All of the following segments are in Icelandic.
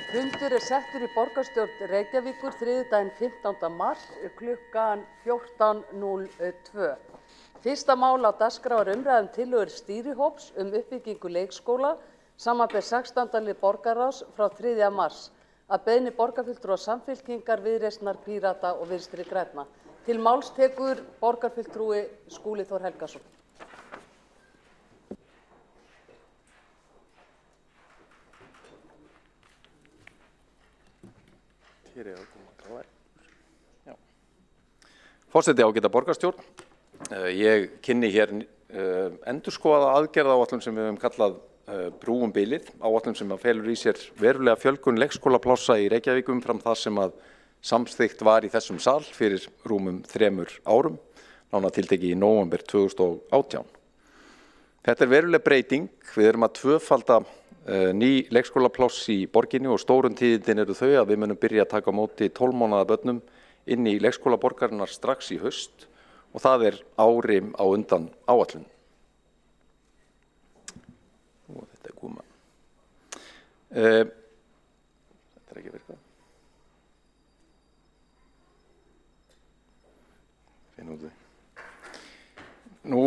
Fundur settur í borgarstjórn Reykjavíkur þriðjudaginn 15. mars klukkan 14:02. Fyrsta mál á dagskrá umræða tillögur stýrihóps uppbyggingu leikskóla, samanber 16. lið borgarráðs frá 3. mars, að beiðni borgarfulltrúa Samfylkingar, Viðreisnar, Pírata og Vinstri grænna. Til máls tekur borgarfulltrúi Skúli Þór Helgason. Forseti ágæta borgarstjórn. Ég kynni hér endurskoðaða aðgerðaáætlun sem við höfum kallað brúum bilið, áætlun sem felur í sér verulega fjölgun leikskólaplássa í Reykjavík umfram það sem samþykkt var í þessum sal fyrir rúmum 3 árum, nánar tiltekið í nóvember 2018. Þetta veruleg breyting. Við erum að tvöfalda ný leikskólapláss í borginni og stórun tíðindin eru þau að við munum byrja að taka á móti 12 mánaða börnum inn í leikskóla borgarinnar strax í haust og það ári á undan áætlun. Þetta koma. Þetta ekki virkað. Finn út því. Nú,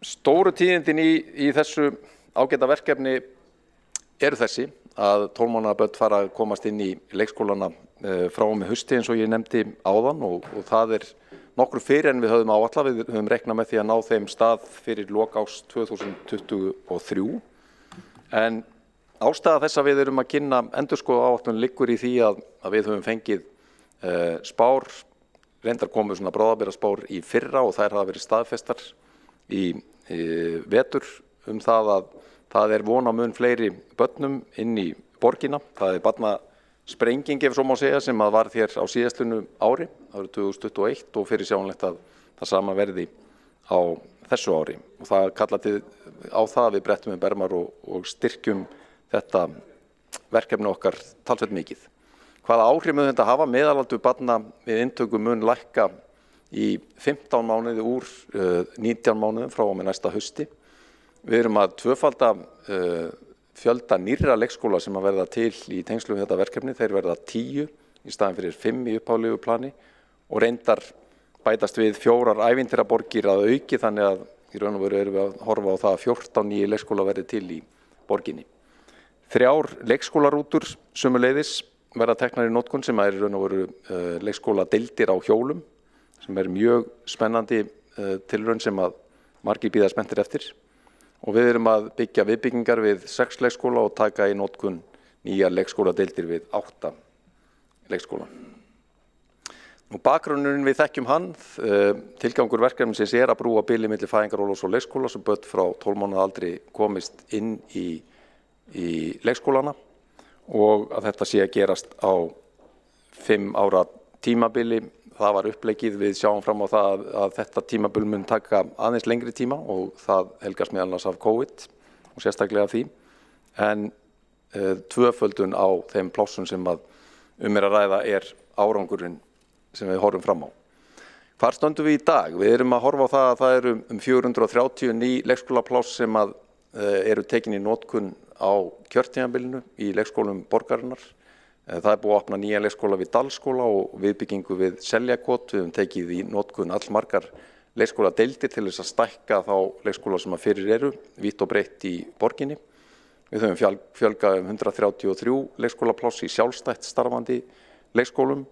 stóru tíðindin í þessu ágæta verkefni eru þessi að 12 mánaða börn fara að komast inn í leikskólana frá og með hausti eins og ég nefndi áðan og það nokkru fyrir en við höfum áætlað. Við höfum reiknað með því að ná þeim stað fyrir lok árs 2023. En ástæða þess að við erum að kynna endurskoðaða áætlun liggur í því að við höfum fengið spár, reyndar komu svona bráðabirgðaspár í fyrra og þær hafa verið staðfestar í vetur það að það von á mun fleiri börnum inn í borgina. Það barnasprenging, ef svo má segja, sem var hér á síðastlinu ári, árið 2021 og fyrirsjáanlegt að það sama verði á þessu ári. Og það kallar á það að við brettum bermar og styrkjum þetta verkefni okkar talsvert mikið. Hvaða áhrif mun þetta hafa? Meðalaldur barna við inntöku mun lækka í 15 mánuði úr 19 mánuðum frá og með næsta hausti. Við erum að tvöfalda fjölda nýrra leikskóla sem verða til í tengslu við þetta verkefni. Þeir verða 10 í staðinn fyrir 5 í upphaflegu plani og reyndar bætast við 4 ævintýraborgir að auki, þannig að í raun og veru erum við að horfa á það að 14 nýju leikskóla verði til í borginni. 3 leikskólarútur sömuleiðis verða teknar í notkun sem í raun og veru leikskóladeildir á hjólum, sem mjög spennandi tilraun sem margir bíða spenntir eftir. Og við erum að byggja viðbyggingar við 6 leikskóla og taka í notkun nýjar leikskóladeildir við 8 leikskóla. Nú, bakgrunnurinn við þekkjum hann. Tilgangur verkefnisins að brúa bilið milli fæðingarorlofs og leikskóla sem börn frá 12 mánaða aldri komist inn í leikskólana og að þetta sé að gerast á 5 ára tímabili. Það var uppleggið, við sjáum fram á það að þetta tímabil mun taka aðeins lengri tíma og það helgast meðal annars af COVID og sérstaklega af því. En tvöföldun á þeim plássum sem að að ræða árangurinn sem við horfum fram á. Hvar stöndum við í dag? Við erum að horfa á það að það eru 430 ný leikskólapláss sem eru tekin í notkun á kjörtímabilinu í leikskólum borgarinnar. Það búið að opna nýja leikskóla við Dalskóla og viðbyggingu við Seljakot. Við höfum tekið í notkun allmargar leikskóladeildir til þess að stækka þá leikskóla sem fyrir eru, vítt og breitt í borginni. Við höfum fjölgað 133 leikskólapláss í sjálfstætt starfandi leikskólum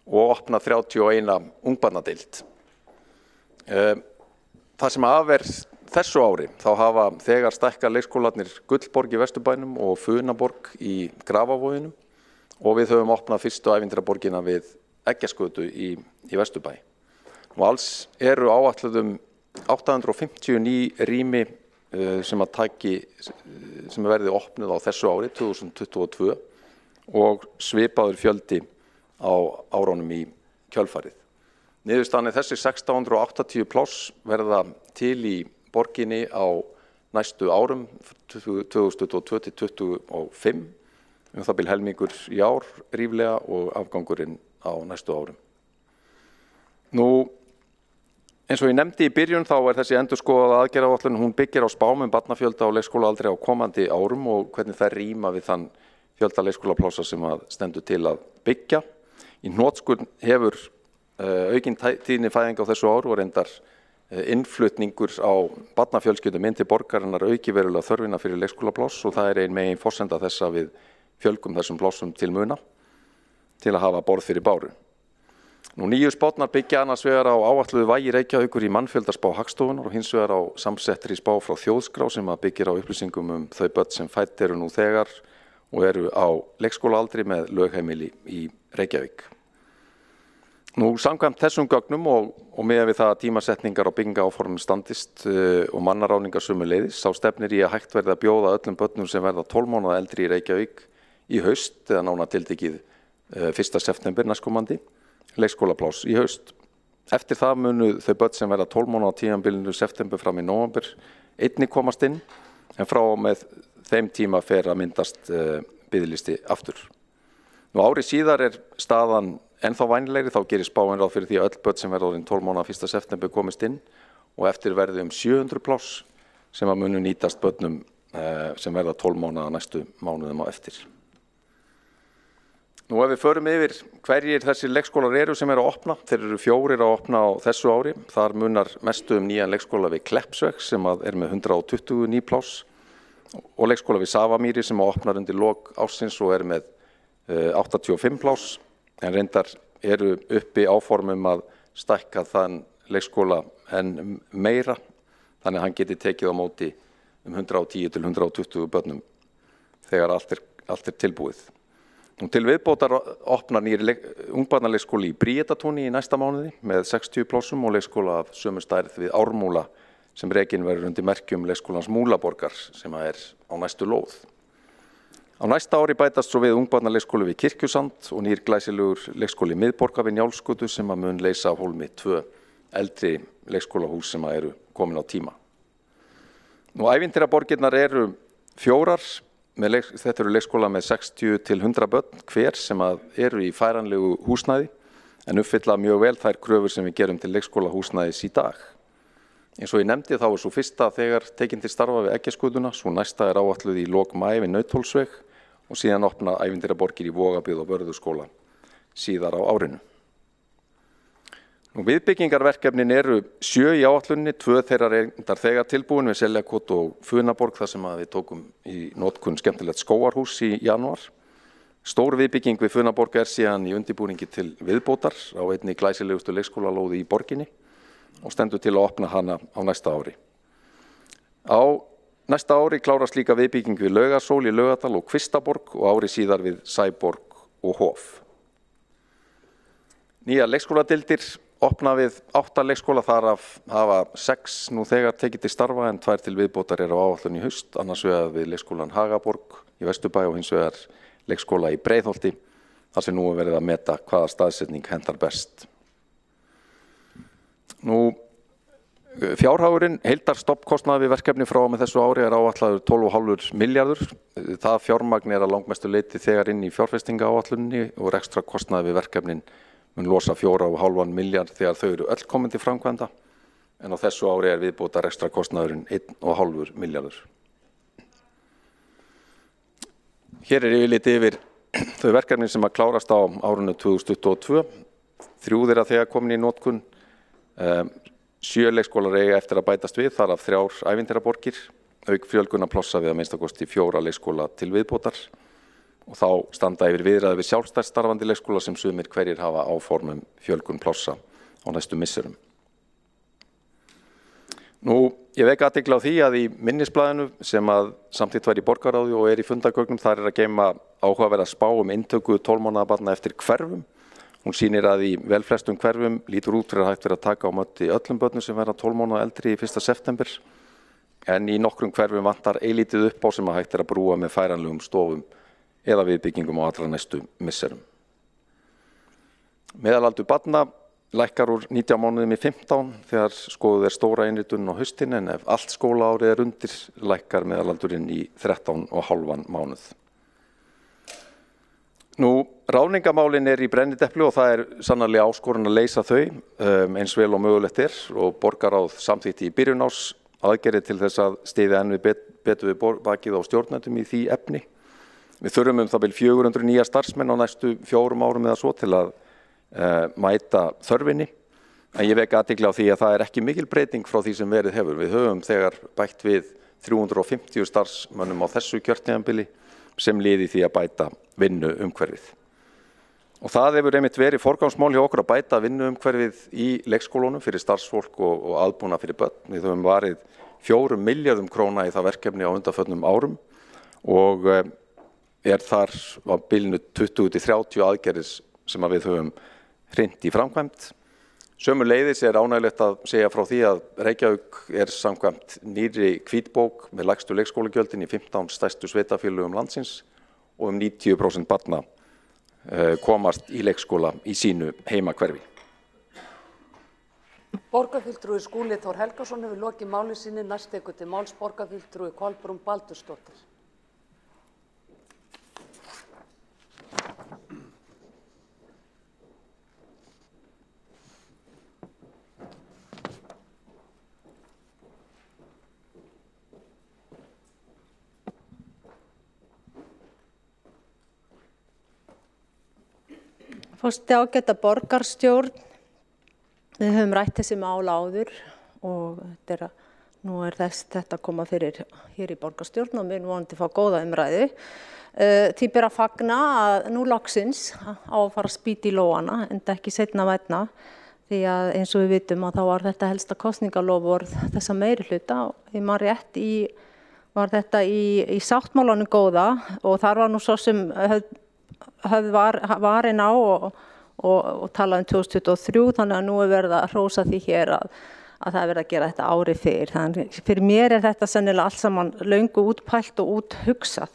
og opnað 31 ungbarnadeild. Það sem þessu ári, þá hafa þegar stækkað leikskólarnir Gullborg í Vesturbænum og Funaborg í Grafavoginum. Og við höfum opnað fyrstu ævintýraborgina við Eggjasgötu í Vesturbæ. Og alls eru áætluð 850 ný rými sem verði opnuð á þessu ári, 2022, og svipaður fjöldi á árunum í kjölfarið. Niðurstaðan þessi 1680 pláss verða til í borginni á næstu árum, 2022 til 2025. Það bil helmingur í ár ríflega og afgangurinn á næstu árum. Nú, Eins og ég nefndi í byrjun þá þessi endurskoðaða aðgerðaáætlun, hún byggir á spám barnafjölda á leikskólaaldri á komandi árum og hvernig það ríma við þann fjölda leikskólaplássa sem stendur til að byggja. Í hnotskurn hefur aukin tíðni fæðinga á þessu ári og reyndar innflutningur á barnafjölskyldum inn til borgarinnar auki verulega þörfina fyrir leikskólapláss og það ein megin forsenda þess að við fjölgum þessum plássum til muna til að hafa borð fyrir báru. Nýju spárnar byggja annars vegar á áætluðu vægi Reykjavíkur í mannfjöldaspá Hagstofunnar og hins vegar á samsettri spá frá Þjóðskrá sem byggir á upplýsingum þau börn sem fædd eru nú þegar og eru á leikskólaaldri með lögheimili í Reykjavík. Samkvæmt þessum gögnum og miðað við það að tímasetningar og byggingaáformum standist og mannaráðningar sömuleiðis, þá stefnir í að hægt verði að bjóða öllum börnum sem verða 12 mánaða eldri í Reykjavík í haust eða nánar tiltekið 1. september næstkomandi leikskólapláss í haust. Eftir það munu þau börn sem verða 12 mánaða á tímabilinu september fram í nóvember einnig komast inn en frá og með þeim tíma fer að myndast biðlisti aftur. Ári síðar staðan ennþá vænlegri, þá gerir spáin ráð fyrir því að öll börn sem verða orðin 12 mánaða 1. september komist inn og eftir verði 700 pláss sem að munu nýtast börnum sem verða 12 mánaða næstu mánuðum á eftir. Ef við förum yfir hverjir þessir leikskólar eru sem eru að opna, þeir eru 4 að opna á þessu ári. Þar munar mestu nýjan leikskóla við Kleppsveg sem með 120 ný pláss og leikskóla við Safamýri sem opnar undir lok ársins og með 85 pláss. En reyndar eru uppi áformum að stækka þann leikskóla en meira, þannig að hann geti tekið á móti 110 til 120 börnum þegar allt tilbúið. Til viðbótar opnar nýr ungbarnaleikskóli í Bríetatúni í næsta mánuði með 60 plássum og leikskóla af sömu stærð við Ármúla sem rekin verður undir merkjum leikskólans Múlaborgar sem á næstu lóð. Á næsta ári bætast svo við ungbarnaleikskóli við Kirkjusand og nýr glæsilegur leikskóli Miðborga við Njálsgötu sem mun leysa af hólmi 2 eldri leikskólahús sem eru komin á tíma. Ævintýraborgirnar eru 4. Þetta eru leikskóla með 60 til 100 börn hver sem eru í færanlegu húsnæði en uppfylla mjög vel þær kröfur sem við gerum til leikskólahúsnæðis í dag. Eins og ég nefndi þá svo fyrsta þegar tekin til starfa við Eggjaskötuna, svo næsta áætluð í lok maí við Nauthólsveg og síðan opna ævintýraborgir í Vogabyggð og Vörðuskóla síðar á árinu. Viðbyggingarverkefnin eru 7 í áætlunni, 2 þeirra reyndar þegar tilbúin við Seljakot og Funaborg þar sem við tókum í notkun skemmtilegt skógarhús í janúar. Stór viðbygging við Funaborg síðan í undirbúningi til viðbótar á einni glæsilegustu leikskólalóði í borginni og stendur til að opna hana á næsta ári. Á næsta ári klárast líka viðbygging við Laugasól í Laugardal og Kvistaborg og ári síðar við Sæborg og Hof. Nýjar leikskóladeildir opna við 8 leikskóla, þar af hafa 6 nú þegar tekið til starfa en 2 til viðbótar á áætlun í haust, annars vegar við leikskólan Hagaborg í Vesturbæ og hins vegar leikskóla í Breiðholti, þar sem nú verið að meta hvaða staðsetning hentar best. Fjárhagurinn, heildarstofnkostnaður við verkefni frá með þessu ári áætlaður 12,5 milljarður. Það fjármagn að langmestu leyti þegar inn í fjárfestingaáætlunni og rekstrakostnaður við verkefnin mun losa 4,5 milljarð þegar þau eru öll komin til framkvæmda en á þessu ári viðbóta rekstrakostnaðurinn 1,5 milljarður. Hér yfirlit yfir þau verkefni sem klárast á árinu 2022. 3 þeirra þegar komin í notkun, 7 leikskólar eiga eftir að bætast við, þar af 3 ævintýraborgir, auk fjölgunarplássa við að minnsta kosti 4 leikskóla til viðbótar. Og þá standa yfir viðræði við sjálfstætt starfandi leikskóla sem sumir hverjir hafa áformum fjölgun plássa á næstu misserum. Ég vek athygli á því að í minnisblaðinu sem samþykkt var í borgarráði og í fundagögnum þar að geyma áhugaverða spá inntöku 12 mánaða barna eftir hverfum. Hún sýnir að í velflestum hverfum lítur út fyrir að hægt verið að taka á móti öllum börnum sem verða 12 mánaða eldri í 1. september. En í nokkrum hverfum vantar eilítið upp á sem að hægt að brúa með færanlegum stofum eða viðbyggingum á allra næstu misserum. Meðalaldur barna lækkar úr 19 mánuðum í 15 þegar skoðuð stóra innritun á haustin en ef allt skólaárið undir lækkar meðalaldurinn í 13,5 mánuð. ráðningamálin í brennidepli og það sannarlega áskorun að leysa þau eins vel og mögulegt og borgarráð samþykkti í byrjun árs aðgerðir til þess að styðja enn betur við bakið á stjórnendum í því efni. Við þurfum það bil 400 nýja starfsmenn á næstu 4 árum eða svo til að mæta þörfinni. En ég vek athygli á því að það ekki mikil breyting frá því sem verið hefur. Við höfum þegar bætt við 350 starfsmönnum á þessu kjörtímabili sem liði því að bæta vinnuumhverfið. Og það hefur einmitt verið forgangsmál hjá okkur að bæta vinnuumhverfið í leikskólunum fyrir starfsfólk og aðbúnað fyrir börn. Við höfum varið 4 milljörðum króna í það verkefni á undanförnum árum og þar á bilinu 20-30 aðgerðir sem við höfum hrint í framkvæmd. Sömuleiðis ánægjulegt að segja frá því að Reykjavík samkvæmt nýrri hvítbók með lægstu leikskólagjöldin í 15 stærstu sveitarfélögum landsins og 90% barna komast í leikskóla í sínu heimahverfi. Borgarfulltrúi Skúli Þór Helgason hefur lokið máli sínu, næst tekur til máls borgarfulltrúi Kolbrún Baldursdóttir. Forseti, ágæta borgarstjórn, við höfum rætt þessi mál áður og nú þetta að koma fyrir hér í borgarstjórn og við erum vonandi að fá góða umræðu. Því ber að fagna að nú loksins á að fara að spýta í lófana en ekki seinna vænna því að eins og við vitum að þá var þetta helsta kosningaloforð þessa meirihluta og ég man rétt var þetta í sáttmálanum góða og þar var nú svo sem varin á og talað 2023 þannig að nú verið að hrósa því hér að það verið að gera þetta árið fyrr. Þannig fyrir mér þetta sennilega allt saman löngu útpælt og úthugsað.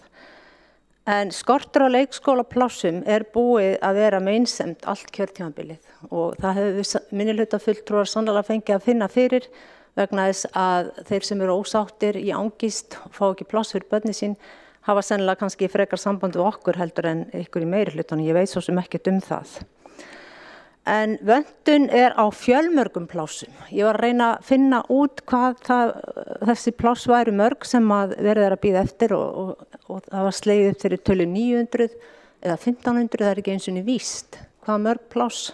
En skortur á leikskólaplássum búið að vera meinsemd allt kjörtímabilið og það hefur minnihlutafulltrúar sannarlega fengið að finna fyrir vegna þess að þeir sem eru ósáttir í angist og fá ekki pláss fyrir börnin sín hafa sennilega kannski frekar samband við okkur heldur en ykkur í meirihlutanum, ég veit svo sem ekkert það. En vöntun á fjölmörgum plássum. Ég var að reyna að finna út hvað þessi pláss væru mörg sem verið að bíða eftir og það var slegið upp fyrir tölu 900 eða 1500, það ekki eins og víst hvað mörg pláss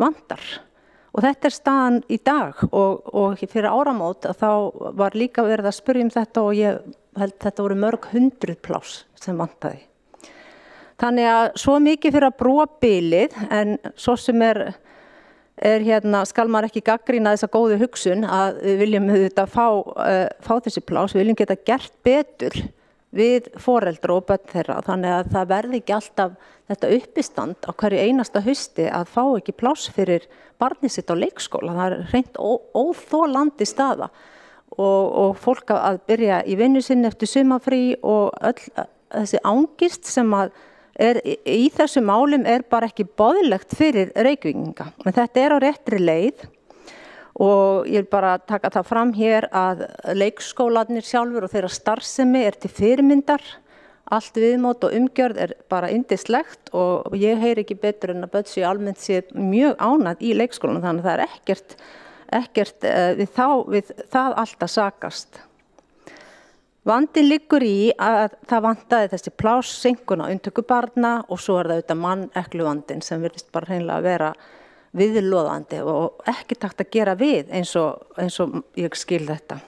vantar. Og þetta staðan í dag og fyrir áramót að þá var líka verið að spyrja þetta og ég held þetta voru mörg 100 pláss sem vantaði. Þannig að svo mikið fyrir að brúa bilið en svo sem skal maður ekki gagnrýna þessa góðu hugsun að við viljum þetta fá þessi pláss, við viljum geta gert betur við foreldra og börn þeirra þannig að það verði ekki alltaf þetta uppistand á hverju einasta hausti að fá ekki pláss fyrir barnið sitt á leikskóla. Það hreint óþolandi staða og fólk að byrja í vinnu sinni eftir sumarfrí og öll þessi angist sem í þessum málum bara ekki boðlegt fyrir Reykvíkinga. En þetta á réttri leið og ég vil bara taka það fram hér að leikskólarnir sjálfur og þeirra starfsemi til fyrirmyndar. Allt viðmót og umgjörð bara yndislegt og ég heyri ekki betur en að börn séu almennt séð mjög ánægð í leikskólanum þannig að það ekkert við það allt að sakast. Vandinn liggur í að það vantaði þessi pláss, seinkun á inntöku barna og svo það auðvitað mannekkluvandinn sem virðist bara hreinlega að vera viðloðandi og ekki takt að gera við eins og ég skil þetta.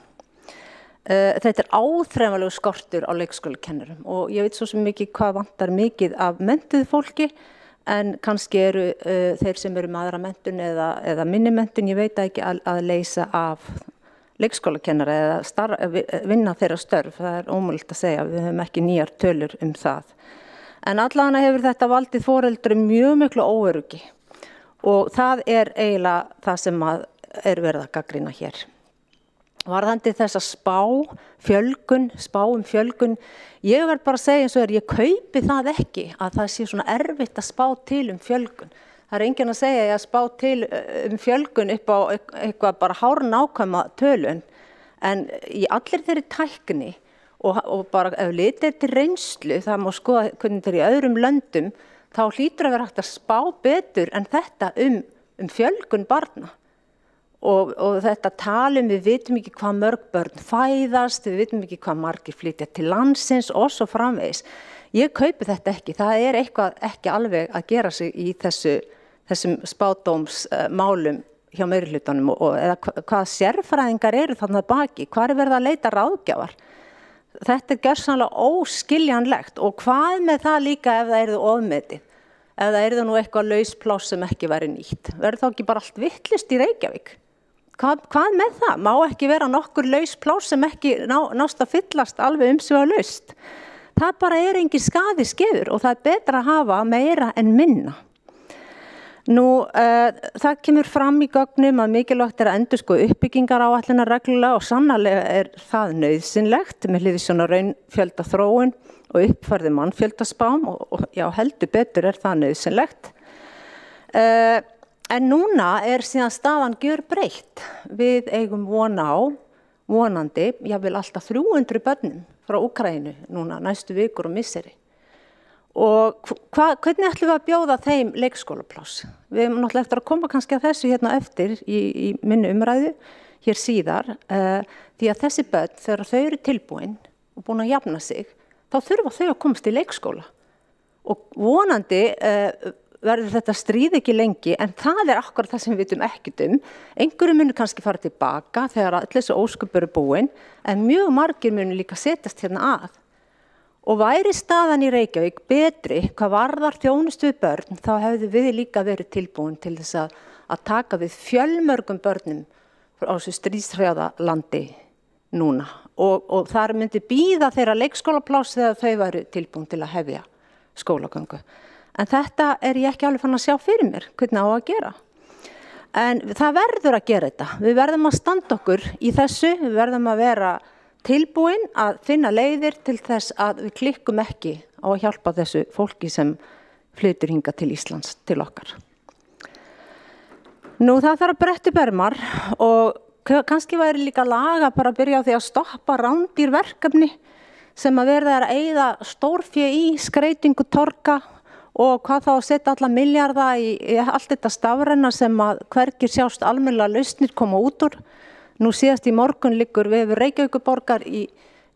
Þetta áþreifanlegur skortur á leikskólakennurum og ég veit svo sem mikið hvað vantar mikið af menntuðu fólki en kannski þeir sem eru með aðra menntun eða minni menntun, ég veit ekki að leysa af leikskólakennara eða vinna þeirra störf, það ómögulegt að segja, við höfum ekki nýjar tölur það. En allavega hefur þetta valdið foreldrum mjög miklu óöryggi og það eiginlega það sem verið að gagnrýna hér. Varðandi þessa spá um fjölgun, ég verð bara að segja eins og ég kaupi það ekki að það sé svona erfitt að spá til fjölgun. Það enginn að segja að spá til fjölgun upp á eitthvað bara hárnákvæma tölun en í allir þeirri tækni og bara ef litið til reynslu, það má skoða hvernig þeir í öðrum löndum, þá hlýtur að vera hægt að spá betur en þetta fjölgun barna. Og þetta talum, við vitum ekki hvað mörg börn fæðast, við vitum ekki hvað margir flytja til landsins og svo framvegis. Ég kaupi þetta ekki, það eitthvað ekki alveg að gera sig í þessum spádómsmálum hjá meirihlutanum eða hvað sérfræðingar eru þarna baki, hvað verið að leita ráðgjafar. Þetta gjörsamlega óskiljanlegt og hvað með það líka ef það ofmetið, ef það nú eitthvað lauspláss sem ekki væri nýtt. Verður þá ekki bara allt vitlaust í Reykjavík? Hvað með það? Má ekki vera nokkur lauspláss sem ekki nást að fyllast alveg umsvifalaust? Það bara engin skaði skeður og það betra að hafa meira en minna. Nú, það kemur fram í gögnum að mikilvægt að endurskoða uppbyggingaráætlunar reglulega og sannarlega það nauðsynlegt með hliðsjón af raunfjöldaþróun og uppfærði mannfjöldaspám og já, heldur betur það nauðsynlegt. En núna síðan staðan gjörbreytt. Við eigum vonandi, jafnvel alltaf 300 börnum frá Úkraínu núna næstu vikur og misseri. Og hvernig ætlum við að bjóða þeim leikskólapláss? Við erum náttúrulega eftir að koma kannski að þessu hérna eftir í minni umræðu hér síðar, því að þessi börn, þegar þau eru tilbúin og búin að jafna sig, þá þurfa þau að komast í leikskóla. Og vonandi verður þetta stríð ekki lengi, en það akkurat það sem við vitum ekkert Einhverjum munu kannski fara tilbaka þegar allir þessu ósköp eru búin, en mjög margir munu líka setjast hérna að. Og væri staðan í Reykjavík betri, hvað varðar þjónustu við börn, þá hefðu við líka verið tilbúin til þess að taka við fjölmörgum börnum á þessu stríðshrjáða landi núna. Og þar myndi bíða þeirra leikskólapláss þegar þau væru tilbúin til að hefja skólagöngu. En þetta ég ekki alveg fann að sjá fyrir mér, hvernig á að gera. En það verður að gera þetta. Við verðum að standa okkur í þessu, við verðum að vera tilbúin að finna leiðir til þess að við klikkum ekki á að hjálpa þessu fólki sem flytur hingað til Íslands til okkar. Nú það þarf að bretta upp ermar og kannski væri líka laga bara að byrja á því að stoppa rándýrverkefni sem að verða að eyða stórfé í skreytingu torga og hvað þá að setja alla milljarða í allt þetta stafræna sem að hvergi sjást almennilega lausnir koma út úr. Nú síðast í morgun liggur vefur Reykjavíkurborgar í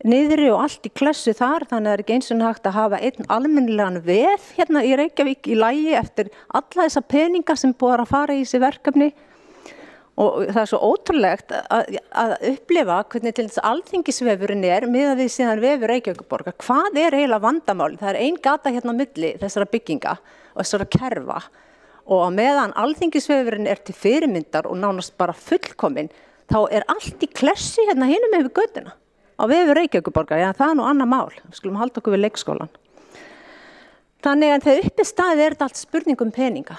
niðri og allt í klessu þar, þannig að ekki eins og hægt að hafa einn almennilegan vef hérna í Reykjavík í lagi eftir alla þessa peninga sem búið að fara í þessi verkefni. Og það svo ótrúlegt að upplifa hvernig til þess að alþingisvefurinn miðað við síðan vefur Reykjavíkurborgar. Hvað eiginlega vandamáli? Það ein gata hérna á milli þessara bygginga og þessara kerfa og á meðan alþingisvefurinn til fyrirmyndar og nánast bara fullkominn, þá allt í klessu hérna hinum yfir götuna á vefur Reykjavíkurborgar. Já, það nú annað mál. Við skulum halda okkur við leikskólan. Þannig að þegar uppi staðið þetta allt spurning peninga.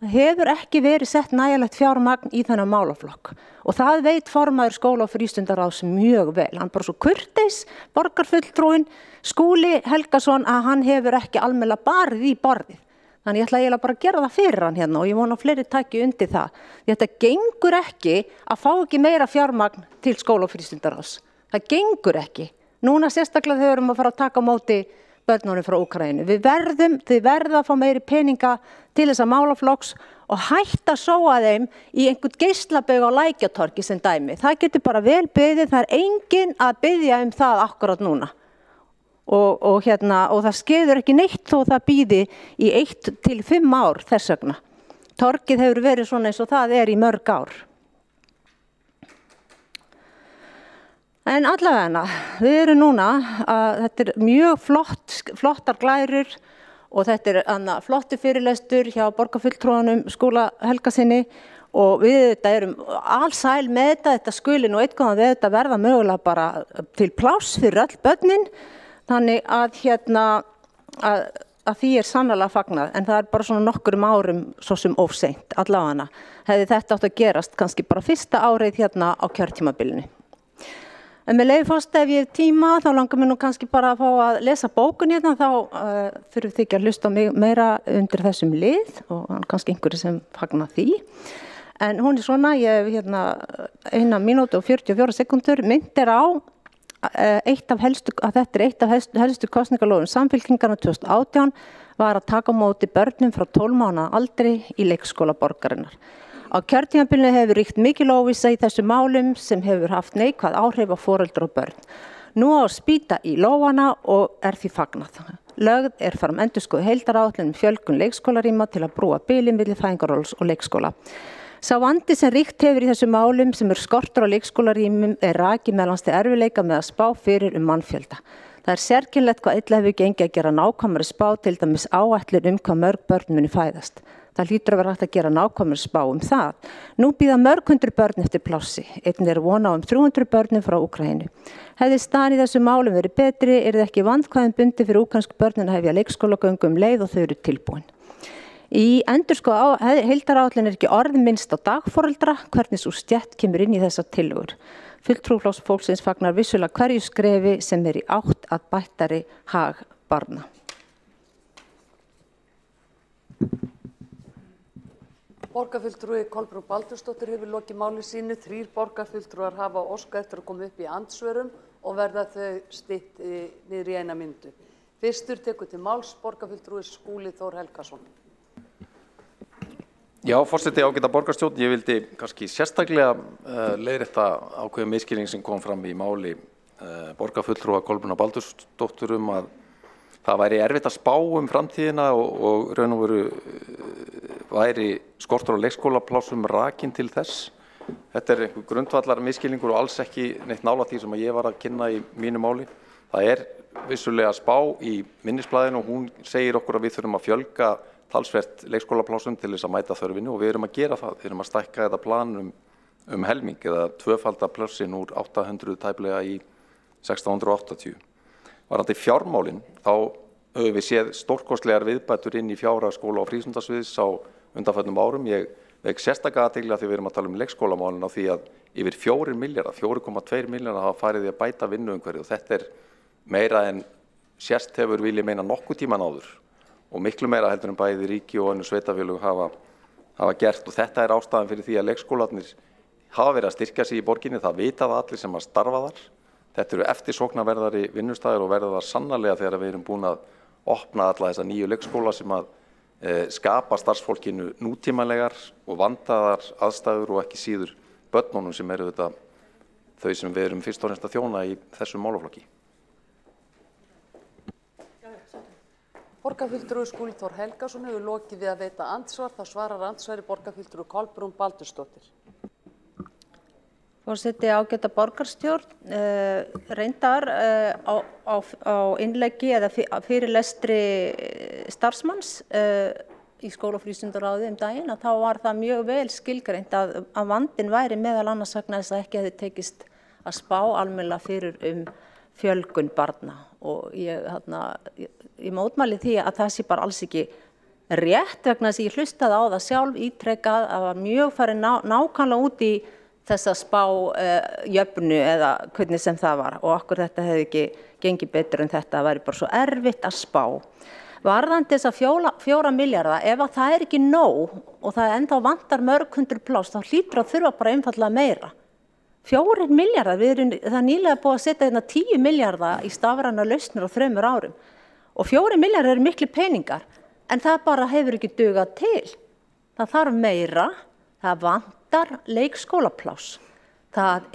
Það hefur ekki verið sett nægilegt fjármagn í þennan málaflokk og það veit formaður skóla- og frístundaráðs mjög vel. Hann bara svo kurteis, borgarfulltrúinn Skúli Helgason að hann hefur ekki almennilega barið í borðið. Þannig ég ætla eiginlega bara að gera það fyrir hann hérna og ég vona fleiri taki undir það. Þetta gengur ekki að fá ekki meira fjármagn til skóla- og frístundaráðs. Það gengur ekki. Núna sérstaklega þegar við erum að fara að taka á móti börnunum frá Úkraínu. Þið verða að fá meiri peninga til þessa málaflokks og hætta að sóa þeim í einhvern geislabaug á Lækjatorgi sem dæmi. Það getur bara vel beðið, það enginn að biðja það akkurat núna. Og það skeður ekki neitt þó það býði í 1 til 5 ár þess vegna. Torgið hefur verið svona eins og það í mörg ár. En allavega, við erum núna að þetta mjög flottar glærur og þetta flottur fyrirlestur hjá borgarfulltrúanum Skúla Helgasyni og við þetta erum allsæl með þetta skuli nú eitthvað við þetta verða mögulega bara til pláss fyrir öll börnin, þannig að því sannarlega fagnað, en það bara svona nokkurum árum svo sem of seint, allavega hefði þetta átt að gerast kannski bara fyrsta árið hérna á kjörtímabilinu. En með leyfi forseta, ef ég hef tíma, þá langar mér nú kannski bara að fá að lesa bókun hérna, þá þurfum þið ekki að hlusta meira undir þessum lið og kannski einhverju sem fagna því. En hún svona, ég hef 1 mínútu og 44 sekúndur, myndir á að þetta eitt af helstu kosningalóðum Samfylkingarnar 2018 var að taka á móti börnum frá 12 mánaða aldri í leikskóla borgarinnar. Á kjörtímabilinu hefur ríkt mikil óvissa í þessum málum sem hefur haft neikvæð áhrif á foreldra og börn. Nú á að spýta í lófana og er því fagnað. Lögð er fram endurskoðuð heildaráætlun um fjölgun leikskólarýma til að brúa bilið milli fæðingarorlofs og leikskóla. Sá vandi sem ríkt hefur í þessum málum sem skortur á leikskólarýmum rakið meðal annars til erfiðleika með að spá fyrir mannfjölda. Það sérkennilegt hvað illa hefur gengið að gera nákvæmari spá, til dæmis áætlun hvað mörg börn muni fæðast. Það hlýtur að vera hægt að gera nákvæmari spá það. Nú bíða mörg 100 börn eftir plássi. Einnig von á 300 börnum frá Úkraínu. Hefði staðan í þessum málum verið betri, það ekki vandkvæðum bundið fyrir úkraínsku börnin að hefja leikskólagöngu leið og þau eru tilbúin. Í endurskoðuð heildaráætlun ekki orð minnst á dagforeldra, hvernig sú stétt kemur inn í þessar tillögur. Fulltrúi Flokks fólksins fagnar vissulega hverju skrefi sem í átt að bættari hag barna. Borgarfulltrúi Kolbrún Baldursdóttir hefur lokið máli sínu. 3 borgarfulltrúar hafa óskað eftir að koma upp í andsvörum og verða þau stytt niður í 1 mínútu. Fyrstur tekur til máls borgarfulltrúi Skúli Þór Helgason. Já, forseti ágæta borgarstjórn, ég vildi kannski sérstaklega leiðrétta ákveðin misskilning sem kom fram í máli borgarfulltrúa Kolbrúnar Baldursdóttur að það væri erfitt að spá framtíðina og raun og veru væri skortur á leikskólaplássum rakinn til þess. Þetta einhver grundvallar misskilningur og alls ekki neitt nálægt því sem ég var að kynna í mínu máli. Það vissulega spá í minnisblaðinu og hún segir okkur að við þurfum að fjölga talsvert leikskólaplássum til þess að mæta þörfinu og við erum að gera það. Við erum að stækka þetta plan helming eða tvöfalda plássin úr 800 tæplega í 1680. Varðandi fjármálin, þá höfum við séð stórkostlegar viðbætur inn í fjárhagsskóla og frístundasviðs á undanförnum árum. Ég vek sérstaka athygli að því við erum að tala um leikskólamálin á því að yfir 4 milljarðar, 4,2 milljarðar hafa farið í að bæta vinnuumhverfi og þetta meira en sérst hefur vilji meina nokkuð tíman áður og miklu meira heldur en bæði ríki og önnur sveitarfélög hafa gert og þetta ástæðan fyrir því að leikskólarnir hafa verið að styrkja sig í borginni, það vita það allir sem að starfa þar. Þetta eru eftirsóknarverðari vinnustæður og verða það sannarlega þegar við erum búin að opna alla þessa nýju leikskóla sem að skapa starfsfólkinu nútímalegar og vandaðar aðstæður og ekki síður börnunum sem eru þetta þau sem við erum fyrst og fremst að þjóna í þessum málaflokki. Borgarfulltrúi Skúli Þór Helgason hefur lokið við að veita andsvar. Það svarar andsvari borgarfulltrúi Kolbrún Baldursdóttir. Forseti ágæta borgarstjórn, reyndar á innleggi eða fyrirlestri starfsmanns í skóla- og frístundaráði daginn að þá var það mjög vel skilgreint að vandinn væri meðal annars vegna þess að ekki hefði tekist að spá almennilega fyrir fjölgun barna og ég mótmæli því að það sé bara alls ekki rétt vegna þess að ég hlustaði á það sjálf ítrekað að var mjög farið nákvæmlega út í þessa spá jöfnu eða hvernig sem það var og okkur þetta hefði ekki gengið betur en þetta væri bara svo erfitt að spá. Varðandi þessa 4 milljarða, ef að það ekki nóg og það ennþá vantar mörg 100 pláss, þá hlýtur að þurfa bara einfaldlega meira. 4 milljarðar, það nýlega búið að setja 10 milljarða í stafrænar lausnir á 3 árum og 4 milljarðar eru miklu peningar en það bara hefur ekki dugað til. Það þarf meira, það vantar leikskólapláss, það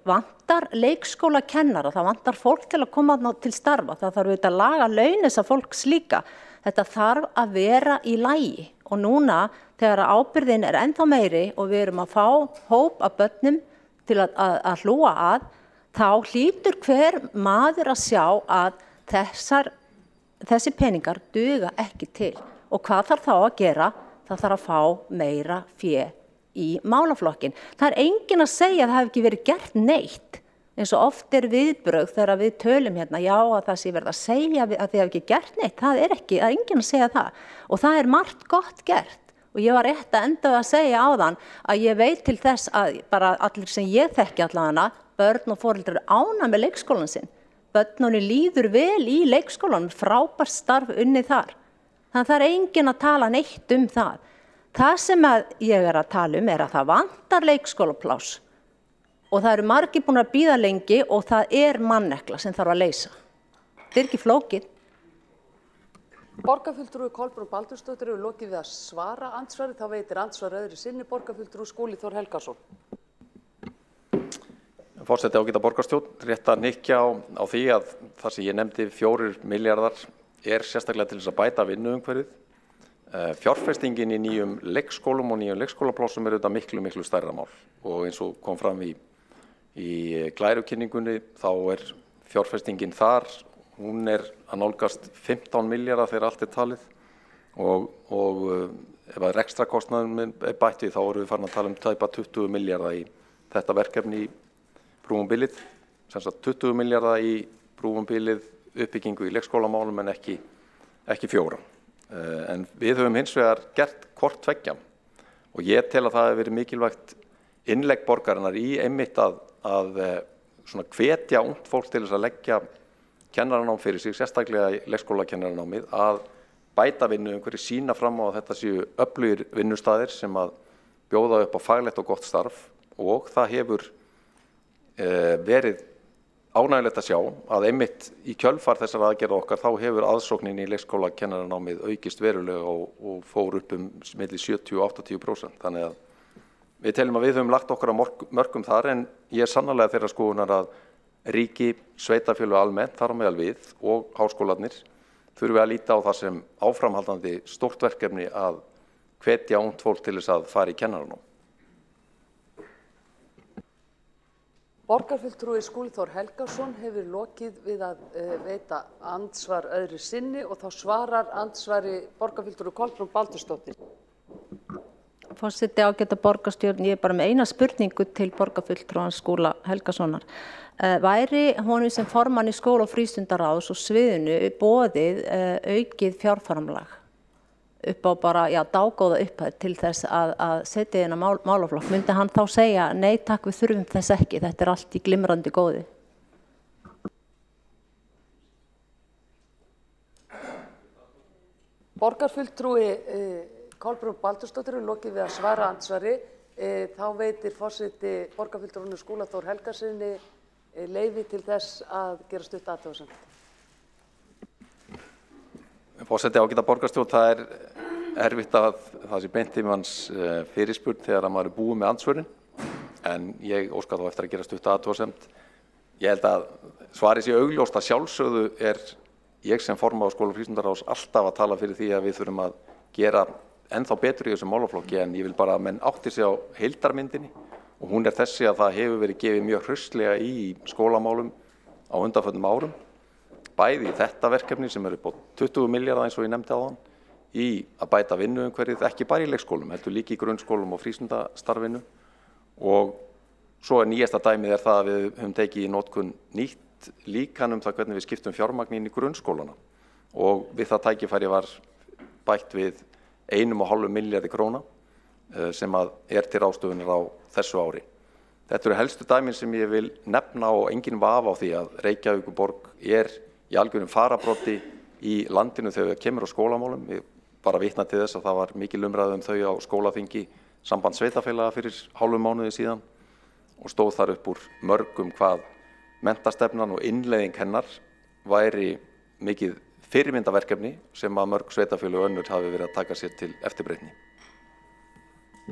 vantar leikskólakennara, það vantar fólk til að koma til starfa, það þarf auðvitað að laga laun þessa fólks líka. Þetta þarf að vera í lagi og núna þegar ábyrgðin ennþá meiri og við erum að fá hóp af börnum til að hlúa að, þá hlýtur hver maður að sjá að þessi peningar duga ekki til. Og hvað þarf þá að gera? Það þarf að fá meira fé í málaflokkin. Það enginn að segja að það hefði ekki verið gert neitt. Eins og oft viðbrögð þegar við tölum já að það sé verið að segja að þið hefði ekki gert neitt. Það enginn að segja það. Og það margt gott gert. Og ég var rétt að enda að segja áðan að ég veit til þess að bara allir sem ég þekki allavega, börn og foreldrar ánægð með leikskólann sinn. Börnunum líður vel í leikskólanum, frábært starf unnið þar. Þannig að það enginn að tala neitt það. Það sem ég að tala að það vantar leikskólapláss og það eru margir búin að bíða lengi og það mannekla sem þarf að leysa. Þetta ekki flókið. Borgarfulltrúi Kolbrún Baldursdóttir hefur lokið við að svara andsvari, þá veitir andsvar öðru sinni borgarfulltrúi Skúli Þór Helgason. Forseti ágæta borgarstjórn, rétt að hnykkja á því að það sem ég nefndi 4 milljarðar sérstaklega til þess að bæta vinnuumhverfið. Fjárfestingin í nýjum leikskólum og nýjum leikskólaplássum auðvitað miklu stærra mál og eins og kom fram í glærukynningunni þá fjárfestingin þar, hún að nálgast 15 milljarða þegar allt talið og ef að rekstrakostnaðurinn bætt við þá erum við farin að tala tæpa 20 milljarða í þetta verkefni í brúum bilið, sem sagt 20 milljarða í brúum bilið uppbyggingu í leikskólamálum en ekki 4. En við höfum hins vegar gert hvort tveggja og ég tel að það hefur verið mikilvægt innlegg borgarinnar í einmitt að svona hvetja ungt fólk til þess að leggja kennaranám fyrir sig, sérstaklega í leikskólakennarannámið, að bæta vinnuumhverfi, sýna fram á að þetta séu öflugir vinnustaðir sem að bjóða upp á faglegt og gott starf og það hefur verið ánægilegt að sjá að einmitt í kjölfar þessar aðgerða okkar þá hefur aðsóknin í leikskólakennarannámið aukist verulega og fór upp milli 70 og 80%. Þannig að við teljum að við höfum lagt okkar á mörkum þar en ég sannarlega þeirra skoðunar að ríki, sveitarfélög almennt, þar á meðal við og háskólarnir þurfi að líta á það sem áframhaldandi stórt verkefni að hvetja ungt fólk til þess að fara í kennaranám. Borgarfulltrúi Skúli Þór Helgason hefur lokið við að veita andsvar öðru sinni og þá svarar andsvari borgarfulltrúi Kolbrún Baldursdóttir. Forseti ágæta borgarstjórn, ég bara með eina spurningu til borgarfulltrúans Skúla Helgasonar. Væri honum sem formanni skóla- og frístundaráðs og sviðinu boðið aukið fjárframlag upp á bara, dágóða upphæð til þess að setja inn á málaflokk? Myndi hann þá segja, nei takk, við þurfum þess ekki, þetta allt í glimrandi góði? Borgarfulltrúi Kolbrún Baldursdóttir er lokið við að svara andsvari. Þá veitir forseti borgarfulltrúinu Skúla Þór Helgasyni leyfi til þess að gera stutt athugasemd. Forseti ágæta borgarstjórn, það erfitt að það sé beint í manns fyrirspurn þegar maður búið með andsvörin, en ég óska þá eftir að gera stutt athugasemd. Ég held að svarið sé augljóst að sjálfsögðu ég sem formaður skóla- og frístundaráðs alltaf að tala fyrir því að við þurfum að gera ennþá betur í þessum málaflokki, en ég vil bara að menn átti sig á heildarmyndinni og hún þessi að það hefur verið gefið mjög hraustlega í skólamálum á undanförnum árum, bæði í þetta verkefni sem upp á 20 milljarða eins og ég nefndi áðan, í að bæta vinnuumhverfið, ekki bara í leikskólum, heldur líka í grunnskólum og frístundastarfinu. Og svo nýjasta dæmið það að við höfum tekið í notkun nýtt líkan það hvernig við skiptum fjármagn í grunnskólana og við það tækifæri var bætt við 1,5 milljarði króna sem til ráðstöfunar á þessu ári. Þetta eru helstu dæmin sem ég vil nefna og engin vafa á því að Reykjavíkurborg í algjörum fararbroddi í landinu þegar kemur á skólamálum. Við bara vitna til þess að það var mikil umræða þau á skólaþingi Samband sveitarfélaga fyrir hálfum mánuði síðan og stóð þar upp úr mörgum hvað menntastefnan og innleiðing hennar væri mikið fyrirmyndaverkefni sem að mörg sveitarfélög önnur hafi verið að taka sér til eftirbreytni.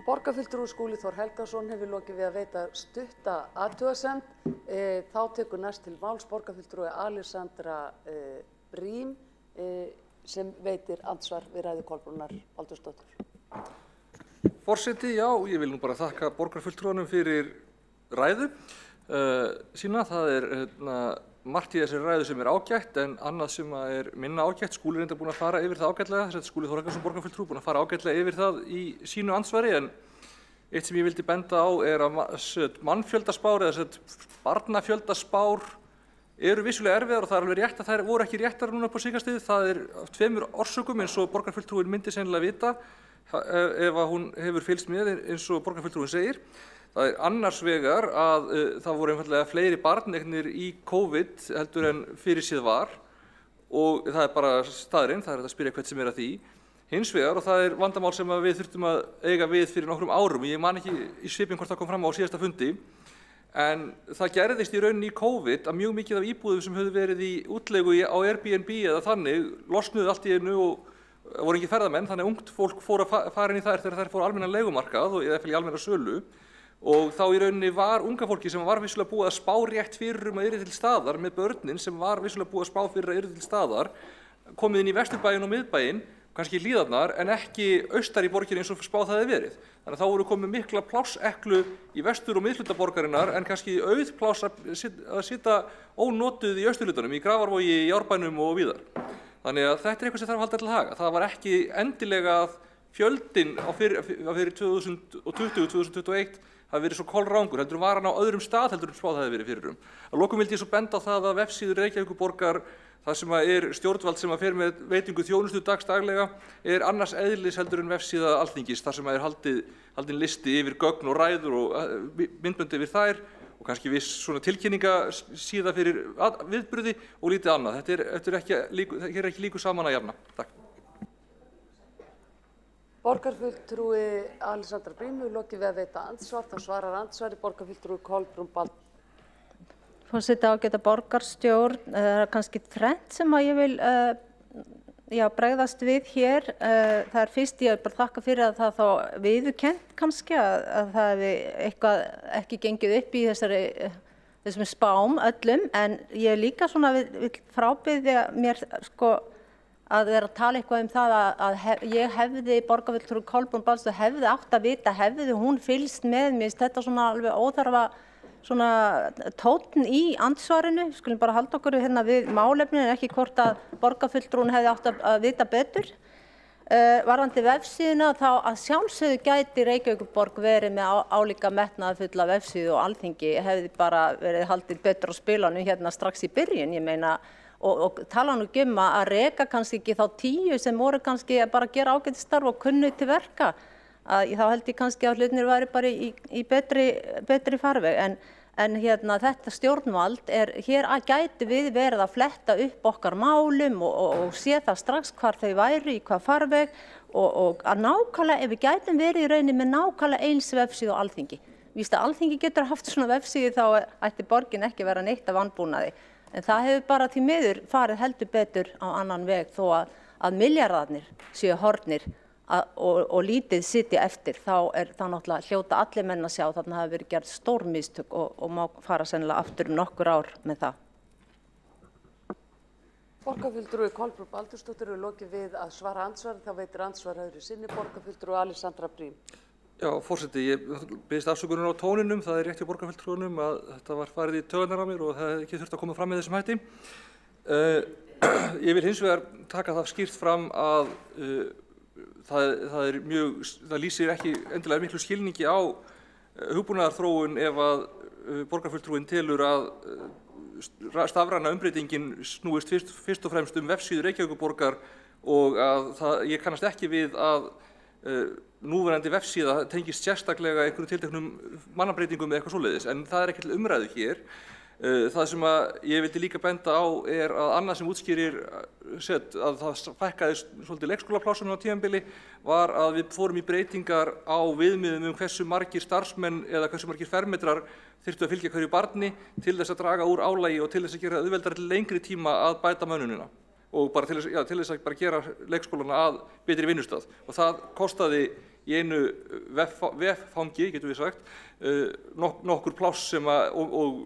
Borgarfulltrúi Skúli Þór Helgason hefur lokið við að veita stutta athugasemd. Þá tekur næst til máls borgarfulltrúi Alexandra Brím sem veitir andsvar við ræðu Kolbrúnar Baldursdóttur. Forseti, já, ég vil nú bara þakka borgarfulltrúanum fyrir ræðu sína. Það margt í þessari ræðu sem ágætt en annað sem minna ágætt. Skúli er enda búinn að fara yfir það ágætlega, Skúli Þór Helgason borgarfulltrúi búinn að fara ágætlega yfir það í sínu andsvari, en eitt sem ég vildi benda á að mannfjöldaspár eða barnafjöldaspár eru vissulega erfiðar og það alveg rétt að þær voru ekki réttar núna upp á síðkastið. Það af tveimur orsökum eins og borgarfulltrúin myndi sennilega vita ef hún hefur fylgst með eins og borgarfulltrúin segir. Það annars vegar að það voru einfaldlega fleiri barneignir í COVID heldur en fyrirséð var og það bara staðurinn, það hægt að spyrja hvert sem að því. Hins vegar, og það vandamál sem við þurftum að eiga við fyrir nokkrum árum, ég man ekki í svipinn hvort það kom fram á síðasta fundi, En það gerðist í rauninni í COVID að mjög mikið af íbúðum sem höfðu verið í útleigu á Airbnb eða þannig losnuðu allt í einu og voru ekki ferðamenn, þannig að ungt fólk fór að fara inn í þær þegar þær fóru almennan leigumarkað og eða í almenna sölu. Og þá í rauninni var unga fólki sem var vissulega búið að spá rétt fyrir að yrði til staðar með börnin sem var vissulega búið að spá fyrir að yrði til staðar, komið inn í Vesturbæinn og miðbæinn, kannski Hlíðarnar, en ekki austar í borginni eins og spáð það hefði verið. Þannig að þá voru komið mikla plásseklu í vestur- og miðhluta borgarinnar en kannski auð pláss að sitja ónotuð í austurhlutanum, í Grafarvogi, í Árbænum og víðar. Þannig að þetta eitthvað sem þarf að halda til haga. Það var ekki endilega að fjöldinn fyrir 2020-2021 hafi verið svo kolrangur, heldur var hann á öðrum stað heldur spáð það hefði verið fyrir. Að lokum vildi ég svo benda á það að vefsíður Reykjavíkurborgar, það sem er stjórnvald sem fer með veitingu þjónustu daglega, annars eðlis heldur en vefsíða Alþingis, þar sem haldinn listi yfir gögn og ræður og myndbönd yfir þær og kannski viss svona tilkynningasíða fyrir viðburði og lítið annað. Þetta er ekki líku saman að jafna. Takk. Borgarfulltrúi Alexandra Brím hefur lokið við að veita andsvar. Þá svarar andsvari borgarfulltrúi Kolbrún Baldursdóttir. Forseti, ágæta borgarstjórn, það er kannski þrennt sem að ég vil bregðast við hér. Það er fyrst, ég bara þakka fyrir að það þá viðurkennt kannski að það hefði eitthvað ekki gengið upp í þessum spám öllum, en ég líka svona vil frábiðja mér að vera að tala eitthvað það að ég hefði, borgarfulltrúi Kolbrún Baldursdóttir hefði átt að vita, hefði hún fylgst með mér, þetta svona alveg óþarfa svona tónn í andsvarinu, skulum bara halda okkur hérna við málefnin en ekki hvort að borgarfulltrúin hefði átt að vita betur. Varðandi vefsíðuna þá að sjálfsögðu gæti Reykjavíkurborg verið með álíka metnaðarfulla vefsíðu og Alþingi hefði bara verið haldið betur á spilunum hérna strax í byrjun, ég meina, og tala nú ekki að reka kannski ekki þá 10 sem voru kannski bara að gera ágætistarf og kunnu til verka. Þá held ég kannski að hlutirnir væri bara í betri farveg, en hérna þetta stjórnvald hér gæti við verið að fletta upp okkar málum og sé það strax hvar þau væru, í hvað farveg og að nákvæmlega, ef við gætum verið í rauninni með nákvæmlega eins vefsíðu á Alþingi. Víst að Alþingi getur haft svona vefsíðu þá ætti borgin ekki vera neitt af vanbúnaði, en það hefur bara því miður farið heldur betur á annan veg þó að milljarðarnir séu horfnir og lítið sitja eftir, þá náttúrulega hljóta allir menn að sjá, þarna hafi verið gerð stór mistök og má fara sennilega aftur nokkur ár með það. Borgarfulltrúi Kolbrún Baldursdóttir hefur lokið við að svara andsvari, þá veitir andsvar öðru sinni borgarfulltrúi Alexandra Brím. Já, forseti, ég biðst afsökunar á tóninum, það rétt hjá borgarfulltrúanum að þetta var farið í taugarnar á mér og það hefði ekki þurft að koma fram með þessum hætti. Ég vil hins vegar taka það skýrt fram að það lýsir ekki endilega miklu skilningi á hugbúnaðarþróun ef að borgarfulltrúin telur að stafræna umbreytingin snúist fyrst og fremst vefsíðu Reykjavíkurborgar og að ég kannast ekki við að núverandi vefsíða tengist sérstaklega einhverjum tilteknum mannabreitingum eða eitthvað svoleiðis, en það er ekki til umræðu hér. Það sem ég vildi líka benda á að annað sem útskýrir að það fækkaði svolítið leikskólaplássum á tímabili var að við fórum í breytingar á viðmiðum hversu margir starfsmenn eða hversu margir fermetrar þyrftu að fylgja hverju barni til þess að draga úr álagi og til þess að gera auðveldara til lengri tíma að bæta mönnunina og bara til þess að bara gera leikskólana að betri vinnustað. Og það kostaði í einu veffangi, getum við sagt, nokkur pláss sem og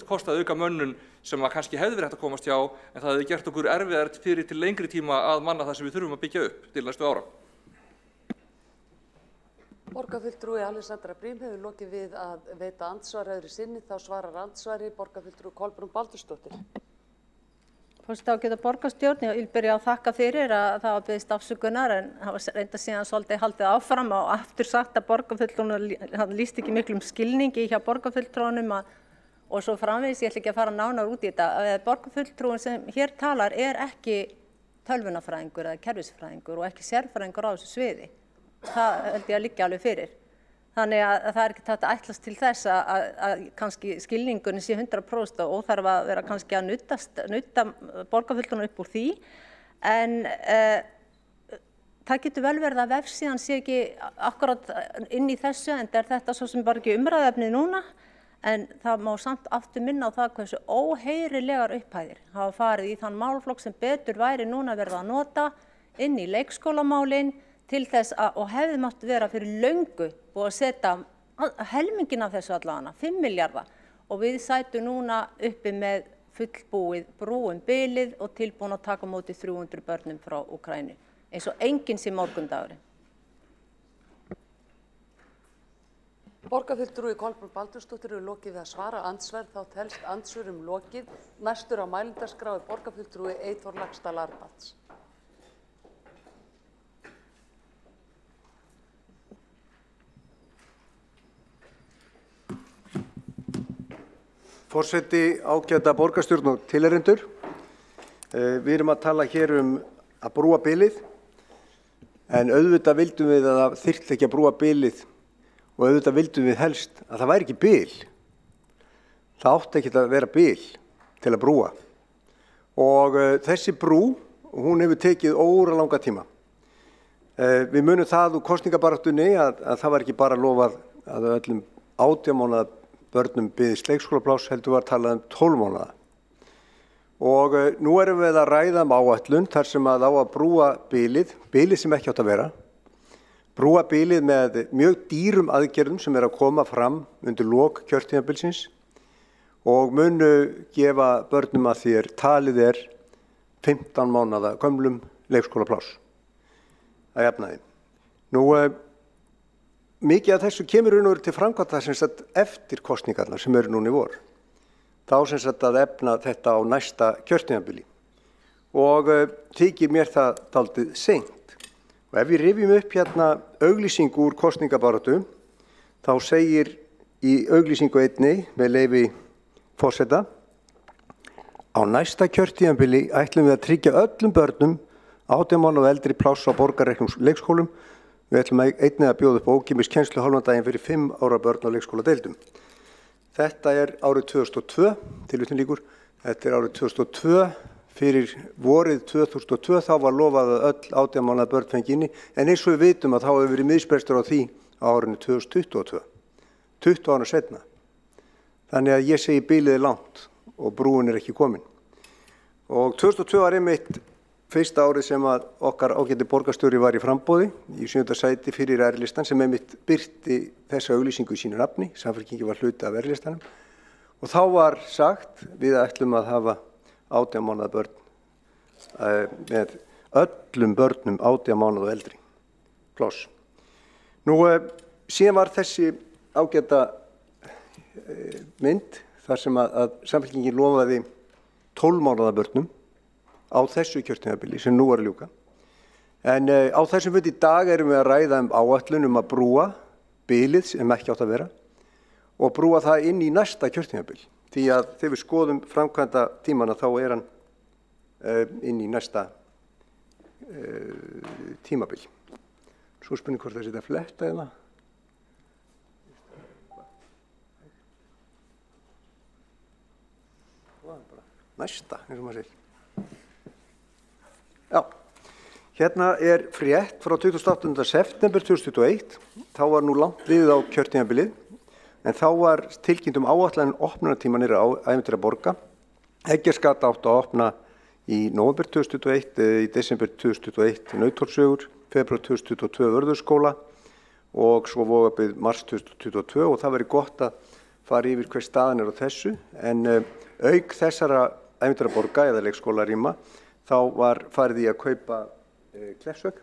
kostaði auka mönnun sem kannski hefði verið hægt að komast hjá, en það hefði gert okkur erfiðar fyrir til lengri tíma að manna það sem við þurfum að byggja upp til næstu ára. Borgarfulltrúi Alexandra Brím hefur lokið við að veita andsvar öðru sinni, þá svarar andsvari borgarfulltrúi Kolbrún Baldursdóttir. Forseti, ágæta borgarstjórn, ég vil byrja að þakka fyrir að það var beðist afsökunar en það var reynda síðan svolítið haldið áfram og aftur sagt að borgarfulltrúin lýst ekki miklum skilningi hjá borgarfulltrúinum og svo framvegis, ég ætla ekki að fara nánar út í þetta, borgarfulltrúin sem hér talar ekki tölvunarfræðingur eða kerfisfræðingur og ekki sérfræðingur á þessu sviði. Það held ég að liggja alveg fyrir. Þannig að það er ekki hægt að ætlast til þess að kannski skilningunni sé 100% og óþarf að vera kannski að nudda borgarfulltrúna upp úr því. En það getur vel verið að vefsíðan sé ekki akkurat inn í þessu, en þetta svo sem bara ekki umræðuefni núna. en það má samt aftur minna á það hversu óheyrilegar upphæðir hafa farið í þann málaflokk sem betur væri núna verið að nota inn í leikskólamálin til þess og hefði mátt vera fyrir löngu búið að setja helmingin af þessu allavega, 5 milljarða og við sætum núna uppi með fullbúið brúum bilið og tilbúin að taka á móti 300 börnum frá Úkraínu eins og enginn sé morgundagurinn. Borgarfulltrúi Kolbrún Baldursdóttir hefur lokið við að svara andsverð, þá telst andsvörum lokið. Næstur á mælendaskrá er borgarfulltrúi Eyþór Laxdal Arnalds. Forseti, ágæta borgarstjórn og tilheyrendur. Við erum að tala hér að brúa bilið, en auðvitað vildum við að það þyrfti ekki að brúa bilið og auðvitað vildum við helst að það væri ekki bil. Það átti ekki að vera bil til að brúa. Og þessi brú, hún hefur tekið óralanga tíma. Við munum það úr kosningabaráttunni að það var ekki bara lofað að öllum 18 mánaða börnum byggðist leikskólapláss, heldur var talað 12 mánaða. Og nú erum við að ræða áætlun þar sem að á að brúa bilið sem ekki átt að vera. Brúa bilið með mjög dýrum aðgerðum sem að koma fram undir lok kjörtímabilsins og munu gefa börnum að þér talið 15 mánaða gömlum leikskólapláss að jafnaði. Nú, mikið af þessu kemur raun og veru til framkvæmda sem sagt eftir kosningarnar sem eru núna í vor. Þá sem sagt að efna þetta á næsta kjörtímabili og þykir mér það dálítið seint. Og ef við rifjum upp hérna auglýsingu úr kosningabaráttu, þá segir í auglýsingu einni með leyfi forseta: á næsta kjörtímabili ætlum við að tryggja öllum börnum 18 mánaða og eldri pláss á borgarreknum leikskólum. Við ætlum einnig að bjóða upp ókeypis kennslu hálfan daginn fyrir 5 ára börn á leikskóladeildum. Þetta er árið 2002, tilvitnun lýkur. Þetta er árið 2002. Fyrir vorið 2002 þá var lofað að öll 18 mánaða börn fengi inni, en eins og við vitum að þá hefur verið misbrestur á því á árinu 2022, 20 ára seinna. Þannig að ég segi bilið er langt og brúin er ekki komin. Og 2002 var einmitt fyrsta árið sem að okkar ágæti borgarstjóri var í framboði í 7. sæti fyrir R-listan sem einmitt birti þessa auglýsingu í sínu nafni, Samfylkingin var hluti af R-listanum. Og þá var sagt við ætlum að hafa 18 mánaða börn með öllum börnum 18 mánaða og eldri pláss. Nú, síðan var þessi ágæta mynd þar sem að Samfylkingin lofaði 12 mánaða börnum á þessu kjörtímabili sem nú var að ljúka. En á þessum fundi í dag erum við að ræða áætlun að brúa bilið sem ekki átt að vera og brúa það inn í næsta kjörtímabil. Því að þegar við skoðum framkvæmda tímana þá er hann inn í næsta tímabil. Svo spurning hvort það setja fletta eða. Næsta, eins og maður segir. Já, hérna er frétt frá 28. september 2021. Þá var nú langt liðið á kjörtímabilið. En þá var tilkynnt áætlaðan opnunartíma niðri á Ævintýraborga. Eggertsgata átti að opna í nóvember 2021, í desember 2021 Nauthólssvegur, febrúar 2022 Vörðuskóla og svo Vogabyggð mars 2022 og það væri gott að fara yfir hver staðan er á þessu. En auk þessara Ævintýraborga eða leikskólarýma þá var farið í að kaupa Kleppsveg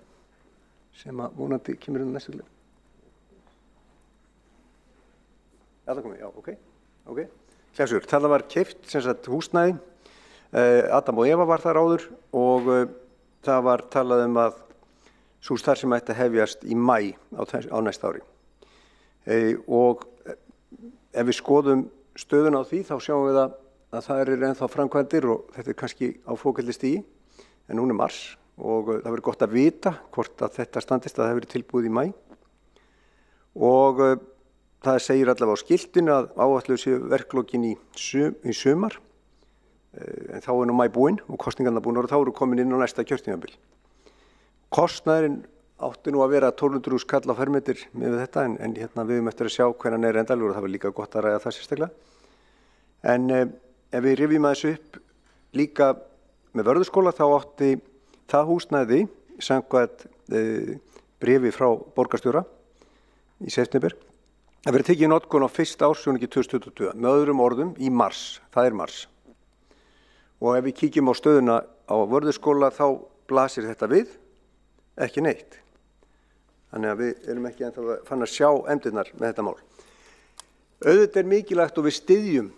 sem að vonandi kemur inn næstu leið. Ok. Kleppsvegur, það var keypt sem sagt húsnæði, Adam og Eva var þar áður og það var talað að sú starfsemi ætti að hefjast í maí á næsta ári. Og ef við skoðum stöðuna á því þá sjáum við að það eru ennþá framkvæmdir og þetta er kannski á flókellistigi, en hún er mars og það verður gott að vita hvort að þetta standist að það hefur verið tilbúið í maí. Og það segir allavega á skiltinu að áætluð séu verklokin í sumar, en þá er nú maí búinn og kosningarnar búnar og þá eru komin inn á næsta kjörtímabil. Kostnaðurinn átti nú að vera 1200 skall á fermetr með þetta en hérna við höfum eftir að sjá hvernig er endanlegur og það var líka gott að ræða það sérstaklega. En ef við rifjum aðeins upp líka með Vörðuskóla þá átti það húsnæði samkvæmt bréfi frá borgarstjóra í september að vera tekið í notkun á fyrsta ársfjórðungi 2022, með öðrum orðum í mars, það er mars. Og ef við kíkjum á stöðuna á Vörðuskóla þá blasir þetta við, ekki neitt. Þannig að við erum ekki ennþá fann að sjá efndirnar með þetta mál. Auðvitað er mikilvægt og við styðjum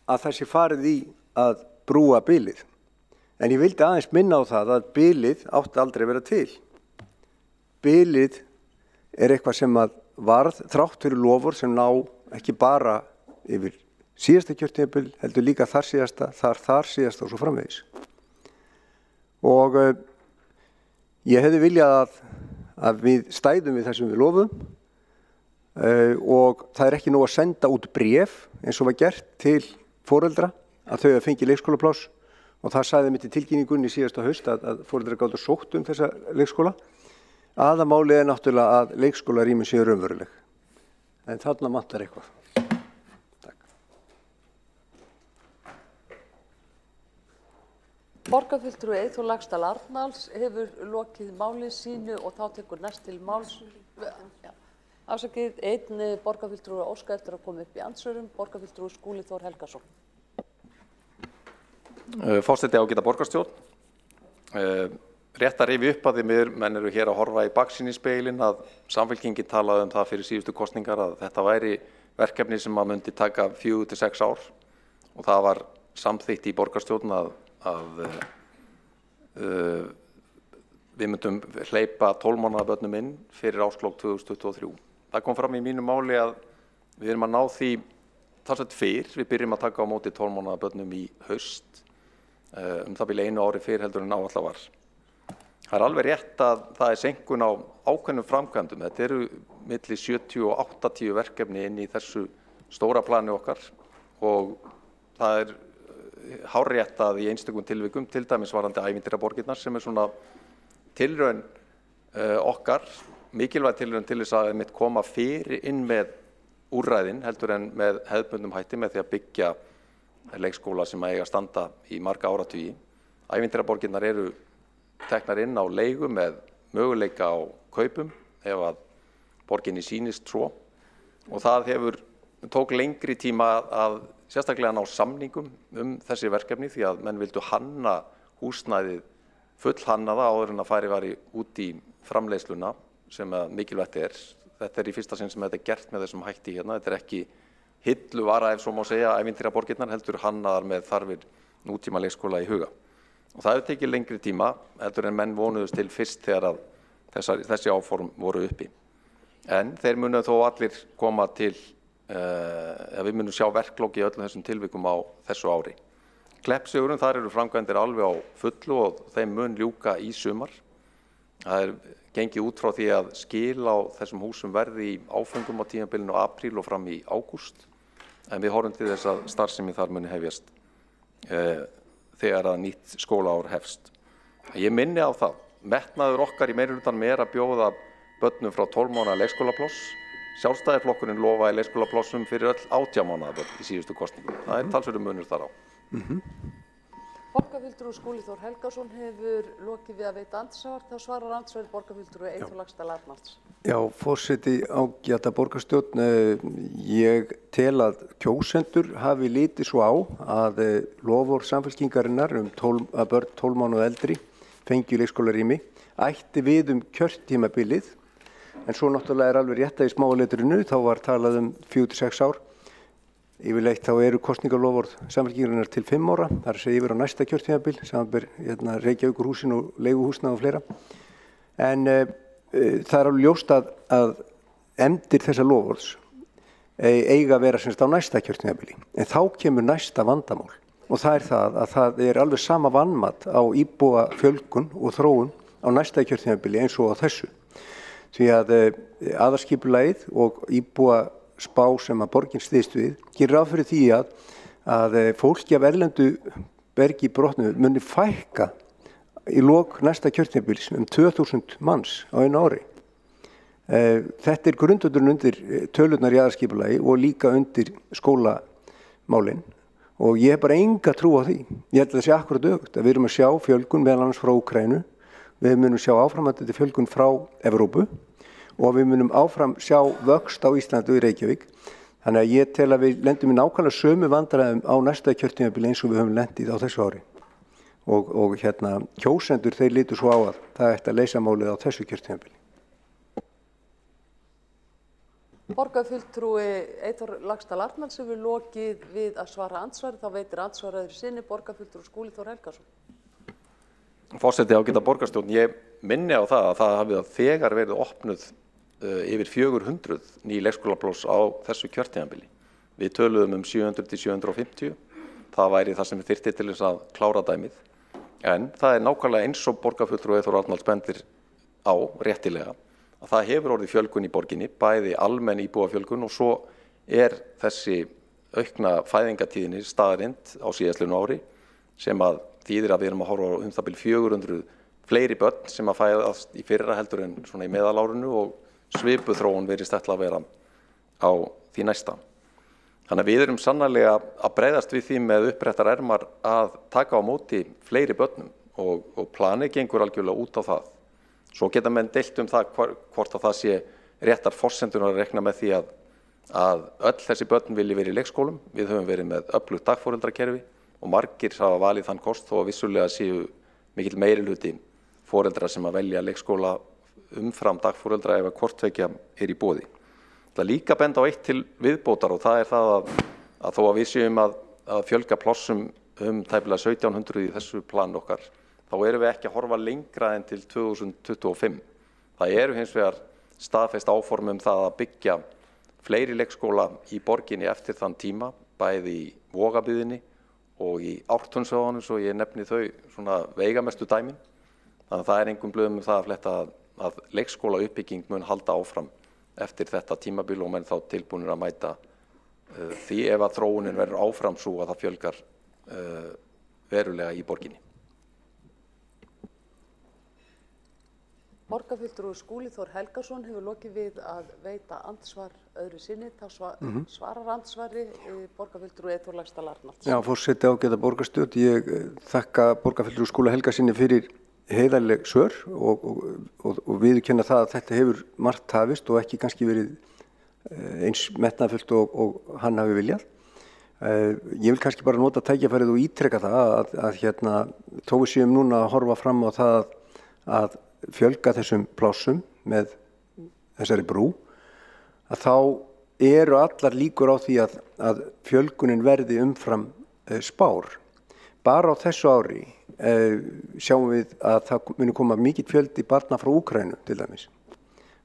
að það sé farið í að brúa bilið. En ég vildi aðeins minna á það að bilið átti aldrei að vera til. Bilið er eitthvað sem að varð þrátt fyrir loforð sem ná ekki bara yfir síðasta kjörtímabil, heldur líka þar síðasta og svo framvegis. Og ég hefði viljað að við stæðum við þessum við lofum og það er ekki nóg að senda út bréf eins og var gert til foreldra að þau að fengi leikskólapláss og það sagði mér til tilkynningunni síðasta haust að foreldrar gátu sótt þessa leikskóla. Aðamálið er náttúrulega að leikskólarými séu raunveruleg. En þarna vantar eitthvað. Borgarfulltrúi Eyþór Laxdal Arnalds hefur lokið máli sínu og þá tekur næst til máls. Afsakið, einn borgarfulltrúi óska eftir að koma upp í andsvörum, borgarfulltrúi Skúli Þór Helgason. Forseti ágæta borgarstjórn. Rétt að rifja upp að því menn eru hér að horfa í baksýnisspegilinn að Samfylkingin talaði það fyrir síðustu kosningar að þetta væri verkefni sem að myndi taka 4 til 6 ár og það var samþykkt í borgarstjórn að við myndum hleypa 12 mánaða börnum inn fyrir árslok 2023. Það kom fram í mínu máli að við erum að ná því talsvert fyrr. Við byrjum að taka á móti 12 mánaða börnum í haust, það byrja 1 ári fyrr heldur en áætlað var. Það er alveg rétt að það er seinkun á ákveðnum framkvæmdum. Þetta eru milli 70 og 80 verkefni inn í þessu stóra plani okkar og það er hárrétt að í einstökum tilvikum, til dæmis varðandi ævintýraborgirnar sem er svona tilraun okkar, mikilvæg tilraun til þess að mitt koma fyrir inn með úrræðin heldur en með hefðbundnum hætti með því að byggja leikskóla sem eiga að standa í marga áratugi. Ævintýraborgirnar eru teknar inn á leigu með möguleika á kaupum ef að borginni sýnist svo og það tók lengri tíma að sérstaklega ná samningum þessi verkefni því að menn vildu hanna húsnæðið fullhannaða áður en að fari var út í framleiðsluna sem mikilvægt er. Þetta er í fyrsta sinn sem þetta er gert með þessum hætti hérna. Þetta er ekki hilluvara ef svo má segja ævintýraborgirnar heldur hannaðar með þarfir nútíma leikskóla í huga. Og það hefur tekið lengri tíma heldur en menn vonuðust til fyrst þegar að þessi áform voru uppi. En þeir munu þó allir koma til við munum sjá verklok í öllum þessum tilvikum á þessu ári. Kleppsvegurinn, þar eru framkvæmdir alveg á fullu og þeim mun ljúka í sumar. Það er gengið út frá því að skil á þessum húsum verði í áföngum á tímabilinu apríl og fram í ágúst. En við horfum til þess að starfsemi þar muni hefjast þegar að nýtt skólaár hefst. Ég minni á það, metnaður okkar í meirihlutanum er að bjóða börnum frá 12 mánaða leikskólapláss. Sjálfstæðisflokkurinn lofaði leikskólaplássum fyrir öll 18 mánaða börn í síðustu kosningum. Það er talsverður munur þar á. Borgarfulltrúi Skúli Þór Helgason hefur lokið við að veita andsvar. Þá svarar andsvarið borgarfulltrúi Eyþór Laxdal Arnalds. Já, forseti ágæta borgarstjórn. Ég tel að kjósendur hafi litið svo á að loforð Samfylkingarinnar að börn 12 mánaða eldri fengju leikskólarými ætti við kjörtímabilið. En svo náttúrulega er alveg rétt að í smáletrinu þá var talað 4 til 6 ár. Yfirleitt þá eru kosningaloforð Samfylkingarinnar til 5 ára. Það er að segja yfir á næsta kjörtímabil, samanber Reykjavíkurhúsin og leiguhúsnæði og fleira. En það er alveg ljóst að efndir þessa loforðs eiga að vera semst á næsta kjörtímabili. En þá kemur næsta vandamál og það er það að það er alveg sama vanmat á íbúa fjölgun og þróun á næsta kjörtímabili eins og á þessu. Því að aðalskipulagið og íbúa spá sem að borgin styðst við gerir ráð fyrir því að fólki af erlendu bergi brotnu muni fækka í lok næsta kjörtímabils 2000 manns á einu ári. Þetta grundvöllurinn undir tölurnar í aðalskipulagi og líka undir skólamálin og ég hef bara enga trú á því. Ég held að það sé akkurat öfugt að við erum að sjá fjölgun meðal annars frá Úkraínu, við munum sjá áframhaldandi fjölgun frá Evrópu og við munum áfram sjá vöxt á Íslandi og í Reykjavík. Þannig að ég tel að við lendum í nákvæmlega sömu vandræðum á næsta kjörtímabili eins og við höfum lendið á þessu ári. Og kjósendur þeir litu svo á að það ætti að leysa málið á þessu kjörtímabili. Borgarfulltrúi Eyþór Laxdal Arnalds hefur lokið við að svara andsvari, þá veitir andsvar öðru sinni borgarfulltrúi Skúli Þór Helgason. Forseti ágæta borgarstjórn, ég minni á það að það hafi þegar verið opnuð yfir 400 ný leikskólapláss á þessu kjörtímabili. Við töluðum 700 til 750, það væri það sem við þyrfti til þess að klára dæmið. En það nákvæmlega eins og borgarfulltrúi Eyþór Arnalds bendir á réttilega að það hefur orðið fjölgun í borginni, bæði almenn íbúafjölgun og svo þessi aukna fæðingatíðinni staðarind á síðastliðnu ári sem að þýðir að við erum að horfa á það bil 400 fleiri börn sem að fæðast í fyrra heldur en svona í meðalárinu og svipuð þróun virðist ætla að vera á því næsta. Þannig að við erum sannarlega að bregðast við því með uppréttar ermar að taka á móti fleiri börnum og planið gengur algjörlega út á það. Svo geta menn deilt það hvort að það sé réttar forsendunar að rekna með því að öll þessi börn vilji verið í leikskólum. Við höfum verið með öflugt dagforeldrakerfi og margir hafa valið þann kost þó að vissulega séu mikill meirihluti foreldra sem að velja leikskóla umfram dagforeldra ef að hvort tveggja í boði. Það líka benda á eitt til viðbótar og það það að þó að við séum að fjölga plássum tæplega 1700 í þessu plan okkar, þá erum við ekki að horfa lengra en til 2025. Það eru hins vegar staðfest áform það að byggja fleiri leikskóla í borginni eftir þann tíma, bæði í Vogabyggðinni og í Ártúnsvegunum, svo ég nefni þau svona veigamestu dæmin. Þannig að það engum blöðum það að fletta að leikskóla uppbygging mun halda áfram eftir þetta tímabil og menn þá tilbúnir að mæta því ef að þróunin verður áfram svo að það fjölgar verulega í borginni. Borgarfulltrúi Skúli Þór Helgason hefur lokið við að veita andsvar öðru sinni, þá svarar andsvari borgarfulltrúi Eyþór Laxdal Arnalds. Já, forseti ágæta borgarstjórn, ég þakka borgarfulltrúi Skúla Helgasyni fyrir heiðarleg svör og viðurkenna það að þetta hefur margt hafist og ekki kannski verið eins metnaðfullt og hann hafi viljað. Ég vil kannski bara nota tækifærið og ítreka það að þó við séum núna að horfa fram á það að fjölga þessum plássum með þessari brú, að þá eru allar líkur á því að fjölgunin verði umfram spár. Bara á þessu ári sjáum við að það muni koma mikill fjöldi barna frá Úkraínu til dæmis.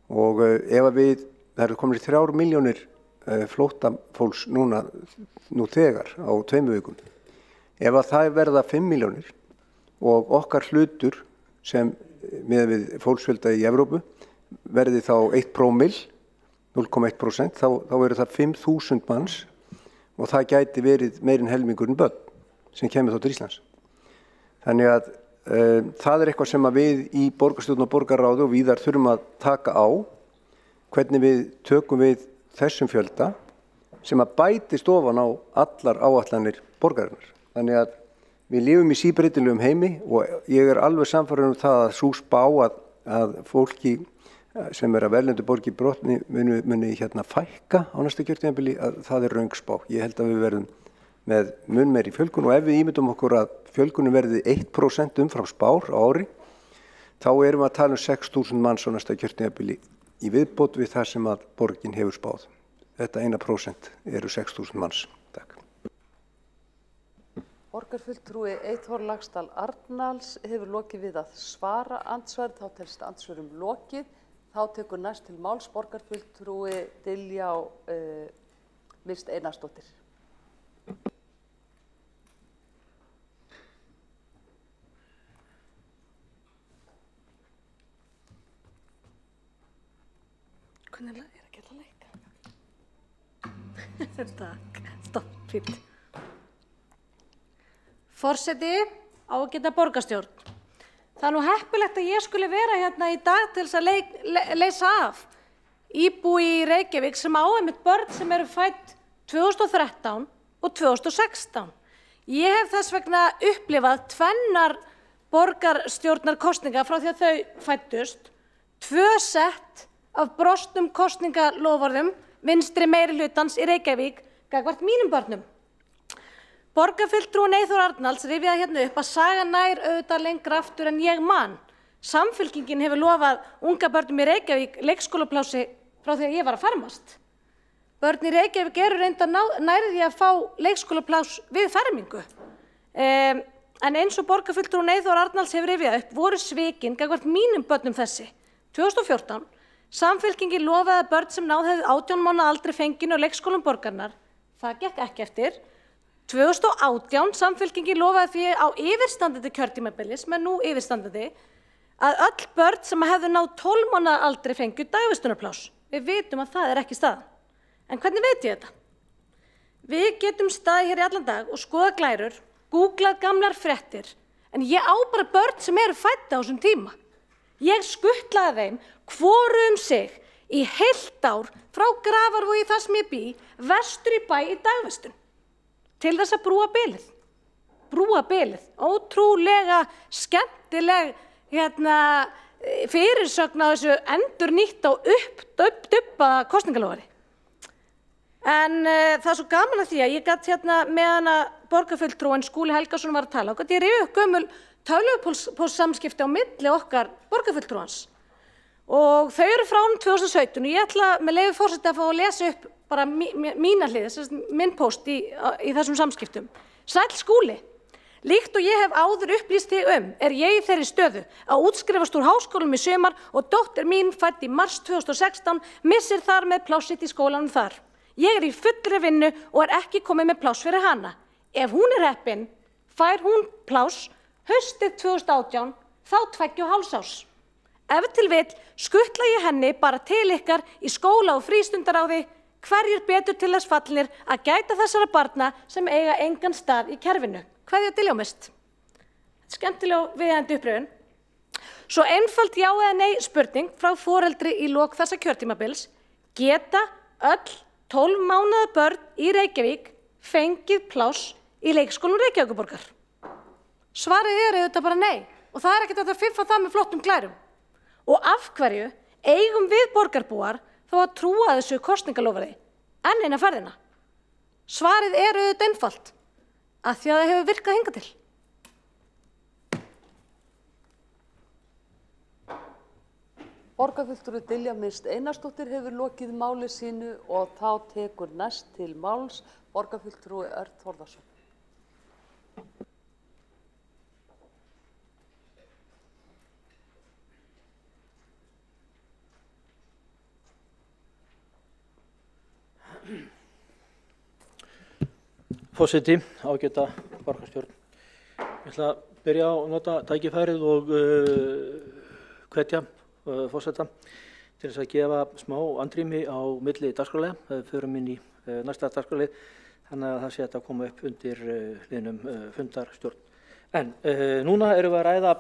Og ef það eru komin 3 milljónir flóttafólks nú þegar á 2 vikum. Ef að það verða 5 milljónir og okkar hlutur sem miðað við fólksfjölda í Evrópu verði þá 1 prómill, 0,1%, þá eru það 5.000 manns og það gæti verið meirinn helmingurinn börn sem kemur þá til Íslands. Þannig að það eitthvað sem að við í borgarstjórn og borgarráði og víðar þurfum að taka á, hvernig við tökum við þessum fjölda sem að bætist ofan á allar áætlanir borgarinnar. Þannig að við lifum í síbreytilegum heimi og ég alveg sannfærður það að sú spá að fólki sem að verðlendu borgi brotni muni fækka á næsta kjörtímabili, að það röng spá. Ég held að við verðum með mun meiri fjölgun og ef við ímyndum okkur að fjölgunum verði 1% umfram spár á ári, þá erum við að tala 6.000 manns á næsta kjörtímabili í viðbót við það sem að borgin hefur spáð. Þetta 1% eru 6.000 manns. Takk. Borgarfulltrúi Eyþór Laxdal Arnalds hefur lokið við að svara andsvari, þá telst andsvörum lokið. Þá tekur næst til máls borgarfulltrúi Diljá Mist Einarsdóttir. Hvernig að geta leika? Takk, stopp, fínt. Forseti, ágæta borgarstjórn. Það er nú heppilegt að ég skuli vera hérna í dag til þess að leysa af íbúi í Reykjavík sem á einmitt börn sem eru fædd 2013 og 2016. Ég hef þess vegna upplifað tvennar borgarstjórnarkosninga frá því að þau fæddust, 2 sett af brostnum kosningaloforðum vinstri meirihlutans í Reykjavík gagnvart mínum börnum. Borgarfulltrúinn Eyþór Arnalds rifjaði hérna upp að sagan nær auðvitað lengra aftur en ég man. Samfylkingin hefur lofað unga börnum í Reykjavík leikskólaplási frá því að ég var að fermast. Börn í Reykjavík eru reynda nærði að fá leikskólaplás við fermingu. En eins og borgarfulltrúinn Eyþór Arnalds hefur rifjað upp voru svikin gagnvart mínum börnum þessi. 2014, Samfylkingin lofaði að börn sem náð hefðu 18 mánaða aldri fenginu á leikskólum borgarinnar. Það gekk ekki eftir. 2018, Samfylkingin lofaði því á yfirstandandi kjörtímabili, sem nú yfirstandandi, að öll börn sem hefðu náð 12 mánaða aldri fengju dagvistunarplás. Við vitum að það ekki staðan. En hvernig veit ég þetta? Við getum staðið hér í allan dag og skoða glærur, googlað gamlar fréttir, en ég á bara börn sem eru fædd á þessum tíma. Ég skutlaði þeim hvoru sig í heilt ár frá Grafarvogi þar sem ég bý, vestur í bæ í dagvistun, til þess að brúa bilið. Brúa bilið. Ótrúlega skemmtileg fyrirsögn á þessu endurnýtt og uppdubbaða kosningalofari. En það er svo gaman að því að ég gat meðan að borgarfulltrúinn Skúli Helgason var að tala, gat ég rifið upp gömul tölvupóstsamskipti á milli okkar borgarfulltrúans. Og þau eru frá 2017 og ég ætla með leyfi forseta að fá að lesa upp bara mína hlið, minn póst í þessum samskiptum. Sæll Skúli, líkt og ég hef áður upplýst þig er ég í þeirri stöðu að útskrifast úr háskólanum í sumar og dóttir mín fædd í mars 2016 missir þar með pláss sitt í skólanum þar. Ég er í fullri vinnu og ekki komið með pláss fyrir hana. Ef hún er heppin, fær hún pláss haustið 2018, þá 2,5 árs. Ef til vill skutla ég henni bara til ykkar í skóla og frístundaráði, hverjir betur til þess fallnir að gæta þessara barna sem eiga engan stað í kerfinu. Kveðja Diljá-Mist. Skemmtileg viðeigandi upprifjun. Svo einfalt já eða nei spurning frá foreldri í lok þessa kjörtímabils. Geta öll 12 mánaða börn í Reykjavík fengið pláss í leikskólum Reykjavíkurborgar? Svarið auðvitað bara nei og það ekkert hægt að fiffa það með flottum glærum. Og af hverju eigum við borgarbúar þó að trúa þessu kosningalofari enn eina ferðina? Svarið auðvitað einfalt, að því að það hefur virkað hingað til. Borgarfulltrúi Diljá-Mist Einarsdóttir hefur lokið máli sínu og þá tekur næst til máls borgarfulltrúi Örn Þórðarson. Forseti, ágæta borgarstjórn. Ég ætla að byrja á að nota tækifærið og hvetja forseta til þess að gefa smá andrými á milli dagskrárliða. Það förum inn í næsta dagskrárlið, þannig að það sé að koma upp undir liðnum fundarstjórn. En núna erum við að ræða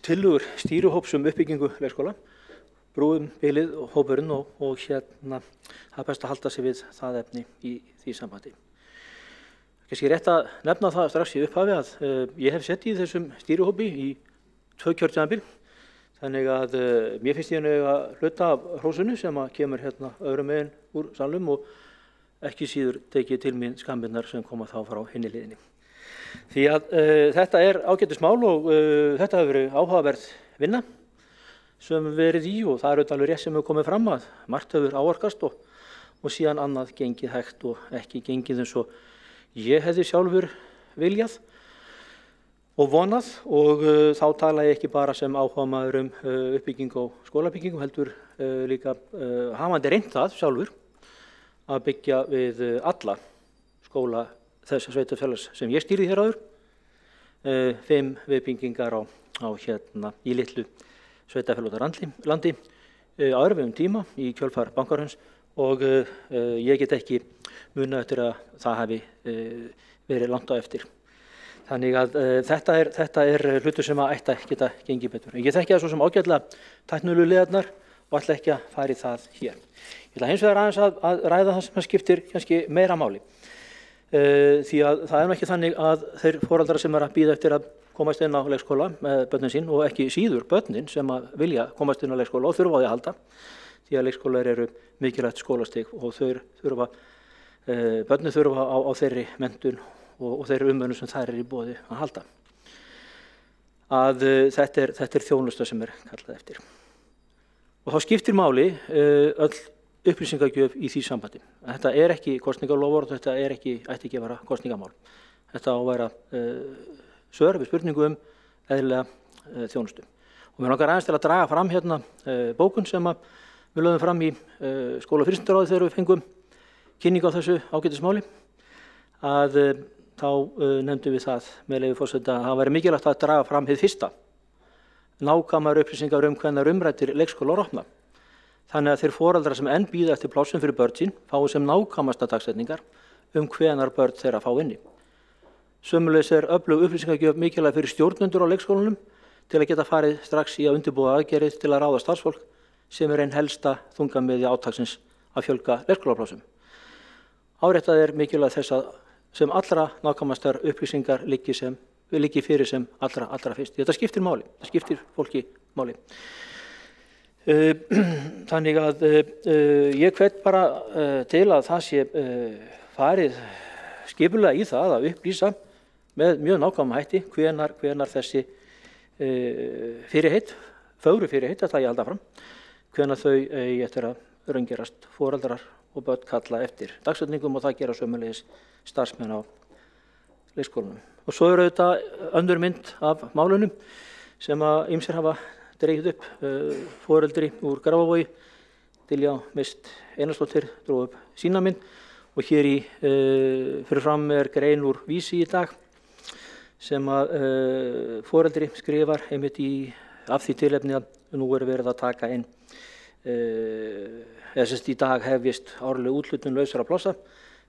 tillögur stýrihóps uppbyggingu leikskóla, brúum bilið og hópurinn og það er best að halda sig við það efni í því sambandi. Kannski rétt að nefna það strax í upphafi að ég hef sett í þessum stýrihópi í 2 kjörtímabil, þannig að mér finnst ég að hluta af hrósinu sem að kemur öðrum megin úr salnum og ekki síður tekið til mín skammirnar sem koma þá frá hinni liðinni. Því að þetta er ágætismál og þetta hefur verið áhugaverð vinna sem verið í og það er alveg rétt sem hefur komið fram að margt hefur áorkast og síðan annað gengið hægt og ekki gengið eins og ég hefði sjálfur viljað og vonað og þá tala ég ekki bara sem áhugamaður uppbyggingu og skólabyggingu heldur líka hafandi reynt það sjálfur að byggja við alla skóla þess sveitarfélags sem ég stýrði hér áður, 5 viðbyggingar í litlu sveitarfélagslandi á erfiðum tíma í kjölfar bankahrauns og ég get ekki munað eftir að það hafi verið langt á eftir. Þannig að þetta er hlutur sem að ætti að geta gengið betur. Ég þekki það svo sem ágætlega tæknilegu liðarnar og ætla ekki að fara í það hér. Ég ætla hins vegar aðeins að ræða það sem skiptir kannski meira máli. Því að það er nú ekki þannig að þeir foreldrar sem að bíða eftir að komast inn á leikskóla með börnin sín og ekki síður börnin sem að vilja komast inn á leikskóla og þurfa á því að halda. Því að leikskólar eru mikilvægt skólastig og börnin þurfa á þeirri menntun og þeirri umönnum sem þær í boði að halda. Þetta er þjónusta sem er kallað eftir. Og þá skiptir máli öll upplýsingagjöf í því sambandi. Þetta er ekki kosningaloforð, þetta ætti ekki að vera kosningamál. Þetta á að vera svör við spurningu eðlilega þjónustu. Og mér langar aðeins til að draga fram hérna bókun sem við lögðum fram í skóla- og frístundaráði þegar við fengum kynningu á þessu ágætismáli. Þá nefndum við það með leyfi forseta að það væri mikilvægt að draga fram hið fyrsta. Nákvæmar upplýsingar hvenær umræddir leikskólar opna. Þannig að þeir foreldrar sem enn bíða eftir plássum fyrir börn sín fái sem nákvæmasta dagsetningar hvenær börn þeirra fá inni. Sömuleiðis er öflug upplýsingagjöf mikilvæg fyrir stjórnendur á leikskólanum til að geta farið strax í að undirbúa aðgerðir til að ráða starfsfólk sem er ein helsta þungamiðja átaksins að fjölga leikskólaplássum. Áréttað er mikilvægt þess að sem allra nákvæmastar upplýsingar liggi fyrir sem allra fyrst. Þetta skiptir máli, það skiptir fólki máli. Þannig að ég hvet bara til að það sé farið skipulega í það að upplýsa með mjög nákvæmum hætti hvenær þessi fyrirheit, fögru fyrirheit, þetta ég halda fram, hvenær þau eigi eftir að raungerast foreldrar og börn kalla eftir dagsetningum og það gera sömulegis starfsmenn á leikskólanum. Og svo eru þetta önnur mynd af málunum sem að ýmsir hafa dregið upp. Foreldri úr Grafavogi, Diljá Mist Einarsdóttir, dró upp sína mynd og hér fyrir fram er grein úr Vísi í dag sem að foreldri skrifar einmitt af því tilefni að nú er verið að taka inn í dag hefjist árleg úthlutun lausra plássa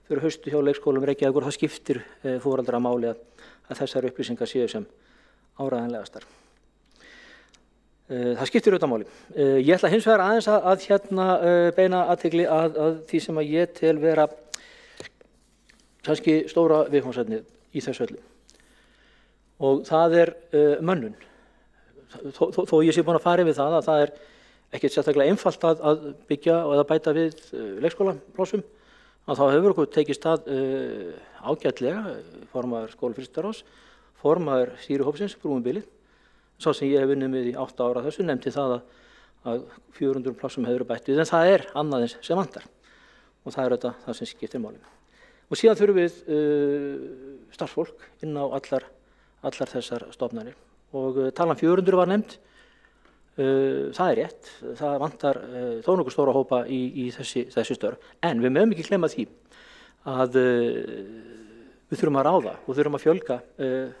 fyrir haustu hjá leikskólum Reykjavíkur. Það skiptir foreldra máli að þessar upplýsingar séu sem áreiðanlegastar. Það skiptir auðvitað máli. Ég ætla hins vegar aðeins að beina athygli að því sem að ég tel vera kannski stóra viðfangsefnið í þessu öllu. Og það er mönnun. Þó ég sé búin að fara yfir það að það er ekkert sérstaklega einfalt að byggja eða bæta við leikskólaplássum, að þá hefur okkur tekist ágætlega, formaður skóla- og frístundaráðs, formaður stýrihópsins, Brúum bilið, sá sem ég hef unnið með í 8 ára þessu, nefndi það að 400 plássum hefur bætt við, en það er annað eins sem vantar og það er þetta það sem skiptir máli. Og síðan þurfum við starfsfólk inn á allar þessar stofnanir og talan 400 var nefnd. Það er rétt, það vantar þó nokkuð stóra hópa í þessi störf, en við mögum ekki glemma því að við þurfum að ráða og þurfum að fjölga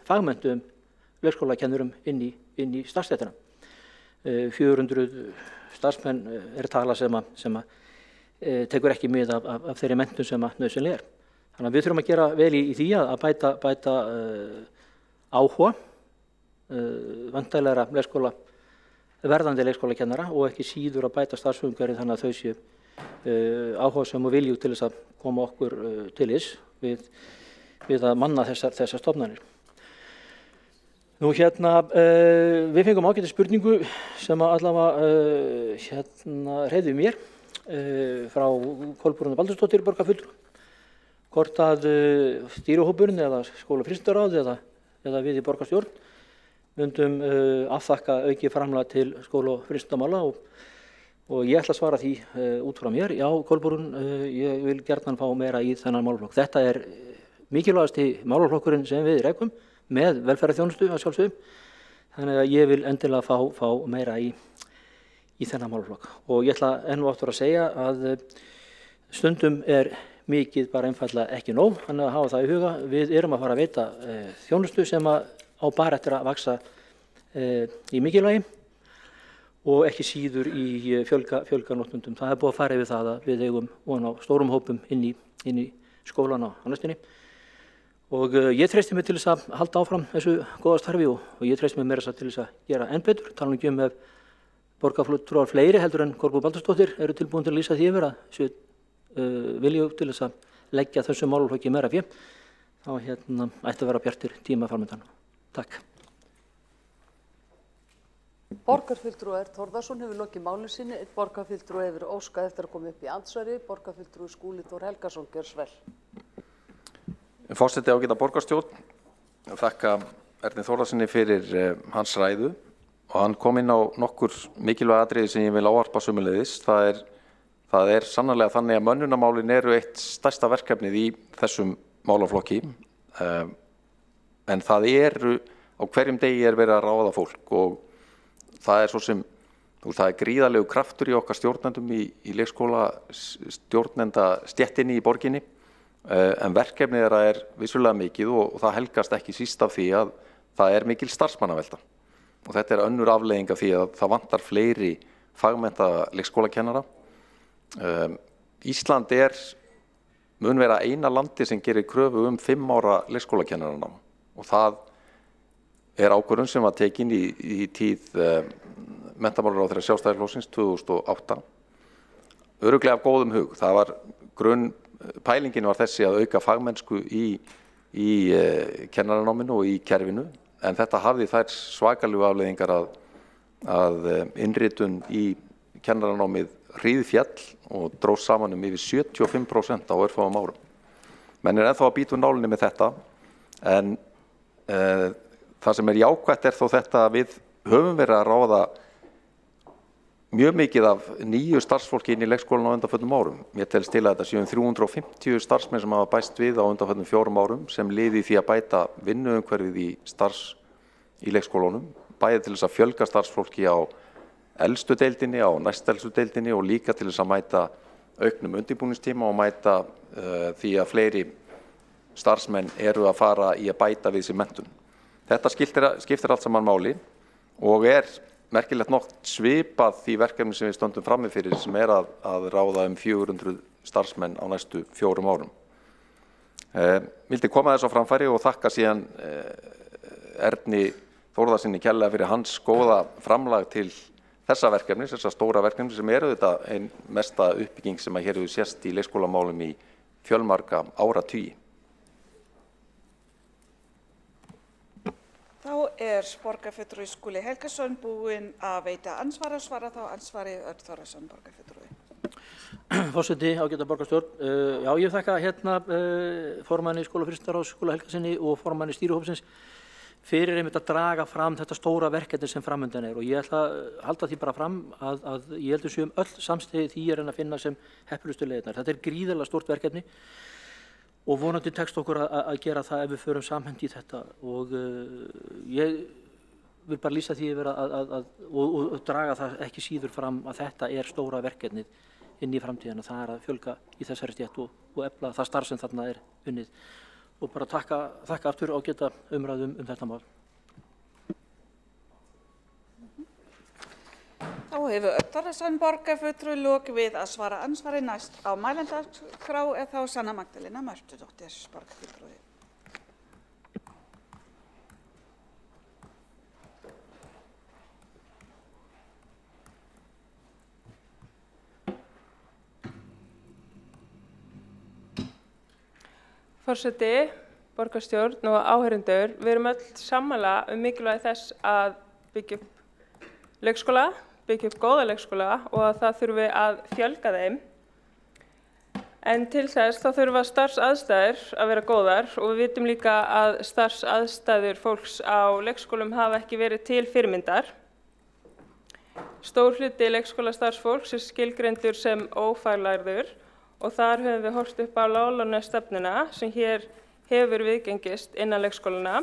fagmenntum leikskólakennurum inn í starfsstéttina. 400 starfsmenn er tala sem að tekur ekki mið af þeirri menntun sem að nauðsynleg er. Þannig að við þurfum að gera vel í því að bæta áhuga væntanlegra verðandi leikskólakennara og ekki síður að bæta starfsumhverfi þannig að þau séu áhugasöm og vilju til þess að koma okkur til þess við að manna þessar stofnanir. Nú við fengum ágætis spurningu sem allavega hreyfði mér frá Kolbrúnu Baldursdóttir borgarfulltrúa, hvort að stýrihópurinn eða skóla- og frístundaráð eða við í borgarstjórn myndum afþakka aukið framlag til skóla- og frístundamála og ég ætla að svara því út frá mér. Já, Kolbrún, ég vil gjarnan fá meira í þennan málaflokk. Þetta er mikilvægasti málaflokkurinn sem við rekum með velferðarþjónustu að sjálfsögum. Þannig að ég vil endilega fá meira í þennan málaflokk. Og ég ætla enn og aftur að segja að stundum er mikið bara einfaldlega ekki nóg, þannig að hafa það í huga. Við erum að fara að veita þjónustu sem á bara eftir að vaksa í mikilvægi og ekki síður í fjölga notendum. Það er búið að fara yfir það að við eigum von á stórum hópum inn í skólan á næstunni Og ég treysti mig til þess að halda áfram þessu góða starfi og ég treysti mig meira til þess að gera enn betur. Tala nú ekki ef borgarfulltrúar fleiri heldur en Kolbrún Baldursdóttir eru tilbúin til að lýsa því yfir að þessu viljug til þess að leggja þessu málaflokki meira fé. Þá ætti að vera bjartir tíma framöndan. Takk. Borgarfulltrúi Þórðarson hefur lokið máli sinni. Einn borgarfulltrúi hefur óskað eftir að koma upp í andsvari. Borgarfulltrúi Skúli Þór Helgason, gjörðu svo vel. Forseti ágæta borgarstjórn, þakka Erni Þórðarsyni fyrir hans ræðu og hann kom inn á nokkur mikilvæg atriði sem ég vil ávarpa sömuleiðis. Það er sannarlega þannig að mönnunarmálin eru eitt stærsta verkefnið í þessum málaflokki, en það eru á hverjum degi verið að ráða fólk og það er svo sem það er gríðarlegu kraftur í okkar stjórnendum í leikskóla stjórnenda stéttinni í borginni. En verkefnið þeirra er vissulega mikið og það helgast ekki síst af því að það er mikil starfsmannavelta. Og þetta er önnur afleiðing af því að það vantar fleiri fagmennta leikskólakennara. Ísland mun vera eina landi sem gerir kröfu 5 ára leikskólakennaranám og það er ákvörðun sem var tekin í tíð menntamálaráðherra Sjálfstæðisflokksins 2008. Örugglega af góðum hug. Það var pælingin var þessi að auka fagmennsku í kennaranáminu og í kerfinu, en þetta hafði þær svakalegu afleiðingar að innritun í kennaranámið hríðfjall og dróst saman yfir 75% á örfáum árum. Menn ennþá að bíta úr nálinni með þetta, en það sem jákvætt þó þetta að við höfum verið að ráða mjög mikið af nýju starfsfólki inn í leikskólan á undanförnum árum. Mér telst til að þetta séu 350 starfsmenn sem hafa bæst við á undanförnum 4 árum sem liði því að bæta vinnuumhverfið í leikskólanum, bæði til þess að fjölga starfsfólki á elstu deildinni, á næstelstu deildinni og líka til þess að mæta auknum undirbúningstíma og mæta því að fleiri starfsmenn eru að fara í að bæta við sér menntun. Þetta skiptir allt saman máli og merkilegt nokk svipað því verkefni sem við stöndum frammi fyrir sem að ráða 400 starfsmenn á næstu 4 árum. Vildi koma þess á framfæri og þakka síðan Erni Þórðarsyni kærlega fyrir hans góða framlag til þessa verkefnis, þessa stóra verkefni sem þetta ein mesta uppbygging sem hér hefur sést í leikskólamálum í fjölmarga áratugi. Þá borgarfulltrúi Skúli Helgason búinn að veita ansvar og svara þá ansvari Örn Þórðarson, borgarfulltrúi. Forseti, ágæta borgarstjórn. Já, ég þakka formanni skólafyrirstaráðs Skúla Helgasyni og formanni stýrihópsins fyrir einmitt að draga fram þetta stóra verkefni sem framundan og ég ætla að halda því bara fram að ég heldur séum öll samstigið því að finna sem heppilegustu leiðirnar. Þetta gríðarlega stórt verkefni og vonandi tekst okkur að gera það ef við förum samhent í þetta og ég vil bara lýsa því yfir og draga það ekki síður fram að þetta stóra verkefnið inn í framtíðina. Það að fjölga í þessari stétt og efla það starf sem þarna unnið og bara þakka aftur og geta umræðum þetta mál. Þá hefur Örn Þórðarson borgarfulltrúi lokið við að svara ansvari. Næst á mælendaskrá þá Sanna Magdalena Mörtudóttir, borgarfulltrúi. Forseti, borgarstjórn og áheyrendur, við erum öll sammála mikilvægi þess að byggja upp leikskóla, byggja upp góða leikskóla og að það þurfi að fjölga þeim. En til þess þá þurfa starfsaðstæður að vera góðar og við vitum líka að starfsaðstæður fólks á leikskólum hafa ekki verið til fyrirmyndar. Stór hluti leikskólastarfsfólks skilgreindur sem ófaglærður og þar höfum við horft upp á láglaunastefnuna sem hér hefur viðgengist innan leikskólana.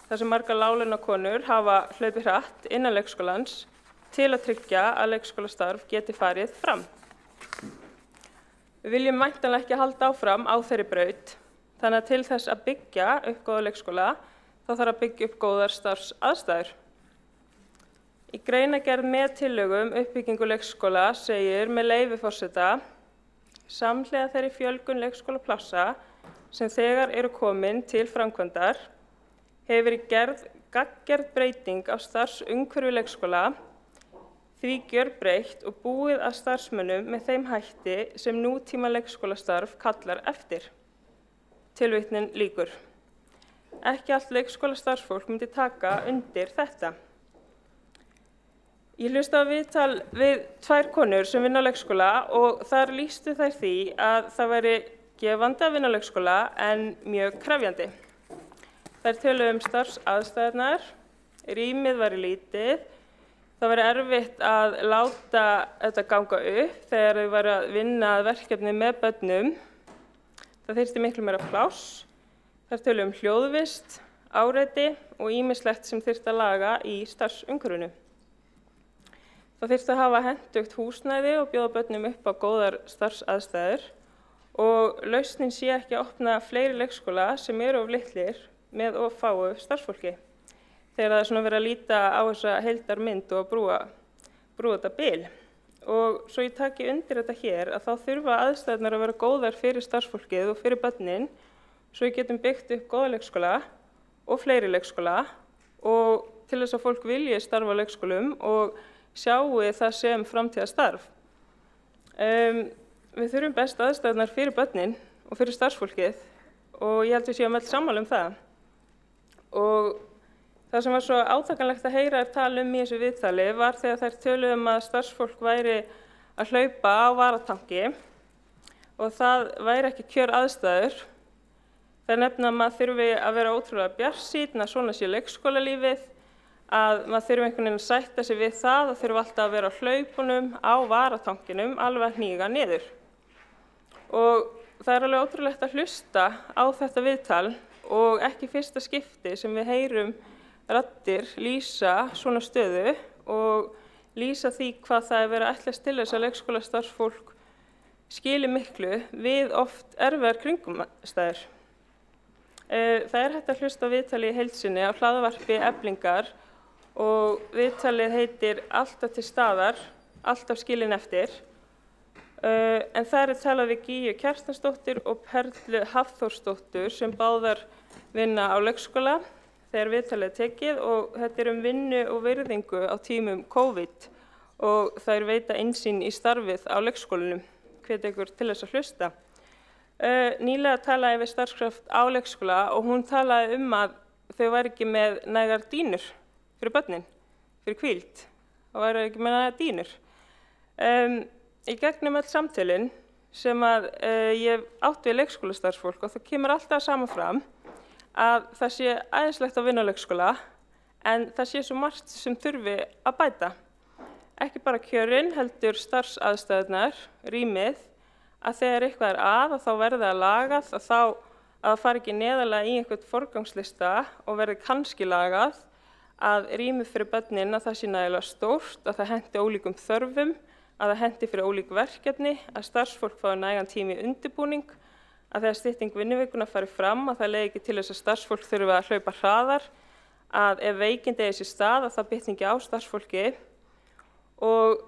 Þar sem margar láglaunakonur hafa hlaupið hratt innan leikskólans til að tryggja að leikskólastarf geti farið fram. Við viljum væntanlega ekki halda áfram á þeirri braut, þannig að til þess að byggja upp góða leikskóla þá þarf að byggja upp góðar starfsaðstæður. Í greinargerð með tillögum uppbyggingu leikskóla segir með leyfi forseta: samhliða þeirri fjölgun leikskólaplássa sem þegar eru komin til framkvæmdar hefur verið gagngerð breyting á starfsumhverfi leikskóla, því gjörbreytt og búið að starfsmönnum með þeim hætti sem nútíma leikskólastarf kallar eftir. Tilvitnun lýkur. Ekki allt leikskólastarfsfólk myndi taka undir þetta. Ég hlusta á viðtal við 2 konur sem vinna á leikskóla og þar lýstu þær því að það væri gefandi að vinna á leikskóla en mjög krefjandi. Þær töluðu starfsaðstæðurnar, rýmið væri lítið, það væri erfitt að láta þetta ganga upp þegar þau væru að vinna að verkefni með börnum. Það þyrfti miklu meira pláss. Þær töluðu hljóðvist, áreiti og ýmislegt sem þyrfti að laga í starfsumhverfinu. Það þyrfti að hafa hentugt húsnæði og bjóða börnum upp á góðar starfsaðstæður og lausnin sé ekki að opna fleiri leikskóla sem eru of litlir með of fáu starfsfólki. Þegar það er svona verið að líta á þessa heildarmynd og að brúa þetta bil. Og svo ég taki undir þetta hér að þá þurfa aðstæðurnar að vera góðar fyrir starfsfólkið og fyrir börnin svo við getum byggt upp góða leikskóla og fleiri leikskóla og til þess að fólk vilji starfa á leikskólum og sjáu það sem framtíðarstarf. Við þurfum best aðstæðurnar fyrir börnin og fyrir starfsfólkið og ég held við séum öll sammála um það. Og það sem var svo átakanlegt að heyra tala í þessu viðtali var þegar þær töluðu að starfsfólk væri að hlaupa á varatanki og það væri ekki kjör aðstæður. Það nefna að maður þurfi að vera ótrúlega bjartsýnn að svona sé leikskólalífið, að maður þurfi einhvern veginn að sætta sig við það og þurfi alltaf að vera á hlaupunum á varatankinum alveg að hníga niður. Og það er alveg ótrúlegt að hlusta á þetta viðtal og ekki fyrsta skipti sem við heyrum raddir lýsa svona stöðu og lýsa því hvað það er verið að ætlast til þess að leikskólastarfsfólk skili miklu við oft erfiðar kringumstæður. Það er hægt að hlusta á viðtali í heild sinni á hlaðvarpi Eflingar og viðtalið heitir Alltaf til staðar, alltaf skilin eftir. En það er talað við Gígju Kjartansdóttur og Perlu Hafþórsdóttur sem báðar vinna á leikskóla þegar viðtalið er tekið og þetta er vinnu og virðingu á tímum COVID og þær veita innsýn í starfið á leikskólanum. Hvet ykkur til þess að hlusta. Nýlega talaði við starfskraft á leikskóla og hún talaði að þau væri ekki með nægar dýnur fyrir börnin, fyrir hvíld. Það væri ekki með nægar dýnur. Í gegnum öll samtölin sem ég átti við leikskólastarfsfólk og það kemur alltaf saman fram að það sé æðislegt að vinna á leikskóla en það sé svo margt sem þurfi að bæta. Ekki bara kjörin, heldur starfsaðstæðurnar, rýmið, að þegar eitthvað er að þá verði að lagað, að það fari ekki neðarlega í einhvern forgangslista og verði kannski lagað, að rýmið fyrir börnin að það sé nægilega stórt, að það henti ólíkum þörfum, að það henti fyrir ólík verkefni, að starfsfólk fái nægan tími í undirbúning, að þegar stytting vinnuvikuna fari fram, að það leiði ekki til þess að starfsfólk þurfi að hlaupa hraðar, að ef veikindi eigi sér stað, að það bitni ekki á starfsfólki. Og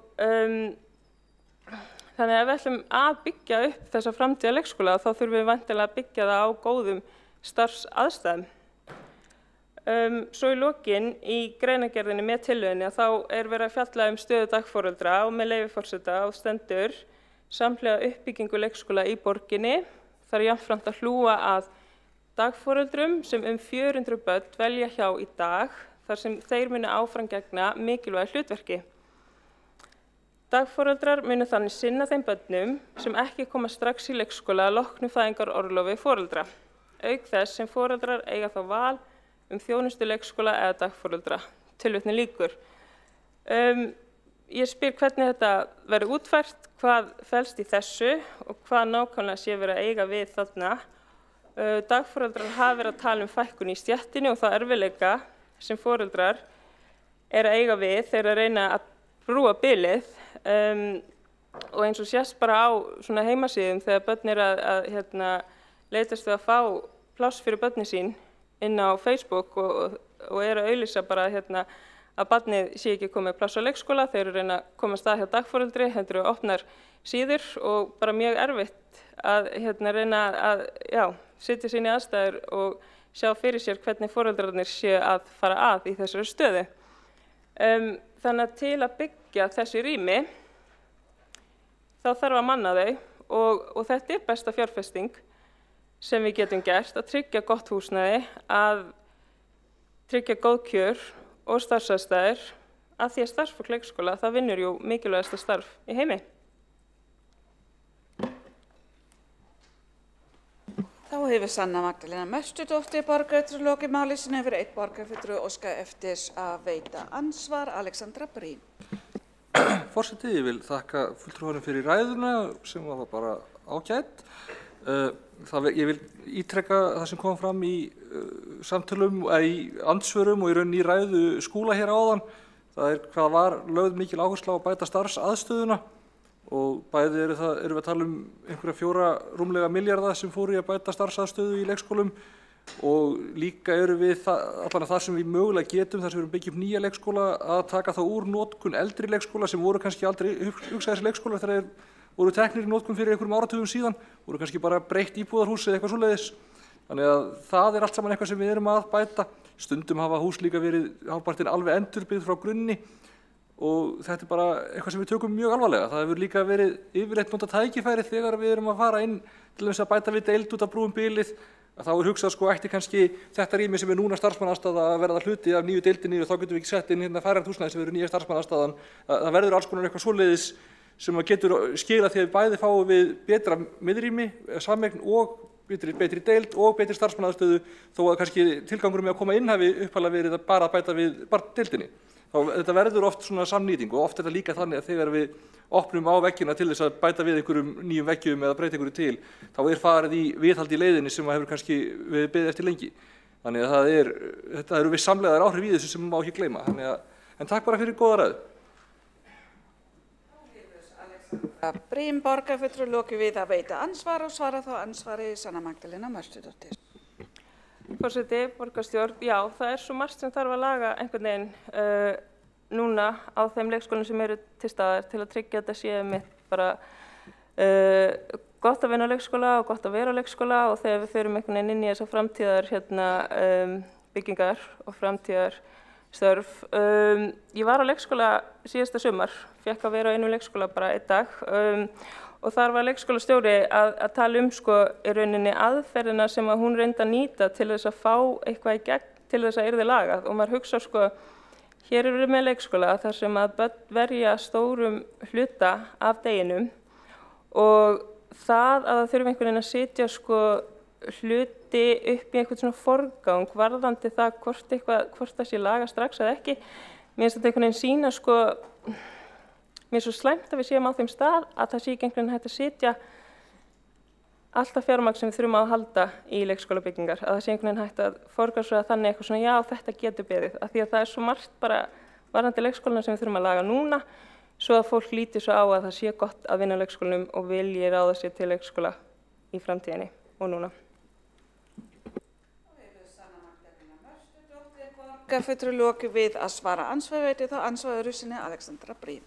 þannig að ef við ætlum að byggja upp þessa framtíða leikskóla þá þurfum við væntanlega að byggja það á góðum starfsaðstæðum. Svo í lokin í greinargerðinni með tillögunni þá er verið að fjalla stöðu dagforeldra og með leyfi forseta og stendur samhliða uppbyggingu leikskóla í borginni. Það er jafnframt að hlúa að dagforeldrum sem 400 börn velja hjá í dag þar sem þeir muni áfram gegna mikilvægu hlutverki. Dagforeldrar munu þannig sinna þeim börnum sem ekki koma strax í leikskóla að loknu fæðingarorlofi foreldra. Auk þess sem foreldrar eiga þá val þjónustu leikskóla eða dagforeldra. Tilvitnun lýkur. Ég spyr hvernig þetta verður útfært, hvað felst í þessu og hvað nákvæmlega sé verið að eiga við þarna. Dagforeldrar hafa verið að tala fækkun í stéttinni og það erfiðleika sem foreldrar eru að eiga við þegar að reyna að brúa bilið. Og eins og sést bara á svona heimasíðum þegar börn eru að leitast við að fá pláss fyrir börnin sín inn á Facebook og eru að auglýsa bara að barnið sé ekki komið pláss á leikskóla, þeir eru að reyna að koma stað hjá dagforeldri, þetta eru opnar síður og bara mjög erfitt að reyna að setja sig inn í aðstæður og sjá fyrir sér hvernig foreldrarnir séu að fara að í þessari stöðu. Þannig að til að byggja þessi rými þá þarf að manna þau og þetta er besta fjárfesting sem við getum gert, að tryggja gott húsnæði, að tryggja góð kjör og starfsaðstæður, að því að starfsfólk leikskóla það vinnur jú mikilvægasta starf í heimi. Þá hefur Sanna Magdalena Mörtudóttir borgarfulltrúi lokið máli sínu fyrir einn borgarfulltrúi óska eftir að veita ansvar. Alexandra Brím. Forseti, ég vil þakka fulltrúanum fyrir ræðuna sem var bara ágætt. Ég vil ítreka það sem kom fram í samtölum, í andsvörum og í rauninni í ræðu Skúla hér áðan. Það hvað var lögð mikil áhersla á að bæta starfsaðstöðuna og bæði erum við að tala einhverja 4 rúmlega milljarða sem fóru í að bæta starfsaðstöðu í leikskólum og líka erum við allan að það sem við mögulega getum þar sem við erum byggjum nýja leikskóla að taka þá úr notkun eldri leikskóla sem voru kannski aldrei hugsaðis leikskóla þegar þeir voru teknir í notkun fyrir einhverjum áratugum síðan, voru kannski bara breytt íbúðarhús eða eitthvað svoleiðis. Þannig að það allt saman eitthvað sem við erum að bæta. Stundum hafa hús líka verið hálfpartinn alveg endurbyggð frá grunni og þetta bara eitthvað sem við tökum mjög alvarlega. Það hefur líka verið yfirleitt notað tækifæri þegar við erum að fara inn til þess að bæta við deild út af brúum bilið. Þá hugsað ætti kannski þetta rými sem núna starfsmannaðstaða að verða hluti af nýju deildinni og þá getum við ekki sett inn færandi húsnæði sem verður nýja starfsmannaðstaðan. Það verður alls konar eitthvað svoleiðis sem getur skilað því að við bæði fáum við betra miðrými, sameign og betri deild og betri starfsmannaðstöðu þó að kannski tilgangur með að koma inn hafi upphaflega verið bara að bæta við deildinni. Þetta verður oft svona samnýting og oft er þetta líka þannig að þegar við opnum á veggina til þess að bæta við einhverjum nýjum veggjum eða breyta einhverju til, þá farið í viðhald í leiðinni sem hefur kannski við beðið eftir lengi. Þannig að þetta eru við samlegaðar áhrif í þessu sem má ekki gleyma. En takk bara fyrir góða ræðu. Brím borgarfulltrúi lokið við að veita ansvar og svara þá ansvari Sanna Magdalena Mörtudóttir. Forseti, borgarstjórn, já, það svo margt sem þarf að laga einhvern veginn núna á þeim leikskólum sem eru til staðar til að tryggja þetta sé mitt bara gott að vinna á leikskóla og gott að vera á leikskóla og þegar við förum einhvern veginn inn í þessar framtíðar byggingar og framtíðar störf. Ég var á leikskóla síðasta sumar, fékk að vera á einum leikskóla bara einn dag og þar var leikskólastjóri að tala í rauninni aðferðina sem að hún reyndi að nýta til þess að fá eitthvað í gegn til þess að yrði lagað og maður hugsa hér erum við með leikskóla þar sem að börn verja stórum hluta af deginum og það að það þurfi einhvern veginn að setja hluti upp í einhvern svona forgang varðandi það hvort það sé laga strax eða ekki. Mér finnst þetta einhvern veginn sýna mér svo slæmt að við séum á þeim stað að það sé ekki einhvern veginn hægt að setja alltaf fjármagn sem við þurfum að halda í leikskólabyggingar, að það sé einhvern veginn hægt að forgangsraða þannig eitthvað svona já þetta getur beðið, af því að það svo margt bara varðandi leikskólana sem við þurfum að laga núna svo að fólk líti svo á að það sé gott að vinna á leikskólanum og vilji ráða sér til leikskóla í framtíðinni og núna. Borgarfulltrúi lokið við að svara ansvari veiti þá ansvari sinni Alexandra Brím.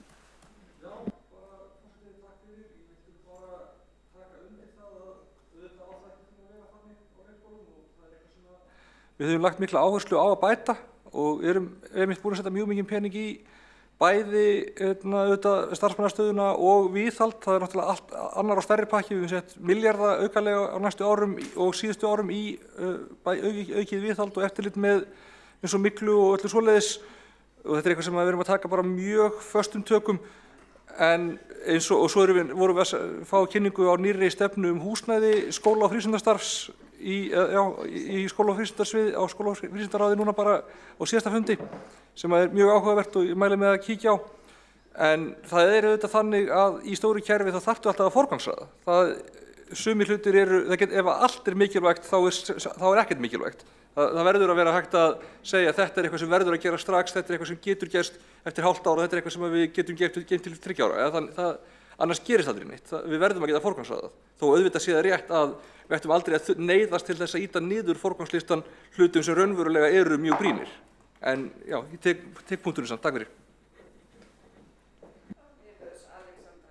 Við höfum lagt mikla áherslu á að bæta og erum búin að setja mjög mikið pening í bæði starfsmannastöðuna og viðhald. Það náttúrulega allt annar og stærri pakki. Við höfum sett milljarða aukalega á næstu árum og síðustu árum í aukið viðhald og eftirlit með eins og myglu og öllu svoleiðis. Og þetta eitthvað sem við erum að taka bara mjög föstum tökum. En svo vorum við að fá kynningu á nýrri stefnu húsnæði skóla- og frístundastarfs í skóla- og frístundasvið á skóla- og frístundaráði núna bara á síðasta fundi sem mjög áhugavert og ég mæli með að kíkja á. En það auðvitað þannig að í stóru kerfi þá þarftu alltaf að forgangsraða. Sumir hlutir ef allt mikilvægt þá ekkert mikilvægt. Það verður að vera hægt að segja þetta eitthvað sem verður að gera strax, þetta eitthvað sem getur gerst eftir hálft ára og þetta eitthvað sem við getum geymt til 3 ára. Annars gerist aldrei neitt. Við verðum að geta forgangsraðað. Þó auðvitað sé það rétt að við ættum aldrei að neyðast til þess að ýta niður forgangslistan hlutum sem raunverulega eru mjög brýnir. En já, ég tek punkturinn samt. Takk fyrir.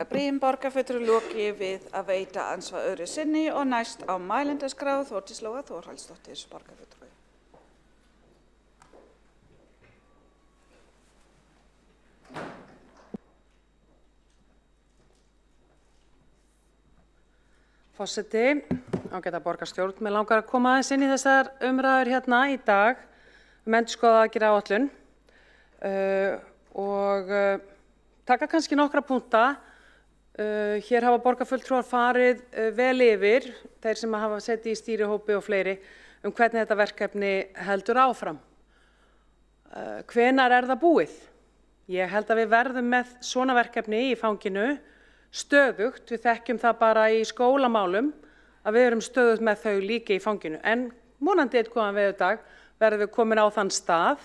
Brím borgarfulltrúi lokið við að veita ansvar öðru sinni og næst á mælendaskrá Þórdís Lóa Þórhallsdóttir borgarfulltrúi. Forseti, ágæta borgarstjórn, mig langar að koma aðeins inn í þessar umræður hérna í dag endurskoðaða aðgerðaáætlun og taka kannski nokkra punkta. Hér hafa borgarfulltrúar farið vel yfir, þeir sem hafa setið í stýrihópi og fleiri, hvernig þetta verkefni heldur áfram. Hvenær það búið? Ég held að við verðum með svona verkefni í fanginu stöðugt, við þekkjum það bara í skólamálum að við erum stöðugt með þau líka í fanginu. En vonandi einn góðan veðurdag verðum við komin á þann stað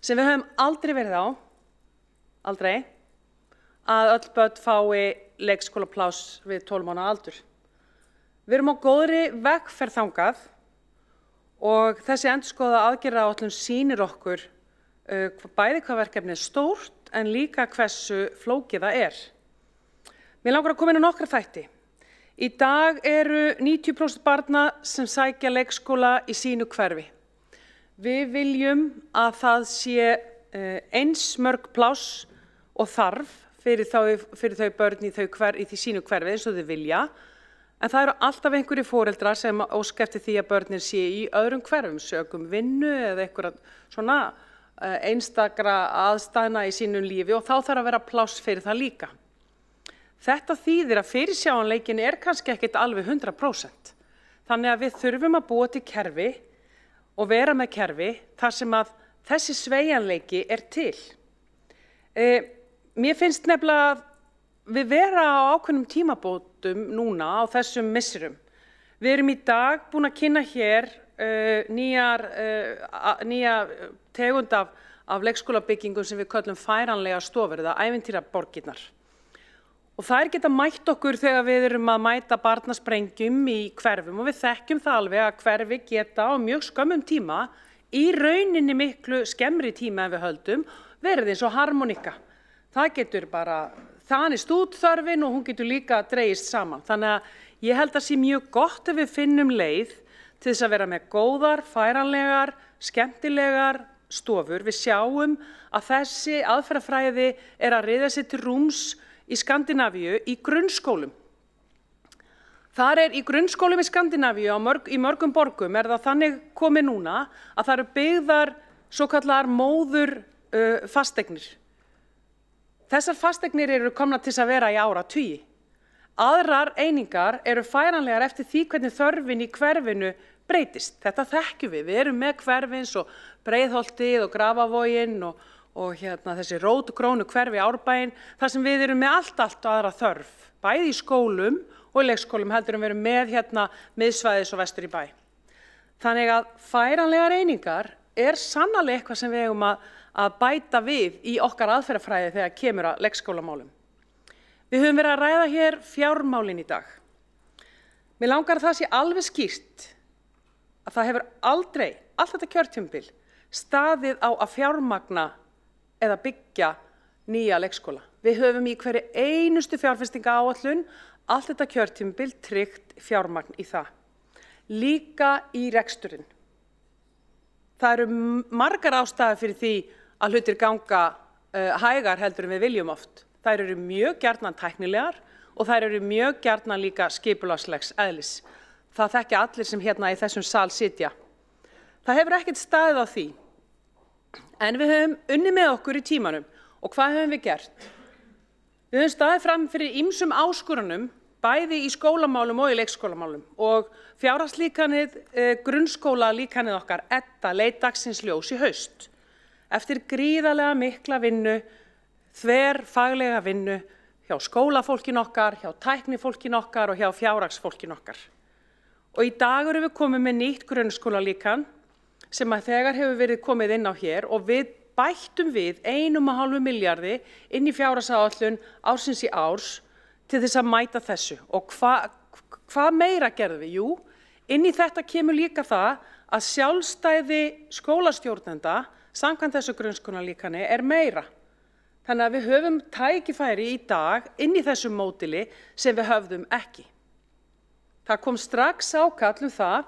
sem við höfum aldrei verið á, aldrei, að öll börn fái leikskólapláss við 12 mánaða aldur. Við erum á góðri vegferð þangað og þessi endurskoðaða aðgerðaáætlun sýnir okkur bæði hvað verkefnið er stórt en líka hversu flókið það er. Mér langar að koma inn á nokkra þætti. Í dag eru 90% barna sem sækja leikskóla í sínu hverfi. Við viljum að það sé eins mörg pláss og þarf fyrir þau börn í því sínu hverfi eins og þau vilja, en það eru alltaf einhverjir foreldrar sem óska eftir því að börnin sé í öðrum hverfum, sögum vinnu eða einhverja svona einstakra aðstæðna í sínum lífi og þá þarf að vera pláss fyrir það líka. Þetta þýðir að fyrirsjáanleikin er kannski ekkert alveg 100%. Þannig að við þurfum að búa til kerfi og vera með kerfi þar sem að þessi sveigjanleiki er til. Mér finnst nefnilega að við vera á ákveðnum tímabótum núna á þessum misserum. Við erum í dag búin að kynna hér nýja tegund af leikskólabyggingum sem við köllum færanlega stofur eða ævintýraborgirnar. Og þær geta mætt okkur þegar við erum að mæta barnasprengjum í hverfum og við þekkjum það alveg að hverfi geta á mjög skömmum tíma, í rauninni miklu skemmri tíma en við höldum, verið eins og harmonika. Það getur bara þanist út þörfin og hún getur líka dregist saman. Þannig að ég held að sé mjög gott ef við finnum leið til þess að vera með góðar, færanlegar, skemmtilegar stofur. Við sjáum að þessi aðferðafræði er að ryðja sig til rúms í Skandinavíu í grunnskólum. Þar er í grunnskólum í Skandinavíu í mörgum borgum er það þannig komið núna að það eru byggðar svokallaðar móður fasteignir. Þessar fasteignir eru komnar til þess að vera í áratugi. Aðrar einingar eru færanlegar eftir því hvernig þörfin í hverfinu breytist. Þetta þekkjum við. Við erum með hverfins og Breiðholtið og Grafavoginn og þessi rótgrónu hverfi í Árbæinn, þar sem við erum með allt aðra þörf, bæði í skólum og í leikskólum heldur en við erum með miðsvæðis og vestur í bæ. Þannig að færanlegar einingar er sannarlega eitthvað sem við eigum að bæta við í okkar aðferðafræði þegar kemur að leikskólamálum. Við höfum verið að ræða hér fjármálin í dag. Mér langar að það sé alveg skýrt að það hefur aldrei, allt þetta kjörtímabil, staðið á að fjármagna eða byggja nýja leikskóla. Við höfum í hverju einustu fjárfestingaáætlun allt þetta kjörtímabil tryggt fjármagn í það. Líka í reksturinn. Það eru margar ástæður fyrir því að hlutir ganga hægar heldur en við viljum oft. Þær eru mjög gjarnan tæknilegar og þær eru mjög gjarnan líka skipulagslegs eðlis. Það þekkja allir sem hérna í þessum sal sitja. Það hefur ekkert staðið á því. En við höfum unnið með okkur í tímanum og hvað höfum við gert? Við höfum staðið fram fyrir ýmsum áskorunum, bæði í skólamálum og í leikskólamálum og fjárhagslíkanið, grunnskólalíkanið okkar, EDDA, leit dagsins ljós í haust. Eftir gríðarlega mikla vinnu, þverfaglega vinnu hjá skólafólkin okkar, hjá tæknifólkin okkar og hjá fjárhagsfólkin okkar. Og í dag erum við komið með nýtt grunnskólalíkan sem að þegar hefur verið komið inn á hér og við bættum við 1,5 milljarði inn í fjárhagsáætlun ársins í árs til þess að mæta þessu. Og hvað meira gerðum við? Jú, inn í þetta kemur líka það að sjálfstæði skólastjórnenda samkvæmt þessu grunnskólalíkani er meira. Þannig að við höfum tækifæri í dag inn í þessum módeli sem við höfðum ekki. Það kom strax ákall það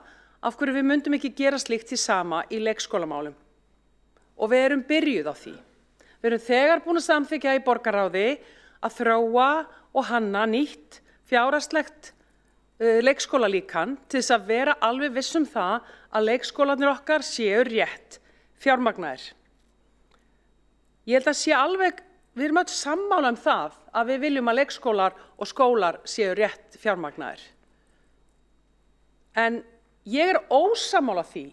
af hverju við myndum ekki gera slíkt því sama í leikskólamálum. Og við erum byrjuð á því. Við erum þegar búin að samþykkja í borgarráði að þróa og hanna nýtt fjárhagslegt leikskólalíkan til þess að vera alveg viss það að leikskólarnir okkar séu rétt fjármagnaðir. Ég held að sé alveg, við erum öll sammála það að við viljum að leikskólar og skólar séu rétt fjármagnaðir. En ég ósammála því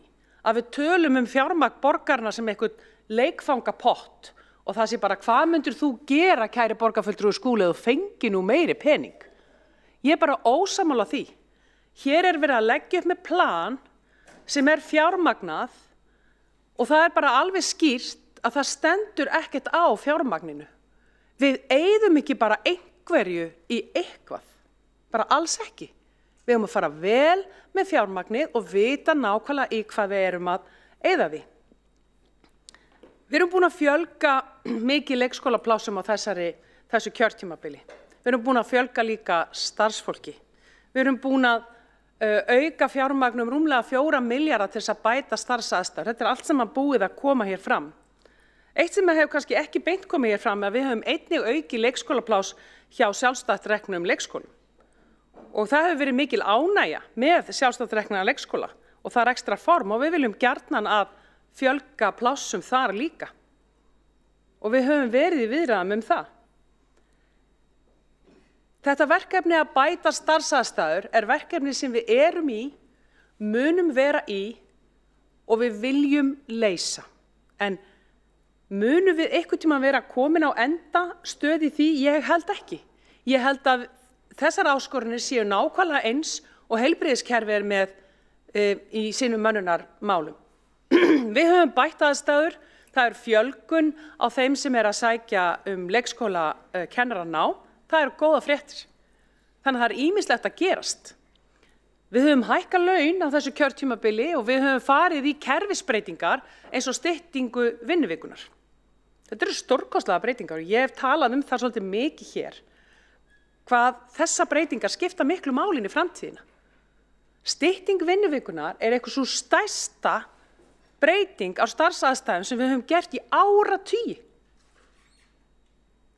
að við tölum fjármagn borgarna sem einhvern leikfangapott og það sé bara hvað myndir þú gera, kæri borgarfulltrúi Skúli, ef þú fengi nú meiri pening. Ég bara ósammála því. Hér verið að leggja upp með plan sem fjármagnað og það bara alveg skýrt að það stendur ekkert á fjármagninu. Við eyðum ekki bara einhverju í eitthvað, bara alls ekki. Við erum að fara vel með fjármagnið og vita nákvæmlega í hvað við erum að eyða því. Við erum búin að fjölga mikið leikskólaplássum á þessu kjörtímabili. Við erum búin að fjölga líka starfsfólki. Við erum búin að auka fjármagn rúmlega 4 milljarða til þess að bæta starfsaðstæður. Þetta allt sem búið að koma hér fram. Eitt sem hefur kannski ekki beint komið hér fram er að við höfum einnig aukið leikskólapláss hjá sjálfstætt reknum leikskólum. Og það hefur verið mikil ánægja með sjálfstætt rekna leikskóla og það ekstra form og við viljum gjarnan að fjölga plássum þar líka. Og við höfum verið í viðræðum það. Þetta verkefni að bæta starfsaðstæður verkefni sem við erum í, munum vera í og við viljum leysa. En munum við einhvern tímann vera komin á enda stöð í því? Ég held ekki. Ég held að þessar áskorunir séu nákvæmlega eins og heilbrigðiskerfi með í sínum mönnunarmálum. Við höfum bætt aðstæður, það fjölgun á þeim sem að sækja leikskólakennaraná, það góða fréttir. Þannig að það ýmislegt að gerast. Við höfum hækkað laun á þessu kjörtímabili og við höfum farið í kerfisbreytingar eins og styttingu vinnuvikunar. Þetta eru stórkostlega breytingar og ég hef talað það svolítið mikið hér. Hvað þessa breytingar skipta miklu máli í framtíðina. Stytting vinnuvikunar eitthvað svo stærsta breyting á starfsaðstæðum sem við höfum gert í áratugi.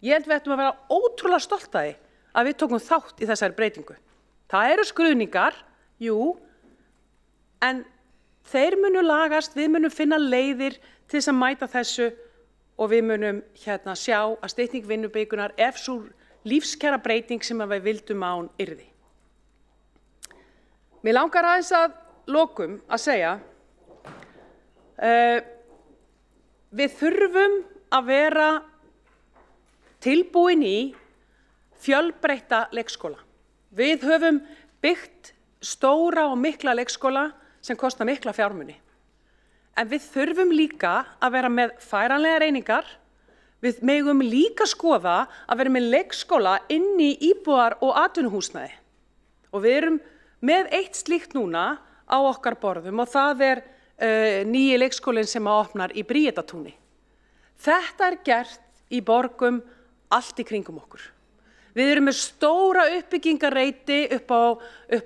Ég held við ættum að vera ótrúlega stolt af því að við tókum þátt í þessari breytingu. Það eru skruðningar, jú, en þeir munu lagast, við munum finna leiðir til þess að mæta þessu og við munum sjá að stytting vinnuvikunar svo lífskjara breyting sem við vildum án yrði. Mér langar aðeins að lokum að segja, við þurfum að vera tilbúin í fjölbreytta leikskóla. Við höfum byggt stóra og mikla leikskóla sem kosta mikla fjármuni. En við þurfum líka að vera með færanlegar einingar. Við megum líka skoða að vera með leikskóla inn í íbúðar- og atvinnuhúsnæði. Og við erum með eitt slíkt núna á okkar borðum og það nýji leikskólinn sem opnar í Bríetatúni. Þetta gert í borgum allt í kringum okkur. Við erum með stóra uppbyggingareiti upp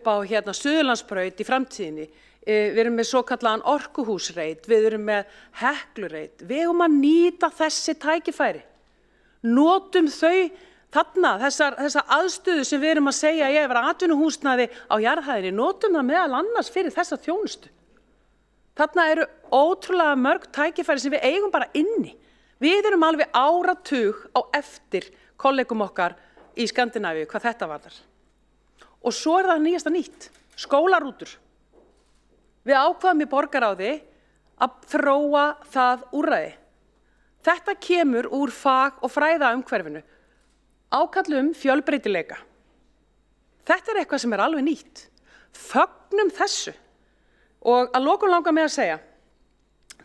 á Suðurlandsbraut í framtíðinni. Við erum með svokallaðan orkuhúsreit, við erum með Heklureit. Við eigum að nýta þessi tækifæri. Notum þau þarna, þessa aðstöðu sem við erum að segja að vera atvinnuhúsnæði á jarðhæðinni, notum það meðal annars fyrir þessa þjónustu. Þarna eru ótrúlega mörg tækifæri sem við eigum bara inni. Við erum alveg áratug á eftir kollegum okkar í Skandinavíu hvað þetta varðar. Og svo það nýjasta nýtt, skólarútur. Við ákvaðum í borgarráði að þróa það úrræði. Þetta kemur úr fag- og fræðaumhverfinu. Ákall fjölbreytileika. Þetta eitthvað sem alveg nýtt. Fögnum þessu. Og að lokum langar mig að segja,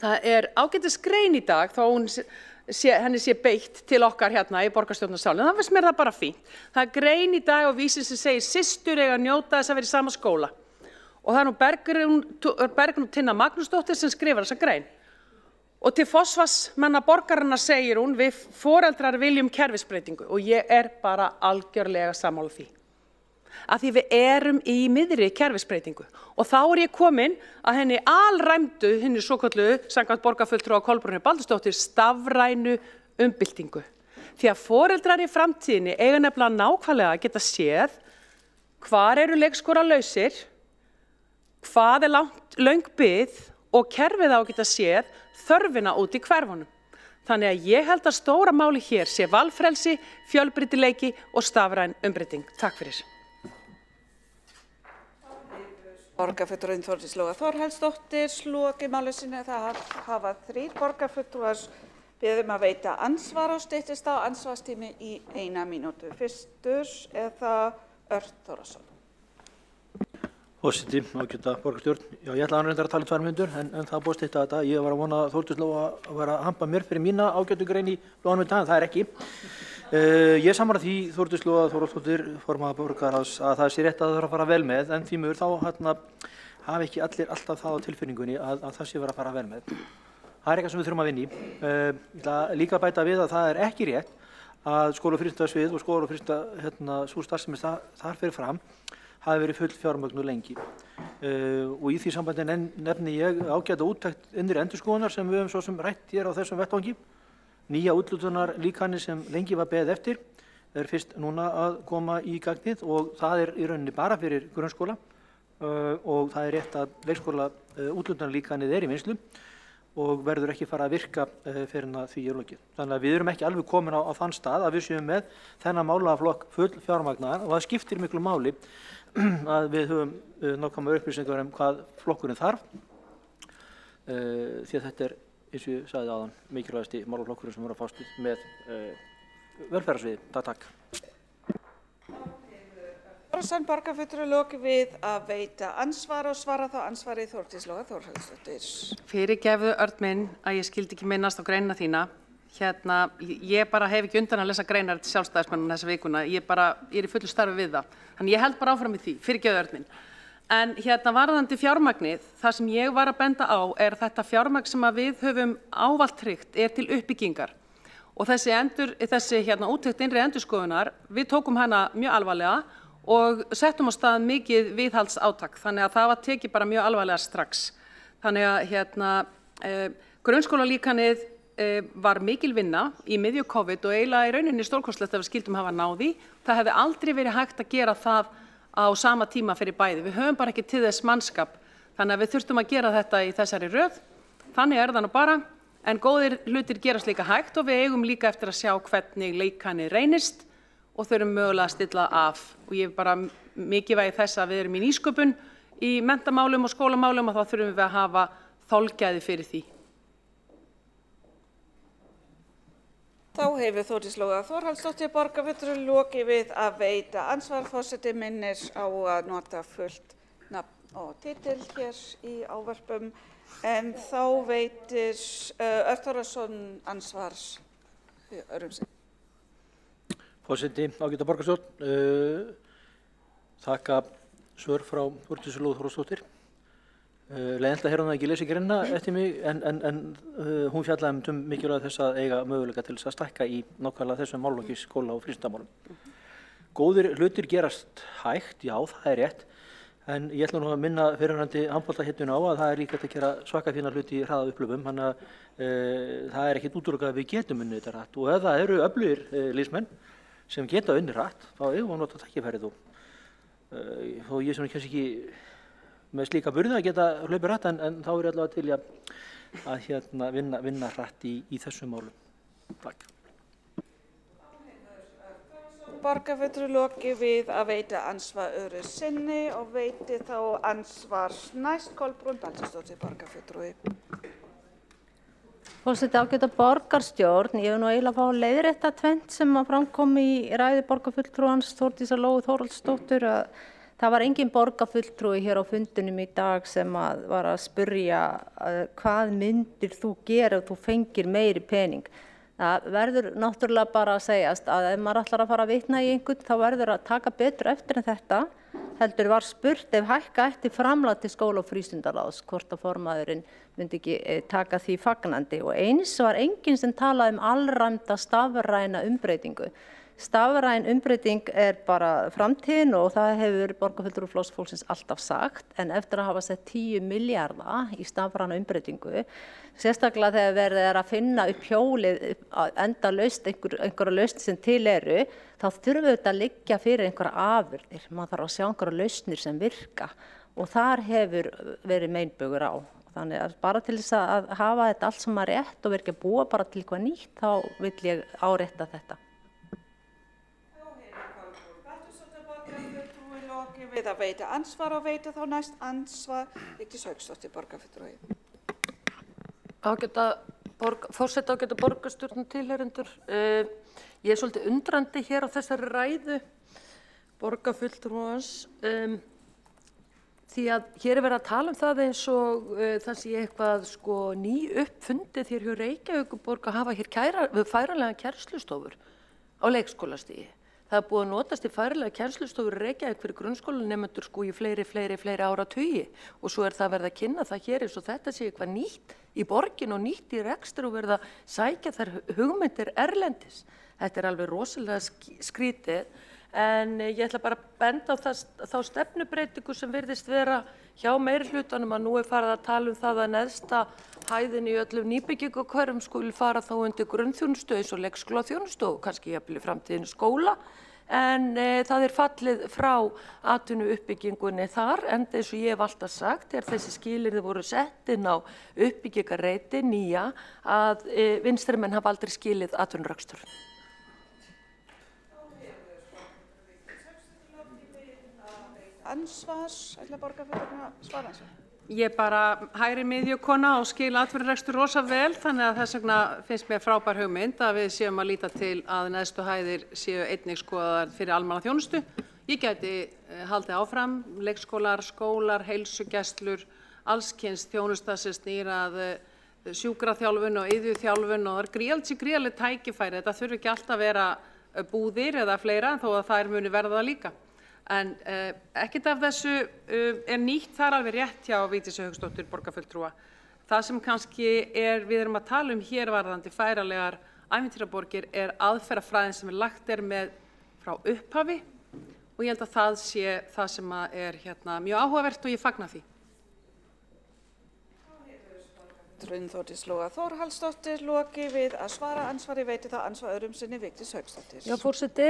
það ágætis grein í dag, þó henni sé beitt til okkar hérna í borgarstjórnarsalnum, það finnst mér það bara fínt. Það grein í dag á Vísi sem segir systur eiga að njóta þess að vera í sama skóla. Og það nú Bergrún Tinna Magnúsdóttir sem skrifar þessa grein. Og til forsvarsmanna borgarinnar segir hún, við foreldrar viljum kerfisbreytingu og ég bara algjörlega sammála því. Af því við erum í miðri kerfisbreytingu og þá ég komin að henni alræmdu, henni svokölluðu, samkvæmt borgarfulltrúa Kolbrúnu Baldursdóttur, stafrænu umbyltingu. Því að foreldrar í framtíðinni eiga nefnilega nákvæmlega að geta séð hvar eru leikskólalausir, hvað löng bið og kerfið á að geta séð þörfina út í hverfunum. Þannig að ég held að stóra máli hér sé valfrelsi, fjölbreytileiki og stafræn umbreyting. Takk fyrir. Borgarfulltrúinn Þórdís Lóa Þórhallsdóttir lokið máli sínu. Það hafa 3 borgarfulltrúar beðið að veita ansvar og styttist á ansvarstími í 1 mínútu. Fyrstur það Örn Þórðarson. Forseti, ágæta borgarstjórn. Já, ég ætla að tala 2 mínútur en það búið að stytta þetta. Ég var að vona að Þórdís Lóa að vera að hampa mér fyrir mína ágætu grein í Lóanum í dag, en það ekki. Ég sammála því Þórdís Lóa Þórhallsdóttir, formaður borgarráðs, að það sé rétt að það þarf að fara vel með, en því miður þá hafa ekki allir alltaf það á tilfinningunni að það sé vera að fara vel með. Það eitthvað sem við þurfum að vinna í. Ég ætla líka að bæta við að það ekki rétt að skóla- og frístundasvið og skóla- og frístunda sú starfsemi þar fyrir fram hafi verið full fjármögnuð lengi. Og í því sambandi nefni ég ágæta úttekt innri endurskoðunar sem við höfum svo sem rætt hér á þessum vettvangi. Nýja úthlutunarlíkanið sem lengi var beðið eftir fyrst núna að koma í gagnið og það í rauninni bara fyrir grunnskóla og það rétt að leikskóla úthlutunarlíkanið í vinnslu og verður ekki fara að virka fyrir því lokið. Þannig að við erum ekki alveg komin á þann stað að við séum með þennan málaflokk full fjármagnaðan og það skiptir miklu máli að við höfum nákvæmar upplýsingar hvað flokkurinn þarf því að þetta eins og ég sagði áðan, mikilvægasti málaflokkurinn sem að fást með velferðarsviði. Takk. Þórðarson borgarfulltrúi lokið við að veita ansvar og svara þá ansvari Þórdís Lóa Þórhallsdóttir. Fyrirgefðu Örn minn að ég skildi ekki minnast á greinina þína. Ég bara hef ekki undan að lesa greinar til sjálfstæðismennina þessa vikuna. Ég í fullu starfi við það. Þannig ég held bara áfram í því. Fyrirgefðu Örn minn. En varðandi fjármagnið, það sem ég var að benda á þetta fjármagn sem að við höfum ávallt tryggt til uppbyggingar. Og þessi úttekt innri endurskoðunar, við tókum hana mjög alvarlega og settum á stað mikið viðhaldsátak. Þannig að það var tekið bara mjög alvarlega strax. Þannig að grunnskólalíkanið var mikil vinna í miðju COVID og eiginlega í rauninni stórkostlegt að við skildum hafa náði. Það hefði aldrei verið hægt að gera það á sama tíma fyrir bæði. Við höfum bara ekki til þess mannskap. Þannig að við þurftum að gera þetta í þessari röð. Þannig það nú bara. En góðir hlutir gerast líka hægt og við eigum líka eftir að sjá hvernig leikanið reynist og þurfum mögulega að stilla af. Og ég bara mikilvægi þess að við erum í nýsköpun í menntamálum og skólamálum og þá þurfum við að hafa þolgæði fyrir því. Þá hefur Þórdís Lóa Þórhallsdóttir borgarfulltrúi lokið við að veita ansvar. Forseti minnir á að nota fullt nafn og titil hér í ávörpum. En þá veitir Örn Þórðarson ansvar öðrum sinn. Forseti, ágæta borgarstjórn, þakka svör frá Þórdísi Lóu Þórhallsdóttur. Leiðinlega hefur hún ekki lesið greinina eftir mig en hún fjallaði mikilvægt þess að eiga möguleika til þess að stækka í nákvæmlega þessum málaflokki skóla- og frístundamálum. Góðir hlutir gerast hægt, já það rétt, en ég ætla nú að minna fyrirhverfandi handboltahetjuna á að það líka hægt að gera svaka fína hluti í hraða upplöfum, þannig að það ekkert útilokað að við getum unnið þetta hratt og ef það eru öflugir liðsmenn sem geta unnið hratt, þá eigum við að nota tækifærið og ég sem kannski ekki með slíka burði að geta hlaupið hratt en þá ég allavega til að vinna hratt í þessum málum. Takk. Borgarfulltrúi lokið við að veita ansvar öðru sinni og veiti þá ansvar næst Kolbrún Baldursdóttir borgarfulltrúi. Forseti, ágæta borgarstjórn, ég vil nú eiginlega fá að leiðrétta tvennt sem að framkom í ræðu borgarfulltrúans Þórdísar Lóu Þórhallsdóttur að það var engin borgarfulltrúi hér á fundinum í dag sem var að spurja hvað myndir þú gera ef þú fengir meiri pening. Það verður náttúrulega bara að segjast að ef maður ætlar að fara að vitna í einhvern þá verður að taka betur eftir en þetta. Heldur var spurt ef hækka ætti framlag til skóla- og frístundaráðs hvort að formaðurinn myndi ekki taka því fagnandi. Og eins var enginn sem talaði allræmda stafræna umbreytingu. Stafræn umbreyting bara framtíðin og það hefur borgarfulltrúi Flokks fólksins alltaf sagt, en eftir að hafa sett 10 milljarða í stafræna umbreytingu, sérstaklega þegar verið að finna upp hjólið, endalaust einhverja lausnir sem til eru, þá þurfum við að liggja fyrir einhverja afurðir. Maður þarf að sjá einhverja lausnir sem virka og þar hefur verið meinbugur á. Þannig að bara til þess að hafa þetta allt sem rétt og vera ekki að búa bara til eitthvað nýtt, þá vil ég árétta þetta. Við að veita ansvar og veita þá næst ansvar Vigdís Hauksdóttir, borgarfulltrúi. Forseti ágæta borgarstjórnar tilheyrendur. Ég svolítið undrandi hér á þessari ræðu borgarfulltrúans því að hér verið að tala það eins og það sé eitthvað ný uppfundið hér hjá Reykjavíkurborg að hafa hér færanlegan kennslustofur á leikskólastigi. Það búið að notast í færanlega kennslustofur í Reykjavík fyrir grunnskólanemendur í fleiri áratugi og svo það verið að kynna það hér eins og þetta sé eitthvað nýtt í borgin og nýtt í rekstur og verið að sækja þær hugmyndir erlendis. Þetta alveg rosalega skrítið en ég ætla bara að benda á þá stefnubreitingu sem virðist vera hjá meirihlutanum að nú farið að tala það að neðsta hæðin í öllum nýbyggingahverfum skuli fara þá undir grunnþjónustu eins og leikskólaþjónustu og kannski jafnvel í framtíðinni skóla. En það fallið frá atvinnuuppbyggingunni þar, enda eins og ég hef alltaf sagt, þessi skilyrði voru sett inn á uppbyggingarreiti nýja að vinstrimenn hafa aldrei skilið atvinnurekstur. Ansvars, ætla borgarfulltrúinn að svara þessu? Ég bara hægri miðjukona og skil atvinnurekstur rosa vel, þannig að þess vegna finnst mér frábær hugmynd að við séum að líta til að neðstu hæðir séu einnig skoðaðar fyrir almannaþjónustu. Ég gæti haldið áfram, leikskólar, skólar, heilsugæslur, alls kyns þjónusta sem snýr að sjúkraþjálfun og iðjuþjálfun og það gríðarleg tækifæri. Þetta þurfi ekki alltaf að vera búðir eða fleira þó að þær muni verða það líka. En ekkert af þessu nýtt, það alveg rétt hjá Vigdísi Hauksdóttur borgarfulltrúa. Það sem kannski við erum að tala hér varðandi færanlegar ævintýraborgir aðferðafræðin sem lagt með frá upphafi og ég held að það sé það sem mjög áhugavert og ég fagna því. Þórdís Lóa Þórhallsdóttir lokið við að svara ansvari veiti þá ansvar öðrum sinni Vigdís Hauksdóttir. Já, forseti,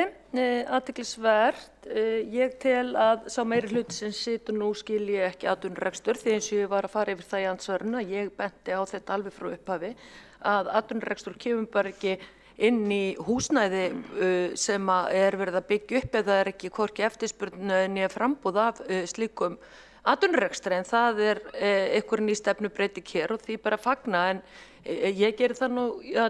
athyglisvert. Ég tel að sá meiri hluti sem situr nú skilji ekki atvinnurekstur því eins og ég var að fara yfir það í andsvarinu að ég benti á þetta alveg frá upphafi að atvinnurekstur kemur bara ekki inn í húsnæði sem verið að byggja upp eða ekki hvorki eftirspurn né framboð af slíkum atvinnurekstri en það einhver ný stefnubreiting hér og því bara fagna en ég geri það nú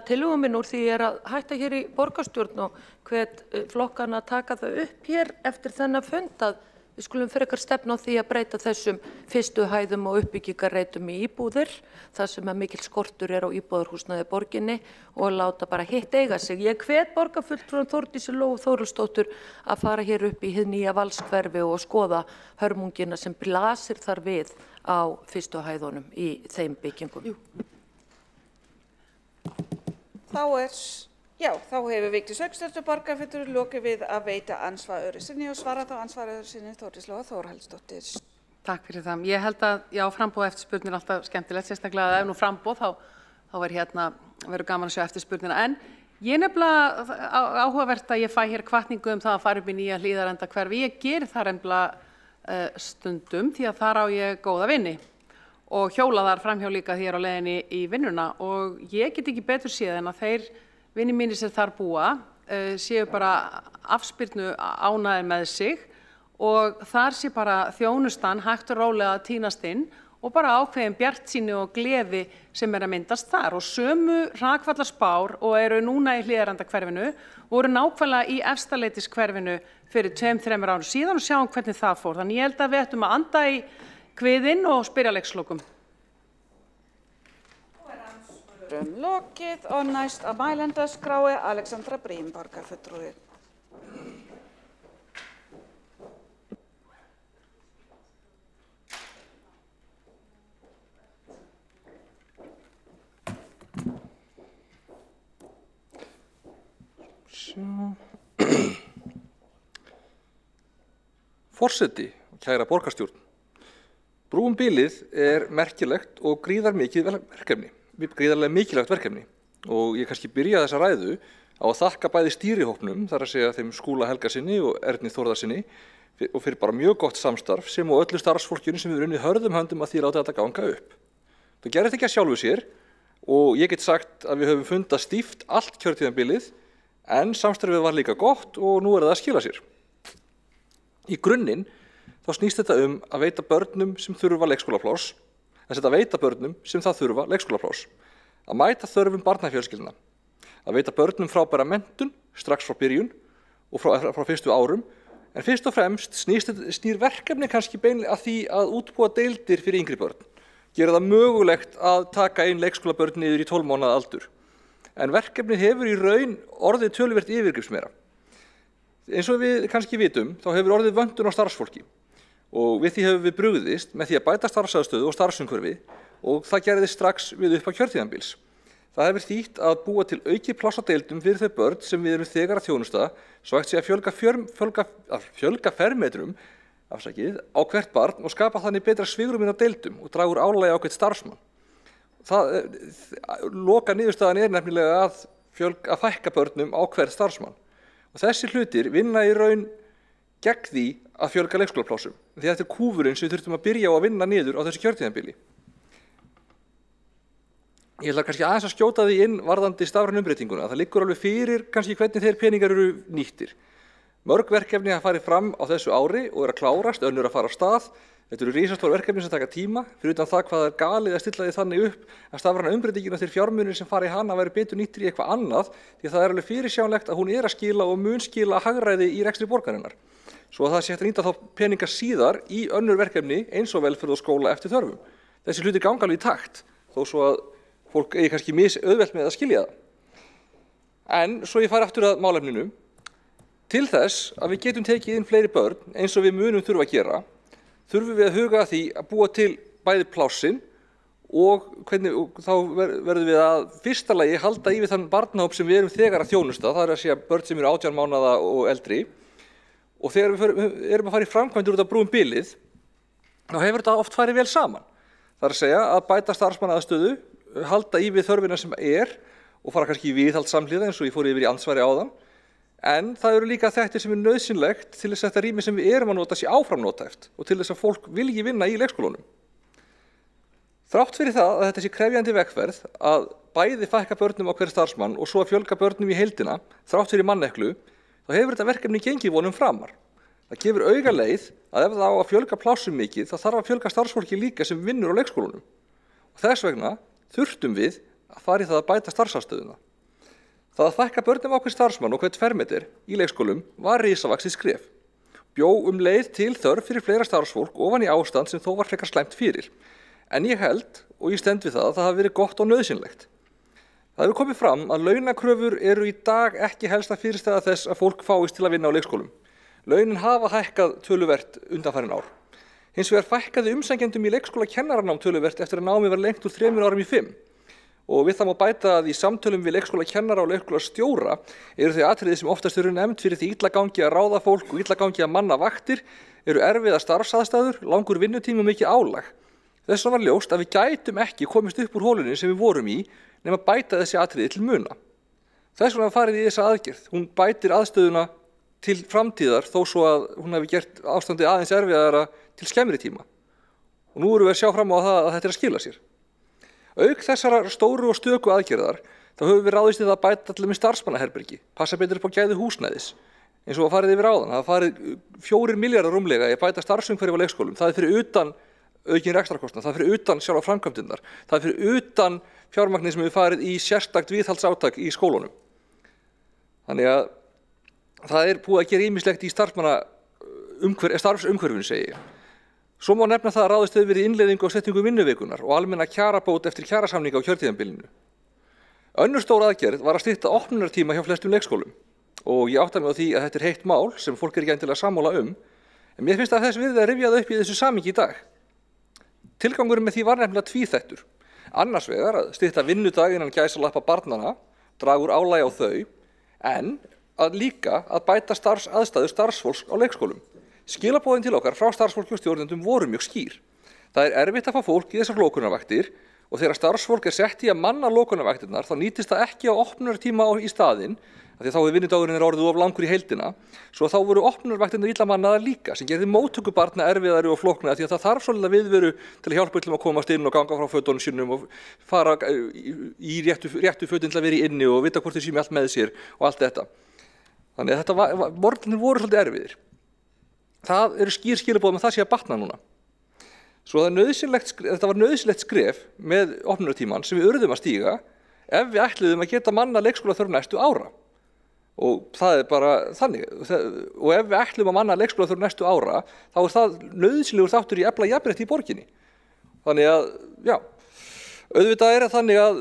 tillögu minn úr því ég að hætta hér í borgarstjórn og hvet flokkana að taka það upp hér eftir þennan fund að við skulum frekar stefna á því að breyta þessum fyrstu hæðum og uppbyggingarreitum í íbúðir þar sem mikil skortur á íbúðarhúsnæði borginni og láta bara hitt eiga sig. Ég hvet borgarfulltrúann Þórdísi Lóu Þórhallsdóttur að fara hér upp í hið nýja Valshverfi og skoða hörmungina sem blasir þar við á fyrstu hæðunum í þeim byggingum. Þá hefur Vigdís Hauksdóttir borgarfulltrúi lokið við að veita ansvar öðru sinni og svara þá ansvar öðru sinni Þórdís Lóa Þórhallsdóttir. Takk fyrir það. Ég held að framboð eftirspurnin alltaf skemmtilegt, sérstaklega að ef nú framboð þá verður gaman að sjá eftirspurnina. En ég nefnilega áhugavert að ég fæ hér hvatningu það að fara upp í nýja Hlíðarenda hverfi. Ég geri það nefnilega stundum því að þar á ég góða vini og hjóla þar framhjá líka hér á leiðinni í vinnuna og ég get ekki betur séð en að þeir vinir mínir sem þar búa séu bara afspyrnu ánægðir með sig og þar sé bara þjónustan hægt og rólega að tínast inn og bara ákveðin bjartsýni og gleði sem að myndast þar og sömu hrakfallarspár og eru núna í Hlíðarendahverfinu voru nákvæmlega í Efstaleitis-hverfinu fyrir 2-3 árum síðan og sjáum hvernig það fór. Þannig ég held að við ættum að anda í kviðinn og spyrja leikslokum. Lokið og næst á mælendaskrái Alexandra Brím borgarfulltrúi. Forseti, kæra borgarstjórn. Brúum bilið merkilegt og gríðarlega mikilvægt verkefni og ég kannski byrja þessa ræðu á að þakka bæði stýrihópnum, þar að segja þeim Skúla Helgasyni og Erni Þórðarsyni og fyrir bara mjög gott samstarf sem og öllu starfsfólkinu sem við unnið hörðum höndum að því láta þetta ganga upp. Það gerði þetta ekki að sjálfu sér og ég get sagt að við höfum fundað stíft allt kjörtíðanbilið en samstarfið var líka gott og nú það að skila sér. Í grunninn þá snýst þetta að veita börnum sem þurfa leikskólapláss, að veita börnum sem það þurfa leikskólapláss, að mæta þörfum barnafjölskyldna, að veita börnum frábæra menntun strax frá byrjun og frá fyrstu árum, en fyrst og fremst snýr verkefni kannski beinlega að því að útbúa deildir fyrir yngri börn, gera það mögulegt að taka inn leikskólabörn niður í 12 mánaða aldur. En verkefnið hefur í raun orðið töluvert yfirgripsmeira. Eins og við kannski vitum, þá hefur orðið vöntun á starfsfólki og við því hefur við brugðist með því að bæta starfsaðstöðu og starfsumhverfi og það gerðist strax við upphaf kjörtíðanbils. Það hefur þýtt að búa til aukið pláss á deildum fyrir þau börn sem við erum þegar að þjónusta, svo hægt sé að fjölga fermetrum á hvert barn og skapa þannig betra svigrúm inn á deildum og draga úr álagi á hvern starfsmann. Loka niðurstaðan nefnilega að fækka börnum á hvern starfsmann. Og þessi hlutir vinna í raun gegn því að fjölga leikskólaplássum, því þetta kúfurinn sem við þurftum að byrja á að vinna niður á þessu kjörtíðanbili. Ég ætla kannski aðeins að skjóta því inn varðandi stafrænu umbreytinguna. Það liggur alveg fyrir kannski hvernig þeir peningar eru nýttir. Mörg verkefni hafa farið fram á þessu ári og að klárast, önnur að fara af stað. Þetta eru risastór verkefni sem taka tíma, fyrir utan það hvað galið að stilla því þannig upp að stafræna umbreytingin og þeir fjármunir sem fara í hana væri betur nýttir í eitthvað annað, því það alveg fyrirsjánlegt að hún að skila og mun skila hagræði í rekstri borgarinnar. Svo að það sé hægt að nýta þá peninga síðar í önnur verkefni eins og velferð og skóla eftir þörfum. Þessi hlutir ganga alveg í takt, þó svo að fólk eigi kannski misauðvelt með að skilja það. En svo ég fari aftur að málefninu. Til þess að við getum tekið inn fleiri börn eins og við munum þurfa að gera, þurfum við að huga að því að búa til bæði plássin og þá verðum við að fyrsta lagi halda í við þann barnahóp sem við erum þegar að þjónusta, það að segja börn sem eru 18 mánaða og eldri. Og þegar við erum að fara í framkvæmdir út af brúum bilið, þá hefur þetta oft farið vel saman. Það að segja að bæta starfsmannaaðstöðu, halda í við þörfina sem og fara kannski í viðhald samhliða eins og ég fór yfir í andsvari áðan. En það eru líka þættir sem nauðsynlegt til þess að þetta rými sem við erum að nota sé áfram notæft og til þess að fólk vilji vinna í leikskólunum. Þrátt fyrir það að þetta sé krefjandi vegferð að bæði fækka börnum á hver starfsmann og svo að fjölga börnum í heildina, þrátt fyrir manneklu, þá hefur þetta verkefni gengið vonum framar. Það gefur auga leið að ef það á að fjölga plássum mikið, þá þarf að fjölga starfsfólki líka sem vinnur á leikskólunum. Og þess vegna þurftum við að fara í það að bæta starfsaðstöðuna. Það að fækka börnum á hvern starfsmann og hvern fermeter í leikskólum var risavaxið skref. Bjó leið til þörf fyrir fleira starfsfólk ofan í ástand sem þó var frekar slæmt fyrir. En ég held, og ég stend við það, að það hafi verið gott og nauðsynlegt. Það hefur komið fram að launakröfur eru í dag ekki helsta fyrirstaða þess að fólk fáist til að vinna á leikskólum. Launin hafa hækkað töluvert undanfarin ár. Hins vegar fækkaði umsækjendum í leikskólakennaranám töluvert eftir að námið var lengt úr 3 árum í 5. Og við það má bæta að í samtölum við leikskólakennara og leikskólastjóra eru þau atriði sem oftast eru nefnd fyrir því illa gangi að ráða fólk og illa gangi að manna vaktir, eru erfiðar starfsaðstæður, langur vinnutími og mikið álag. Þess vegna var ljóst að við gætum ekki komist upp úr hólunni sem við vorum í nema bæta þessi atriði til muna. Þess vegna var farið í þessa aðgerð. Hún bætir aðstöðuna til framtíðar þó svo að hún hefði gert ástandið aðeins erfiðara til skemmri tíma. Og nú erum við að sjá fram á það að þetta að skila sér. Auk þessara stóru og stöku aðgerðar þá höfum við ráðist í það að bæta allir með starfsmannaherbergi, passa betur upp á gæði húsnæðis, eins og að farið yfir áðan. Það farið 4 milljarðar rúmlega í að bæta starfsumhverfi á leikskólum. Það fyrir utan aukin rekstrarkostnað, það fyrir utan sjálfa framkvæmdirnar, það fyrir utan fjármagnið sem við farið í sérstakt viðhaldsátak í skólunum. Þannig að það búið að gera ýmislegt í starfsumhverfinu, segi ég. Svo má nefna það að ráðist hefur verið innleiðingu og setningu vinnuvikunar og almenna kjarabót eftir kjarasamninga á kjörtíðanbilinu. Önnur stór aðgerð var að stytta opnunartíma hjá flestum leikskólum og ég átta mig á því að þetta heitt mál sem fólk ekki endilega sammála en mér finnst að þess virði að rifja það upp í þessu samhengi í dag. Tilgangurinn með því var nefnilega tvíþættur. Annars vegar að stytta vinnudag innan gæsalappa barnanna, draga úr álagi á þau, en líka að bæta starfsaðstæður starfsfólks á leikskólum. Skilaboðin til okkar frá starfsfólki og stjórnendum voru mjög skýr. Það er erfitt að fá fólk í þessar lokunarvaktir og þegar starfsfólk er sett í að manna lokunarvaktirnar þá nýtist það ekki á opnunartíma í staðinn, af því þá er vinnudagurinn orðið of langur í heildina, svo þá voru opnunarvaktirnar illa mannaðar líka sem gerði móttöku barna erfiðari og flóknari því að það þarf svolítið viðveru til að hjálpa öllum að komast inn og ganga frá fötunum sínum og fara í réttu fötin til að vera í inni og vita hvort þeir séu með allt með sér og allt þetta. Þannig að morgunir voru svolítið erfiðir. Það eru skýr skilaboð með það sé að batna núna. Svo þetta var nauðsynlegt skref með opnunartímann sem við urðum að stíga ef við ætluðum að geta manna leikskólaþörf næstu ára. Og það er bara þannig. Og ef við ætlum að manna leikskólaþörf næstu ára, þá er það nauðsynlegur þáttur í efla jafnrétti í borginni. Þannig að, já, auðvitað er það þannig að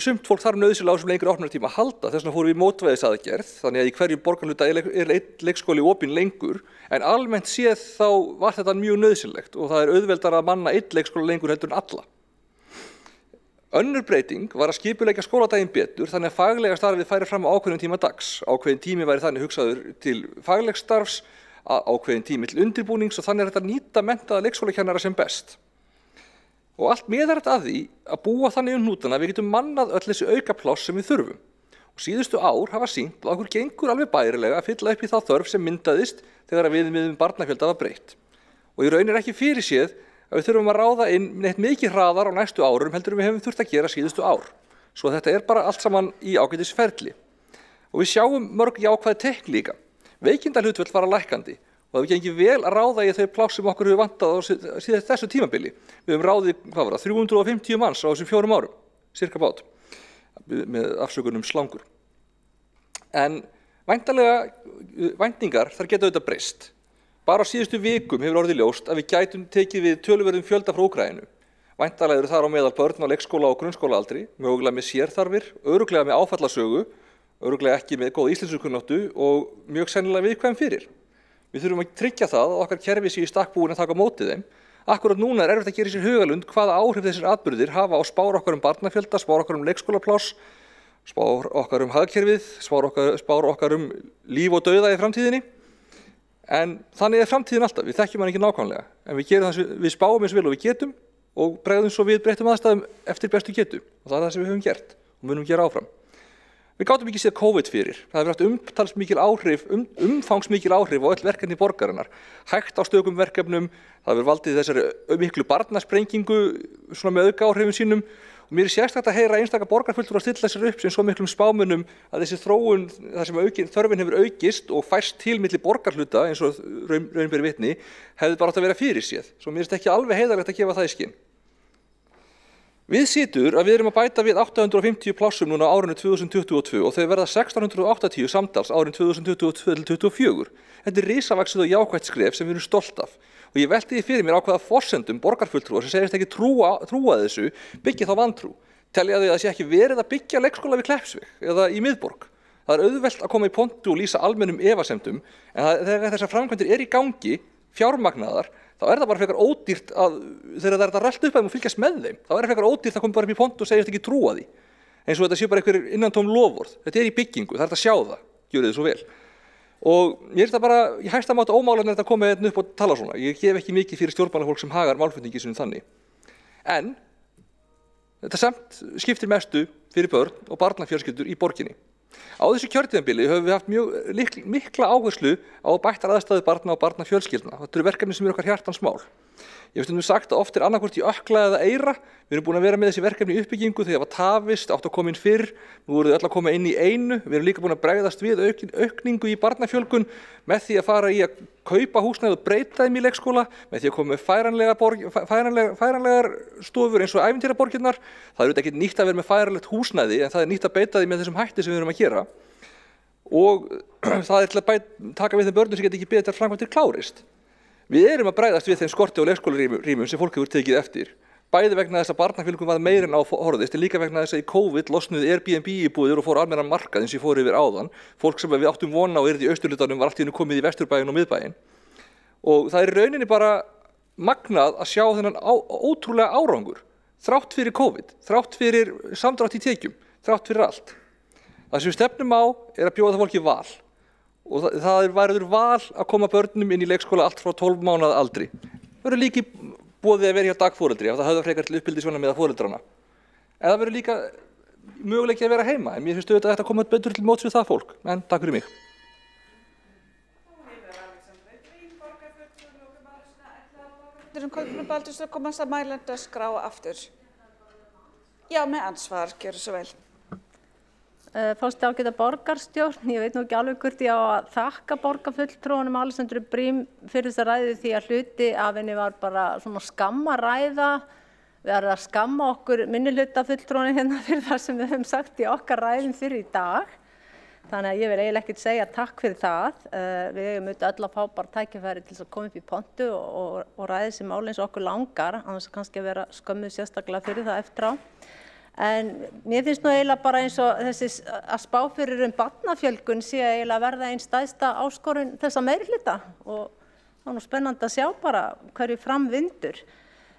sumt fólk þarf nauðsynlega á þessum lengri opnunartíma að halda, þess vegna fórum við í mótvægisaðgerð, þannig að í hverju borgarhluta er einn leikskóli opinn lengur, en almennt séð þá var þetta mjög nauðsynlegt og það er auðveldara að manna einn leikskóla lengur heldur en alla. Önnur breyting var að skipuleggja skóladaginn betur þannig að faglega starfið færi fram á ákveðnum tíma dags. Ákveðin tími væri þannig hugsaður til faglegs starfs, ákveðin tími til undirbúnings og þannig er þetta að nýta menntaða leikskólakennara sem best. Og allt miðar þetta að því að búa þannig hnútana að við getum mannað öll þessi aukapláss sem við þurfum. Og síðustu ár hafa sýnt að okkur gengur alveg bærilega að fylla upp í þá þörf sem myndaðist þegar að viðmiðum barnafjölda var breytt. Og í raun er ekki fyrirséð að við þurfum að ráða inn neitt mikið hraðar á næstu árum heldur við hefum þurft að gera síðustu ár. Svo þetta er bara allt saman í ágætisferli. Og við sjáum mörg jákvæð teikn líka. Veikindahlutföll fara lækkandi og það gengur vel að ráða í þau pláss sem okkur hefur vantað á þessu tímabili. Við höfum ráðið, 350 manns á þessum 4 árum, cirka bát, með afsökunum slangur. En væntingar þar geta auðvitað breyst. Bara á síðustu vikum hefur orðið ljóst að við gætum tekið við töluverðum fjölda frá Úkraínu. Væntanlega eru þar á meðal börn á leikskóla og grunnskólaaldri, mögulega með sérþarfir, örugglega með áfallasögu, örugglega ekki með góð íslenskukunnáttu og mjög sennilega viðkvæm fyrir. Við þurfum að tryggja það að okkar kerfi sé í stakk búin að taka á móti þeim. Akkúrat núna er erfitt að gera sér hugalund hvaða áhrif þessir atburðir hafa á spár okkar barnafjölda, spár okkar leikskólapláss, spár okkar hagkerfið, spár okkar líf og dauða í framtíðinni. En þannig er framtíðin alltaf, við þekkjum hann ekki nákvæmlega, en við spáum eins vel og við getum og bregðum svo við breyttum aðstæðum eftir bestu getu og það er það sem við höfum gert og munum gera áfram. Við gátum ekki séð COVID fyrir, það hefur haft umfangsmikil áhrif á öll verkefni borgarinnar, hægt á stökum verkefnum, það hefur valdið þessari miklu barnasprengingu svona með aukaáhrifum sínum og mér er sérstakt að heyra einstaka borgarfulltrúar að stilla sér upp sem svo miklum spámunum að þessi þróun, þar sem þörfin hefur aukist og færst til milli borgarhluta eins og raun ber vitni, hefði bara átt að vera fyrirséð, svo mér finnst ekki alveg heiðarlegt að gefa það í skinn. Við situr að við erum að bæta við 850 plássum núna á árinu 2022 og þau verða 1680 samtals árin 2022-2024. Þetta er risavaxið og jákvætt skref sem við erum stolt af. Og ég velti því fyrir mér á hvaða forsendum borgarfulltrúar sem segist ekki trúa þessu byggja þá vantrú. Telja þau að það sé ekki verið að byggja leikskóla við Kleppsveg eða í miðborg. Það er auðvelt að koma í pontu og lýsa almennum efasemdum en þegar þessar framkvæmdir er í gangi, fjármagnaðar, þá er það bara frekar ódýrt þegar það er að rölda upp að þeim og fylgjast með þeim, þá er frekar ódýrt að koma bara upp í pontu og segja ekki trúa því. Eins og þetta sé bara einhver innantóm loforð. Þetta er í byggingu, það er að sjá það, gjörið þið svo vel. Og mér er það bara, ég hægst að máta ómálega þetta að koma upp og tala svona. Ég gef ekki mikið fyrir stjórnmálafólk sem hagar málflutningi sinum þannig. En þetta samt skiptir mestu fyrir börn og barnafjölskyldur í borginni. Á þessu kjörtímabili höfum við haft mjög mikla áherslu á bættar aðstæður barna og barnafjölskyldna. Þetta eru verkefni sem eru okkar hjartans mál. Ég hef stundum sagt að oft er annarkvort í ökla eða eyra. Við erum búin að vera með þessi verkefni í uppbyggingu þegar það var tafist, átt að koma inn fyrr. Nú eru þau öll að koma inn í einu. Við erum líka búin að bregðast við aukningu í barnafjölgun með því að fara í að kaupa húsnæði og breyta þeim í leikskóla, með því að koma með færanlegar stofur eins og ævintýraborgirnar. Það er ekki nýtt að vera með færanlegt húsnæði en það er nýtt að beita því með þessum hætti sem við erum að gera. Og það er til að taka við þeim börnum sem geta ekki beðið til framkvæmdir klárist. Við erum að bregðast við þeim skorti og leikskólarýmum sem fólk hefur tekið eftir. Bæði vegna þess að barnafjölgun var meira en á horfðist, en líka vegna þess að í COVID losnuðu Airbnb íbúðir og fóru almennan markað eins og ég fór yfir áðan. Fólk sem við áttum vona á yrði í austurhlutanum var allt í einu komið í vesturbæinn og miðbæinn. Og það er í rauninni bara magnað að sjá þennan ótrúlega árangur, þrátt fyrir COVID, þrátt fyrir samdrátt í tekjum, þrátt fyrir allt. Það sem við stefnum á er að bjóða fólki val. og það verður val að koma börnum inn í leikskóla allt frá 12 mánaða aldri. Það verður líka boðið að vera hjá dagforeldri ef það höfðar frekar til uppeldissjónarmiða foreldrana. En það verður líka möguleiki að vera heima, en mér finnst auðvitað að þetta koma betur til móts við það fólk. En takk fyrir mig. Kolbrún Baldursdóttir komast að mælendaskrá aftur. Já, með ansvar, gjörðu svo vel. Forseti ágæta borgarstjórn, ég veit nú ekki alveg hvort ég á að þakka borgarfulltrúanum Alexandru Brím fyrir þessa ræðu því að hluti af henni var bara svona skamma ræða. Við erum að skamma okkur minnihlutafulltrúanum hérna fyrir það sem við höfum sagt í okkar ræðum fyrir í dag. Þannig að ég vil eiginlega ekkert segja takk fyrir það. Við eigum auðvitað öll að fá bara tækifæri til þess að koma upp í pontu og ræða þessi mál eins og okkur langar, annars kannski að vera skömmuð sérstaklega fyrir það eftir á. En mér finnst nú eiginlega bara eins og þessi að spá fyrir barnafjölgun sé eiginlega verða einn stærsta áskorun þessa meirihluta og það er nú spennandi að sjá bara hverju fram vindur.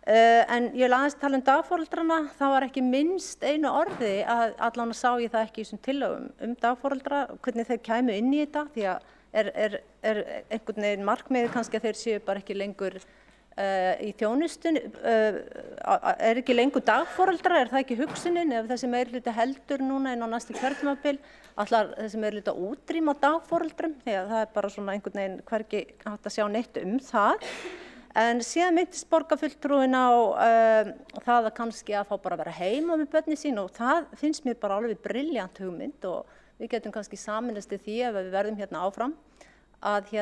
En ég vil aðeins tala dagforeldrana, það var ekki minnst einu orði að allan sá ég það ekki í þessum tillögum dagforeldra, hvernig þeir kæmu inn í þetta, því að er einhvern veginn markmiðið kannski að þeir séu bara ekki lengur í þjónustun, er ekki lengur dagforeldrar, er það ekki hugsunin ef þessi meirihluti heldur núna inn á næsta kjörtímabil, ætlar þessi meirihluti að útrýma dagforeldrum, því að það er bara svona einhvern veginn hvergi hægt að sjá neitt það. En síðan myndist borgarfulltrúin á það að kannski að fá bara að vera heima með börnin sín og það finnst mér bara alveg brilljant hugmynd og við getum kannski sameinast í því ef við verðum hérna áfram að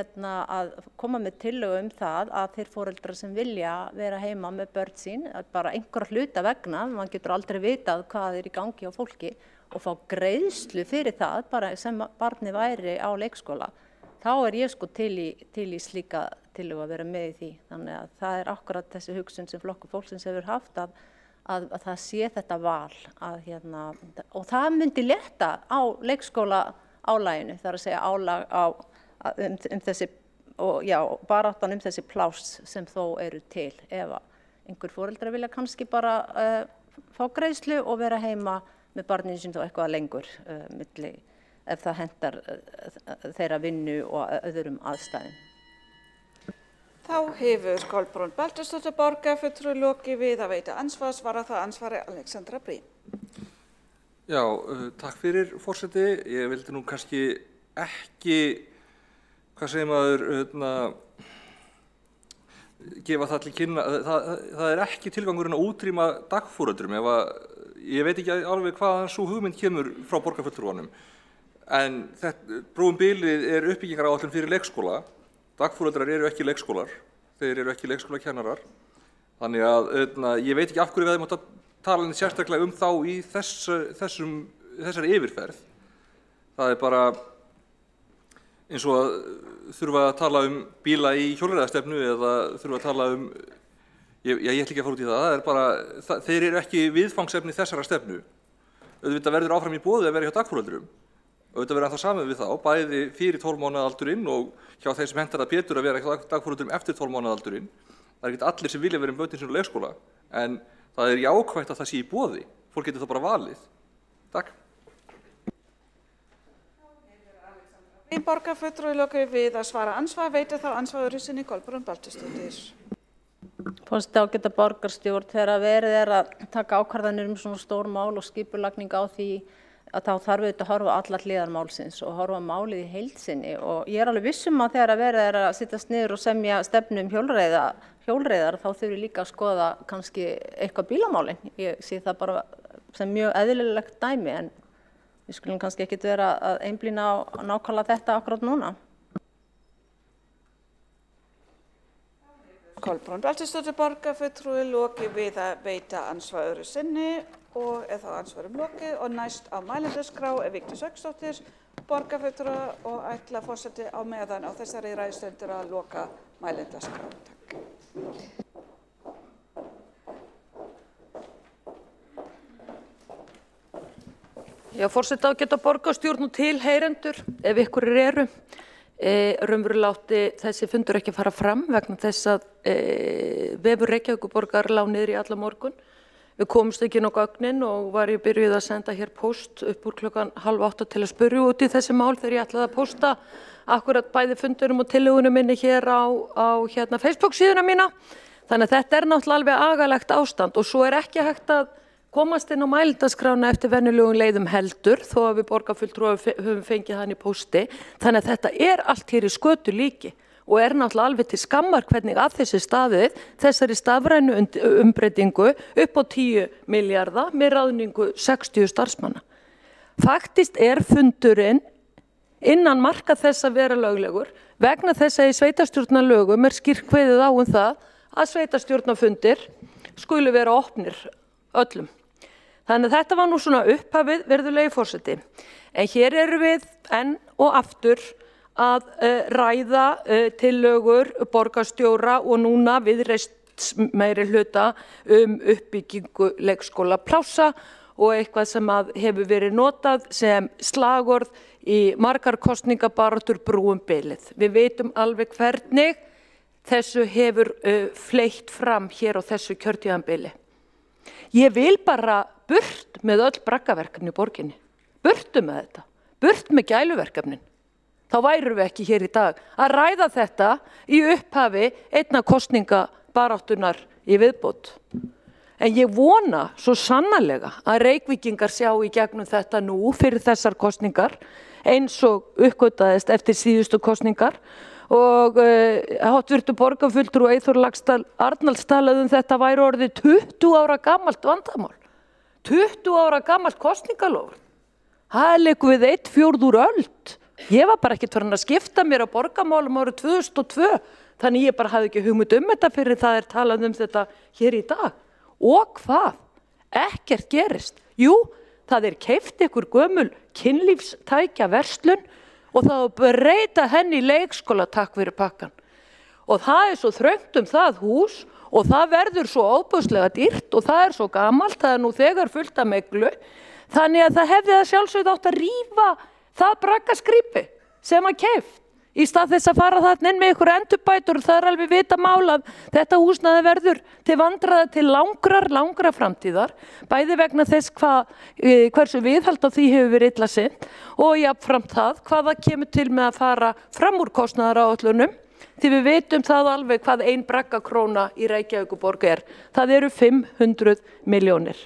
koma með tillögu það að þeir foreldrar sem vilja vera heima með börn sín, bara einhverja hluta vegna, man getur aldrei vitað hvað er í gangi á fólki og fá greiðslu fyrir það bara sem barni væri á leikskóla. Þá er ég sko til í slíka tillögu að vera með í því. Þannig að það er akkurat þessi hugsun sem Flokkur fólksins hefur haft að það sé þetta val. Og það myndi létta á leikskóla álaginu, það er að segja álag þessi, og já, baráttan þessi pláss sem þó eru til. Ef einhver foreldrar vilja kannski bara fá greiðslu og vera heima með barninu sín þó eitthvað lengur milli ef það hentar þeirra vinnu og öðrum aðstæðum. Þá hefur Kolbrún Baldursdóttir borgarfulltrúi lokið við að veita ansvarsvara það ansvari Alexandra Brím. Já, takk fyrir forseti. Ég vildi nú kannski ekki, hvað segir maður, gefa það til kynna, það er ekki tilgangurinn að útrýma dagforeldrum ég veit ekki alveg hvaðan sú hugmynd kemur frá borgarfulltrúanum. En brúum bilið er uppbyggingaráætlun fyrir leikskóla. Dagforeldrar eru ekki leikskólar, þeir eru ekki leikskólakennarar. Þannig að ég veit ekki af hverju við hefum átt að tala sérstaklega þá í þessari yfirferð. Það er bara eins og að þurfa að tala bíla í hjólreiðastefnu eða þurfa að tala ég ætla ekki að fara út í það, það er bara, þeir eru ekki viðfangsefni þessara stefnu. Auðvitað verður áfram í boði að vera hjá dagforeldrum. Auðvitað verður ennþá samið við þá, bæði fyrir 12 mánaða aldurinn og hjá þeim sem hentar það betur að vera hjá dagforeldrum eftir 12 mánaða aldurinn. Það er ekki allir sem vilja vera börnin sín á leikskóla, en það er jákvætt að það sé í boði. Fólk getur það bara valið. Takk. Borgarfulltrúi lokið við að svara ansvar, veitir þá ansvarinu Kolbrún Baldursdóttir. Forseti ágæta borgarstjórn, þegar verið er að taka ákvarðanir svona stór mál og skipulagning á því að þá þarf við að horfa allar hliðar málsins og horfa málið í heild sinni og ég er alveg viss að þegar verið er að sittast niður og semja stefnu hjólreiðar þá þurfi líka að skoða kannski eitthvað bílamálin. Ég sé það bara sem mjög eðlilegt dæmi en við skulum kannski ekkert vera að einblína á nákvæmlega þetta akkurat núna. Kolbrún Baldursdóttir borgarfulltrúi lokið við að veita ansvar öðru sinni og er þá ansvarum lokið og næst á mælendaskrá er Vigdís Hauksdóttir borgarfulltrúi og ætla forseti á meðan á þessari ræðustendur að loka mælendaskrá. Takk. Já, forseti ágæta borgarstjórn og tilheyrendur ef ykkur eru. Raunverulega átti þessi fundur ekki að fara fram vegna þess að vefur Reykjavíkurborgar lá niður í alla morgun Við komumst ekki inn á gögnin og var ég byrjuð að senda hér póst upp úr klukkan 7:30 til að spyrja út í þessi mál þegar ég ætlaði að pósta akkurat bæði fundurum og tillögunum minni hér á Facebook síðuna mína. Þannig að þetta náttúrulega alveg agalegt ástand og svo ekki hægt að komast inn á mældaskrána eftir venjulegum leiðum heldur þó að við borgarfulltrúar höfum fengið hann í pósti. Þannig að þetta allt hér í skötu líki og náttúrulega alveg til skammar hvernig að þessi staðið, þessari stafrænu umbreytingu upp á 10 milljarða með ráðningu 60 starfsmanna. Faktist fundurinn innan marka þess að vera löglegur vegna þess að í sveitarstjórnarlögum skýrt kveðið á það að sveitarstjórnarfundir skulu vera opnir öllum. Þannig að þetta var nú svona upphafið, virðulegi forseti. En hér erum við enn og aftur að ræða tillögur borgarstjóra og núna viðreist meiri hluta uppbyggingu leikskólaplássa og eitthvað sem hefur verið notað sem slagorð í margar kosningabaráttur brúum bilið. Við veitum alveg hvernig þessu hefur fleytt fram hér á þessu kjörtímabili. Ég vil bara burt með öll braggaverkefni í borginni. Burtu með þetta. Burt með gæluverkefnin. Þá værum við ekki hér í dag að ræða þetta í upphafi einna kosningabaráttunar í viðbót. En ég vona svo sannarlega að Reykvíkingar sjá í gegnum þetta nú fyrir þessar kosningar eins og uppgötaðist eftir síðustu kosningar og háttvirtur borgarfulltrúi Eyþór Laxdal Arnalds talaði þetta væri orðið 20 ára gamalt vandamál. 20 ára gamalt kosningaloforð. Það liggur við 1/4 öld. Ég var bara ekkert farin að skipta mér á borgarmálum árið 2002, þannig ég bara hafði ekki hugmynd þetta fyrir það talað þetta hér í dag. Og hvað? Ekkert gerist. Jú, það keypt ykkur gömul kynlífstækja verslun og það breyta henni í leikskóla takk fyrir pakkan. Og það svo þröngt það hús og það verður svo óbúslega dýrt og það svo gamalt, það nú þegar fullt af meglu. Þannig að það hefði það sjálfsögð átt að rífa það braggaskrípi sem keypt í stað þess að fara þarna inn með ykkur endurbætur og það alveg vita mál að þetta húsnæði verður til vandræða til langra framtíðar, bæði vegna þess hversu viðhald á því hefur verið illa sinnt og jafnframt það hvað kemur til með að fara fram úr kostnaðaráætlunum, því við vitum það alveg hvað ein braggakróna í Reykjavíkurborg Það eru 500 milljónir.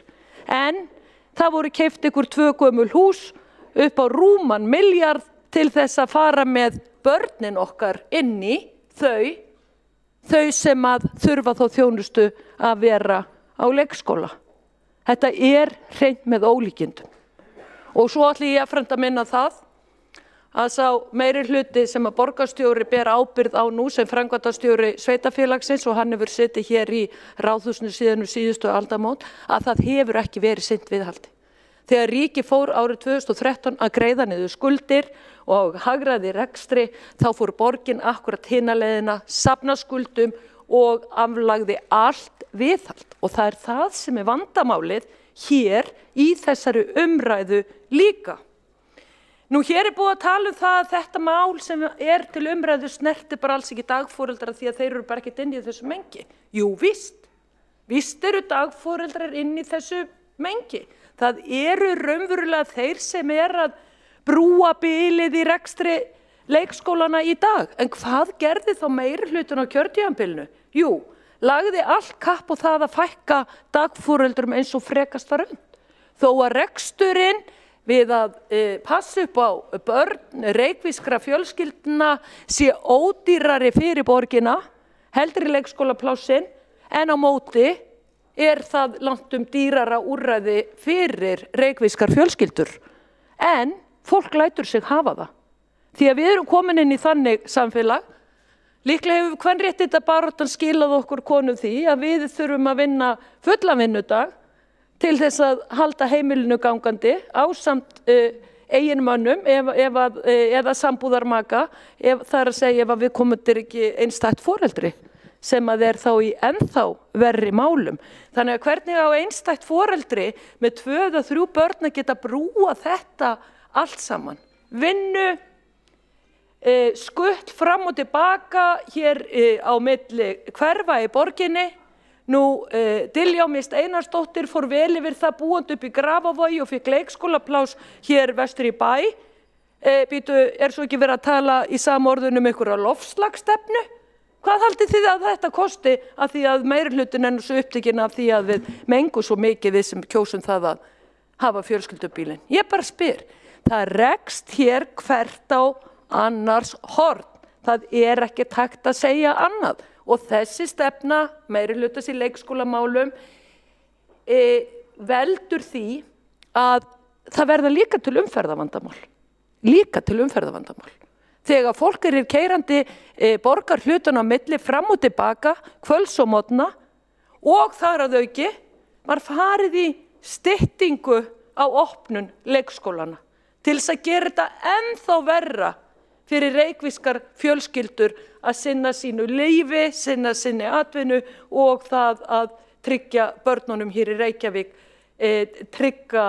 En það voru keypt ykkur 2 gömul hús upp á rúman milljarð til þess að fara með börnin okkar inn í þau sem þurfa þá þjónustu að vera á leikskóla. Þetta hreint með ólíkindum. Og svo ætla ég jafnframt að minna það að sá meiri hluti sem borgarstjóri ber ábyrgð á nú sem framkvæmdastjóri sveitarfélagsins og hann hefur setið hér í ráðhúsinu síðan síðustu aldamót, að það hefur ekki verið sinnt viðhaldi. Þegar ríki fór árið 2013 að greiða niður skuldir og hagræði rekstri, þá fór borgin akkurat hina leiðina, safna skuldum og aflagði allt viðhald. Og það það sem vandamálið hér í þessari umræðu líka. Nú hér búið að tala það að þetta mál sem til umræðu snerti bara alls ekki dagforeldra því að þeir eru bara ekkert inn í þessu mengi. Jú, víst. Víst eru dagforeldrar inn í þessu mengi. Það eru raunverulega þeir sem að brúa bilið í rekstri leikskólana í dag. En hvað gerði þá meiri hlutinn á kjörtímabilinu? Jú, lagði allt kapp á það að fækka dagforeldrum eins og frekast var unnt. Þó að reksturinn við að passa upp á börn reykvískra fjölskyldna sé ódýrari fyrir borgina, heldur í leikskólaplássin, en á móti það langt dýrara úrræði fyrir reykvískar fjölskyldur. En fólk lætur sig hafa það. Því að við erum komin inn í þannig samfélag, líklega hefur kvenréttindabaráttan skilað okkur konum því að við þurfum að vinna fullan vinnudag til þess að halda heimilinu gangandi ásamt eiginmönnum eða sambúðarmaka, það að segja ef við komum ekki einstætt foreldri sem þá í ennþá verri málum. Þannig að hvernig á einstætt foreldri með 2 eða 3 börn að geta brúa þetta allt saman. Vinnu, skutt fram og tilbaka hér á milli hverfa í borginni, Diljá Mist Einarsdóttir fór vel yfir það búandi upp í Grafavogi og fekk leikskólaplás hér vestur í bæ. Svo ekki verið að tala í samorðunum einhverja loftslagsstefnu? Hvað haldið þið að þetta kosti að því að meirihlutin er svo upptekinn af því að við mengum svo mikið við sem kjósum það að hafa fjölskyldubílinn? Ég bara spyr. Það rekst hér hvert á annars horn. Það er ekki hægt að segja annað. Og þessi stefna, meirihlutas í leikskólamálum, veldur því að það verða líka til umferðarvandamál. Þegar fólk er keyrandi borgar hlutana á milli fram og tilbaka, kvölds og morgna og þar að auki var farið í styttingu á opnun leikskólana til þess að gera þetta ennþá verra fyrir reykvískar fjölskyldur að sinna sínu lífi, sinna sinni atvinnu og það að tryggja börnunum hér í Reykjavík, tryggja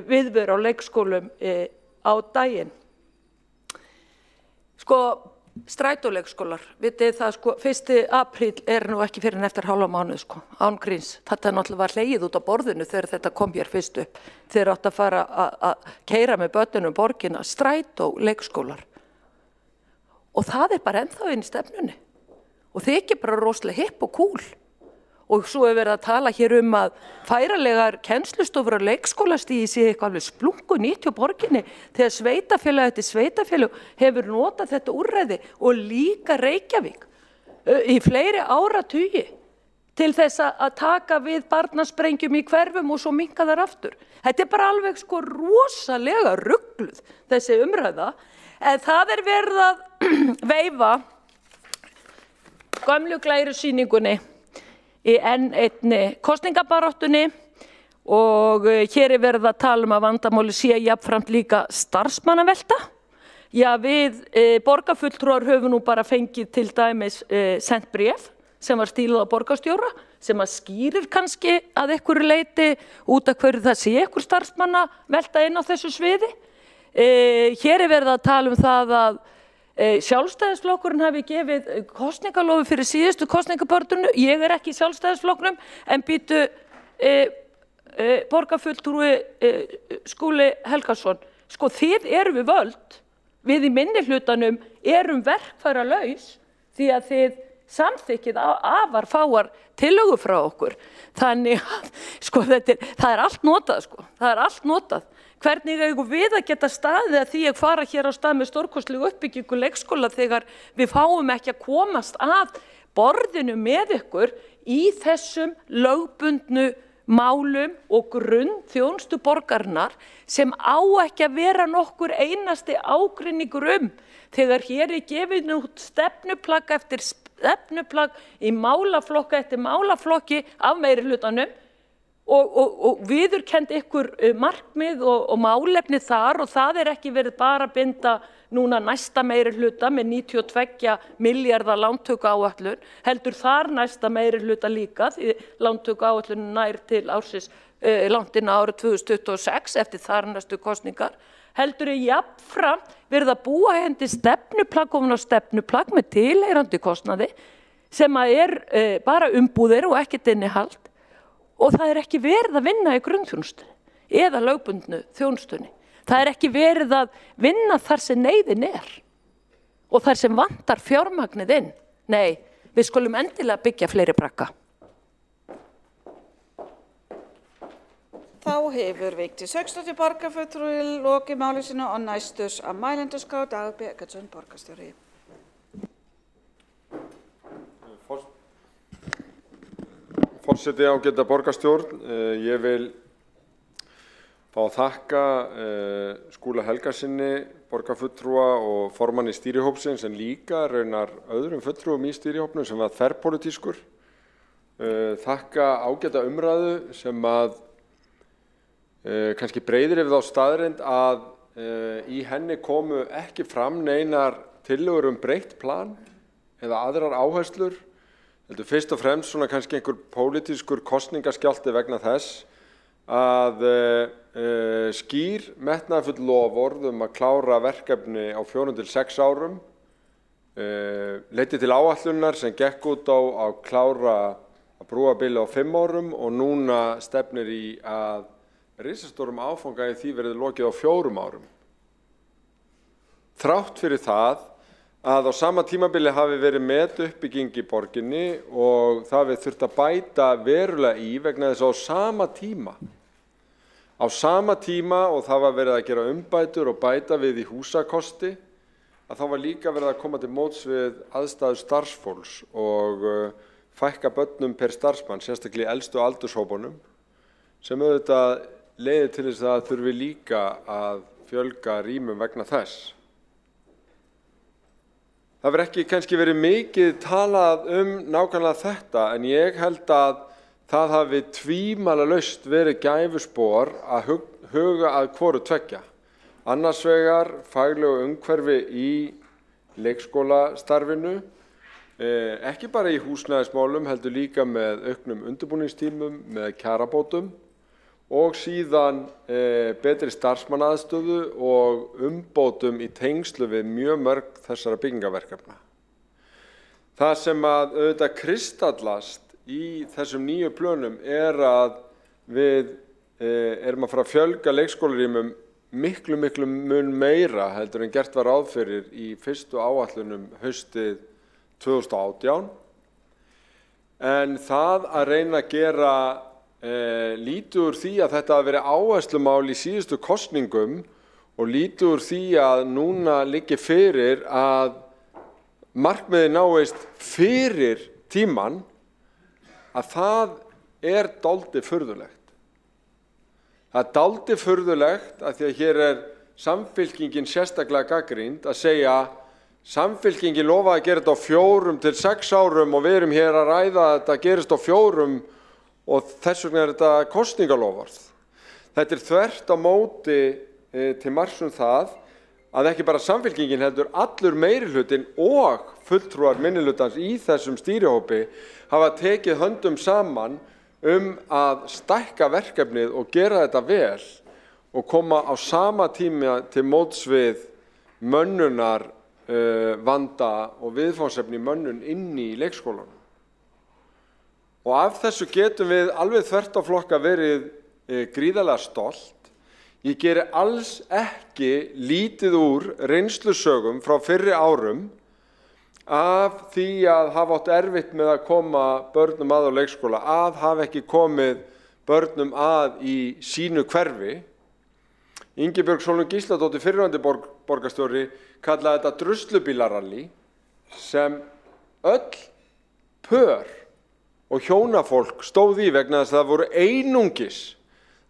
viðveru á leikskólum á daginn. Strætóleikskólar, vitið það 1. apríl er nú ekki fyrir en eftir hálfa mánuð án gríns. Þetta náttúrulega var hlegið út á borðinu þegar þetta kom hér fyrst upp. Þeir áttu að fara að keyra með börnunum borgina, strætóleikskólar. Og það er bara ennþá inn í stefnunni. Og það er ekki bara rosalega hipp og cool. Og svo er verið að tala hér að færalegar kennslustofur á leikskólastígi sé eitthvað alveg splungu nýtt hjá borginni þegar sveitafélag eftir sveitafélag hefur notað þetta úrræði og líka Reykjavík í fleiri áratugi til þess að taka við barnasprengjum í hverfum og svo minnka þar aftur. Þetta er bara alveg rosalega rugluð þessi umræða, en það er verið að veifa gömlu glærusýningunni í enn einni kosningabaráttunni og hér er verið að tala að vandamáli sé jafnframt líka starfsmannavelta. Já, við borgarfulltrúar höfum nú bara fengið til dæmis sent bréf sem var stílað á borgarstjóra sem að skýrir kannski að einhverju leyti út af hverju það sé einhver starfsmannavelta inn á þessu sviði. Hér er verið að tala það að Sjálfstæðisflokkurinn hafi gefið kosningalofi fyrir síðustu kosningabaráttunni. Ég er ekki í Sjálfstæðisflokknum en borgarfulltrúi Skúli Helgason. Þið eru við völd, við í minnihlutanum erum verkfæralaus því að þið samþykkið afar fáar tillögur frá okkur. Þannig að það er allt notað, það er allt notað. Hvernig eigum við að geta staðið að því að fara hér á stað með stórkostlegu uppbyggingu leikskóla þegar við fáum ekki að komast að borðinu með ykkur í þessum lögbundnu málum og grunnþjónustu borgarinnar sem á ekki að vera nokkur einasti ágreiningur þegar hér er gefið út stefnuplagg eftir stefnuplagg í málaflokka eftir málaflokki af meirihlutanum og viðurkennt ykkur markmið og málefni þar og það er ekki verið bara að binda núna næsta meirihluta með 92 milljarða lántökuáætlun, heldur þar næsta meirihluta líka því lántökuáætlun nær til ársins langt inn á árið 2026 eftir þar næstu kosningar, heldur jafnframt verið að búa hendi stefnuplagg ofan á stefnuplagg með tilheyrandi kostnaði sem er bara umbúðir og ekkert innihald. Og það er ekki verið að vinna í grunnþjónustunni eða lögbundnu þjónustunni. Það er ekki verið að vinna þar sem neyðin er og þar sem vantar fjármagnið inn. Nei, við skulum endilega byggja fleiri bragga. Þá hefur Vigdís Hauksdóttir borgarfulltrúi lokið máli sínu og næstus að mælendaskrá Dagbjörg Eggertsson borgarstjóri. Forseti, ágæta borgarstjórn, ég vil fá að þakka Skúla Helgasyni, borgarfulltrúa og formanni stýrihópsins en líka raunar öðrum fulltrúum í stýrihópnum sem var þverpólitískur. Þakka ágæta umræðu sem að kannski breiðir yfir þá staðreynd að í henni komu ekki fram neinar tillögur breytt plan eða aðrar áherslur. Heldur fyrst og fremst svona kannski einhver pólitískur kosningaskjálfti vegna þess að skýr metnaðarfull loforð að klára verkefni á 4 til 6 árum leiddi til áætlunar sem gekk út á að klára að brúa bilið á 5 árum og núna stefnir í að risastórum áfanga í því verði lokið á 4 árum. Þrátt fyrir það að á sama tímabili hafi verið metuppbygging í borginni og það við þurft að bæta verulega í vegna þess að á sama tíma og það var verið að gera umbætur og bæta við í húsakosti, að þá var líka verið að koma til móts við aðstæður starfsfólks og fækka börnum per starfsmann, sérstaklega í elstu aldurshópunum, sem auðvitað leiðir til þess að það þurfi líka að fjölga rýmum vegna þess. Það verður ekki kannski verið mikið talað nákvæmlega þetta, en ég held að það hafi tvímælalaust verið gæfuspor að huga að hvoru tveggja. Annars vegar faglegu umhverfi í leikskólastarfinu, ekki bara í húsnæðismálum, heldur líka með auknum undirbúningstímum, með kjarabótum og síðan betri starfsmannaaðstöðu og umbótum í tengslu við mjög mörg þessara byggingaverkefna. Það sem að auðvitað kristallast í þessum nýju plönum að við erum að fara að fjölga leikskólarýmum miklu mun meira heldur en gert var ráð fyrir í fyrstu áætlunum haustið 2018. En það að reyna að gera lítið úr því að þetta hafi verið áherslumál í síðustu kosningum og lítið úr því að núna liggi fyrir að markmiðið náist fyrir tímann, að það dálítið furðulegt. Það dálítið furðulegt að því að hér Samfylkingin sérstaklega gagnrýnd að segja Samfylkingin lofaði að gera þetta á 4 til 6 árum og við erum hér að ræða að þetta gerist á 4 og þess vegna þetta kosningaloforð. Þetta þvert á móti til marks það að ekki bara Samfylkingin heldur allur meirihlutinn og fulltrúar minnihlutans í þessum stýrihópi hafa tekið höndum saman að stækka verkefnið og gera þetta vel og koma á sama tíma til móts við mönnunar vanda og viðfangsefni mönnun inni í leikskólanum. Og af þessu getum við alveg þvert á flokka verið gríðarlega stolt. Ég geri alls ekki lítið úr reynslusögum frá fyrri árum af því að hafa átt erfitt með að koma börnum að á leikskóla, að hafa ekki komið börnum að í sínu hverfi. Ingibjörg Sólrún Gísladóttir, fyrrverandi borgarstjóri, kallaði þetta druslubílaralli sem öll pör og hjónafólk stóð í vegna þess að það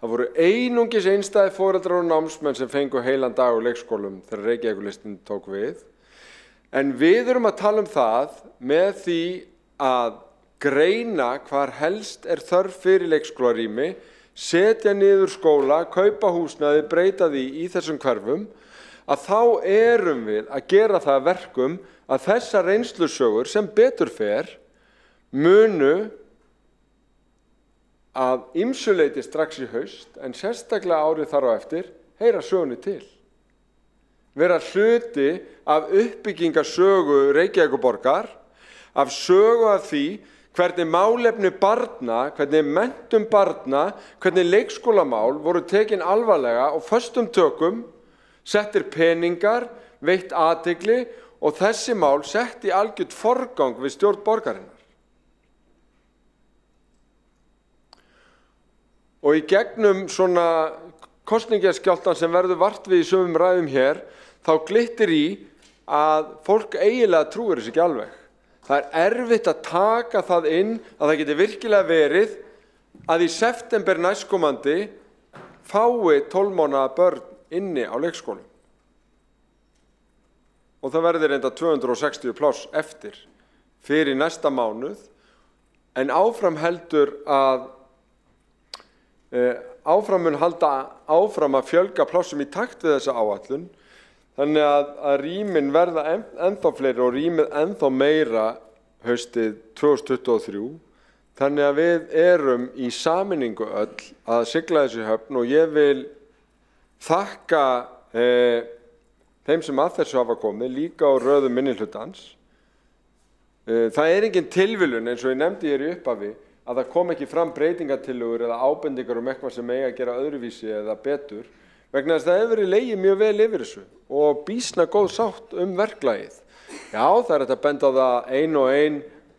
voru einungis einstæðir foreldrar og námsmenn sem fengu heilan dag á leikskólum þegar Reykjavíkurlistinn tók við. En við erum að tala það með því að greina hvar helst þörf fyrir leikskólarými, setja niður skóla, kaupa húsnæði, breyta því í þessum hverfum, að þá erum við að gera það verkum að þessar reynslusögur sem betur fer munu að ýmsu leyti strax í haust, en sérstaklega árið þar á eftir, heyra sögunni til. Vera hluti af uppbyggingarsögu Reykjavíkurborgar, af sögu af því hvernig málefni barna, hvernig menntun barna, hvernig leikskólamál voru tekin alvarlega og föstum tökum, settir peningar, veitt athygli og þessi mál sett í algjört forgang við stjórn borgarinnar. Og í gegnum svona kosningaskjálftan sem verður vart við í sumum ræðum hér, þá glittir í að fólk eiginlega trúir þessu ekki alveg. Það erfitt að taka það inn að það geti virkilega verið að í september næstkomandi fái 12 mánaða börn inni á leikskólum. Og það verður reynda 260 pláss eftir fyrir næsta mánuð, en áfram mun halda áfram að fjölga plássum í takt við þessa áætlun, þannig að rýmin verða ennþá fleiri og rýmið ennþá meira haustið 2023. Þannig að við erum í sameiningu öll að sigla þessu höfn og ég vil þakka þeim sem að þessu hafa komið, líka á röðum minnihlutans. Það engin tilviljun, eins og ég nefndi hér í upphafi, að það kom ekki fram breytingatillögur eða ábendingar eitthvað sem eigi að gera öðruvísi eða betur, vegna þess að það hefur verið legið mjög vel yfir þessu og býsna góð sátt verklagið. Já, það er þetta benda á það ein og ein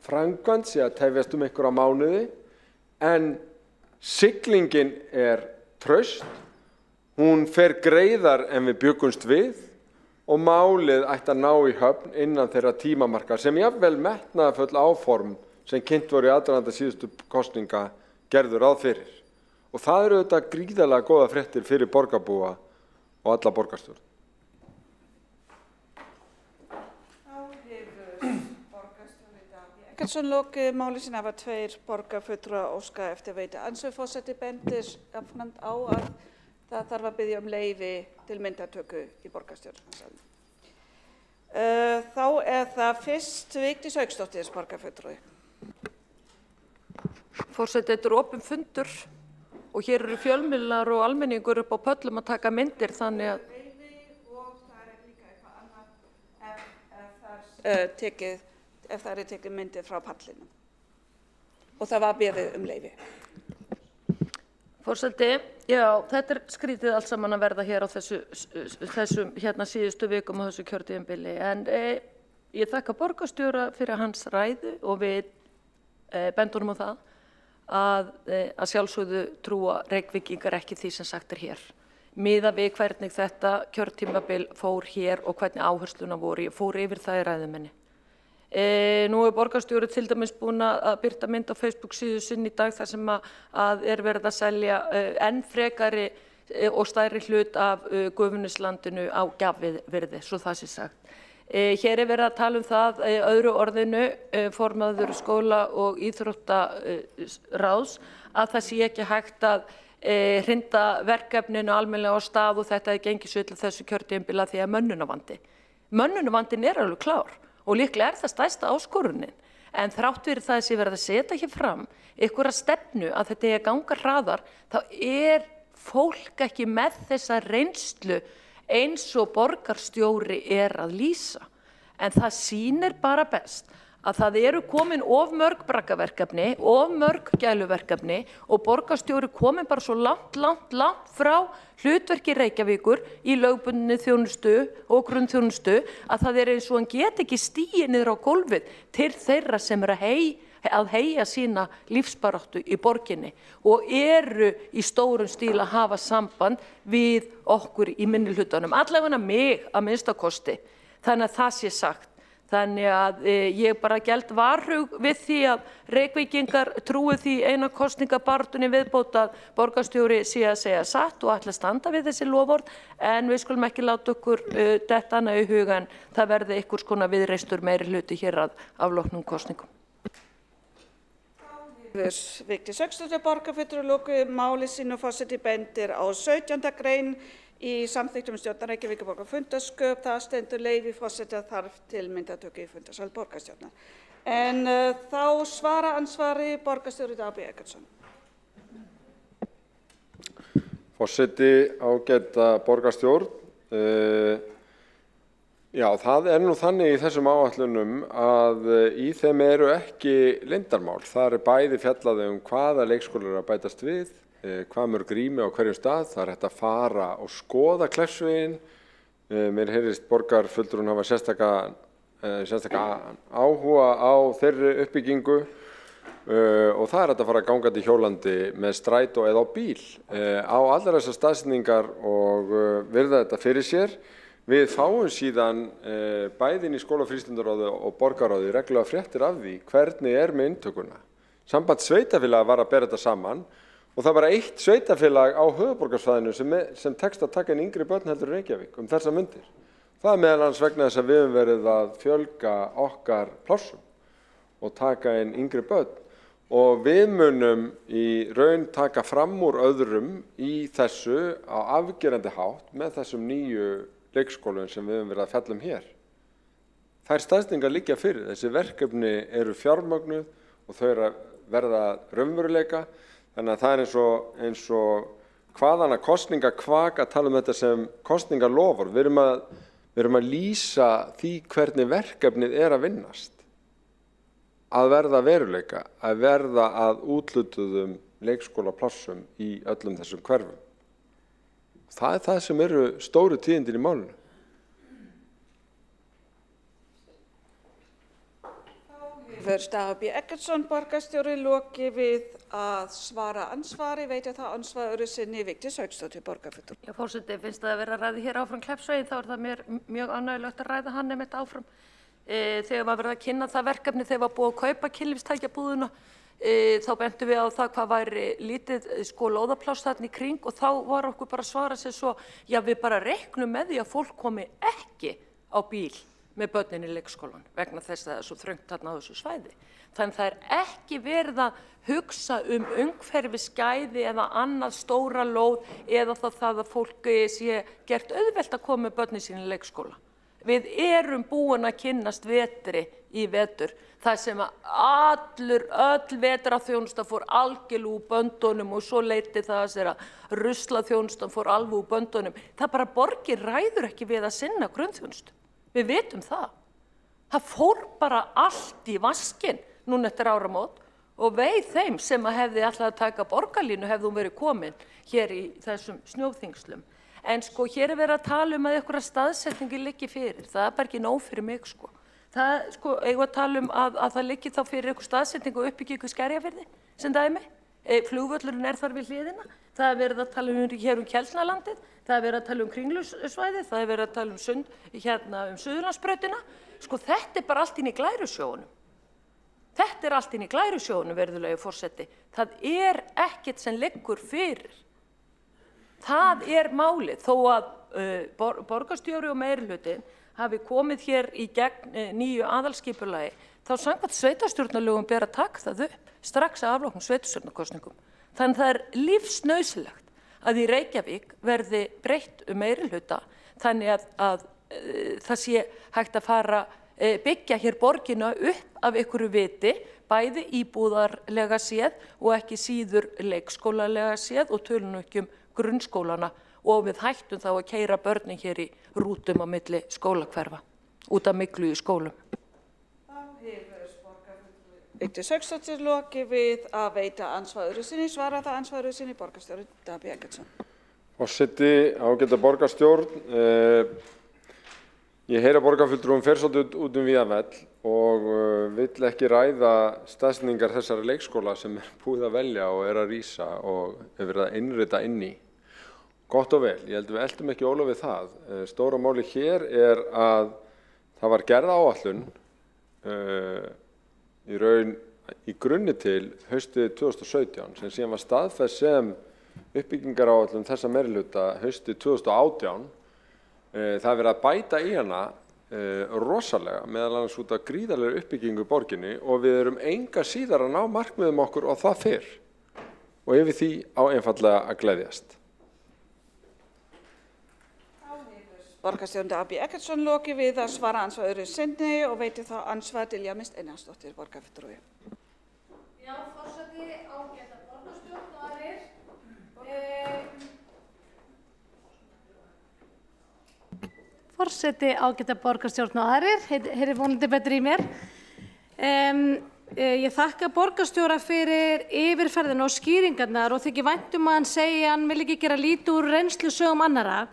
framkvæmd sé að tefjast einhverja mánuði, en siglingin er traust, hún fer greiðar en við bjuggumst við og málið ætti að ná í höfn innan þeirra tímamarka sem jafnvel metnaðarfull áform sem kynnt voru í aðdraganda síðustu kosninga gerðu ráð fyrir. Og það eru þetta gríðarlega góða fréttir fyrir borgarbúa og alla borgarstjórn. Eggertsson lokið máli sín hafa 2 borgarfulltrúar óska eftir að veita andsvör. Forseti bendir jafnframt á að það þarf að biðja leyfi til myndatöku í borgarstjórnarsalnum. Þá er það fyrst Vigdís Hauksdóttir, borgarfulltrúi. Forseti, þetta er opinn fundur og hér eru fjölmiðlar og almenningur upp á pöllum að taka myndir, þannig að ef það er tekið myndir frá pallinum. Og það var beðið leyfi. Forseti, já, þetta er skrítið allt saman að verða hér á þessum síðustu vikum á þessu kjörtímabili, en ég þakka borgarstjóra fyrir hans ræðu og við bendum á það að sjálfsögðu trúa Reykvíkingar ekki því sem sagt er hér. Miðað við hvernig þetta kjörtímabil fór hér og hvernig áhersluna voru, ég fór yfir það í ræðu minni. Nú er borgarstjóri til dæmis búin að birta mynd á Facebook síðu sinni í dag þar sem að er verið að selja enn frekari og stærri hlut af Gufuneslandinu á gjafvirði, svo það sé sagt. Hér er verið að tala það öðru orðinu, formaður skóla og íþróttaráðs, að það sé ekki hægt að hrinda verkefninu almennilega á stað og þetta er gengið svo illa þessu kjörtímabili því að mönnunarvandi. Mönnunarvandinn er alveg klár og líklega er það stærsta áskorunin, en þrátt fyrir það sé verið að setja hér fram einhverja stefnu að þetta er að ganga hraðar, þá er fólk ekki með þessa reynslu eins og borgarstjóri er að lýsa. En það sýnir bara best að það eru komin of mörg braggaverkefni, of mörg gæluverkefni og borgarstjóri komin bara svo langt frá hlutverki Reykjavíkur í lögbundinni þjónustu og grunnþjónustu að það er eins og hann get ekki stigið niður á gólfið til þeirra sem eru að heyja sína lífsbaráttu í borginni og eru í stórum stíl að hafa samband við okkur í minnihlutanum, allavega mig að minnsta kosti, þannig að það sé sagt. Þannig að ég bara geld varhug við því að Reykvíkingar trúi því eina kosningabaráttunni viðbót að borgarstjóri sé að segja satt og ætla að standa við þessi loforð, en við skulum ekki láta okkur detta annað í huga en það verði einhvers konar viðreistur meiri hluti hér að afloknum kosningum. Vigdís Hauksdóttir, borgarfulltrúi, lokið máli sínu. Forseti bendir á 17. grein í samþykktum stjórnar Reykjavíkurborgar fundarsköp. Það stendur leyfi forseta þarf til myndatöku í fundarsal borgarstjórnar. En þá svara ansvari borgarstjóri Davíð Eggertsson. Forseti, ágæta borgarstjórn. Já, það er nú þannig í þessum áætlunum að í þeim eru ekki leyndarmál. Það er bæði fjallað hvaða leikskólar eru að bætast við, hvað mörg rými á hverjum stað. Það er hægt að fara og skoða Kleppsveginn. Mér heyrist borgarfulltrúinn hafa sérstaka áhuga á þeirri uppbyggingu og það er hægt að fara gangandi hjólandi með strætó eða á bíl á allar þessar staðsetningar og virða þetta fyrir sér. Við fáum síðan bæði inn í skólafrístundaráði og borgarráði reglulega fréttir af því hvernig er með inntökuna. Samband sveitarfélaga var að bera þetta saman og það var eitt sveitarfélag á höfuðborgarsvæðinu sem tekst að taka inn yngri börn heldur en Reykjavík þessar mundir. Það er meðal annars vegna þess að við höfum verið að fjölga okkar plássum og taka inn yngri börn og við munum í raun taka fram úr öðrum í þessu á afgerandi hátt með þessum nýju leikskólum sem við höfum verið að fjalla hér. Þær staðsetningar liggja fyrir. Þessi verkefni eru fjármögnuð og þau eru að verða raunveruleika. Þannig að það er eins og hvaðana kosningakvak að tala þetta sem kosningalofur. Við erum að lýsa því hvernig verkefnið er að vinnast. að verða veruleika, að verða að úthlutuðum leikskólaplássum í öllum þessum hverfum. Það það sem eru stóru tíðindin í málinu. Stara B. Eggertsson, borgarstjóri, lokið við að svara ansvari, veitir það ansvari sinni Vigdís Hauksdóttir, borgarfulltrúi. Já, forseti, finnst það að vera að ræða hér áfram Kleppsvegi, þá það mér mjög ánægjulegt að ræða hann einmitt áfram. Þegar maður verið að kynna það verkefni, þegar var búið að kaupa kynlífstækjabúðuna, þá bentum við á það hvað væri lítið lóðapláss þarna í kring og þá var okkur bara að svara sér svo, já við bara reiknum með því að fólk komi ekki á bíl með börnin í leikskólan vegna þess að það svo þröngt þarna á þessu svæði. Þannig það ekki verið að hugsa umhverfisgæði eða annað stóra lóð eða það að fólki sé gert auðvelt að koma með börnin sín í leikskóla. Við erum búin að kynnast vetri í vetur, það sem að öll vetrarþjónusta fór algjörlega úr böndunum og svo leiti það að sér að ruslaþjónustan fór alveg úr böndunum. Það bara borgin ræður ekki við að sinna grunnþjónustu. Við vitum það. Það fór bara allt í vaskinn núna eftir áramót og veið þeim sem að hefði alltaf að taka borgarlínu hefði hún verið komin hér í þessum snjóþingslum. En sko hér verið að tala að einhverja staðsetningi liggi fyrir. Það bara ekki nóg fyrir mig sko. Það sko eigum að tala að það liggi þá fyrir einhver staðsetningu og uppbyggingu Skerjafirði sem dæmi. Flugvöllurinn þar við hliðina. Það verið að tala hér Keldnalandið. Það verið að tala Kringlusvæðið. Það verið að tala Suðurlandsbrautina. Sko þetta bara allt inn í Glærusjónum. Þetta allt inn í Glærusjónum, virðulegi forseti. Það ekkert sem liggur fyrir. Það málið, þó að borgarstjóri og meirihluti hafi komið hér í gegn nýju aðalskipulagi, þá samkvæmt sveitarstjórnarlögum ber að taka það upp strax að afloknum sveitarstjórnarkosningum. Þannig það lífsnauðsynlegt að í Reykjavík verði breytt meirihluta þannig að það sé hægt að fara byggja hér borgina upp af einhverju viti, bæði íbúðarlega séð og ekki síður leikskólalega séð og tölum ekki grunnskólana og við hættum þá að keyra börnin hér í rútum á milli skólahverfa út af myglu í skólum. Þá hefur borgarfulltrúi Vigdís Hauksdóttir lokið við að veita ansvari sinni, svara það ansvari sinni borgarstjóri Stara B. Eggertsson. Forseti, ágæta borgarstjórn, ég heyri að borgarfulltrúum fer svolítið út víðavell og vill ekki ræða staðsetningar þessara leikskóla sem búið að velja og að rísa og verið að innrita inn í. Gott og vel, ég held við eltum ekki óla við það. Stóra máli hér að það var gerð áætlun í raun í grunni til haustið 2017 sem síðan var staðfest sem uppbyggingaráætlun þessa meirihluta haustið 2018. Það verið að bæta í hana rosalega meðal annars út af gríðarlegri uppbyggingu í borginni og við erum enga síðar að ná markmiðum okkur og það fyrr og yfir því á einfaldlega að gleðjast. Borgarstjóri Stara B. Eggertsson lokið við að svara ansvari sinni og veitir þá ansvar Diljá Mist Einarsdóttir, borgarfulltrúi. Já, forseti, ágæta borgarstjórn og aðrir. Forseti, ágæta borgarstjórn og aðrir, heyri vonandi betur í mér. Ég þakka borgarstjóra fyrir yfirferðina og skýringarnar og þykir vænt að hann segi að hann vil ekki gera lítið úr reynslusögum annarra.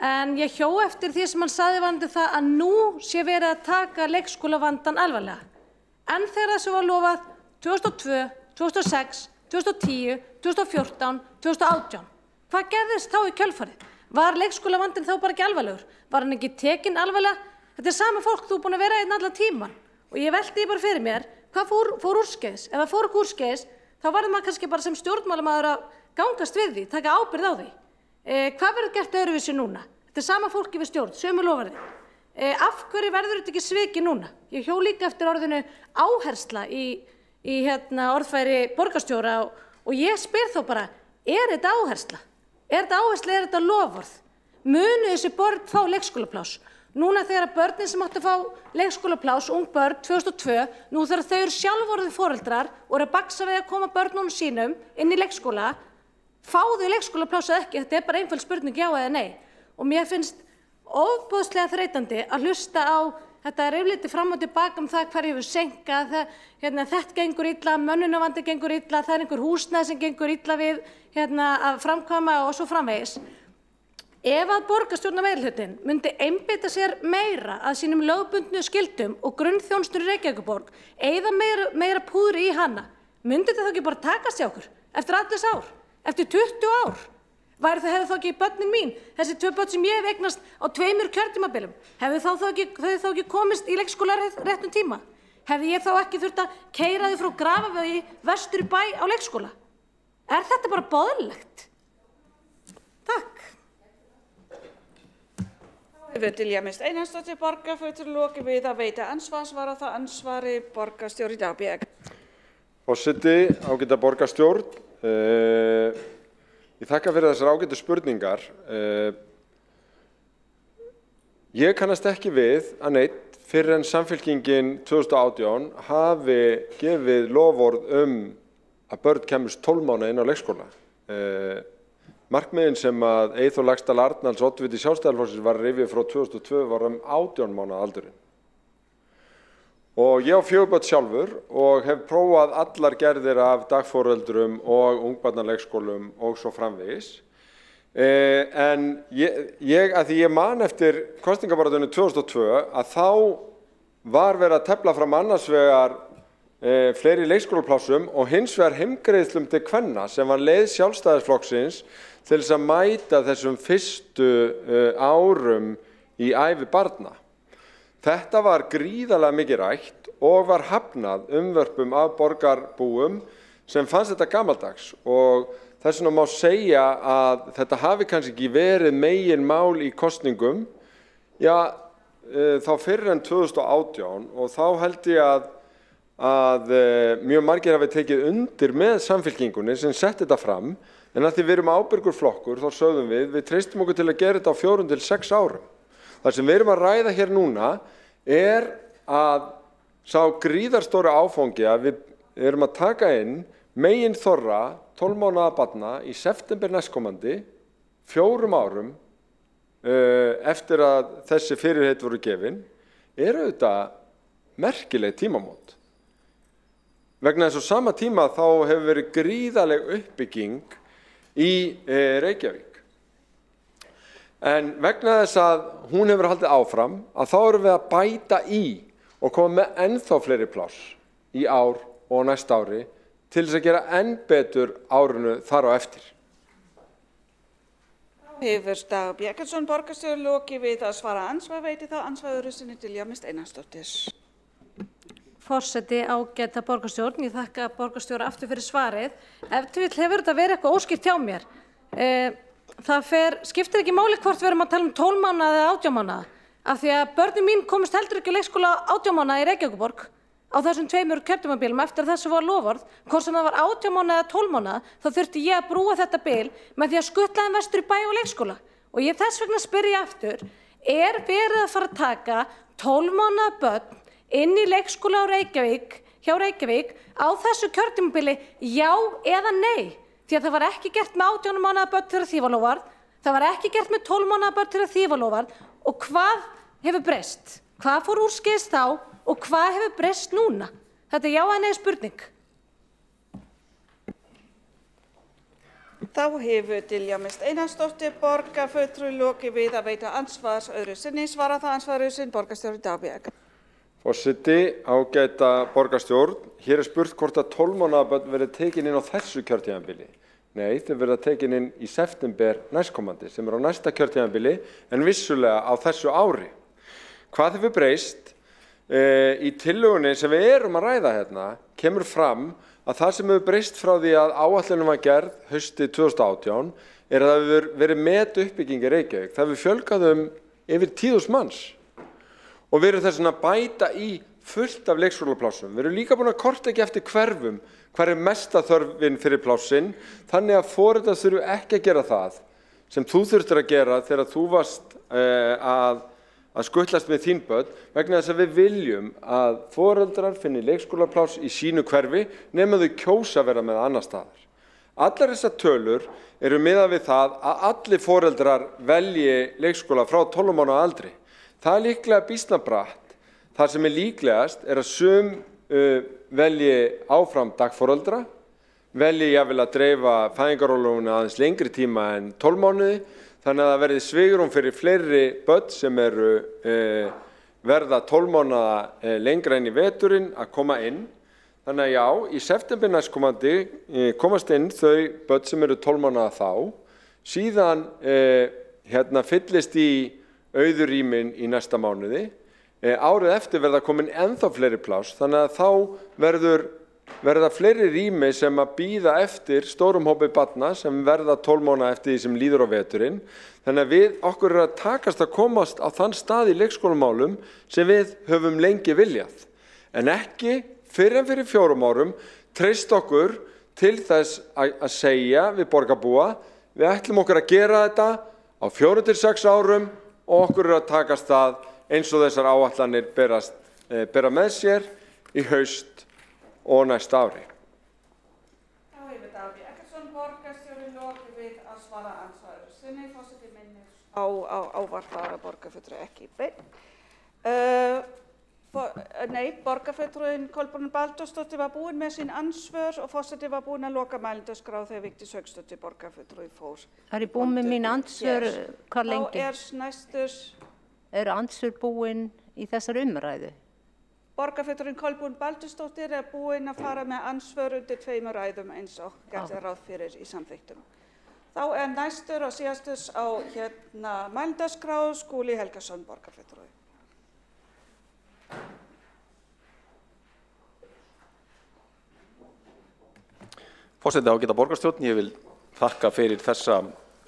En ég hjó eftir því sem hann sagði varðandi það að nú sé verið að taka leikskólavandann alvarlega. En þegar þessu var lofað 2002, 2006, 2010, 2014, 2018. Hvað gerðist þá í kjölfarið? Var leikskólavandinn þá bara ekki alvarlegur? Var hann ekki tekinn alvarlega? Þetta sama fólk þú búin að vera einn allan tíman. Og ég velti því bara fyrir mér, hvað fór úrskeiðis? Ef það fór ekki úrskeiðis, þá varð maður kannski bara sem stjórnmálamaður að gangast við því, taka ábyrgð á því. Hvað verður gert öðruvísi núna? Þetta sama fólki við stjórn, sömu loforði. Af hverju verður þetta ekki svikið núna? Ég hjó líka eftir orðinu áhersla í orðfæri borgarstjóra og ég spyr þá bara, þetta áhersla? Er þetta loforð? Munu þessi börn fá leikskólapláss? Núna þegar börnin sem áttu að fá leikskólapláss, ung börn 2002, nú þegar þau eru sjálf orðin foreldrar og eru að baksa við að koma börnunum sínum inn í leikskóla, fá þau leikskólapláss eða ekki, þetta bara einföld spurning já eða nei. Og mér finnst ofboðslega þreytandi að hlusta á þetta rifrildi fram og tilbaka það hver hefur seinkað, þetta gengur illa, mönnunarvandi gengur illa, það einhver húsnæði sem gengur illa við að framkvæma og svo framvegis. Ef að borgarstjórnarmeirihlutinn myndi einbeita sér meira að sínum lögbundnu skyldum og grunnþjónustur í Reykjavíkurborg, eyða meira púðri í hana, myndi þetta þá ekki bara takast hjá okkur eftir allir þessi ár, eftir 20 ár? Hefðu þá ekki börnin mín, þessi 2 börn sem ég hef eignast á 2 kjörtímabilum, hefðu þá ekki komist í leikskóla réttum tíma? Hefði ég þá ekki þurft að keyra þau frá Grafavegi vestur í bæ á leikskóla? Er þetta bara boðlegt? Takk. Dilja Mist Einarsdóttir, borgarfulltrúi, lokið við að veita andsvar á það ansvari borgarstjóri Dagbjörg. Forseti, ágæta borgarstjórn, ég þakka fyrir þessar ágætu spurningar. Ég kannast ekki við að neitt fyrir en Samfylkingin 2018 hafi gefið loforð að börn kemust 12 mánuði inn á leikskóla. Markmiðin sem að Eyþór Laxdal Arnalds oddviti Sjálfstæðisflokksins var rifið frá 2002 var 18 mánaða aldurinn. Og ég á 4 börn sjálfur og hef prófað allar gerðir af dagforeldrum og ungbarnaleikskólum og svo framvegis. En að því ég man eftir kosningabaráttunni 2002 að þá var verið að tefla fram annars vegar fleiri leikskólaplássum og hins vegar heimgreiðslum til kvenna sem var leið Sjálfstæðisflokksins til þess að mæta þessum fyrstu árum í ævi barna. Þetta var gríðarlega mikið rætt og var hafnað umvörpum af borgarbúum sem fannst þetta gamaldags og þess vegna má segja að þetta hafi kannski ekki verið meginmál í kosningum, þá fyrr en 2018 og þá held ég að mjög margir hafi tekið undir með Samfylkingunni sem setti þetta fram, en að því við erum ábyrgur flokkur þá sögðum við treystum okkur til að gera þetta á 4 til 6 árum. Það sem við erum að ræða hér núna að sá gríðarstóri áfangi að við erum að taka inn meginþorra 12 mánaða barna í september næstkomandi 4 árum eftir að þessi fyrirheit voru gefin, auðvitað merkileg tímamót. Vegna þess að sama tíma þá hefur verið gríðarleg uppbygging í Reykjavík. En vegna þess að hún hefur haldið áfram að þá erum við að bæta í og koma með ennþá fleiri pláss í ár og næsta ári til þess að gera enn betur árinu þar á eftir. Hefur Dagur Bjarkason, borgarstjóri, lokið við að svara ansvar, veiti þá ansvarður sinni Dilja Mist Einarsdóttir. Forseti, ágæta borgarstjórn, ég þakka borgarstjóra aftur fyrir svarið. Ef til vill hefur þetta verið eitthvað óskýrt hjá mér. Það skiptir ekki máli hvort við erum að tala um 12 mánaða eða 18 mánaða, af því að börnin mín komist heldur ekki á leikskóla 18 mánaða í Reykjavíkurborg á þessum 2 kjörtímabilum eftir þessu var loforð, hvort sem það var 18 mánaða eða 12 mánaða, þá þurfti ég að brúa þetta bil með því að skutla þeim vestur í bæ og leikskóla. Og ég þess vegna spyr ég aftur, verið að fara að taka 12 mánaða börn inn í leikskóla hjá Reykjavík á þessu kjörtímabili, já eða nei? Því að það var ekki gert með 18 mánaða börn þegar því var loforð, það var ekki gert með 12 mánaða börn þegar því var loforð og hvað hefur breyst? Hvað fór úrskeiðis þá og hvað hefur breyst núna? Þetta er já eða nei spurning. Þá hefur Dilja Mist Einarsdóttir, borgarfulltrúi, lokið við að veita ansvars öðru sinni, svara það ansvarður sinn borgarstjóri Dagbjörg. Forseti, ágæta borgarstjórn, hér spurt hvort að 12 mánaða börn verið tekin inn á þessu kjörtímabili. Nei, þau verða tekin inn í september næstkomandi sem á næsta kjörtímabili en vissulega á þessu ári. Hvað hefur breyst? Í tillögunni sem við erum að ræða hérna kemur fram að það sem hefur breyst frá því að áætlunin var gerð haustið 2018 að það hefur verið metuppbygging í Reykjavík. Það hefur fjölgað yfir 10.000 manns. Og við erum þess að bæta í fullt af leikskólaplássum. Við erum líka búin að kortleggja eftir hverfum hvar mesta þörfin fyrir plássin, þannig að foreldrar þurfu ekki að gera það sem þú þurftir að gera þegar þú varst að skutlast með þín börn, vegna þess að við viljum að foreldrar finni leikskólapláss í sínu hverfi nema þau kjósa vera með annar staðar. Allar þessar tölur eru miðað við það að allir foreldrar velji leikskóla frá 12 mánaða aldri. Það líklega býsna bratt Það sem líklegast að sum velji áfram dagforeldra, velji jafnvel að dreifa fæðingarorlofinu aðeins lengri tíma en 12 mánuði, þannig að það verði svigrúm fyrir fleiri börn sem eru verða 12 mánaða lengra inn í veturinn að koma inn. Þannig að já, í september næstkomandi komast inn þau börn sem eru 12 mánaða þá, síðan fyllist í auðurrýmin í næsta mánuði, árið eftir verða komin ennþá fleiri pláss, þannig að þá verða fleiri rými sem að bíða eftir stórum hópi barna sem verða 12 mánaða eftir því sem líður á veturinn. Þannig að okkur að takast að komast á þann stað í leikskólamálum sem við höfum lengi viljað, en ekki fyrr en fyrir 4 árum treyst okkur til þess að segja við borgarbúa, við ætlum okkur að gera þetta á 4 til 6 árum og okkur að takast það eins og þessar áætlanir bera með sér í haust og næsta ári. Þá hefur Davíð Eggertsson, borgarstjóri, lokið við að svara andsvari sinni. Forseti minnir á ávarpaða borgarfulltrúa ekki beint. Borgarfulltrúinn Kolbrún Baldursdóttir var búin með sín andsvör og forseti var búin að loka mælendaskrá þegar Vigdís Hauksdóttir borgarfulltrúi fór. Er ég búin með mín andsvör hvað lengi? Þá næstur. Eru andsvör búin í þessari umræðu? Borgarfulltrúinn Kolbrún Baldursdóttir búin að fara með andsvör undir 2 ræðum eins og gert ráð fyrir í samþykktum. Þá næstur og síðastur á mælendaskrá Skúli Helgason borgarfulltrúi. Forseti ágæta borgarstjórn, ég vil þakka fyrir þessa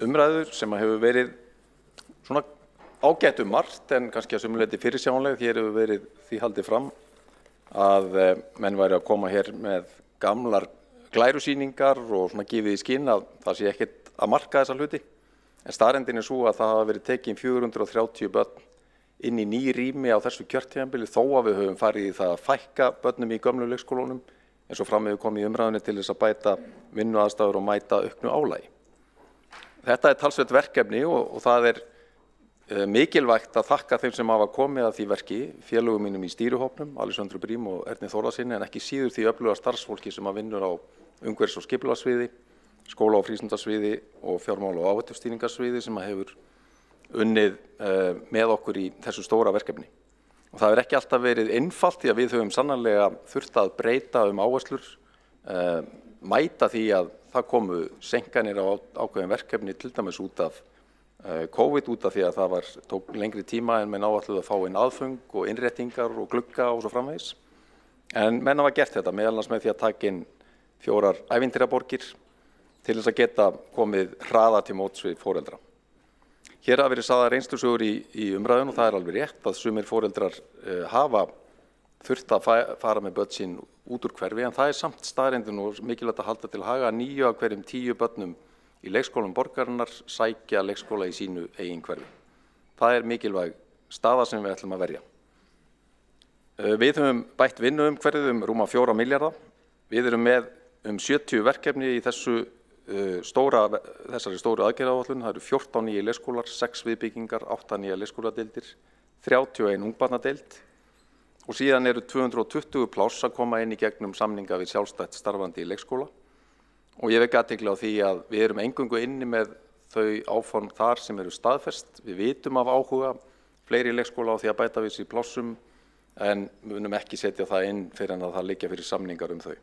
umræðu sem hefur verið svona ágætt margt en kannski að sumuleyti fyrirsjáanleg. Hér hefur verið því haldið fram að menn væri að koma hér með gamlar glærusýningar og svona gefið í skinn að það sé ekkert að marka þessa hluti. En staðreyndin svo að það hafa verið tekin 430 börn inn í ný rými á þessu kjörtímabili þó að við höfum farið í það að fækka börnum í gömlu leikskólunum eins og fram hefur komið í umræðunni til þess að bæta vinnuaðstæður og mæta auknu álagi. Þetta talsvert verkefni og það mikilvægt að þakka þeim sem hafa komið að því verki, félögum mínum í stýrihópnum, Alexandru Brím og Erni Þórðarsyni, en ekki síður því öfluga starfsfólki sem að vinnur á umhverfis- og skipulagssviði, skóla- og frístundasviði og fjármála- og áhættustýringarsviði sem að hefur unnið með okkur í þessu stóra verkefni. Og það hefur ekki alltaf verið einfalt því að við höfum sannarlega þurft að breyta áherslur, mæta því að það komu seinkanir á ákveðin verkefni til dæmis út af COVID, út af því að það tók lengri tíma en menn áætluðu að fá inn aðföng og innréttingar og glugga og svo framvegis. En menn hafa gert þetta meðal annars með því að taka inn 4 ævintýraborgir til þess að geta komið hraða til móts við foreldra. Hér hafa verið sagðar reynslusögur í umræðun og það alveg rétt að sumir foreldrar hafa þurft að fara með börn sín út úr hverfi, en það samt staðreyndin og mikilvægt að halda til haga að 9 af hverjum 10 börnum í leikskólum borgarinnar sækja leikskóla í sínu eigin hverfi. Það mikilvæg staða sem við ætlum að verja. Við höfum bætt vinnuumhverfið rúma 4 milljarða. Við erum með 70 verkefni í þessari stóru aðgerðaáætlun. Það eru 14 nýjir leikskólar, 6 viðbyggingar, 8 nýjar leikskóladeildir, 31 ungbarnadeild og síðan eru 220 pláss að koma inn í gegnum samninga við sjálfstætt starfandi í leikskóla. Og ég vek athygli á því að við erum eingöngu inni með þau áform þar sem eru staðfest. Við vitum af áhuga fleiri leikskóla á því að bæta við sér plássum en munum ekki setja það inn fyrir en að það liggja fyrir samningar þau.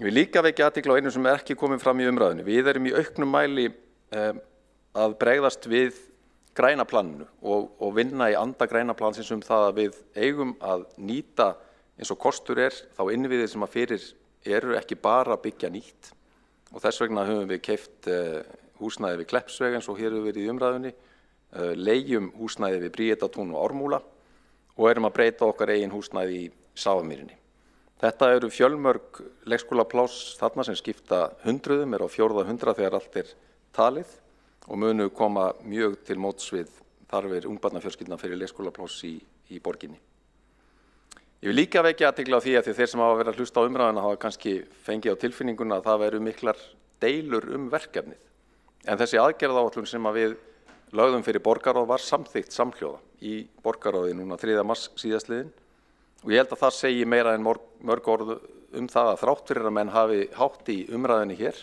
Ég vil líka vekja athygli á einu sem ekki komið fram í umræðunni. Við erum í auknum mæli að bregðast við græna planinu og vinna í anda græna plansins það að við eigum að nýta eins og kostur þá innviðir sem að fyrir eru ekki bara að byggja nýtt og þess vegna höfum við keypt húsnæði við Kleppsveg eins og hér hefur verið í umræðunni, leigjum húsnæði við Bríetatún og Ármúla og erum að breyta okkar eigin húsnæði í Safamýrinni. Þetta eru fjölmörg leikskólapláss þarna sem skipta hundruðum, á 400 þegar allt talið og munu koma mjög til móts við þarfir ungbarnafjölskyldna fyrir leikskólapláss í borginni. Ég vil líka vekja athygli á því að þeir sem hafa verið að hlusta á umræðuna hafa kannski fengið á tilfinninguna að það veru miklar deilur verkefnið. En þessi aðgerðaáætlun sem við lögðum fyrir borgarráð var samþykkt samhljóða í borgarráði núna 3. mars síðastliðinn og ég held að það segi meira en mörg orð það að þrátt fyrir að menn hafi hátt í umræðinni hér,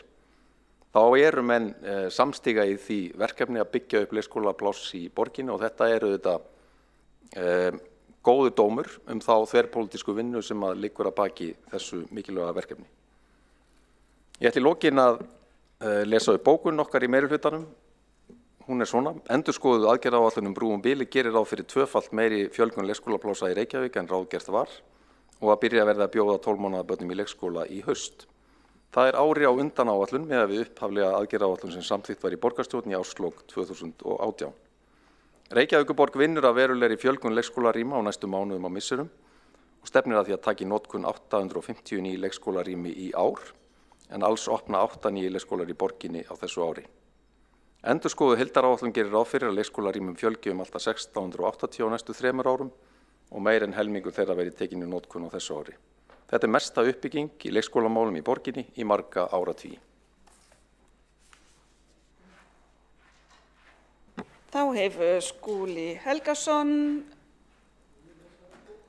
þá eru menn samstiga í því verkefni að byggja upp leikskólapláss í borginni og þetta eru þetta góður dómur þá þverpólitísku vinnu sem að liggur að baki þessu mikilvæga verkefni. Ég ætla í lokin að lesa upp bókun okkar í meirihlutanum. Hún svona: Endurskoðuð aðgerðaáætlun brú bili gerir ráð fyrir tvöfalt meiri fjölgun leikskólaplássa í Reykjavík en ráðgert var og að byrja verði að bjóða 12 mánaða börnum í leikskóla í haust. Það ári á undan áætlun miðað við upphaflega aðgerðaáætlun sem samþykkt var í borgarstjórn í árslok 2018. Reykjavíkurborg vinnur að verulegri fjölgun leikskólarýma á næstu mánuðum og misserum og stefnir að því að taka í notkun 850 ný leikskólarými í ár en alls opna 8 nýjir leikskólar í borginni á þessu ári. Endurskoðuð heildaráætlun gerir ráð fyrir að leikskólarýmum fjölgi allt að 1680 á næstu 3 árum og meir en helmingur þeirra verið tekin í notkun á þessu ári. Þetta mesta uppbygging í leikskólamálum í borginni í marga áratugi. Þá hefur Skúli Helgason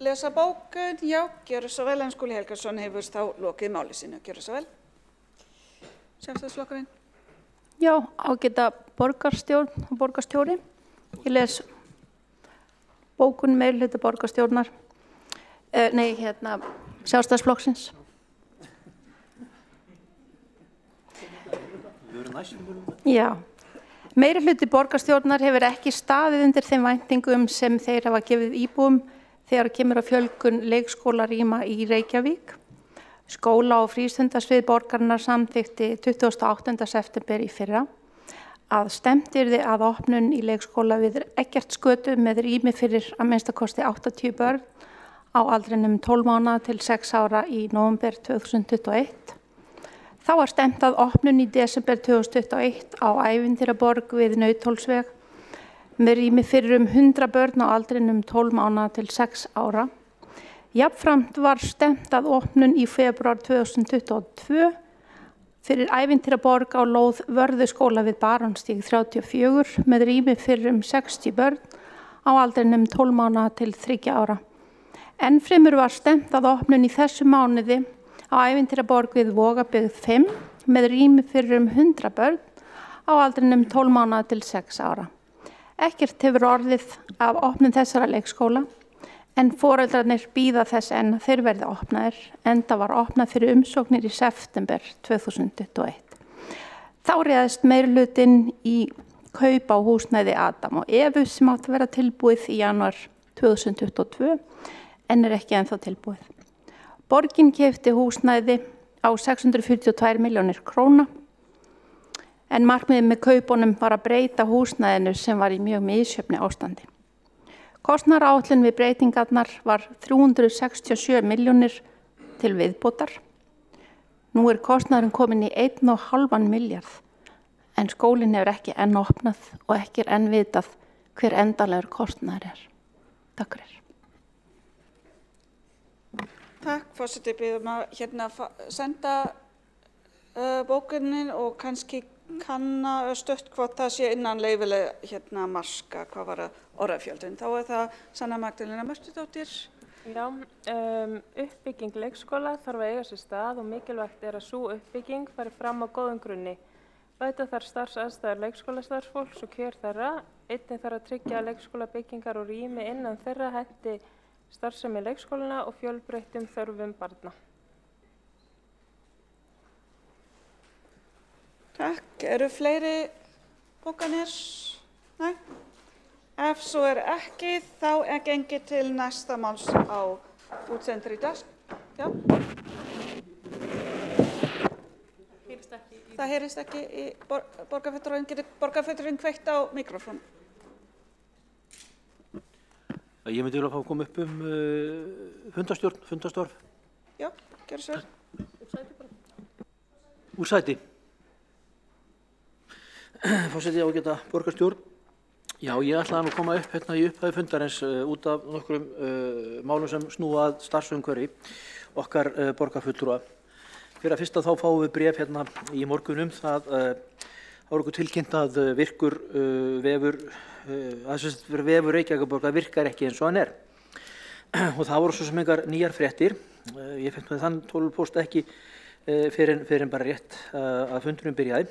lesa bókun. Já, gjörðu svo vel, en Skúli Helgason hefur þá lokið máli sínu. Gjörðu svo vel. Sjálfstæðisflokkurinn. Já, ágæta borgarstjórn og borgarstjóri. Ég les bókun meirihluta borgarstjórnar, Sjálfstæðisflokksins. Já, meirihluti borgarstjórnar hefur ekki staðið undir þeim væntingum sem þeir hafa gefið íbúum þegar kemur að fjölgun leikskólarýma í Reykjavík. Skóla- og frístundasvið borgarinnar samþykkti 28. september í fyrra að stefnt yrði að opnun í leikskóla við Eggertsgötu með rými fyrir að minnstakosti 80 börn á aldrinum 12 mánaða til 6 ára í nóvember 2021. Þá var stefnt að opnun í desember 2021 á Ævintýraborg við Nauthólsveg með rými fyrir 100 börn á aldrinum 12 mánaða til 6 ára. Jafnframt var stefnt að opnun í febrúar 2022 fyrir Ævintýraborg á lóð Vörðuskóla við Barónstíg 34 með rými fyrir 60 börn á aldrinum 12 mánaða til 3 ára. Ennfremur var stefnt að opnun í þessu mánuði á Ævintýraborg við Vogabyggð 5 með rými fyrir 100 börn á aldrinum 12 mánaða til 6 ára. Ekkert hefur orðið af opnun þessara leikskóla en foreldrarnir bíða þess enn að þeir verði opnaðir, enda var opnað fyrir umsóknir í september 2021. Þá réðist meirihlutinn í kaup á húsnæði Adam og Evu sem átti að vera tilbúið í janúar 2022 en ekki ennþá tilbúið. Borgin keypti húsnæði á 642 milljónir króna en markmiðið með kaupunum var að breyta húsnæðinu sem var í mjög misjöfnu ástandi. Kostnaðaráætlun við breytingarnar var 367 milljónir til viðbótar. Nú kostnaðurinn komin í 1,5 milljarð en skólinn hefur ekki enn opnað og ekki enn vitað hver endanlegur kostnaður Takk fyrir. Takk, forseti, biðum að senda bókunin og kannski kanna stödd hvort það sé innan leyfileg marka hvað var orðafjöldin. Þá það Sanna Magdalena Mörtudóttir. Já, uppbygging leikskóla þarf að eiga sér stað og mikilvægt að sú uppbygging fari fram á góðum grunni. Bæta þarf starfsaðstæður leikskólastarfsfólks og kjör þeirra. Einnig þarf að tryggja leikskólabyggingar og rými innan þeirra henti starfsemi leikskólana og fjölbreyttum þörfum barna. Takk. Eru fleiri bókanir? Nei? Ef svo ekki, þá gengið til næsta máls á útsendri dag. Já. Það heyrist ekki í borgarfulltrúinn. Getur borgarfulltrúinn kveikt á mikrofón? Ég myndi vilja fá að koma upp fundarstörf. Já, gjörðu svo vel. Úr sæti. Forseti ágæta borgarstjórn. Já, ég ætlaði að koma upp í upphæði fundarins út af nokkrum málum sem snúa að starfsumhverfi okkar borgarfulltrúa. Fyrir að fyrsta þá fáum við bréf í morgun það Það var okkur tilkynnt að virkur vefur Reykjavíkurborgar virkar ekki eins og hann er. Og það voru svo sem engar nýjar fréttir. Ég fekk með þann tölvupóst ekki fyrir bara rétt að fundurinn byrjaði,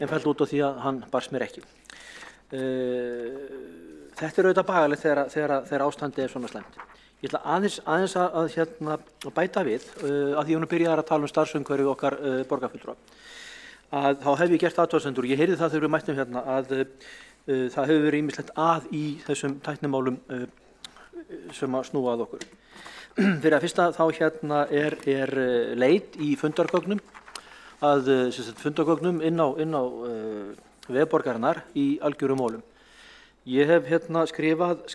en fælt út á því að hann barst mér ekki. Þetta er auðvitað bagalegt þegar ástandið er svona slæmt. Ég ætla aðeins að bæta við, að því hún byrjaði að tala um starfsumhverfi okkar borgarfulltrúa. Að þá hef ég gert athugasemdir, ég heyrði það þegar við mættum hérna, að það hefur verið ýmislegt að í þessum tæknimálum sem að snúa að okkur. Fyrir að fyrsta þá er leit í fundargögnum, fundargögnum inn á vefborgarinnar í algjörum málum. Ég hef skrifað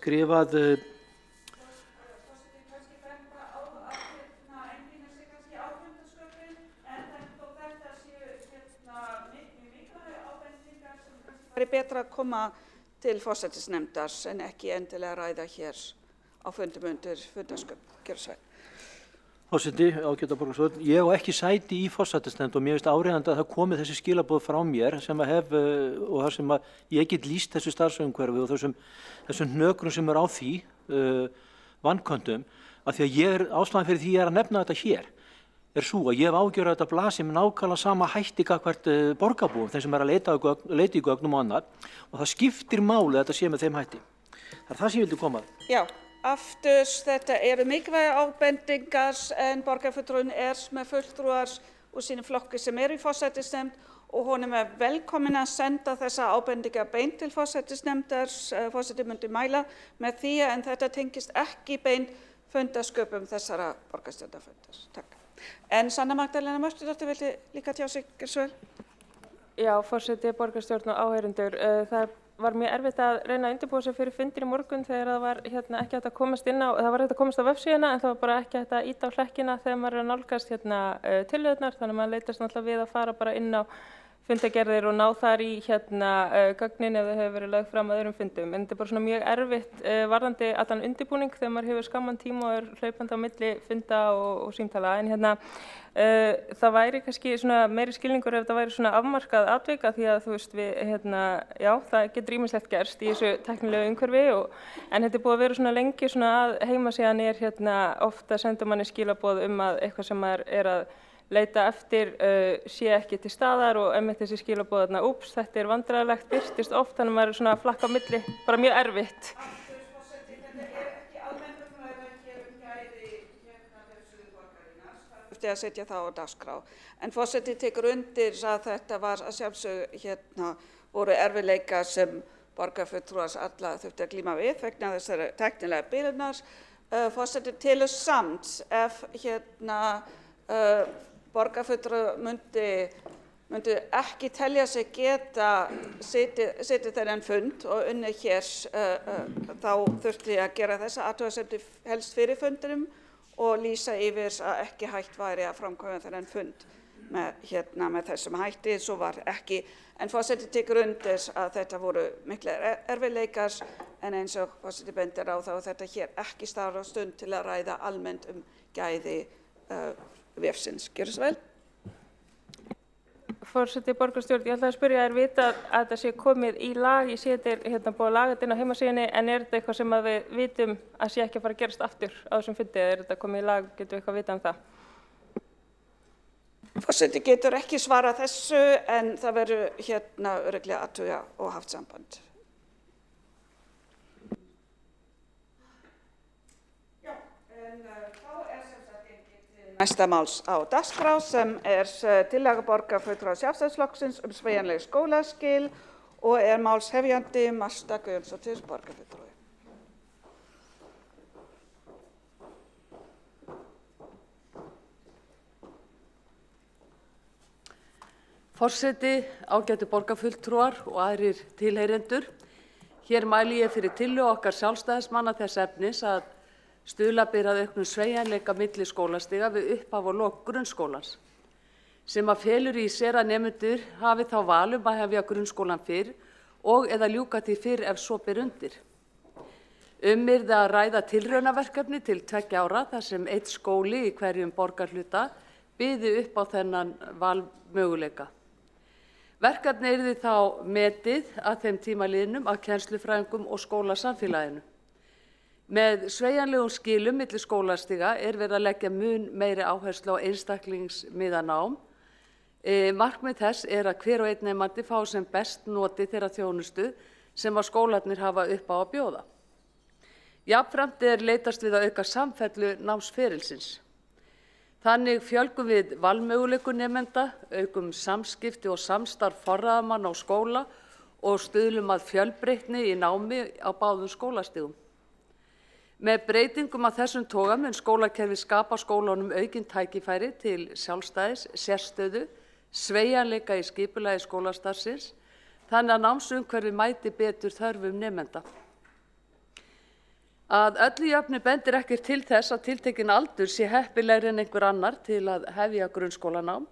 Það er betra að koma til forsætisnefndar en ekki endilega ræða hér á fundum undir fundarskjörsvæð. Forseti, ágæta borgarstjórn, ég á ekki sæti í forsætisnefnd og mér finnst áríðandi að það komi þessi skilaboð frá mér sem að hef og þar sem að ég get lýst þessu starfsumhverfi og þessum hnökrum sem er á því vanköntum, að því að ástæðan fyrir því að nefna þetta hér er svo að ég hef ágjörð að þetta blasi með nákvæmlega sama hætti gagnvart borgarbúum, þeim sem er að leita í gögnum og annað, og það skiptir máli að þetta sé með þeim hætti. Það er það sem ég vildi koma að. Já, aftur þetta eru mikilvægar ábendingar en borgarfulltrúinn er með fulltrúar úr sínum flokki sem eru í forsætisnefnd og honum er velkomin að senda þessa ábendingar beint til forsætisnefndar, forseti myndi mæla með því en þetta tengist ekki beint fundarsköpum þessara borgarstjórnarfundar. Takk. En Sanna Magdalena Mörtudóttir vildi líka tjá sig, Gersvel? Já, forseti, borgarstjórn og áheyrendur. Það var mjög erfitt að reyna að undirbúa sig fyrir fundir í morgun þegar það var ekki hægt að komast inn á, það var hægt að komast á vefsíðuna en það var bara ekki hægt að íta á hlekkina þegar maður er að nálgast tillögurnar, þannig að maður leitast náttúrulega við að fara bara inn á fundagerðir og ná þar í gögnin ef þau hefur verið lögð fram að öðrum fundum. En þetta er bara svona mjög erfitt varðandi allan undirbúning þegar maður hefur skamman tíma og er hlaupandi á milli funda og símtala. En það væri kannski svona meiri skilningur ef þetta væri svona afmarkað atvik af því að þú veist já, það getur ýmislegt gerst í þessu tæknilegu umhverfi en þetta er búið að vera svona lengi svona að heimasíðan er ofta sendur manni skilaboð að eitthvað sem maður er að leita eftir sé ekki til staðar og einmitt þessi skilaboð úps, þetta er vandræðalegt, birtist oft þannig að maður er svona að flakka á milli, bara mjög erfitt. Að setja það á dagskrá. En forseti tekur undir að þetta var að sjálfsögðu voru erfiðleikar sem borgarfulltrúar alla þurfti að glíma við vegna þessara tæknilega bilunar. Forseti telur samt ef borgarfulltrúar myndu ekki telja sig geta setið þennan fund og unnið hér þá þurfti að gera þessa athugasemdir helst fyrir fundinum og lýsa yfir að ekki hægt væri að framkvæma þennan fund með þessum hætti, svo var ekki. En forseti tekur undir að þetta voru miklir erfiðleikar en eins og forseti bendir á þá þetta hér ekki staðar á stund til að ræða almennt gæði vefsins. Gjörðu svo vel. Forseti, borgarstjórn, ég ætla að spyrja þér vita að þetta sé komið í lag, ég sé þetta er búið að laga þetta inn á heimasíðunni en er þetta eitthvað sem að við vitum að sé ekki að fara að gerast aftur á þessum fundi eða er þetta komið í lag, getum við eitthvað að vita um það? Forseti getur ekki svarað þessu en það verður örugglega að athuga og haft samband. Já, en þá er sem sagt næsta máls á dagskrá sem er tillaga borgarfulltrúa Sjálfstæðisflokksins sveigjanleg skólaskil og er málshefjandi Marta Guðjónsdóttir borgarfulltrúi. Forseti, ágætu borgarfulltrúar og aðrir tilheyrendur. Hér mæli ég fyrir tillögu okkar sjálfstæðismanna þess efnis að stuðla ber að auknum sveigjanleika milli skólastiga við upphaf og lok grunnskólans, sem að felur í sér að nemendur hafi þá val að hefja grunnskólan fyrr og eða ljúka því fyrr ef svo ber undir. Yrði að ræða tilraunaverkefni til 2 ára þar sem einn skóli í hverjum borgarhluta byði upp á þennan valmöguleika. Verkefni yrði þá metið að þeim tíma liðnum af kennslufræðingum og skólasamfélaginu. Með sveigjanlegum skilum milli skólastiga verið að leggja mun meiri áherslu á einstaklingsmiðað nám. Markmið þess að hver og einn nemandi fái sem best notið þeirra þjónustu sem að skólarnir hafa upp á að bjóða. Jafnframt leitast við að auka samfellu námsferilsins. Þannig fjölgum við valmöguleikum nemenda, aukum samskipti og samstarf forráðamanna á skóla og stuðlum að fjölbreytni í námi á báðum skólastigum. Með breytingum af þessum toga mun skólakerfi skapa skólunum aukin tækifæri til sjálfstæðis, sérstöðu, sveigjanleika í skipulagi skólastarfsins, þannig að námsumhverfi mæti betur þörfum nemenda. Að öllu jöfnu bendir ekkert til þess að tiltekinn aldur sé heppilegri en einhver annar til að hefja grunnskólanám.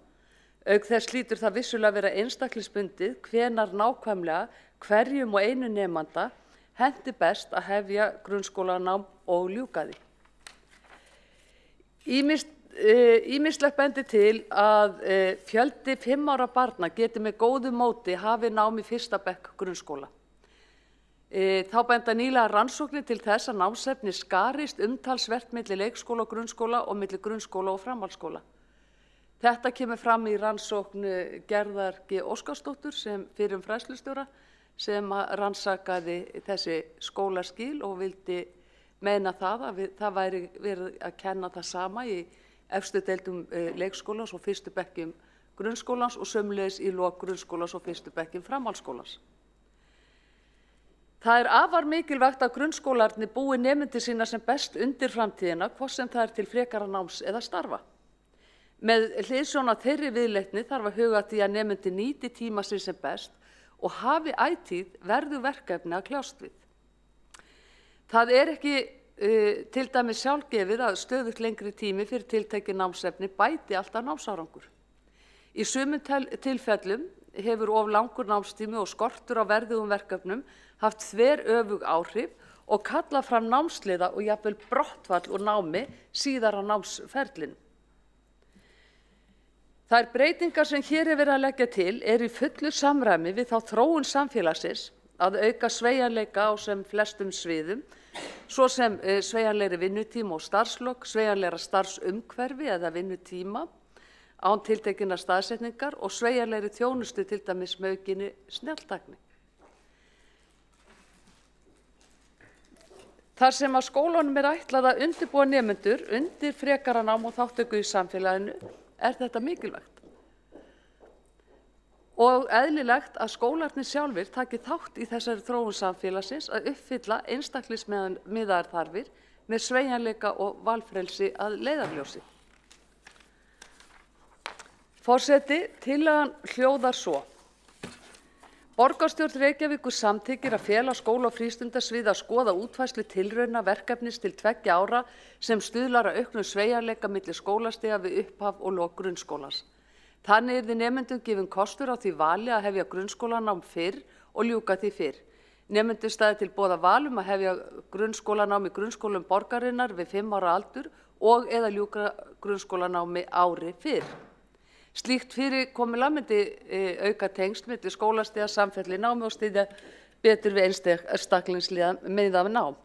Auk þess hlýtur það vissulega vera einstaklingsbundið hvenær nákvæmlega hverjum og einu nemanda henti best að hefja grunnskólanám og ljúka því. Ýmislegt bendir til að fjöldi 5 ára barna geti með góðu móti hafið nám í 1. bekk grunnskóla. Þá benda nýlega rannsóknir til þess að námsefni skarist umtalsvert milli leikskóla og grunnskóla og milli grunnskóla og framhaldsskóla. Þetta kemur fram í rannsókn Gerðar G. Óskarsdóttur sem fyrrum fræðslustjóra sem rannsakaði þessi skólaskil og vildi meina það að það væri verið að kenna það sama í efstu deildum leikskólans og 1. bekkjum grunnskólans og sömuleiðis í lok grunnskólans og 1. bekkjum framhaldsskólans. Það afar mikilvægt að grunnskólarnir búi nemendur sína sem best undir framtíðina, hvort sem það til frekara náms eða starfa. Með hliðsjón af þeirri viðleitni þarf að huga að því að nemendur nýti tíma sinn sem best og hafi ætíð verður verkefni að kljást við. Það ekki til dæmis sjálfgefið að stöðugt lengri tími fyrir tiltekið námsefni bæti alltaf námsárangur. Í sumum tilfellum hefur of langur námstími og skortur á verðugum verkefnum haft þveröfug áhrif og kallað fram námsleiða og jafnvel brottfall úr námi síðar á námsferlinu. Þær breytingar sem hér verið að leggja til í fullu samræmi við þá þróun samfélagsins að auka sveigjanleika á sem flestum sviðum, svo sem sveigjanlegri vinnutíma og starfslok, sveigjanlegra starfsumhverfi eða vinnutíma, án tiltekinnar staðsetningar og sveigjanlegri þjónustu til dæmis með aukinni snjalltækni. Þar sem að skólunum ætlað að undirbúa nemendur undir frekara nám og þátttöku í samfélaginu þetta mikilvægt. Og eðlilegt að skólarnir sjálfir taki þátt í þessari þróun samfélagsins að uppfylla einstaklingsmiðaðar þarfir með sveigjanleika og valfrelsi að leiðarljósi. Forseti, tillagan hljóðar svo. Borgarstjórn Reykjavíkur samþykkir að fela skóla- og frístundasvið að skoða útfærslu tilrauna verkefnis til 2 ára sem stuðlar að auknum sveigjanleika milli skólastiga við upphaf og lok grunnskólans. Þannig yrði nemendum gefinn kostur á því vali að hefja grunnskólanám fyrr og ljúka því fyrr. Nemendum stæði til boða val að hefja grunnskólanám í grunnskólum borgarinnar við 5 ára aldur og eða ljúka grunnskólanámi ári fyrr. Slíkt fyrirkomulag myndi auka tengsl milli skólastiga, samfellu í námi og styðja betur við einstaklingsmiðað nám.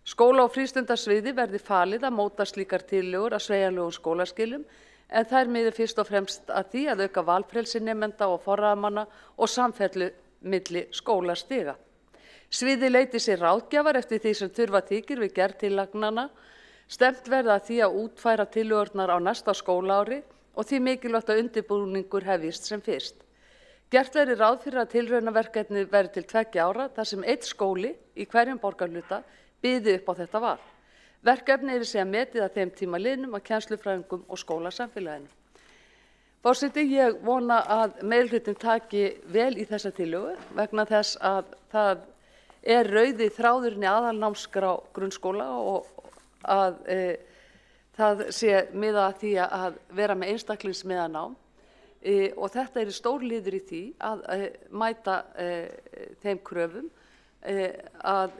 Skóla- og frístundasviði verði falið að móta slíkar tillögur að sveigjanlegum skólaskilum en þær miði fyrst og fremst að því að auka valfrelsi nemenda og forráðamanna og samfellu milli skólastiga. Sviðið leiti sér ráðgjafar eftir því sem þurfa þykir við gerð tillagnanna. Stefnt verði að því að útfæra tillögurnar á næsta skólaári og því mikilvægt að undirbúningur hefjist sem fyrst. Gert verði ráð fyrir að tilraunaverkefnið verði til 2 ára þar sem 1 skóli í hverjum borgarhluta byði upp á þetta val. Verkefnið síðan metið að þeim tíma liðnum að kennslufræðingum og skólasamfélaginu. Forseti, ég vona að meirihlutinn taki vel í þessa tillögu vegna þess að það rauði þráðurinn í aðalnámskrá grunnskóla og að það sé miðað að því að vera með einstaklingsmiðað nám og þetta stór liður í því að mæta þeim kröfum að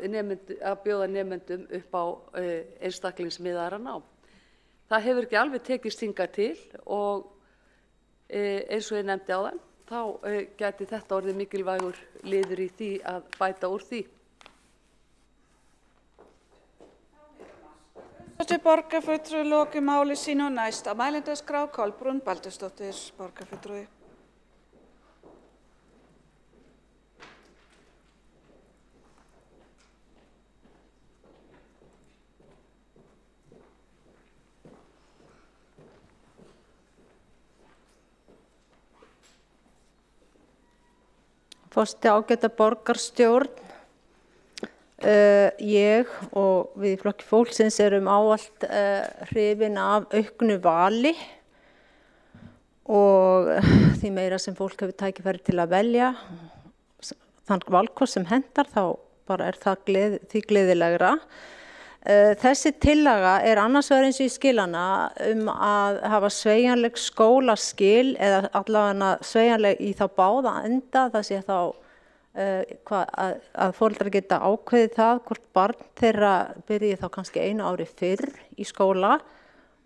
bjóða nemendum upp á einstaklingsmiðaðra nám. Það hefur ekki alveg tekist hingað til og eins og ég nefndi áðan, þá gæti þetta orðið mikilvægur liður í því að bæta úr því. Borgarfulltrúi loki máli sínu og næst á mælendaskrá Kolbrún Baldursdóttir, borgarfulltrúi. Forseti, ágæta borgarstjórn, ég og við í Flokki fólksins erum ávallt hrifin af auknu vali og því meira sem fólk hefur tækifæri til að velja þann valkost sem hentar, þá bara er það því gleðilegra. Þessi tillaga er annars vegar eins og í skilana að hafa sveigjanleg skólaskil eða allavega sveigjanleg í þá báða enda, það sé þá að foreldrar geta ákveðið það hvort barn þeirra byrji þá kannski einu ári fyrr í skóla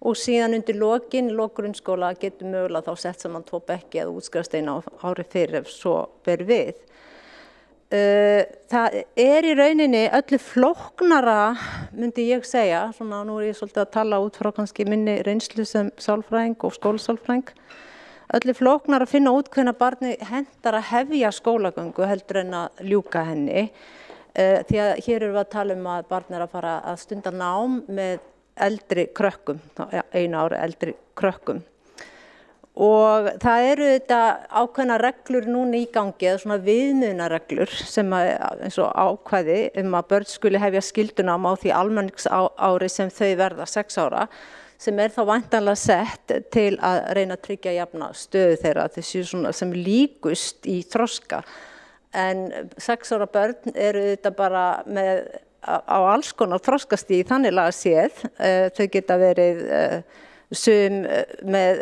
og síðan undir lok grunnskóla getur mögulega þá sett saman 2 bekki eða útskrifast einu ári fyrr ef svo ber við. Það er í rauninni öllu flóknara, myndi ég segja, svona nú ég svolítið að tala út frá kannski minni reynslu sem sálfræðing og skólasálfræðing, öllu flóknara að finna út hvenær barni hentar að hefja skólagöngu heldur en að ljúka henni, því að hér erum við að tala að barn er að fara að stunda nám með eldri krökkum, einu ári eldri krökkum. Og það eru þetta ákveðna reglur núna í gangi, eða svona viðmiðunarreglur sem eins og ákvæði að börn skuli hefja skyldunám á því almenningsári sem þau verða 6 ára, sem þá væntanlega sett til að reyna að tryggja jafna stöðu þeirra þessu svona sem líkust í þroska. En 6 ára börn eru þetta bara með á alls konar þroskastig þannig laga séð, þau geta verið sum með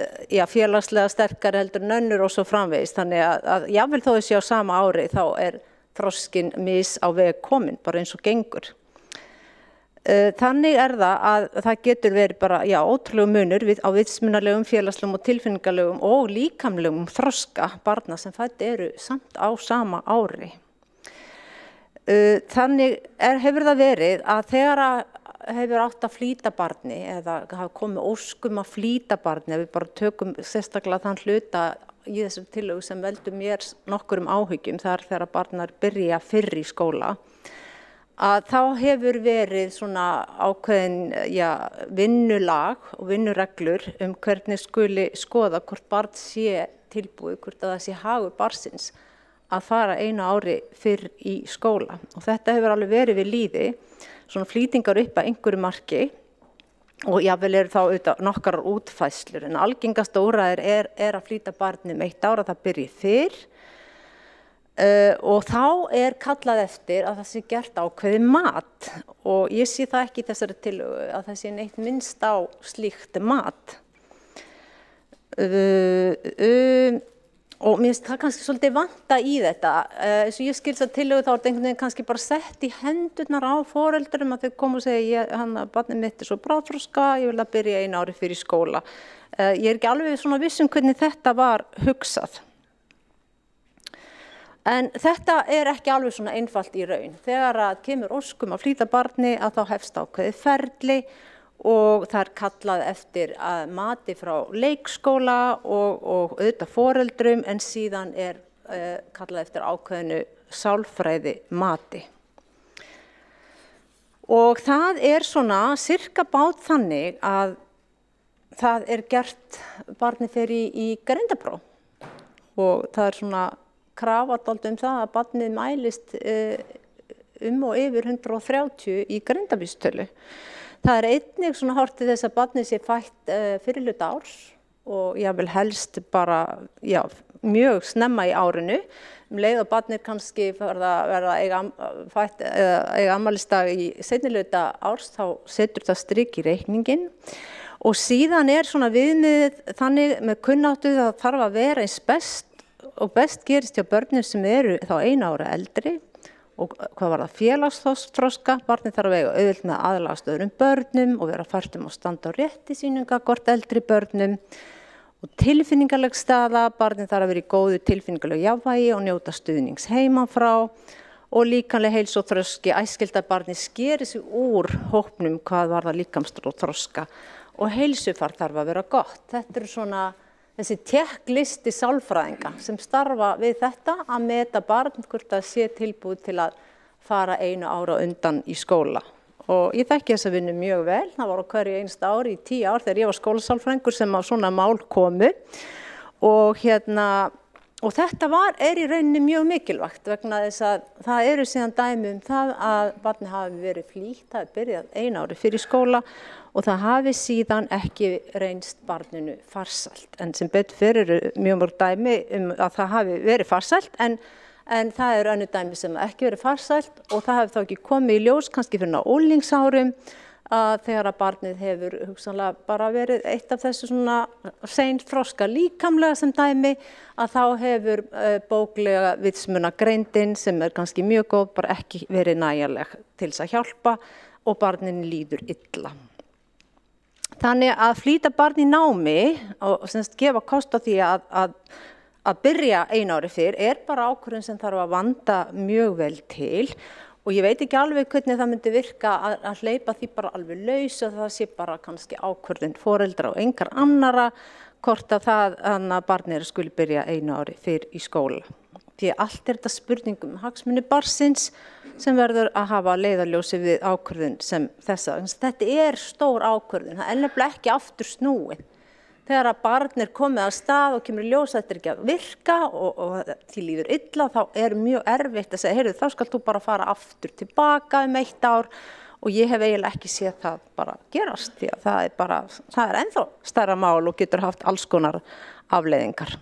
félagslega sterkari heldur en önnur og svo framvegis, þannig að jafnvel þó þessi á sama ári þá er þroskin mis á veg komin bara eins og gengur. Þannig er það að það getur verið bara ótrúlegu munur á vitsmunalegum, félagslegum og tilfinningalegum og líkamlegum þroska barna sem fædd eru samt á sama ári. Þannig hefur það verið að þegar hefur átt að flýta barni eða hafa komið óskum að flýta barni, ef við bara tökum sérstaklega þann hluta í þessum tillögu sem veldur mér nokkurum áhyggjum, þar þegar barnar byrja fyrr í skóla, að þá hefur verið svona ákveðin vinnulag og vinnureglur hvernig skuli skoða hvort barn sé tilbúið, hvort að það sé hagur barnsins að fara einu ári fyrr í skóla. Og þetta hefur alveg verið við lýði, svona flýtingar upp að einhverju marki og jafnvel eru þá auðvitað nokkrar útfæslur, en algengasta úrræðið er að flýta barni 1 ára, það byrji fyrr og þá er kallað eftir að það sé gert ákveðið mat og ég sé það ekki í þessari tillögu að það sé neitt minnst á slíkt mat. Og mér finnst það kannski svolítið vanta í þetta, eins og ég skils að tillögu þá er þetta einhvern veginn kannski bara sett í hendurnar á foreldurum að þau koma og segja barnið mitt er svo bráðþroska, ég vil að byrja einu ári fyrir skóla. Ég er ekki alveg svona viss hvernig þetta var hugsað. En þetta er ekki alveg svona einfalt í raun. Þegar að kemur óskum að flýta barni að þá hefst ákveðið ferli og það er kallað eftir að mati frá leikskóla og auðvitað foreldrum en síðan er kallað eftir ákveðinu sálfræði mati. Og það er svona sirka bát þannig að það er gert barni fyrir í greindarpróf og það er svona krafa dálítið það að barnið mælist og yfir 130 í greindarvísitölu. Það er einnig svona horft til þess að barnið sé fætt fyrri hluta árs og jafnvel helst bara mjög snemma í árinu. Leið og barnið kannski verða eiga afmælisdag í seinni hluta árs þá setur það strik í reikninginn. Og síðan er svona viðmiðið þannig með kunnáttu það þarf að vera eins best gerist hjá börnum sem eru þá 1 ára eldri. Og hvað var það félagsþroska, barnið þarf að eiga auðvelt með aðlagast öðrum börnum og vera fært að standa á rétti sínum gagnvart eldri börnum og tilfinningaleg staða, barnið þarf að vera í góðu tilfinningalegu jafnvægi og njóta stuðnings heima frá og líkamleg heilsu og þroski, æskilt að barnið skeri sig úr hópnum hvað varðar líkamsþroska og þroska og heilsufar þarf að vera gott. Þetta eru svona þessi tékklisti sálfræðinga sem starfa við þetta að meta barn hvort það sé tilbúið til að fara 1 ára undan í skóla. Og ég þekki þessa vinnu mjög vel, það var á hverju einsta ári í 10 ár þegar ég var skólasálfræðingur sem á svona mál komu og og þetta er í rauninni mjög mikilvægt vegna þess að það eru síðan dæmi það að barnið hafi verið flýtt, það er byrjað 1 ári fyrir skóla og það hafi síðan ekki reynst barninu farsælt. En sem betur fyrir mjög mörg dæmi að það hafi verið farsælt en það eru önnur dæmi sem ekki verið farsælt og það hafi þá ekki komið í ljós kannski fyrir úlingsárum að þegar að barnið hefur hugsanlega bara verið eitt af þessu svona seint þroska líkamlega sem dæmi að þá hefur bóklega vitsmunagreindin sem kannski mjög góð bara ekki verið nægjanleg til þess að hjálpa og barninu líður illa. Þannig að flýta barn í námi og gefa kost á því að byrja 1 ári fyrr bara ákvörðun sem þarf að vanda mjög vel til og ég veit ekki alveg hvernig það myndi virka að hleypa því bara alveg laus og það sé bara kannski ákvörðun foreldra og engar annara hvort að barnið skuli byrja 1 ári fyrr í skóla. Því allt þetta spurningum hagsmuni barnsins sem verður að hafa leiðarljósi við ákvörðun sem þessa. Þetta stór ákvörðun, það nefnilega ekki aftur snúið. Þegar að barn komið að stað og kemur í ljós að þetta ekki að virka og því líður illa, þá mjög erfitt að segja, heyrðu, þá skal þú bara fara aftur tilbaka 1 ár og ég hef eiginlega ekki séð það bara gerast því að það ennþá stærra mál og getur haft alls konar afleiðingar.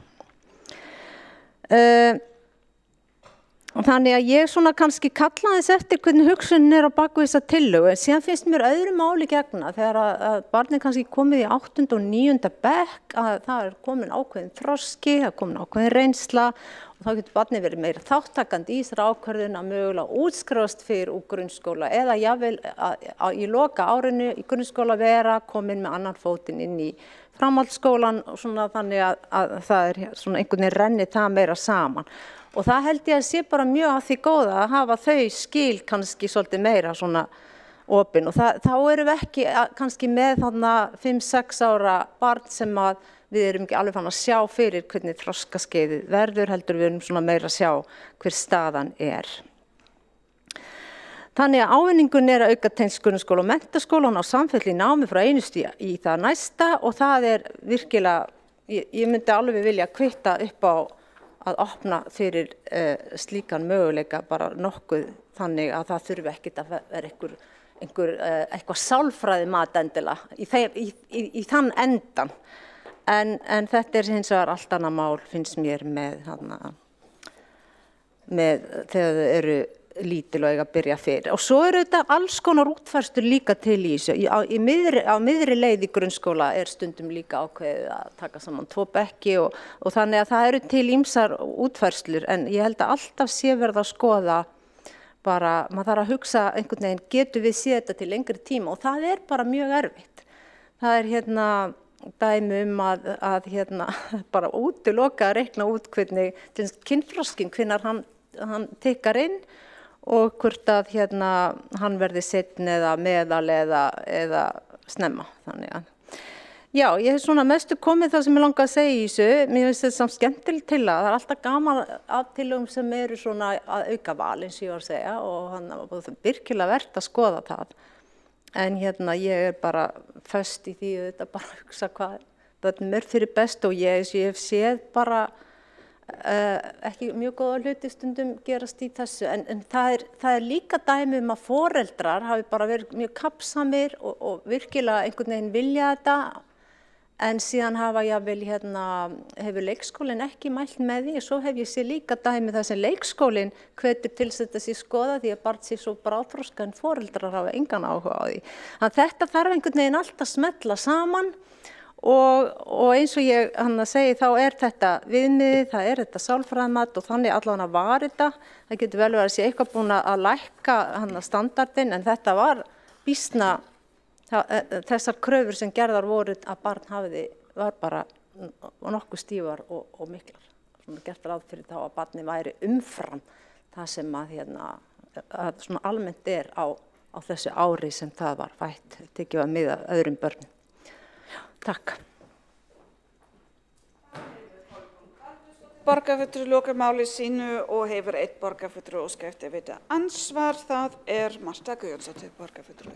Þannig að ég svona kannski kalla þess eftir hvernig hugsunin á baku þessa tillögu en síðan finnst mér öðru máli gegna þegar að barnið kannski komið í 8. og 9. bekk að það komin ákveðin þroski, það komin ákveðin reynsla og þá getur barnið verið meira þáttakandi í þessari ákvörðun að mögulega útskrifast fyrr úr grunnskóla eða jafnvel í loka árinu í grunnskóla vera komin með annan fótinn inn í framhaldsskólan og svona þannig að það svona einhvern veginn renni það meira saman. Og það held ég að sé bara mjög að því góða að hafa þau skil kannski svolítið meira svona opin og þá erum við ekki kannski með þarna 5-6 ára barn sem að við erum ekki alveg fann að sjá fyrir hvernig þroskaskeiðið verður heldur við erum svona meira að sjá hver staðan Þannig að ávinningun að auka tengsl grunnskóla og menntaskóla og ná samfellu í námi frá einu stigi í það næsta og það virkilega, ég myndi alveg vilja kvitta upp á að opna fyrir slíkan möguleika bara nokkuð þannig að það þurfi ekkert að vera eitthvað sálfræði mat endilega í þann endan. En þetta hins vegar allt annað mál finnst mér með þegar þau eru lítil og eiga að byrja fyrir. Og svo þetta alls konar útfærslur líka til í þessu. Á miðri leið í grunnskóla stundum líka ákveðið að taka saman 2 bekki og þannig að það eru til ýmsar útfærslur en ég held að alltaf sé verið að skoða bara, maður þarf að hugsa einhvern veginn, getur við séð þetta til lengri tíma og það bara mjög erfitt. Það dæmi að bara útiloka að reikna út hvernig kynþroskinn, hvenær hann tikkar inn og hvort að hann verði seinni eða meðal eða snemma. Þannig að, já, ég hef svona mestu komið það sem ég langar að segja í þessu. Mér finnst þetta samt skemmtileg tillaga. Það alltaf gaman af tillögum sem eru svona að auka val eins og ég var að segja og það virkilega verðt að skoða það. En ég bara föst í því þetta bara að hugsa hvað börnum fyrir best og ég hef séð bara ekki mjög góða hluti stundum gerast í þessu en það líka dæmi að foreldrar hafi bara verið mjög kappsamir og virkilega einhvern veginn vilja þetta en síðan hafa hefur leikskólinn ekki mælt með því og svo hef ég séð líka dæmi þar sem leikskólinn hvetur til þess að þetta sé skoða því að barn sé svo bráðþroska en foreldrar hafa engan áhuga á því. Þannig þetta þarf einhvern veginn allt að smella saman og eins og ég segi þá þetta viðmiðið, það þetta sálfræðimat og þannig allavega var þetta. Það getur vel verið að sé eitthvað búin að lækka standardinn en þetta var býsna þessar kröfur sem gerðar voru að barn var bara nokkuð stífar og miklar. Svona gert ráð fyrir þá að barni væri umfram það sem að svona almennt á þessu ári sem það var fætt, tekið að miða öðrum börnum. Já, takk. Borgarfulltrúi lokar máli sínu og hefur einn borgarfulltrúi óskað eftir að veita andsvar. Það Marta Guðjónsdóttir, borgarfulltrúi.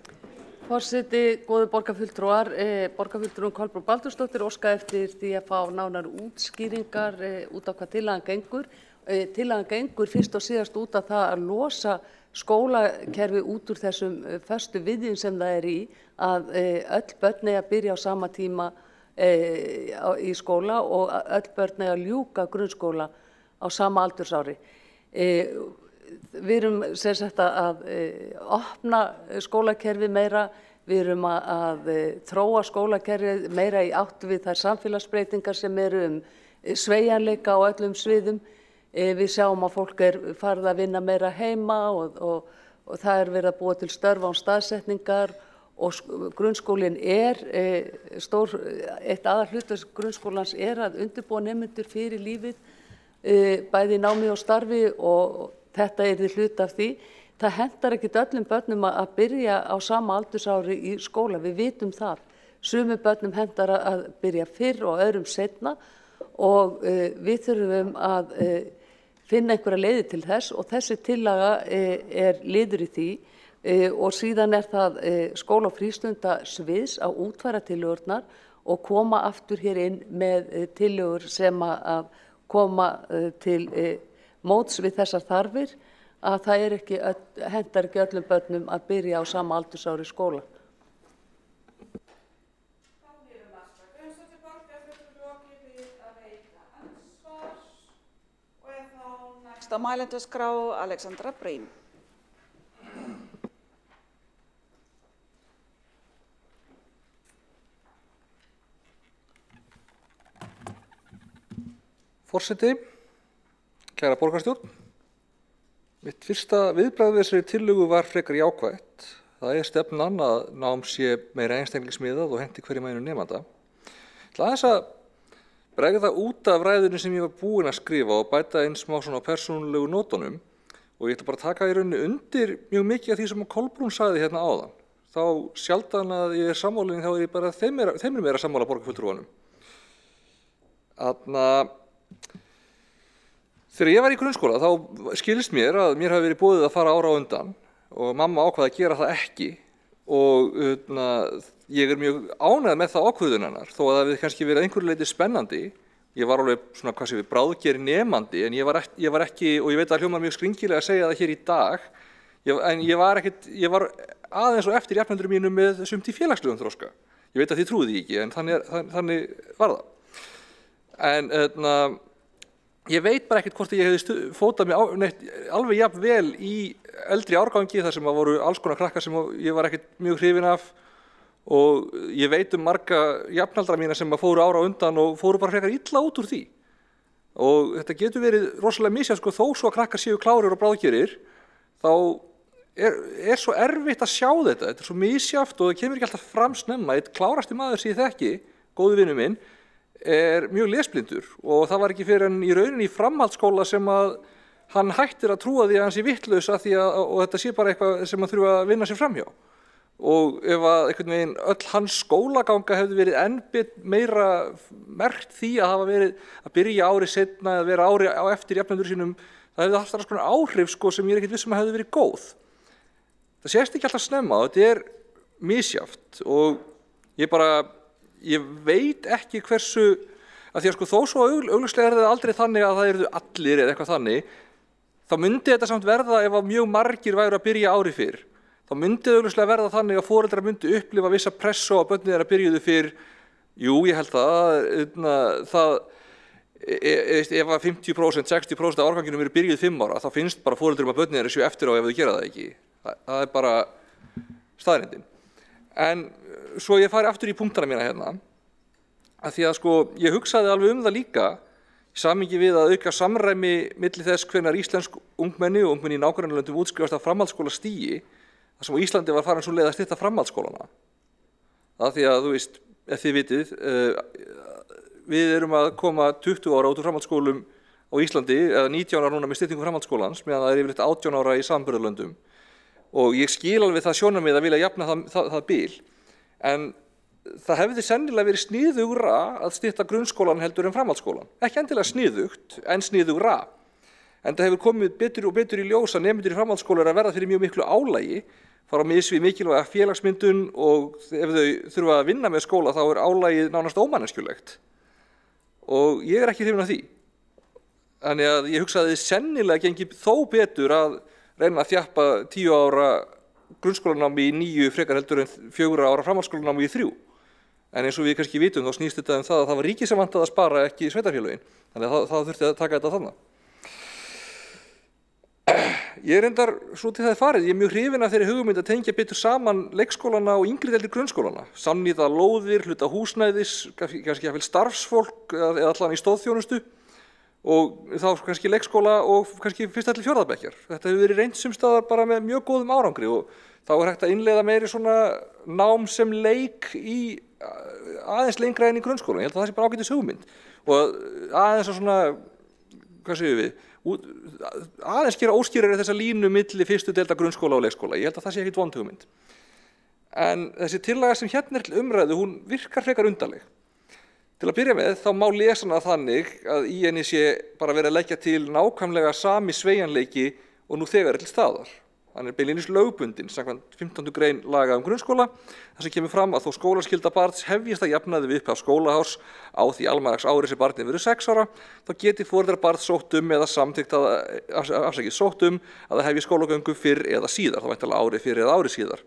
Forseti, góðu borgarfulltrúar, borgarfulltrúin Kolbrún Baldursdóttir óskað eftir því að fá nánar útskýringar út á hvað tillagan gengur. Tillagan gengur fyrst og síðast út af það að losa skólakerfi út úr þessum föstu viðjum sem það í, að öll börn að byrja á sama tíma í skóla og öll börn að ljúka grunnskóla á sama aldursári. Við erum sem sagt að opna skólakerfi meira, við erum að þróa skólakerfi meira í átt við þær samfélagsbreytingar sem eru sveigjanleika á öllum sviðum. Við sjáum að fólk farið að vinna meira heima og það verið að búa til störf án staðsetningar. Og grunnskólinn eitt aðalhlutverk grunnskólans að undirbúa nemendur fyrir lífið, bæði í námi og starfi og þetta hluti af því. Það hentar ekkert öllum börnum að byrja á sama aldursári í skóla, við vitum það. Sumum börnum hentar að byrja fyrr og öðrum seinna og við þurfum að finna einhverja leiðir til þess og þessi tillaga liður í því. Og síðan það skóla- og frístundasviðs að útfæra tillögurnar og koma aftur hér inn með tillögur sem að koma til móts við þessar þarfir, að það hentar ekki öllum börnum að byrja á sama aldursári í skóla. Næst á mælendaskrá Alexandra Brím. Forseti, kæra borgarstjórn, mitt fyrsta viðbragð við þessari tillögu var frekar jákvætt. Það stefnan að nám sé meira einstaklingsmiðað og henti hverjum einum nemanda. Til aðeins að bregða út af ræðunni sem ég var búinn að skrifa og bæta inn smá svona persónulegu nótunum og ég ætla bara að taka í rauninni undir mjög mikið af því sem Kolbrún sagði hérna áðan. Þá sjaldan að ég sammálinni þá ég bara þeim meira sammála borgarfulltrúanum. Þegar ég var í grunnskóla þá skilst mér að mér hafi verið boðið að fara ára á undan og mamma ákvaði að gera það ekki og ég mjög ánægð með það ákvörðun hennar þó að það hefði kannski verið einhverju leyti spennandi. Ég var alveg svona hvað sem við bráðgeri nemandi en ég var ekki, og ég veit að hljómar mjög skringilega að segja það hér í dag, en ég var aðeins og eftir jafnendur mínu með sumt í félagslegum þroska. Ég veit að þið trúið því ekki en þannig var það. En ég veit bara ekkert hvort ég hefði fótað mig alveg jafn vel í eldri árgangi þar sem voru alls konar krakkar sem ég var ekkert mjög hrifinn af og ég veit marga jafnaldra mína sem fóru ára á undan og fóru bara frekar illa út úr því. Og þetta getur verið rosalega misjafnt þó svo að krakkar séu klárir og bráðgerir, þá svo erfitt að sjá þetta. Þetta svo misjafnt og það kemur ekki alltaf fram snemma. Eitt klárasti maður sem ég þekki, góðu vinur minn, mjög lesblindur og það var ekki fyrir en í rauninni í framhaldsskóla sem að hann hættir að trúa því að hann sé vitlaus og þetta sé bara eitthvað sem hann þurfa að vinna sér framhjá. Og ef að einhvern veginn öll hans skólaganga hefði verið enn meira merkt því að hafa verið að byrja ári seinna eða vera ári á eftir jafnendur sínum, það hefði haft svona áhrif sem ég ekki viss að hefði verið góð. Það sést ekki alltaf snemma og þetta misjafnt og ég veit ekki hversu, að því að þó svo augljóslega það aldrei þannig að það eru allir eða eitthvað þannig, þá myndi þetta samt verða ef að mjög margir væru að byrja ári fyrr. Þá myndi það augljóslega verða þannig að foreldrar myndi upplifa vissa pressu á börnin þeirra byrjuðu fyrr. Jú, ég held það ef að 50%, 60% af árganginum eru byrjuð 5 ára, þá finnst bara foreldrum að börnin þeirra séu eftir á ef þau gera það ekki. Það bara staðreyndin. En svo ég fari aftur í punktana mína hérna, að því að ég hugsaði alveg það líka í samhengi við að auka samræmi milli þess hvenær íslensk ungmenni og ungmenni í nágrannalöndum útskrifast af framhaldsskólastigi, þar sem á Íslandi var farin svo leið að stytta framhaldsskólana. Það því að, þú veist, ef þið vitið, við erum að koma 20 ára út úr framhaldsskólum á Íslandi, eða 19 ára núna með styttingu framhaldsskólans, meðan það yfirleitt 18 ára í samanburðarlöndum. Og ég skil alveg það sjónarmið að vilja jafna það bil. En það hefði sennilega verið sniðugra að stytta grunnskólan heldur en framhaldsskólan. Ekki endilega sniðugt, en sniðugra. En það hefur komið betur og betur í ljós að nemendur í framhaldsskóla að verða fyrir mjög miklu álagi, fara á mis við mikilvæga félagsmyndun og ef þau þurfa að vinna með skóla þá álagið nánast ómanneskjulegt. Og ég ekki hrifinn af því. Þannig að ég hugsa að þið sennilega gengi þó betur að reyna að þjappa 10 ára grunnskólanámi í 9 frekar heldur en 4 ára framhaldsskólanámi í 3. En eins og við kannski vitum þá snýst þetta það að það var ríkið sem vantaði að spara, ekki sveitarfélögin. Þannig að það þurfti að taka þetta þarna. Ég reyndar svo til það farið. Ég mjög hrifinn af þeirri hugmynd að tengja betur saman leikskólana og yngri deildir grunnskólana. Samnýta lóðir, hluta húsnæðis, kannski jafnvel starfsfólk eða allan í stóðþjónustu. Og þá kannski leikskóla og kannski 1. til 4. bekkjar. Þetta hefur verið reynt sumstaðar bara með mjög góðum árangri og þá hægt að innleiða meiri svona nám sem leik í aðeins lengra enn í grunnskóla. Ég held að það sé bara ágætis hugmynd. Og aðeins að svona, hvað segjum við, aðeins gera óskýrari þessa línu milli 1. deilda grunnskóla og leikskóla. Ég held að það sé ekkit vond hugmynd. En þessi tillaga sem hérna til umræðu, hún virkar frekar undarleg. Til að byrja með þá má lesa hana þannig að í henni sé bara verið að leggja til nákvæmlega sami sveigjanleiki og nú þegar til staðar. Hann beinlínis lögbundinn samkvæmt 15. grein laga grunnskóla þar sem kemur fram að þó skólaskylda barns hefjist að jafnaði við upphaf skólaárs á því almanaksári sem barnið verður 6 ára, þá geti foreldrar barns sótt eða samþykkt sótt að það hefji skólagöngu fyrr eða síðar, þá væntanlega ári fyrr eða ári síðar.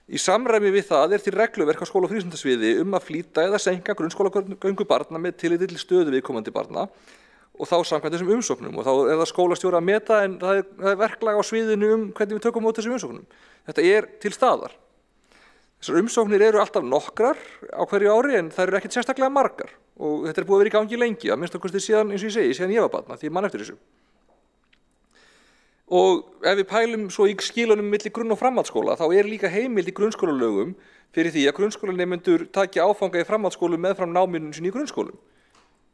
Í samræmi við það til regluverk á skóla- og frístundasviði að flýta eða seinka grunnskólagöngu barna með tilliti til stöðu viðkomandi barna og þá samkvæmt þessum umsóknum og þá er það skólastjóra að meta en það er verklag á sviðinu hvernig við tökum mót þessum umsóknum. Þetta er til staðar. Þessar umsóknir eru alltaf nokkrar á hverju ári en það eru ekkert sérstaklega margar og þetta búið að vera í gangi lengi, að minnsta kosti síðan, eins og ég segi, síðan ég var barn, því ég man eftir þessu. Og ef við pælum svo í skilunum milli grunn- og framhaldsskóla þá líka heimild í grunnskólalögum fyrir því að grunnskólanemendur taki áfanga í framhaldsskólum meðfram náminu sinni í grunnskólum.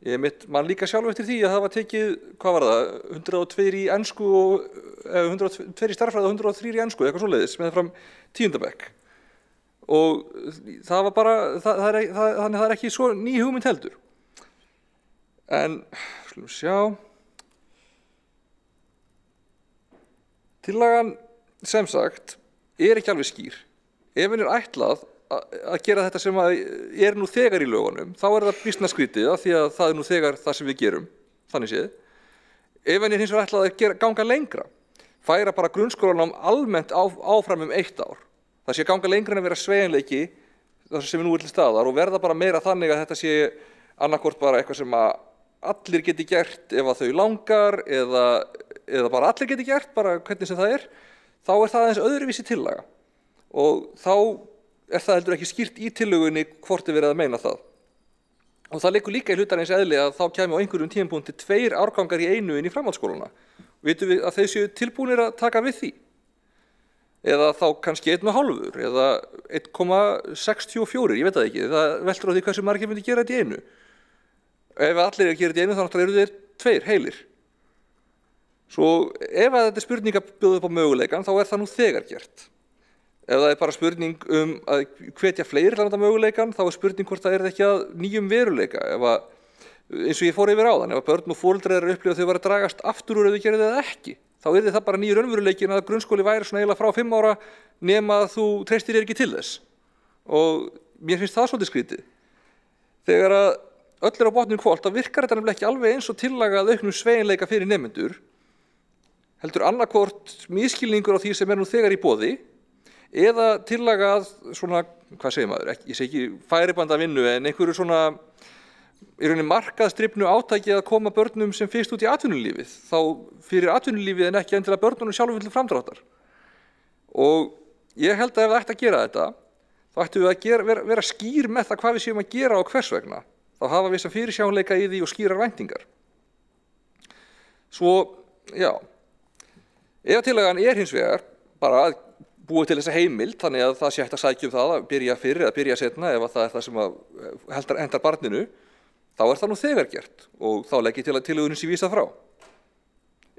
Ég man líka sjálf eftir því að það var tekið, hvað var það, 102 í ensku og 102 í stærðfræði og 103 í ensku, eitthvað svoleiðis, meðfram 10. bekk. Og það var bara, þannig að það er ekki svo ný hugmynd heldur. En, skulum sjá. Tillagan, sem sagt, ekki alveg skýr. Ef henni ætlað að gera þetta sem nú þegar í lögunum, þá það býsna skrítið af því að það nú þegar það sem við gerum, þannig séð. Ef henni hins vegar ætlað að ganga lengra, færa bara grunnskólanám almennt áfram 1 ár. Það sé ganga lengra en að vera sveigjanleiki, það sem nú til staðar, og verða bara meira þannig að þetta sé annaðhvort bara eitthvað sem að allir geti gert ef að þau langar eða bara allir geti gert, bara hvernig sem það þá það aðeins öðruvísi tillaga. Og þá það heldur ekki skýrt í tillögunni hvort verið að meina það. Og það liggur líka í hlutarins eðli að þá kæmi á einhverjum tímapunkti 2 árgangar í einu inn í framhaldsskólana. Vitum við að þeir séu tilbúnir að taka við því? Eða þá kannski 1,5 eða 1,64, ég veit það ekki. Það veltur á því hversu margir myndi gera þetta í einu. Ef allir að gera þetta í einu þá náttúrulega eru þeir 2 heilir. Svo ef þetta spurning að bjóða upp á möguleikann þá það nú þegar gert. Ef það bara spurning að hvetja fleiri til að nota möguleikann þá spurning hvort það ekki að nýjum veruleika. Eins og ég fór yfir áðan, ef börn og foreldrar upplifa þau að dragast aftur úr ef þau gerðu það ekki, þá það bara nýjur raunveruleikin að grunnskóli væri svona eiginlega frá 5 ára nema að þú treystir þér ekki til þess. Og mér finnst það svolítið skrítið. Þegar að öll á botninn hvolft, þá virkar þetta nefnilega ekki alveg eins og tillaga að auknum sveigjanleika fyrir nemendur. Heldur annarkvort misskilningur á því sem nú þegar í boði eða tillaga að svona, hvað segir maður, ég segi ekki færibanda vinnu en einhverju svona í rauninni markaðsdrifnu átaki að koma börnum sem fyrst út í atvinnulífið, þá fyrir atvinnulífið en ekki endilega börnunum sjálfum til framdráttar. Og ég held að ef það ætti að gera þetta, þá ættum við að vera skýr með það hvað við séum að gera og hvers vegna. Þá hafa við sem fyrirsjáanleika í því og skýrar væntingar. Svo, já, ef tillagan hins vegar bara að búið til þessa heimild, þannig að það sé hægt að sækja það að byrja fyrr eða byrja seinna ef það það sem hendar barninu, þá er það nú þegar gert og þá legg ég til að tillögunni sé vísað frá.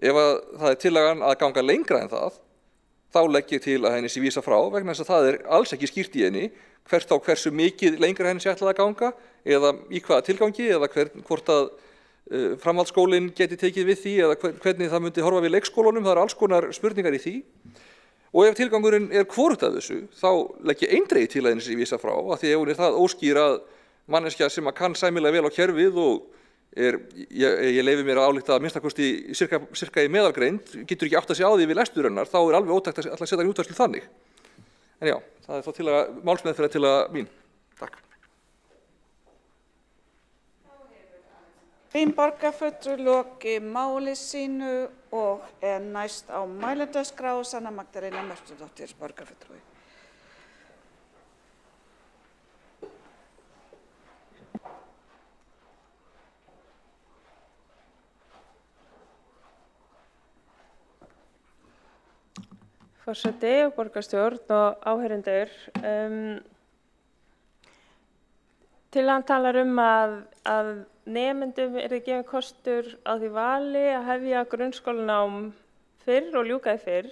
Ef að það er tillagan að ganga lengra en það, þá legg ég til að henni sé vísað frá vegna þess að það er alls ekki skýrt í henni hversu mikið lengra henni sé ætlað að ganga eða í hvaða tilgangi eða hvort að framhaldsskólinn geti tekið við því eða hvernig það myndi horfa við leikskólunum, það eru alls konar spurningar í því. Og ef tilgangurinn er hvorugt af þessu, þá legg ég eindregið til að henni sé vísað frá af því ef hún er það óskýr að manneskja sem að kann sæmilega vel á kerfið og ég leyfi mér að álíkta að minnstakosti sirka í meðalgreind, getur ekki átt að sé á því við lestur hennar, þá er alveg ótækt að setja henni útfærslu þannig. En já, það er þá til að málsmeðferð til að mín. Takk. Borgarfulltrúi loki máli sínu og er næst á mælendaskrá Sanna Magdalena Mörtudóttir, borgarfulltrúi. Forseti og borgarstjórn og áheyrendur. Tillagan talar að nemendum yrði gefinn kostur á því vali að hefja grunnskólanám fyrr og ljúka því fyrr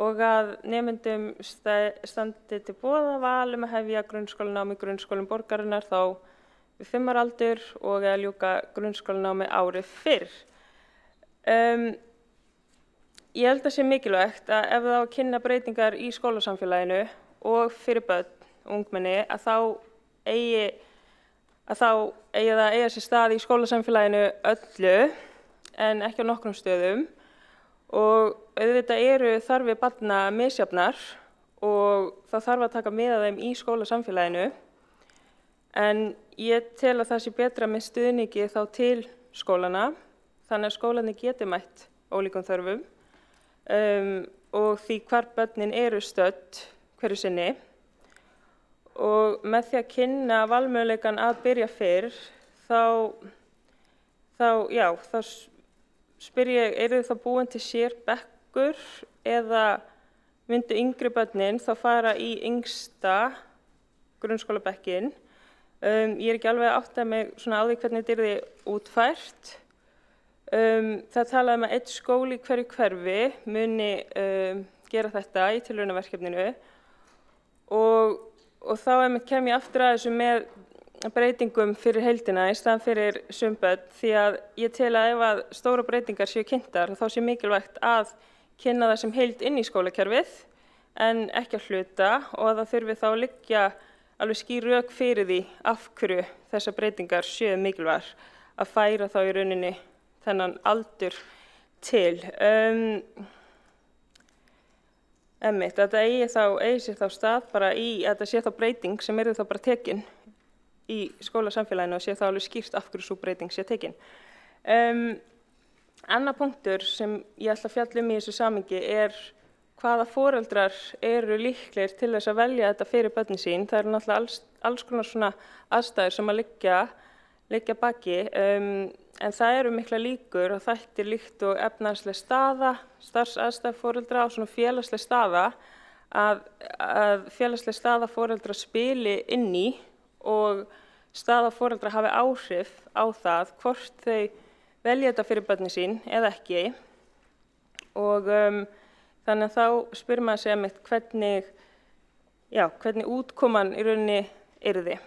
og að nemendum standi til boða val að hefja grunnskólanám í grunnskólum borgarinnar þá við 5 ára aldur og að ljúka grunnskólanámi ári fyrr. Ég held að sé mikilvægt að ef það á að kynna breytingar í skólasamfélaginu og fyrir börn og ungmenni að þá eigi það eiga sér stað í skólasamfélaginu öllu en ekki á nokkrum stöðum og auðvitað eru þarfir barna misjafnar og það þarf að taka mið af þeim í skólasamfélaginu en ég tel að það sé betra með stuðningi þá til skólana þannig að skólarnir geti mætt ólíkum þörfum og því hvar börnin eru stödd hverju sinni og með því að kynna valmöguleikann að byrja fyrr þá spyr ég, eru þá búin til sér bekkur eða myndu yngri börnin þá fara í yngsta grunnskólabekkin. Ég er ekki alveg að átta mig svona á því hvernig þetta yrði útfært. Það talaði að einn skóli í hverju hverfi muni gera þetta í tilraunaverkefninu og þá kem ég aftur að þessu með breytingum fyrir heildina í staðan fyrir sum börn því að ég tel að ef að stóra breytingar séu kynntar þá sé mikilvægt að kynna það sem heild inn í skólakerfið en ekki að hluta og að það þurfi þá að liggja alveg skýr rök fyrir því af hverju þessar breytingar séu mikilvægar að færa þá í rauninni þennan aldur til. Þetta eigi sér þá stað bara í að þetta sé þá breyting sem yrði þá bara tekin í skólasamfélaginu og sé þá alveg skýrt af hverju sú breyting sé tekin. Annar punktur sem ég ætla að fjalla í þessu samhengi er hvaða foreldrar eru líklegir til þess að velja þetta fyrir börnin sín. Það eru náttúrulega alls konar svona aðstæður sem að liggja baki en það eru mikla líkur og þættir líkt og efnahagsleg staða, starfsaðstæður foreldra og svona félagsleg staða að félagsleg staða foreldra spili inn í og staða foreldra hafi áhrif á það hvort þau velja þetta fyrir börnin sín eða ekki og þannig að þá spyr maður sig einmitt hvernig útkoman í rauninni yrði.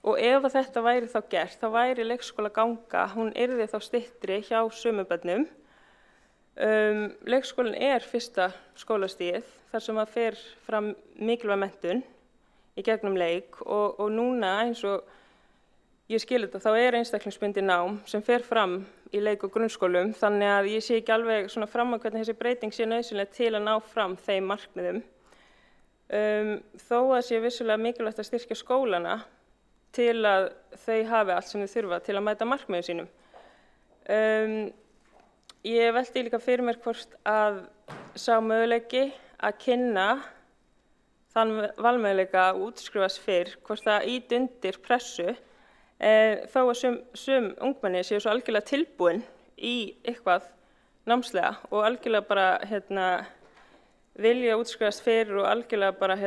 Og ef þetta væri þá gert, þá væri leikskólaganga, hún yrði þá styttri hjá sumum börnum. Leikskólinn er fyrsta skólastigið þar sem að fer fram mikilvæg menntun í gegnum leik og núna eins og ég skil þetta þá er einstaklingsbundið nám sem fer fram í leik- og grunnskólum þannig að ég sé ekki alveg svona fram á hvernig þessi breyting sé nauðsynleg til að ná fram þeim markmiðum. Þó að sé vissulega mikilvægt að styrkja skólana til að þau hafi allt sem þau þurfa til að mæta markmiðum sínum. Ég velti líka fyrir mér hvort að sá möguleiki að kynna þann valmöguleika að útskrifast fyrr, hvort það ýti undir pressu, þó að sum ungmenni séu svo algjörlega tilbúin í eitthvað námslega og algjörlega bara vilja útskrifast fyrr og algjörlega bara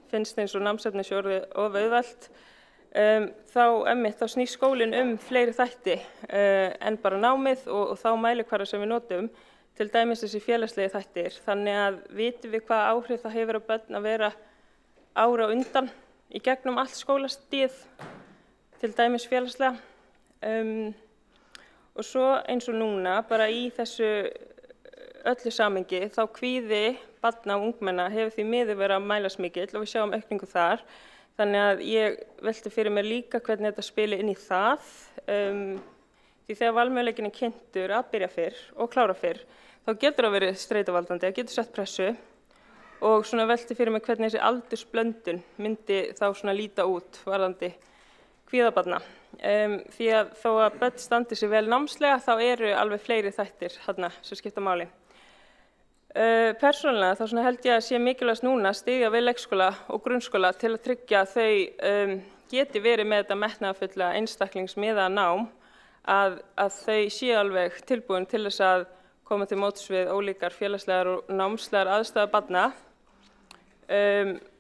finnst eins og námsefni sé orðið of auðvelt. þá snýst skólinn fleiri þætti en bara námið og þá mælikvarða sem við notum, til dæmis þessi félagslegi þættir. Þannig að vitum við hvað áhrif það hefur á börn að vera ára á undan í gegnum allt skólastigið, til dæmis félagslega. Og svo eins og núna, bara í þessu öllu samhengi, þá kvíði barna og ungmenna hefur því miður verið að mælast mikill og við sjáum aukningu þar. Þannig að ég velti fyrir mér líka hvernig þetta spili inn í það. Því þegar valmöguleikinn er kynntur að byrja fyrr og klára fyrr, þá getur það verið streituvaldandi, það getur sett pressu og svona velti fyrir mér hvernig þessi aldursblöndun myndi þá svona líta út varðandi kvíðabarna. Því að þó að börn standi sig vel námslega, þá eru alveg fleiri þættir þarna sem skipta máli. Persónulega þá svona held ég að sé mikilvægast núna að styðja við leikskóla og grunnskóla til að tryggja að þau geti verið með þetta metnaðarfulla einstaklingsmiðaða nám, að þau séu alveg tilbúin til þess að koma til móts við ólíkar félagslegar og námslegar aðstæður barna.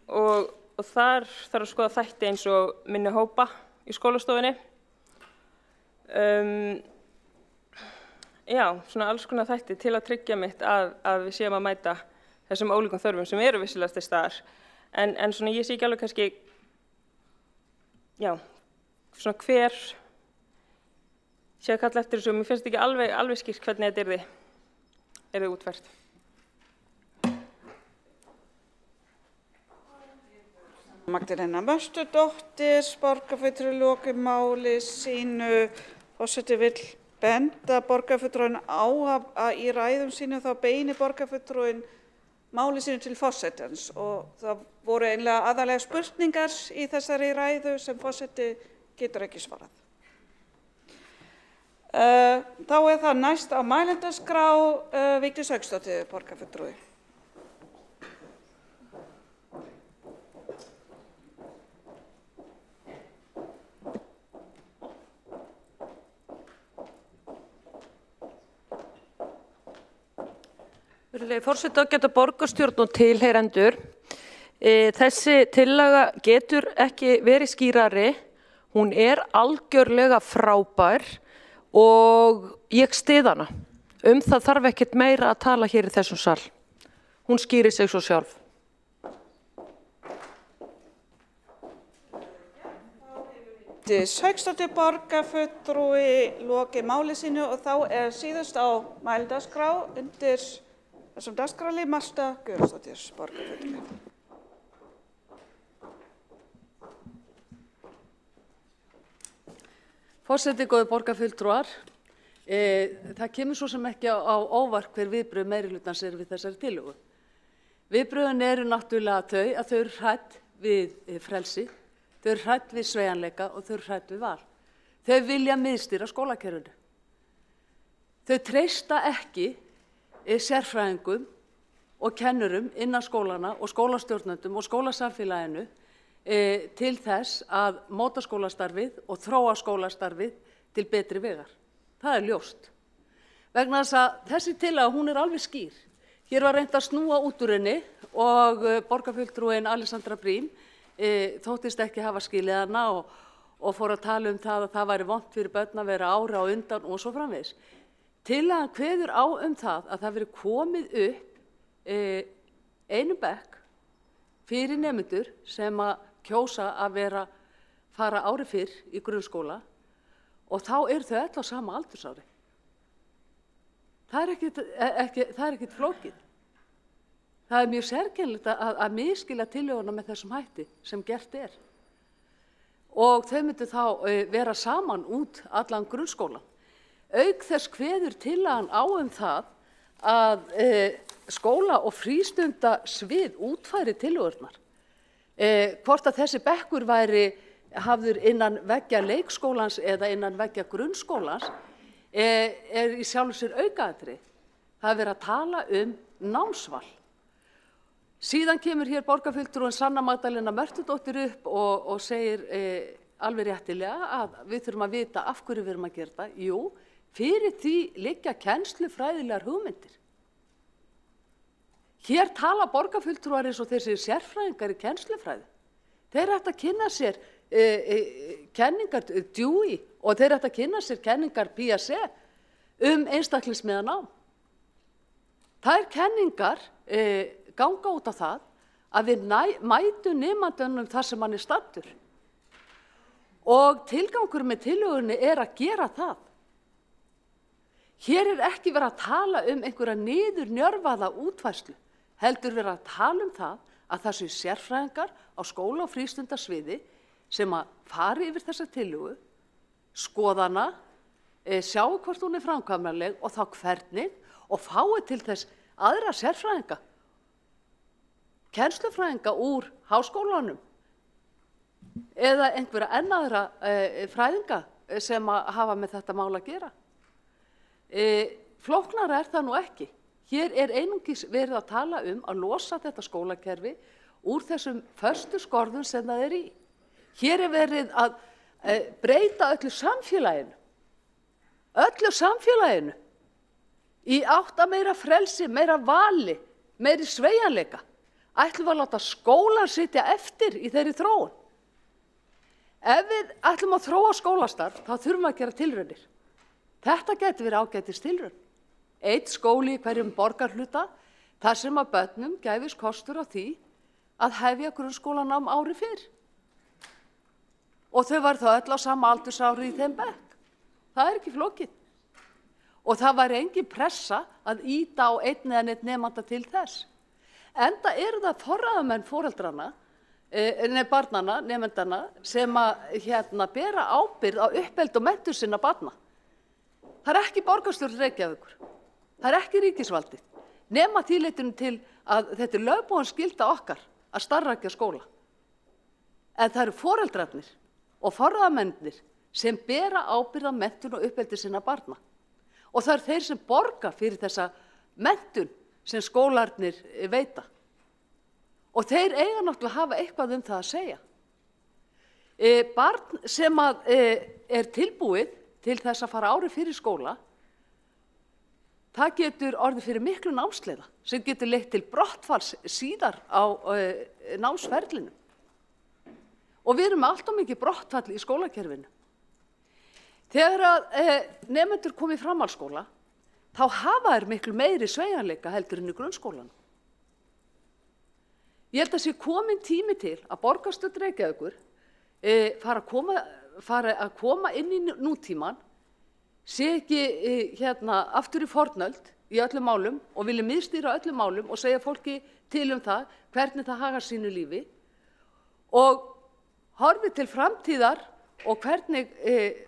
Og þar þarf að skoða þætti eins og minni hópa í skólastofunni. Já, svona alls konar þætti til að tryggja mitt að við séum að mæta þessum ólíkum þörfum sem eru vissilega til staðar. En svona ég sé ekki alveg kannski, já, svona hver sé að kalla eftir þessu, mér finnst ekki alveg skýrt hvernig þetta yrði útfært. Magdalena Mörtudóttir, borgarfulltrúi lokið máli sínu. Forseti vill benda borgarfulltrúinn á að í ræðum sínum þá beinir borgarfulltrúinn máli sínu til forsetans og það voru einlega aðalega spurningar í þessari ræðu sem forseti getur ekki svarað. Þá það næst á mælendaskrá Vigdís Hauksdóttir, borgarfulltrúi. Virðulegi forseti, ágæta borgarstjórn og tilheyrendur. Þessi tillaga getur ekki verið skýrari. Hún algjörlega frábær og ég styð hana. Það þarf ekkert meira að tala hér í þessum sal. Hún skýrir sig svo sjálf. Vigdís Hauksdóttir, borgarfulltrúi lokið máli sínu og þá síðust á mælendaskrá undir þessum dagskrárlið Marta Guðjónsdóttir, borgarfulltrúi. Forseti, góðir borgarfulltrúar, það kemur svo sem ekki á óvart hver viðbrögð meirihlutans við þessari tillögu. Viðbrögðin eru náttúrulega þau að þau eru hrædd við frelsi, þau eru hrædd við sveigjanleika og þau eru hrædd við val. Þau vilja miðstýra skólakerfinu. Þau treysta ekki sérfræðingum og kennurum innan skólana og skólastjórnendum og skólasamfélaginu til þess að móta skólastarfið og þróa skólastarfið til betri vegar. Það ljóst. Vegna þess að þessi tillaga, hún alveg skýr. Hér var reynt að snúa út úr henni og borgarfulltrúin Alexandra Briem þóttist ekki hafa skilið hana og fór að tala það að það væri vont fyrir börn að vera ára á undan og svo framvegis. Tillagan kveður á það að það verið komið upp einu bekk fyrir nemendur sem að kjósa að fara ári fyrr í grunnskóla og þá þau öll á sama aldursári. Það ekkert flókið. Það mjög sérkennilegt að misskilja tillöguna með þessum hætti sem gert og þau myndu þá vera saman út allan grunnskólan. Auk þess kveður tillagan á það að skóla- og frístundasvið útfæri tillögurnar. Hvort að þessi bekkur væri hafður innan veggja leikskólans eða innan veggja grunnskólans í sjálfu sér aukaatriði. Það verið að tala námsval. Síðan kemur hér borgarfulltrúin Sanna Magdalena Mörtudóttir upp og segir alveg réttilega að við þurfum að vita af hverju við erum að gera það. Jú, fyrir því liggja kennslufræðilegar hugmyndir. Hér tala borgarfulltrúar eins og þeir séu sérfræðingar í kennslufræði. Þeir ættu að kynna sér kenningar Dewey og þeir ættu að kynna sér kenningar Piaget einstaklingsmiðað nám. Þær kenningar ganga út á það að við mætum nemandunum þar sem hann staddur. Og tilgangur með tillögunni að gera það. Hér ekki verið að tala einhverja niðurnjörvaða útfærslu, heldur verið að tala það að það séu sérfræðingar á skóla- og frístundasviði sem að fari yfir þessa tillögu, skoðana, sjáu hvort hún framkvæmanleg og þá hvernig og fái til þess aðra sérfræðinga, kennslufræðinga úr háskólanum eða einhverja enn aðra fræðinga sem að hafa með þetta mál að gera. Flóknara það nú ekki. Hér einungis verið að tala að losa þetta skólakerfi úr þessum föstu skorðum sem það í. Hér verið að breyta öllu samfélaginu í átt að meira frelsi, meira vali, meiri sveigjanleika. Ætlum við að láta skólan sitja eftir í þeirri þróun. Ef við ætlum að þróa skólastarf, þá þurfum við að gera tilraunir. Þetta geti verið ágætis tilraun. Einn skóli í hverjum borgarhluta, þar sem að börnum gæfist kostur á því að hefja grunnskólanám ári fyrr. Og þau var þá öll á sama aldursári í þeim bekk. Það ekki flókið. Og það var engin pressa að ýta á einn eða neitt nemanda til þess. Enda það forráðamenn foreldrana, barnanna, nemendana, sem að bera ábyrgð á uppeldi og menntun sinna barna. Það ekki borgarstjórn Reykjavíkur. Það ekki ríkisvaldið. Nema því leytinu til að þetta lögbúin skylda okkar að starfrækja skóla. En það eru foreldrarnir og forráðamennirnir sem bera ábyrgð á menntun og uppeldi sinna barna. Og það eru þeir sem borga fyrir þessa menntun sem skólarnir veita. Og þeir eiga náttúrulega að hafa eitthvað það að segja. Barn sem að tilbúið til þess að fara ári fyrir skóla, það getur orðið fyrir miklu námsleiða sem getur leitt til brottfalls síðar á námsferlinu. Og við erum með allt of mikið brottfall í skólakerfinu. Þegar að nemendur komi í framhaldsskóla, þá hafa þeir miklu meiri sveigjanleika heldur en í grunnskólanum. Ég held að sé komin tími til að borgarstjórn Reykjavíkur fara að koma inn í nútíman, sé ekki aftur í fornöld í öllum málum og vilja miðstýra öllum málum og segja fólki til það hvernig það hagar sínu lífi og horfi til framtíðar og hvernig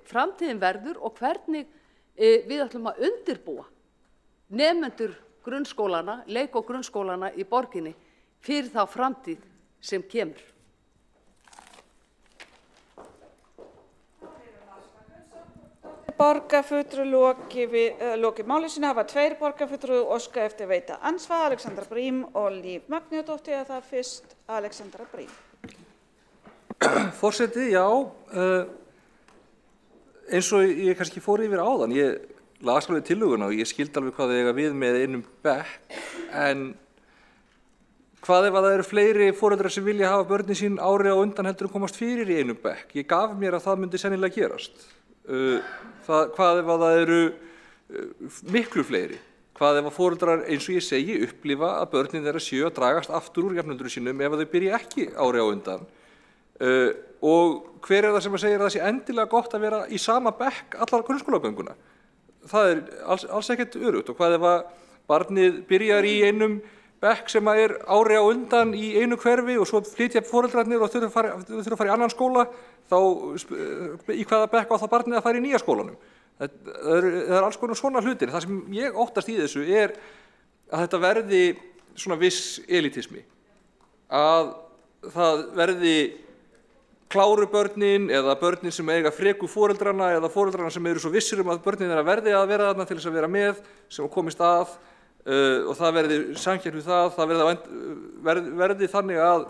framtíðin verður og hvernig við ætlum að undirbúa nemendur grunnskólana, leik- og grunnskólana í borginni fyrir þá framtíð sem kemur. Borgarfulltrúi lokið máli sínu hafa tveir borgarfulltrúar óskað eftir að veita andsvar, Alexandra Brím og Líf Magnúsdóttir. Það fyrst Alexandra Brím. Forseti, já, eins og ég kannski fór yfir áðan, ég las alveg tillöguna og ég skildi alveg hvað þau eiga við með einum bekk, en hvað ef að það eru fleiri foreldrar sem vilja hafa börnin sín ári á undan heldur en komast fyrir í einum bekk? Ég gaf mér að það myndi sennilega gerast. Hvað ef að það eru miklu fleiri? Hvað ef að foreldrar, eins og ég segi, upplifa að börnin þeirra séu að dragast aftur úr jafnöldrum sínum ef að þau byrja ekki ári á undan? Og hver það sem að segja að það sé endilega gott að vera í sama bekk allar grunnskólagönguna? Það alls ekkert örugt. Og hvað ef að barnið byrjar í einum bekk sem að ári á undan í einu hverfi og svo flytja foreldrarnir og þurfa að fara í annan skóla, þá í hvaða bekk á það barnið að fara í nýja skólanum? Það alls konar svona hlutir. Það sem ég óttast í þessu að þetta verði svona viss elitismi. Að það verði kláru börnin eða börnin sem eiga freku foreldrana eða foreldrana sem eru svo vissir að börnin þeirra verði að vera þarna til þess að vera með sem komist að og það verði samkeppni það verði þannig að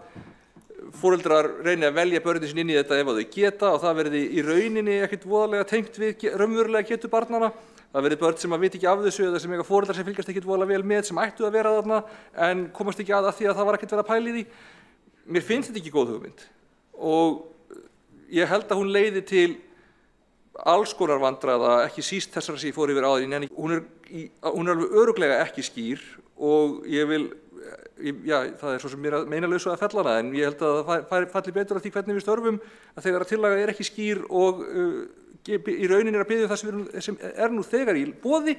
foreldrar reyni að velja börnin sín inn í þetta ef þau geta og það verði í rauninni ekkert voðalega tengt við raunverulega getu barnanna. Það verði börn sem að vita ekki af þessu eða sem eiga foreldrar sem fylgjast ekkert voðalega vel með sem ættu að vera þarna en komast ekki að því að það var ekkert verið að pæla í því. Mér finnst þetta ekki góð hugmynd og ég held að hún leiði til alls konar vandræða, ekki síst þessara sem ég fór yfir áður, en hún er alveg örugglega ekki skýr og ég vil, já, það svo sem mér að meinalausu að fella hana, en ég held að það falli betur af því hvernig við störfum, að þegar að tillaga ekki skýr og í rauninni að biðja það sem nú þegar í boði,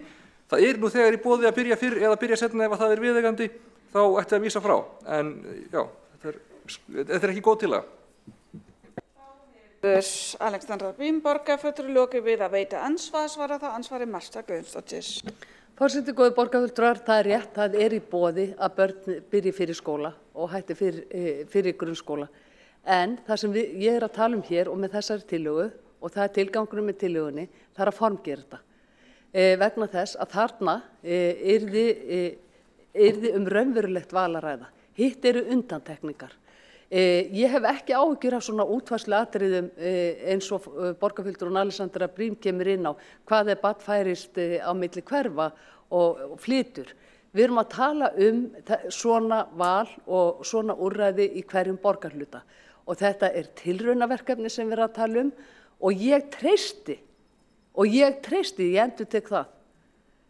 það nú þegar í boði að byrja fyrr eða byrja seinna ef það viðeigandi, þá ætti að vísa frá, en já, þetta ekki góð tillaga. Alexandra Brím, borgarfulltrúi, lokið við að veita ansvar, svara þá ansvari Marta Guðjónsdóttir. Forseti, góðir borgarfulltrúar, það er rétt, það er í boði að börn byrji fyrir skóla og hætti fyrir grunnskóla. En það sem ég er að tala um hér og með þessari tillögu, og það er tilgangurinn með tillögunni, það er að formgera þetta. Vegna þess að þarna yrði raunverulegt val að ræða. Hitt eru undantekningar. Ég hef ekki áhyggjur af svona útfærsluatriðum eins og borgarfulltrúinn Alexandra Brím kemur inn á hvað barn færist á milli hverfa og flytur. Við erum að tala um svona val og svona úrræði í hverjum borgarhluta og þetta er tilraunaverkefni sem við erum að tala um og ég treysti, ég endurtek það,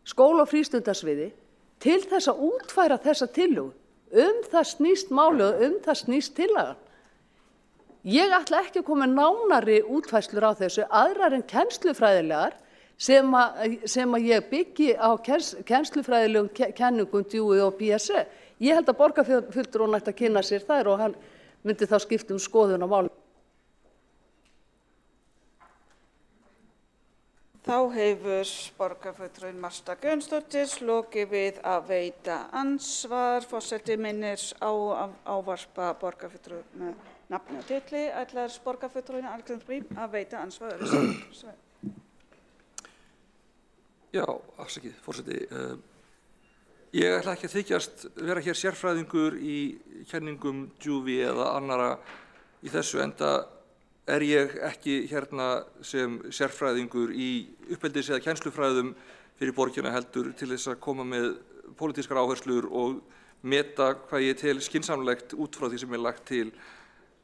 skóla- og frístundasviði til þess að útfæra þessa tillögu. Það snýst málið og það snýst tillagan. Ég ætla ekki að koma nánari útfærslur á þessu aðrar en kennslufræðilegar sem að ég byggi á kennslufræðilegum kenningum Dewey og Piaget. Ég held að borgarfulltrúinn ætti að kynna sér þær og hann myndi þá skipta skoðun á málinu. Þá hefur borgarfulltrúinn Marta Guðjónsdóttir lokið við að veita ansvar. Forseti minnir á að ávarpa borgarfulltrúi með nafni og titli. Ætlar borgarfulltrúinn Alexandra Brím að veita ansvar? Já, afsakið, forseti. Ég ætla ekki að þykjast vera hér sérfræðingur í kenningum Dewey eða annara í þessu, enda er ég ekki hérna sem sérfræðingur í uppeldis- eða kennslufræðum fyrir borgina heldur til þess að koma með pólitískar áherslur og meta hvað ég tel skynsamlegt út frá því sem er lagt til.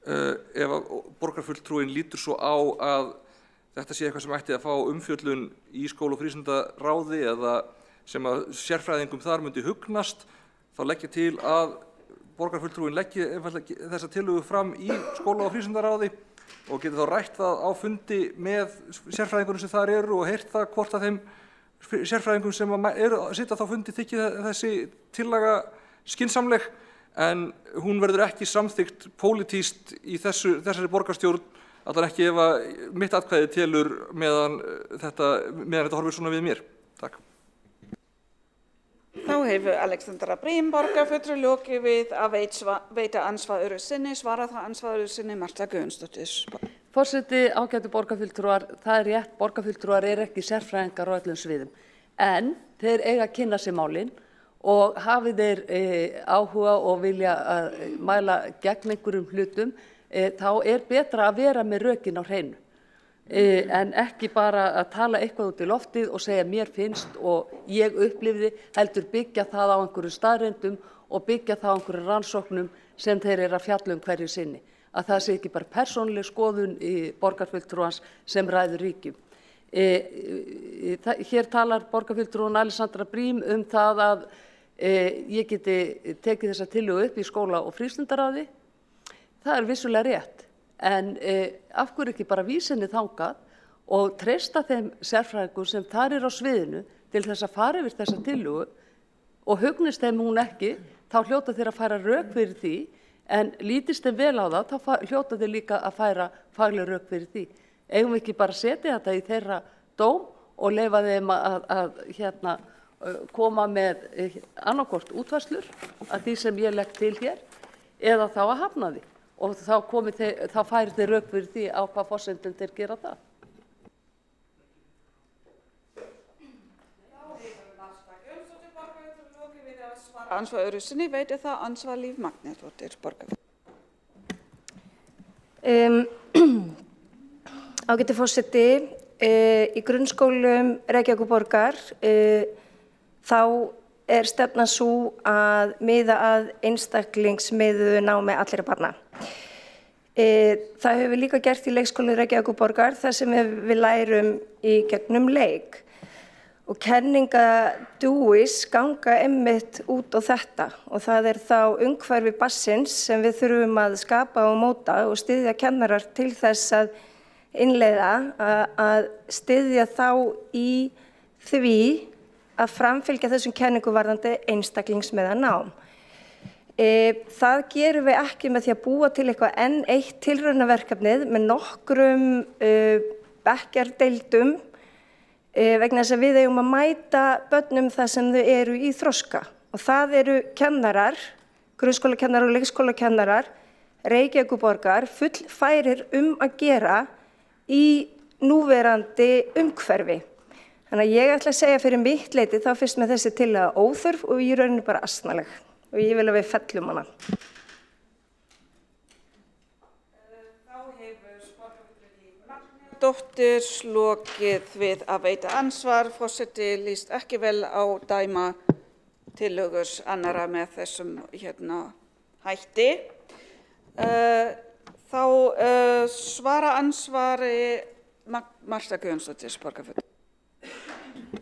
Ef borgarfulltrúinn lítur svo á að þetta sé eitthvað sem ætti að fá umfjöllun í skóla- og frístundaráði eða sem að sérfræðingum þar myndi hugnast, þá legg ég til að borgarfulltrúinn leggi þessa tillögu fram í skóla- og frístundaráði og geti þá rætt það á fundi með sérfræðingunum sem þar eru og heyrt það hvort að þeim sérfræðingum sem sitja þá fundi þykir þessi tillaga skynsamleg, en hún verður ekki samþykkt pólitískt í þessari borgarstjórn, allan ekki ef að mitt atkvæði telur meðan þetta horfir svona við mér. Takk. Þá hefur Alexandra Brím, borgarfulltrúi, lokið við að veita ansvar öðru sinni, svara það ansvar öðru sinni Marta Guðjónsdóttir. Forseti, ágætu borgarfulltrúar, það er rétt, borgarfulltrúar eru ekki sérfræðingar á öllum sviðum, en þeir eiga að kynna sér málin og hafi þeir áhuga og vilja að mæla gegn einhverjum hlutum, þá er betra að vera með rökin á hreinu. En ekki bara að tala eitthvað út í loftið og segja mér finnst og ég upplifði, heldur byggja það á einhverju staðreyndum og byggja það á einhverju rannsóknum sem þeir eru að fjalla um hverju sinni. Að það sé ekki bara persónuleg skoðun í borgarfulltrúans sem ræður ríkjum. Hér talar borgarfulltrúinn Alexandra Brím það að ég geti tekið þessa tillögu upp í skóla- og frístundaráði. Það er vissulega rétt. En af hverju ekki bara vísinni þangað og treysta þeim sérfræðingum sem þar á sviðinu til þess að fara yfir þessa tillögu og hugnist þeim hún ekki, þá hljóta þeir að færa rök fyrir því, en lítist þeim vel á það, þá hljóta þeir líka að færa fagleg rök fyrir því. Eigum við ekki bara að setja þetta í þeirra dóm og leyfa þeim að koma með annarkvort útfærslur að því sem ég legg til hér eða þá að hafna því. Og þá færi þeir rök fyrir því á hvað forsendum þeir gera það. Ansvar öðru sinni, veit það ansvar Líf Magnúsdóttir, borgarfulltrúi. Ágæti forseti, í grunnskólum Reykjavíkurborgar þá er stefnan sú að miða að einstaklingsmiðuðu námi allra barna. Það hefur við líka gert í leikskóla Reykjavíkurborgar þar sem við lærum í gegnum leik. Og kenninga DUIS ganga einmitt út á þetta og það þá umhverfi barnsins sem við þurfum að skapa og móta og styðja kennarar til þess að innleiða að styðja þá í því að framfylgja þessum kenningum varðandi einstaklingsmiðað nám. Það gerum við ekki með því að búa til eitthvað enn eitt tilraunaverkefnið með nokkrum bekkjardeildum vegna þess að við eigum að mæta börnum þar sem þau eru í þroska. Og það eru kennarar, grunnskólakennarar og leikskólakennarar, Reykjavíkurborgar fullfærir að gera í núverandi umhverfi. Þannig að ég ætla að segja fyrir mitt leyti þá finnst mér þessi tillaga óþörf og í rauninu bara asnaleg. Og ég vil að við fellum hana. Þá hefur Borgarfulltrúi Magnúsdóttir lokið við að veita ansvar. Forseti líst ekki vel á dæma tillögur annarra með þessum hætti. Þá svara ansvari Marta Guðjónsdóttir, Borgarfulltrúi.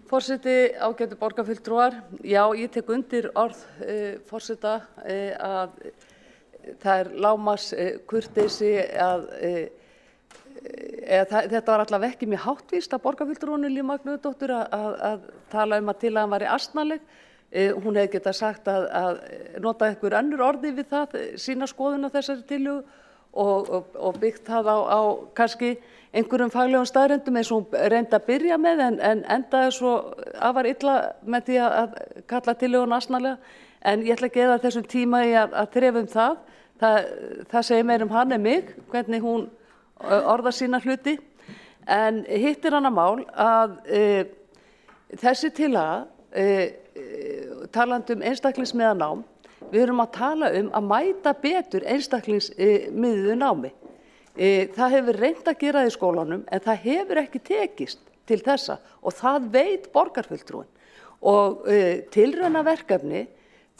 Forseti, ágætu borgarfulltrúar, já, ég tek undir orð forseta að það lágmarks kurteisi að þetta var allavega ekki mjög háttvíst að borgarfulltrúinu Líf Magnúsdóttur að tala að tillagan væri asnaleg. Hún hefði getað sagt að nota einhver önnur orði við það, sína skoðun á þessari tillögu og byggt það á kannski einhverjum faglegum staðreyndum eins og hún reyndi að byrja með en endaði svo afar illa með því að kalla tillöguna asnalega. En ég ætla ekki eða þessum tíma í að þrefa það. Það segir meir hann en mig, hvernig hún orðar sína hluti. En hitt hana mál að þessi tillaga, talandi einstaklingsmiðað nám, við erum að tala að mæta betur einstaklingsmiðuðu námi. Það hefur reynt að gera það í skólanum en það hefur ekki tekist til þessa og það veit borgarfulltrúin. Og tilraunaverkefni,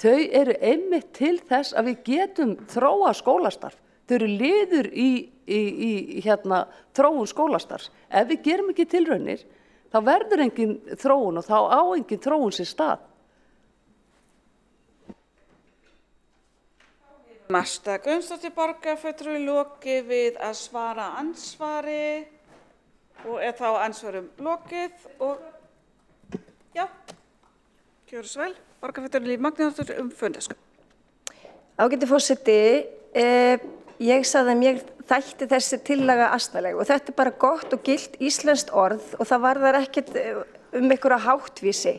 þau eru einmitt til þess að við getum þróa skólastarf. Þau eru liður í þróun skólastarfs. Ef við gerum ekki tilraunir, þá verður engin þróun og þá á engin þróun sér stað. Marta Guðjónsdóttir, borgarfulltrúi, lokið við að svara ansvari og þá ansvarum lokið og já, gjörðu svo vel, borgarfulltrúi Líf Magnúsdóttir fundarskap. Ágæti forseti, ég sagði að mér þætti þessi tillaga asnaleg og þetta bara gott og gilt íslenskt orð og það varðar ekkert einhverja háttvísi.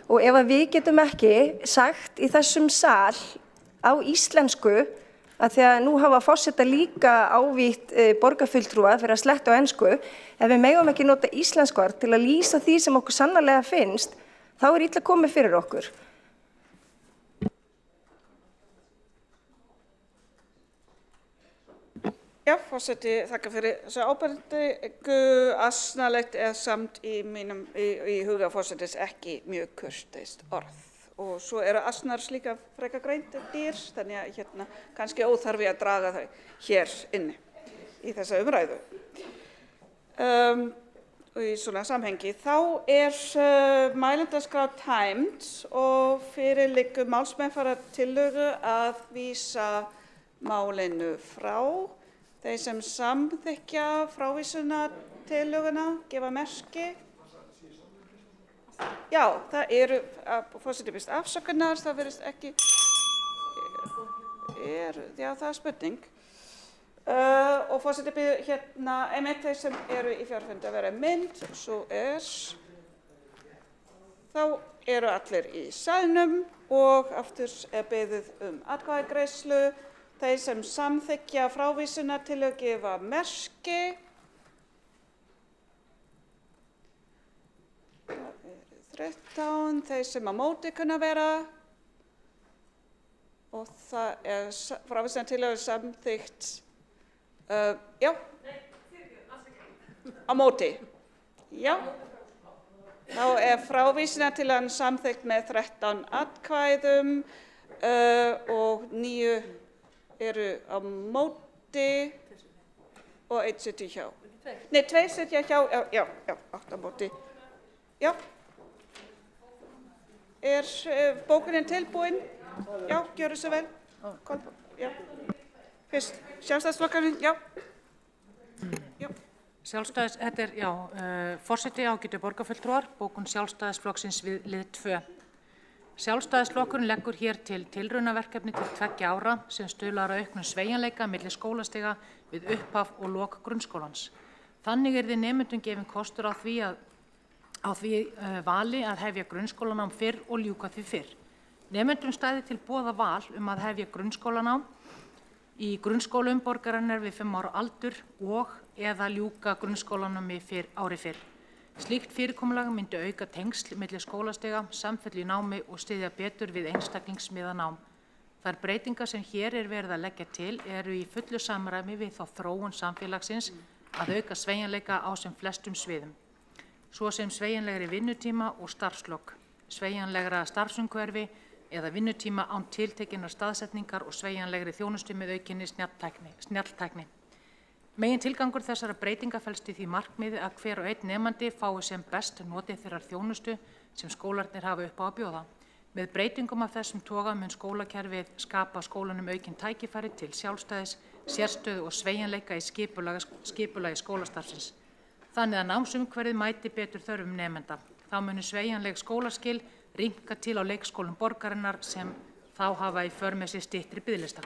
Og ef við getum ekki sagt í þessum sal á íslensku, að því að nú hafa forseta líka ávítt borgarfulltrúa fyrir að sletta á ensku, ef við megum ekki nota íslensku orð til að lýsa því sem okkur sannarlega finnst, þá illa komið fyrir okkur. Já, forseti, þakka fyrir þessu ábendingu. Asnalegt samt í huga forsetis ekki mjög kurteist orð. Og svo eru asnar líka frekar greindir dýr, þannig að kannski óþarfi að draga þau hér inni í þessa umræðu. Og í svona samhengi, þá mælendaskrá tæmd og fyrir liggur málsmeðferðartillögu að vísa málinu frá. Þeir sem samþykkja frávísunartillöguna gefa merki. Já, það eru, forseti biðst afsökunar, það virðist ekki, já það er spurning. Og forseti biður einmitt þeir sem eru í fjárfundi að vera mynd, svo þá eru allir í salnum og aftur beðið atkvæðagreiðslu. Þeir sem samþykkja frávísunartillögu gefa merki. 13, þeir sem á móti kunna vera og það frávísunartillögu samþykkt, já, á móti, já, þá frávísunartillögu samþykkt með 13 atkvæðum og 9 eru á móti, og 1 sitji hjá. Nei, 2 sitja hjá, já, 8 á móti. Já. Bókunin tilbúin? Já, gjöru svo vel. Já. Fyrst, Sjálfstæðisflokkurinn, já. Þetta forseti ágætu borgarfulltrúar, bókun Sjálfstæðisflokksins við lið 2. Sjálfstæðisflokkurinn leggur hér til tilraunaverkefni til 2 ára sem stuðlar að auknum sveigjanleika milli skólastiga við upphaf og lok grunnskólans. Þannig yrði nemendum gefinn kostur á því vali að hefja grunnskólanám fyrr og ljúka því fyrr. Nemendum stæði til boða val að hefja grunnskólanám í grunnskólum borgarinnar við 5 ára aldur og eða ljúka grunnskólanámi ári fyrr. Slíkt fyrirkomulag myndi auka tengsl milli skólastiga, samfellu í námi og styðja betur við einstaklingsmiðað nám. Þær breytingar sem hér verið að leggja til eru í fullu samræmi við þá þróun samfélagsins að auka sveigjanleika á sem flestum sviðum, svo sem sveigjanlegri vinnutíma og starfslok, sveigjanlegra starfsumhverfi eða vinnutíma án tiltekinnar staðsetningar og sveigjanlegri þjónustu með aukinni snjalltækni. Megin tilgangur þessara breytinga felst í því markmiði að hver og einn nemandi fái sem best notið þeirrar þjónustu sem skólarnir hafa upp á að bjóða. Með breytingum af þessum toga mun skólakerfið skapa skólanum aukin tækifæri til sjálfstæðis, sérstöðu og sveigjanleika í skipulagi skólastarfsins. Þannig að námsumhverfið mæti betur þörfum nemenda. Þá munu sveigjanleg skólaskil rýmka til á leikskólum borgarinnar sem þá hafa í för með sér styttri biðlista.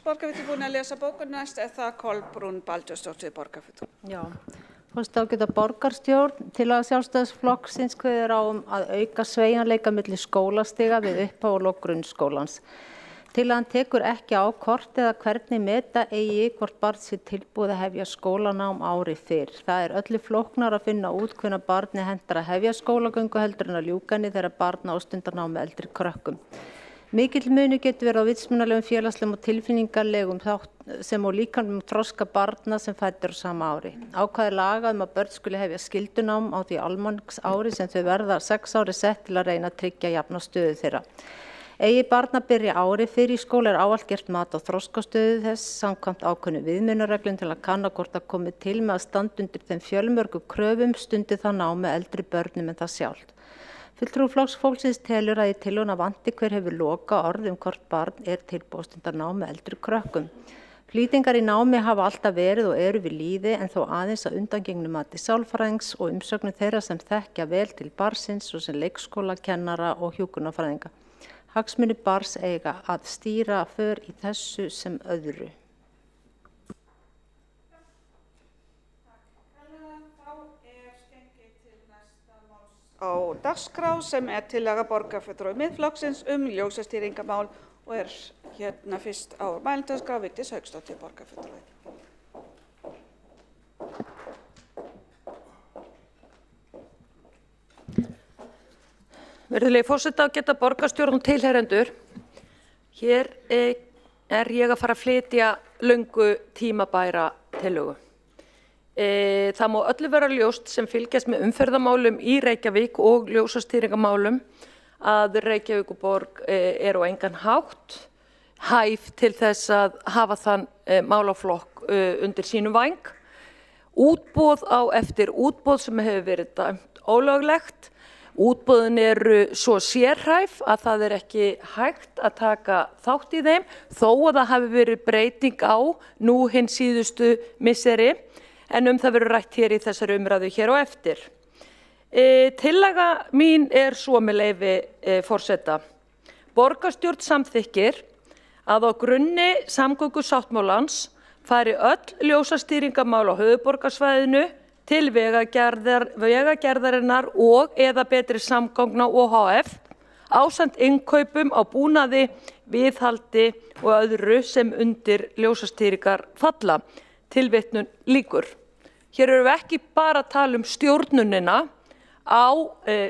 Borgarfulltrúi búin að lesa bókun, næst það Kolbrún Baldursdóttir borgarfulltrúi. Já, forseti ágæta borgarstjórn tillaga Sjálfstæðisflokksins kveður á að auka sveigjanleika milli skólastiga við upphaf og lok grunnskólans. Tillagan tekur ekki á hvort eða hvernig meta eigi hvort barn sé tilbúið að hefja skólanám ári fyrr. Það öllu flóknar að finna út hvenær barni hentar að hefja skólagöngu heldur en að ljúka henni þegar barn ástundar nám með eldri krökkum. Mikill munur getur verið á vitsmunalegum, félagslegum og tilfinningarlegum sem og líkamlegum þroska barna sem fæddir á sama ári. Ákvæði laga að börn skuli hefja skyldunám á því almanaksári sem þau verða 6 ári sett til að reyna að tryggja jafna stöðu þeirra. Eigi barn að byrja ári fyrr í skóla ávallt gert mat á þroskastöðu þess samkvæmt ákveðnum viðmiðunarreglum til að kanna hvort það komi til með að standa undir þeim fjölmörgu kröfum stundi það nám með eldri börnum en það sjálft. Fulltrúi Flokks fólksins telur að í tillöguna vanti hver hefur loka orð hvort barn tilbúið að stunda nám með eldri krökkum. Flýtingar í námi hafa alltaf verið og eru við lýði en þó aðeins að undangengnu mati sálfræðings og umsögnum þeirra sem þekkja vel til barnsins svo sem leikskólakennara og hjúkrunarfræðinga. Hagsmuni barns eiga að stýra för í þessu sem öðru. Á dagskrá sem tillaga borgarfulltrúa Miðflokksins ljósastýringamál og hérna fyrst á mælendaskrá Vigdís Hauksdóttir borgarfulltrúi. Virðulegi forseti, ágæta borgarstjórn og tilheyrendur. Hér ég að fara að flytja löngu tímabæra tillögu. Það má öllu vera ljóst sem fylgjast með umferðarmálum í Reykjavík og ljósastýringamálum að Reykjavíkurborg á engan hátt hæf til þess að hafa þann málaflokk undir sínum væng. Útboð á eftir útboð sem hefur verið dæmt ólöglegt. Útboðin eru svo sérhæf að það ekki hægt að taka þátt í þeim þó að það hafi verið breyting á nú hinn síðustu misseri. En það verður rætt hér í þessari umræðu hér á eftir. Tillaga mín svo með leyfi forseta. Borgarstjórn samþykkir að á grunni samgöngusáttmálans fari öll ljósastýringamál á höfuðborgarsvæðinu til vegagerðarinnar og eða betri samgangna OHF ásamt innkaupum á búnaði, viðhaldi og öðru sem undir ljósastýringar falla. Tilvitnun lýkur. Hér erum við ekki bara að tala stjórnunina á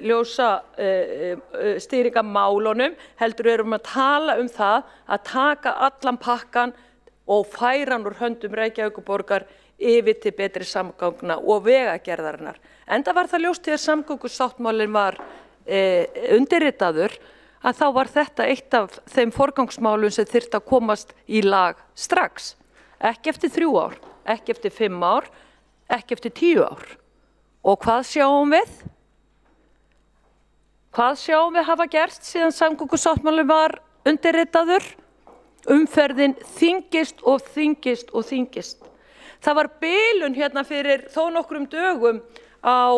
ljósastýringamálunum, heldur erum við að tala það að taka allan pakkan og færa hann úr höndum Reykjavíkurborgar yfir til betri samgangna og vegagerðarinnar. Enda var það ljóst þegar samgöngusáttmálinn var undirritaður að þá var þetta eitt af þeim forgangsmálum sem þyrfti að komast í lag strax. Ekki eftir 3 ár, ekki eftir 5 ár, ekki eftir 10 ár. Og hvað sjáum við? Hvað sjáum við hafa gerst síðan samgöngusáttmálinn var undirritaður? Umferðin þyngist og þyngist og þyngist. Það var bilun hérna fyrir þó nokkrum dögum á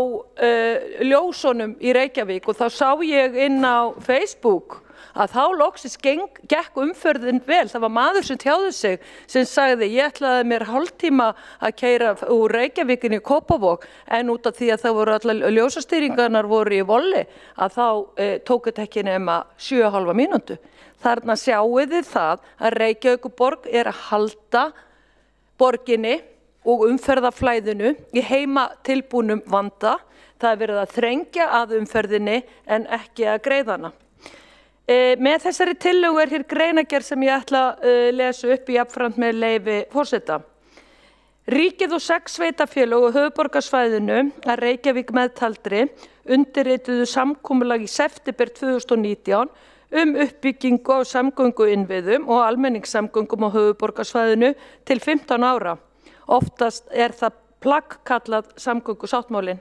ljósunum í Reykjavík og þá sá ég inn á Facebook að þá loksins gekk umferðin vel. Það var maður sem tjáði sig sem sagði ég ætlaði mér hálftíma að keyra úr Reykjavíkinni í Kópavog en út af því að það voru allar ljósastýringarnar voru í volli að þá tók þetta ekki nema 7,5 mínútu. Þarna sjáið þið það að Reykjavíkurborg að halda borginni og umferðarflæðinu í heima tilbúnum vanda. Það verið að þrengja að umferðinni en ekki að greiða hana. Með þessari tillögu hér greinargerð sem ég ætla að lesa upp í jafnframt með leyfi forseta. Ríkið og 6 sveitarfélög á höfuðborgarsvæðinu að Reykjavík meðtaldri undirrituðu samkomulag í september 2019 uppbyggingu á samgönguinnviðum og almenningssamgöngum á höfuðborgarsvæðinu til 15 ára. Oftast það plagg kallað samgöngusáttmálinn.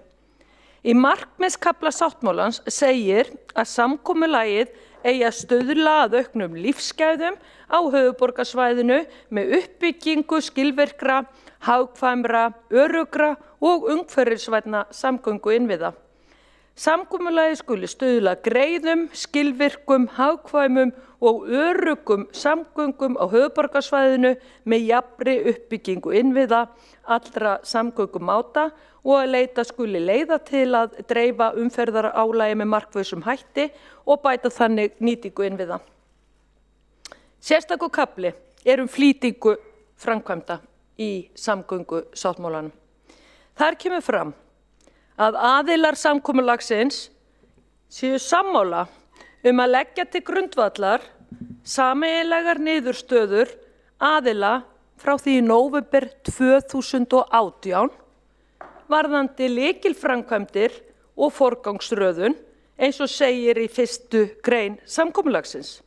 Í markmiðskafla sáttmálans segir að samkomulagið eigi að stuðla að auknum lífsgæðum á höfuðborgarsvæðinu með uppbyggingu skilvirkra, hagkvæmra, öruggra og umhverfisvænna samgönguinnviða. Samkomulagið skuli stuðla að greiðum, skilvirkum, hagkvæmum og öruggum samgöngum á höfuðborgarsvæðinu með jafnri uppbyggingu innviða allra samgöngumáta og að leita skuli leiða til að dreifa umferðarálagi með markvissum hætti og bæta þannig nýtingu innviða. Sérstakur kafli flýtingu framkvæmda í samgöngusáttmálanum. Þar kemur fram að aðilar samkomulagsins séu sammála að leggja til grundvallar sameiginlegar niðurstöður aðila frá því í nóvember 2018 varðandi lykilframkvæmdir og forgangsröðun eins og segir í 1. grein samkomulagsins.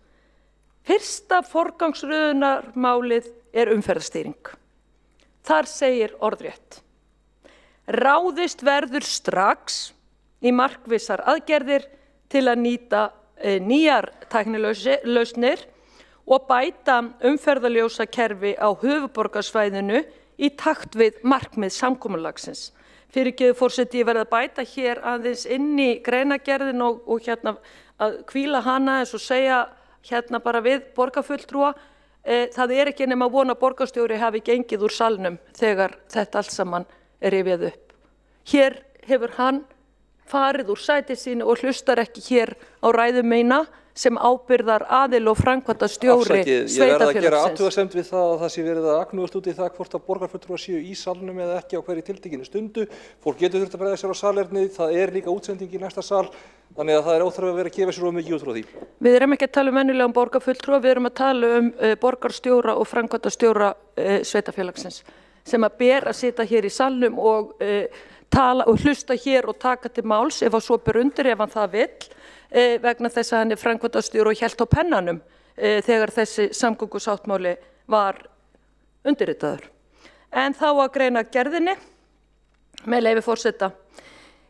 Fyrsta forgangsröðunarmálið umferðarstýring. Þar segir orðrétt. Ráðist verður strax í markvissar aðgerðir til að nýta nýjar tæknilausnir og bæta umferðarljósakerfi á höfuðborgarsvæðinu í takt við markmið samkomulagsins. Fyrirgefðu forseti, ég verð að bæta hér aðeins inn í greinargerðin og hérna að hvíla hana eins og segja hérna bara við borgarfulltrúa. Það ekki nema að vona að borgarstjóri hafi gengið úr salnum þegar þetta allt saman rifjað upp. Hér hefur hann farið úr sæti sínu og hlustar ekki hér á ræðu mína sem ábyrgðar aðili og framkvæmdastjóri sveitarfélagsins. Ég verð að gera athugasemd við það að það sé verið að agnúast út í það hvort að borgarfulltrúar séu í salnum eða ekki á hverju tiltekinni stundu. Fólk getur þurft að bregða sér á salerni, það líka útsending í næsta sal, þannig að það óþarfi að vera að gefa sér of mikið út frá því. Við ekki að tala venjulegan borgarfulltrúa, við að tala borgarstjóra og framkvæmdastjóra sveitarfélagsins sem að ber að sitja hér í salnum og tala og hlusta hér og taka til máls ef að svo ber undir ef hann það vill vegna þess að hann framkvæmdastjóri og hélt á pennanum þegar þessi samgöngusáttmáli var undirritaður. En þá að greina gerðinni með leyfi forseta.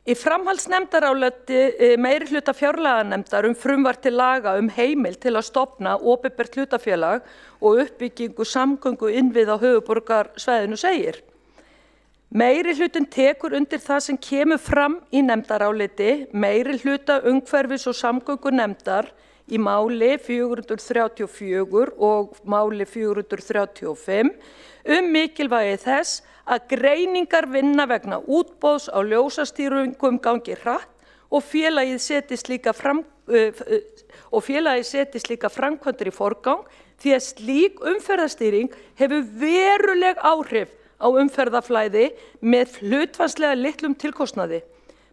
Í framhaldsnefndaráliti meirihluta fjárlaganefndar frumvarp til laga heimild til að stofna opinbert hlutafélag og uppbyggingu samgönguinnviða á höfuðborgarsvæðinu segir. Meirihlutin tekur undir það sem kemur fram í nefndaráliti meirihluta umhverfis- og samgöngunefndar í máli 434 og máli 435 mikilvægi þess að greiningar vinna vegna útboðs á ljósastýringum gangi hratt og félagið seti slíka framkvæmdir í forgang því að slík umferðarstýring hefur veruleg áhrif á umferðarflæði með hlutfallslega litlum tilkostnaði.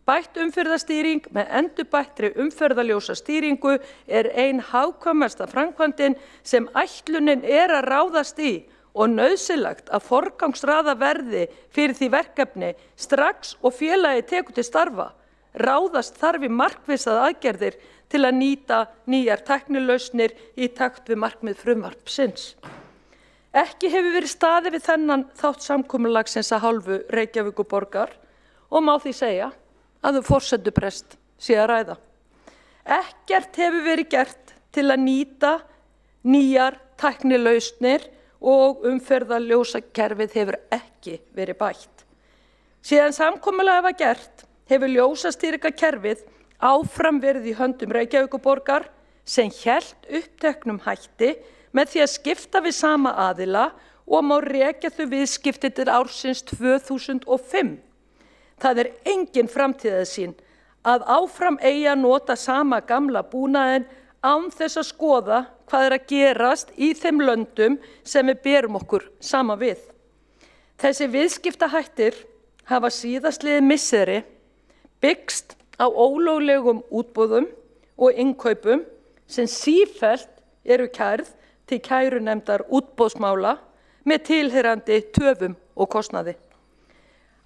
Bætt umferðarstýring með endurbættri umferðarljósastýringu ein hagkvæmasta framkvæmdin sem ætlunin að ráðast í og nauðsynlegt að forgangsraða verði fyrir því verkefni strax og félagið tekur til starfa. Ráðast þarf í markvissar aðgerðir til að nýta nýjar tæknilausnir í takt við markmið frumvarpsins. Ekki hefur verið staðið við þennan þátt samkomulagsins að hálfu Reykjavíkurborgar og má því segja að forsendubrest sé að ræða. Ekkert hefur verið gert til að nýta nýjar tæknilausnir og umferðarljósakerfið hefur ekki verið bætt. Síðan samkomulag var gert hefur ljósastýringakerfið áfram verið í höndum Reykjavíkurborgar sem hélt uppteknum hætti með því að skipta við sama aðila og má rekja þau viðskipti til ársins 2005. Það engin framtíðarsýn að áfram eigi að nota sama gamla búnaðinn án þess að skoða hvað að gerast í þeim löndum sem við berum okkur saman við. Þessi viðskiptahættir hafa síðastliðið misseri byggst á ólöglegum útboðum og innkaupum sem sífellt eru kærð til kærunefndar útboðsmála með tilheyrandi töfum og kostnaði.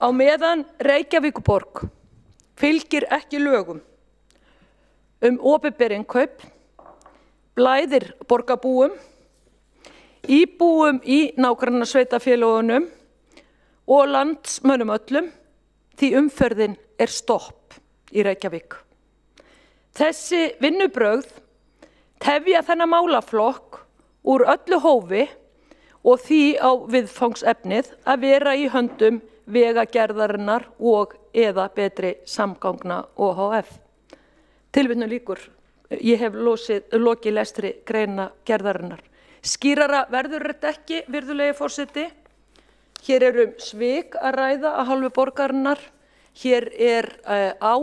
Á meðan Reykjavíkurborg fylgir ekki lögum opinber innkaup, blæðir borgarbúum, íbúum í nágrannasveitarfélögunum og landsmönnum öllum því umferðin stopp í Reykjavík. Þessi vinnubrögð tefja þennan málaflokk úr öllu hófi og því á viðfangsefnið að vera í höndum Vegagerðarinnar og eða Betri samgangna OHF. Tilvitnun lýkur. Ég hef lokið lestri greina gerðarinnar. Skýrara verður þetta ekki, virðulegi forseti. Hér svik að ræða að hálfu borgarinnar. Hér á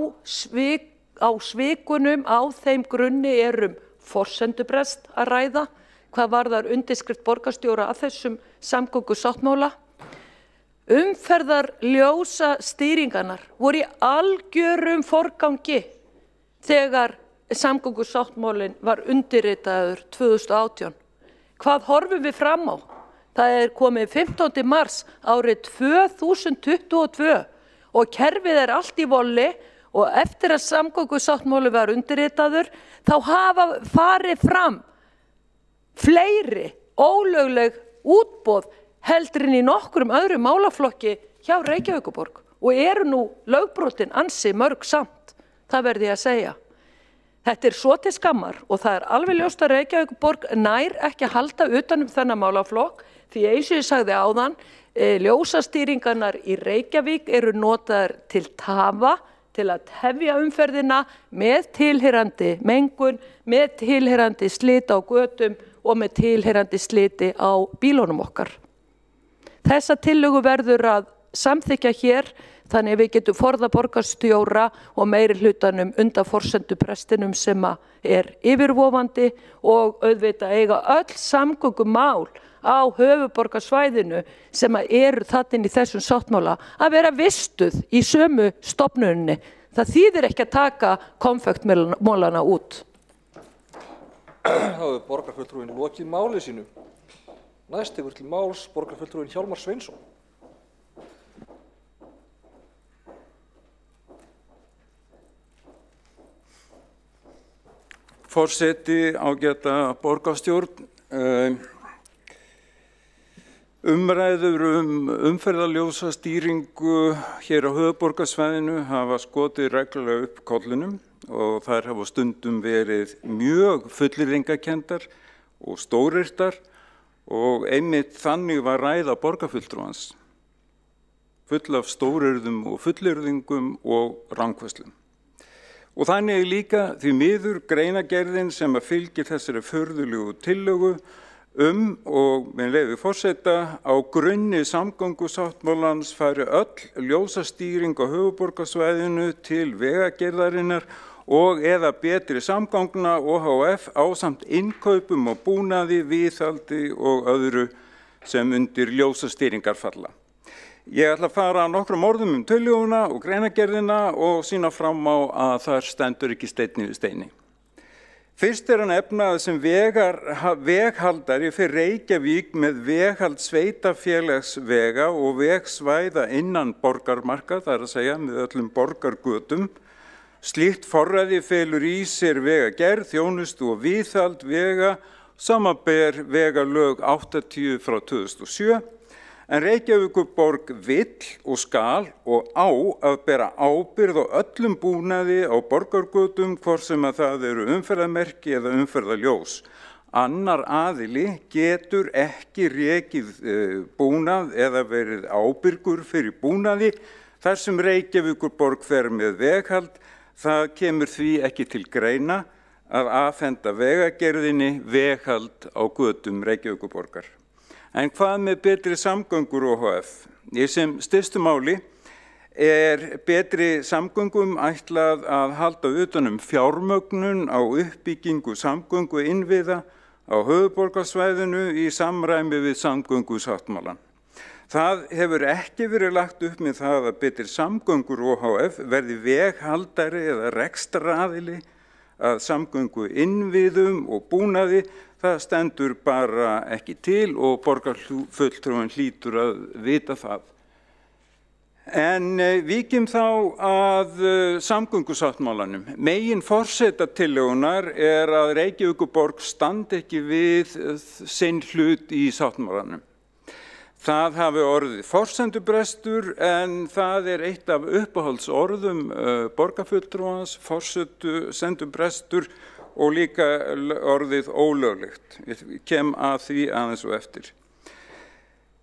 svikunum, á þeim grunni forsendubrest að ræða, hvað varðar undirskrift borgarstjóra að þessum samgöngusáttmála. Umferðarljósastýringarnar voru í algjörum forgangi þegar samgöngusáttmálinn var undirritaður 2018. Hvað horfum við fram á? Það komið 15. mars árið 2022 og kerfið allt í volli og eftir að samgöngusáttmáli var undirritaður þá hafa farið fram fleiri ólögleg útboð heldur en í nokkrum öðrum málaflokki hjá Reykjavíkurborg og nú lögbrotin ansi mörg samt, það verði ég að segja. Þetta svo til skammar og það alveg ljóst að Reykjavíkurborg nær ekki að halda utan þennan málaflokk því eins og ég sagði áðan, ljósastýringarnar í Reykjavík notaðar til tafa, til að tefja umferðina með tilheyrandi mengun, með tilheyrandi sliti á götum og með tilheyrandi sliti á bílunum okkar. Þessa tillögu verður að samþykkja hér þannig við getum forða borgarstjóra og meiri hlutanum undan forsenduprestinum sem yfirvofandi og auðvitað eiga öll samgöngumál á höfuðborgarsvæðinu sem þarna í þessum sáttmála að vera vistuð í sömu stofnuninni. Það þýðir ekki að taka konfektmólana út. Þá hefur borgarfulltrúinn lokið máli sínu. Næst hefur til máls borgarfulltrúinn Hjálmar Sveinsson. Forseti, ágæta borgarstjórn. Umræður umferðarljósastýringu hér á höfuðborgarsvæðinu hafa skotið reglulega upp kollinum og þær hafa stundum verið mjög fullyrðingakenndar og stóryrtar og einmitt þannig var ræða borgarfulltrúans, full af stóryrðum og fullyrðingum og rangfærslum. Og þannig líka því miður greinagerðin sem fylgir þessari furðulegu tillögu og með leyfi forseta á grunni samgöngusáttmálans fari öll ljósastýring á höfuðborgarsvæðinu til Vegagerðarinnar og eða Betri samgangna OHF ásamt innkaupum og búnaði, viðhaldi og öðru sem undir ljósastýringar falla. Ég ætla að fara nokkrum orðum tillöguna og greinagerðina og sýna fram á að þar stendur ekki steinn við steini. Fyrst hann efnað sem veghaldari fyrir Reykjavík með veghald sveitarfélagsvega og vegsvæða innan borgarmarka, það að segja með öllum borgargötum, Slíkt forræði felur í sér vegagerð, þjónustu og viðhald vega, samanber vegalög 80 frá 2007, en Reykjavíkurborg vill og skal og á að bera ábyrgð á öllum búnaði á borgargötum, hvort sem að það eru umferðarmerki eða umferðarljós. Annar aðili getur ekki rekið búnað eða verið ábyrgur fyrir búnaði þar sem Reykjavíkurborg fer með veghald. Það kemur því ekki til greina að afhenda vegagerðinni veghald á götum Reykjavíkurborgar. En hvað með betri samgöngur OHF? Í sem stystu máli betri samgöngum ætlað að halda utan fjármögnun á uppbyggingu samgöngu innviða á höfuðborgarsvæðinu í samræmi við samgöngusáttmálann. Það hefur ekki verið lagt upp með það að betri samgöngur OHF verði veghaldari eða rekstraraðili að samgöngu innviðum og búnaði. Það stendur bara ekki til og borgarfulltrúinn hlýtur að vita það. En víkjum þá að samgöngusáttmálanum. Meginforsetatillögunnar að Reykjavíkurborg standi ekki við sinn hlut í sáttmálanum. Það hafi orðið forsendubrestur en það eitt af uppáhaldsorðum borgarfulltrúans, forsendubrestur og líka orðið ólöglegt. Ég kem að því aðeins og eftir.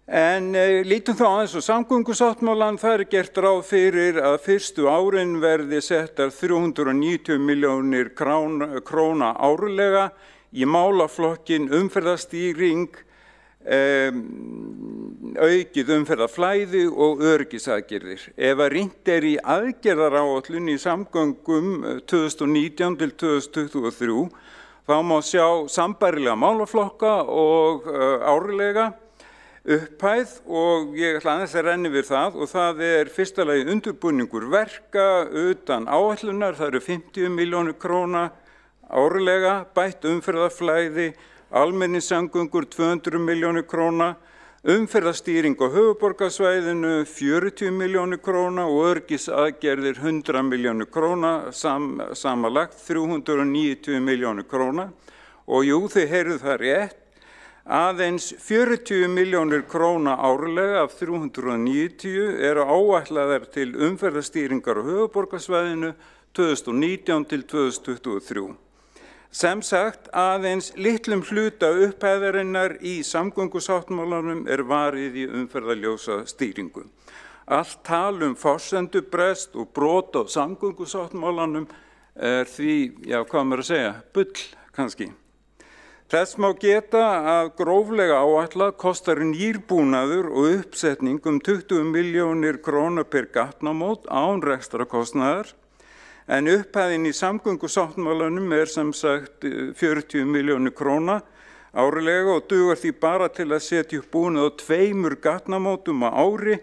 En lítum þá aðeins á samgöngusáttmálann. Það gert ráð fyrir að fyrstu árin verði settar 390 milljónir króna árlega í málaflokkin umferðarstýring, aukið umferðarflæði og öryggisaðgerðir. Ef að rýnt í aðgerðaráætlun í samgöngum 2019 til 2023 þá má sjá sambærilega málaflokka og árlega upphæð og ég ætla aðeins að renna yfir það og það fyrsta lagi undirbúningur verka utan áætlunar, það eru 50 milljónir króna árlega, bætt umferðarflæði, almenningssamgöngur 200 milljónir króna, umferðarstýring á höfuðborgarsvæðinu 40 milljónir króna og öryggisaðgerðir 100 milljónir króna, samanlagt 390 milljónir króna. Og jú, þið heyrðuð það rétt, aðeins 40 milljónir króna árlega af 390 áætlaðar til umferðarstýringar á höfuðborgarsvæðinu 2019 til 2023. Sem sagt, aðeins litlum hluta upphæðarinnar í samgöngusáttmálanum varið í umferðarljósastýringu. Allt tal forsendubrest og brot á samgöngusáttmálanum því, já, hvað maður að segja, bull kannski. Þess má geta að gróflega áætla kostar nýrbúnaður og uppsetning 20 milljónir króna per gatnamót án rekstrakostnaðar. En upphæðin í samgöngusáttmálanum sem sagt 40 milljónir króna árlega og dugar því bara til að setja upp búnað á 2 gatnamótum á ári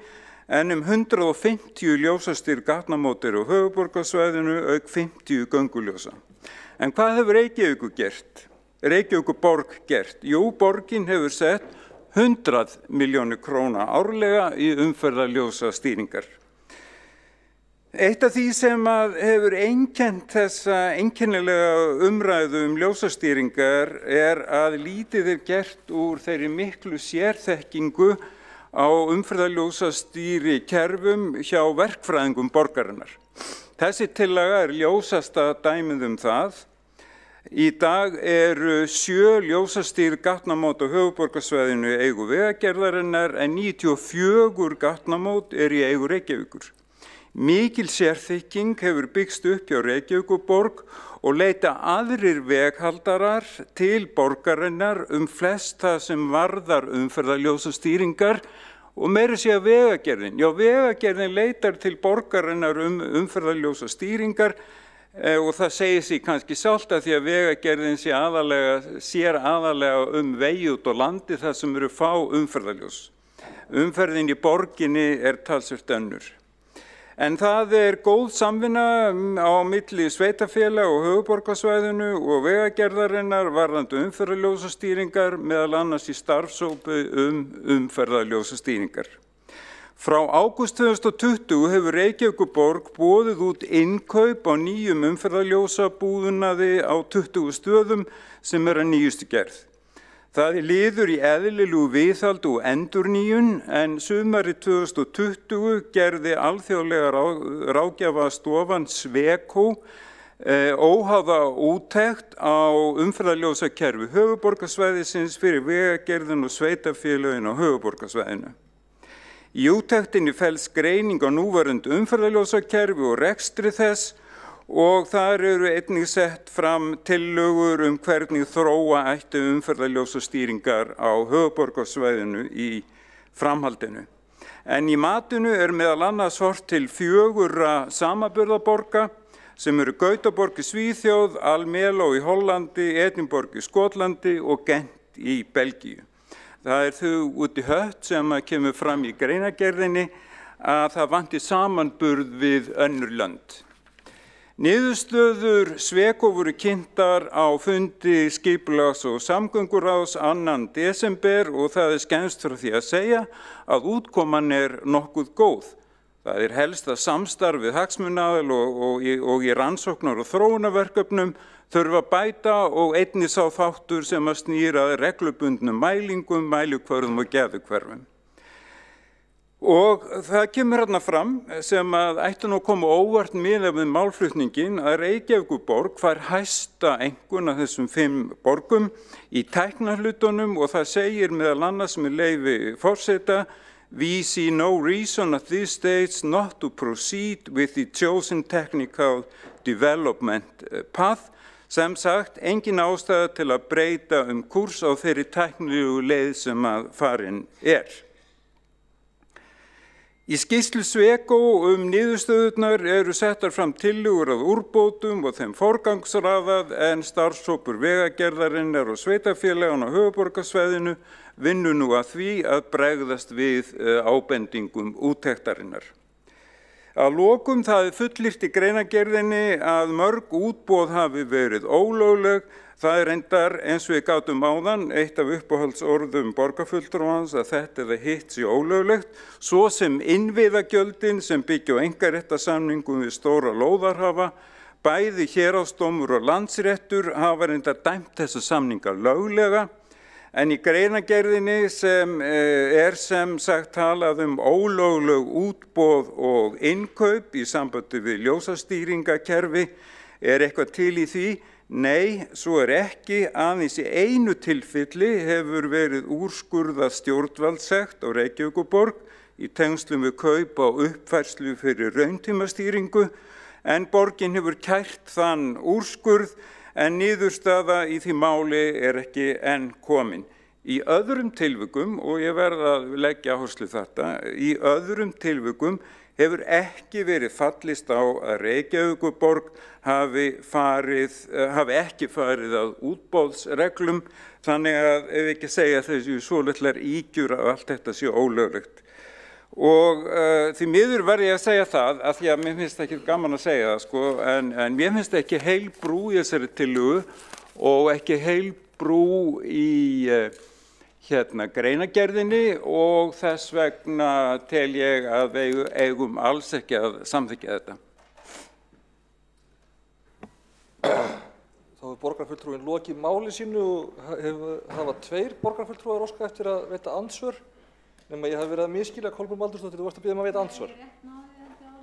en 150 ljósastýr gatnamót á höfuðborgarsvæðinu auk 50 gönguljósa. En hvað hefur Reykjavíkurborg gert? Jú, borgin hefur sett 100 milljónir króna árlega í umferðarljósastýringar. Eitt af því sem hefur einkennt þessa einkennilega umræðu ljósastýringar að lítið gert úr þeirri miklu sérþekkingu á umferðarljósastýri kerfum hjá verkfræðingum borgarinnar. Þessi tillaga ljósasta dæmið það. Í dag eru 7 ljósastýr gatnamót á höfuðborgarsvæðinu í eigu vegagerðarinnar en 94 gatnamót í eigu Reykjavíkur. Mikil sérþekking hefur byggst upp hjá Reykjavíkurborg og leita aðrir veghaldarar til borgarinnar flest það sem varðar umferðarljósastýringar og meira segja vegagerðin. Já, vegagerðin leitar til borgarinnar umferðarljósastýringar og það segir sig kannski sjálft að því að vegagerðin sér aðalega vegi út á landi þar sem eru fá umferðarljós. Umferðin í borginni talsvert önnur. En það góð samvinna á milli sveitarfélaga og höfuðborgarsvæðinu og vegagerðarinnar varðandi umferðarljósastýringar meðal annars í starfshópi umferðarljósastýringar. Frá ágúst 2020 hefur Reykjavíkurborg boðið út innkaup á nýjum umferðarljósabúnaði á 20 stöðum sem að nýjustu gerð. Það liður í eðlilegu viðhald og endurnýjun en sumarið 2020 gerði alþjóðlega ráðgjafastofan Sweco óháða úttekt á umferðarljósakerfi höfuðborgarsvæðisins fyrir vegagerðin og sveitarfélögin á höfuðborgarsvæðinu. Í úttektinni felst greining á núverandi umferðarljósakerfi og rekstri þess og þar eru einnig sett fram tillögur hvernig þróa ætti umferðarljósastýringar á höfuðborgarsvæðinu í framhaldinu. En í matinu meðal annars horft til 4 samanburðarborga sem eru Gautaborg í Svíþjóð, Almelo í Hollandi, Edinborg í Skotlandi og Gent í Belgíu. Það þau út í hött sem kemur fram í greinargerðinni að það vanti samanburð við önnur lönd. Niðurstöður Sweco voru kynntar á fundi skipulags- og samgönguráðs 2. desember og það skemmst frá því að segja að útkoman nokkuð góð. Það helst að samstarfið hagsmunaaðila og í rannsóknar- og þróunarverkefnum þurfa að bæta og einnig sá þáttur sem að snýra reglubundnum mælingum, mælikvörðum og geðukverfum. Og það kemur hérna fram sem að ætti nú að koma óvart miðað við málflutningin að Reykjavíkurborg fær hæsta einkunn af þessum 5 borgum í tæknahlutunum og það segir meðal annars með leyfi forseta We see no reason at this stage not to proceed with the chosen technical development path. Sem sagt, engin ástæða til að breyta kúrs á þeirri tæknilegu leið sem að farin Í skýrslu Sweco niðurstöðurnar eru settar fram tillögur að úrbótum og þeim forgangsraðað en starfshópur vegagerðarinnar og sveitarfélaganna á höfuðborgarsvæðinu vinnur nú að því að bregðast við ábendingum úttektarinnar. Að lokum það fullyrt í greinargerðinni að mörg útboð hafi verið ólögleg. Það reyndar eins og við gátum áðan eitt af uppáhaldsorðum borgarfulltrúans að þetta eða hitt sé ólöglegt, svo sem innviðagjöldin sem byggja á einkaréttarsamningum við stóra lóðarhafa. Bæði héraðsdómur og landsréttur hafa reyndar dæmt þessa samninga löglega. En í greinargerðinni sem sem sagt talað ólögleg útboð og innkaup í sambandi við ljósastýringakerfi eitthvað til í því? Nei, svo ekki, aðeins í einu tilfelli hefur verið úrskurðað stjórnvaldssekt á Reykjavíkurborg í tengslum við kaup á uppfærslu fyrir rauntímastýringu en borgin hefur kært þann úrskurð en niðurstaða í því máli ekki enn komin. Í öðrum tilvikum, og ég verð að leggja áherslu þetta, í öðrum tilvikum hefur ekki verið fallist á að Reykjavíkurborg hafi ekki farið að útboðsreglum, þannig að ef ekki segja þessu svolitlar ígjur að allt þetta sé ólöglegt. Og því miður verð ég að segja það, að því að mér finnst ekki gaman að segja það, sko, en mér finnst ekki heil brú í þessari tillögu og ekki heil brú í greinargerðinni og þess vegna tel ég að við eigum alls ekki að samþykkja þetta. Þá hefur borgarfulltrúinn lokið máli sínu og hafa 2 borgarfulltrúar óskað eftir að veita andsvör. Nema ég hafi verið að misskilja Kolbrún Baldursdóttir, þú varst að biðja að veita andsvar.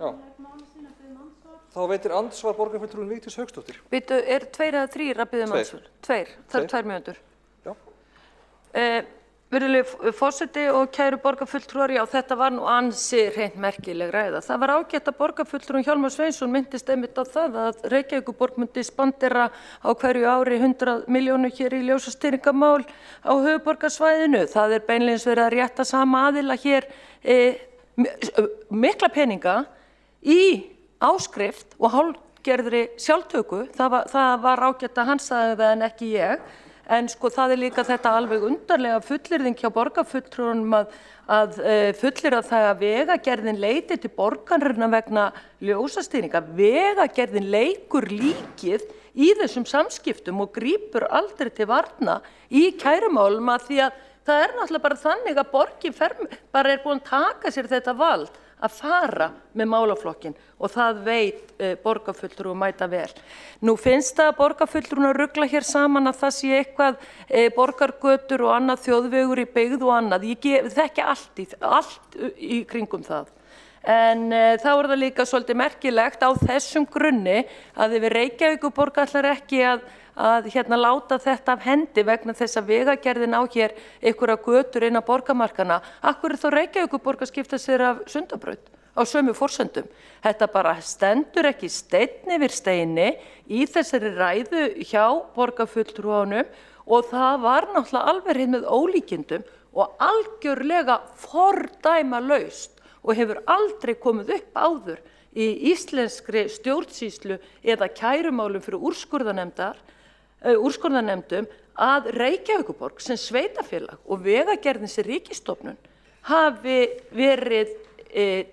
Já. Þá veitir andsvar borgarfulltrúinn Vigdís Hauksdóttir. Býtu, 2 eða 3 að biðja andsvar? 2. Það eru 2 mínútur. Já. Virðulegi forseti og kæru borgarfulltrúar, já, þetta var nú ansi hreint merkileg ræða. Það var ágætt að borgarfulltrúinn Hjálmar Sveinsson minntist einmitt á það að Reykjavíkurborg myndi spandera á hverju ári 100 milljónir hér í ljósastýringamál á höfuðborgarsvæðinu. Það beinlínis verið að rétta sama aðila hér mikla peninga í áskrift og hálfgerðri sjálftöku. Það var ágætt að hann sagði það en ekki ég. En sko það líka þetta alveg undarlega fullyrðing hjá borgarfulltrúunum að fullyrða það að vegagerðin leiti til borgarinnar vegna ljósastýringa. Vegagerðin leikur líkið í þessum samskiptum og grípur aldrei til varna í kærumálum að því að það náttúrulega bara þannig að borgin bara búin að taka sér þetta vald að fara með málaflokkin og það veit borgarfulltrúi mæta vel. Nú finnst það að borgarfulltrúin að rugla hér saman að það sé eitthvað borgargötur og annað þjóðvegur í byggð og annað. Ég þekki allt í kringum það. En þá það líka svolítið merkilegt á þessum grunni að yfir Reykjavíkurborg ætlar ekki að láta þetta af hendi vegna þess að Vegagerðin á hér einhverja götur inn á borgarmarkana. Akkur þá Reykjavíkurborg að skipta sér af Sundabraut á sömu forsendum. Þetta bara stendur ekki steinn yfir steini í þessari ræðu hjá borgarfulltrúanum og það var náttúrulega alveg hreint með ólíkindum og algjörlega fordæmalaust og hefur aldrei komið upp áður í íslenskri stjórnsýslu eða kærumálum fyrir úrskurðarnefndum að Reykjavíkurborg sem sveitafélag og Vegagerðin sem ríkisstofnun hafi verið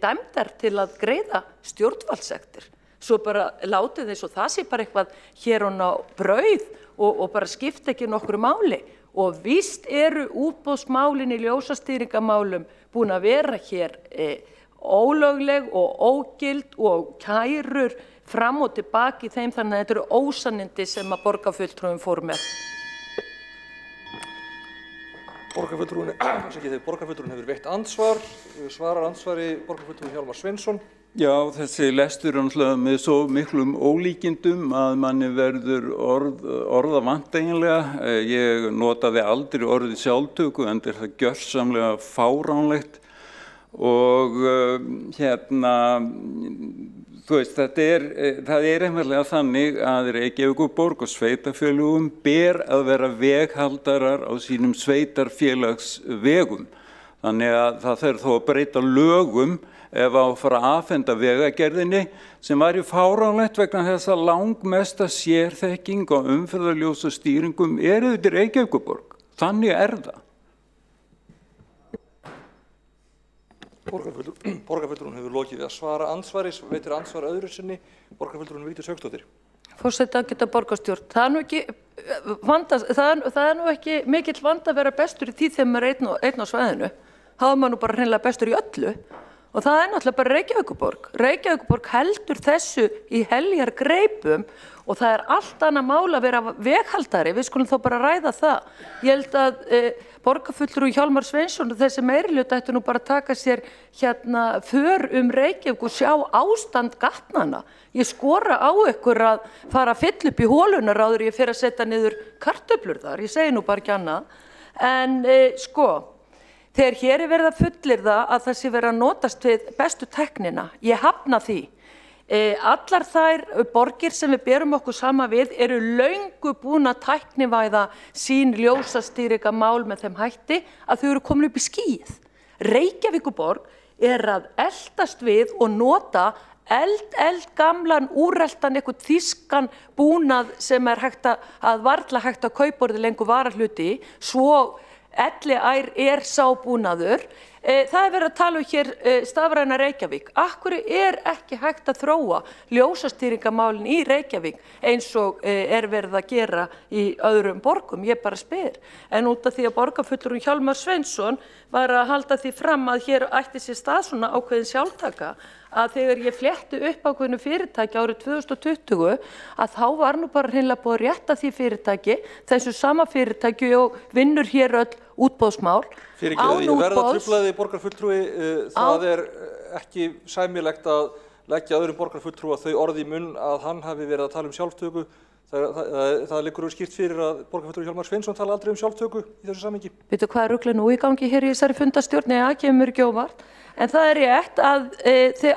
dæmdar til að greiða stjórnvaldssektir. Svo bara látið þess og það sé bara eitthvað hér og ná brauð og bara skipta ekki nokkru máli. Og víst eru útboðsmálin í ljósastýringamálum búin að vera hér ólögleg og ógild og kærur fram og tilbaki í þeim þannig að þetta eru ósannindi sem að borgarfulltrúin fór með. Borgarfulltrúin hefur veitt ansvar, svarar ansvari borgarfulltrúin Hjálmar Sveinsson. Já, þessi lestur náttúrulega með svo miklum ólíkindum að manni verður orða vant eiginlega. Ég notaði aldrei orðið sjálftöku en það gjörsamlega fáránlegt og þú veist, það einfaldlega þannig að Reykjavíkurborg og sveitarfélögum ber að vera veghaldarar á sínum sveitarfélagsvegum. Þannig að það þarf þó að breyta lögum ef á að fara að afhenda Vegagerðinni sem væri fáránlegt vegna þess að langmesta sérþekking á umferðarljósastýringum auðvitað Reykjavíkurborg. Þannig það. Borgarfulltrúin hefur lokið við að svara ansvari, veitir ansvar öðru sinni, borgarfulltrúin Vigdís Hauksdóttir. Forseti ágæta borgarstjórn, það nú ekki mikill vandi að vera bestur í því þegar maður einn á svæðinu. Þá maður nú bara hreinlega bestur í öllu. Og það náttúrulega bara Reykjavíkurborg. Reykjavíkurborg heldur þessu í heljar greipum og það allt annað mál að vera veghaldari. Við skulum þá bara ræða það. Ég held að borgarfulltrúi Hjálmar Sveinsson og þessi meirihluti ættu nú bara að taka sér för Reykjavík og sjá ástand gatnanna. Ég skora á ykkur að fara að fylla upp í hólunar áður ég fer að setja niður kartöflur þar. Ég segi nú bara ekki annað. En þegar hér verið að fullyrða að það sé verið að notast við bestu tæknina, ég hafna því. Allar þær borgir sem við berum okkur saman við eru löngu búin að tæknivæða sín ljósastýringamál með þeim hætti að þau eru komin upp í skýið. Reykjavíkurborg að eldast við og nota eldgamlan, úreltan, eitthvað þýskan búnað sem hægt að varla hægt að kauporði lengur varahluti, svo elliær sá búnaður. Það verið að tala hér stafræna Reykjavík. Akkur ekki hægt að þróa ljósastýringamálin í Reykjavík eins og verið að gera í öðrum borgum? Ég bara spyr. En út af því að borgarfulltrúin Hjálmar Sveinsson var að halda því fram að hér ætti sér stað svona ákveðin sjálftaka að þegar ég flétti upp ákveðinu fyrirtæki árið 2020 að þá var nú bara hreinlega búið að rétta því fyrirtæki, þessu sama fyrirtæki og vinnur hér öll útboðsmál. Fyrirgefiði, ég verð að trufla þig borgarfulltrúi, það ekki sæmilegt að leggja öðrum borgarfulltrúa þau orð í munn að hann hafi verið að tala sjálftöku. Það liggur skýrt fyrir að borgarfulltrúi Hjálmar Sveinsson tala aldrei samtöku í þessu samhengi. Veitu hvað rugl nú í gangi hér í þessari fundastjórn? Nei, það kemur ekki óvart. En það rétt að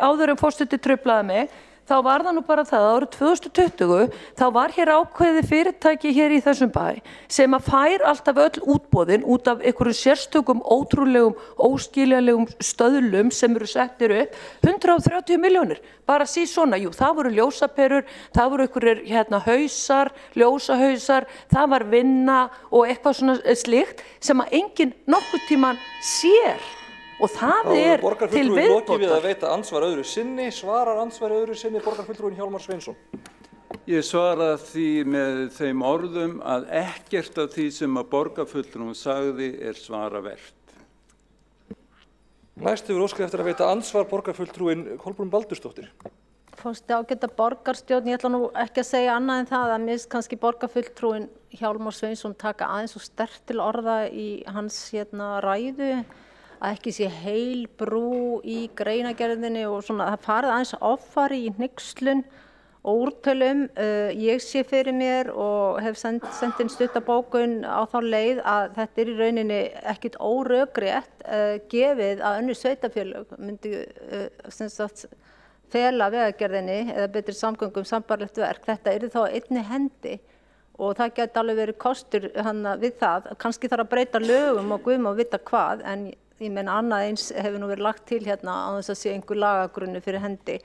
áður forseti truflaði mig, þá var það nú bara það að árið 2020 þá var hér ákveðið fyrirtæki hér í þessum bæ sem að fær alltaf öll útboðin út af einhverjum sérstökum, ótrúlegum, óskiljanlegum stöðlum sem eru settir upp 130 milljónir. Bara svona, jú, það voru ljósaperur, það voru einhverjir hausar, ljósahausar, það var vinna og eitthvað svona slíkt sem að enginn nokkurn tímann sér. Og það til viðbótar. Borgarfulltrúin lokið við að veita ansvar öðru sinni, svarar ansvar öðru sinni borgarfulltrúin Hjálmar Sveinsson. Ég svara því með þeim orðum að ekkert af því sem að borgarfulltrúinn sagði svara vert. Næst hefur óskað eftir að veita andsvar borgarfulltrúinn Kolbrún Baldursdóttir. Forseti ágæta borgarstjórn, ég ætla nú ekki að segja annað en það að mér finnst kannski borgarfulltrúinn Hjálmar Sveinsson taka aðeins og sterkt til orða í hans ræðu, að ekki sé heil brú í greinagerðinni og svona, það farið aðeins offari í hneykslun og úrtölum. Ég sé fyrir mér og hef sendt inn stuttabókun á þá leið að þetta í rauninni ekkert órökrétt gefið að önnur sveitarfélög myndi fela vegagerðinni eða betri samgöngum sambærilegt verk. Þetta yrði þá á einni hendi og það gæti alveg verið kostur við það. Kannski þarf að breyta lögum og guð má vita hvað, en ég meina annað eins hefur nú verið lagt til hérna á þess að sé einhver lagagrunni fyrir hendi.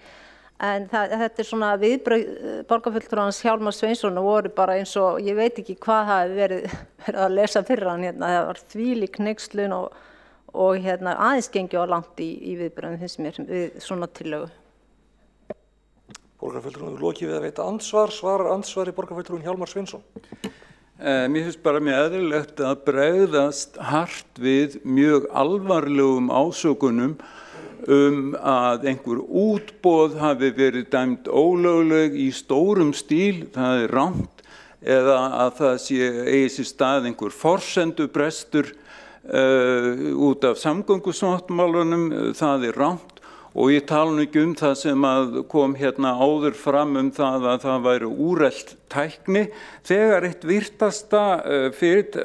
En þetta svona viðbrögð borgarfulltrúans Hjálmar Sveinsson voru bara eins og ég veit ekki hvað það hefur verið að lesa fyrir hann hérna. Það var þvílík hneykslun og aðeins gengi á langt í viðbrögðum finnst mér við svona tillögu. Borgarfulltrúinn hefur lokið við að veita andsvar, svarar andsvari borgarfulltrúinn Hjálmar Sveinsson. Mér finnst bara mjög eðlilegt að bregðast hart við mjög alvarlegum ásökunum að einhver útboð hafi verið dæmd ólögleg í stórum stíl, það rangt, eða að það eigi sér stað einhver forsendubrestur út af samgöngusáttmálanum, það rangt. Og ég tala nú ekki það sem kom hérna áður fram það að það væri úrelt tækni. Þegar eitt virtasta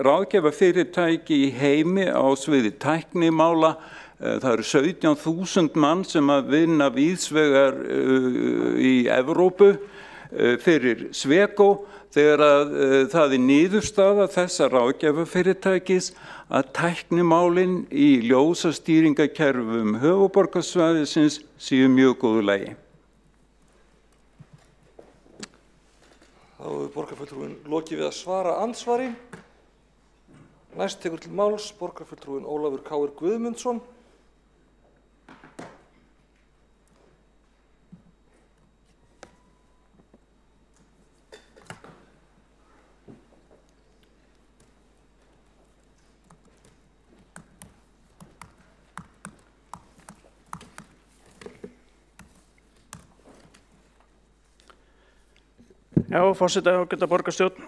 ráðgjafarfyrirtæki í heimi á sviði tæknimála, það eru 17.000 mann sem vinna víðsvegar í Evrópu fyrir Sweco, þegar það niðurstaða þessa ráðgjafarfyrirtækis að tæknimálin í ljósastýringakerfum höfuðborgarsvæðisins séu mjög góðu lagi. Þá hefur borgarfulltrúinn lokið við að svara andsvari. Næst tekur til máls borgarfulltrúinn Ólafur K. Guðmundsson. Já, forseti ágæta borgarstjórn.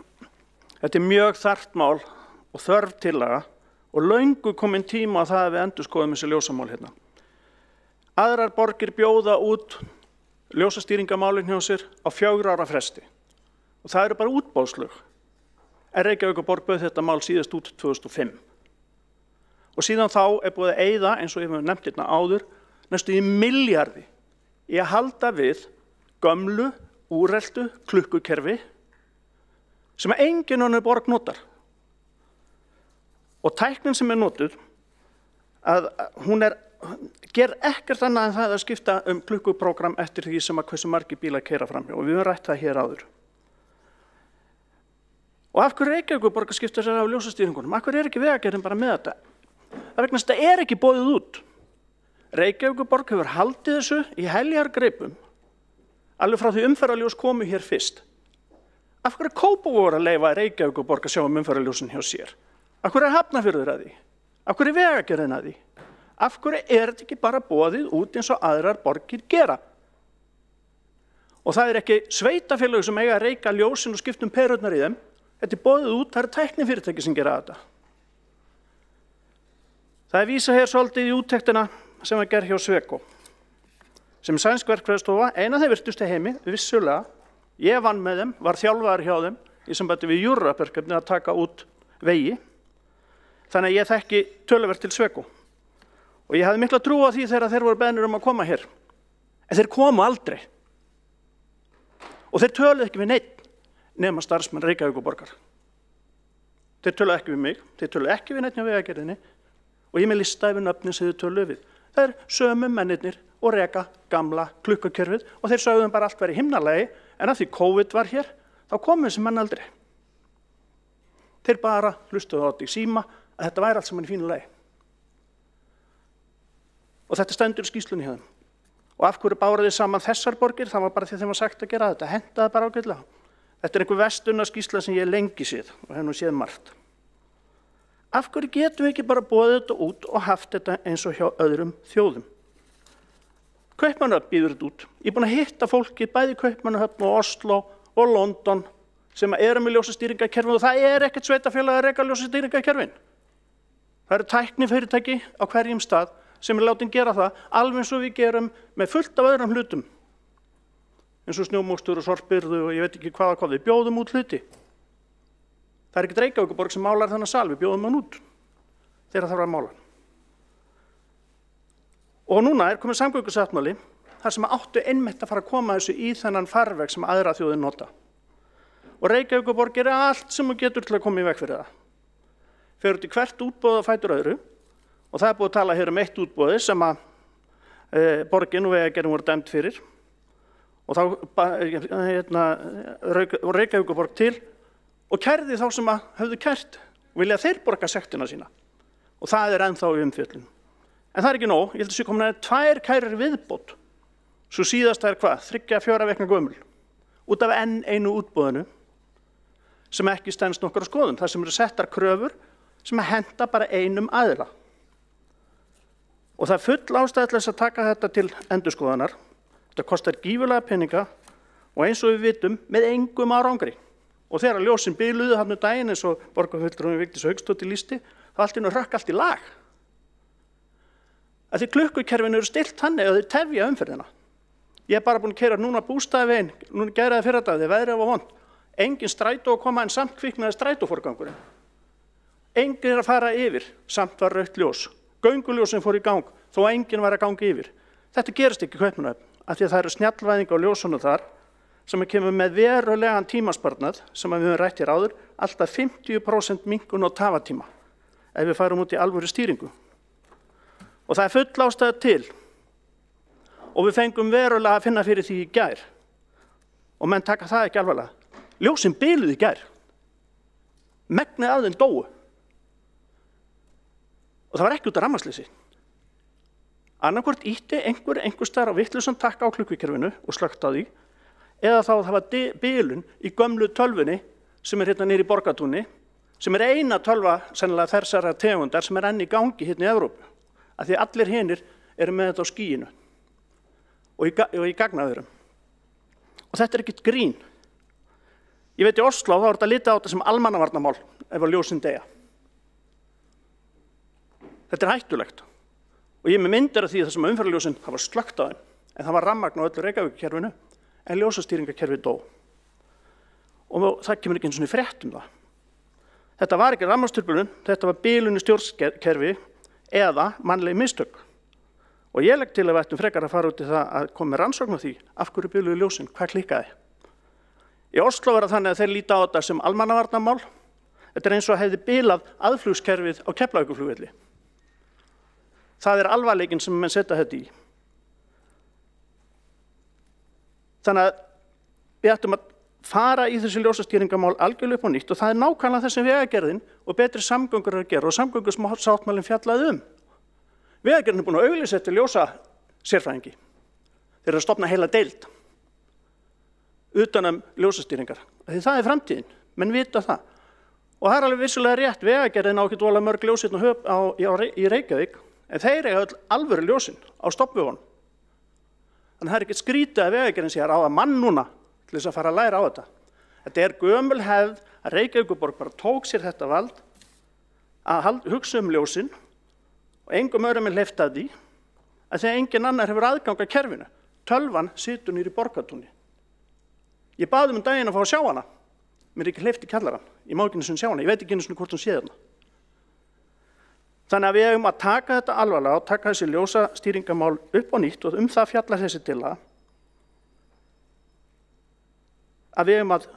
Þetta mjög þarft mál og þörf tillaga og löngu komin tíma að það við endurskoðum þessi ljósamál hérna. Aðrar borgir bjóða út ljósastýringamálin hjá sér á 4 ára fresti og það eru bara útboðslög. En Reykjavíkurborg bauð þetta mál síðast út 2005. Og síðan þá búið að eyða, eins og ég hef nefnt hérna áður, næstu í milljarði í að halda við gömlu úreltu klukkukerfi sem engin önnur borg notar. Og tæknin sem notuð, að hún ger ekkert annað en það að skipta klukkuprógram eftir því sem hversu margir bílar keyra framhjá og við höfum rætt það hér áður. Og af hverju Reykjavíkurborg að skipta sér af ljósastýringunum? Af hverju ekki Vegagerðin bara með þetta? Það vegna þess að þetta ekki boðið út. Reykjavíkurborg hefur haldið þessu í heljargreipum alveg frá því umferðarljós komu hér fyrst. Af hverju Kópavogur að leyfa Reykjavíkurborg að sjá umferðarljósin hjá sér? Af hverju Hafnarfjörður að því? Af hverju Vegagerðin að því? Af hverju þetta ekki bara boðið út eins og aðrar borgir gera? Og það ekki sveitarfélög sem eiga að reika ljósin og skipta perurnar í þeim. Þetta boðið út, það tæknifyrirtæki sem gera þetta. Það vísa hér svolítið í úttektina sem var gerð hjá Sweco. Sem sænsk verkfræðistofa, eina þeir virtustu heimi, vissulega. Ég vann með þeim, var þjálfaður hjá þeim í sambandi við Europe-verkefni að taka út vegi. Þannig að ég þekki töluvert til Sweco. Og ég hafði mikla trú á því þegar þeir voru beðnir að koma hér. En þeir komu aldrei. Og þeir töluðu ekki við neitt nema starfsmenn Reykjavíkurborgar. Þeir töluðu ekki við mig, þeir töluðu ekki við neitt hjá Vegagerðinni og ég með lista yfir nöfnin sem þeir töluðu við. Það sömu mennirnir og reka gamla klukkukerfið og þeir sögðu bara allt verið himnalagi en að því COVID var hér, þá komu þessi menn aldrei. Þeir bara hlustuðu á þetta í síma að þetta væri allt saman í fínu lagi. Og þetta stendur í skýrslunni hjá þeim. Og af hverju báru þið saman þessar borgir? Það var bara því þeim var sagt að gera þetta, hentaði bara ágætlega. Þetta einhver vestunarskýrsla sem ég lengi séð og hef nú séð margt. Af hverju getum við ekki bara boðið þetta út og haft þetta eins og hjá öðrum þjóðum? Kaupmannahöfn býður þetta út. Ég er búin að hitta fólki bæði í Kaupmannahöfn og Oslo og London sem eru með ljósastýringakerfin og það ekkert sveitafélag að reka ljósastýringakerfin. Það eru tæknifyrirtæki á hverjum stað sem látin gera það, alveg eins og við gerum með fullt af öðrum hlutum. Eins og snjómokstur og sorpbyrðu og ég veit ekki hvað við bjóðum út hluti. Það ekki Reykjavíkurborg sem málar þennan sal, við bjóðum hann út þegar það þarf að mála. Og núna komið samgöngusáttmáli þar sem áttu einmitt að fara að koma þessu í þennan farveg sem aðra þjóðir nota. Og Reykjavíkurborg gerir allt sem hún getur til að koma í veg fyrir það. Fer út í hvert útboð og fætur öðru og það búið að tala hér eitt útboði sem að borgin og Vegagerðin voru dæmd fyrir og þá Reykjavíkurborg til og kærði þá sem að höfðu kært og vilja þeir borga sektina sína og það ennþá í umfjöllun. En það ekki nóg, ég held að sé komin að 2 kærur viðbót, svo síðast hvað, 3-4 vikna gömul, út af enn einu útboðinu sem ekki stenst nokkra skoðun, þar sem eru settar kröfur sem að henta bara einum aðila. Og það full ástæða til þess að taka þetta til endurskoðunar, þetta kostar gífurlega peninga og eins og við vitum með engum árangri. Og þegar ljósin biluðu hann daginn eins og borgarfulltrúinn Vigdís Hauksdóttir lýsti, þá allt í einu hrökk allt í lag. Að því klukkukerfin eru stillt þannig að þau tefja umferðina. Ég bara búin að keyra núna bústaðaveginn, núna gera það fyrradag þegar veðrið var vont. Engin strætó að koma en samt kviknaði strætóforgangurinn. Engin að fara yfir, samt var rautt ljós. Gönguljósin fór í gang, þó engin var að ganga yfir. Þetta gerist ekki í Kaupmannahöfn, af því að það eru snjallvæðing á ljósunum þar sem kemur með verulegan tímasparnað sem við höfum rætt hér áður, alltaf 50% minnkun á tafatíma ef við færum út í alvöru stýringu. Og það full ástæða til og við fengum verulega að finna fyrir því í gær og menn taka það ekki alvarlega. Ljósin biluðu í gær. Megnið af þeim dóu. Og það var ekki út af rafmagnsleysi. Annarkvort ýtti einhver staðar á vitlausan takka á klukkukerfinu og slökkt á því eða þá það var bilun í gömlu tölvunni sem hérna niður í Borgartúni sem eina tölva sennilega þessara tegundar sem enn í gangi hérna í Evrópu. Af því allir hinir eru með þetta á skýinu og í gagnaverum. Og þetta ekkert grín. Ég veit í Oslo þá þetta litið á þetta sem almannavarnamál ef að ljósin deyja. Þetta hættulegt. Og ég með myndir af því þessum umferðarljósin, það var slökkt á þeim, en það var rafmagn á öllu Reykjavíkurkerfinu, en ljósastýringakerfið dó. Og það kemur ekki einu svona í frétt það. Þetta var ekki rafmagnstruflun, þetta var bilun í stjórnkerfi eða mannleg mistök. Og ég legg til að við ættum frekar að fara út í það að koma með rannsókn á því, af hverju biluðu ljósin, hvað klikkaði. Í Oslo var það þannig að þeir líta á þetta sem almannavarnamál. Þetta eins og hefði bilað aðflugskerfið á Keflavíkurflugvelli. Það alvarleikinn sem menn setja þetta í. Þannig að við ættum að fara í þessi ljósastýringamál algjörlega upp á nýtt og það nákvæmlega það sem Vegagerðin og betri samgöngur að gera og samgöngusáttmálinn fjallaði um. Vegagerðin búin að auglýsa eftir ljósa sérfræðingi. Þeir eru að stofna heila deild utan ljósastýringar. Því það framtíðin, menn vita það. Og það alveg vissulega rétt, Vegagerðin á ekki dvolega mörg ljós í Reykjavík, en þeir eiga öll alvöru ljósin á stoppvögunum. Þannig það ekki skrítið að Vegagerðin sé að ráða mann núna til þess að fara að læra á þetta. Þetta gömul hefð að Reykjavíkurborg bara tók sér þetta vald að hugsa ljósin og engum öðrum hleypt að því að þegar engin annar hefur aðgang að kerfinu. Tölvan situr niður í Borgartúni. Ég baði daginn að fá að sjá hana. Mér ekki hleypt í kjallarann. Ég má ekki einu sinni sjá hana. Ég veit ekki einu sinni hvort hún sé þarna. Þannig að við eigum að taka þetta alvarlega og taka þessi ljósastýringamál upp á nýtt og það fjallar þessi tillaga að við eigum að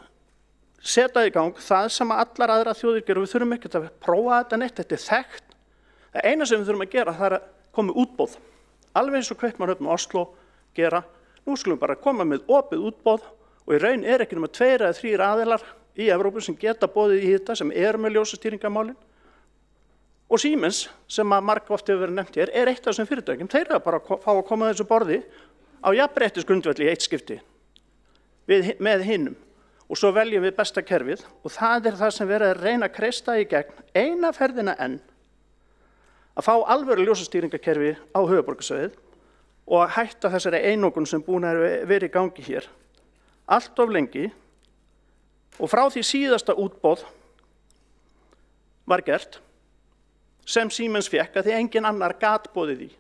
setja í gang það sem allar aðra þjóðir gera. Við þurfum ekkert að prófa þetta neitt. Þetta þekkt. Það eina sem við þurfum að gera það að koma útboð. Alveg eins og Kaupmannahöfn og Oslo gera. Nú skulum bara koma með opið útboð og í raun ekki nema 2 eða 3 aðilar í Evrópu sem geta boðið í þetta sem með ljósastýringamálin. Og Siemens, sem að margoft hefur verið nefnt hér, eitt af þessum fyrirtækjum. Þeir eru bara að fá að koma að þessu borði á jafnréttisgrundvelli í eitt skipti með hinum og svo veljum við besta kerfið og það það sem verið að reyna að kreista í gegn eina ferðina enn að fá alvöru ljósastýringakerfi á höfuðborgarsvæðið og að hætta þessari einokun sem búin að vera í gangi hér allt of lengi og frá því síðasta útboð var gert sem Siemens fékk að því engin annar gat boðið í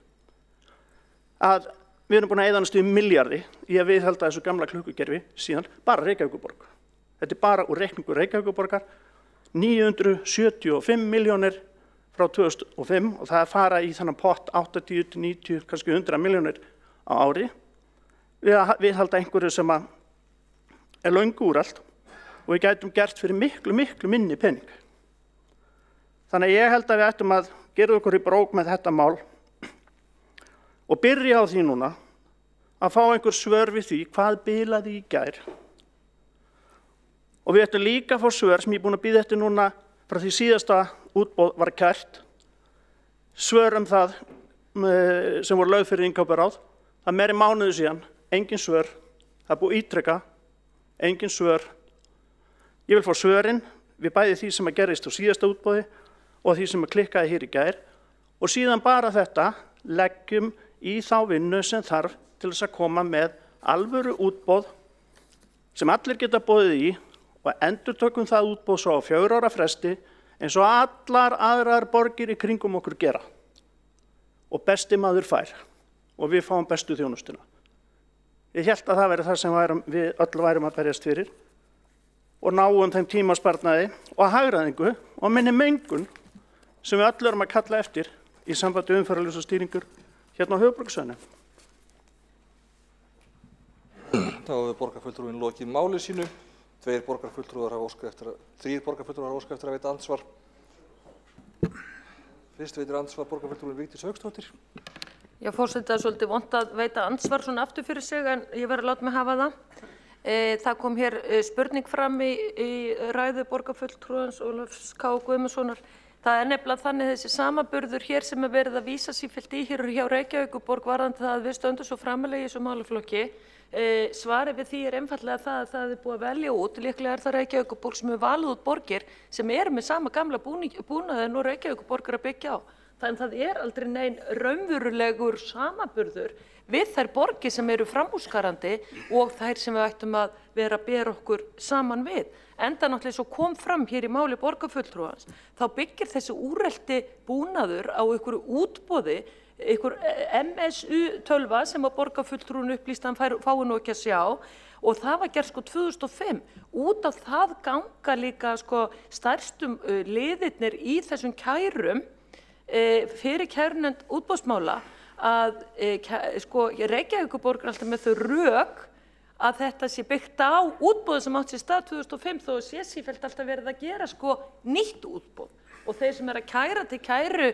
að við erum búin að eyða næstum milljarði í að viðhalda þessu gamla klukkukerfi síðan bara Reykjavíkurborg. Þetta bara úr reikningu Reykjavíkurborgar 975 milljónir frá 2005 og það fara í þannig pott 80 til 90, kannski 100 milljónir á ári við að viðhalda einhverju sem er löngu úrelt og við gætum gert fyrir miklu minni pening. Þannig að ég held að við ættum að gera okkur í brók með þetta mál og byrja á því núna að fá einhver svör við því hvað bilaði í gær. Og við ættum líka að fá svör sem ég er búin að bíða eftir núna frá því síðasta útboð var kært. Svör það sem voru lögð fyrir innkauparáð. Það meiri mánuði síðan, engin svör. Það er búið ítreka, engin svör. Ég vil fá svörin við bæði því sem að gerist á síðasta útboði og því sem að klikkaði hér í gær. Og síðan bara þetta leggjum í þá vinnu sem þarf til þess að koma með alvöru útboð sem allir geta boðið í og endurtökum það útboð svo á 4 ára fresti eins og allar aðrar borgir í kringum okkur gera. Og besti maður fær og við fáum bestu þjónustuna. Ég hélt að það væri það sem við öll værum að berjast fyrir og náum þeim tímasparnaði og hagræðingu og minni mengun sem við öll erum að kalla eftir í sambandi umferðarljósastýringur hérna á höfuðborgarsvæðinu. Þá hefur borgarfulltrúinn lokið máli sínu. 3 borgarfulltrúar hafa óskað eftir að veita andsvar. Fyrst veitir andsvar borgarfulltrúinn Vigdís Hauksdóttir. Já, forseti, það er svolítið vont að veita andsvar svona aftur fyrir sig en ég verð að láta mig hafa það. Það kom hér spurning fram í ræðu borgarfulltrúans Ólafs K. Guðmundssonar. Það er nefnilega þannig þessi samaburður hér sem er verið að vísa sífellt í hér hjá Reykjavíkurborg varðandi það að við stöndum svo framarlega í þessu málaflokki. Svarið við því er einfaldlega það að það er búið að velja út, líklega er það Reykjavíkurborg sem hefur valið út borgir sem eru með sama gamla búnaðinn og Reykjavíkurborg er að byggja á. Þannig það er aldrei nein raunverulegur samaburður við þær borgir sem eru framúrskarandi og þær sem við ættum að vera að bera okkur saman við. Enda náttúrulega svo kom fram hér í máli borgarfulltrúans, þá byggir þessi úrelti búnaður á einhverju útboði, einhver MSU-tölva sem að borgarfulltrúin upplýst hann fái nú ekki að sjá og það var gert 2005. Út af það ganga líka stærstum liðirnir í þessum kærum fyrir kærunefnd útboðsmála að Reykjavíkurborg er alltaf með þau rök að þetta sé byggt á útboði sem átt sér stað 2005 þó sé sífellt alltaf verið að gera nýtt útboð og þeir sem er að kæra til kæru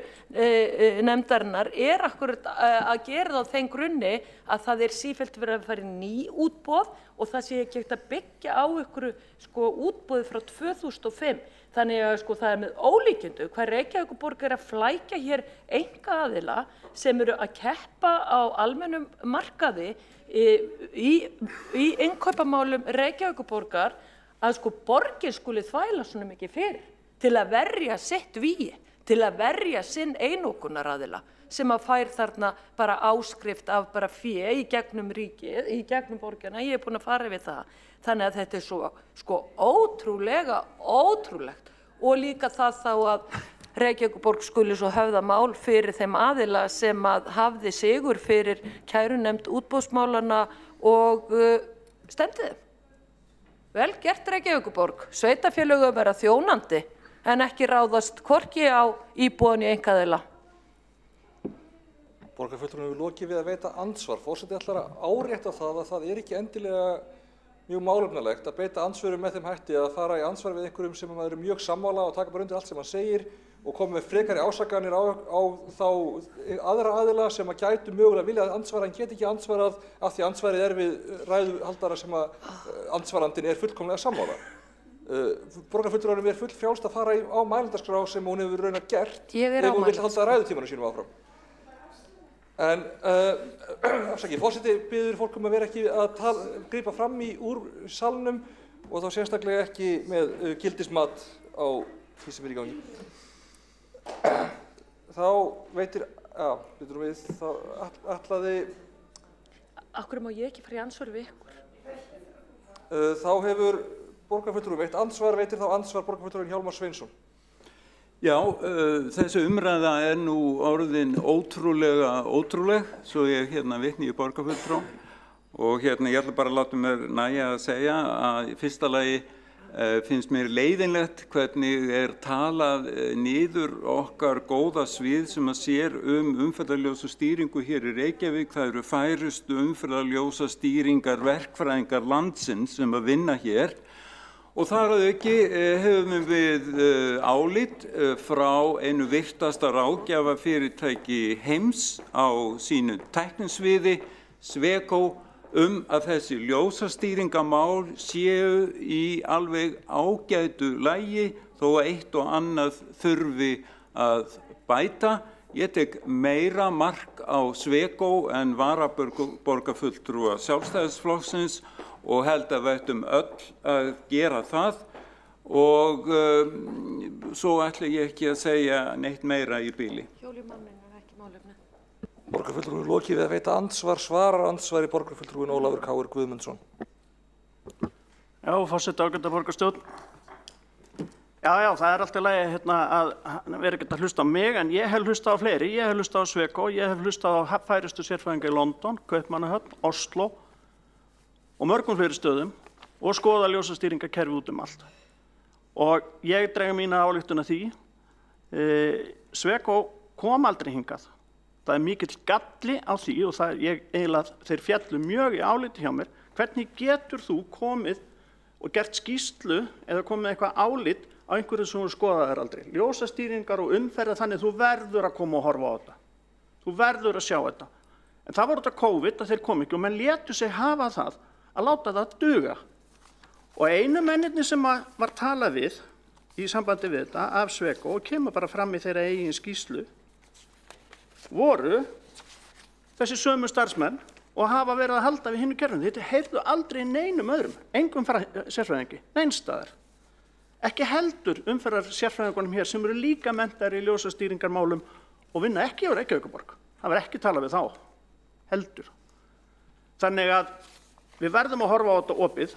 nefndarinnar er akkurat að gera það á þeim grunni að það er sífellt verið að fara í ný útboð og það sé ekki hægt að byggja á ykkur útboði frá 2005. Þannig að það er með ólíkjendu hvað Reykjavíkurborg er að flækja hér einkaaðila sem eru að keppa á almennum markaði í innkaupamálum Reykjavíkurborgar að borgin skuli þvæla svona mikið fyrir til að verja sitt vígi, til að verja sinn einokunaraðila sem að fær þarna bara áskrift af bara fé í gegnum ríkið, í gegnum borgina, ég er búin að fara við það. Þannig að þetta er svo ótrúlegt og líka það þá að Reykjavíkurborg skuli svo höfða mál fyrir þeim aðila sem að hafði sigur fyrir kærunefnd útboðsmálana og stefndi þeim. Vel gert Reykjavíkurborg, sveitarfélög að vera þjónandi en ekki ráðast hvorki á íbúðan í einkaaðila. Borgarfulltrúinn hefur lokið við að veita andsvar. Forseti ætlar að árétta það að það er ekki endilega mjög málefnalegt að beita andsvörum með þeim hætti að fara í andsvar við einhverjum sem maður er mjög sammála og taka bara undir allt sem hann segir og koma með frekari ásakanir á þá aðra aðila sem að gætu mögulega vilja að andsvara en get ekki ansvarað af því ansvarið er við ræðuhaldara sem að andsvarandinn er fullkomlega sammála. Borgarfulltrúanum er full frjálst að fara á mælendaskrá sem hún hefur raunar gert ef hún vill halda ræðutímanum sínum áfram. En afsakið, forseti biður fólk að vera ekki að grípa fram úr salnum og þá sérstaklega ekki með gildismat á því sem í gangi. Þá veitir, byrjum við, þá ætlaði... Akkur má ég ekki fara í ansvar við ykkur? Þá hefur borgarfulltrúi veitt andsvar, veitir þá andsvar borgarfulltrúin Hjálmar Sveinsson. Já, þessi umræða nú orðin ótrúleg, svo ég vitni í borgarfulltrú og ég ætla bara að láta mér nægja að segja að í fyrsta lagi finnst mér leiðinlegt hvernig talað niður okkar góða svið sem að sér umferðarljósastýringu hér í Reykjavík. Það eru færustu umferðarljósastýringar verkfræðingar landsins sem að vinna hér. Og þar að auki hefum við álit frá einu virtasta ráðgjafafyrirtæki heims á sínu tæknisviði, Sweco, að þessi ljósastýringamál séu í alveg ágætu lagi þó að eitt og annað þurfi að bæta. Ég tek meira mark á Sweco en varaborgarfulltrúa Sjálfstæðisflokksins og held að við ættum öll að gera það og svo ætla ég ekki að segja neitt meira í bili. Ekki málefni. Borgarfulltrúin lokið við að veita andsvar, svarar andsvari borgarfulltrúin Ólafur K. Guðmundsson. Já, forseti ágæta borgarstjórn. Já, það er alltaf lagi að vera ekki að hlusta á mig, en ég hef hlustað á fleiri. Ég hef hlustað á Sweco, ég hef hlustað á færustu sérfræðinga í London, Kaupmannahöfn, Oslo og mörgum fleiri stöðum og skoða ljósastýringakerfi út allt. Og ég dreg mína ályktun af því. Sweco kom aldrei hingað. Það er mikill galli á því og þeir fjallu mjög í áliti hjá mér. Hvernig getur þú komið og gert skýrslu eða komið eitthvað álit á einhverju sem þú skoðaðir aldrei? Ljósastýringar og umferð þannig þú verður að koma og horfa á þetta. Þú verður að sjá þetta. En það voru þetta COVID að þeir kom ekki og menn létu sig hafa það að láta það duga. Og einu mennirnir sem var talað við í sambandi við þetta af Sweco og kemur bara fram í þeirra eigin skýrslu voru þessi sömu starfsmenn og hafa verið að halda við hinnu kerfinu. Þetta heyrðu aldrei neinum öðrum, engum sérfræðingi, neinstaðar. Ekki heldur umferðar sérfræðingunum hér sem eru líka menntaðir í ljósastýringarmálum og vinna ekki á Reykjavíkurborg. Það var ekki talað við þá, heldur. Þannig að við verðum að horfa á þetta opið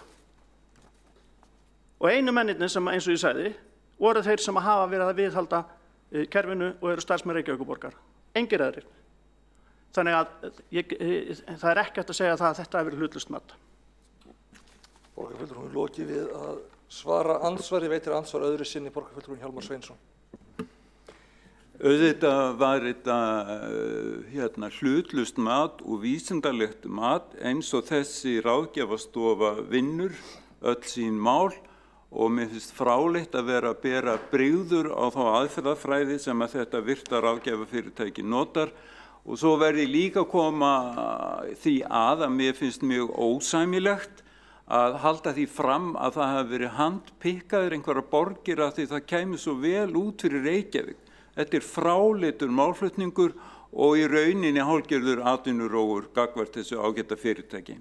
og einu mennirnir sem, eins og ég sagði, voru þeir sem hafa verið að viðhalda kerfinu og eru starfsmenn Reykjavíkurborgar. Engir aðrir. Þannig að það er ekki hægt að segja það að þetta hefur verið hlutlaust mat. Borgarfulltrúin lokið við að svara andsvari, veitir andsvar öðru sinni borgarfulltrúin Hjálmar Sveinsson. Auðvitað var þetta hlutlaust mat og vísindalegt mat eins og þessi ráðgjafastofa vinnur öll sín mál og mér finnst fráleitt að vera að bera brigður á þá aðferðafræði sem að þetta virta ráðgjafafyrirtæki notar og svo verði líka að koma því að mér finnst mjög ósæmilegt að halda því fram að það hafi verið handpikkaðir einhverja borgir að því það kæmi svo vel út fyrir Reykjavík. Þetta er fráleitur málflutningur og í rauninni hálfgerður atvinnurógur gagnvart þessu ágæta fyrirtæki.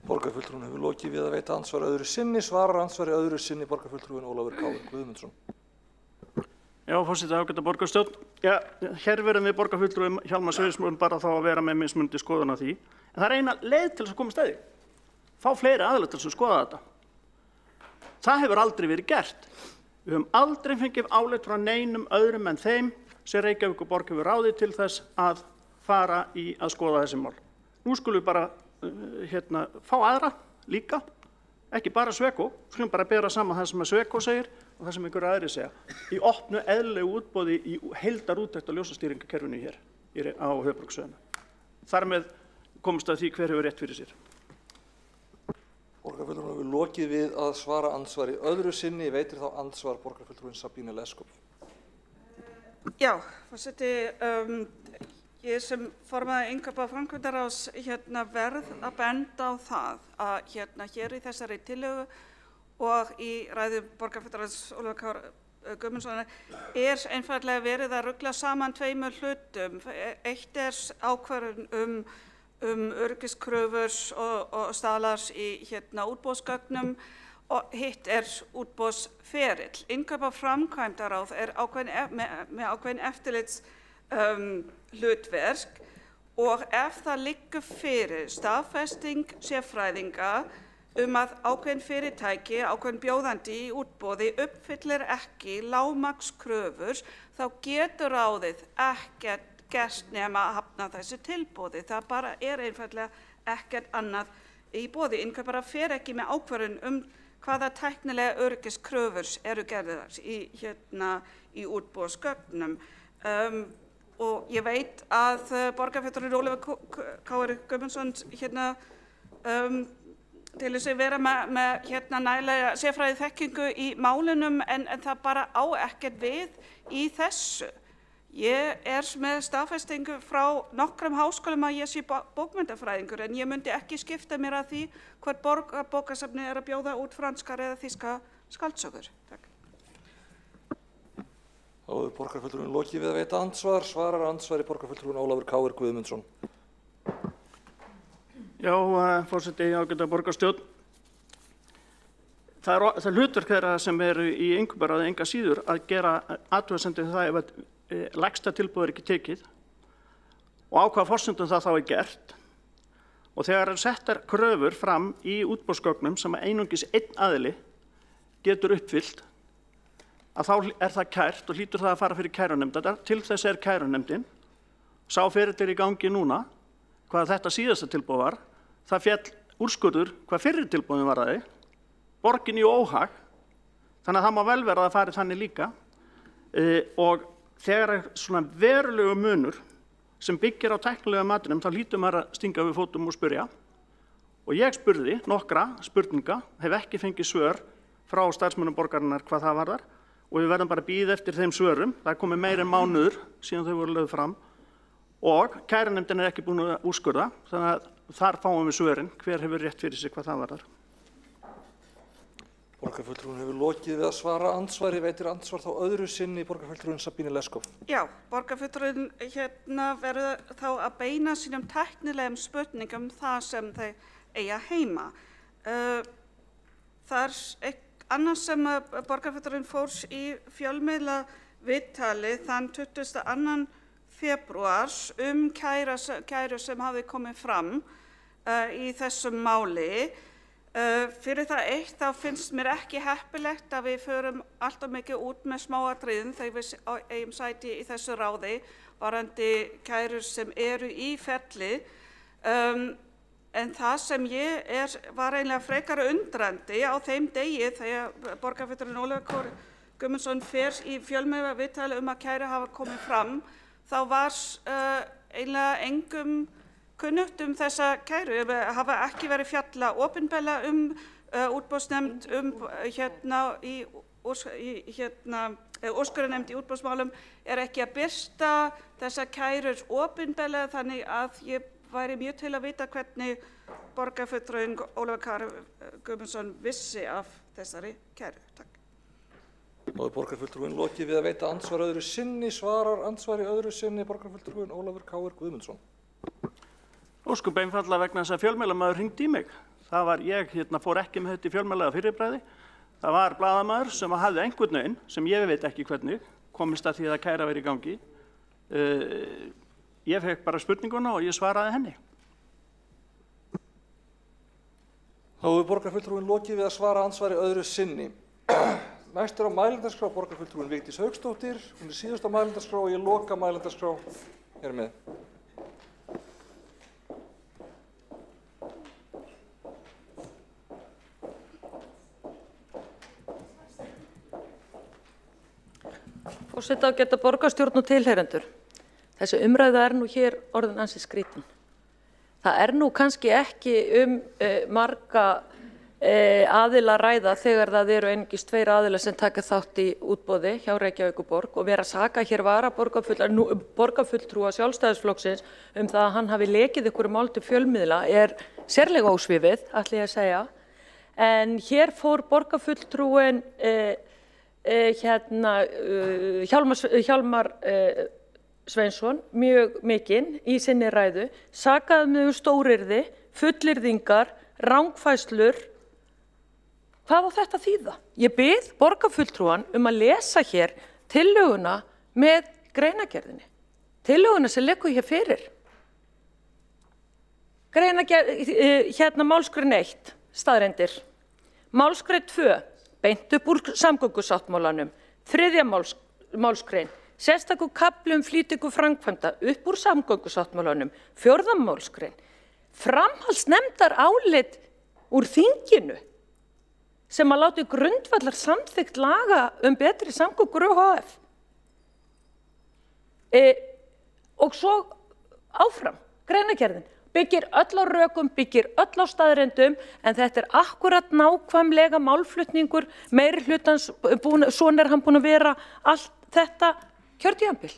Borgarfulltrúin hefur lokið við að veita andsvar öðru sinni, svarar ansvari öðru sinni borgarfulltrúin Ólafur K. Guðmundsson. Já, forseti ágæta borgarstjórn. Já, hér verðum við borgarfulltrúin Hjálmar Sveinsson bara þá að vera með mismunandi skoðun á því. En það er eina leið til þess að koma stæði. Fá fleiri aðila til þess að skoða þetta. Það hefur aldrei verið gert. Við höfum aldrei fengið álit frá neinum öðrum en þeim sem Reykjavíkurborg hefur ráðið til þess að fara í að skoða þessi mál. Nú skulum við bara fá aðra líka, ekki bara Sweco, skulum bara bera saman það sem Sweco segir og það sem einhverju aðri segja. Í opnu eðlilegu útboði í heildarúttekt á ljósastýringakerfinu hér á höfuðborgarsvæðinu. Þar með komst að því hver hefur rétt fyrir sér. Borgarfulltrúin hefur lokið við að svara andsvari öðru sinni, veitir þá andsvar borgarfulltrúin Sabína Leskop. Já, forseti, ég sem formaður innkaupa framkvæmdaráðs verð að benda á það að hér í þessari tillögu og í ræðu borgarfulltrúans Ólafur K. Guðmundssonar einfaldlega verið að rugla saman tveimur hlutum. Eitt ákvörðun öryggiskröfur og staðlars í útboðsgögnum og hitt útboðsferill. Innkaupa framkvæmdaráð með ákveðin eftirlits hlutverk og ef það liggur fyrir staðfesting sérfræðinga að ákveðin fyrirtæki, ákveðin bjóðandi í útboði uppfyllir ekki lágmarkskröfur, þá getur ráðið ekkert gert nema að hafna þessu tilboði. Það bara einfaldlega ekkert annað í boði. Innkauparar fer ekki með ákvörðun hvaða tæknilega öryggiskröfur eru gerðar í útboðsgögnum. Og ég veit að borgarfulltrúi Ólafur Kári Guðmundsson til þess að vera með nægilega sérfræði þekkingu í málunum en það bara á ekkert við í þessu. Ég með staðfestingu frá nokkrum háskólum að ég sé bókmenntafræðingur en ég myndi ekki skipta mér að því hvert bókasafni að bjóða út franskar eða þýska skáldsögur. Takk. Þá borgarfulltrúinn lokið við að veita andsvar. Svarar andsvari borgarfulltrúinn Ólafur Kári Guðmundsson. Já, forseti, ágæta borgarstjórn. Það hlutverk þeirra sem eru í innkauparáði enga síður að gera athugasemdir við það ef að lægsta tilboð ekki tekið og á hvaða forsendum það þá gert. Og þegar settar kröfur fram í útboðsgögnum sem einungis einn aðili getur uppfyllt, að þá það kært og hlýtur það að fara fyrir kærunefnd. Til þess kærunefndin. Sá ferill í gangi núna hvað þetta síðasta tilboð var. Það féll úrskurður hvað fyrri tilboðin var það. Borgin í óhag. Þannig að það má vel vera að það fari þannig líka. Og þegar svona verulegu munur sem byggir á tæknilega matinum, þá hlýtur maður að stinga við fótum og spyrja. Og ég spurði nokkra spurninga, hef ekki fengið svör frá starfsmönnum borgarinnar hvað það varðar og við verðum bara að bíða eftir þeim svörum. Það komið meira en mánuður síðan þau voru lögð fram og kærunefndin ekki búin að úrskurða, þannig að þar fáum við svörin, hver hefur rétt fyrir sig hvað það varðar. Borgarfulltrúinn hefur lokið við að svara andsvari, veitir andsvar þá öðru sinni borgarfulltrúinn Sabine Leskov. Já, borgarfulltrúinn verður þá að beina sínum tæknilegum spurningum það sem þeir eiga heima. Það annars sem borgarfulltrúinn fór í fjölmiðla viðtali þann 22. febrúar kæru sem hafi komið fram í þessum máli. Fyrir það eitt þá finnst mér ekki heppilegt að við förum alltaf mikið út með smáatriðin þegar við eigum sæti í þessu ráði varðandi kærur sem eru í ferli. En það sem ég var eiginlega frekar undrandi á þeim degi þegar borgarfulltrúinn Ólafur Kári Guðmundsson fer í fjölmiðla viðtali að kæru hafa komið fram, þá var eiginlega engum kunnugt þessa kæru, hafa ekki verið fjalla opinberlega útboðsnefnd úrskurðarnefnd í útboðsmálum ekki að birta þessa kærur opinberlega, þannig að ég væri mjög til að vita hvernig borgarfulltrúinn Ólafur Kári Guðmundsson vissi af þessari kæru. Takk. Nú borgarfulltrúinn lokið við að veita andsvar öðru sinni. Svarar andsvari öðru sinni borgarfulltrúinn Ólafur Kári Guðmundsson. Ósköp einfaldlega vegna þess að fjölmiðlamaður hringdi í mig. Það var ég fór ekki með þetta í fjölmiðlega fyrirbræði. Það var blaðamaður sem hafði einhvern veginn, sem ég veit ekki hvernig, komist að því að kæra verið í gangi. Ég fekk bara spurninguna og ég svaraði henni. Þá borgarfulltrúinn lokið við að svara andsvari öðru sinni. Næst á mælendaskrá borgarfulltrúinn Vigdís Hauksdóttir. Hún síðust á mælendaskrá og ég loka mælendaskrá með. Forseti ágæta borgarstjórn og tilheyrendur. Þessi umræða nú hér orðin ansi skrítin. Það nú kannski ekki marga aðila ræða þegar það eru einungis 2 aðilar sem taka þátt í útboði hjá Reykjavíkurborg og vera að saka hér borgarfulltrúa Sjálfstæðisflokksins það að hann hafi lekið ykkur mál til fjölmiðla sérlega ósvífið, ætla ég að segja. En hér fór borgarfulltrúinn Hjálmar Sveinsson mjög mikinn í sinni ræðu, sakaði mig stóryrði, fullyrðingar, rangfærslur. Hvað á þetta að þýða? Ég bið borgarfulltrúan að lesa hér tillöguna með greinargerðinni. Tillöguna sem liggur hér fyrir. Málsgrein 1, staðreyndir. Málsgrein 2, beint upp úr samgöngusáttmálanum. 3. málsgrein, sérstakur kafli flýtingu framkvæmda upp úr samgöngusáttmálanum. 4. málsgrein, framhaldsnefndar álit úr þinginu sem að láti grundvallar samþykkt laga betri samgöngur ÖHF. Og svo áfram, greinargerðin. Byggir öll á rökum, byggir öll á staðreyndum, en þetta akkurat nákvæmlega málflutningur, meiri hlutans, svona hann búinn að vera allt þetta kjörtímabil.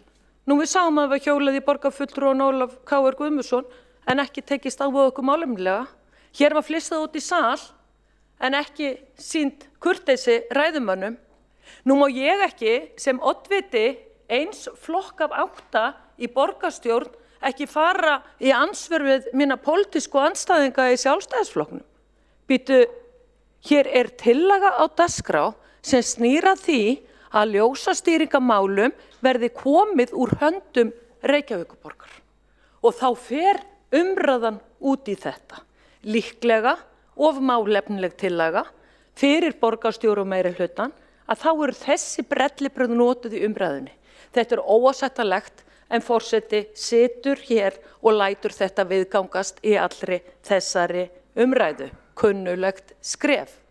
Nú við sáum að við hjólað í borgarfulltrúan Ólaf K.R. Guðmundsson en ekki tekist á við okkur málefnilega. Hér var flissað út í sal en ekki sýnt kurteisi ræðumönnum. Nú má ég ekki sem oddviti eins flokk af 8 í borgarstjórn ekki fara í ansvör við mína pólitísku andstæðinga í Sjálfstæðisflokknum. Býtu, hér tillaga á dagskrá sem snýr að því að ljósastýringamálum verði komið úr höndum Reykjavíkurborgar. Og þá fer umræðan út í þetta. Líklega of málefnileg tillaga fyrir borgarstjóra og meiri hlutan að þá eru þessi brellibrögð notuð í umræðunni. Þetta óásættanlegt. En forseti situr hér og lætur þetta viðgangast í allri þessari umræðu, kunnulegt skref.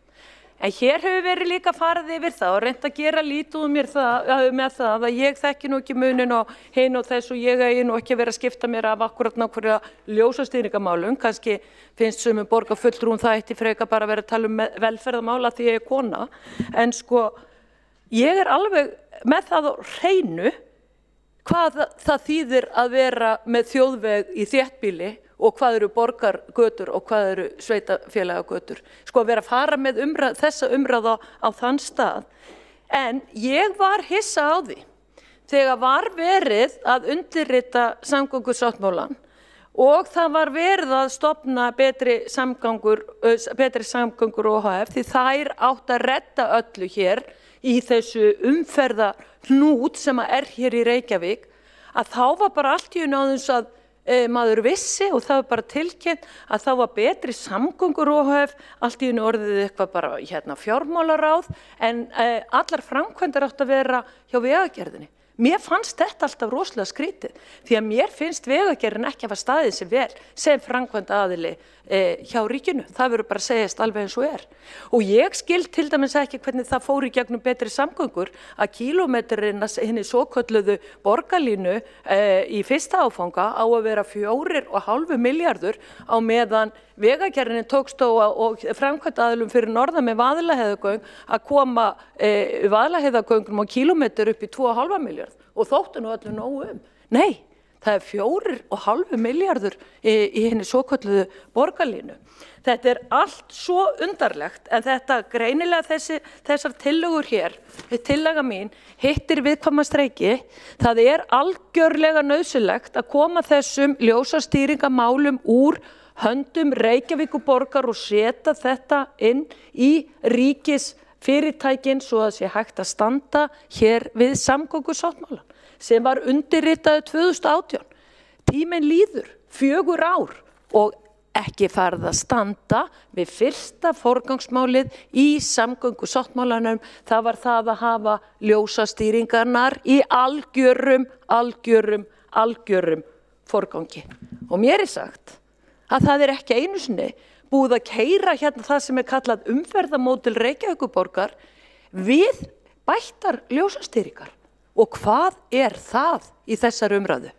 En hér hefur verið líka farið yfir það og reynt að gera lítið mér með það að ég þekki nú ekki munin og hinn og þess og ég eigi nú ekki verið að skipta mér af akkurat nákvæmlega ljósastýringamálum. Kannski finnst sumum borgarfulltrúum það ætti frekar bara að vera að tala velferðarmála því ég kona. En sko, ég alveg með það á hreinu hvað það þýðir að vera með þjóðveg í þéttbýli og hvað eru borgargötur og hvað eru sveitafélagagötur. Sko að vera að fara með þessa umræða á þann stað. En ég var hissa á því þegar var verið að undirrita samgöngusáttmálann og það var verið að stofna betri samgöngur ÖHF því þær átt að redda öllu hér í þessu umferðarhnút sem hér í Reykjavík, að þá var bara allt í einu áður að maður vissi og það var bara tilkynnt að þá var betri samgöngur ÖHF, allt í einu orðið eitthvað bara fjármálaráð en allar framkvæmdir átt að vera hjá Vegagerðinni. Mér fannst þetta alltaf rosalega skrítið því að mér finnst Vegagerðin ekki hafa staðið sig vel sem framkvæmda aðili hjá ríkinu. Það verður bara að segjast alveg eins og er. Og ég skil til dæmis ekki hvernig það fór í gegnum betri samgöngur að kílómetrinn hinni svokölluðu borgarlínu í fyrsta áfanga á að vera 4,5 milljarður á meðan Vegagerðin tókst og framkvæmda aðilum fyrir norðan með Vaðlaheiðargöng að koma Vaðlaheiðargöngum á kílómetr upp í 2,5 milljarð og þóttu nú öllu nógu Nei, það 4,5 milljarður í henni svokölluðu borgarlínu. Þetta allt svo undarlegt en þetta greinilega þessar tillögur hér, tillaga mín, hittir viðkvæma streiki. Það algjörlega nauðsynlegt að koma þessum ljósastýringamálum úr höndum Reykjavíkurborgar og setja þetta inn í ríkisfyrirtækin svo að sé hægt að standa hér við samgöngusáttmálann sem var undirritaður 2018. Tíminn líður 4 ár og ekki farið að standa við fyrsta forgangsmálið í samgöngusáttmálanum. Það var það að hafa ljósastýringarnar í algjörum forgangi. Og mér sagt að það ekki einu sinni búið að keyra hérna það sem kallað umferðarmódel Reykjavíkurborgar við bættar ljósastýringar. Og hvað það í þessar umræðu?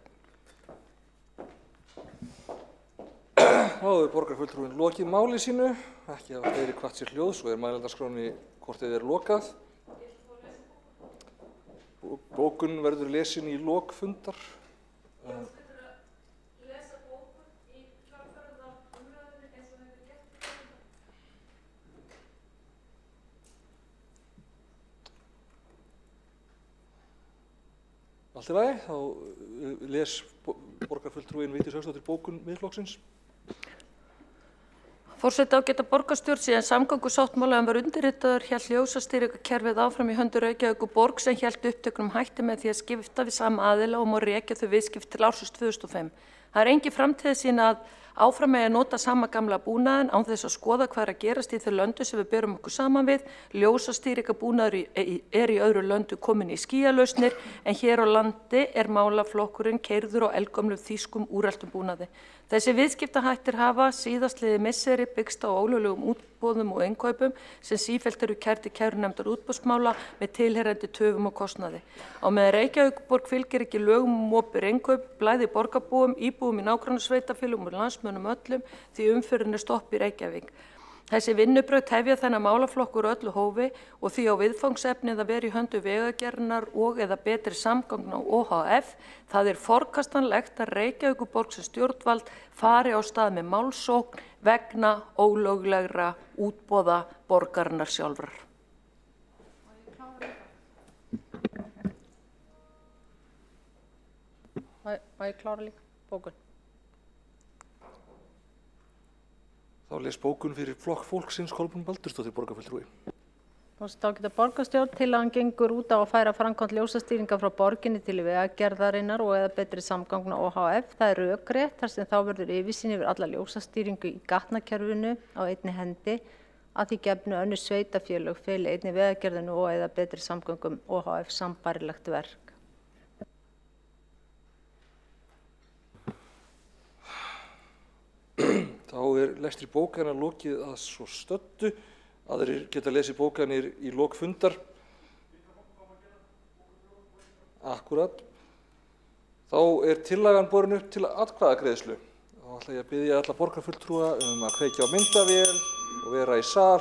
Þá hefur borgarfulltrúinn lokið máli sínu, ekki hafa fleiri hvatt sér hljóð, svo mælendaskránni hvort þið lokað. Bókun verður lesin í lok fundar. Allt í lagi, þá les borgarfulltrúinn Vigdís Hauksdóttir bókun Miðflokksins. Forseti ágæta borgarstjórn, síðan samgöngusáttmálaðan var undirritaður hélt ljósastýringakerfið áfram í höndum Reykjavíkurborg sem hélt upptökunum hætti með því að skipta við sama aðila og má rekja þau viðskipt til ársins 2005. Það er engin framtíðarsýn að áfram með að nota sama gamla búnaðinn án þess að skoða hvað er að gerast í þau löndu sem við berum okkur saman við. Ljósastýringabúnaður er í öðru löndu komin í skýjalausnir en hér á landi er málaflokkurinn keyrður á eldgömlum þýskum úreltum búnaði. Þessi viðskiptahættir hafa síðastliðið misseri byggst á ólöglegum útboðum og innkaupum sem sífellt eru kærð til kærunefndar útboðsmála með tilheyrandi töfum og kostnaði. Á meðan Reykjavíkurborg fylgir ekki lögum opinber innkaup blæðir borgarbúum, íbúum í nágrannasveitarfélögum og landsmönnum öllum því umferðin er stopp í Reykjavík. Þessi vinnubrögð tefja þennan málaflokkur öllu hófi og því á viðfangsefnið að vera í höndu Vegagerðarinnar og eða betri samgangna á OHF. Það er forkastanlegt að Reykjavíkurborg sem stjórnvald fari á stað með málsókn vegna ólöglegra útboða borgarinnar sjálfrar. Má ég klára líka bókun? Þá les bókun fyrir Flokk fólksins Kolbrún Baldursdóttir borgarfulltrúi. Þá geta borgarstjórn tillagan gengur út á að færa framkvæmd ljósastýringa frá borginni til Vegagerðarinnar og eða betri samgangna OHF. Það er rökrétt þar sem þá verður yfirsýn yfir alla ljósastýringu í gatnakerfinu á einni hendi að því gefnu önnur sveitarfélög feli einni Vegagerðinu og eða betri samgöngum OHF sambærilegt verk. Þá er lestri bókana lokið að svo stöddu. Aðrir geta lesið bókanir í lok fundar. Akkúrat. Þá er tillagan borin upp til atkvæðagreiðslu. Þá ætla ég að biðja alla borgarfulltrúa að kveikja á myndavél og vera í sal.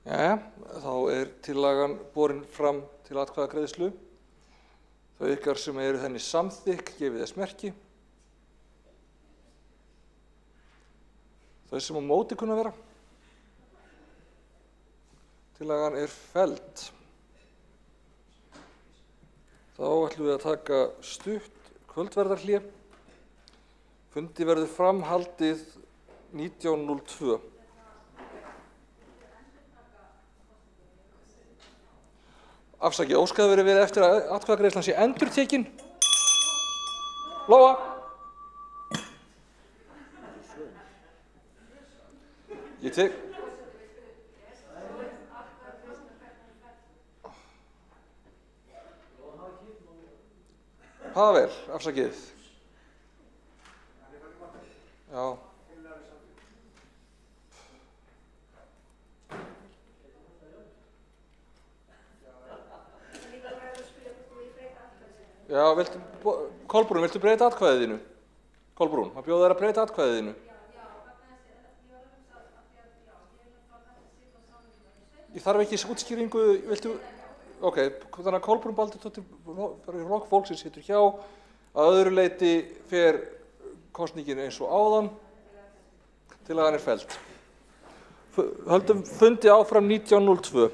Jæja, þá er tillagan borin fram til atkvæðagreiðslu. Þau ykkar sem eru henni samþykk gefið þess merki. Þau sem á móti kunna vera. Tillagan er felld. Þá ætlum við að taka stutt kvöldverðarhlé. Fundi verður framhaldið 19:02. Afsakið, óskaði verið við eftir að atkvæðagreiðslan sé endurtekin. Lóa. Ég tek. Pavel, afsakið. Já. Já, Kolbrún, viltu breyta atkvæðið þínu? Kolbrún, að bjóða þér að breyta atkvæðið þínu? Ég þarf ekki útskýringu, viltu... Ok, þannig að Kolbrún Baldursdóttir Flokk fólksins situr hjá. Að öðru leyti fer kosningin eins og áðan. Tillagan er felld. Höldum fundi áfram 19:02.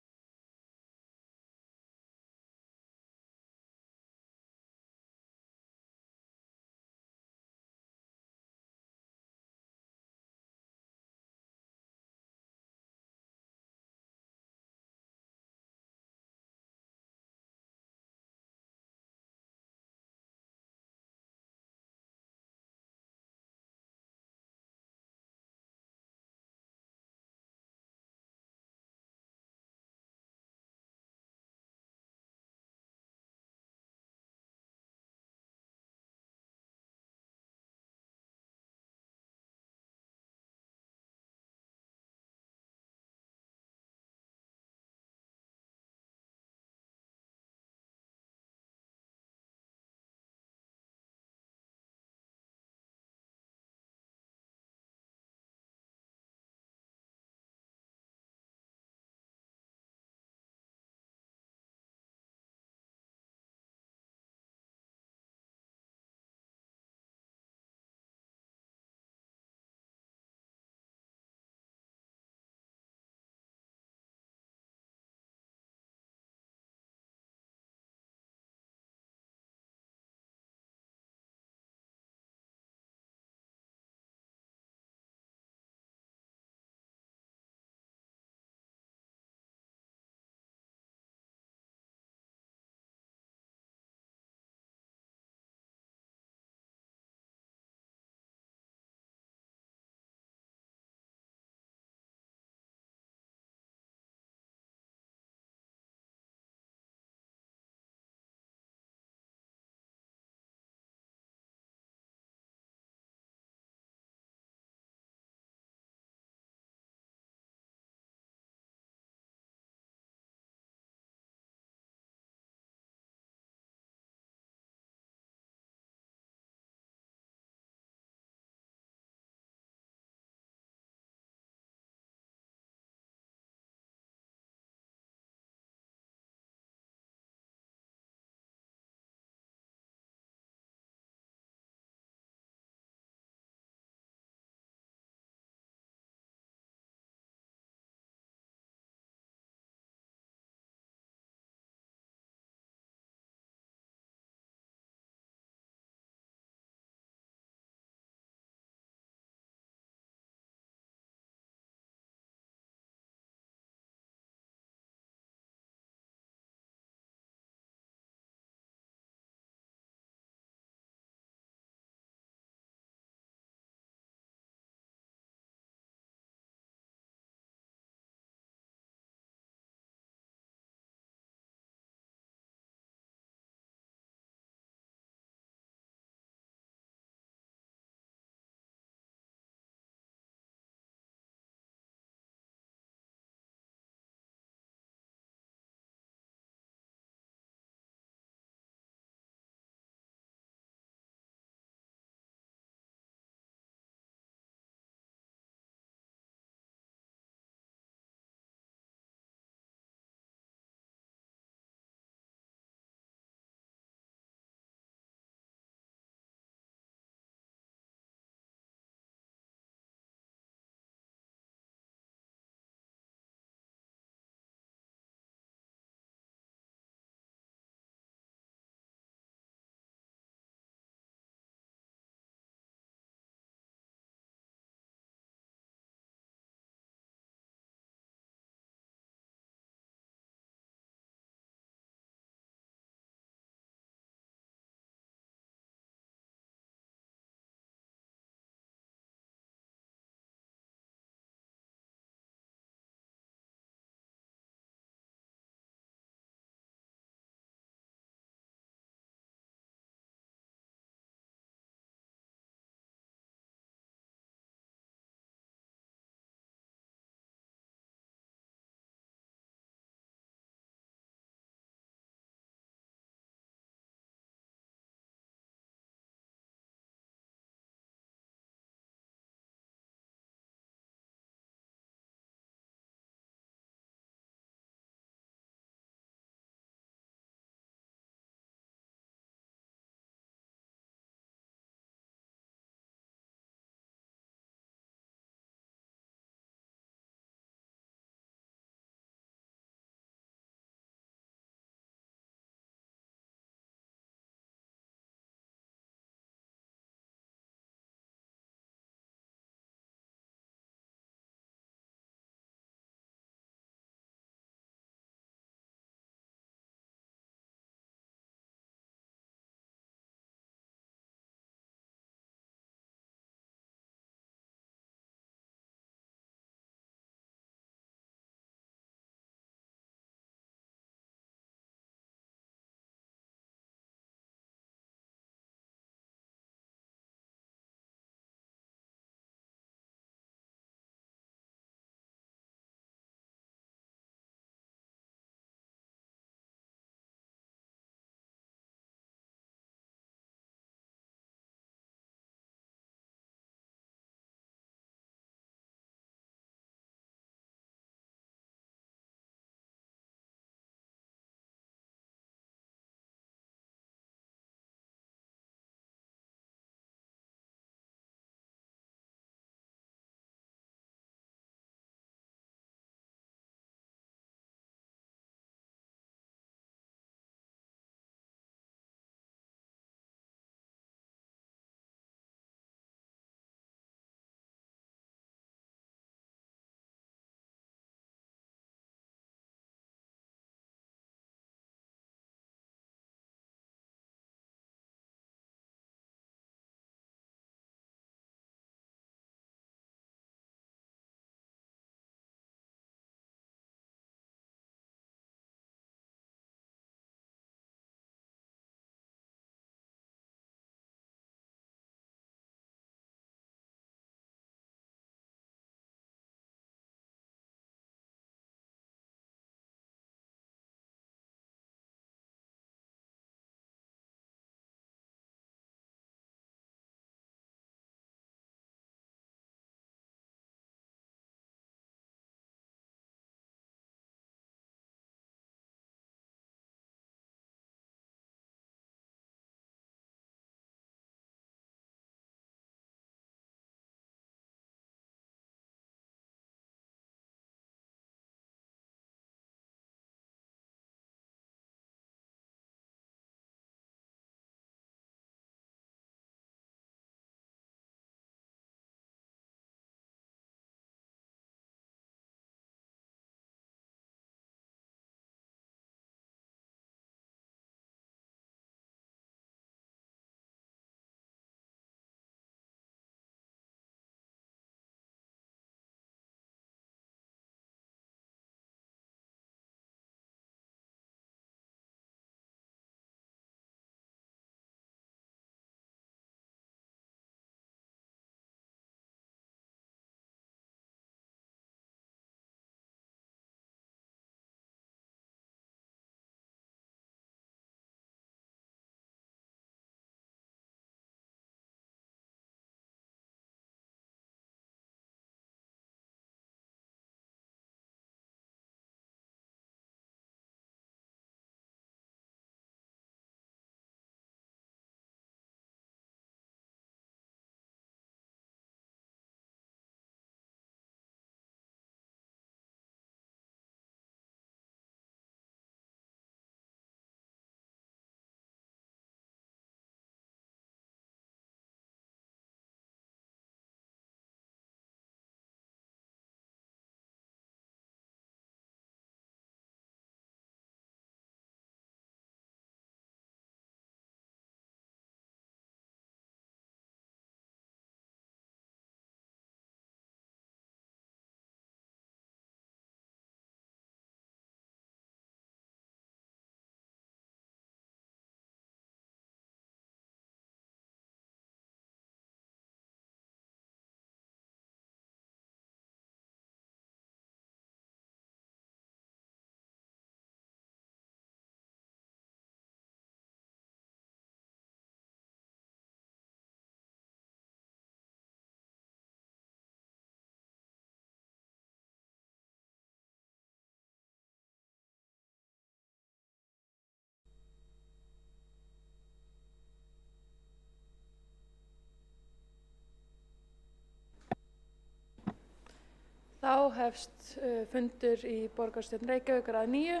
hefst fundur í borgarstjórn Reykjavíkur að 9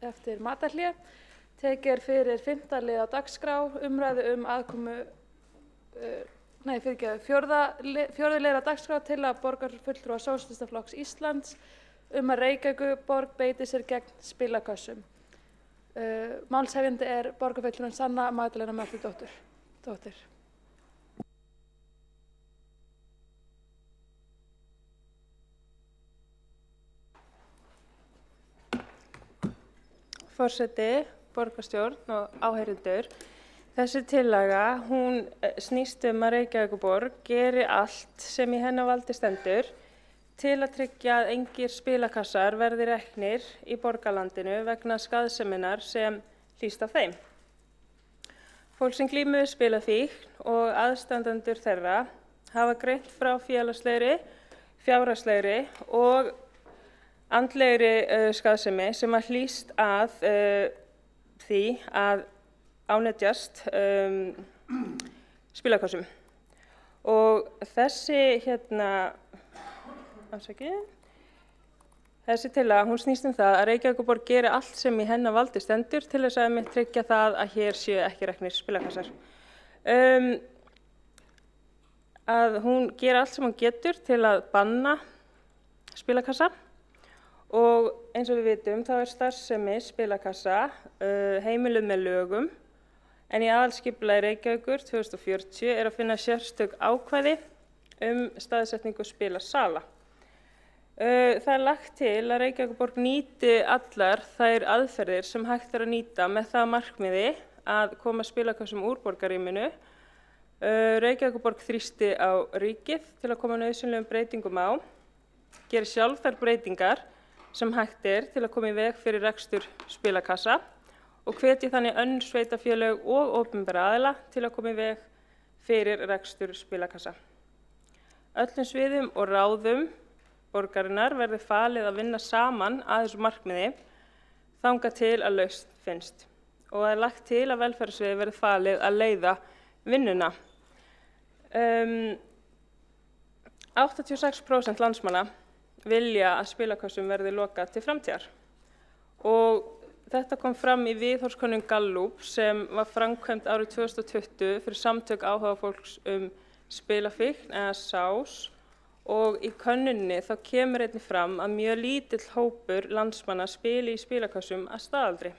eftir matarhlé. Tekið fyrir 5. lið á dagskrá umræðu aðkomu, fjórði lið á dagskrá til að borgarfulltrúa Sósíalistaflokks Íslands að Reykjavíkurborg beiti sér gegn spilakössum. Málshefjandi borgarfulltrúin Sanna Magdalena Mörtudóttir. Forseti, borgarstjórn og áheyrendur. Þessi tillaga, hún snýst að Reykjavíkurborg geri allt sem í hennar valdi stendur til að tryggja að engir spilakassar verði reknir í borgarlandinu vegna skaðseminar sem hlýst af þeim. Fólk sem glímir við spilafíkn og aðstandendur þeirra hafa greint frá félagslegri, fjárhagslegri og andlegri skaðsemi sem að hlýst að því að ánetjast spilakössum. Og þessi tillaga, hún snýst það að Reykjavíkurborg geri allt sem í hennar valdi stendur til þess að tryggja það að hér séu ekki reknir spilakassar. Að hún geri allt sem hún getur til að banna spilakassa. Og eins og við vitum þá starfsemi spilakassa heimiluð með lögum en í aðalskipulagi Reykjavíkur 2040 að finna sérstök ákvæði staðsetningu spilasala. Það lagt til að Reykjavíkurborg nýti allar þær aðferðir sem hægt að nýta með það markmiði að koma spilakössum úr borgarrýminu. Reykjavíkurborg þrýsti á ríkið til að koma nauðsynlegum breytingum á, geri sjálf þær breytingar sem hægt til að koma í veg fyrir rekstur spilakassa og hvetji þannig önnur sveitarfélög og opinbera aðila til að koma í veg fyrir rekstur spilakassa. Öllum sviðum og ráðum borgarinnar verði falið að vinna saman að þessu markmiði þangað til að lausn finnst og það lagt til að velferðarsviði verði falið að leiða vinnuna. 86% landsmanna vilja að spilakössum verði lokað til framtíðar og þetta kom fram í viðhorfskönnun Gallup sem var framkvæmd árið 2020 fyrir samtök áhugafólks spilafíkn eða SÁS og í könnuninni þá kemur einnig fram að mjög lítill hópur landsmanna spili í spilakössum að staðaldri.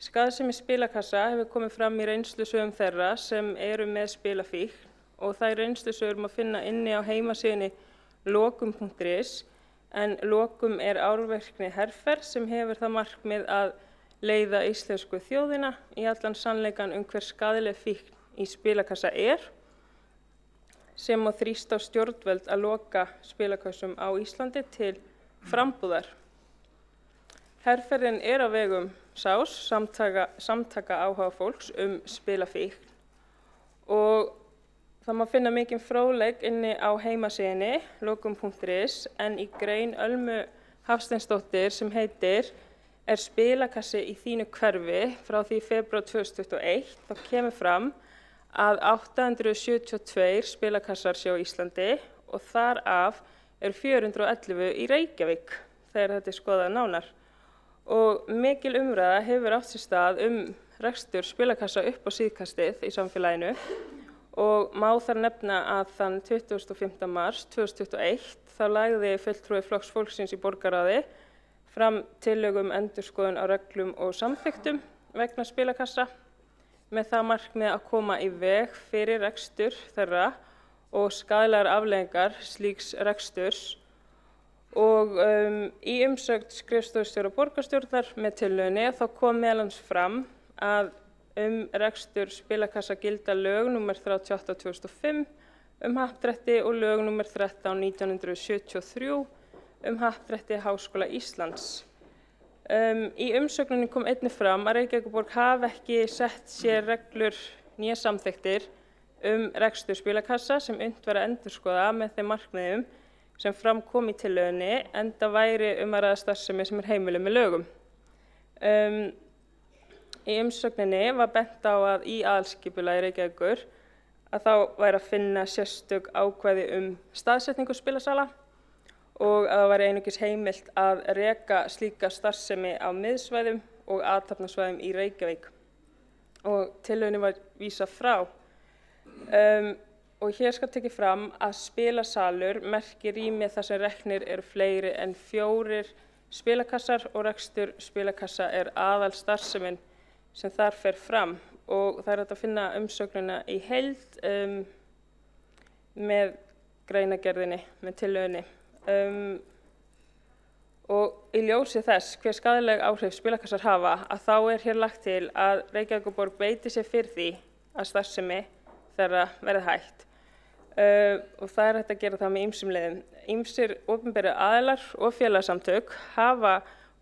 Skaðsemi spilakassa hefur komið fram í reynslusögum þeirra sem eru með spilafíkn og þær reynslusögur má finna inni á heimasíðunni lokum.is en Lokum árvirkni herferð sem hefur það markmið að leiða íslensku þjóðina í allan sannleikann hver skaðleg fíkn í spilakassa sem má þrýsta á stjórnvöld að loka spilakössum á Íslandi til frambúðar. Herferðin á vegum SÁS, samtaka áhugafólks spilafíkn og það má finna mikinn fróðleik inni á heimasíðunni lokum.is en í grein Ölmu Hafsteinsdóttur sem heitir spilakassi í þínu hverfi frá því febrúar 2021 þá kemur fram að 872 spilakassar séu á Íslandi og þar af 411 í Reykjavík þegar þetta skoðað nánar. Og mikil umræða hefur átt sér stað rekstur spilakassa upp á síðkastið í samfélaginu og má þar nefna að þann 25. mars 2021 þá lagði fulltrúi Flokks fólksins í borgarráði fram tillögu endurskoðun á reglum og samþykktum vegna spilakassa með það markmið að koma í veg fyrir rekstur þeirra og skaðlegar afleiðingar slíks reksturs og í umsögn skrifstofustjóra borgarstjórnar með tillögunni þá kom meðal annars fram að rekstur spilakassa gilda lög nr. 38/2005 happdrætti og lög nr. 13/1973 happdrætti Háskóla Íslands. Í umsögninni kom einnig fram að Reykjavíkurborg hafi ekki sett sér reglur né samþykktir rekstur spilakassa sem unnt væri að endurskoða með þeim markmiðum sem fram kom í tillögunni enda væri að ræða starfsemi sem heimiluð með lögum. Í umsögninni var bent á að í aðalskipulagi Reykjavíkur að þá væri að finna sérstök ákvæði staðsetningu spilasala og að það væri einungis heimilt að reka slíka starfsemi á miðsvæðum og athafnasvæðum í Reykjavík og tillögunni var vísað frá. Og hér skal tekið fram að spilasalur merkir rými þar sem reknir eru fleiri en 4 spilakassar og rekstur spilakassa aðal starfsemin sem þar fer fram og það hægt að finna umsögnina í heild með greinargerðinni, með tillögunni. Og í ljósi þess hver skaðleg áhrif spilakassar hafa að þá hér lagt til að Reykjavíkurborg beiti sér fyrir því að starfsemi þeirra verði hætt. Og það hægt að gera það með ýmsum leiðum. Ýmsir opinberir aðilar og félagasamtök hafa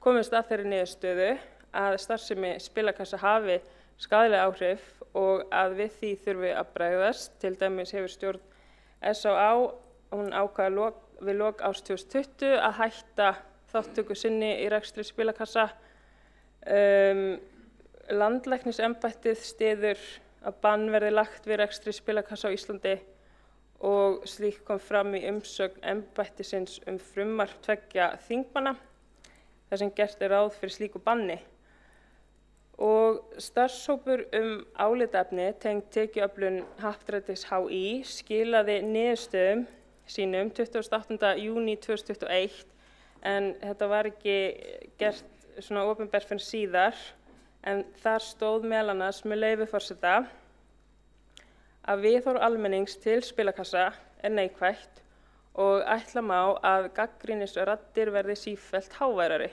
komist að þeirri niðurstöðu að starfsemi spilakassa hafi skaðleg áhrif og að við því þurfi að bregðast. Til dæmis hefur stjórn SÁÁ, hún ákvað við lok árs 2020 að hætta þátttöku sinni í rekstri spilakassa. Landlæknisembættið styður að bann verði lagt við rekstri spilakassa á Íslandi og slíkt kom fram í umsögn embættisins frumvarp 2 þingmanna þar sem gert ráð fyrir slíku banni. Og starfshópur álitaefni tengt tekjuöflun Happdrættis HÍ skilaði niðurstöðum sínum 28. júní 2021 en þetta var ekki gert svona opinbert fyrir síðar en þar stóð meðal annars með leyfi forseta að viðhorf almennings til spilakassa neikvætt og ætla má að gagnrýnisraddir verði sífellt háværari.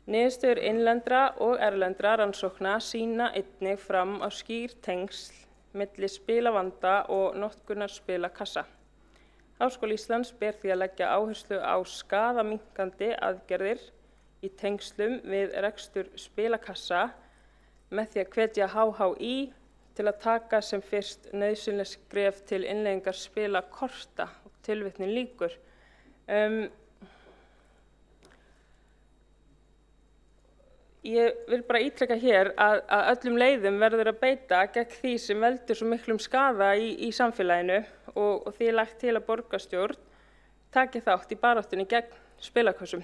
Niðurstöður innlendra og erlendra rannsókna sýna einnig fram á skýr tengsl milli spilavanda og notkunar spilakassa. Háskóli Íslands ber því að leggja áherslu á skaðaminnkandi aðgerðir í tengslum við rekstur spilakassa með því að hvetja HHÍ til að taka sem fyrst nauðsynleg skref til innleiðingar spilakorta og tilvitnun lýkur. Ég vil bara ítreka hér að öllum leiðum verður að beita gegn því sem veldur svo miklum skaða í samfélaginu og því lagt til að borgarstjórn taki þátt í baráttunni gegn spilakössum.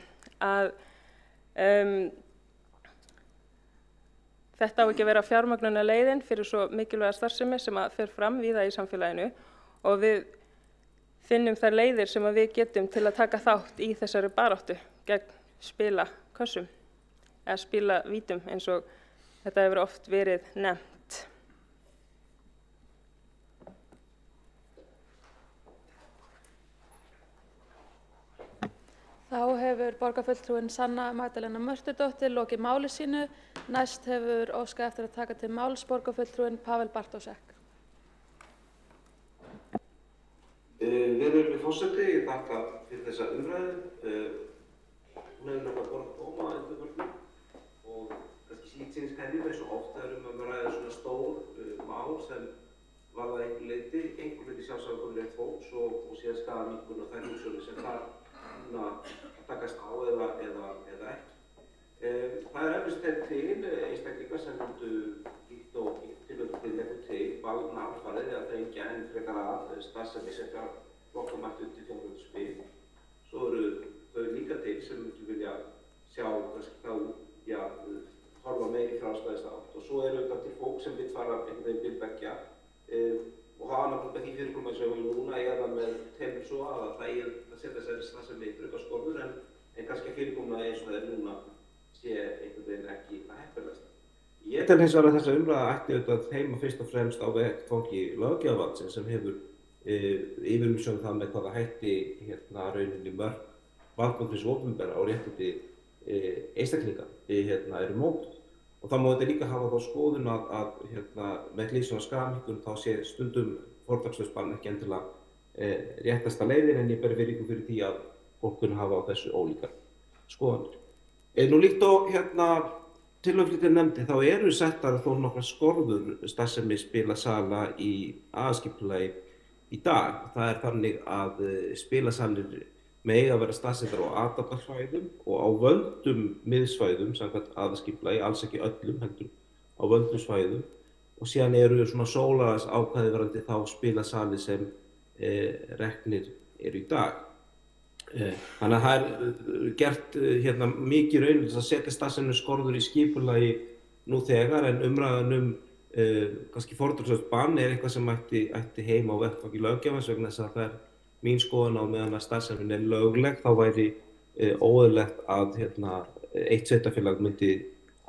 Þetta á ekki að vera fjármögnunarleiðin fyrir svo mikilvæga starfsemi sem fer fram víða í samfélaginu og við finnum þær leiðir sem við getum til að taka þátt í þessari baráttu gegn spilakössum eða spilavítum eins og þetta hefur oft verið nefnt. Þá hefur borgarfulltrúinn Sanna Magdalena Mörtudóttir lokið máli sínu. Næst hefur óskað eftir að taka til máls borgarfulltrúinn Pavel Bartósek. Virðulegur forseti, ég þakka fyrir þessa umræðu. Hún hefur nefnilega borð koma að undanförnum og kannski síðsins kennum eins og oft erum að ræða svona stór mál sem varða einhver leyti sjálfsafkomu rétt fólks og síðan skaðaminnkun og þær hugsjónir sem þar takast á eða ekki. Það eflaust til einstaklingar sem myndu líkt og tilfellu til valna alfarið eða þrengja enn frekar að starfsemi sem flokka mætti undir fjárhundsspil. Svo eru þau líka til sem myndu vilja sjá kannski horfa meiri fráslæðist átt og svo eru þetta til fólk sem vill fara einhvern veginn bilbeggja og hafa náttúrulega með því fyrirkomandi sem við núna eða með teimur svo að það setja sér starfsemi þröngar skorður en kannski fyrirkomandi eins og það núna sé einhvern veginn ekki að heppilegast. Ég tel hins vegar að þessa umræða ætti auðvitað heima fyrst og fremst á vettvangi löggjafarvaldsins sem hefur yfirumsjón það með hvaða hætti rauninni mörk valdbundins opinbera og réttindi einstaklinga eru mótuð. Og það má þetta líka hafa þá skoðun að með hliðsjón af skaðaminnkun þá sé stundum fortakslaust bann ekki endilega réttasta leiðin en ég ber virðingu fyrir því að fólk kunni hafa á þessu ólíkar skoðanir. Nú líkt og tilhöflítið nefndi þá eru settar þó nokkrar skorður starfsemi spilasala í aðalskipulagi í dag. Það er þannig að spilasalir mega vera staðsettar á athafnasvæðum og á völdum miðsvæðum samkvæmt aðalskipulagi, alls ekki öllum heldur á völdum svæðum og síðan eru svona sólarlags ákvæði varðandi þá spilasali sem reknir eru í dag. Þannig að það gert hérna mikið raun að setja starfseminu skorður í skipulagi nú þegar, en umræðan kannski fortakslaust bann eitthvað sem ætti heima á vettvangi löggjafans, vegna þess að það mín skoðun á meðan að starfsemin lögleg, þá væri óeðlilegt að eitt sveitarfélag myndi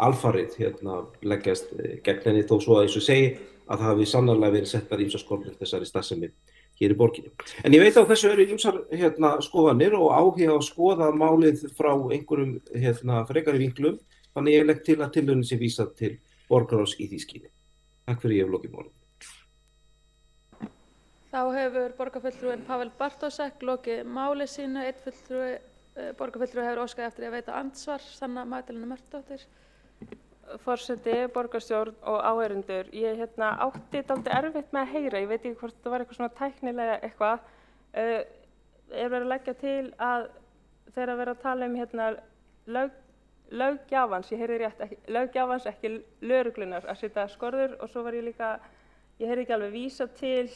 alfarið leggjast gegn henni, þó svo að eins og segi að það hafi sannarlega verið settar ýmsar skorður þessari starfsemi hér í borginni. En ég veit að þessu eru ýmsar skoðanir og áhuga að skoða málið frá einhverjum frekari vinklum, þannig ég legg til að tillögunni sé vísað til borgarráðs í því skyni. Takk fyrir, ég hef lokið málið. Þá hefur borgarfulltrúinn Pavel Bartósek lokið máli sínu. Einn borgarfulltrúi hefur óskað eftir að veita andsvar, Sanna Magdalena Mörtudóttir. Forseti, borgarstjórn og áheyrendur, ég átti dálítið erfitt með að heyra, ég veit ekki hvort það var eitthvað svona tæknilega eitthvað, verið að leggja til að þegar verið að tala löggjafans, ég heyrði rétt, löggjafans ekki lögreglunar að setja skorður, og svo var ég líka, ég heyrði ekki alveg vísa til,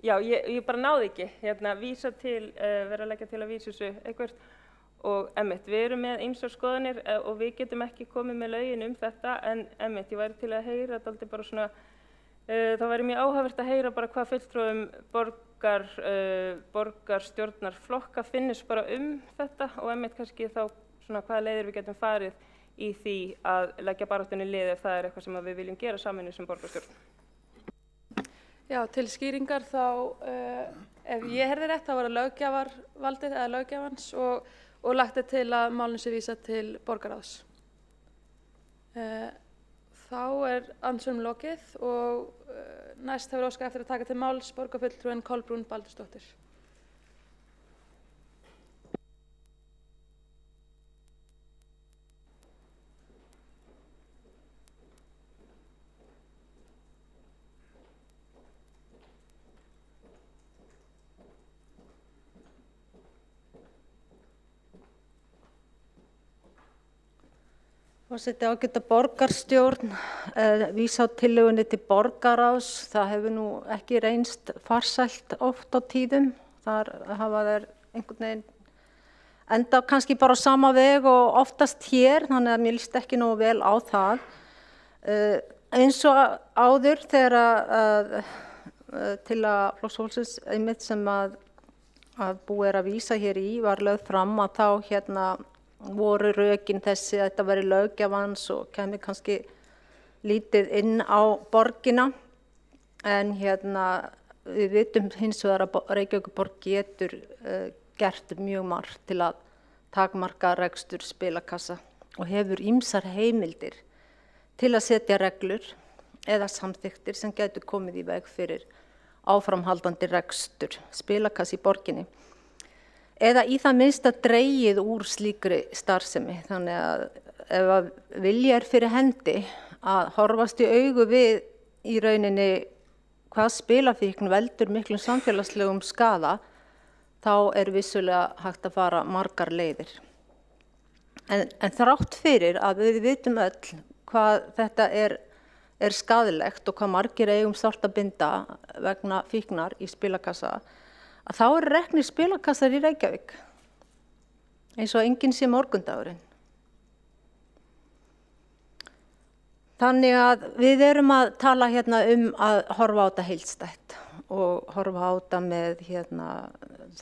ég bara náði ekki, vísa til, verið að leggja til að vísa þessu eitthvað. Og við erum með ýmsar skoðanir og við getum ekki komið með lögin þetta, en ég væri til að heyra dálítið bara svona, það væri mjög áhugavert að heyra bara hvað fulltrúum borgarstjórnarflokka finnist bara þetta, og kannski þá svona hvaða leiðir við getum farið í því að leggja baráttunni lið ef það er eitthvað sem við viljum gera sameinuð sem borgarstjórn. Já, til skýringar þá, ef ég heyrði rétt, þá var það löggjafarvaldið eða löggjafans og lagt til að málinu sé vísað til borgarráðs. Þá andsvörum lokið og næst hefur óskað eftir að taka til máls borgarfulltrúinn Kolbrún Baldursdóttir. Forseti, ágæta borgarstjórn, vísa á tillögunni til borgarráðs, það hefur nú ekki reynst farsælt oft á tíðum, þar hafa þeir einhvern veginn enda kannski bara á sama veg og oftast hér, þannig að mér líst ekki nógu vel á það. Eins og áður þegar tillaga Flokks fólksins einmitt sem að búið að vísa hér í var lögð fram, að þá voru rökin þessi að þetta væri löggjafans og kemur kannski lítið inn á borgina, en við vitum hins vegar að Reykjavíkurborg getur gert mjög margt til að takmarka rekstur spilakassa og hefur ýmsar heimildir til að setja reglur eða samþykktir sem getur komið í veg fyrir áframhaldandi rekstur spilakassa í borginni, eða í það minnsta dregið úr slíkri starfsemi. Þannig að ef vilji fyrir hendi að horfast í augu við í rauninni hvað spilafíkn veldur miklum samfélagslegum skaða, þá vissulega hægt að fara margar leiðir. En þrátt fyrir að við vitum öll hvað þetta er skaðlegt og hvað margir eigum sárt að binda vegna fíknar í spilakassa, að þá reknir spilakassar í Reykjavík, eins og enginn sé morgundagurinn. Þannig að við erum að tala að horfa á þetta heildstætt og horfa á þetta með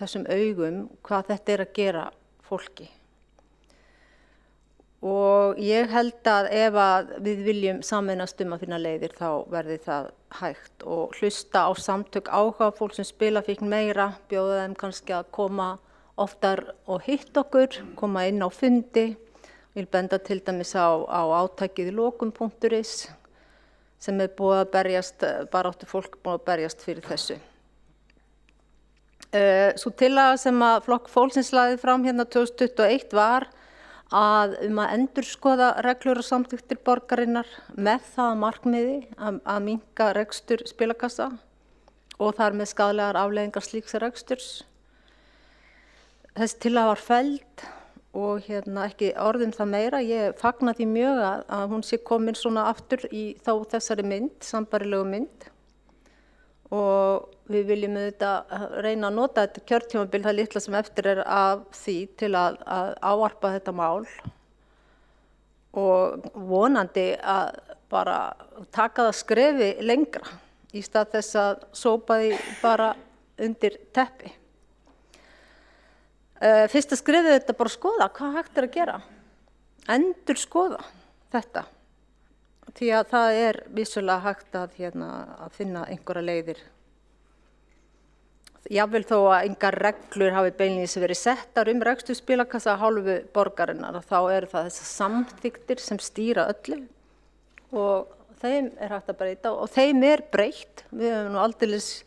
þessum augum hvað þetta er að gera fólki. Og ég held að ef við viljum sameinast að finna leiðir, þá verði það hægt, og hlusta á samtök áhugafólks sem spilafíkn meira, bjóða þeim kannski að koma oftar og hitta okkur, koma inn á fundi. Ég vil benda til dæmis á átakið í lokum.is sem búið að berjast, baráttu fólk búið að berjast fyrir þessu. Sú tillaga sem að Flokk fólksins lagði fram 2021 var að endurskoða reglur og samþykktir borgarinnar með það markmiði að minnka rekstur spilakassa og þar með skaðlegar afleiðingar slíks reksturs. Þessi tillaga var felld og ekki orð það meira. Ég fagna því mjög að hún sé komin svona aftur í þessari mynd, sambærilegu mynd, og við viljum auðvitað reyna að nota þetta kjörtímabil það litla sem eftir af því til að ávarpa þetta mál og vonandi að bara taka það skrefi lengra í stað þess að sópa því bara undir teppi. Fyrsta skrefið þetta bara skoða hvað hægt að gera, endur skoða þetta. Því að það vissulega hægt að finna einhverja leiðir. Jafnvel þó að engar reglur hafi beinlínis verið settar rekstur spilakassa af hálfu borgarinnar, þá eru það þessar samþykktir sem stýra öllu og þeim hægt að breyta og þeim breytt. Við höfum nú aldeilis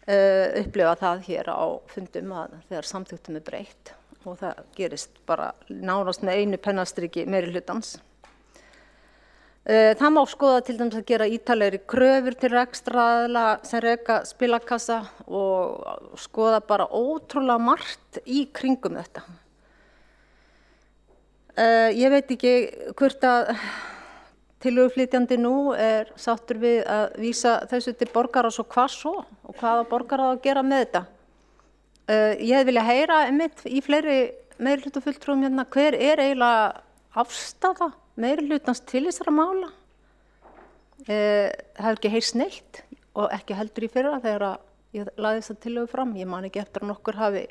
upplifað það hér á fundum að þegar samþykktum breytt og það gerist bara nánast með einu pennastriki meirihlutans. Það má skoða til dæmis að gera ítarlegri kröfur til rekstraraðila sem reka spilakassa og skoða bara ótrúlega margt í kringum þetta. Ég veit ekki hvort að tillöguflytjandi nú sáttur við að vísa þessu til borgarráðs og hvað svo og hvaða borgarráð að gera með þetta. Ég hefði viljað heyra einmitt í fleiri meirihlutafulltrúum hver eiginlega afstaða meirihlutans til þessara mála. Það hefur ekki heyrst neitt og ekki heldur í fyrra þegar ég lagði þessa tillögu fram. Ég man ekki eftir að nokkur hafi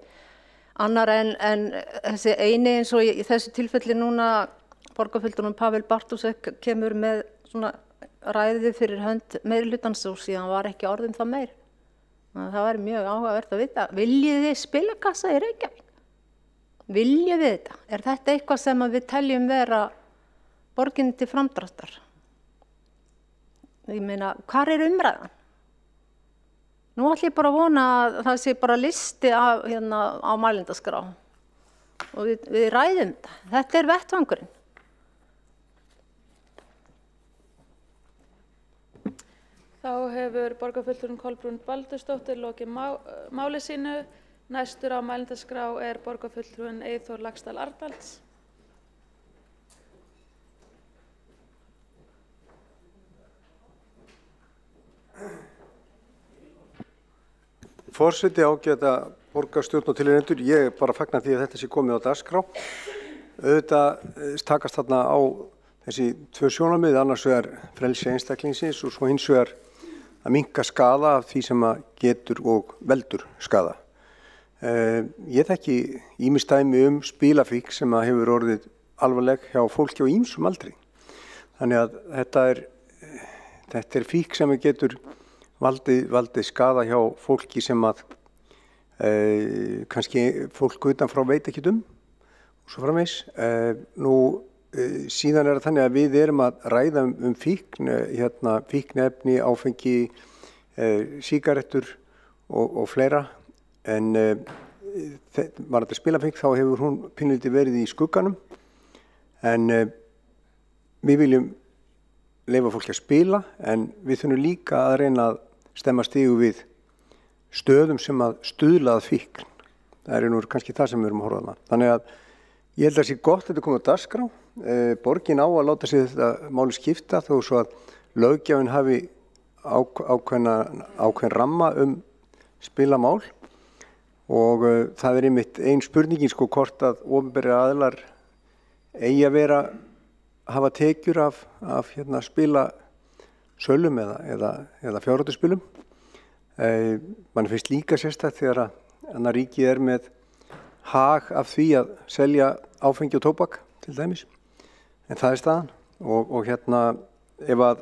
annar en þessi eini eins og í þessu tilfelli núna borgarfulltrúinn Pavel Bartósek kemur með svona ræðu fyrir hönd meirihlutans og síðan var ekki orðum það meir. Það væri mjög áhugavert að vita, viljið þið spilakassa í Reykjavík? Viljum við þetta? Þetta eitthvað sem við teljum vera borginni til framdráttar? Ég meina, hvar umræðan? Nú ætlum ég bara að vona að það sé bara listi á mælendaskrá og við ræðum þetta. Þetta vettvangurinn. Þá hefur borgarfulltrúinn Kolbrún Baldursdóttir lokið máli sínu. Næstur á mælendaskrá borgarfulltrúinn Eyþór Laxdal Arnalds. Forseti, ágæta borgarstjórn og tilheyrendur, ég bara fagna því að þetta sé komið á dagskrá. Auðvitað takast þarna á þessi tvö sjónarmið, annars vegar frelsi einstaklingsins og svo hins vegar að minnka skaða af því sem að getur og veldur skaða. Ég þekki ýmis dæmi spilafík sem að hefur orðið alvarleg hjá fólki á ýmsum aldri. Þannig að þetta fík sem getur valdið skaða hjá fólki sem að kannski fólk utanfrá veit ekki og svo framvegis. Síðan það þannig að við erum að ræða fíkniefni, áfengi, sígarettur og fleira. En var þetta spilafík þá hefur hún pínlítið verið í skugganum. En við viljum leyfa fólki að spila en við þurfum líka að reyna að stemma stigu við stöðum sem að stuðla að fíkn. Það nú kannski það sem við erum að horfa á. Þannig að ég held að það sé gott að þetta komið á dagskrá. Borgin á að láta sig þetta máli skipta þó svo að löggjafinn hafi ákveðin ramma spilamál og það einmitt ein spurningin hvort að opinberir aðilar eigi að hafa tekjur af spilasölum eða fjárhættuspilum. Man finnst líka sérstakt þegar að ríkið með hag af því að selja áfengi og tóbak til dæmis. En það staðan og ef að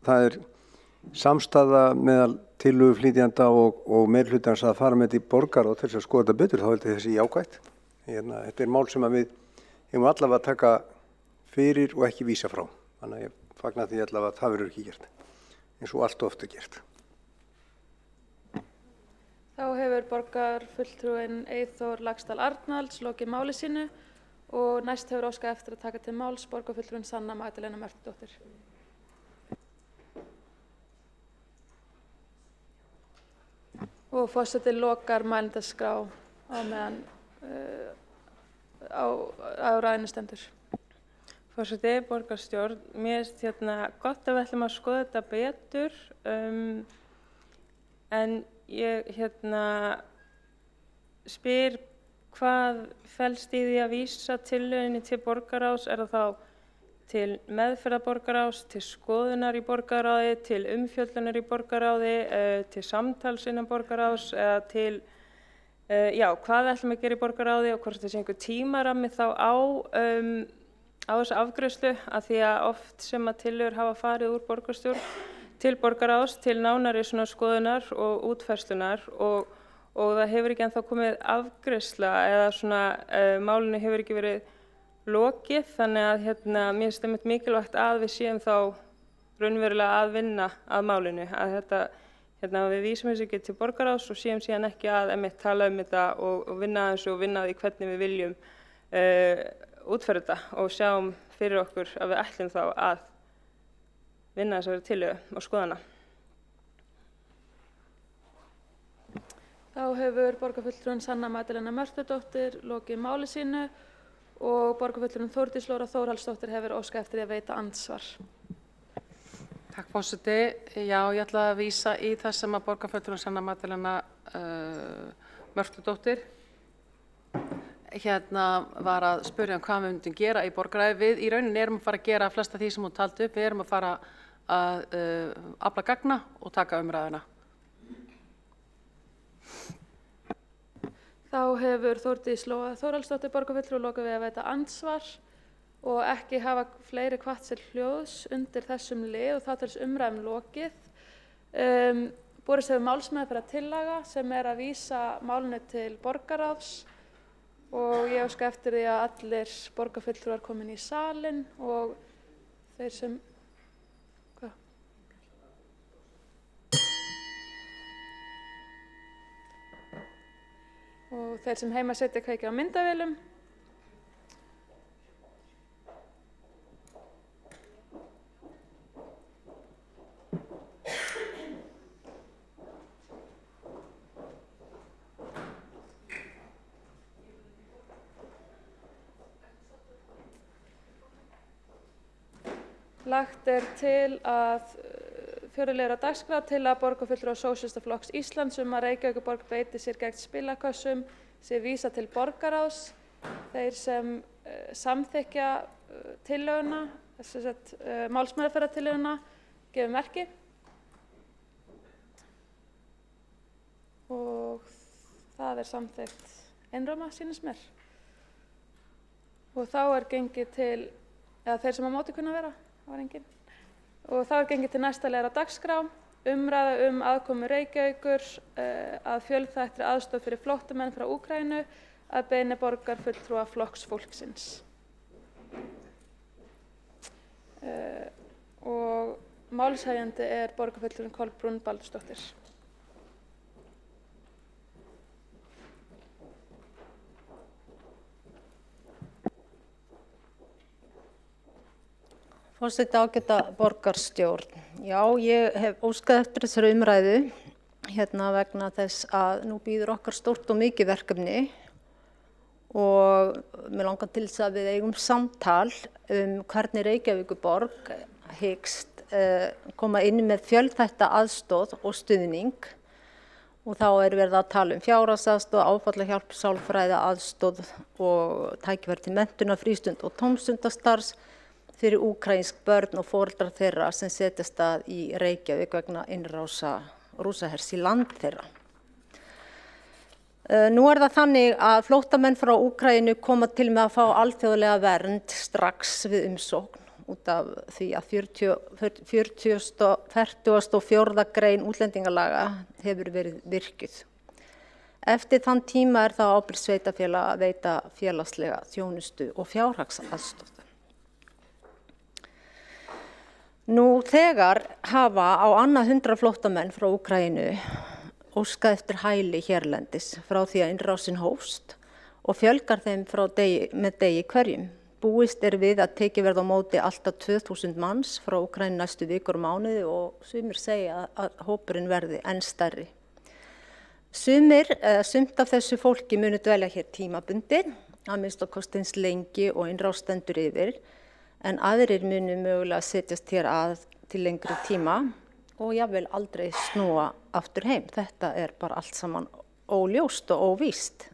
það samstaða meðal tillöguflytjanda og meirihlutans að fara með þetta í borgarráð til þess að skoða þetta betur, þá held ég þessi jákvætt. Þetta mál sem að við hefum allavega að taka fyrir og ekki vísa frá. Þannig að ég fagna því allavega að það verður ekki gert, eins og allt ofta gert. Þá hefur borgarfulltrúinn Eyþór Laxdal Arnalds lokið máli sínu og næst hefur óskað eftir að taka til máls borgarfulltrúinn Sanna Magdalena Mörtudóttir. Og forseti lokar mælendaskrá á meðan á ræðinu stendur. Forseti, borgarstjórn, mér finnst gott að við ætlum að skoða þetta betur en ég spyr hvað felst í því að vísa tillögunni til borgarráðs, er það þá til meðferðar borgarráðs, til skoðunar í borgarráði, til umfjöllunar í borgarráði, til samtals innan borgarráðs eða til, hvað við ætlum að gera í borgarráði og hvort þessi einhver tímarammi þá á þessu afgreiðslu, af því að oft sem að tillögur hafa farið úr borgarstjórn til borgarráðs, til nánari svona skoðunar og útfærslunar og það hefur ekki ennþá komið afgreiðsla eða svona málinu hefur ekki verið lokið, þannig að mér finnst einmitt mikilvægt að við séum þá raunverulega að vinna að málinu, að við vísum þessu ekki til borgarráðs og séum síðan ekki að einmitt tala þetta og vinna þessu og vinna því hvernig við viljum útfæra þetta og sjáum fyrir okkur að við ætlum þá að vinna þessari tillögu og skoðana. Þá hefur borgarfulltrúinn Sanna Magdalena Mörtudóttir lokið máli sínu og borgarfulltrúinn Þórdís Lóra Þórhallsdóttir hefur óskað eftir því að veita andsvar. Takk forseti. Já, ég ætla að vísa í það sem að borgarfulltrúinn Sanna Magdalena Mörtudóttir var að spyrja hvað við myndum gera í borgarráði. Við í rauninni erum að fara að gera flesta því sem hún taldi upp. Við erum að fara að afla gagna og taka umræðuna. Þá hefur Þórdís Lóra Þórhallsdóttir borgarfulltrúi lokað við að veita andsvar og ekki hafa fleiri hvatt sér hljóðs undir þessum lið og þá til þess umræðum lokið. Borist hefur málsmeðferðartillaga sem er að vísa málinu til borgarráðs og ég óska eftir því að allir borgarfulltrúar komin í salinn og þeir sem heima setja kveikja á myndavélum. Lagt er til að fjórði liður á dagskrá til að borgarfulltrúar Sósíalistaflokks Íslands að Reykjavíkurborg beiti sér gegn spilakössum sé vísa til borgarráðs. Þeir sem samþykkja tillöguna, málsmeðferðartillöguna, gefur merki. Og það samþykkt einróma, sýnist mér. Og þá gengið til, eða þeir sem á móti kunna vera, það var enginn. Og þá gengið til næsta liðar á dagskrá, umræða aðkomu Reykjavíkur að fjölþættri aðstoð fyrir flóttamenn frá Úkraínu að beiðni borgarfulltrúa Flokks fólksins. Og málshefjandi borgarfulltrúinn Kolbrún Baldursdóttir. Forseti, ágæta borgarstjórn. Já, ég hef óskað eftir þessari umræðu vegna þess að nú bíður okkar stórt og mikið verkefni og mig langar til þess að við eigum samtal hvernig Reykjavíkurborg hyggst koma inn með fjölþætta aðstoð og stuðning og þá verið að tala fjárhagsaðstoð, áfallahjálp, sálfræði aðstoð og tækifæri til menntunar, frístund og tómstundastarfs fyrir úkraínsk börn og foreldrar þeirra sem setjast að í Reykjavík vegna innrása Rússahers í land þeirra. Nú það þannig að flóttamenn frá Úkraínu koma til með að fá alþjóðlega vernd strax við umsókn út af því að 44. grein útlendingalaga hefur verið virkjuð. Eftir þann tíma það ábyrgð sveitarfélaga að veita félagslega þjónustu og fjárhagsaðstoð. Nú þegar hafa á annað 100 flóttamenn frá Úkraínu óskað eftir hæli hérlendis frá því að innrásin hófst og fjölgar þeim með degi hverjum. Búist við að tekið verði á móti alltaf 2000 manns frá Úkraínu næstu vikur og mánuði og sumir segja að hópurinn verði enn stærri. Sumt af þessu fólki munu dvelja hér tímabundið, að minnsta kosti eins lengi og innrás stendur yfir, en aðrir munu mögulega setjast hér að til lengri tíma og jafnvel aldrei snúa aftur heim. Þetta bara allt saman óljóst og óvíst,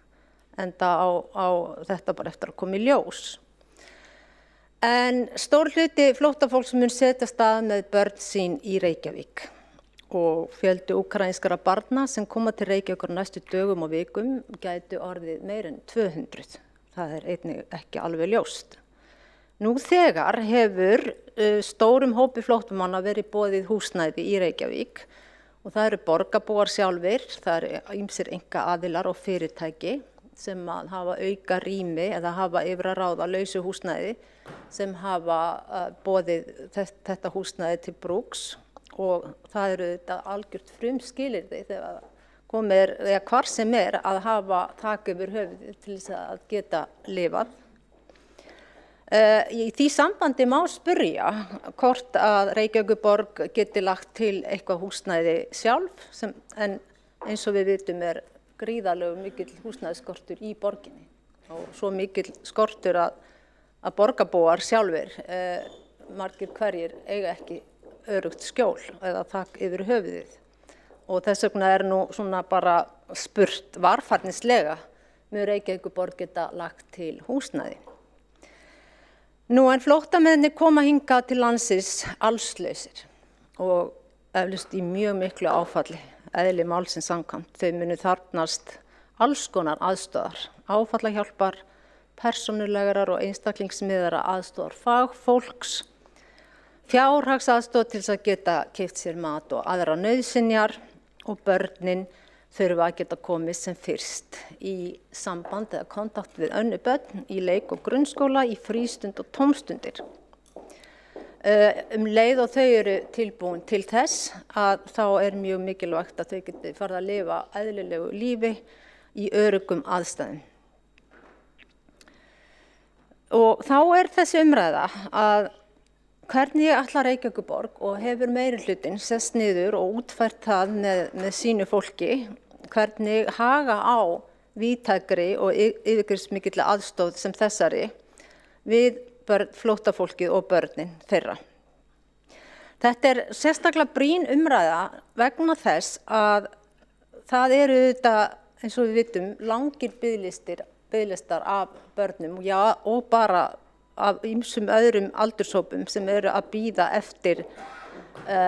enda á þetta bara eftir að koma í ljós. En stór hluti flóttafólks mun setjast að með börn sín í Reykjavík og fjöldi úkraínskra barna sem koma til Reykjavíkur næstu dögum og vikum gætu orðið meir en 200. Það einnig ekki alveg ljóst. Nú þegar hefur stórum hópi flóttamanna verið boðið húsnæði í Reykjavík og það eru borgarbúar sjálfir, það eru ýmsir einkaaðilar og fyrirtæki sem að hafa auka rými eða hafa yfir að ráða lausu húsnæði sem hafa boðið þetta húsnæði til brúks og það eru þetta algjört frumskilyrði þegar komið eða hvar sem að hafa þak yfir höfuðið til þess að geta lifað. Í því sambandi má spyrja hvort að Reykjavíkurborg geti lagt til eitthvað húsnæði sjálf en eins og við vitum gríðarlegur mikill húsnæðisskortur í borginni og svo mikill skortur að borgarbúar sjálfir margir hverjir eiga ekki öruggt skjól eða þak yfir höfuðið og þess vegna nú svona bara spurt varfærnislega mun Reykjavíkurborg geta lagt til húsnæði. Nú en flóttamennirnir koma hingað til landsins allslausir og eflaust í mjög miklu áfalli, eðli málsins samkvæmt. Þau munu þarfnast alls konar aðstoðar, áfallahjálpar, persónulegar og einstaklingsmiðara aðstoðar fagfólks, fjárhagsaðstoð til þess að geta keypt sér mat og aðra nauðsynjar og börnin þurfa að geta komið sem fyrst í samband eða kontakt við önnur börn í leik- og grunnskóla, í frístund og tómstundir. Leið og þau eru tilbúin til þess að þá mjög mikilvægt að þau geti farið að lifa eðlilegu lífi í öruggum aðstæðum. Og þá þessi umræða að hvernig ætlar Reykjavíkurborg og hefur meirihlutinn sest niður og útfært það með sínu fólki, hvernig haga á víðtækri og yfirgripsmikilli aðstoð sem þessari við flóttafólkið og börnin þeirra. Þetta sérstaklega brýn umræða vegna þess að það eru þetta, eins og við vitum, langir biðlistar af börnum og bara af ýmsum öðrum aldurshópum sem eru að bíða eftir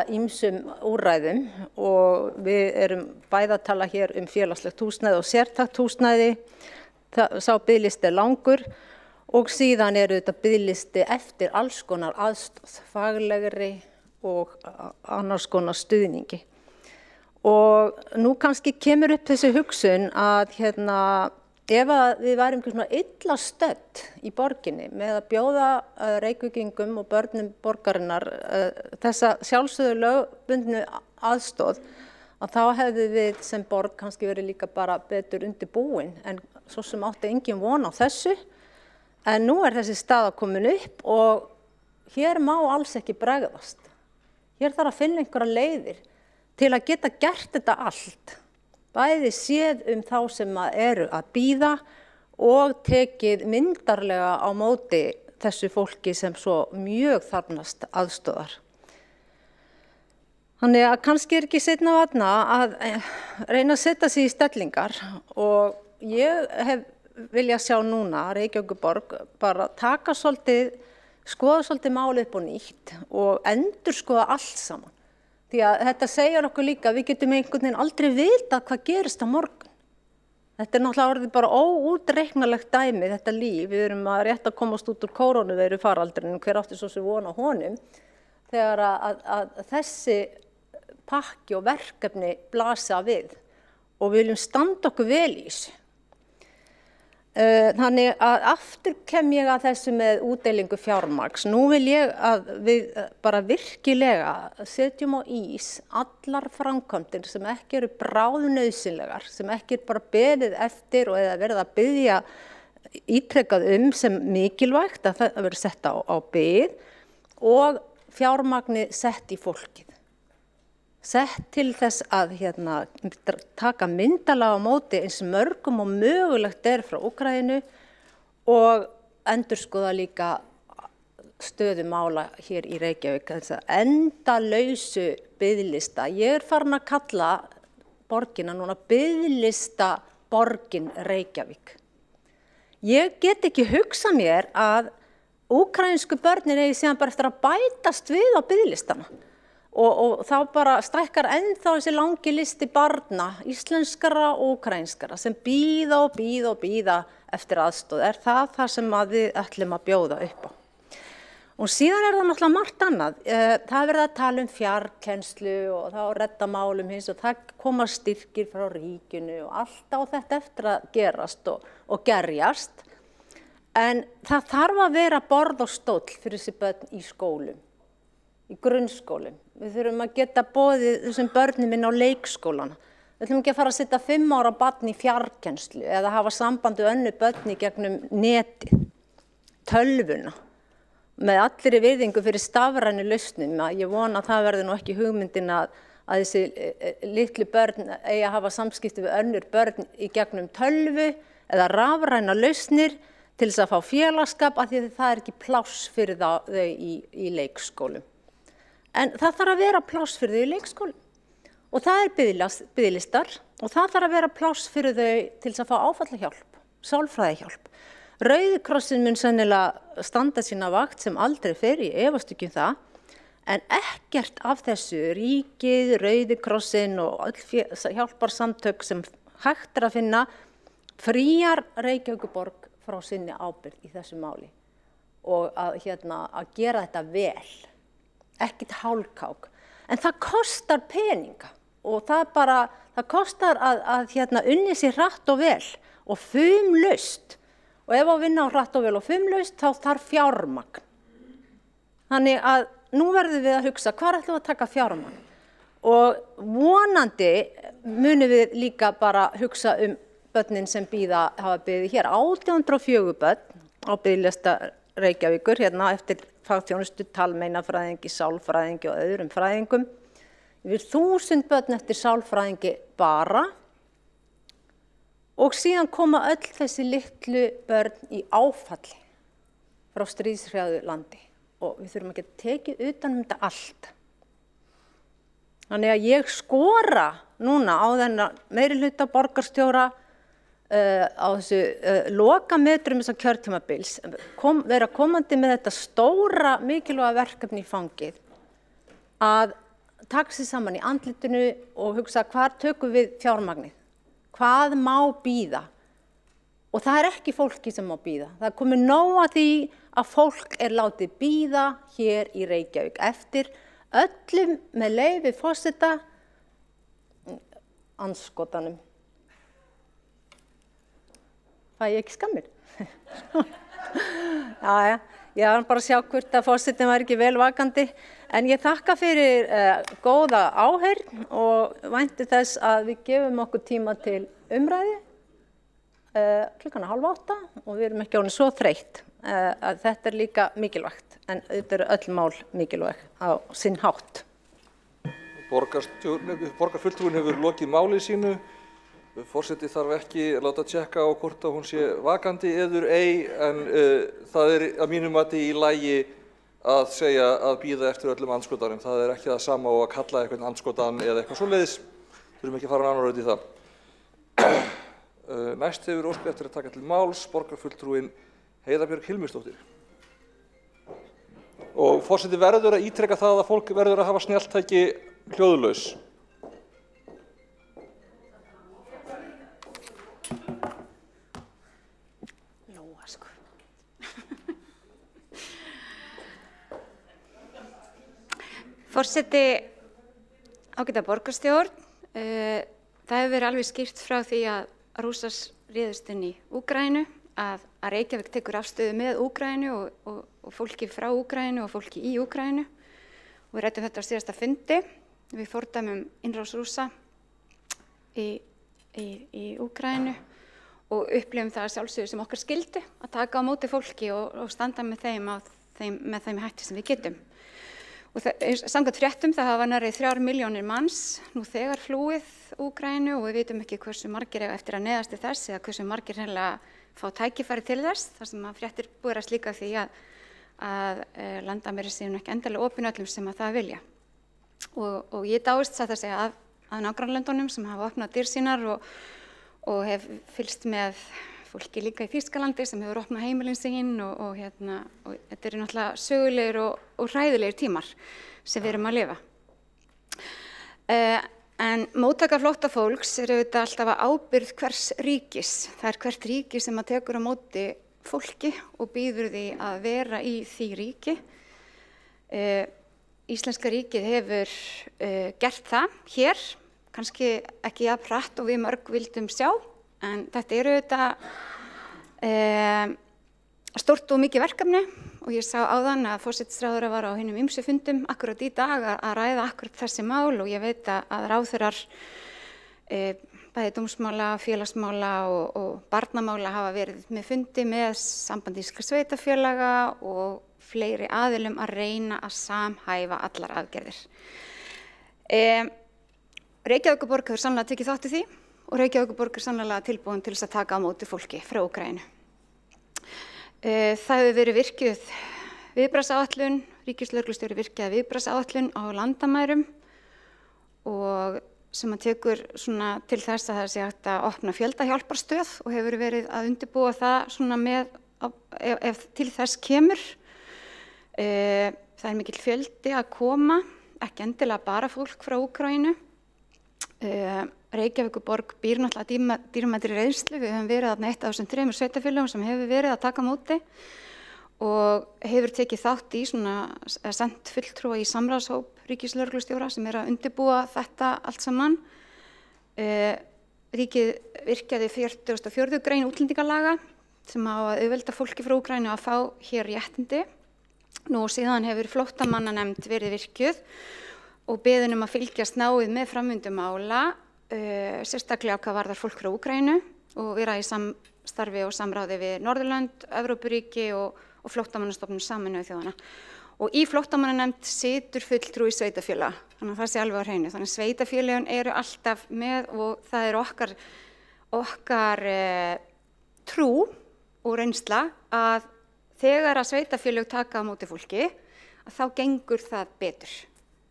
ýmsum úrræðum og við erum bæði að tala hér félagslegt húsnæði og sértækt húsnæði, sá biðlisti langur og síðan þetta biðlisti eftir alls konar aðstoð, faglegri og annars konar stuðningi. Og nú kannski kemur upp þessi hugsun að ef við værum ekki svona illa stödd í borginni með að bjóða Reykvíkingum og börnum borgarinnar þessa sjálfsögðu lögbundnu aðstoð, að þá hefðu við sem borg kannski verið líka bara betur undirbúin en svo sem átti engin von á þessu. En nú þessi staða komin upp og hér má alls ekki bregðast. Hér þarf að finna einhverja leiðir til að geta gert þetta allt. Bæði séð þá sem eru að bíða og tekið myndarlega á móti þessu fólki sem svo mjög þarfnast aðstoðar. Þannig að kannski ekki seinna vegna að reyna að setja sig í stellingar og ég hef viljað sjá núna Reykjavíkurborg bara skoða svolítið málið upp á nýtt og endurskoða allt saman. Því að þetta segir okkur líka að við getum einhvern veginn aldrei vitað hvað gerist á morgun. Þetta náttúrulega orðið bara óútreiknanlegt dæmi, þetta líf. Við erum að rétt að komast út úr kórónuveiru faraldrinum, hver átti svo sem von á honum, þegar að þessi pakki og verkefni blasa við og við viljum standa okkur vel í þessu. Þannig að aftur kem ég að þessu með útdeilingu fjármagns. Nú vil ég að við bara virkilega setjum á ís allar framkvæmdir sem ekki eru bráðnauðsynlegar, sem ekki bara beðið eftir og eða verið að biðja ítrekað sem mikilvægt að það verið sett á bið og fjármagni sett í fólkið. Sett til þess að taka myndarlega á móti eins mörgum og mögulegt frá Úkraínu og endurskoða líka stöðu mála hér í Reykjavík, þess að endalausu biðlista. Ég farin að kalla borgina núna biðlista borgin Reykjavík. Ég get ekki hugsað mér að úkraínsku börnin eigi síðan bara eftir að bætast við á biðlistana. Og þá bara stækkar ennþá þessi langi listi barna, íslenskara og úkraínskara, sem bíða og bíða og bíða eftir aðstoð. Er það sem við ætlum að bjóða upp á? Og síðan það náttúrulega margt annað. Það verið að tala fjarkennslu og þá redda málum hins og það koma styrkir frá ríkinu og allt á þetta eftir að gerast og gerjast. En það þarf að vera borð og stóll fyrir þessi börn í skólum, í grunnskólum. Við þurfum að geta boðið þessum börnum inn á leikskólana. Við ætlum ekki að fara að setja 5 ára barn í fjarkennslu eða hafa samband við önnur börn í gegnum netið, tölvuna, með allri virðingu fyrir stafrænu lausnum. Ég vona að það verði nú ekki hugmyndin að þessi litlu börn eigi að hafa samskipti við önnur börn í gegnum tölvu eða rafræna lausnir til þess að fá félagsskap, af því að það ekki pláss fyrir þau í leikskólum. En það þarf að vera pláss fyrir þau í leikskólum. Og það biðlistar og það þarf að vera pláss fyrir þau til þess að fá áfallahjálp, sálfræðihjálp. Rauði krossinn mun sennilega standa sína vakt sem aldrei fer, ég efast ekki það, en ekkert af þessu, ríkið, Rauði krossinn og öll hjálparsamtök sem hægt að finna, fríar Reykjavíkurborg frá sinni ábyrgð í þessu máli og að gera þetta vel, ekkert hálfkák. En það kostar peninga og það kostar að unni sér hratt og vel og fumlaust. Og ef að vinna á hratt og vel og fumlaust þá þarf fjármagn. Þannig að nú verðum við að hugsa, hvar ætlum við að taka fjármagn? Og vonandi munum við líka bara hugsa börnin sem hafa beðið hér. 1804 börn á biðlista Reykjavíkur eftir fagþjónustu, talmeinafræðingi, sálfræðingi og öðrum fræðingum. Yfir 1000 börn eftir sálfræðingi bara. Og síðan koma öll þessi litlu börn í áfalli frá stríðshrjáðu landi. Og við þurfum ekki að tekið utan þetta allt. Þannig að ég skora núna á þennan meirihluta borgarstjóra á þessu lokametrum þessa kjörtímabils, vera komandi með þetta stóra mikilvæga verkefni í fangið, að taka sig saman í andlitinu og hugsa hvar tökum við fjármagnið, hvað má bíða. Og það ekki fólki sem má bíða. Það komið nóg að því að fólk látið bíða hér í Reykjavík eftir öllum með leyfi forseta andskotanum. Fæ ég ekki skammir? Já, ég var bara að sjá hvort að forsetin var ekki vel vakandi. En ég þakka fyrir góða áheyrn og vænti þess að við gefum okkur tíma til umræðu klukkan 7:30 og við erum ekki orðin svo þreytt. Þetta líka mikilvægt, en þetta eru öll mál mikilvæg á sinn hátt. Borgarfulltrúinn hefur lokið máli sínu. Forseti þarf ekki að láta tjekka á hvort að hún sé vakandi eður ei, en það að mínu mati í lagi að segja að bíða eftir öllum andskotanum. Það ekki það sama og að kalla eitthvað andskotan eða eitthvað svoleiðis. Þurfum ekki að fara nánar út í það. Næst hefur óskað eftir að taka til máls borgarfulltrúinn Heiða Björg Hilmisdóttir. Og forseti verður að ítreka það að fólk verður að hafa snjalltæki hljóðlaus. Forseti, ágæta borgarstjórn, það hefur verið alveg skýrt frá því að Rússar réðust inn í Úkraínu, að Reykjavík tekur afstöðu með Úkraínu og fólki frá Úkraínu og fólki í Úkraínu. Og við ræddum þetta á síðasta fundi. Við fordæmum innrás Rússa í Úkraínu og upplifum það sjálfsögðu sem okkar skyldu að taka á móti fólki og standa með þeim hætti sem við getum. Og samkvæmt fréttum það hafa nærri 3 milljónir manns nú þegar flúið Úkraínu og við vitum ekki hversu margir eiga eftir að neyðast til þess eða hversu margir hreinlega fá tækifæri til þess. Þar sem að fréttir berast líka því að landamæri séu ekki endilega opin öllum sem að það vilja. Og ég dáist satt að segja að nágrannlöndunum sem hafa opnað dyr sínar og hef fylgst með fólki líka í Þýskalandi sem hefur opnað heimilin sín og þetta eru náttúrulega sögulegir og hræðilegir tímar sem við erum að lifa. En móttaka flóttafólks er auðvitað alltaf að ábyrgð hvers ríkis. Það hvert ríki sem að tekur á móti fólki og býður því að vera í því ríki. Íslenska ríkið hefur gert það hér, kannski ekki jafn hratt og við mörg vildum sjá, en þetta eru auðvitað stórt og mikið verkefni og ég sá áðan að forsætisráðherra var á hinum ýmsu fundum akkurat í dag að ræða akkurat þessi mál og ég veit að ráðherrar bæði dómsmála, félagsmála og barnamála hafa verið með fundi með sambandi íslenskra sveitarfélaga og fleiri aðilum að reyna að samhæfa allar aðgerðir. Reykjavíkurborg hefur sannlega tekið þátt í því og Reykjavíkurborg er sannlega tilbúin til þess að taka á móti fólki frá Úkraínu. Það hefur verið virkjuð viðbragðsáætlun, ríkislögreglustjóri virkjaði viðbragðsáætlun á landamærum og sem að tekur svona til þess að það sé hægt að opna fjöldahjálparstöð og hefur verið að undirbúa það svona með, ef til þess kemur. Það er mikill fjöldi að koma, ekki endilega bara fólk frá Úkraínu. Reykjavíkurborg býr náttúrulega dýrmætri reynslu. Við höfum verið þarna eitt af þessum 3 sveitarfélögum sem hefur verið að taka á móti og hefur tekið þátt í sent fulltrúa í samráðshóp ríkislögreglustjóra sem er að undirbúa þetta allt saman. Ríkið virkjaði 44. grein útlendingalaga sem á að auðvelda fólki frá Úkraínu að fá hér réttindi. Nú síðan hefur flóttamannanefnd verið virkjuð og beðin að fylgjast náið með framvindu mála, sérstaklega hvað varðar fólk frá Úkraínu og vera í samstarfi og samráði við Norðurlönd, Evrópuríki og Flóttamannastofnun Sameinuðu þjóðanna. Og í flóttamannanefnd situr fulltrúi sveitarfélaga, þannig að það sé alveg á hreinu. Þannig að sveitarfélögin eru alltaf með og það er okkar trú og reynsla að þegar að sveitarfélög taka á móti fólki, að þá gengur það betur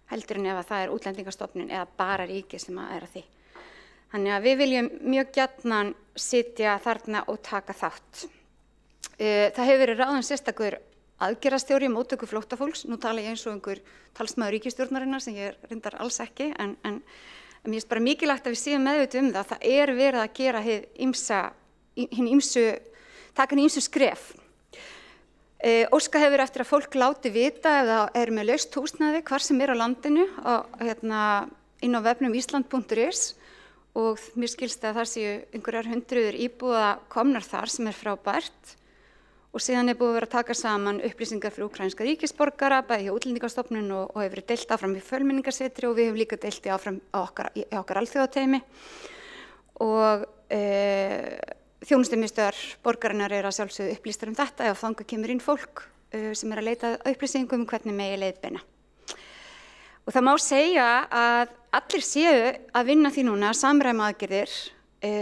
heldur en ef það er útlendingastofnun eða bara ríki sem er að því. Þannig að við viljum mjög gjarnan sitja þarna og taka þátt. Það hefur verið ráðinn sérstakur aðgerðarstjóri í móttöku flóttafólks. Nú tala ég eins og einhver talsmaður ríkisstjórnarinnar sem ég reyndar alls ekki, en mér finnst bara mikilvægt að við séum meðvituð það. Það er verið að gera taka hin ýmsu skref. Óska hefur eftir að fólk láti vita ef það er með laust húsnæði hvar sem er á landinu inn á vefnum island.is og mér skilst að það séu einhverjar 100 íbúða komnar þar sem er frábært og síðan er búið að vera að taka saman upplýsingar fyrir úkraínska ríkisborgara bæði hjá Útlendingastofnun og hefur verið deilt áfram í Fjölmenningarsetri og við hefum líka deilt áfram á okkar alþjóðateymi og þjónustumiðstöðvar borgarinnar eru að sjálfsögðu upplýstar þetta ef þangað kemur inn fólk sem er að leita upplýsingum hvernig megi leiðbeina. Og það má segja að allir séu að vinna því núna að samræma aðgerðir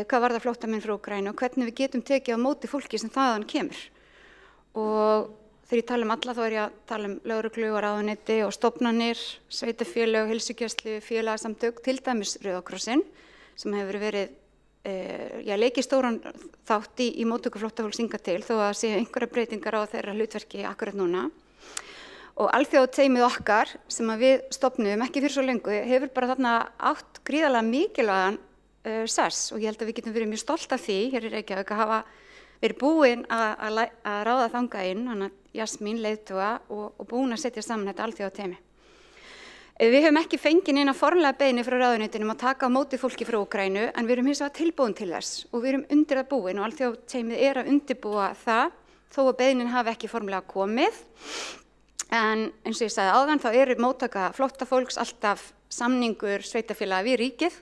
hvað varðar flóttamenn frá Úkraínu og hvernig við getum tekið á móti fólki sem þaðan kemur. Og þegar ég tala alla þá er ég að tala lögreglu og ráðuneyti og stofnanir, sveitarfélög, heilsugæslu, félagasamtök, til dæmis Rauða krossinn sem hefur verið leikið stóran þátt í móttöku flóttafólks hingað til þó að séu einhverjar breytingar á þeirra hlutverki akkurat núna. Og alþjóðateymið okkar sem að við stofnuðum ekki fyrir svo lengu hefur bara þarna átt gríðarlega mikilvægan sess og ég held að við getum verið mjög stolt af því hér í Reykjavík að hafa verið búin að ráða þangað inn, hann að Jasmín leiðtoga og búin að setja saman þetta alþjóðateymi. Við höfum ekki fengið neina formlega beiðni frá ráðuneytinu að taka á móti fólki frá Úkraínu en við erum hins vegar tilbúin til þess og við erum undir það búin og alþjóðateymið er að undirbúa það þó að beiðnin hafi ekki formlega komið. En eins og ég sagði áðan þá eru móttaka flóttafólks alltaf samningur sveitarfélaga við ríkið.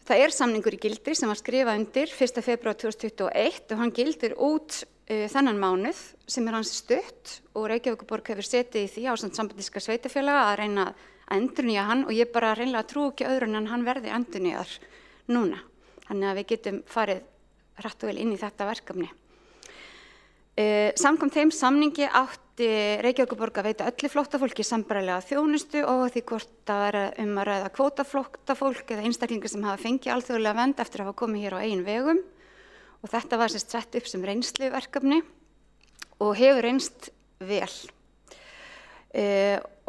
Það er samningur í gildi sem var skrifað undir 1. febrúar 2021 og hann gildir út þennan mánuð sem er hans stutt og Reykjavíkurborg hefur setið í því ásamt sambandíska sveitarfélaga að reyna að endurnýja hann og ég bara reynilega trúi ekki öðru en hann verði endurnýjar núna. Þannig að við getum farið hratt og vel inn í þetta verkefni. Samkvæmt þeim samningi átti Reykjavíkurborg að veita öllu flóttafólki sambærilega þjónustu og því hvort það er að ræða kvótaflóttafólk eða einstaklingar sem hafa fengið alþjóðlega vernd eftir að hafa komið hér á eigin vegum. Og þetta var sett upp sem reynsluverkefni og hefur reynst vel.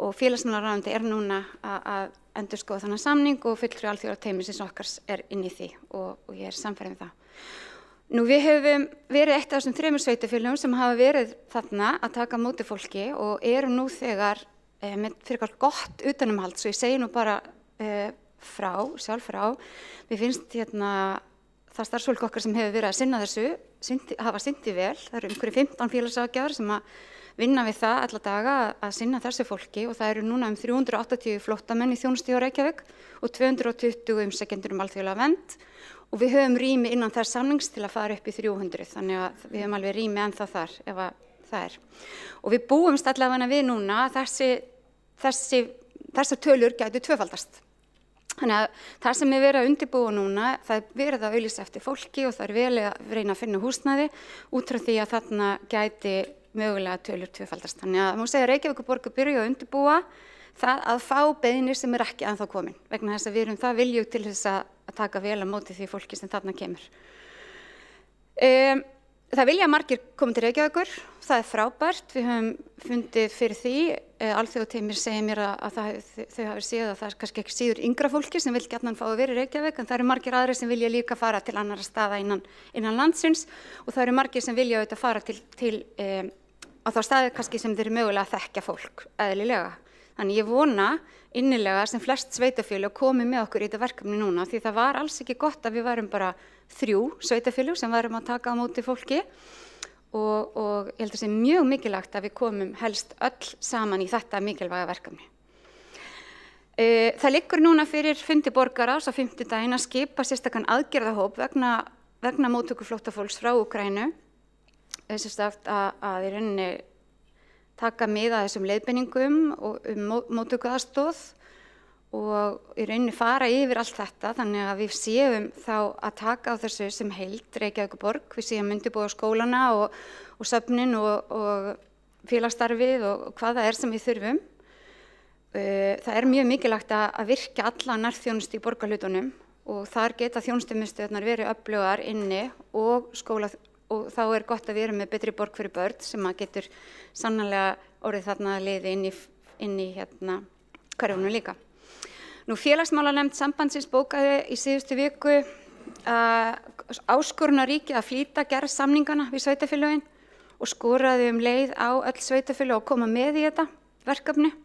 Og félagsmálaráðuneytið núna að endurskoða þennan samning og fulltrúi alþjóðateymisins okkar inn í því og ég samferð það. Nú við höfum verið eitt af þessum 3 sveitarfélögum sem hafa verið þarna að taka á móti fólki og eru nú þegar með fyrir gott utanumhald, svo ég segi nú bara sjálf frá. Mér finnst það starfsfólk okkar sem hefur verið að sinna þessu, hafa sinnt því vel. Það eru einhverjir 15 félagsráðgjafar sem að vinna við það alla daga að sinna þessu fólki og það eru núna 380 flóttamenn í þjónustu á Reykjavík og 220 umsækjendur alþjóðlega vernd og við höfum rými innan þess samnings til að fara upp í 300, þannig að við höfum alveg rými ennþá þar ef það er. Og við búumst allavega við núna að þessar tölur gætu tvöfaldast. Þannig að það sem er verið að undirbúa núna, það er verið að auglýsa eftir fólki og það er vel að reyna að finna húsnæði út frá því að þarna gæti mögulega tölur tvöfaldast. Þannig að má segja að Reykjavíkurborg byrja að undirbúa það að fá beiðnir sem er ekki ennþá komin, vegna þess að við erum það viljug til þess að taka vel á móti því fólki sem þarna kemur. Það vilja margir koma til Reykjavíkur, það er frábært, við höfum fundið fyrir því, alþjóðateymir segir mér að þau hafi séð að það er kannski ekki síður yngra fólki sem vil gjarnan fá að vera í Reykjavík, en það eru margir aðrir sem vilja líka fara til annarra staða innan landsins og það eru margir sem vilja auðvitað fara til á þá staði kannski sem þeir eru mögulega að þekkja fólk eðlilega. Þannig ég vona innilega sem flest sveitarfélög komi með okkur í þetta verkefni núna því það var alls ekki gott að við værum bara 3 sveitarfélög sem værum að taka á móti fólki og ég held að það sé mjög mikilvægt að við komum helst öll saman í þetta mikilvæga verkefni. Það liggur núna fyrir fundi borgarráðs á 5. daginn að skipa sérstakan aðgerðahóp vegna móttöku flóttafólks frá Úkraínu, að í rauninni taka mið að þessum leiðbeiningum og móttökuaðstoð og í rauninni fara yfir allt þetta þannig að við séum þá að taka á þessu sem heild Reykjavíkurborg, við séum undirbúa skólana og söfnin og félagsstarfið og hvað það er sem við þurfum. Það er mjög mikilvægt að virkja alla nærþjónustu í borgarhlutunum og þar geta þjónustumiðstöðvarnar verið öflugar inni og skóla og þá er gott að við erum með betri borg fyrir börn sem að getur sannarlega orðið þarna að leiði inn í hverfunum líka. Nú félagsmálanefnd sambandsins bókaði í síðustu viku áskoruna ríkið að flýta gerð samningana við sveitarfélögin og skoraði leið á öll sveitarfélög að koma með í þetta verkefni.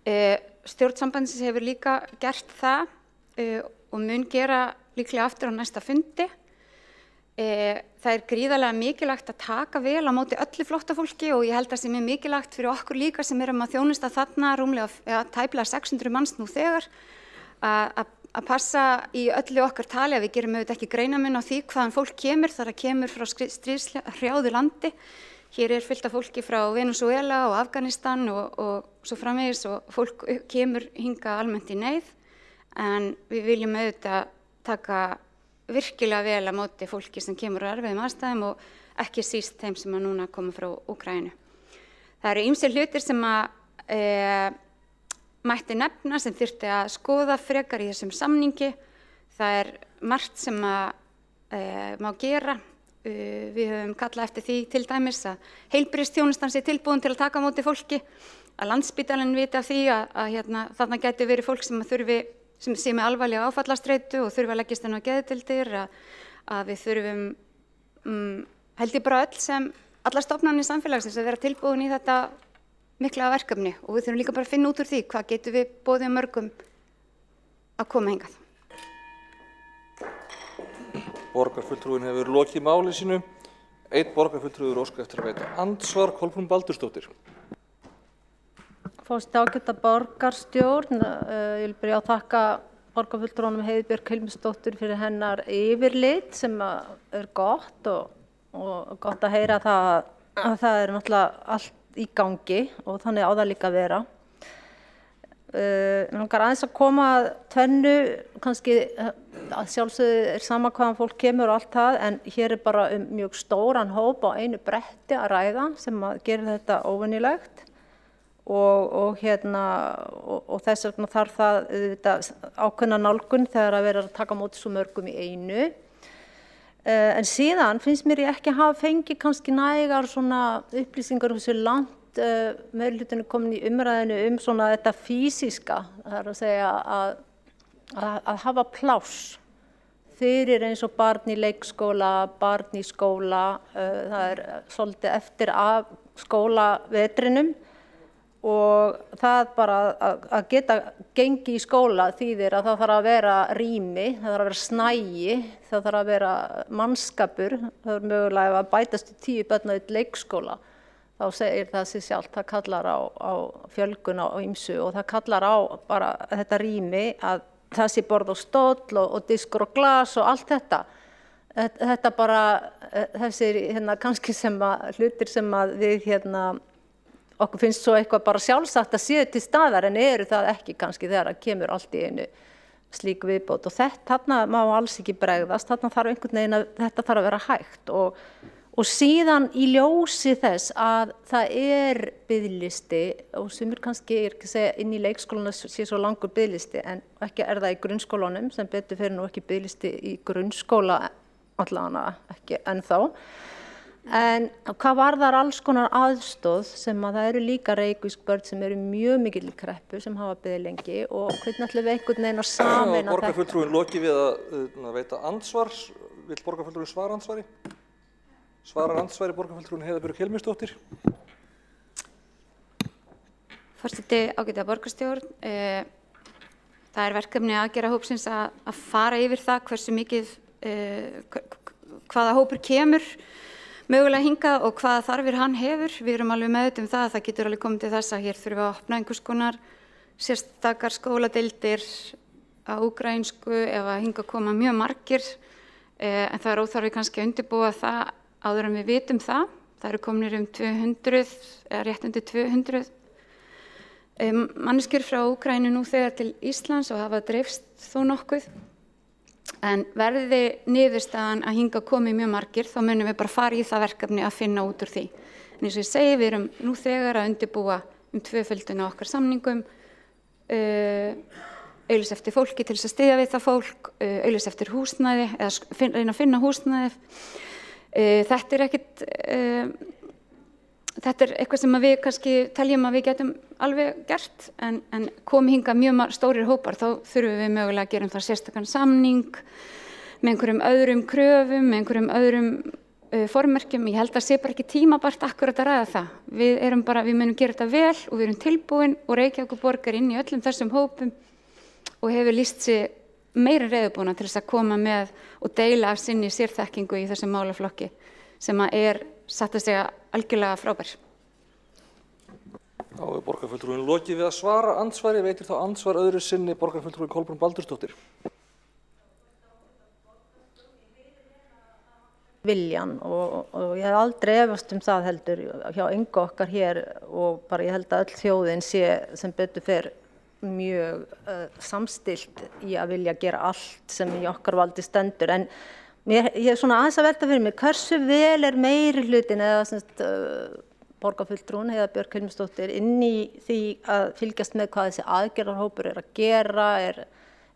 Stjórn sambandsins hefur líka gert það og mun gera líklega aftur á næsta fundi. Það er gríðarlega mikilvægt að taka vel á móti öllu flóttafólki og ég held að það sé mjög mikilvægt fyrir okkur líka sem erum að þjónusta þarna rúmlega tæplega 600 manns nú þegar að passa í öllu okkar tali að við gerum auðvitað ekki greinarmun á því hvaðan fólk kemur þar að kemur frá stríðshrjáðu landi. Hér er fullt af fólki frá Venezuela og Afganistan og svo framvegis og fólk kemur hingað almennt í neyð en við viljum auðvitað taka virkilega vel að móti fólki sem kemur á erfiðum aðstæðum og ekki síst þeim sem að núna koma frá Úkraínu. Það eru ýmsir hlutir sem að mætti nefna sem þyrfti að skoða frekar í þessum samningi. Það er margt sem að má gera. Við höfum kallað eftir því til dæmis að heilbrigðisþjónustan sé tilbúin til að taka á móti fólki, að Landspítalinn viti af því að þarna gæti verið fólk sem sé með alvarlega áfallastreitu og þurfa að leggjast inn á geðdeildir, að við þurfum, held ég bara öll sem allar stofnanir samfélagsins að vera tilbúin í þetta mikla verkefni og við þurfum líka bara að finna út úr því hvað getum við boðið mörgum að koma hingað. Borgarfulltrúin hefur lokið máli sínu. Einn borgarfulltrúi óskar eftir að veita andsvar, Kolbrún Baldursdóttir. Forseti ágæta borgarstjórn, ég vil byrja að þakka borgarfulltrúnum Heiðbjörg Hilmisdóttur fyrir hennar yfirlit sem er gott og gott að heyra að það er náttúrulega allt í gangi og þannig á það líka að vera. Mér langar aðeins að koma að tvennu, kannski að sjálfsögðu sama hvaðan fólk kemur og allt það, en hér bara mjög stóran hóp á einu bretti að ræða sem að gera þetta óvenjulegt og þess vegna þarf það ákveðna nálgun þegar að vera að taka á móti svo mörgum í einu. En síðan finnst mér ég ekki hafa fengið kannski nægar svona upplýsingar um þessu langt meirihlutinn komin í umræðinu svona þetta físíska, það er að segja að hafa pláss fyrir eins og barn í leikskóla, barn í skóla, það svolítið eftir af skólavetrinum og það bara að geta gengi í skóla þýðir að það þarf að vera rými, það þarf að vera snægi, það þarf að vera mannskapur, það er mögulega að bætast í 10 börn á einn leikskóla. Þá segir það sig sjálft, það kallar á fjölgun á ýmsu og það kallar á bara þetta rými að það sé borð og stóll og diskur og glas og allt þetta. Þetta bara, þessir kannski hlutir sem að við okkur finnst svo eitthvað bara sjálfsagt að séu til staðar en eru það ekki kannski þegar það kemur allt í einu slík viðbót og þarna má alls ekki bregðast, þarna þarf einhvern veginn að þetta þarf að vera hægt og síðan í ljósi þess að það biðlisti og sumir kannski ekki segja inn í leikskólanu sé svo langur biðlisti en ekki það í grunnskólanum sem betur fyrir nú ekki biðlisti í grunnskóla allavega ekki ennþá. En hvað varðar alls konar aðstoð sem að það eru líka reykvísk börn sem eru mjög mikil í kreppu sem hafa beðið lengi og hvernig ætlum við einhvern veginn að sameina þetta? Borgarfulltrúinn loki við að veita ansvar, vill borgarfulltrúinn svara ansvari? Svarar ansvari borgarfulltrúinn Heiða Björg Hilmisdóttir. Forseti, ágæta borgarstjórn, það er verkefni aðgerðahópsins að fara yfir það hversu mikið, hvaða hópur kemur mögulega hingað og hvaða þarfir hann hefur. Við erum alveg meðvituð það að það getur alveg komið til þess að hér þurfum við að opna einhvers konar sérstakar skóladeildir á úkraínsku ef að hingað koma mjög margir, en það er óþarfi kannski að undirbúa það áður en við vitum það. Það eru komnir 200 eða rétt undir 200 manneskjur frá Úkraínu nú þegar til Íslands og hafa dreifst þó nokkuð. En verði niðurstaðan að hingað komi mjög margir þá munum við bara fara í það verkefni að finna út úr því. En eins og ég segi, við erum nú þegar að undirbúa tvöföldun á okkar samningum, auglýsa eftir fólki til þess að styðja við það fólk, auglýsa eftir húsnæði eða reyna að finna húsnæði. Þetta er eitthvað sem við kannski teljum að við getum alveg gert en komi hingað mjög stórir hópar þá þurfum við mögulega að gera það sérstakann samning með einhverjum öðrum kröfum, með einhverjum öðrum formerkjum. Ég held að sé bara ekki tímabært akkurat að ræða það. Við munum gera þetta vel og við erum tilbúin og Reykjavíkurborg inn í öllum þessum hópum og hefur lýst sig meira reiðubúna til þess að koma með og deila af sinni sérþekkingu í þessum málaflokki sem satt að segja algjörlega frábær. Þá er borgarfulltrúinn lokið við að svara ansvari, veitir þá ansvar öðru sinni borgarfulltrúinn Kolbrún Baldursdóttir. Viljan og ég hef aldrei efast það heldur hjá engu okkar hér og bara ég held að öll þjóðin sé sem betur fer mjög samstillt í að vilja gera allt sem í okkar valdi stendur en ég er svona aðeins að velta fyrir mig hversu vel meirihlutin eða borgarfulltrúinn Heiða Björg Hilmisdóttir inn í því að fylgjast með hvað þessi aðgerðarhópur að gera,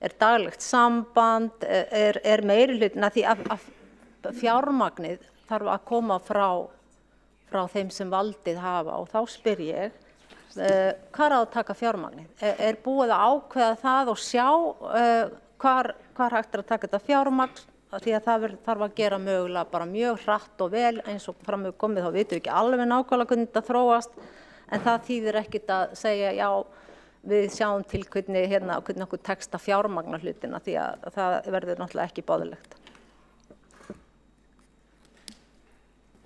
er daglegt samband, er meirihlutin að því að fjármagnið þarf að koma frá þeim sem valdið hafa og þá spyr ég hvað að taka fjármagnið? Er búið að ákveða það og sjá hvar hægt að taka þetta fjármagn því að það þarf að gera mögulega bara mjög hratt og vel eins og fram með komið þá vitum við ekki alveg nákvæmlega hvernig þetta þróast en það þýðir ekkert að segja já við sjáum til hvernig okkur tekst að fjármagna hlutina því að það verður náttúrulega ekki boðlegt.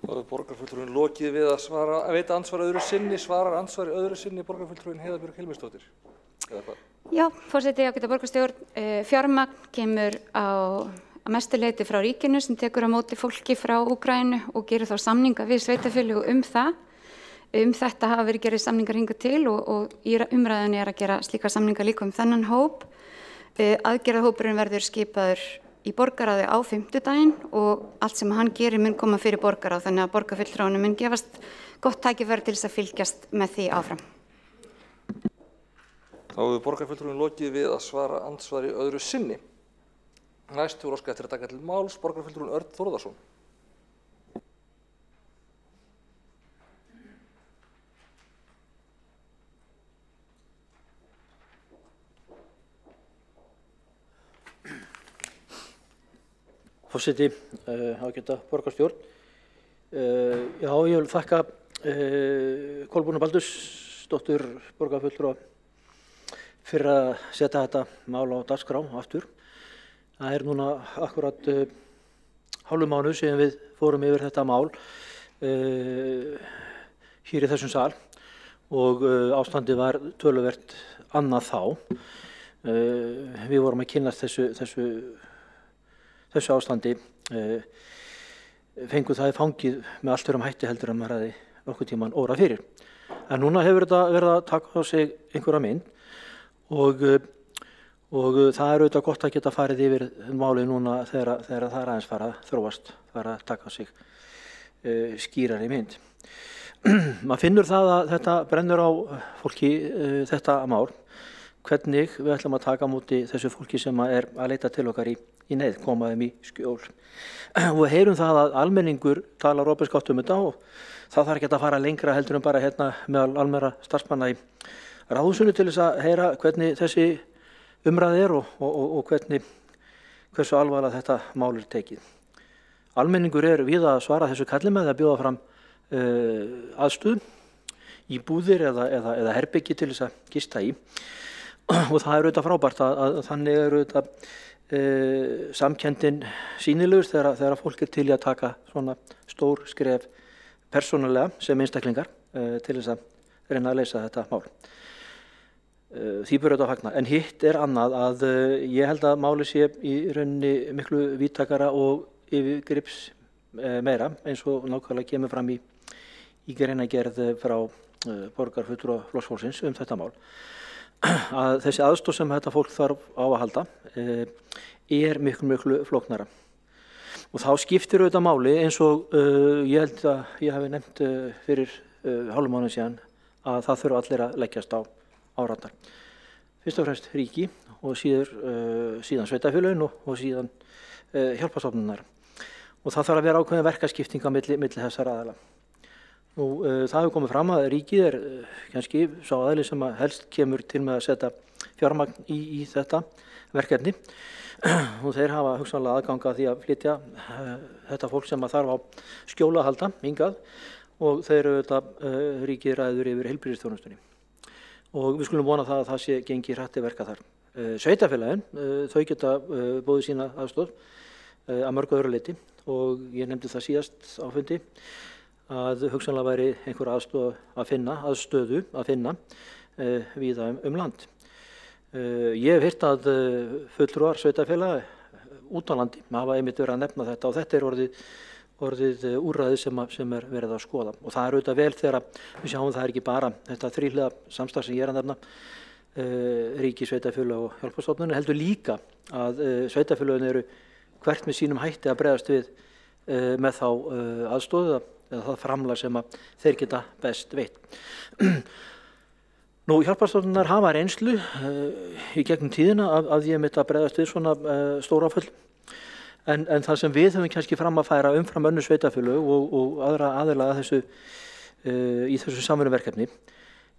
Þá er borgarfulltrúinn lokið við að veita ansvar öðru sinni, svarar ansvari öðru sinni borgarfulltrúinn Heiða Björg Hilmisdóttir. Já, forseti ágæta borgarstjórn, fjármagn kemur að mestu leyti frá ríkinu sem tekur á móti fólki frá Úkraínu og gerir þá samninga við sveitarfélög það. þetta hafa verið gerðir samningar hingað til og í umræðunni að gera slíka samningar líka þennan hóp. Aðgerðahópurinn verður skipaður í borgarráði á 5. og allt sem hann gerir mun koma fyrir borgarráð, þannig að borgarfulltrúanum mun gefast gott tækifæri til þess að fylgjast með því áfram. Þá hefur borgarfulltrúin lokið við að svara andsvari öðru sinni. Næst hefur óskað eftir að taka til máls borgarfulltrúin Örn Þórðarson. Forseti, ágæta borgarstjórn. Já, ég vil þakka Kolbrúnu Baldursdóttur borgarfulltrúa fyrir að setja þetta mál á dagskrá aftur. Það núna akkurat hálfum mánuð síðan við fórum yfir þetta mál hér í þessum sal og ástandið var töluvert annað þá. Við vorum að kynnast þessu ástandi, fengu það í fangið með allt öðrum hætti heldur en maður hefði nokkuð tíman órað fyrir. En núna hefur þetta verið að taka á sig einhverja mynd og það auðvitað gott að geta farið yfir málið núna þegar það aðeins fara að þróast, fara að taka á sig skýrari mynd. Maður finnur það að þetta brennur á fólki, þetta mál, hvernig við ætlum að taka á móti þessu fólki sem að leita til okkar í neyð, koma þeim í skjól. Og við heyrum það að almenningur talar opinskátt þetta og það þarf ekki að fara lengra heldur en bara hérna meðal almennra starfsmanna í Ráðhúsinu til þess að heyra hvernig þessi umræða og hversu alvarlega þetta mál tekið. Almenningur víða að svara þessu kalli með að bjóða fram aðstöðu í búðir eða herbyggi til þess að gista í og það auðvitað frábært að þannig auðvitað samkenndin sýnilegur þegar fólk til í að taka svona stór skref persónulega sem einstaklingar til þess að reyna að leysa þetta mál. Því bör auðvitað að fagna. En hitt annað að ég held að máli sé í rauninni miklu víðtækara og yfirgrips meira eins og nákvæmlega kemur fram í greinargerð frá borgarfulltrúa Flokksfólksins þetta mál. Að þessi aðstoð sem þetta fólk þarf á að halda miklu flóknara. Og þá skiptir auðvitað máli eins og ég held að ég hafi nefnt fyrir hálfum mánuði síðan að það þurfa allir að leggjast á árarnar. Fyrst og fremst ríki og síðan sveitarfélögin og síðan hjálparstofnanir. Og það þarf að vera ákveðin verkaskipting á milli þessara aðila. Það hefur komið fram að ríkið kannski sá aðili sem að helst kemur til með að setja fjármagn í þetta verkefni og þeir hafa hugsanlega aðganga því að flytja þetta fólk sem að þarf á skjóla að halda hingað og þeir ríkið ræður yfir heilbrigðisþjónustunni. Og við skulum vona það að það sé gengi hratt til verka þar. Sveitarfélagin, þau geta boðið sína aðstoð að mörgu öðru leyti og ég nefndi það síðast á fundi að hugsanlega væri einhver aðstöðu að finna víða land. Ég hef heyrt að fulltrúar sveitarfélaga út á landi hafa einmitt verið að nefna þetta og þetta orðið úrræði sem verið að skoða. Og það auðvitað vel þegar við sjáum það ekki bara þetta þríhliða samstarf sem ég að nefna, ríki, sveitarfélag og hjálparstofnanir, heldur líka að sveitarfélagin eru hvert með sínum hætti að bregðast við með þá aðstoð eða það framlag sem að þeir geta best veitt. Nú, hjálparstofnanir hafa reynslu í gegnum tíðina að ég mitt að bregðast við svona stór áföll. En það sem við höfum kannski fram að færa umfram önnur sveitarfélög og aðra aðila í þessu samvinnuverkefni,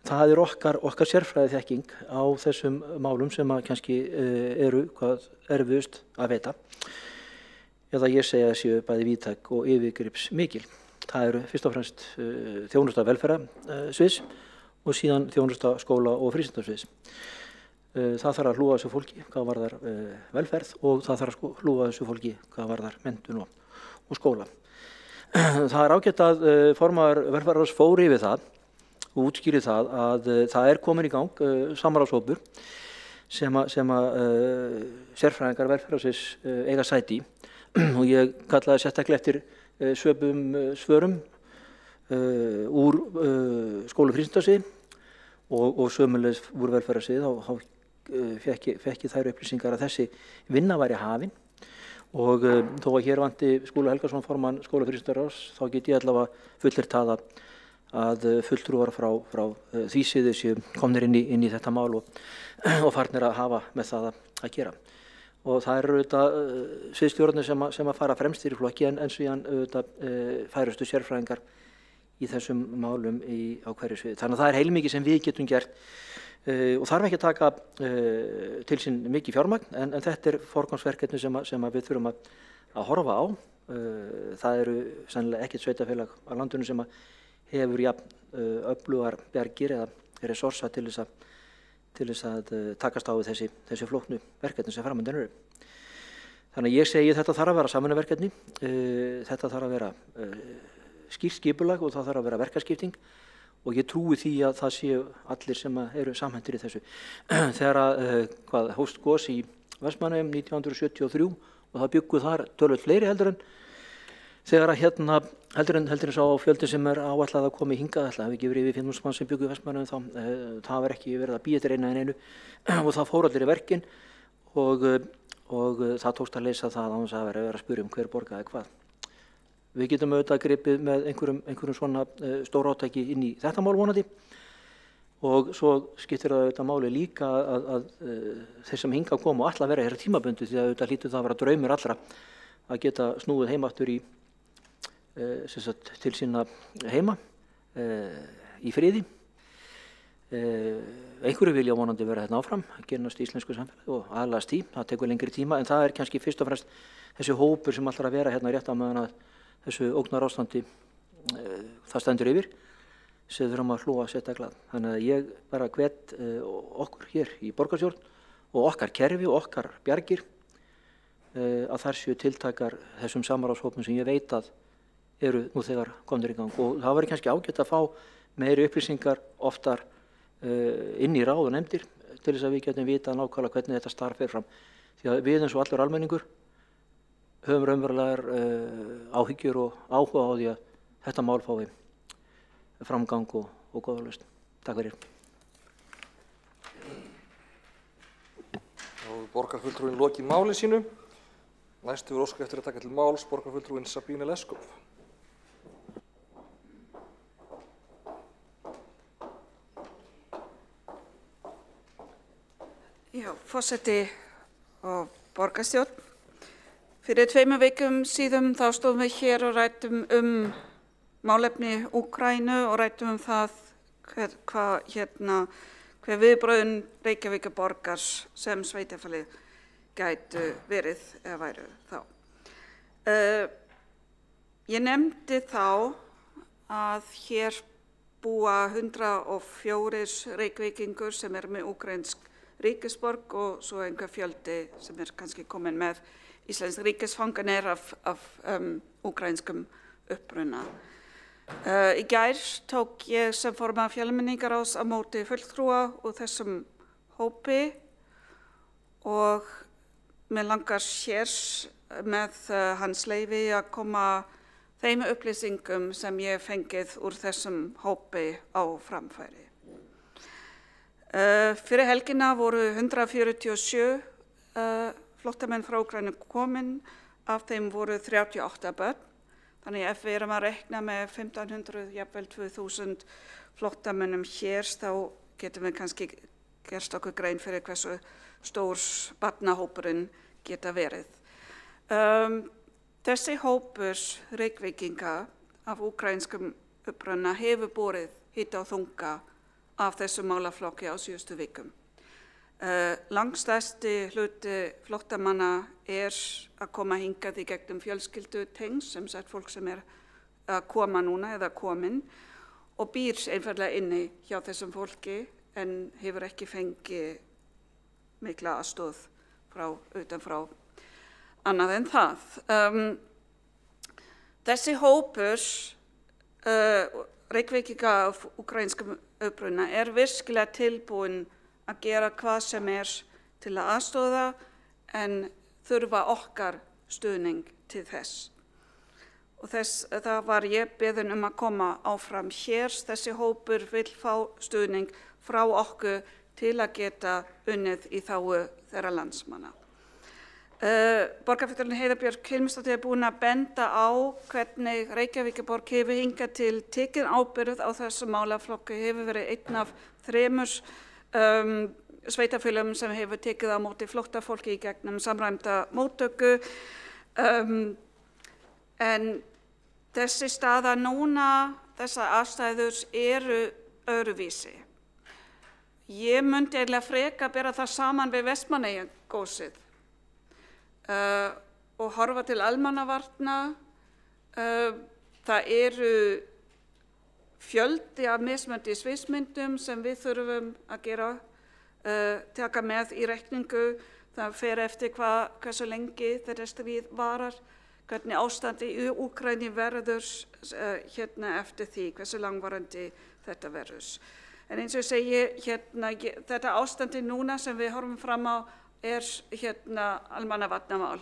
það okkar sérfræði þekking á þessum málum sem að kannski eru hvað erfiðust að veita. Eða ég segja að séu bæði víðtæk og yfirgrips mikil. Það eru fyrst og fremst þjónusta velferðarsviðs og síðan þjónusta skóla og frístundasviðs. Það þarf að hlúa þessu fólki hvað varðar velferð og það þarf að hlúa þessu fólki hvað varðar menntun og skóla. Það ágætt að formaður velferðarráðs fór yfir það og útskýri það að það komin í gang samráðshópur sem að sérfræðingar velferðarsviðs eiga sæti í og ég kallaði sérstaklega eftir svörum úr skólafrístundasviði og sömulegis úr velferðarsviði þá fekk ég þær upplýsingar að þessi vinna væri hafin og þó að hér vanti Skúli Helgason formann skólafrístundaráðs þá get ég allavega fullyrt það að fulltrúar frá því sviði séu komnir inn í þetta mál og farnir að hafa með það að gera. Og það eru auðvitað sviðsstjórnir sem að fara fremstir í flokki en síðan auðvitað færustu sérfræðingar í þessum málum á hverju sviði. Þannig að það er heilmikið sem við getum gert og þarf ekki að taka til sín mikið fjármagn en þetta er forgangsverkefni sem við þurfum að horfa á. Það eru sennilega ekkert sveitafélag á landinu sem hefur jafn öflugar bjargir eða resursa til þess að takast á við þessi flóknu verkefni sem framundan eru. Þannig að ég segi þetta þarf að vera samvinnuverkefni, þetta þarf að vera skýrt skipulag og það þarf að vera verkaskipting og ég trúi því að það séu allir sem eru samhentir í þessu. Þegar hófst gos í Vestmannaeyjum 1973 og það bjuggu þar töluvert fleiri heldur en sá fjöldi sem áætlað að koma hingað, það hefði ekki verið yfir 5.000 manns sem bjuggu í Vestmannaeyjum það var ekki verið að bíða eftir eina en einu og það fór allir í verkin og það tókst að leysa það án þess að vera að spyrja hver borgaði hvað. Við getum auðvitað gripið með einhverjum svona stór átaki inn í þetta mál vonandi og svo skiptir það auðvitað máli líka að þeir sem hingað koma og ætla að vera hér tímabundið því að auðvitað hlýtur það að vera draumur allra að geta snúið heim aftur til sína heima í friði. Einhverju vilja vonandi vera hérna áfram, gerðast í íslensku samfélagi og aðlagast því, það tekur lengri tíma en það er kannski fyrst og fremst þessi hópur sem ætlar að vera hérna rétt á meðan að þessu ógnarástandi það stendur yfir sem þurfum að hlúa sérstaklega. Þannig að ég bara hvet okkur hér í borgarstjórn og okkar kerfi og okkar bjargir að þar séu tiltakar þessum samráðshópum sem ég veit að eru nú þegar komnir í gang og það væri kannski ágætt að fá meiri upplýsingar oftar inn í ráð og nefndir til þess að við getum vita nákvæmlega hvernig þetta starf fer fram. Því að við eins og allur almenningur höfum raunverulegar áhyggjur og áhuga á því að þetta mál fái framgang og góða lausn. Takk fyrir. Þá hefur borgarfulltrúinn lokið máli sínu. Næst hefur óskað eftir að taka til máls borgarfulltrúinn Sabine Leskov. Já, forseti og borgarstjórn. Fyrir 2 vikum síðan þá stóðum við hér og ræddum málefni Úkraínu og ræddum það hver viðbrögðin Reykjavíkurborgar sem sveitarfélagið gætu verið eða væru þá. Ég nefndi þá að hér búa 104 Reykvíkingur sem með úkraínsk ríkisborg og svo einhver fjöldi sem kannski komin með íslensk ríkisfanganir af úkraínskum uppruna. Í gær tók ég sem formaður fjölmenningarráðs á móti fulltrúa úr þessum hópi og mig langar hér með hans leyfi að koma þeim upplýsingum sem ég fengið úr þessum hópi á framfæri. Fyrir helgina voru 147 flóttamenn frá Úkraínu komin, af þeim voru 38 börn. Þannig ef við erum að rekna með 1500, jafnvel 2000 flóttamönnum hér, þá getum við kannski gerst okkur grein fyrir hversu stór barnahópurinn geta verið. Þessi hópur Reykvíkinga af úkraínskum uppruna hefur borið hita og þunga af þessum málaflokki á síðustu vikum. Langstærsti hluti flóttamanna að koma hingað í gegnum fjölskyldutengsl, sem sagt fólk sem að koma núna eða komin og býr einfaldlega inni hjá þessum fólki en hefur ekki fengið mikla aðstoð utanfrá annað en það. Þessi hópur Reykvíkinga af úkraínskum uppruna virkilega tilbúin að gera hvað sem til að aðstoða en þurfa okkar stuðning til þess. Og og það var ég beðin að koma áfram hér. Þessi hópur vill fá stuðning frá okkur til að geta unnið í þágu þeirra landsmanna. Borgarfulltrúinn Heiða Björk Hilmisdóttir búin að benda á hvernig Reykjavíkurborg hefur hingað til tekin ábyrgð á þessu málaflokki, hefur verið einn af 3 sveitarfélögum sem hefur tekið á móti flóttafólki í gegnum samræmda móttöku. En þessi staða núna, þessar aðstæður eru öðruvísi. Ég myndi eiginlega freka bera það saman við Vestmannaeyjagósið og horfa til almannavarna. Það eru fjöldi af mismunandi sviðsmyndum sem við þurfum að gera, taka með í reikningu. Það fer eftir hversu lengi þetta stríð varar, hvernig ástandi í Úkraínu verður eftir því, hversu langvarandi þetta verður. En eins og ég segi, þetta ástandi núna sem við horfum fram á almannavarnamál,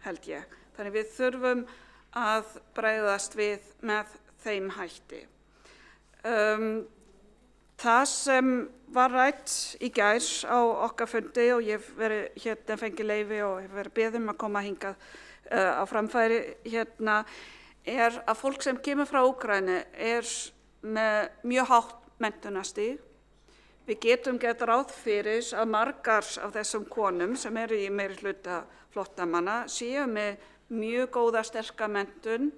held ég. Þannig við þurfum að bregðast við með þeim hætti. Það sem var rætt í gær á okkar fundi og ég hef fengið leyfi og hef verið beðin að koma hingað á framfæri að fólk sem kemur frá Úkraínu með mjög hátt menntunarstig. Við getum gert ráð fyrir að margar af þessum konum sem eru í meirihluta flóttamanna séu með mjög góða sterka menntun.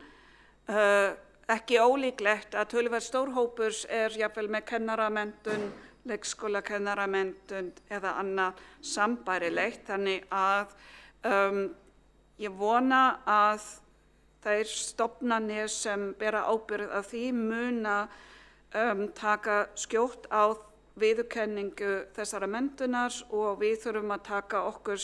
Ekki ólíklegt að töluvert stór hópur jafnvel með kennaramenntun, leikskólakennaramenntun eða annað sambærilegt. Þannig að ég vona að þær stofnanir sem bera ábyrgð af því muna taka skjótt á viðurkenningu þessara menntunar og við þurfum að taka okkur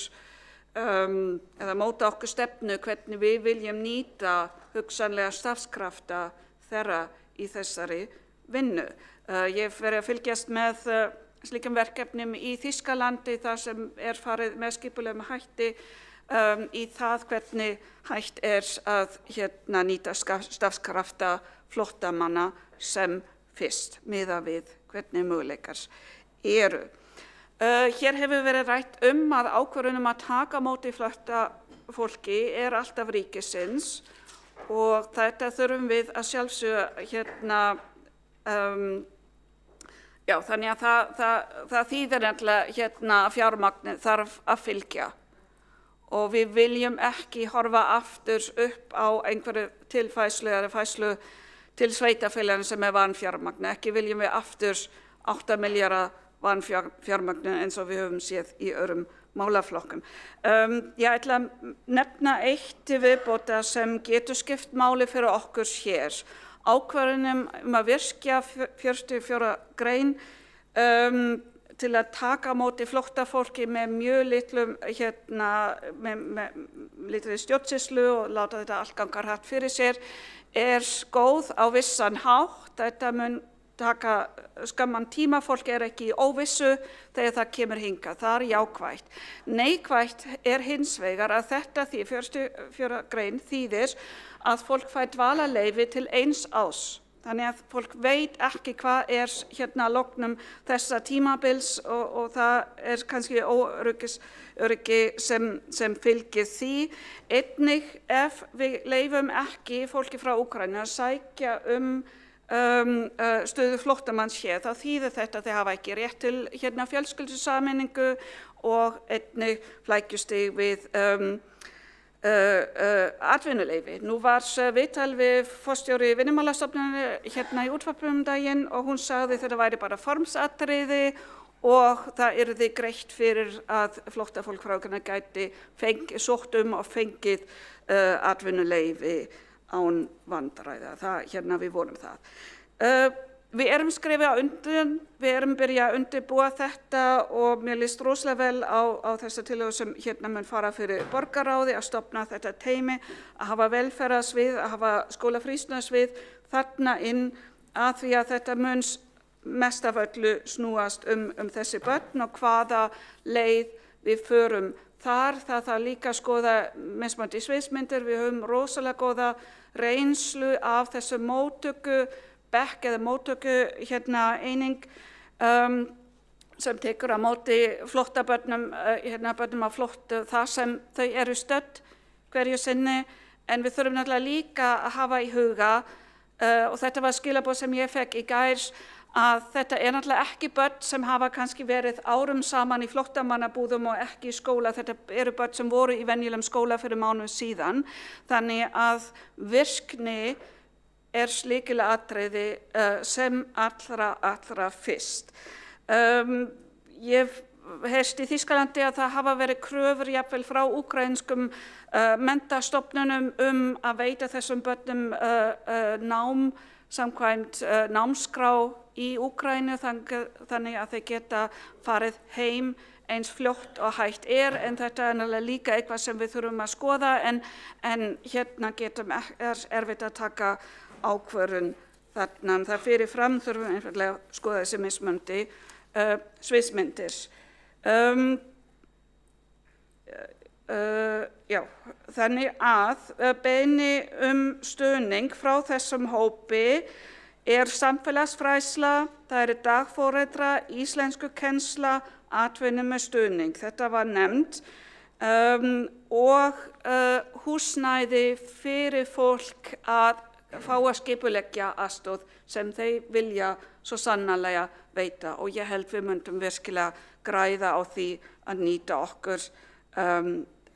eða móta okkur stefnu hvernig við viljum nýta hugsanlega starfskrafta þeirra í þessari vinnu. Ég hef verið að fylgjast með slíkum verkefnum í Þýskalandi þar sem farið með skipulegum hætti í það hvernig hægt að nýta starfskrafta flóttamanna sem fyrst miðað við hvernig möguleikar eru. Hér hefur verið rætt að ákvörðun að taka á móti flóttafólki alltaf ríkisins og þetta þurfum við að sjálfsögðu þannig að það þýðir að fjármagnið þarf að fylgja og við viljum ekki horfa aftur upp á einhverju tilfærslu eða færslu til sveitarfélaginu sem vanfjármagn. Ekki viljum við aftur 8 milljarða vanfjármagn eins og við höfum séð í öðrum málaflokkum. Ég ætla að nefna eitt til viðbótar sem getur skipt máli fyrir okkur hér. Ákvörðun að virkja 44 grein til að taka á móti flóttafólki með mjög litlri stjórnsýslu og láta þetta allt ganga hratt fyrir sér góð á vissan hátt. Þetta mun taka skamman tíma, fólk ekki í óvissu þegar það kemur hingað. Það jákvætt. Neikvætt hins vegar að þetta 44 grein þýðir að fólk fær dvalarleyfi til 1 árs. Þannig að fólk veit ekki hvað að loknum þessa tímabils og það kannski óöryggi sem fylgir því. Einnig ef við leyfum ekki fólki frá Úkraínu að sækja stöðu flóttamanns hér, þá þýðir þetta að þeir hafa ekki rétt til fjölskyldusameiningu og einnig flækjustig við atvinnuleyfi. Nú var viðtal við forstjóri Vinnumálastofnunar í útvarpinu daginn og hún sagði þetta væri bara formsatriði og það yrði greitt fyrir að flóttafólk frá Úkraínu gæti sótt og fengið atvinnuleyfi án vandræða. Við vorum það. Við skrifað undir, við byrjað að undirbúa þetta og mér líst rosalega vel á þessa tillögu sem mun fara fyrir borgarráði að stofna þetta teymi, að hafa velferðarsvið, að hafa skólafrístundarsvið þarna inn að því að þetta mun mest af öllu snúast þessi börn og hvaða leið við förum þar. Það þarf líka að skoða mismunandi sviðsmyndir. Við höfum rosalega góða reynslu af þessu móttöku, bekk eða móttöku eining sem tekur á móti flóttabörnum, börnum á flóttu þar sem þau eru stödd hverju sinni. En við þurfum náttúrulega líka að hafa í huga, og þetta var skilaboð sem ég fekk í gær, að þetta náttúrulega ekki börn sem hafa kannski verið árum saman í flóttamannabúðum og ekki í skóla. Þetta eru börn sem voru í venjulegum skóla fyrir mánuð síðan. Þannig að virkni lykilatriði sem allra fyrst. Ég heyrst í Þýskalandi að það hafa verið kröfur jafnvel frá úkraínskum menntastofnunum að veita þessum börnum nám samkvæmt námskrá í Úkraínu, þannig að þau geta farið heim eins fljótt og hægt en þetta líka eitthvað sem við þurfum að skoða en hérna erfitt að taka ákvörðun þarna. Það fyrir fram þurfum við einfaldlega að skoða þessi mismunandi sviðsmyndir. Þannig að beiðni stuðning frá þessum hópi samfélagsfræðsla, það eru dagforeldra, íslenskukennsla, atvinnu með stuðning. Þetta var nefnt og húsnæði fyrir fólk að fá að skipuleggja aðstoð sem þau vilja svo sannarlega veita og ég held við myndum virkilega græða á því að nýta okkur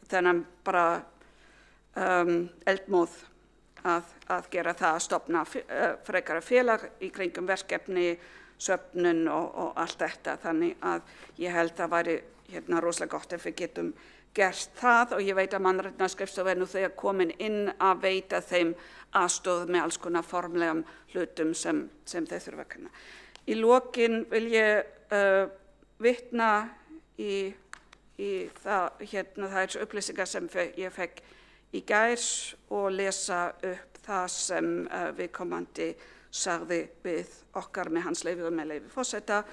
þennan bara eldmóð að gera það, að stofna frekara félag í kringum verkefni, söfnun og allt þetta. Þannig að ég held það væri rosalega gott ef við getum gert það og ég veit að Mannréttindaskrifstofa nú þegar komin inn að veita þeim aðstoð með alls konar formlegum hlutum sem þau þurfa að kunna. Í lokin vil ég vitna í þær upplýsingar sem ég fekk í gær og lesa upp það sem viðkomandi sagði við okkar með hans leyfi og með leyfi forseta.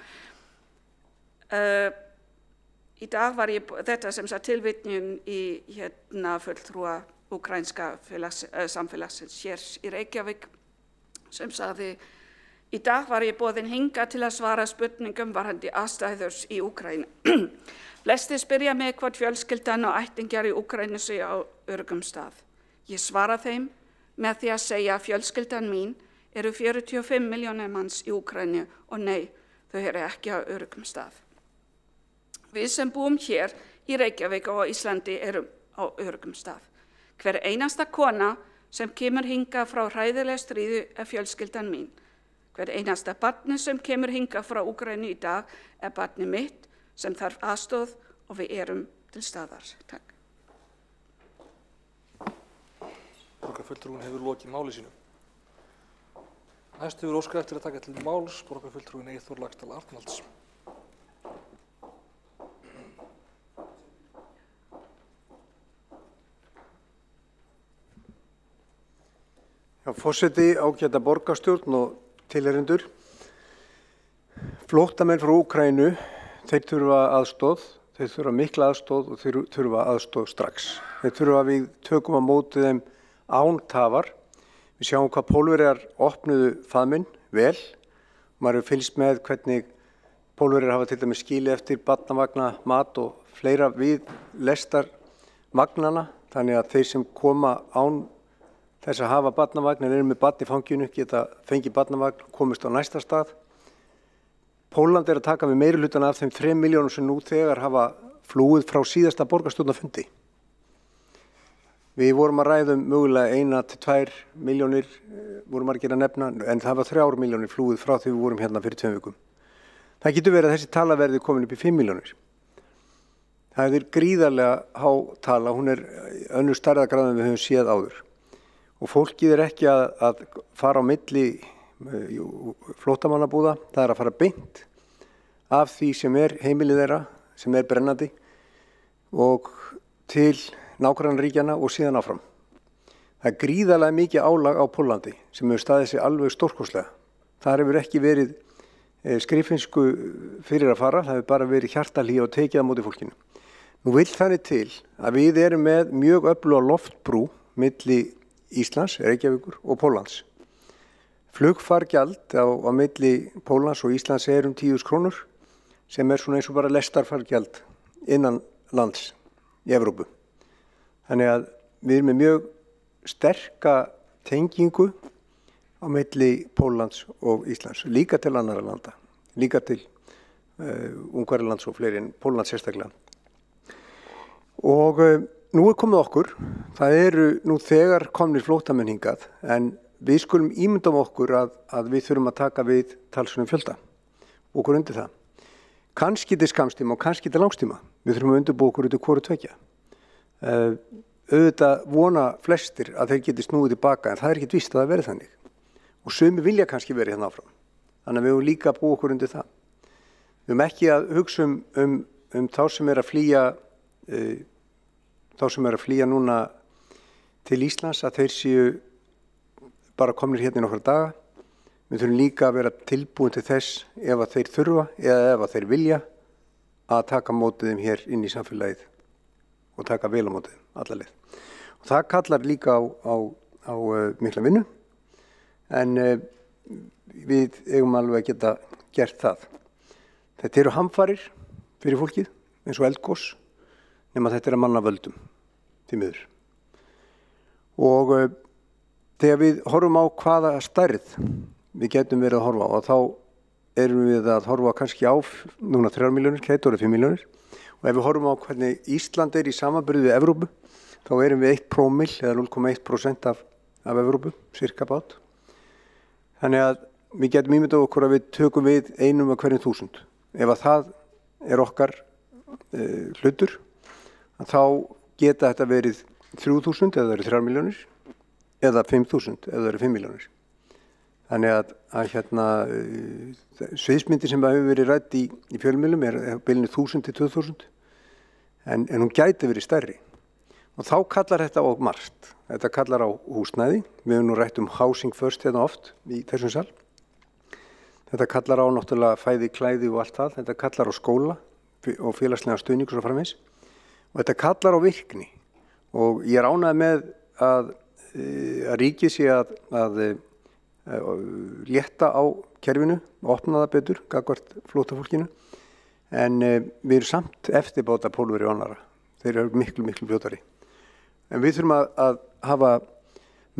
Í dag var þetta sem sagt tilvitnun í fulltrúa úkraínska samfélagsins hér í Reykjavík sem sagði: Í dag var ég boðin hingað til að svara spurningum varðandi aðstæður í Úkraínu. Flestir spyrja mig hvort fjölskyldan og ættingjar í Úkraínu séu á öruggum stað. Ég svara þeim með því að segja að fjölskyldan mín eru 45 milljónir manns í Úkraínu og nei, þau eru ekki á öruggum stað. Við sem búum hér í Reykjavík og á Íslandi erum á öruggum stað. Hver einasta kona sem kemur hingað frá hræðilega stríði fjölskyldan mín. Hver einasta barni sem kemur hingað frá Úkraínu í dag barni mitt sem þarf aðstoð og við erum til staðar. Takk. Borgarfulltrúinn hefur lokið máli sínu. Næst hefur óskað eftir að taka til máls borgarfulltrúinn Eyþór Laxdal Arnalds. Forseti, ágæta borgarstjórn og tilheyrendur. Flóttamenn frá Úkraínu, þeir þurfa aðstoð, þeir þurfa mikla aðstoð og þeir þurfa aðstoð strax. Þeir þurfa að við tökum á móti þeim án tafar. Við sjáum hvað Pólverjar opnuðu faðminn vel. Maður hefur fylgst með hvernig Pólverjar hafa til dæmis skilið eftir barnavagna, mat og fleira við lestarvagnana. Þannig að þeir sem koma án þess að hafa barnavagn en eru með barn í fanginu geta fengið barnavagn og komist á næsta stað. Pólland að taka við meiri hlutan af þeim 3 milljónum sem nú þegar hafa flúið frá síðasta borgarstjórnarfundi. Við vorum að ræða mögulega 1 til 2 milljónir, vorum margir að nefna, en það var 3 milljónir flúið frá því við vorum hérna fyrir 2 vikum. Það getur verið að þessi tala verði komin upp í 5 milljónir. Það gríðarlega há tala, hún önnur stærðargráð en við höfum séð áður. Og fólkið ekki að fara á milli flóttamannabúða, það að fara beint af því sem heimilið þeirra, sem brennandi og til nágrannaríkjanna og síðan áfram. Það gríðarlega mikið álag á Póllandi sem hefur staðið sig alveg stórkostlega. Það hefur ekki verið skriffinsku fyrir að fara, það hefur bara verið hjartahlýja og tekið á móti fólkinu. Nú vill þannig til að við erum með mjög öfluga loftbrú milli Íslands, Reykjavíkur og Póllands. Flugfargjald á milli Póllands og Íslands er 10.000 krónur sem er svona eins og bara lestarfargjald innan lands í Evrópu. Þannig að við erum með mjög sterka tengingu á milli Póllands og Íslands, líka til annarra landa, líka til Ungverjalands og fleiri en Póllands sérstaklega. Og nú komið okkur, það eru nú þegar komnir flóttamenn hingað, en við skulum ímyndum okkur að við þurfum að taka við talsverðum fjölda, okkur undir það. Kannski til skamstíma og kannski til langstíma, við þurfum að undirbúa okkur undir hvoru tveggja. Auðvitað vona flestir að þeir geti snúið tilbaka, en það er ekki víst að það verði þannig. Og sumi vilja kannski verið hérna áfram, þannig að við höfum líka að búa okkur undir það. Við höfum ekki að hugsa um þá sem er að flýja núna til Íslands að þeir séu bara komnir hérna í nokkra daga. Við þurfum líka að vera tilbúin til þess ef að þeir þurfa eða ef að þeir vilja að taka mótið þeim hér inn í samfélagið og taka vel á mótið þeim alla leið. Og það kallar líka á mikla vinnu, en við eigum alveg að geta gert það. Þetta eru hamfarir fyrir fólkið eins og eldgos, nema þetta er að manna völdum því miður. Og þegar við horfum á hvaða stærð við getum verið að horfa á, og þá erum við að horfa kannski á núna 3 milljónir, gæti orðið 5 milljónir, og ef við horfum á hvernig Ísland er í samanburði við Evrópu, þá erum við 1 prómill eða 0,1% af Evrópu, cirka bát. Þannig að við getum ímyndað okkur að við tökum við 1 af hverjum 1000. Ef að það er okkar hlutur, þá geta þetta verið 3.000 eða það eru 3 milljónir, eða 5.000 eða það eru 5 milljónir. Þannig að sviðsmyndin sem hefur verið rædd í fjölmiðlum er bilinu 1000 til 2000, en hún gæti verið stærri. Og þá kallar þetta á margt. Þetta kallar á húsnæði. Við höfum nú rætt housing first hérna oft í þessum sal. Þetta kallar á náttúrulega fæði, klæði og allt það. Þetta kallar á skóla og félagslega stuðning og svo framvegis. Og þetta kallar á virkni. Og ég er ánægður með að ríkið sé að létta á kerfinu, opna það betur, gagnvart flóttafólkinu. En við erum samt eftirbátar Pólverja og annarra. Þeir eru miklu fljótari. En við þurfum að hafa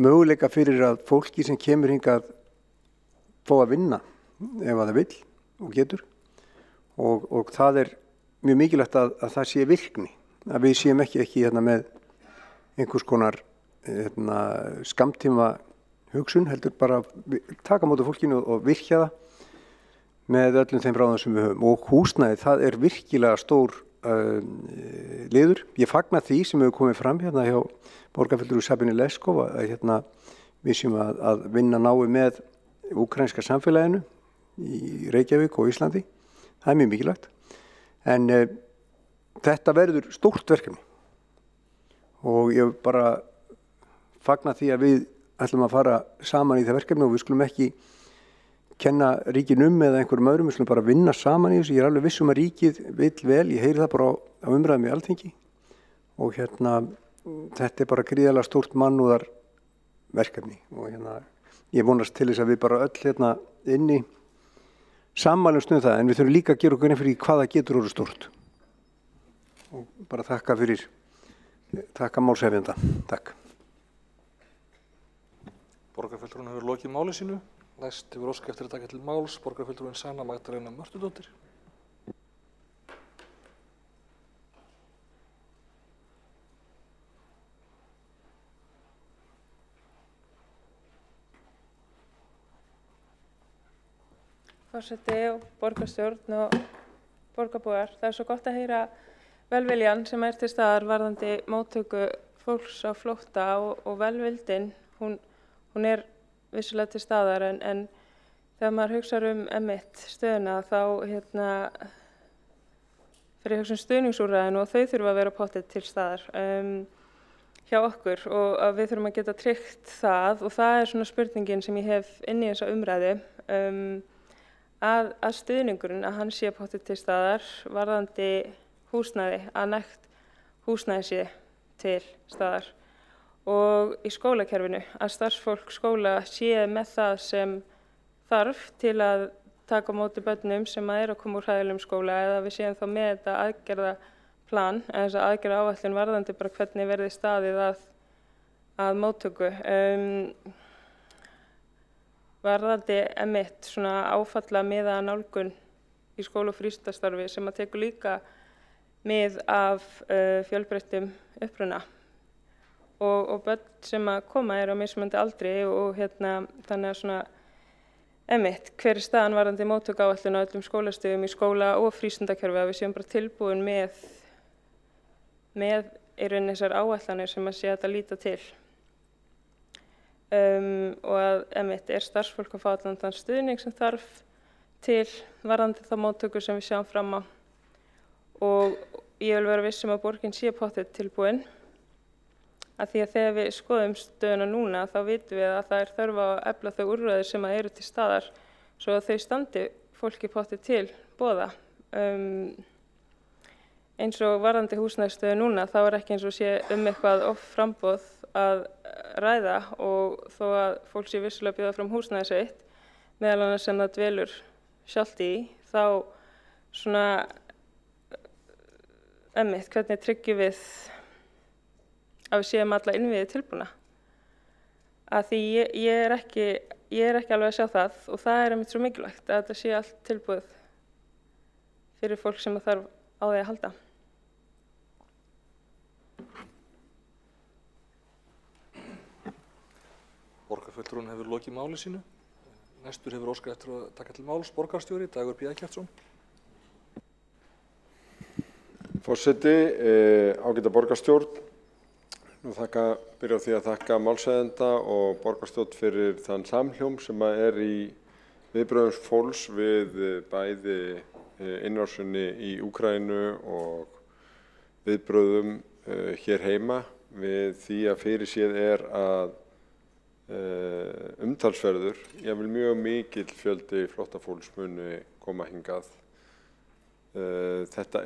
möguleika fyrir að fólki sem kemur hingað fá að vinna ef að það vill og getur. Og það er mjög mikilvægt að það sé virkni. Að við séum ekki hérna með einhvers konar skammtíma hugsun, heldur bara taka á móti fólkinu og virkja það með öllum þeim ráðum sem við höfum. Og húsnæði, það er virkilega stór liður. Ég fagna því sem hefur komið fram hérna hjá borgarfulltrúa Sabine Leskov að við séum að vinna náið með úkraínska samfélaginu í Reykjavík og Íslandi. Það er mjög mikilvægt. En þetta verður stórt verkefni og ég bara fagna því að við ætlum að fara saman í það verkefni og við skulum ekki kenna ríkinu eða einhverjum öðrum, við skulum bara vinna saman í þessu. Ég er alveg viss að ríkið vill vel, ég heyri það bara á umræðum í Alþingi og þetta er bara gríðarlega stórt mannúðar verkefni og ég vonast til þess að við bara öll inni sammælumst um það, en við þurfum líka að gera okkur grein fyrir hvað það getur orðið stórt og bara þakka málshefjanda. Takk. Borgarfulltrúinn hefur lokið máli sínu. Næst hefur óskað eftir að taka til máls borgarfulltrúinn Sanna Magdalena Mörtudóttir. Forseti og borgarstjórn og borgarbúar. Það er svo gott að heyra velviljan sem er til staðar varðandi móttöku fólks á flótta og velvildin. Hún er vissulega til staðar en þegar maður hugsar einmitt stöðuna þá fyrir að hugsa stuðningsúrræðinu og þau þurfa að vera pottið til staðar hjá okkur og að við þurfum að geta tryggt það og það er svona spurningin sem ég hef inn í þessa umræðu að stuðningurinn að hann sé pottið til staðar varðandi húsnæði að nægt húsnæði sé til staðar og í skólakerfinu að starfsfólk skóla sé með það sem þarf til að taka á móti börnum sem að koma úr hræðilegum skóla eða við séum þá með þetta aðgerðaplan eða þessa aðgerðaáætlun varðandi bara hvernig verði staðið að móttöku. Varðandi einmitt svona áfalla miðaða nálgun í skóla- og frístundastarfi sem að tekur líka mið af fjölbreyttum uppruna og börn sem að koma á mismunandi aldri og þannig að svona einmitt hver staðan varðandi móttökuáætlun á öllum skólastigum í skóla- og frístundakerfi að við séum bara tilbúin með í rauninni þessar áætlanir sem að sé hægt að líta til. Og að einmitt starfsfólk að fá allan þann stuðning sem þarf til varðandi þá móttöku sem við sjáum fram á og ég vil vera viss að borgin sé pottþétt tilbúin að því að þegar við skoðum stöðuna núna þá vitum við að það þörf á að efla þau úrræði sem eru til staðar svo að þau standi fólki pottþétt til boða. Eins og varðandi húsnæðisstöðu núna þá ekki eins og sé eitthvað offramboð að ræða og þó að fólk sé vissulega bjóða fram húsnæði sitt meðal annars sem það dvelur sjálft í þá svona einmitt hvernig tryggjum við að við séum alla innviði tilbúna. Að því ég ekki alveg að sjá það og það einmitt svo mikilvægt að þetta sé allt tilbúið fyrir fólk sem þarf á því að halda. Borgarfulltrúinn hefur lokið máli sínu. Næstur hefur óskað eftir að taka til máls borgarstjóri Dagur B. Eggertsson. Forseti, ágæta borgarstjórn. Nú byrja á því að þakka málshefjanda og borgarstjórn fyrir þann samhljóm sem í viðbrögðum fólks við bæði innrásinni í Úkraínu og viðbrögðum hér heima við því að fyrirséð að umtalsverður, jafnvel mjög mikill fjöldi flóttafólks muni koma hingað. Þetta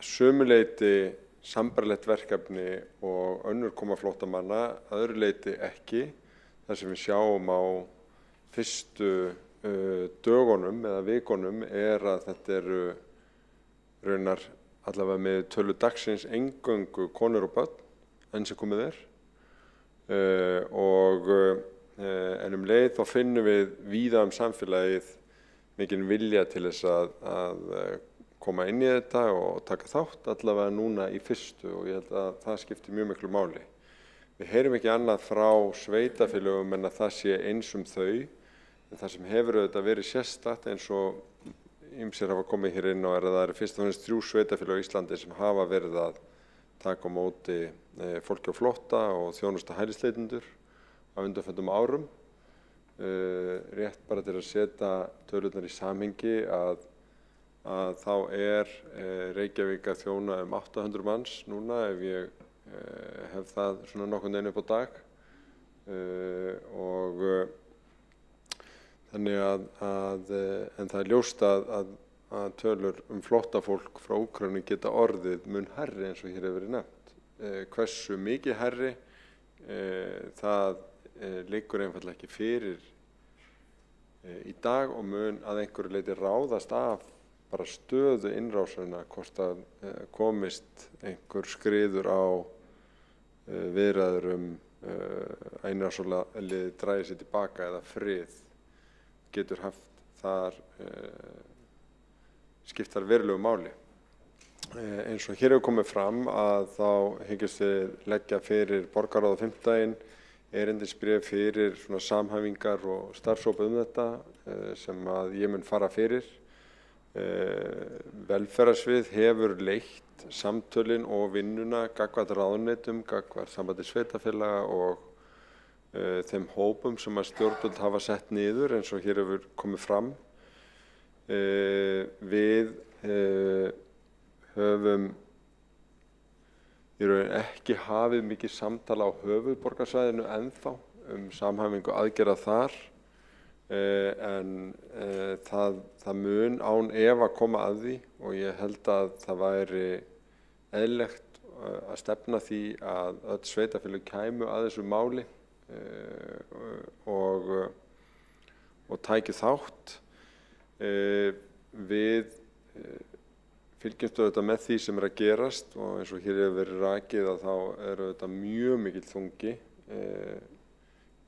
sömu leyti sambærilegt verkefni og önnur koma flóttamanna, að öðru leyti ekki. Það sem við sjáum á fyrstu dögunum eða vikunum að þetta raunar allavega með tölu dagsins eingöngu konur og börn enn sem komið en leið þá finnum við víða samfélagið mikinn vilja til þess að koma inn í þetta og taka þátt allavega núna í fyrstu og ég held að það skiptir mjög miklu máli. Við heyrum ekki annað frá sveitarfélögum en að það sé eins þau, en það sem hefur auðvitað verið sérstakt eins og ýmsir hafa komið hér inn á að það eru fyrst og fremst 3 sveitarfélög á Íslandi sem hafa verið að taka á móti fólki á flótta og þjónusta hælisleitendur á undanförnum árum. Rétt bara til að setja tölurnar í samhengi að þá Reykjavík að þjóna 800 manns núna ef ég hef það svona nokkurn veginn upp á dag og þannig en það ljóst að tölur flóttafólk frá Úkraínu geta orðið mun hærri eins og hér hefur verið nefnt. Hversu mikið hærri það liggur einfaldlega ekki fyrir í dag og mun að einhverju leyti ráðast af bara stöðu innrásarinnar hvort að komist einhver skriður á viðræður að innrásarliðið dragi sig tilbaka eða frið getur haft þar skiptar verulegu máli. Eins og hér hefur komið fram að þá hyggjumst við leggja fyrir borgarráð á fimmtudaginn erindisbréf fyrir svona samhæfingar og starfshópa þetta sem að ég mun fara fyrir. Velferðarsvið hefur leitt samtölin og vinnuna gagnvart ráðuneytum, gagnvart sambandi sveitarfélaga og þeim hópum sem að stjórnvöld hafa sett niður eins og hér hefur komið fram. Við höfum í raun ekki hafið mikið samtala á höfuðborgarsvæðinu ennþá samhæfingu aðgerða þar en það mun án efa koma að því og ég held að það væri eðlilegt að stefna því að öll sveitarfélög kæmu að þessu máli og tækju þátt. Við fylgjumst auðvitað með því sem að gerast og eins og hér hefur verið rakið að þá auðvitað mjög mikill þungi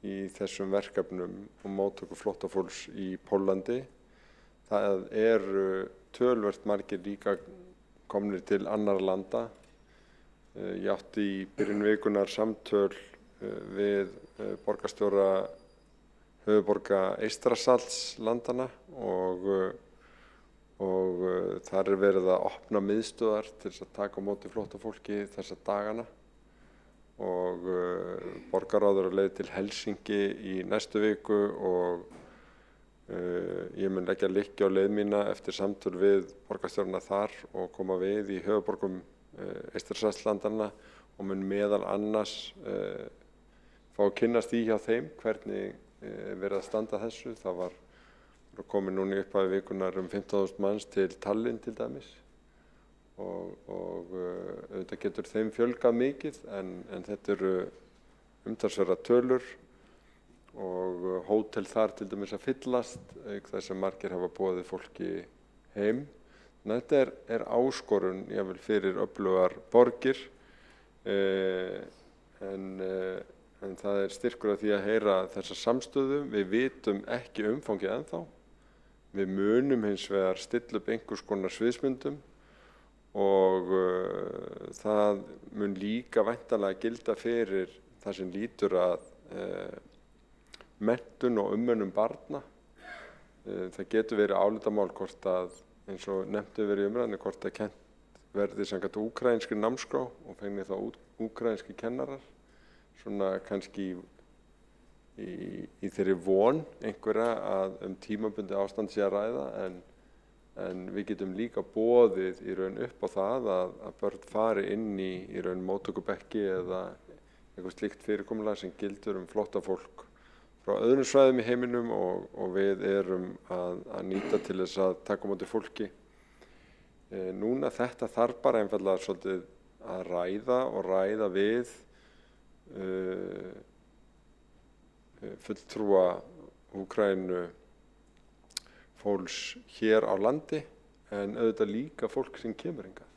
í þessum verkefnum og móttöku flóttafólks í Póllandi. Það töluvert margir líka komnir til annarra landa. Ég átti í byrjun vikunar samtöl við borgarstjóra höfuðborga Eystrasaltslandana og þar verið að opna miðstöðvar til þess að taka á móti flóttafólki þessa dagana og borgarráður á leið til Helsinki í næstu viku og ég mun leggja lykkju á leið mína eftir samtöl við borgarstjórana þar og koma við í höfuðborgum Eystrasaltslandanna og mun meðal annars fá að kynnast í hjá þeim hvernig verið að standa þessu. Það var komið núna í upphafi vikunar 15.000 manns til Tallinn til dæmis og auðvitað getur þeim fjölgað mikið en þetta eru umtalsverðar tölur og hótel þar til dæmis að fyllast auk þess að margir hafa boðið fólki heim. Þetta er áskorun jafnvel fyrir öflugar borgir en það er styrkur af því að heyra þessa samstöðu. Við vitum ekki umfangið ennþá. Við munum hins vegar stilla upp einhvers konar sviðsmyndum og það mun líka væntanlega gilda fyrir það sem lýtur að menntun og umönnun barna. Það getur verið álitamál hvort að, eins og nefndu verið í umræðinni, hvort að kennt verði samkvæmt úkraínskri námskrá og fengi þá úkraínski kennarar, svona kannski í þeirri von einhverja að tímabundi ástand sé að ræða en við getum líka boðið í raun upp á það að börn fari inn í raun móttökubekki eða eitthvað slíkt fyrirkomulag sem gildur flóttafólk frá öðrum svæðum í heiminum og við erum að nýta til þess að taka á móti fólki. Núna þetta þarf bara einfaldlega svolítið að ræða við fulltrúa Úkraínu fólks hér á landi en auðvitað líka fólk sem kemur hingað.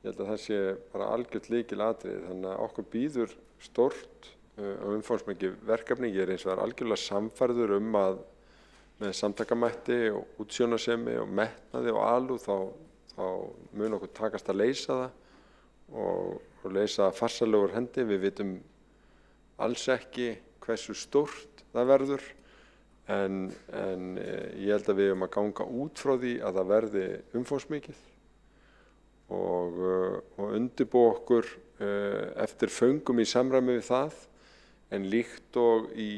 Ég held að það sé bara algjört lykilatriði þannig að okkur býður stórt og umfangsmikið verkefni. Ég eins og vegar algjörlega sannfærður að með samtakamætti og útsjónarsemi og metnaði og alúð þá mun okkur takast að leysa það og leysa farsalegur hendi. Við vitum alls ekki hversu stórt það verður en ég held að við höfum að ganga út frá því að það verði umfangsmikið og undirbúa okkur eftir föngum í samræmi við það en líkt og í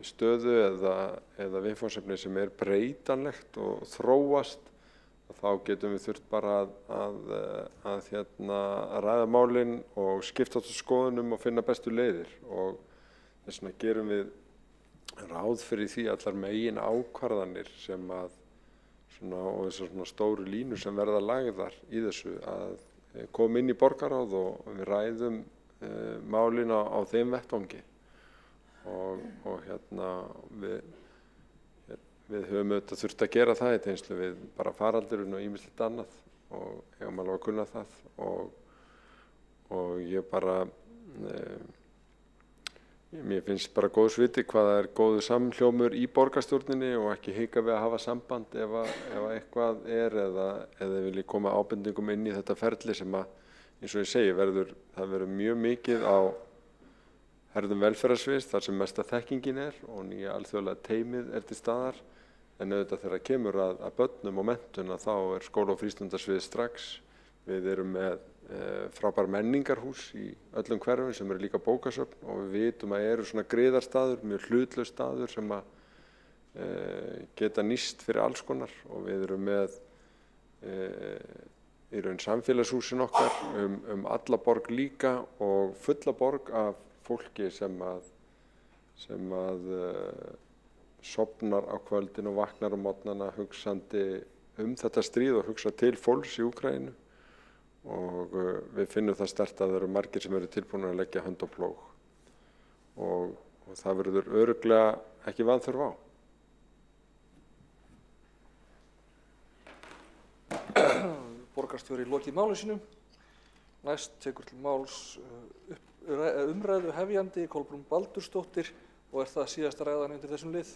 stöðu eða viðfangsefni sem breytanlegt og þróast þá getum við þurft bara að ræða málin og skipta á skoðunum og finna bestu leiðir og þess vegna gerum við ráð fyrir því allar megin ákvarðanir sem og þessar stóru línur sem verða lagðar í þessu að koma inn í borgarráð og við ræðum málin á þeim vettvangi og við höfum auðvitað þurft að gera það í tengslum við bara faraldurinn og ýmislegt annað og eigum alveg að kunna það og ég bara mér finnst bara góðs viti hvað er góður samhljómur í borgarstjórninni og ekki hika við að hafa samband ef eitthvað eða vilji koma ábendingum inn í þetta ferli sem að, eins og ég segi, það verður mjög mikið á herðum velferðarsviðs þar sem mesta þekkingin og nýja alþjóðlega teymið til staðar en auðvitað þegar kemur að börnum og menntun þá skóla- og frístundasvið strax. Við erum með frábær menningarhús í öllum hverfum sem eru líka bókasöfn og við vitum að eru svona griðarstaður, mjög hlutlaus staður sem að geta nýst fyrir alls konar og við erum með í raun samfélagshúsin okkar alla borg líka og fulla borg af fólki sem að sofnar á kvöldin og vaknar á morgnana hugsandi þetta stríð og hugsa til fólks í Úkraínu og við finnum það sterkt að það eru margir sem eru tilbúinir að leggja hönd á plóg og það verður örugglega ekki vanþörf á. Borgarstjóri lokið máli sínum. Næst tekur til máls umræðu hefjandi Kolbrún Baldursdóttir og er það síðasta ræðan undir þessum lið.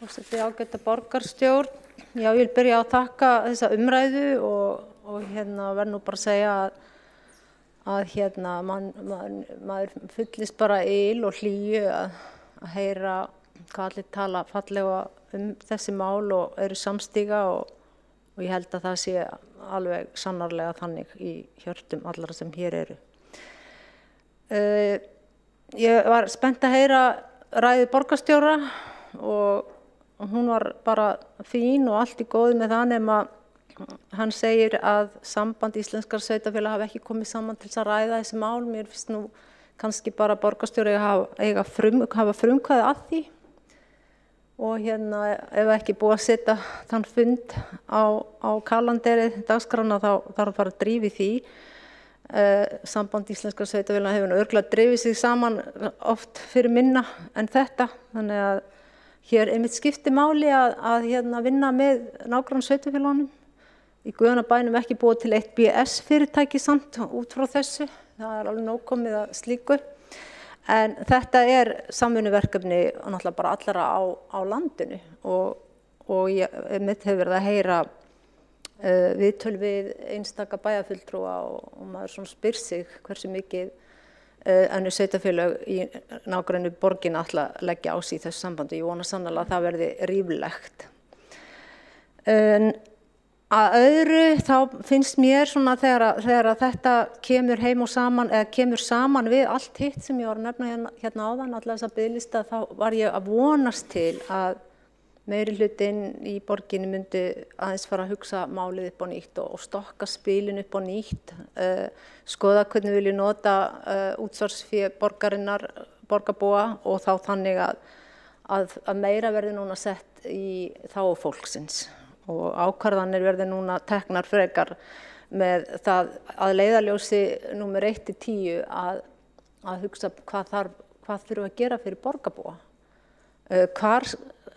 Forseti, ágæta borgarstjórn. Já, ég vil byrja á að þakka þessa umræðu og verð nú bara að segja að maður fyllist bara yl og hlýju að heyra hvað allir tala fallega þessi mál og eru samstíga og ég held að það sé alveg sannarlega þannig í hjörtum allra sem hér eru. Ég var spennt að heyra ræðu borgarstjóra og hún var bara fín og allt í góðu með það nema hann segir að samband íslenskar sveitarfélaga hafi ekki komið saman til þess að ræða þessi mál. Mér finnst nú kannski bara borgarstjóri hafa frumkvæði að því og ef ekki búið að setja þann fund á kalenderið dagskrána þá þarf að fara að drífa í því. Samband íslenskar sveitarfélaga hefur örugglega drifið sig saman oft fyrir minna en þetta, þannig að hér einmitt skiptir máli að vinna með nágrannasveitarfélögunum. Í guðanna bænum ekki búið til eitt BS fyrirtæki samt út frá þessu. Það er alveg nóg komið að slíku. En þetta er samvinnuverkefni náttúrulega bara allra á landinu og ég einmitt hefur verið að heyra viðtöl við einstaka bæjarfulltrúa og maður svona spyr sig hversu mikið önnur sveitarfélög í nágrenni borgina ætla að leggja á sig í þessu sambandi. Ég vona sannarlega að það verði ríflegt. Að öðru þá finnst mér svona þegar þetta kemur heim og saman eða kemur saman við allt hitt sem ég var að nefna hérna áðan, alla þessa biðlista, þá var ég að vonast til að meiri hlutinn í borginni myndi aðeins fara að hugsa málið upp á nýtt og stokka spilin upp á nýtt, skoða hvernig vilja nota útsvarsfé borgarbúa og þá þannig að meira verði núna sett í þágu fólksins og ákvarðanir verði núna teknar frekar með það að leiðarljósi númer 1-10 að hugsa hvað þurfum að gera fyrir borgarbúa, hvar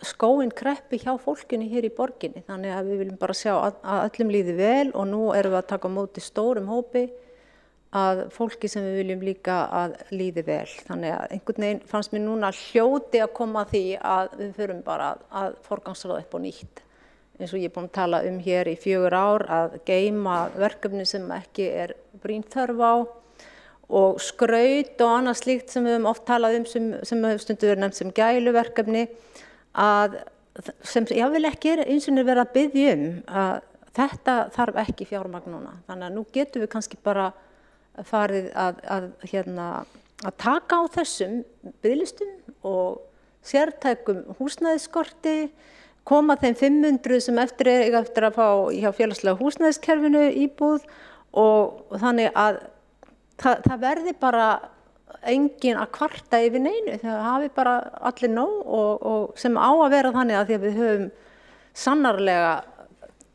skóinn kreppi hjá fólkinu hér í borginni, þannig að við viljum bara sjá að öllum líði vel og nú erum við að taka á móti stórum hópi að fólki sem við viljum líka að líði vel. Þannig að einhvern veginn fannst mér núna hljóti að koma að því að við förum bara að forgangsraða upp á nýtt. Eins og ég er búin að tala hér í 4 ár að geyma verkefni sem ekki er brýn þörf á og skraut og annað slíkt sem við höfum oft talað sem hefur stundum verið nefnt sem gæluverkefni sem ég vil ekki eins og vera að biðja að þetta þarf ekki fjármagn núna. Þannig að nú getum við kannski bara farið að taka á þessum biðlistum og sértækum húsnæðisskorti, koma þeim 500 sem eftir að fá hjá félagslega húsnæðiskerfinu íbúð og þannig að það verði bara engin að kvarta yfir neinu, það hafi bara allir nóg og sem á að vera þannig að því að við höfum sannarlega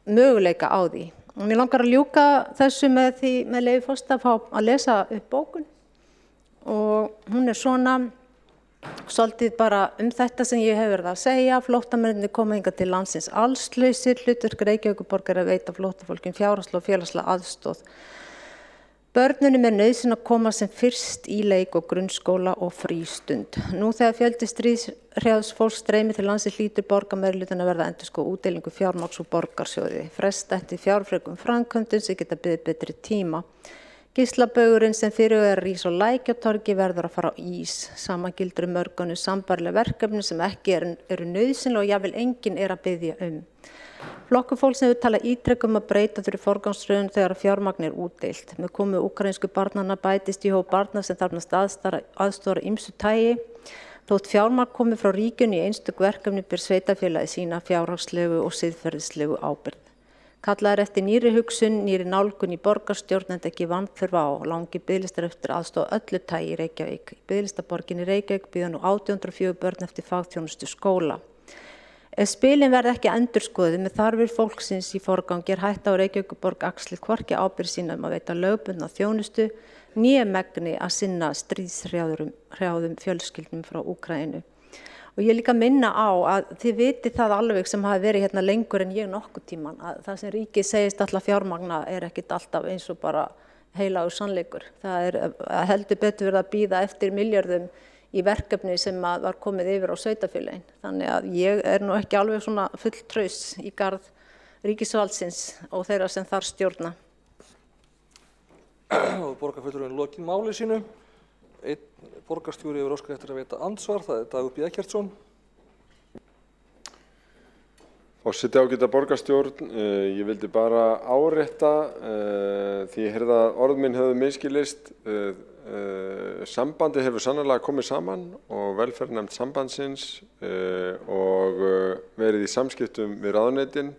möguleika á því. Og mér langar að ljúka þessu með leyfi forseta að fá að lesa upp bókun og hún er svona svolítið bara þetta sem ég hef verið að segja. Flóttamennirnir koma hingað til landsins allslausir, hlutverk Reykjavíkurborgar að veita flóttafólki fjárhagslega og félagslega aðstoð. Börnunum er nauðsyn að koma sem fyrst í leik og grunnskóla og frístund. Nú þegar fjöldi stríðshrjáðs fólks streymir til landsins hlýtur borgarmeirihlutann að verða að endurskoða útdeilingu fjármagns úr borgarsjóði. Fresta eftir fjárfrekum framkvæmdum sem geta beðið betri tíma. Gíslabaugurinn sem fyrirhugaður er rís á Lækjartorgi verður að fara á ís. Sama gildir mörg sambærileg verkefni sem ekki eru nauðsynleg og jafnvel enginn er að biðja Flokkur fólks hefur talað ítrekkum að breyta þurfi forgangsröðun þegar fjármagn er útdeilt. Með komu úkraínsku barnanna bætist í hóp barna sem þarfnast aðstoðar ýmsu tagi. Þótt fjármagn komi frá ríkinu í einstök verkefni ber sveitarfélagið sína fjárhagslegu og siðferðislegu ábyrgð. Kallaðar eftir nýri hugsun, nýri nálgun í borgarstjórn en ekki vanþörf á langi biðlistar eftir aðstoð öllu tagi í Reykjavík. Biðlistaborgin í Reykjavík bíða nú 1804 börn eftir fagþjónustu skóla. Ef spilin verði ekki endurskoðuð með þarfir fólksins í forgangi hætta á Reykjavíkurborg axli hvorki ábyrgð sína að veita lögbundna þjónustu né megni að sinna stríðshrjáðum fjölskyldum frá Úkraínu. Og ég líka minna á að þið viti það alveg sem hafi verið hérna lengur en ég nokkuð tíman að það sem ríkið segist alltaf fjármagna ekkert alltaf eins og bara heilagur sannleikur. Það heldur betur verið að bíða eftir milljörðum í verkefni sem var komið yfir á sveitarfélögin. Þannig að ég nú ekki alveg svona fulltraus í garð ríkisvaldsins og þeirra sem þar stjórna. Borgarfulltrúinn lokið máli sínu. Einn borgarstjóri hefur óskað eftir að veita andsvar, það Dagur B. Eggertsson. Forseti ágæta borgarstjórn, ég vildi bara árétta því ég heyrði að orð mín hefðu misskilist. Sambandi hefur sannarlega komið saman og velferðarnefnd sambandsins og verið í samskiptum við ráðuneytin.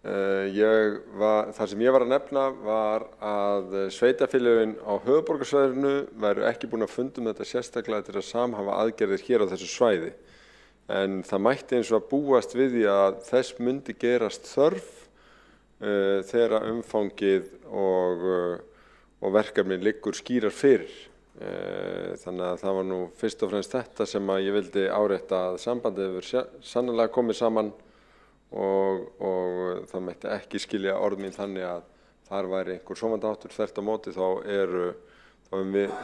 Það sem ég var að nefna var að sveitarfélögin á höfuðborgarsvæðinu væru ekki búin að funda þetta sérstaklega til að samhafa aðgerðir hér á þessu svæði. En það mætti eins og að búast við því að þess myndi gerast þörf þegar umfangið og verkefnin liggur skýrar fyrir. Þannig að það var nú fyrst og fremst þetta sem að ég vildi árétta að sambandið hefur sannarlega komið saman og það mætti ekki skilja orð mín þannig að þar væri einhver sofandaháttur. Þvert á móti þá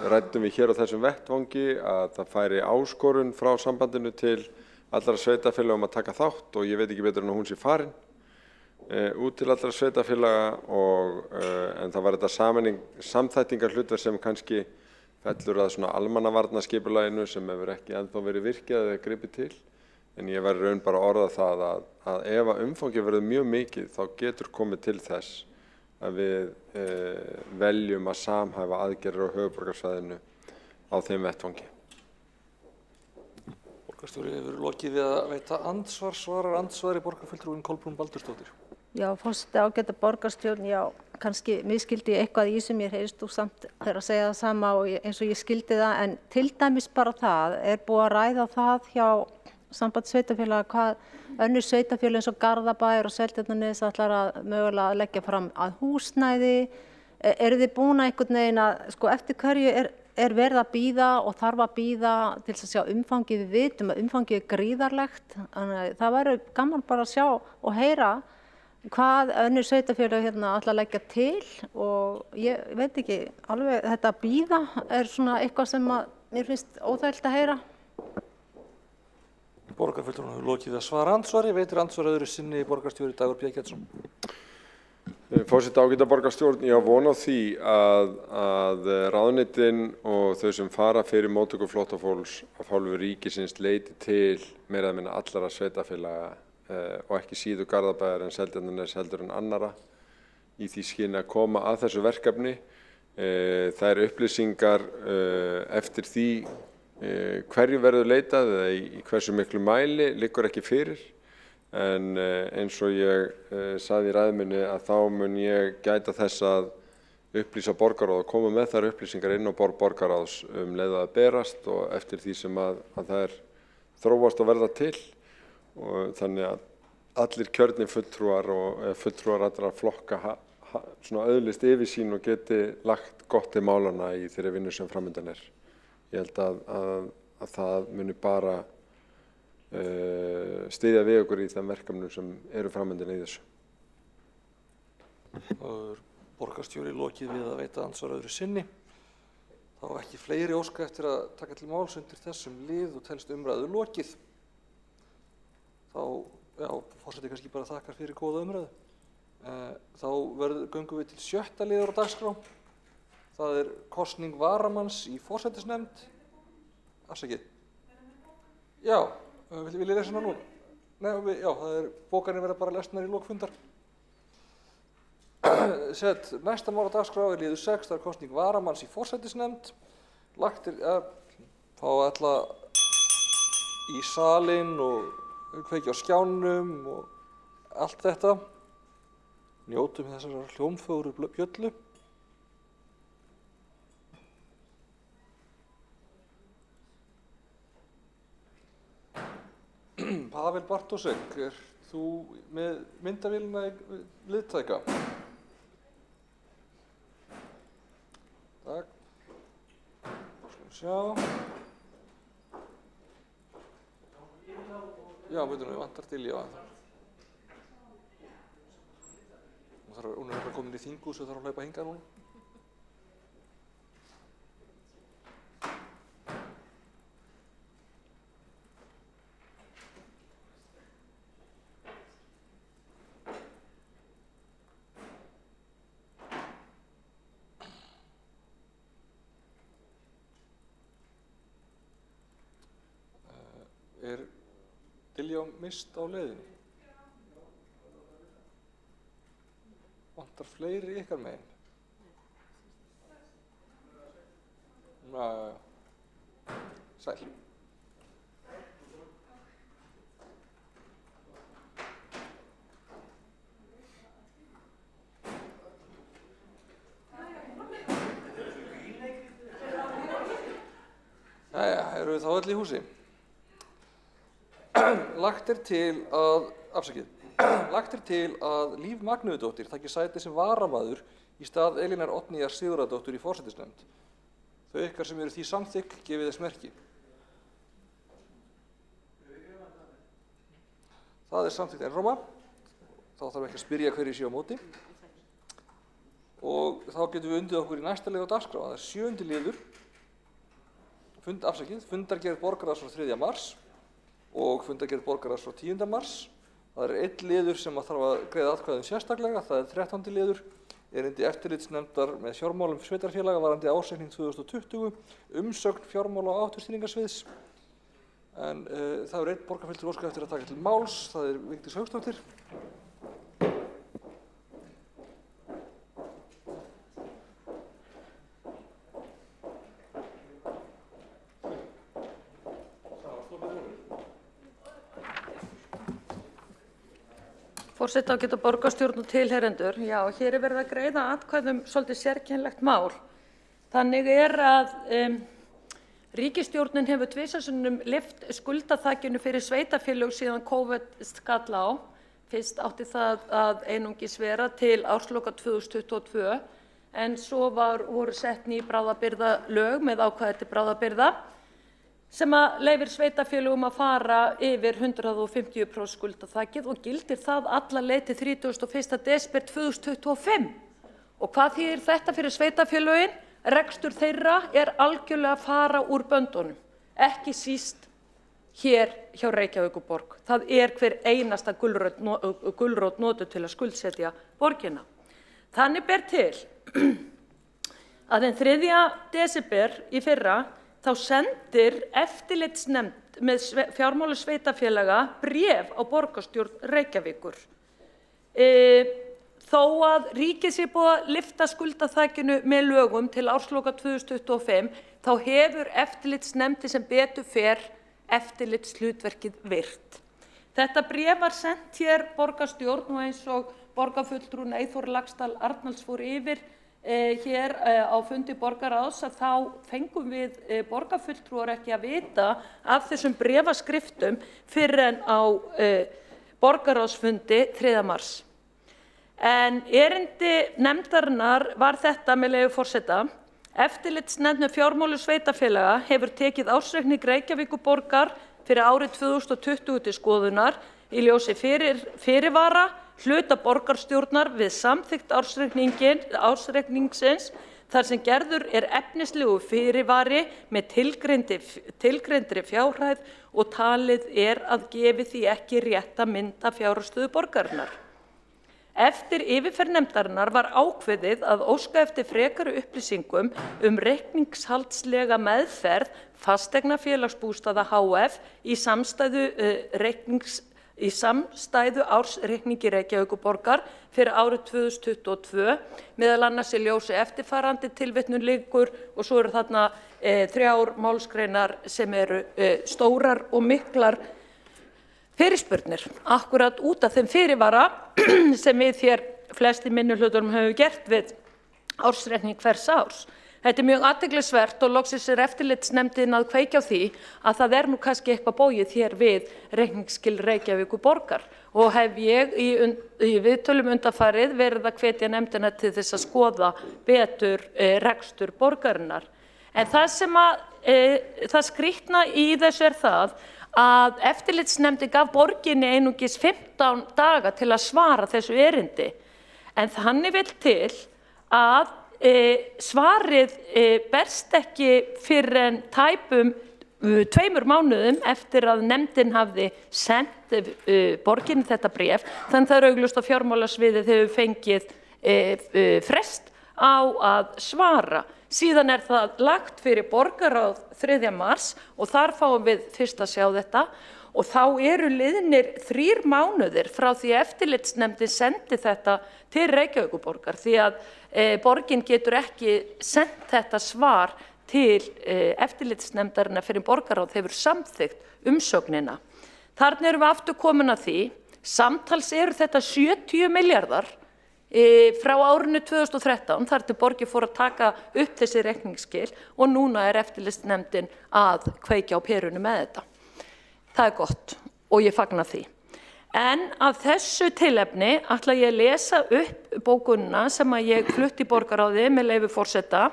ræddum við hér á þessum vettvangi að það færi áskorun frá sambandinu til allra sveitarfélögum að taka þátt og ég veit ekki betur en að hún sé farin út til allra sveitarfélaga en það var þetta samþættingar hlutverk sem kannski fellur að svona almannavarnaskipulaginu sem hefur ekki ennþá verið virkjað eða gripið til. En ég væri raun bara að orða það að ef að umfangið verður mjög mikið þá getur komið til þess að við veljum að samhæfa aðgerðir á höfuðborgarsvæðinu á þeim vettvangi. Borgarstjóri hefur lokið við að veita andsvar, svarar andsvari borgarfulltrúinn Kolbrún Baldursdóttir. Já, forseti ágæta borgarstjórn, já, kannski misskildi ég eitthvað í sem ég heyrist og samt þegar að segja það sama og eins og ég skildi það, en til dæmis bara það búið að ræða það hjá samband sveitafélaga hvað önnur sveitafélög eins og Garðabæjar og Seltjarnarnes ætlar að mögulega að leggja fram að húsnæði. Eru þið búin að einhvern veginn að eftir hverju verið að bíða og þarf að bíða til að sjá umfangið? Við vitum að umfangið gríðarlegt, þannig að það væri gaman bara að sjá og heyra hvað önnur sveitafélög hérna ætla að leggja til og ég veit ekki alveg þetta að bíða svona eitthvað sem mér finnst óþægilegt að heyra. Borgarfulltrúinn hefur lokið að svara andsvari, veitir andsvar öðru sinni borgarstjóri Dagur B. Eggertsson. Forseti ágæta borgarstjórn, ég á von á því að ráðuneytin og þau sem fara fyrir móttöku flóttafólks af hálfu ríkisins leiti til meira eða minna allara sveitarfélaga og ekki síður Garðabæjar en Seltjarnarnes heldur en annara í því skyni að koma að þessu verkefni. Þær upplýsingar eftir því hverju verður leitað eða í hversu miklu mæli liggur ekki fyrir en eins og ég sagði í ræðu minni að þá mun ég gæta þess að upplýsa borgarráð og koma með þær upplýsingar inn á borð borgarráðs leið að berast og eftir því sem að það þróast og verða til og þannig að allir kjörnir fulltrúar og fulltrúar allra flokka svona öðlist yfirsýn og geti lagt gott til málana í þeirri vinnu sem framundan er. Ég held að það muni bara styðja við okkur í þeim verkefnum sem eru framundan í þessu. Borgarstjóri lokið við að veita andsvar öðru sinni. Það var ekki fleiri óska eftir að taka til máls undir þessum lið og telst umræðu lokið. Þá, forseti kannski bara þakkar fyrir góða umræðu. Þá göngum við til 7. liður á dagskrá. Það kosning varamanns í forsætisnefnd. Afsakið. Já, vil ég lesa hana núna? Nei, já, bókarnir verða bara lesnar í lok fundar. Næsta mál á dagskrá liður 6, það kosning varamanns í forsætisnefnd. Lagt fá alla í salinn og kveikja á skjánum og allt þetta. njótum þessar hljómfögru bjöllu. Pavel Bartosek, þú með myndavélina í liðtæka? Takk. Skulum sjá. Já, veitum við, vantar til, já. Hún er komin í þinghús og þarf að hlaupa hingað núna. Er Diljá mist á leiðinni? Vantar fleiri ykkar megin? Sæl. Jæja, erum við þá öll í húsi? Lagt er til að Líf Magnúðardóttir taki sæti sem varamaður í stað Elínar Oddnýjar Sigurðardóttur í forsætisnefnd. Þau ykkar sem eru því samþykk gefið þess merki. Það er samþykkt einróma. Þá þarf ekki að spyrja hverju sé á móti. Og þá getum við undið okkur í næsta lið á dagskrá. Það er 7. liður. Fundargerð borgarráðs frá 3. mars. Og fundargerð borgarráðs frá 10. mars. Það er einn liður sem þarf að greiða atkvæði sérstaklega, það er 13. liður, erindi eftirlitsnefndar með fjármálum sveitarfélaga varðandi ársreikning 2020, umsögn fjármála og áhættustýringarsviðs. En það er einn borgarfulltrúi óskað eftir að taka til máls, það er Vigdís Hauksdóttir. Forseti ágæta borgarstjórn og tilheyrendur. Já, hér er verið að greiða atkvæðum svolítið sérkennilegt mál. Þannig er að ríkisstjórnin hefur tvisvar lyft skuldaþakinu fyrir sveitarfélög síðan COVID skall á. Fyrst átti það að einungis vera til ársloka 2022 en svo voru sett ný bráðabirgðalög með ákvæði til bráðabirgða sem að leyfir sveitarfélögum að fara yfir 150% skuldaþakið og gildir það alla leið til 31. desember 2025. Og hvað þýðir þetta fyrir sveitarfélögin? Rekstur þeirra er algjörlega að fara úr böndunum, ekki síst hér hjá Reykjavíkurborg. Það er hver einasta gulrót notuð til að skuldsetja borgina. Þannig ber til að den 3. desember í fyrra þá sendir eftirlitsnefnd með fjármála sveitarfélaga bréf á borgarstjórn Reykjavíkur. Þó að ríkið sé búið að lyfta skuldaþakinu með lögum til ársloka 2025, þá hefur eftirlitsnefndi sem betur fer eftirlitshlutverkið virt. Þetta bréf var sent hér borgarstjórn og eins og borgarfulltrúinn Eyþór Laxdal Arnalds fór yfir hér á fundi borgarráðs að þá fengum við borgarfulltrúar ekki að vita af þessum bréfaskriftum fyrr en á borgarráðsfundi 3. mars. En erindi nefndarinnar var þetta með leyfi forseta. Eftirlitsnefnd með fjármálum sveitarfélaga hefur tekið ársreikning Reykjavíkurborgar fyrir árið 2020 til skoðunar í ljósi fyrirvara hluta borgarstjórnar við samþykkt ársreikningsins þar sem gerður er efnislegu fyrirvari með tilgreindri fjárhæð og talið er að gefi því ekki rétta mynd af fjárhagsstöðu borgarinnar. Eftir yfirferð nefndarinnar var ákveðið að óska eftir frekari upplýsingum reikningshaldslega meðferð fasteignafélagsbústaða HF í samstæðu ársreikningi Reykjavíkurborgar fyrir árið 2022, meðal annars í ljósi eftirfarandi tilvitnun liggur og svo eru þarna 3 málsgreinar sem eru stórar og miklar fyrirspurnir, akkurat út af þeim fyrirvara sem við hér flesti minnihlutunum hefur gert við ársreikning hvers árs. Þetta mjög athyglisvert og loksins eftirlitsnefndin að kveikja á því að það nú kannski eitthvað bóið hér við reikningsskil Reykjavíkurborgar og hef ég í viðtölum undanfarið verið að hvetja nefndina til þess að skoða betur rekstur borgarinnar. En það sem það skrýtna í þessu það að eftirlitsnefndin gaf borginni einungis 15 daga til að svara þessu erindi. En þannig vill til að svarið berst ekki fyrr en tæpum 2 mánuðum eftir að nefndin hafði sent borginni þetta bréf, þannig það augljóst að fjármálasviðið hefur fengið frest á að svara. Síðan það lagt fyrir borgarráð 3. mars og þar fáum við fyrst að sjá þetta og þá eru liðnir 3 mánuðir frá því eftirlitsnefndin sendi þetta til Reykjavíkurborgar því að borgin getur ekki sendt þetta svar til eftirlitsnefndarinnar fyrir borgarráð hefur samþykkt umsögnina. Þarna erum við aftur komin að því, samtals eru þetta 70 milljarðar frá árinu 2013, þar til borgin fór að taka upp þessi reikningsskil og núna eftirlitsnefndin að kveikja á perunni með þetta. Það gott og ég fagna því. En af þessu tilefni ætla ég að lesa upp bókunina sem að ég flutti í borgarráði með leyfi forseta.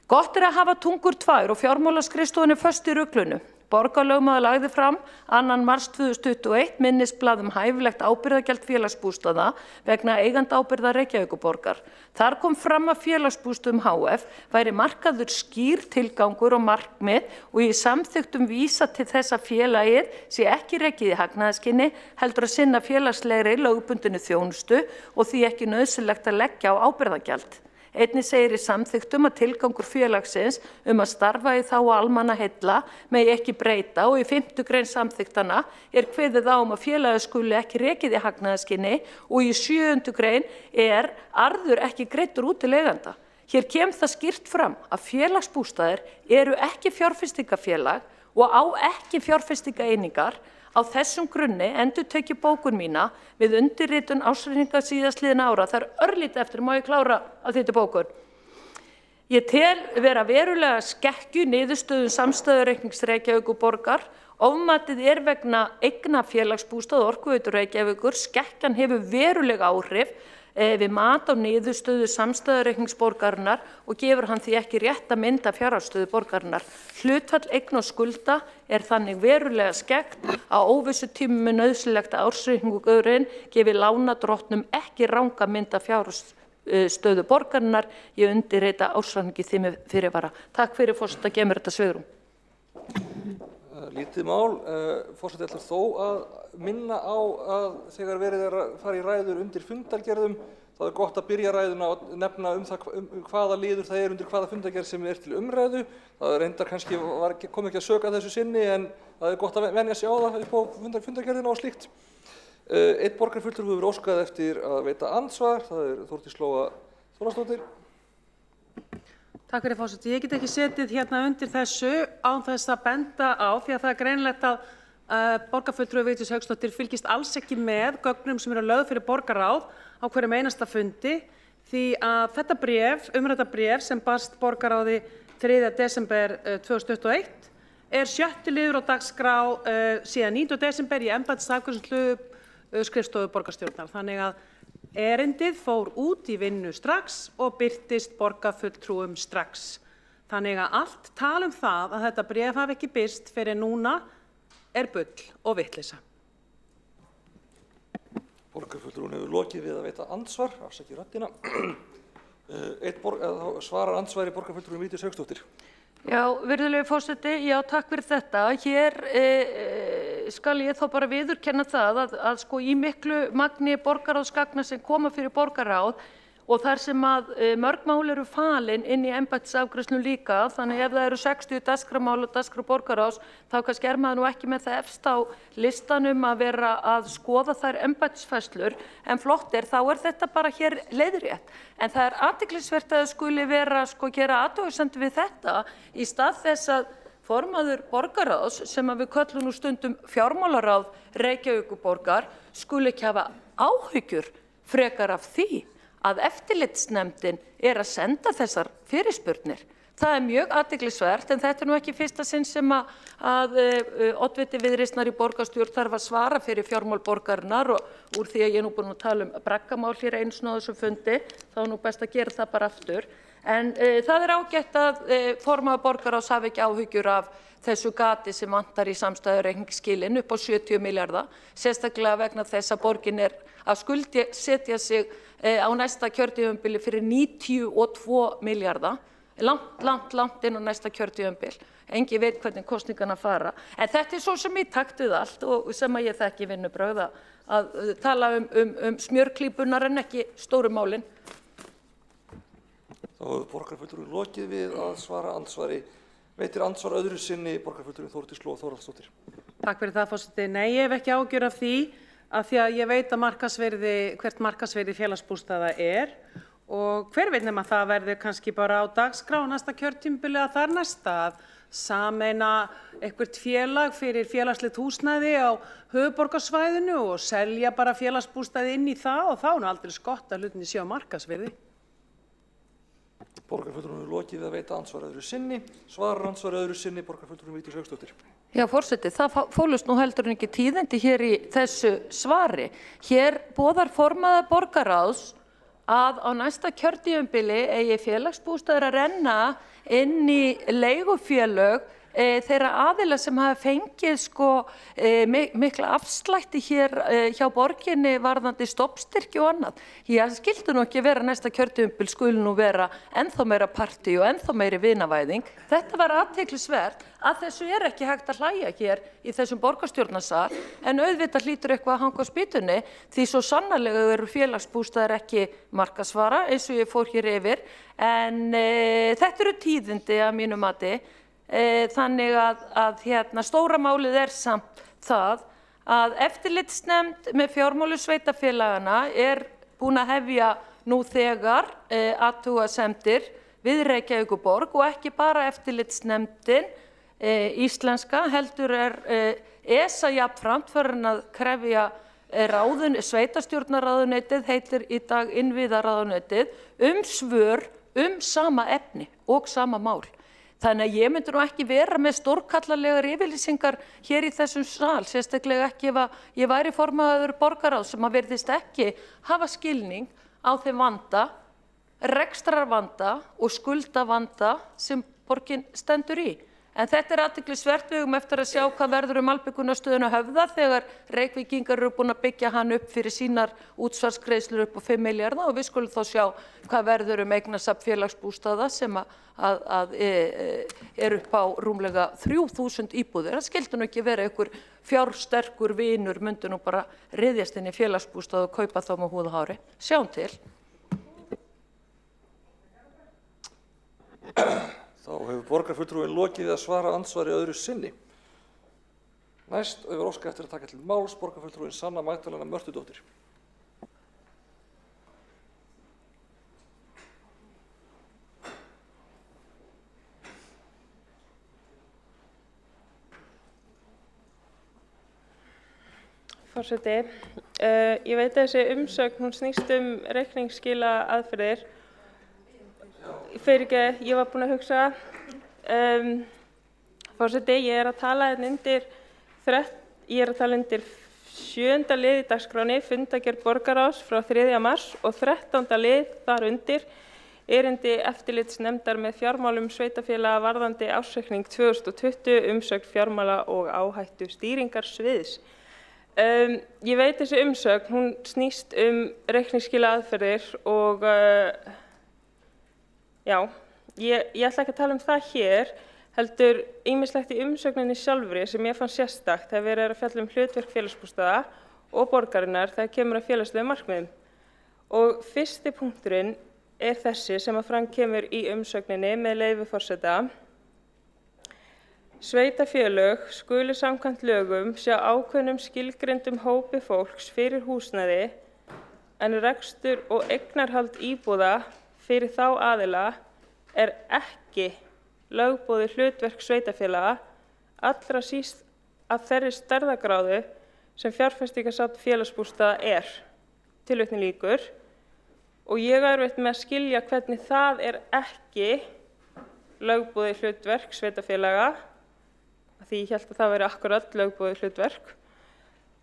Gott að hafa tungur 2 og fjármálaskrifstofunni föst í ruglunu. Borgarlögmaður lagði fram 2. mars 2021 minnisblað hæfilegt ábyrgðargjald félagsbústaða vegna eigendaábyrgðar Reykjavíkurborgar. Þar kom fram að félagsbústöðum HF væri markaður skýr tilgangur og markmið og í samþykktum vísa til þess að félagið sé ekki rekið í hagnaðarskyni heldur að sinna félagslegri lögbundinni þjónustu og því ekki nauðsynlegt að leggja á ábyrgðargjald. Einnig segir í samþykktum að tilgangur félagsins að starfa í þágu almannaheilla megi ekki breyta og í 5. grein samþykktanna kveðið á að félagið skuli ekki rekið í hagnaðarskyni og í 7. grein arður ekki greiddur út til eiganda. Hér kemur það skýrt fram að félagsbústaðir eru ekki fjárfestingafélag og á ekki fjárfestingaeiningar. Á þessum grunni endurtek ég bókun mína við undirritun ársreikninga síðastliðinna ára. Það örlítið eftir, má ég klára að þetta bókun. Ég tel vera verulega skekkju niðurstöðum samstæðureiknings Reykjavíkurborgar. Ofmatið vegna eigna félagsbústað Orkuveitu Reykjavíkur. Skekkjan hefur verulega áhrif við mat á niðurstöðu samstæðureiknings borgarinnar og gefur hann því ekki rétta mynd af fjárhagsstöðu borgarinnar. Hlutfall eigna og skulda þannig verulega skekkt á óvissu tímum nauðsynlegt að ársreikningurinn gefi lánardrottnum ekki ranga mynd af fjárhagsstöðu borgarinnar. Ég undirrita ársreikningi því með fyrirvara. Takk fyrir forseta að gefa mér þetta svigrúm. Lítið mál. Forseti ætlar þó að minna á að þegar verið að fara í ræður undir fundargerðum, þá gott að byrja ræðuna og nefna hvaða liður það undir hvaða fundargerð sem til umræðu. Það reyndar kannski kom ekki að sök að þessu sinni en það gott að venja sig á það upp á fundargerðina og slíkt. Einn borgarfulltrúi hefur óskað eftir að veita andsvar, það Þórdís Lóa Þórhallsdóttir. Takk fyrir forseti. Ég get ekki setið hérna undir þessu án þess að benda á því að það greinilegt að borgarfulltrúi Vigdís Hauksdóttir fylgist alls ekki með gögnum sem lögð fyrir borgarráð á hverjum einasta fundi því að þetta umrædda bréf sem barst borgarráði 3. desember 2021 7. liður á dagskrá síðan 9. desember í embættisafgreiðslu skrifstofu borgarstjórnar. Þannig að erindið fór út í vinnu strax og birtist borgarfulltrúum strax. Þannig að allt tal það að þetta bréf hafi ekki birst fyrir núna bull og vitleysa. Borgarfulltrúin hefur lokið við að veita andsvar, afsakið röddina. Svarar andsvari borgarfulltrúin Vigdís Hauksdóttir. Já, virðulegi forseti, já, takk fyrir þetta. Hér skal ég þá bara viðurkenna það að sko í miklu magni borgarráðsgagna sem koma fyrir borgarráð og þar sem að mörg mál eru falin inn í embættisafgreiðslu líka, þannig ef það eru 60 dagskrármál og dagskrá borgarráðs, þá kannski maður nú ekki með það efst á listanum að vera að skoða þær embættisfærslur, en flott þá þetta bara hér leiðrétt. En það athyglisvert að það skuli vera gera athugasemd við þetta í stað þess að formaður borgarráðs, sem að við köllum nú stundum fjármálaráð Reykjavíkurborgar, skuli ekki hafa áhyggjur frekar af því að eftirlitsnefndin að senda þessar fyrirspurnir. Það mjög athyglisvert, en þetta nú ekki fyrsta sinn sem að oddviti Viðreisnar í borgarstjórn þarf að svara fyrir fjármál borgarinnar og úr því að ég nú búin að tala braggamál hér einu sinni á þessum fundi, þá nú best að gera það bara aftur. En það ágætt að formaður borgarráðs hafi ekki áhyggjur af þessu gati sem vantar í samstæðureikningsskilin upp á 70 milljarða, sérstaklega vegna þess að borgin að skuldsetja sig á næsta kjörtímabili fyrir 92 milljarða. Langt inn á næsta kjörtímabil. Enginn veit hvernig kosningarnar fara. En þetta svo sem í takt við allt og sem að ég þekki vinnubrögð að tala smjörklípunar en ekki stóru málin. Þá hefur borgarfulltrúi lokið við að svara andsvari. Veitir andsvar öðru sinni borgarfulltrúi Þórdís Lóa Þórhallsdóttir. Takk fyrir það, forseti. Nei, ég hef ekki ágjör af því að ég veit að hvert markaðsvirði félagsbústaða og hver veit nema það verður kannski bara á dagskrá næsta kjörtímabili að þar næsta að sameina eitthvert félag fyrir félagslegt húsnæði á höfuðborgarsvæðinu og selja bara félagsbústaði inn í það og þá aldrei gott að hlutinni séu á markaðsvirði. Borgarfulltrúi lokið við að veita andsvar öðru sinni. Svarar andsvar öðru sinni borgarfulltrúi Vigdís Hauksdóttir. Já, forseti, það fólust nú heldur ekki tíðindi hér í þessu svari. Hér boðar formaður borgarráðs að á næsta kjörtímabili eigi félagsbústaðir að renna inn í leigufélög þeirra aðila sem hafa fengið mikla afslætti hér hjá borginni varðandi stofnstyrki og annað. Það skyldi nú ekki vera næsta kjörtímabil skuli nú vera ennþá meira partí og ennþá meiri vinavæðing. Þetta var athyglisvert að þessu ekki hægt að hlæja hér í þessum borgarstjórnarsal en auðvitað hlýtur eitthvað að hanga á spýtunni því svo sannarlega eru félagsbústaðir ekki markaðsvara eins og ég fór hér yfir en þetta eru tíðindi að mínu mati. Þannig að stóra málið samt það að eftirlitsnefnd með fjármálu sveitarfélagana búin að hefja nú þegar athugasemdir við Reykjavíkurborg og ekki bara eftirlitsnefndin íslenska heldur ESA jafnframt farin að krefja sveitarstjórnarráðuneytið heitir í dag innviðaráðuneytið svör sama efni og sama mál. Þannig að ég myndi nú ekki vera með stórkallalegar yfirlýsingar hér í þessum sal, sérstaklega ekki ef ég væri formaður borgarráðs sem að virðist ekki hafa skilning á þeim vanda, rekstrarvanda og skuldavanda sem borgin stendur í. En þetta athyglisvert, við eigum eftir að sjá hvað verður Malbikunarstöðina Höfða þegar Reykvíkingar eru búin að byggja hann upp fyrir sínar útsvarsgreiðslur upp á 5 milljarða og við skulum þá sjá hvað verður eignasafn félagsbústaða sem upp á rúmlega 3000 íbúðir. Það skyldi nú ekki vera einhver fjársterkur vinur myndi nú bara ryðjast inn í félagsbústað og kaupa þá með húð og hári. Sjáum til. Þá hefur borgarfulltrúi lokið að svara andsvari öðru sinni. Næst hefur óskað eftir að taka til máls borgarfulltrúin Sanna Magdalena Mörtudóttir. Forseti, ég veit að þessi umsögn, hún snýst reikningsskila aðferðir. Ég var búin að hugsa, forseti, ég að tala undir 7. lið í dagskráni, fundagerð borgarráðs frá 3. mars og 13. lið þar undir erindi eftirlitsnefndar með fjármálum sveitarfélaga varðandi ársreikning 2020 umsögn fjármála og áhættu stýringarsviðs. Ég veit þessi umsögn, hún snýst reikningsskila aðferðir og já, ég ætla ekki að tala það hér, heldur ýmislegt í umsögninni sjálfri sem ég fann sérstakt þegar verið að fjalla hlutverk félagsbústaða og borgarinnar þegar kemur að félagslegum markmiðum. Og fyrsti punkturinn þessi sem að fram kemur í umsögninni með leyfi forseta. Sveitarfélög skulu samkvæmt lögum sjá ákveðnum skilgreindum hópi fólks fyrir húsnæði en rekstur og eignarhald íbúða fyrir þá aðila ekki lögboðið hlutverk sveitarfélaga, allra síst af þeirri stærðargráðu sem fjárfestingarsafn félagsbústaða tilvitnun lýkur. Og ég er erfitt með að skilja hvernig það ekki lögboðið hlutverk sveitarfélaga, því ég held að það væri akkurat lögboðið hlutverk.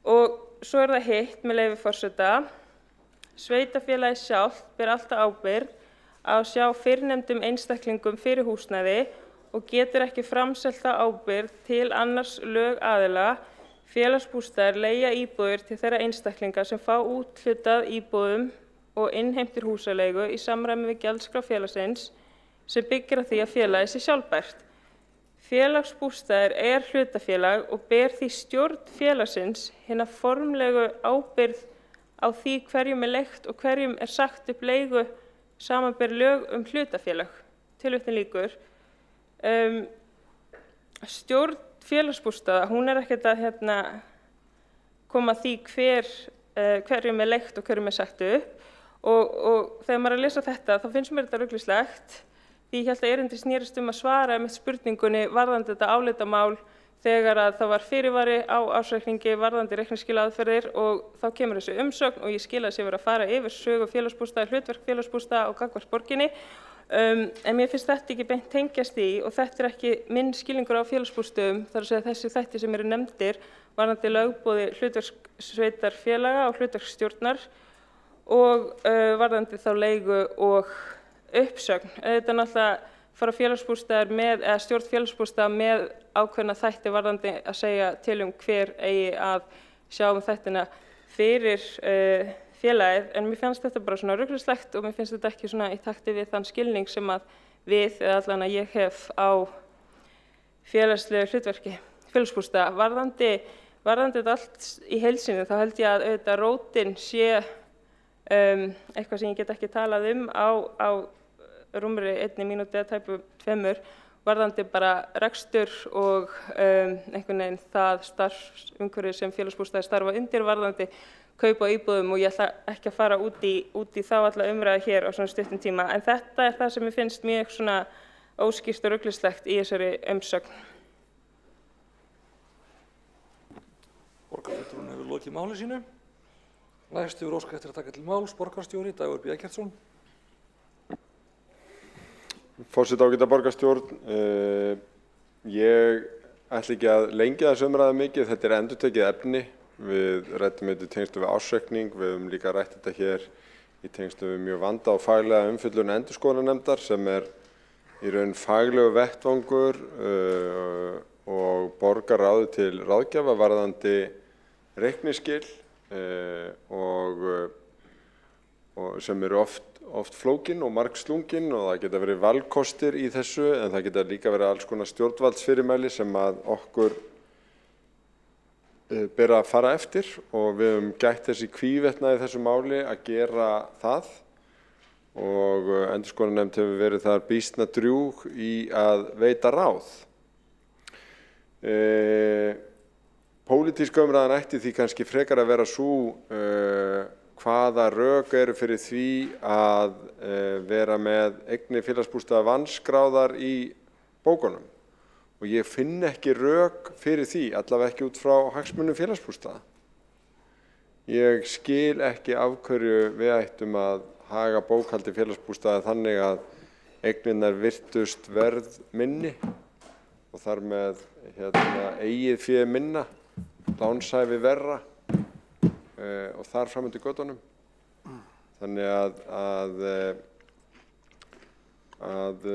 Og svo það hitt með leyfi forseta, sveitarfélagið sjálft ber alltaf ábyrgð á að sjá fyrrnefndum einstaklingum fyrir húsnæði og getur ekki framselt það ábyrgð til annars lögaðila. Félagsbústaðir leigja íbúðir til þeirra einstaklinga sem fá úthlutað íbúðum og innheimtir húsaleigu í samræmi við gjaldskrá félagsins sem byggir á því að félagið sé sjálfbært. Félagsbústaðir hlutafélag og ber því stjórn félagsins hina formlegu ábyrgð á því hverjum leigt og hverjum sagt upp leigu samanber lög hlutafélag. Tilvitnun lýkur. Stjórn félagsbústaða, hún ekkert að koma því hverjum leigt og hverjum sagt upp. Og þegar maður lesa þetta, þá finnst mér þetta rugluslegt. Því ég held að erindi snerist að svara með spurningunni varðandi þetta álitamál þegar að það var fyrirvari á ársreikningi varðandi reikningsskilaðferðir og þá kemur þessi umsögn og ég skil að þessi verið að fara yfir sögu félagsbústaða, hlutverk félagsbústaða og gagnvart borginni. En mér finnst þetta ekki beint tengjast í og þetta ekki minn skilningur á félagsbústöðum, þar að segja þessi þætti sem eru nefndir varðandi lögboði hlutverk sveitarfélaga og hlutverk stjórnar og varðandi þá leigu og uppsögn. Þetta náttúrulega fara félagsbústaðar með, eða stjórn félagsbústaða með ákveðna þætti varðandi að segja til hver eigi að sjá þættina fyrir félagið, en mér finnst þetta bara svona rugluslegt og mér finnst þetta ekki svona í takti við þann skilning sem að við, eða allan að ég hef á félagslegu hlutverki félagsbústaða. Varðandi þetta allt í heilsinni, þá held ég að auðvitað rótin sé eitthvað sem ég get ekki talað á rúmri 1 mínúti eða tæpu 2, varðandi bara rekstur og einhvern veginn það starfsumhverfi sem félagsbústaðir starfa undir varðandi kaup á íbúðum og ég ætla ekki að fara út í þá alla umræðu hér á svona stuttum tíma. En þetta það sem mér finnst mjög svona óskýrt og rugluslegt í þessari umsögn. Borgarfulltrúinn hefur lokið máli sínu. Næst hefur óskað eftir að taka til máls borgarstjóri Dagur B. Eggertsson. Forseti ágæta borgarstjórn, ég ætla ekki að lengja þessu umræðu mikið, þetta endurtekið efni. Við ræddum þetta í tengslum við ársreikning, við höfum líka rætt þetta hér í tengslum við mjög vanda og faglega umfjöllun endurskoðunarnefndar sem í raun faglegu vettvangur og borgarráði til ráðgjafa varðandi reikningsskil og sem eru oft flókin og margslungin og það geta verið valkostir í þessu en það geta líka verið alls konar stjórnvaldsfyrirmæli sem að okkur ber að fara eftir og við höfum gætt þessi hvívetna í þessu máli að gera það og endurskoðunarnefnd hefur verið þar býsna drjúg í að veita ráð. Pólitíska umræðan ætti því kannski frekar að vera sú hvaða rök eru fyrir því að vera með eignir félagsbústaða vanskráðar í bókunum. Og ég finn ekki rök fyrir því, allavega ekki út frá hagsmunum félagsbústaða. Ég skil ekki af hverju við ættum að haga bókhaldi félagsbústaða þannig að eignirnar virtust verð minni og þar með eigið fé minna, lánshæfi verra og þar fram undir götunum. Þannig að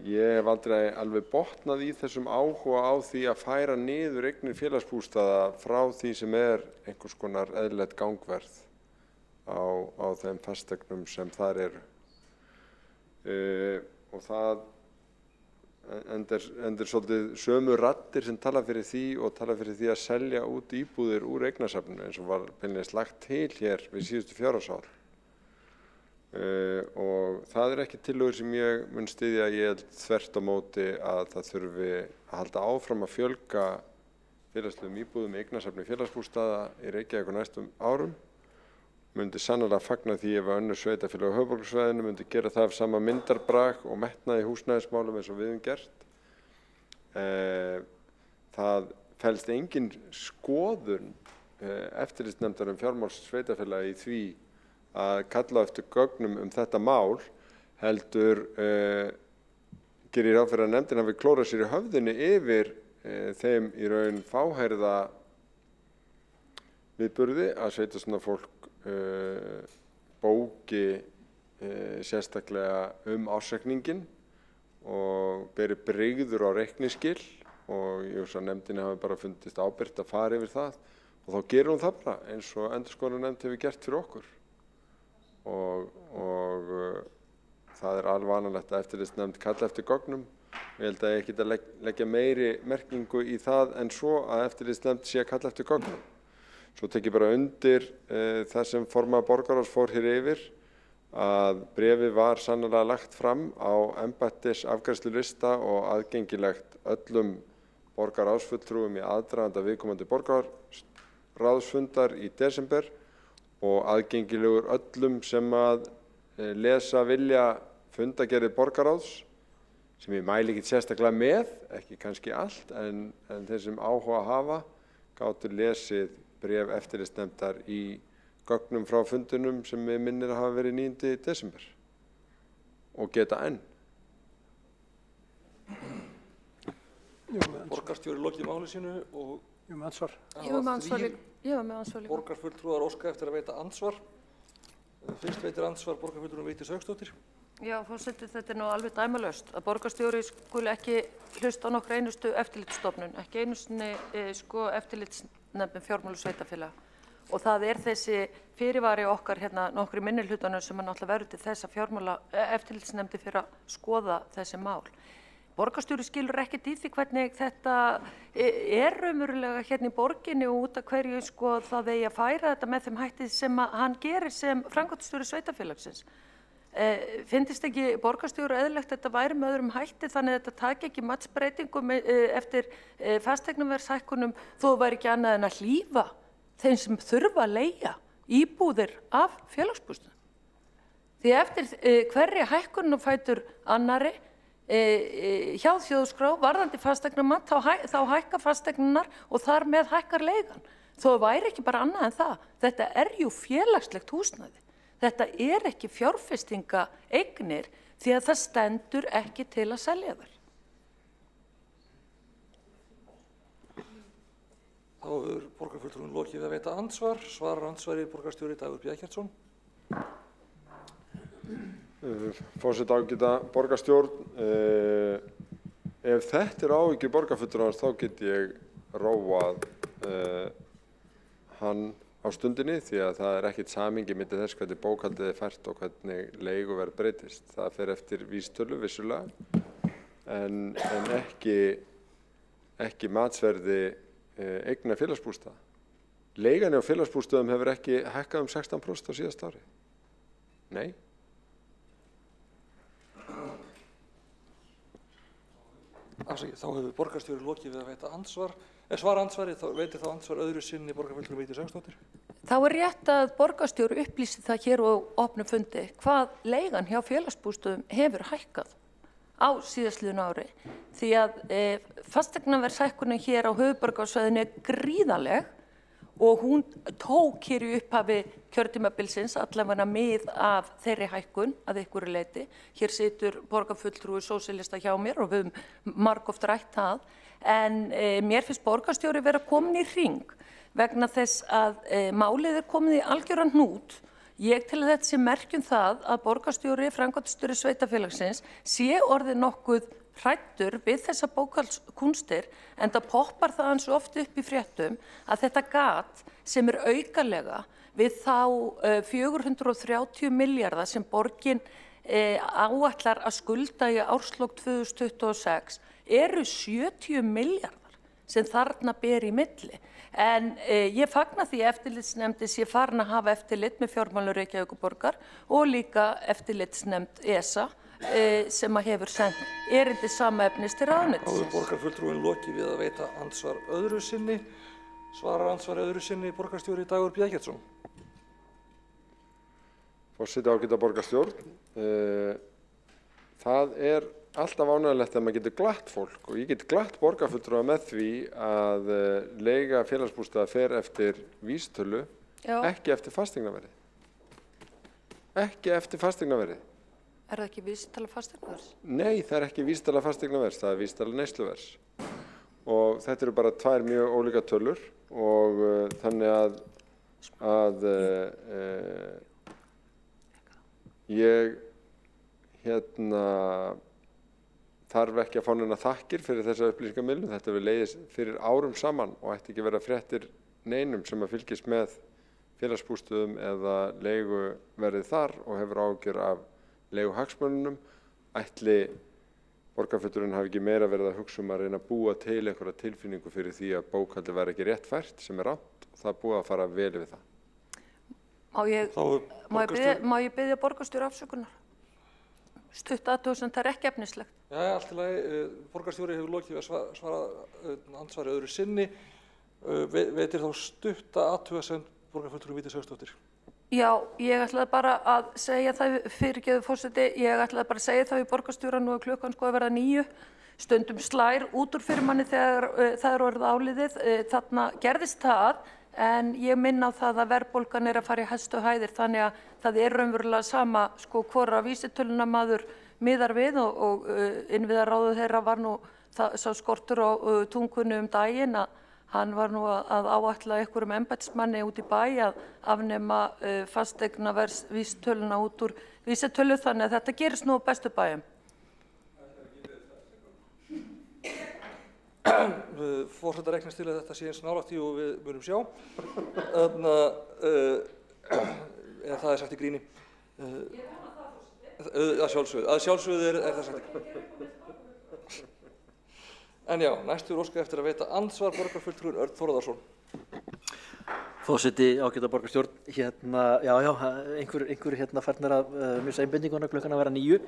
ég hef aldrei alveg botnað í þessum áhuga á því að færa niður eignir félagsbústaða frá því sem einhvers konar eðlilegt gangverð á þeim fasteignum sem þar eru. Og það endur svolítið sömu raddir sem tala fyrir því og tala fyrir því að selja út íbúðir úr eignasafninu eins og var beinlínis lagt til hér við síðustu fjárhagsár. Og það ekki tillögur sem ég mun styðja, ég held þvert á móti að það þurfi að halda áfram að fjölga félagslegum íbúðum í eignasafni félagsbústaða í Reykjavík á næstum árum. Myndi sannarlega fagna því ef önnur sveitarfélög á höfuðborgarsvæðinu myndi gera það af sama myndarbrag og metnaði í húsnæðismálum eins og við höfum gert. Það felst engin skoðun eftirlitsnefndar fjármáls sveitarfélaga í því að kalla eftir gögnum þetta mál, heldur gerir ráð fyrir að nefndin hafi klórað sér í höfðinu yfir þeim í raun fáheyrða viðburði að sveitarstjórnarfólk bóki sérstaklega ársreikninginn og beri brigður á reikningsskil, og ég veist að nefndinni hafi bara fundist ábyrgt að fara yfir það, og þá gerir hún það bara eins og endurskoðunarnefnd hefur gert fyrir okkur. Og það alveg vanalegt að eftirlitsnefnd kalla eftir gögnum. Ég held að ég geti að leggja meiri merkingu í það en svo að eftirlitsnefnd sé að kalla eftir gögnum. Svo tek ég bara undir það sem formaður borgarráðs fór hér yfir, að bréfið var sannarlega lagt fram á embættisafgreiðslulista og aðgengilegt öllum borgarráðsfulltrúum í aðdraganda viðkomandi borgarráðsfundar í desember og aðgengilegur öllum sem að lesa vilja fundagerðir borgarráðs, sem ég mæli ekki sérstaklega með, ekki kannski allt, en þeir sem áhuga hafa gátu lesið bréf eftirlitsnefndar í gögnum frá fundunum sem við minnir að hafa verið 9. desember og geta enn. Borgarstjóri lokið máli sínu og Ég var með ansvar. Ég var með ansvar líka. Borgarfulltrúar óska eftir að veita ansvar. Fyrst veitir ansvar borgarfulltrúum Vigdís Hauksdóttir. Já, forseti, þetta nú alveg dæmalaust að borgarstjóri skuli ekki hlusta á nokkra einustu eftirlitsstofnun, ekki einusinni eftirlitsnefndum fjármála sveitarfélaga. Og það þessi fyrirvari okkar hérna nokkri minnihlutanum sem náttúrulega verður til þess að eftirlitsnefndi fyrir að skoða þessi mál. Borgarstjóri skilur ekkert í því hvernig þetta raunverulega hérna í borginni og út af hverju það eigi að færa þetta með þeim hætti sem hann gerir sem framkvæmdastjóri sveitarfélagsins. Finnst ekki borgarstjóri eðlilegt að þetta væri með öðrum hætti þannig að þetta taki ekki matsbreytingum eftir fasteignaverðshækkunum þó væri ekki annað en að hlífa þeim sem þurfa að leigja íbúðir af félagsbústöðum. Því eftir hverri hækkunum fætur annarri hjá þjóðskrá varðandi fasteignamat þá hækka fasteignanar og þar með hækkar leigan. Þó væri ekki bara annað en það. Þetta jú félagslegt húsnæði. Þetta ekki fjárfestingaeignir því að það stendur ekki til að selja þær. Þá borgarfulltrúin lokið að veita ansvar. Svarar ansvari borgarstjóri Dagur B. Eggertsson. Forseti ágæta borgarstjórn, ef þetta áhyggjur borgarfulltrúans þá get ég róað hann á stundinni því að það ekkert samhengi milli þess hvernig bókhaldið fært og hvernig leiguverð breytist. Það fer eftir vísitölu vissulega en ekki matsverði eigna félagsbústaða. Leigan á félagsbústöðum hefur ekki hækkað 16% á síðasta ári. Nei. Þá hefur borgarstjóri lokið við að veita ansvar. Svara ansvari, þá veitir þá ansvar öðru sinni borgarfulltrúi Vigdís Hauksdóttir. Þá rétt að borgarstjóri upplýsi það hér á opnum fundi hvað leigan hjá félagsbústöðum hefur hækkað á síðastliðnu ári. Því að fasteignaverðshækkunin hér á höfuðborgarsvæðinu gríðarleg og hún tók hér í upphafi kjörtímabilsins allavega mið af þeirri hækkun að einhverju leyti. Hér situr borgarfulltrúi sósíalista hjá mér og við höfum margoft rætt það. En mér finnst borgarstjóri vera komin í hring vegna þess að málið komið í algjöran hnút. Ég til að þetta sé merkjum það að borgarstjóri, framkvæmdastjóri sveitarfélagsins sé orðið nokkuð hræddur við þessa bókhaldskúnstir en það poppar það hans oft upp í fréttum að þetta gat sem aukalega við þá 430 milljarða sem borgin áætlar að skulda í árslok 2026 70 milljarðar sem þarna ber í milli. En ég fagna því eftirlitsnefndi sé farin að hafa eftirlit með fjármálum Reykjavíkurborgar og líka eftirlitsnefnd ESA sem hefur sendt erindi sama efnis til ráðuneytisins. Þá borgarfulltrúin lokið við að veita ansvar öðru sinni. Svarar ansvar öðru sinni borgarstjóri Dagur B. Eggertsson. Forseti ágæta borgarstjórn. Það alltaf ánægilegt að maður getur glatt fólk og ég get glatt borgarfulltrúa með því að leiga félagsbústaða fer eftir vísitölu, ekki eftir fasteignaverði. ekki eftir fasteignaverði. Er það ekki vísitala fasteignaverðs? Nei, það er ekki vísitala fasteignaverðs, það er vísitala neysluverðs. Og þetta eru bara tvær mjög ólíka tölur og þannig að ég þarf ekki að fá neina þakkir fyrir þessa upplýsingamiðlun. Þetta við leiðis fyrir árum saman og ætti ekki vera fréttir neinum sem að fylgjast með félagsbústöðum eða leiguverðið þar og hefur ágjör af leiguhagsmununum. Ætli borgarfulltrúinn hafi ekki meira verið að hugsa að reyna að búa til einhverja tilfinningu fyrir því að bókhaldið væri ekki réttfært sem rangt og það búið að fara vel við það. Má ég biðja borgarstjóra afsökunar? Stutt athugasemd, það er ekki efnislegt. Já, allt í lagi. Borgarstjóri hefur lokið við að svara andsvari öðru sinni. Veitir þá stutta athugasemd borgarfulltrúi Vigdís Hauksdóttir? Já, ég ætlaði bara að segja það, fyrirgefðu forseti, ég ætlaði bara að segja það við borgarstjóra nú klukkan að verða 9. Stundum slær út úr fyrir manni þegar það er orðið áliðið. Þarna gerðist það, en ég minna á það að verðbólgan er að fara í hæstu hæðir, þannig að það er raunverulega sama hvora vísitöluna maður miðar við og innviðaráðu þeirra var nú sá skortur á tungunni daginn að hann var nú að áætla einhverjum embættismanni út í bæ að afnema fasteignaverðs vísitöluna út úr vísitölu, þannig að þetta gerist nú á bestu bæjum. Forseta reiknast til að þetta sé eins nálægt því og við munum sjá. Það er sagt í gríni. Að sjálfsögðu er það sagt. En já, næstur óskað eftir að veita andsvar borgarfulltrúinn Örn Þórðarson. Forseti, ágæta borgarstjórn, einhver farnir að missa einbindinguna klukkan að vera 9.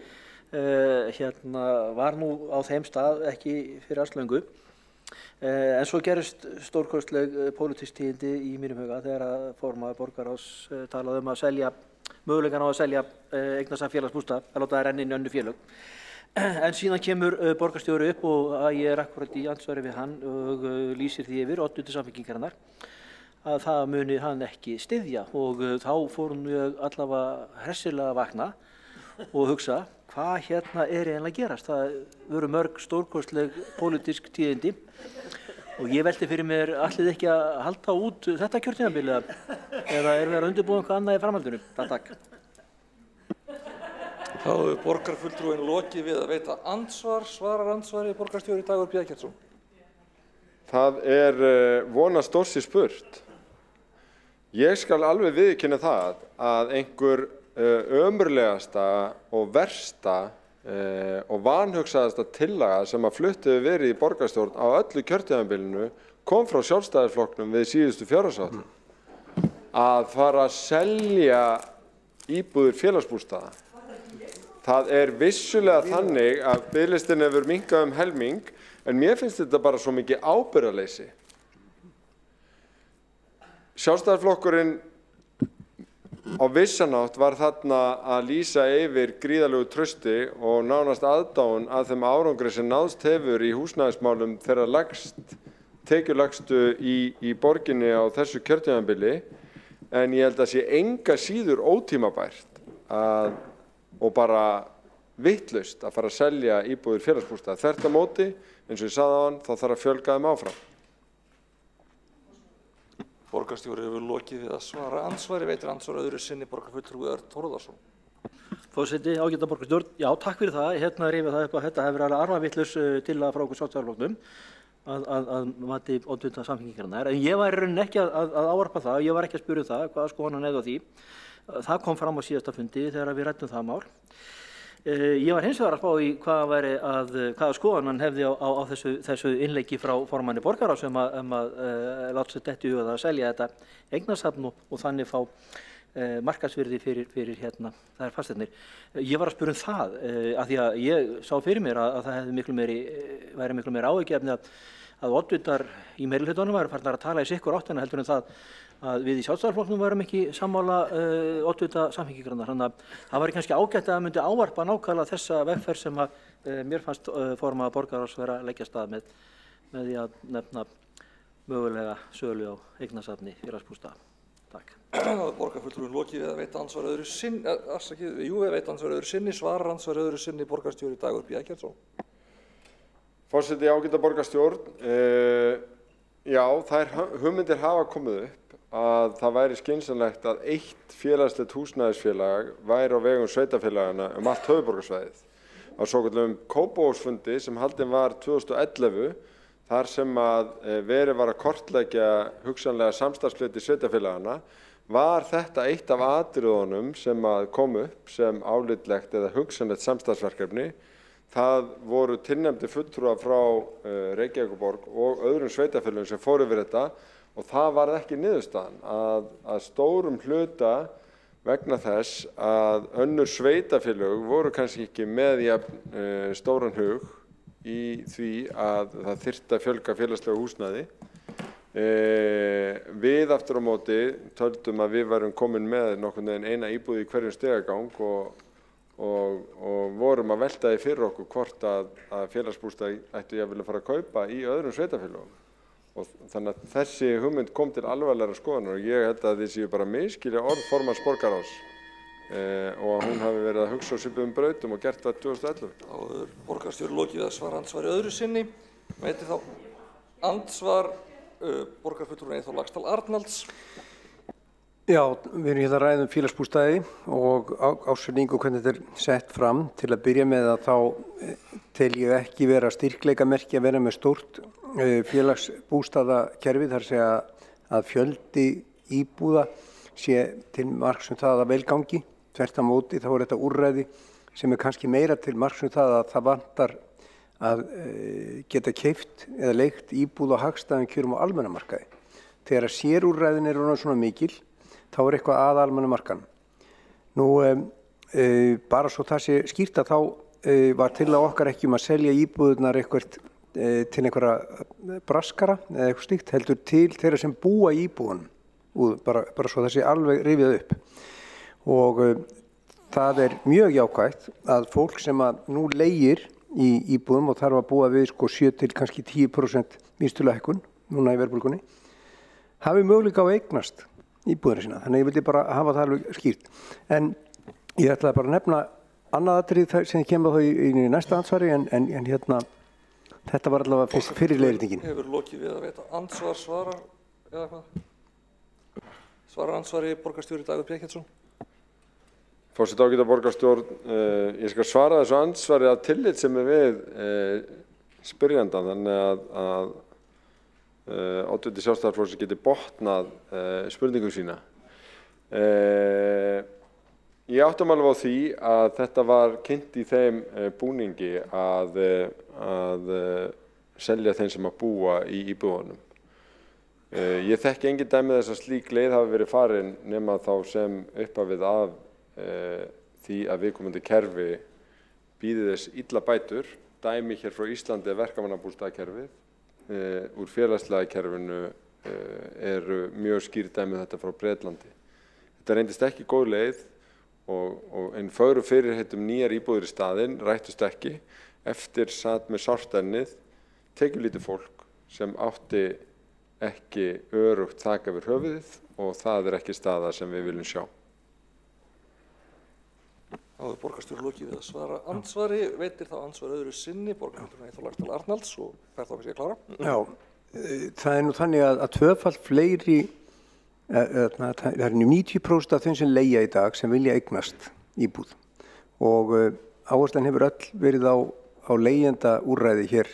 Var nú á þeim stað ekki fyrir alslöngu. En svo gerist stórkostleg pólitísk tíðindi í mínum huga þegar að formaður borgarráðs talaði að selja, möguleikann á að selja eignasafn félagsbústað, að láta það renna inn í önnur félög. En síðan kemur borgarstjóri upp og ég er akkurat í andsvari við hann og lýsir því yfir, oddviti Samfylkingarinnar, að það muni hann ekki styðja og þá fór hún allavega hressilega að vakna og hugsa hvað hérna er eiginlega að gerast. Það voru mörg stórkostleg pólitísk tíðindi og ég velti fyrir mér ætlið ekki að halda út þetta kjörtímabil eða er verið að undirbúa eitthvað annað í framhaldinu. Takk. Þá hefur borgarfulltrúinn lokið við að veita andsvar, svarar andsvari borgarstjóri Dagur B. Eggertsson. Það er vona stórsi spurt. Ég skal alveg viðurkenna það að einhver ömurlegasta og versta og vanhugsaðasta tillaga sem að flutt hefur verið í borgarstjórn á öllu kjörtímabilinu kom frá Sjálfstæðisflokknum við síðustu fjárhagsáætlun. Að fara að selja íbúðir félagsbústaða. Það er vissulega þannig að biðlistinn hefur minnkað helming, en mér finnst þetta bara svo mikið ábyrgðarleysi. Sjálfstæðisflokkurinn á vissanátt var þarna að lýsa yfir gríðarlegu trausti og nánast aðdáun að þeim árangri sem náðst hefur í húsnæðismálum þeirra tekjulægstu í borginni á þessu kjörtímabili, en ég held að sé enga síður ótímabært og bara vitlaust að fara að selja íbúðir félagsbústað. Þvert á móti, eins og ég sagði áðan, þá þarf að fjölga þeim áfram. Borgarstjóri hefur lokið við að svara andsvari, veitir andsvar öðru sinni borgarfulltrúi Örn Þórðarson. Forseti, ágæta borgarstjórn, já, takk fyrir það. Hérna rifið það upp að þetta hefur verið alveg arfavitlaus tillaga frá okkur Sjálfstæðisflokknum að mati oddvita Samfylkingarinnar. En ég var í rauninni ekki að ávarpa það, ég var ekki að spyrja það, hvaða skoðun hefði á því. Það kom fram á síðasta fundi þegar við ræddum það mál. Ég var hins vegar að spá í hvaða skoðun hann hefði á þessu innleggi frá formanni borgarráðs að láta sér detti í hug að selja þetta eignasafn og þannig fá markaðsvirði fyrir þær fasteignir. Ég var að spyrja það af því að ég sá fyrir mér að það væri miklu meiri áhyggjuefni að oddvitar í meirihlutanum væru farnir að tala í sikkur áttina heldur en það að við í Sjálfstæðisflokknum værum ekki sammála oddvita Samfylkingarinnar. Þannig að það væri kannski ágætt að myndi ávarpa nákvæmlega þessa vegferð sem mér fannst formaður borgarráðs vera að leggja af stað með því að nefna mögulega sölu á eignasafni félagsbústaða. Takk. Borgarfulltrúinn lokið við að veita andsvar öðru sinni, við veita andsvar öðru sinni, svarar andsvar öðru sinni borgarstjóri Dagur B. Eggertsson. Forseti, ágæta borgarstjórn, já, þær hugmyndir hafa komið upp að það væri skynsamlegt að eitt félagslegt húsnæðisfélag væri á vegum sveitarfélagana allt höfuðborgarsvæðið. Á svokölluðum Kópavogsfundi sem haldinn var 2011, þar sem að verið var að kortleggja hugsanlega samstarfsfleti sveitarfélagana, var þetta eitt af atriðunum sem að kom upp sem álitlegt eða hugsanlegt samstarfsverkefni. Það voru tilnefndir fulltrúar frá Reykjavíkurborg og öðrum sveitarfélögum sem fóru yfir þetta og það var ekki niðurstaðan að stórum hluta vegna þess að önnur sveitarfélög voru kannski ekki með stóran hug í því að það þyrfti að fjölga félagslegu húsnæði. Við aftur á móti töldum að við værum komin með nokkurn veginn eina íbúð í hverjum stigagang og vorum að velta því fyrir okkur hvort að félagsbústað ættu að vilja fara að kaupa í öðrum sveitarfélögum. Og þannig að þessi hugmynd kom til alvarlegra skoðunar og ég held að þið séu bara miskilja orð formanns borgarráðs og að hún hafi verið að hugsa á svipuðum brautum og gert það 2011. Áður borgarstjóri lokið við að svara andsvari öðru sinni. Veitir þá andsvar borgarfulltrúinn Eyþór Laxdal Arnalds. Já, við erum hérna að ræða félagsbústaði og ásetningu hvernig þetta er sett fram. Til að byrja með að þá tel ég ekki vera styrkleikamerki að vera með stórt félagsbústaðakerfi, þar segja að fjöldi íbúða sé til marks það að velgangi. Þvert á móti þá er þetta úrræði sem er kannski meira til marks það að það vantar að geta keypt eða leigt íbúð á hagstæðum kjörum á almennamarkaði. Þegar að sérúrræðin eru svona mikil, þá er eitthvað að almennamarkaðnum. Nú, bara svo það sé skýrt að þá var til að okkar ekki að selja íbúðunar eitthvað til einhverja braskara eða eitthvað slíkt, heldur til þeirra sem búa í íbúðunum, bara svo það sé alveg rifjað upp. Og það er mjög jákvætt að fólk sem að nú leigir í íbúðum og þarf að búa við 7 til kannski 10% vísitöluhækkun núna í verðbólgunni, hafi möguleika á að eignast íbúðina sína. Þannig ég vildi bara hafa það alveg skýrt. En ég ætlaði bara að nefna annað atriði sem kemur þá í næsta ansvari en hérna þetta var allavega fyrir leiðréttingin. Hefur lokið við að veita andsvar, svarar eða hvað? Svarar andsvari borgarstjóri Dagur B. Eggertsson. Forseti, ágæta borgarstjórn, ég skal svara þessu andsvari af tillitssemi við spyrjandann, þannig að oddviti Sjálfstæðisflokksins geti botnað spurningum sína. Ég áttum alveg á því að þetta var kynnt í þeim búningi að selja þeim sem að búa í íbúðunum. Ég þekki engin dæmi þess að slík leið hafi verið farin nema þá sem upphafið af því að viðkomandi kerfi býði þess illa bætur. Dæmi hér frá Íslandi er verkamannabústaðakerfið. Úr félagslega kerfinu eru mjög skýr dæmi þetta frá Bretlandi. Þetta reyndist ekki góð leið og einn fögru fyrirheitum nýjar íbúðir í staðinn rættust ekki. Eftir sat með sárt ennið tekjulítið fólk sem átti ekki örugt þak yfir höfuðið og það er ekki staða sem við viljum sjá. Áður borgarstjóri lokið við að svara andsvari, veitir þá andsvar öðru sinni, borgarfulltrúinn Eyþór Laxdal Arnalds og fer þá kannski að klára. Já, það er nú þannig að tvöfalt fleiri, það er 90% af þeim sem leigja í dag sem vilja eignast íbúð og áherslan hefur öll verið á leigjenda úrræði hér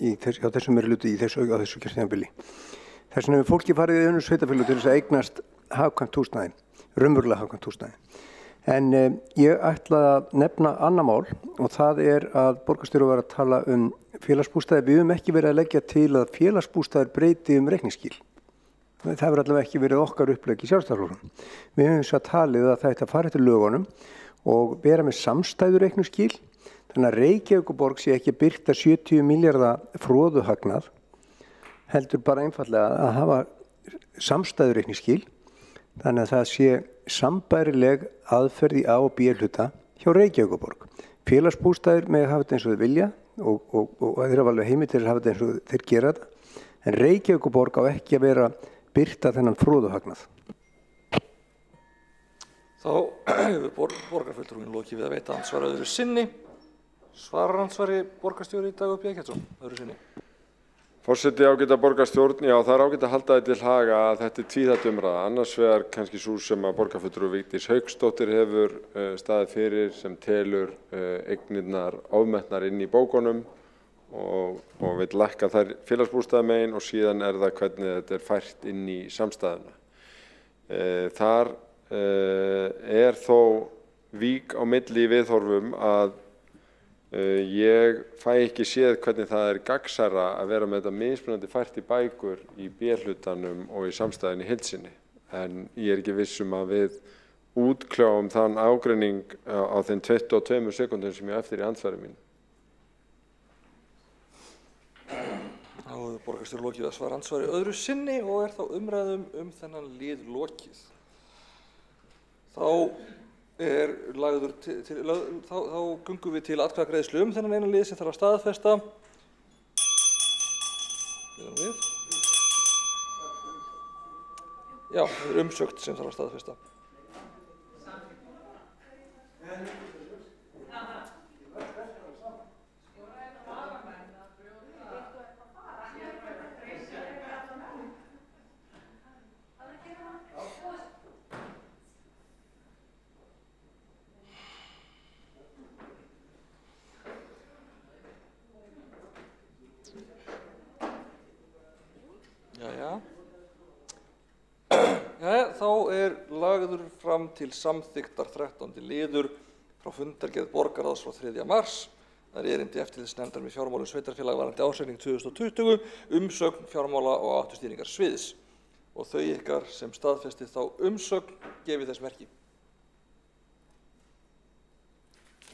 hjá þessum meirihluta á þessu kjörtímabili. Þess vegna hefur fólki farið í önnur sveitarfélög til þess að eignast hagkvæmt húsnæði, raunverulega hagkvæmt húsnæði. En ég ætla að nefna annað mál og það er að borgarstjóri var að tala félagsbústaði. Við höfum ekki verið að leggja til að félagsbústaðir breyti reikningsskil. Það hefur allavega ekki verið okkar upplegg í Sjálfstæðisflokknum. Við höfum svo talið að það ætti að fara eftir lögunum og vera með samstæður reikningsskil. Þannig að Reykjavíkurborg sé ekki að birta 70 milljarða froðuhagnað, heldur bara einfallega að hafa samstæður reikningsskil. Þannig að það sé sambærileg aðferð í A og B hluta hjá Reykjavíkurborg. Félagsbústaðir með að hafa þetta eins og þeir vilja og þeir hafa alveg heimild til að hafa þetta eins og þeir gera þetta. En Reykjavíkurborg á ekki að vera birta þennan froðuhagnað. Þá hefur borgarfulltrúinn lokið við að veita andsvar öðru sinni. Svarar andsvari borgarstjóri Dagur B. Eggertsson öðru sinni. Forseti, ágæta borgarstjórn, já það ágætt að halda þetta til haga að þetta tvíþætt umræða. Annars vegar kannski sú sem að borgarfulltrúi Vigdís Hauksdóttir hefur staðið fyrir sem telur eignirnar ofmetnar inn í bókunum og vill lækka þær félagsbústaðamegin og síðan það hvernig þetta fært inn í samstæðuna. Þar þó vík á milli í viðhorfum að ég fæ ekki séð hvernig það gagnsærra að vera með þetta mismunandi fært í bækur í B-hlutanum og í samstæðunni í heild sinni. En ég ekki viss að við útkláum þann ágreining á þeim 22 sekúndum sem ég á eftir í andsvari mínu. Þá hefur borgarstjóri lokið að svara andsvari öðru sinni og þá umræðum þennan lið lokið. Þá göngum við til atkvæðagreiðslu þennan eina lið sem þarf að staðfesta. Já, það umsögn sem þarf að staðfesta. Þá lagður fram til samþykktar 13. liður frá fundargerð borgarráðs frá 3. mars. Það erindi eftirlitsnefndar með fjármálum sveitarfélaga varðandi ársreikning 2020, umsögn fjármála og áhættustýringar sviðs. Og þau ykkar sem staðfestið þá umsögn gefið þess merki.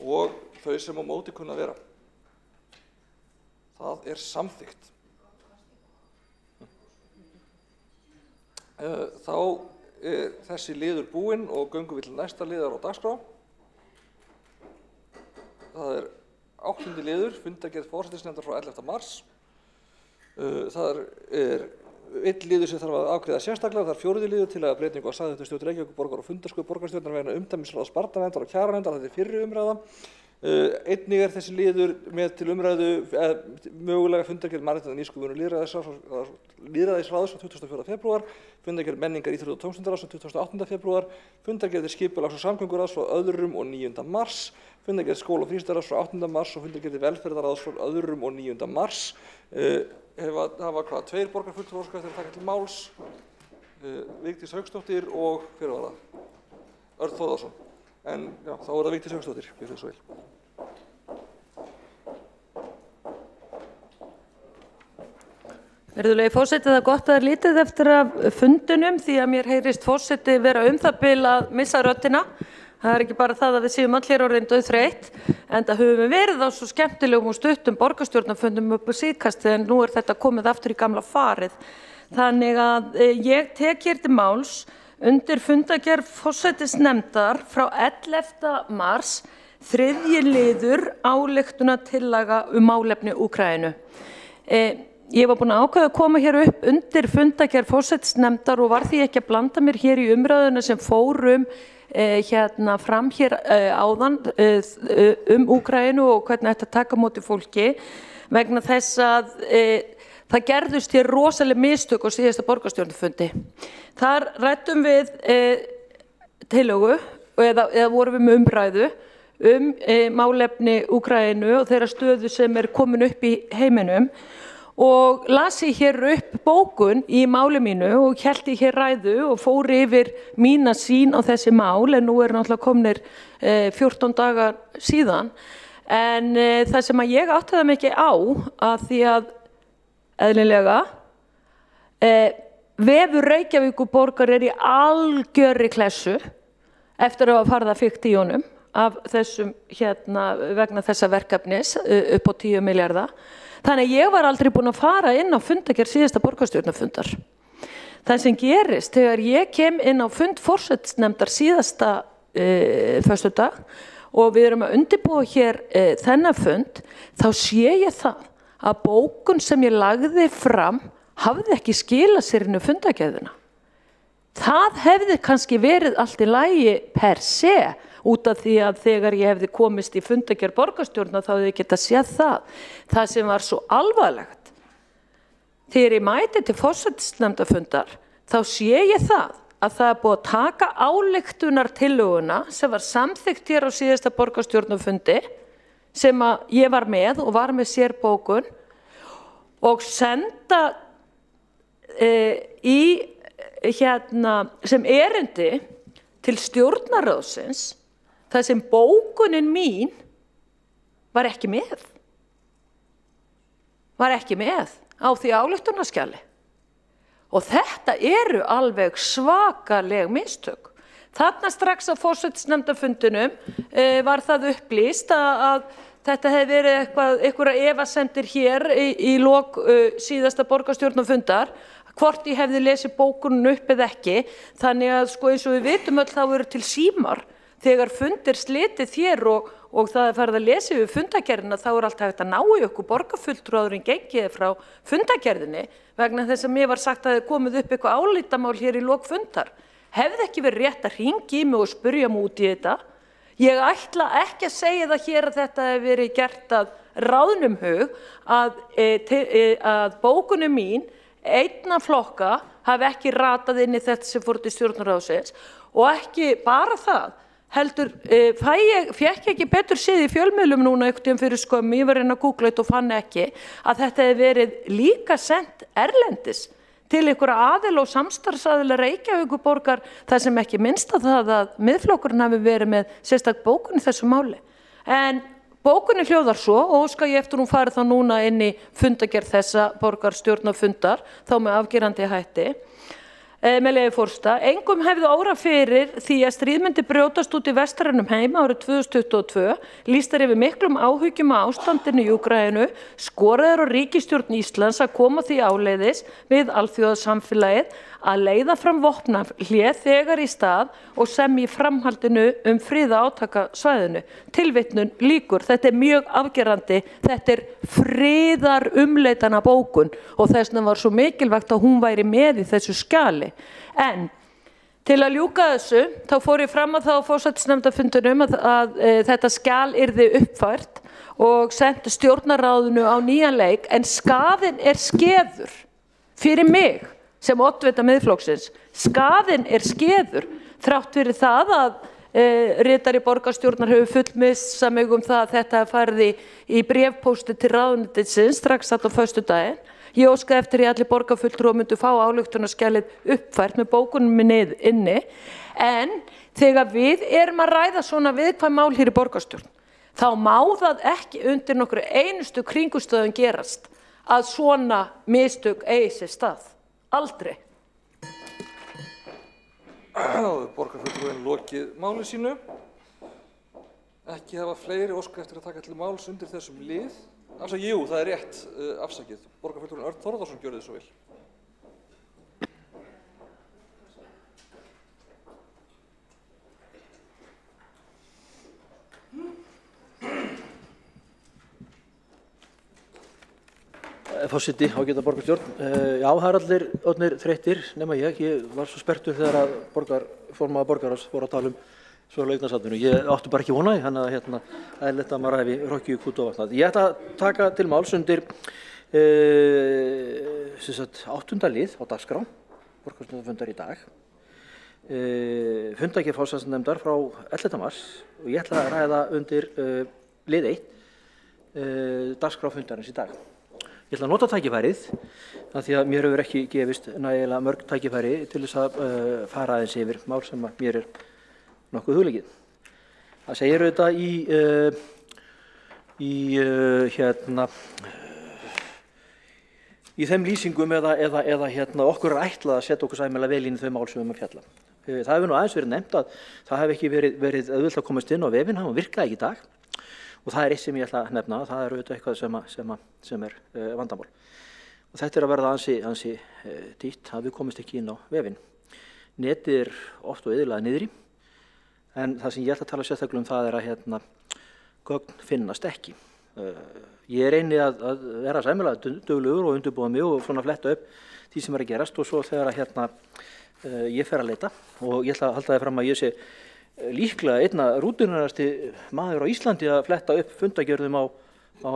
Og þau sem á móti kunna vera. Það samþykkt. Þá þessi liður búinn og göngum við til næsta liðar á dagskrá. Það 8. liður, fundargerð forsætisnefndar frá 11. mars. Það einn liður sem þarf að afgreiða sérstaklega, það 4. liður til að breytingu á samþykktum stjórn Reykjavíkurborgar og fundarstöðu borgarstjórnar vegna umdæmisráðs barnaverndar og kjaranefndar, þetta fyrri umræða. Einnig þessi liður með til umræðu mögulega fundargerð mannréttinda nýsköpunar og lýðræðisráðs á 24. febrúar, fundargerð menningar, íþrótta og tómstundaráðs á 28. febrúar, fundargerðir skipulags- og samgönguráðs frá 2. og 9. mars, fundargerð skóla- og frístundaráðs frá 8. mars og fundargerðir velferðarráðs frá 2. og 9. mars. Hafa tveir borgarfulltrúar óskað eftir að taka til máls, Vigdís Hauksdóttir og hver var það? Örn Þórðarson. En já, þá það Vigdís Hauksdóttir, gjörðu þið svo vel. Virðulegi forseti, það gott að lítið eftir af fundunum því að mér heyrist forseti vera það bil að missa röddina. Það ekki bara það að við séum allir orðin dauðþreytt, enda höfum við verið á svo skemmtilegum og stuttum borgarstjórnarfundum upp á síðkastið en nú þetta komið aftur í gamla farið. Þannig að ég tek hér til máls undir fundargerð forsætisnefndar frá 11. mars, 3. liður ályktunartillaga málefni Úkraínu. Ég var búin að ákveða að koma hér upp undir fundargerð forsætisnefndar og var því ekki að blanda mér hér í umræðuna sem fórum fram hér áðan Úkraínu og hvernig þetta taka á móti fólki vegna þess að það gerðust hér rosaleg mistök á síðasta borgarstjórnarfundi. Þar ræddum við tillögu eða vorum við með umræðu málefni Úkraínu og þeirra stöðu sem komin upp í heiminum og las ég hér upp bókun í máli mínu og hélt ég hér ræðu og fór yfir mína sýn á þessi mál en nú náttúrulega komnir 14 dagar síðan en það sem að ég áttaði mig ekki á að því að eðlilega vefur Reykjavíkurborgar í algjörri klessu eftir að hafa farið að fikta í honum af þessum vegna þessa verkefnis upp á 10 milljarða. Þannig að ég var aldrei búin að fara inn á fundargerð síðasta borgarstjórnarfundar. Það sem gerist þegar ég kem inn á fund forsætisnefndar síðasta föstudag og við erum að undirbúa hér þennan fund, þá sé ég það að bókun sem ég lagði fram hafði ekki skilað sér inn í fundargerðina. Það hefði kannski verið allt í lagi per se, út af því að þegar ég hefði komist í fundargerð borgarstjórnar þá hefði ég getað séð það. Það sem var svo alvarlegt, þegar ég mæti til forsætisnefndarfundar, þá sé ég það að það er búið að taka ályktunartillöguna sem var samþykkt hér á síðasta borgarstjórnarfundi, sem að ég var með og var með sérbókun, og senda sem erindi til stjórnarráðsins, þar sem bókunin mín var ekki með. Var ekki með á því ályktunarskjali. Og þetta eru alveg svakaleg mistök. Þarna strax á forsætisnefndarfundinum var það upplýst að þetta hefði verið einhverjar efasemdir hér í lok síðasta borgarstjórnarfundar, hvort ég hefði lesið bókunum upp eða ekki. Þannig að sko eins og við vitum öll þá eru til símar þegar fundir slitið hér og það er farið að lesa yfir fundagerðina, þá er alltaf hægt að ná í okkur borgarfulltrúaðurinn gengið frá fundagerðinni vegna þess að mér var sagt að það komið upp eitthvað álítamál hér í lok fundar. Hefði ekki verið rétt að hringja í mig og spurja mig út í þetta? Ég ætla ekki að segja það hér að þetta hefur verið gert að ráðnum hug að bókunum mín, einna flokka, hafi ekki ratað inn í þetta sem fór til stjórnarráðsins og ekki bara það. Heldur, fékk ekki betur séð í fjölmiðlum núna einhvern tímann fyrir skömmu, ég var að reyna að googla þetta og fann ekki, að þetta hefði verið líka sent erlendis til einhverja aðila og samstarfsaðila Reykjavíkurborgar, þar sem ekki minnst að það að Miðflokkurinn hafi verið með sérstak bókun í þessu máli. En bókunni hljóðar svo, og óska ég eftir hún farið þá núna inn í fundagerð þessa borgarstjórnarfundar, þá með afgerandi hætti. Með leyfi forseta, engum hefði órað fyrir því að stríð myndi brjótast út í vestrænum heim árið 2022, lýstar yfir miklum áhyggjum á ástandinu í Úkraínu, skoraður á ríkisstjórn Íslands að koma því áleiðis við alþjóðasamfélagið að leiða fram vopnahlé þegar í stað og sem í framhaldinu friða átakasvæðinu. Tilvitnun lýkur, þetta er mjög afgerandi, þetta er friðarumleitana bókun og þess vegna var svo mikilvægt að hún væri með í þessu skjali. En til að ljúka þessu, þá fór ég fram að það á forsætisnefndarfundinum að þetta skjal yrði uppfært og sendi stjórnarráðinu á nýjan leik, en skaðinn er skeður fyrir mig sem oddvita Miðflokksins. Skaðinn er skeður þrátt fyrir það að ritari borgarstjórnar hefur fullmissa mig það að þetta farið í bréfpósti til ráðuneytisins strax á föstudaginn. Ég óskaði eftir að allir borgarfulltrúar myndu fá ályktunarskjalið uppfært með bókunum minni inni, en þegar við erum að ræða svona viðkvæm mál hér í borgarstjórn, þá má það ekki undir nokkru einustu kringumstæðum gerast að svona mistök eigi sér stað. Aldrei. Borgarfulltrúinn lokið máli sínu. Ekki hafa fleiri óska eftir að taka til máls undir þessum lið. Jú, það er rétt afsakið. Borgarfulltrúinn Örn Þórðarson gjörði þið svo vel. Forseti, ágæta borgarstjórn. Já, það er allir orðnir þreyttir nema ég. Ég var svo sperrtur þegar að formaður borgarráðs fór að tala svo laugnarsatinu. Ég átti bara ekki vonaði, þannig að það er lett að maður hefi hrokki í kút og vatnað. Ég ætla að taka til máls undir 8. lið á dagskrá, borgarstjórnarfundar í dag. Fundagerð forsætisnefndar frá 11. mars og ég ætla að ræða undir lið 1 dagskrárfundarins í dag. Ég ætla að nota tækifærið, af því að mér hefur ekki gefist nægilega mörg tækifæri til þess að fara aðeins yfir mál sem mér er nokkuð hugleikið. Það segir auðvitað í þeim lýsingum eða okkur er ætlað að setja okkur sæmilega vel inn í þau mál sem við að fjalla. Það hefur nú aðeins verið nefnt að það hef ekki verið auðvelt að komast inn á vefinn, hann virkaði ekki í dag. Og það er eitt sem ég ætla að nefna, það er auðvitað eitthvað sem er vandamál. Og þetta er að verða ansi dýrt að við komist ekki inn á vefinn. Netið er oft og iðulega niðri, en það sem ég ætla að tala sérstaklega um það er að gögn finnast ekki. Ég reyni að vera sæmilega duglegur og undirbúa mig og svona fletta upp því sem er að gerast og svo þegar Ég fer að leita og ég ætla að halda það fram að ég sé líklega einna rútinarasti maður á Íslandi að fletta upp fundagjörðum á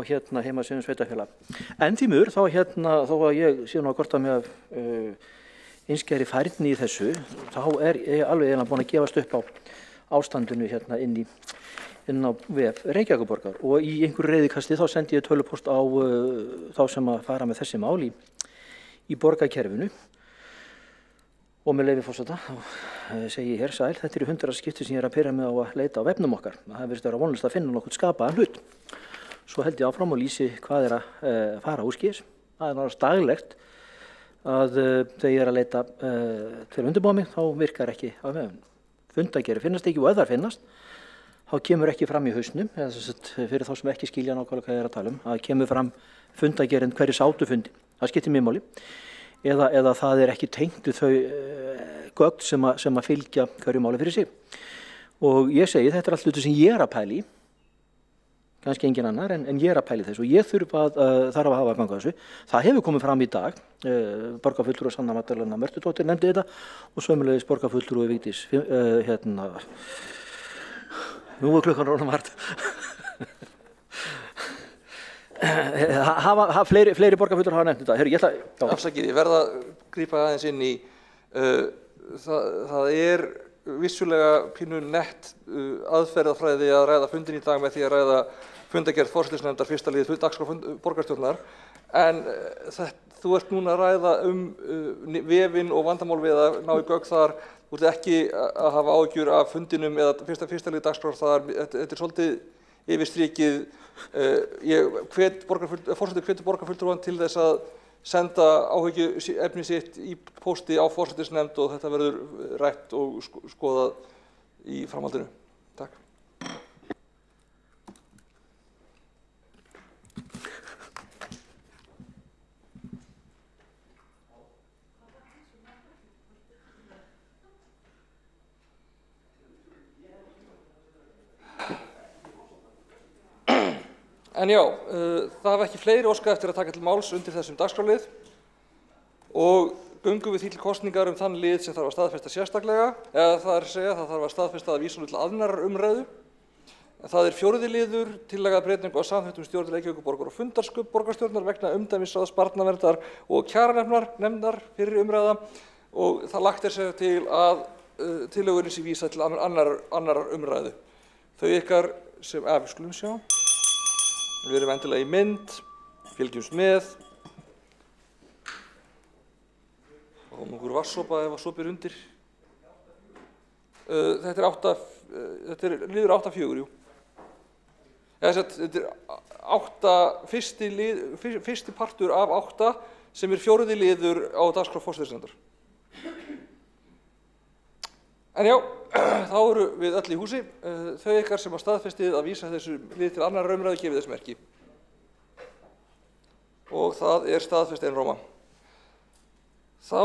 heimasíðum sveitarfélaga. En því miður þó að ég sé nú að gorta mig af einskæri færni í þessu, þá ég alveg eiginlega búin að gefast upp á ástandinu inn á vef Reykjavíkurborgar og í einhverju reiðikasti þá sendi ég tölvupóst á þá sem að fara með þessi mál í borgarkerfinu. Og með leyfi forseta, þá segi ég hér sæl, þetta eru 100 skipti sem ég að pyrra mig á að leita á vefnum okkar. Það virðist vera vonlust að finna nokkuð skapaðan hlut. Svo held ég áfram og lýsi hvað að fara úrskis. Það náttúrulega daglegt að þegar ég að leita til að undirbúa mig, þá virkar ekki á vefnum. Fundagerðir finnast ekki og ef þær finnast, þá kemur ekki fram í hausnum, eða fyrir þá sem ekki skilja nákvæmlega hvað ég að tala að kemur fram fundagerðin hverju sátu fundi. Það skiptir mjög máli. Eða það ekki tengt við þau gögn sem að fylgja hverju máli fyrir sig. Og ég segi, þetta allt hluti sem ég að pæla í, kannski engin annar, en ég að pæla í þessu og ég þarf að hafa ganga þessu. Það hefur komið fram í dag, borgarfulltrúi Sanna Magdalena Mörtudóttir nefndi þetta og sömulegis borgarfulltrúi Vigdís, nú klukkan orðin margt. Fleiri borgarfulltrúar hafa nefnt þetta. Afsakið, ég verð að grípa aðeins inn í, það vissulega pínu nett aðferðafræði að ræða fundin í dag með því að ræða fundagerð forsætisnefndar fyrsta liðið dagskrá borgarstjórnar, en þú ert núna að ræða vefinn og vandamál við að ná í gögn þar, þú ert ekki að hafa áhyggjur af fundinum eða fyrsta liðið dagskrár þar, þetta svolítið yfirstrikið. Ég forseti hvetur borgarfulltrúann til þess að senda áhyggjuefni sitt í pósti á forsætisnefnd og þetta verður rætt og skoðað í framhaldinu. Takk. En já, það hafa ekki fleiri óskað eftir að taka til máls undir þessum dagskrárlið og göngum við því til kosningar þann lið sem þarf að staðfesta sérstaklega, eða það þarf að staðfesta að vísa til annarrar umræðu. Það 4. liður, tillaga breytingu á samþykktum stjórn Reykjavíkurborgar og fundarsköp borgarstjórnar vegna umdæmisráðs barnaverndar og kjaranefndar fyrir umræða og það lagt sér til að tillögunni sé vísað til annarrar umræðu. Þau ykkar sem, við skulum sjá. Við erum endilega í mynd, fylgjumst með. Og nokkur vatnssopa ef að sopa undir. Þetta liður 8-4, jú. Þetta fyrsti partur af 8 sem 4. liður á dagskrá forsætisnefndar. En já, þá eru við öll í húsi. Þau ykkar sem að staðfestið að vísa þessu lið til annarrar umræðu gefið þess merki. Og það staðfest einróma. Þá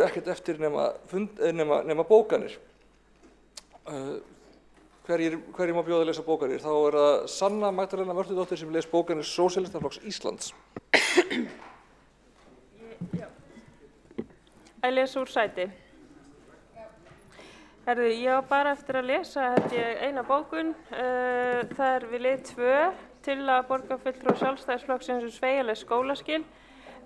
ekkert eftir nema bókanir. Hverjir má bjóða að lesa bókanir? Þá það Sanna Magdalena Mörtudóttir sem les bókanir Sósíalistaflokks Íslands. Að lesa úr sæti. Ég á bara eftir að lesa eina bókun. Það við lið 2, tillaga borgarfulltrúa Sjálfstæðisflokksins sveigjanleg skólaskil.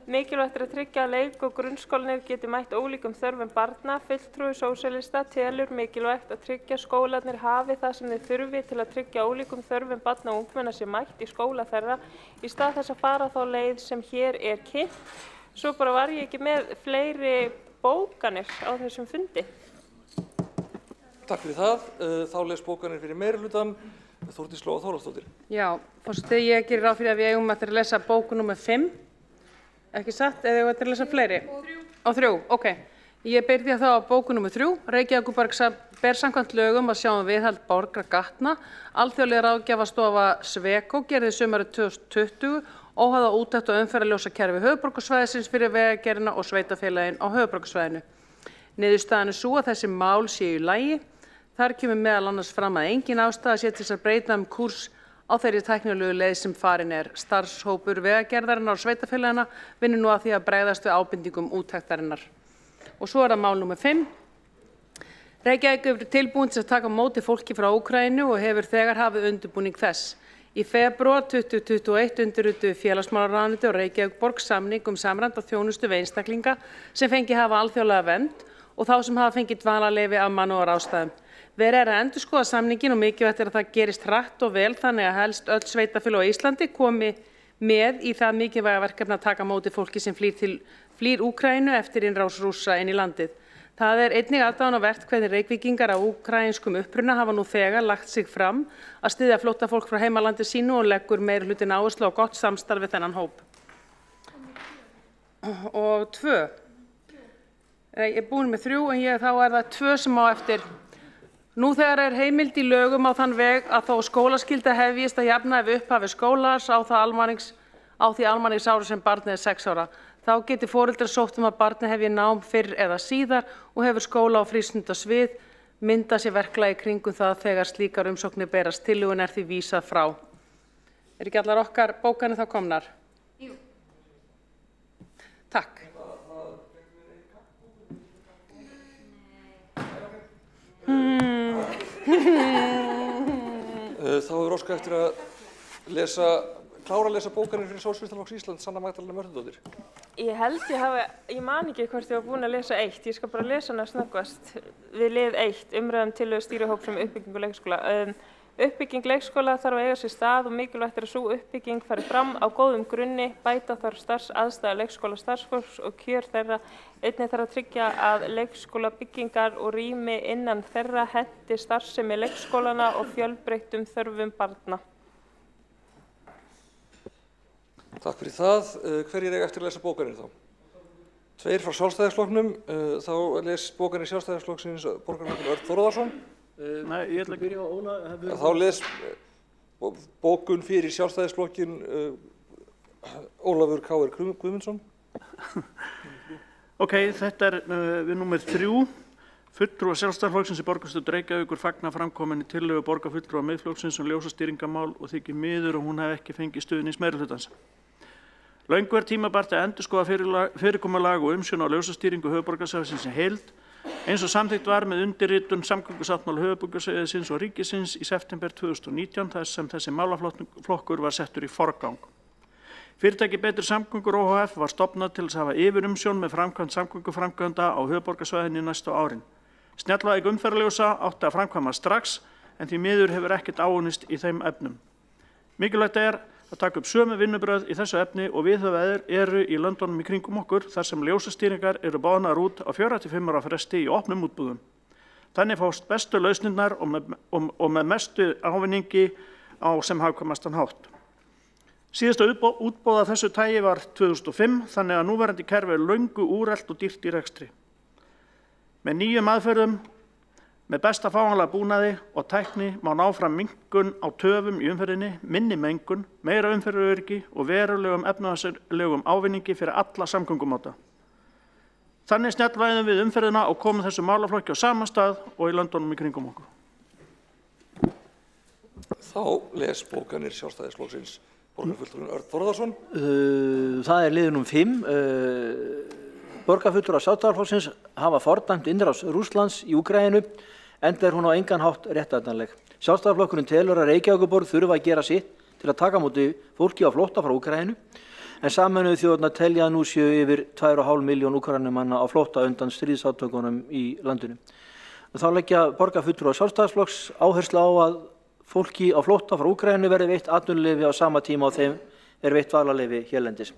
Mikilvægt að tryggja að leik- og grunnskólarnir geti mætt ólíkum þörfum barna. Fulltrúi sósíalista telur mikilvægt að tryggja skólarnir hafi það sem þeir þurfi til að tryggja ólíkum þörfum barna og ungmenna sem mætt í skóla þeirra í stað þess að fara þá leið sem hér kynnt. Svo bara var ég ekki með fleiri bókanir á þessum fundi. Takk fyrir það. Þá les bókanir fyrir meirihlutann Þórdís Lóa Þórhallsdóttir. Já, forseti, ég gerir ráð fyrir að við eigum eftir að lesa bóku númer 5. Ekki satt, eða eigum eftir að lesa fleiri? 3, ok. Ég byrja þá á bóku númer 3. Reykjavíkurborg ber samkvæmt lögum að sjá viðhald borgargatna. Alþjóðleg ráðgjafastofa Sweco gerði sumarið 2020 óháða úttekt og umferðarljósakerfi höfuðborgarsvæðisins fyrir vegagerðina og sveitarfélagin á höfuðborgarsvæðinu. Niðurstaðan sú að þessi mál séu í lagi. Þar kemur meðal annars fram að engin ástæða sé til þess að breyta kúrs á þeirri tæknilegu leið sem farin Starfshópur vegagerðarinnar og sveitarfélagina vinnur nú að því að bregðast við ábendingum úttektarinnar. Og svo það mál númer 5. Reykjavík hefur tilbúin til að taka á móti fólki frá Úkraínu og hefur þegar hafið undirbúning þess. Í febrúar 2021 undirrituðu félagsmálaráðuneytið og Reykjavíkurborg samning samræmda þjónustu við einstaklinga sem fengi hafa alþjóðlega vernd og þá sem hafa fengið dvalarleyfi af mannúðarástæðum. Verið að endurskoða samninginn og mikilvægt að það gerist hratt og vel þannig að helst öll sveitarfélög á Íslandi komi með í það mikilvæga verkefni að taka á móti fólki sem flýr Úkraínu eftir innrás Rússa inn í landið. Það einnig aðdáunarvert hvernig Reykvíkingar af úkraínskum uppruna hafa nú þegar lagt sig fram að styðja flóttafólk frá heimalandi sínu og leggur meirihlutinn áherslu á gott samstarf við þennan hóp. Og 2. Ég búin með 3 en þá það 2 sem á eftir. Nú þegar heimild í lögum á þann veg að þó skólaskylda hefjist að jafnaði við upphafi skólans á því almanningsári sem barnið 6 ára. Þá geti foreldrar sótt að barnið hefji nám fyrr eða síðar og hefur skóla og frístundasvið mynda sér verklagi kringum það þegar slíkar umsóknir berast. Tillögunni því vísað frá. Ekki allar okkar bókanir þá komnar? Jú. Takk. Þá hefur óskað eftir að klára að lesa bókanir fyrir Sósíalistaflokks Íslands, Sanna Magdalena Mörðudóttir. Ég held ég man ekki hvort ég var búin að lesa 1, ég skal bara lesa hana snöggvast. Við lið 1, umræðum tillögu stýrihóps uppbyggingu leikskóla. Uppbygging leikskóla þarf að eiga sér stað og mikilvægt að sú uppbygging fari fram á góðum grunni, bæta þarf starfsaðstæður leikskóla starfsfólks og kjör þeirra. Einnig þarf að tryggja að leikskólabyggingar og rými innan þeirra henti starfsemi leikskólana og fjölbreyttum þörfum barna. Takk fyrir það. Hverjir eiga eftir að lesa bókanir þá? 2 frá Sjálfstæðisflokknum. Þá les bókanir Sjálfstæðisflokksins borgarfulltrúi Örn Þórðarson. Nei, ég ætla að byrja á Óla. Þá les bókun fyrir Sjálfstæðisflokkin Ólafur K.R. Guðmundsson. Ok, þetta við númer 3. Fulltrúar Sjálfstæðisflokksins í borgarstjórn Reykjavíkur fagna framkominni tillögu borgarfulltrúa Miðflokksins ljósastýringamál og þykir miður og hún hafi ekki fengið stuðnings meirihlutans. Löngu tímabært að endurskoða fyrirkomulag og umsjón á ljósastýringu höfuðborgarsvæðisins í heild, eins og samþykkt var með undirritun samgöngusáttmála höfuðborgarsvæðisins og ríkisins í september 2019 þar sem þessi málaflokkur var settur í forgang. Fyrirtæki Betri samgöngur OHF var stofnað til að hafa yfirumsjón með framkvæmd samgönguframkvæmda á höfuðborgarsvæðinu næstu árin. Snjallvæðing umferðarljósa átti að framkvæma strax en því miður hefur ekkert áunnist í þeim efnum. Mikilvægt að taka upp sömu vinnubrögð í þessu efni og viðhöfðaðir eru í löndunum í kringum okkur þar sem ljósastýringar eru boðnar út á 4–5 ára fresti í opnum útboðum. Þannig fást bestu lausnirnar og með mestu ávinningi á sem hagkvæmastan hátt. Síðasta útboð af þessu tagi var 2005 þannig að núverandi kerfi löngu úrelt og dýrt í rekstri. Með nýjum aðferðum, með besta fáanlega búnaði og tækni má ná fram minnkun á töfum í umferðinni, minni mengun, meira umferðaröryggi og verulegum efnahagslegum ávinningi fyrir alla samgöngumáta. Þannig snjallvæðum við umferðina og komum þessu málaflokki á sama stað og í löndunum í kringum okkur. Þá les bókanir Sjálfstæðisflokksins borgarfulltrúinn Örn Þórðarson. Það liður númer 5. Borgarfulltrúar Sjálfstæðisflokksins hafa fordæmt innrás Rússlands í Úkraínu enda hún á engan hátt réttlætanleg. Sjálfstæðisflokkurinn telur að Reykjavíkurborg þurfa að gera sitt til að taka á móti fólki á flótta frá Úkraínu en Sameinuðu þjóðirnar telja nú séu yfir 2,5 milljón Úkraínumanna á flótta undan stríðsátökunum í landinu. Þá leggja borgarfulltrúar Sjálfstæðisflokks áherslu á að fólki á flótta frá Úkraínu verði veitt atvinnuleyfi á sama tíma og þeim veitt dvalarleyfi hérlendis.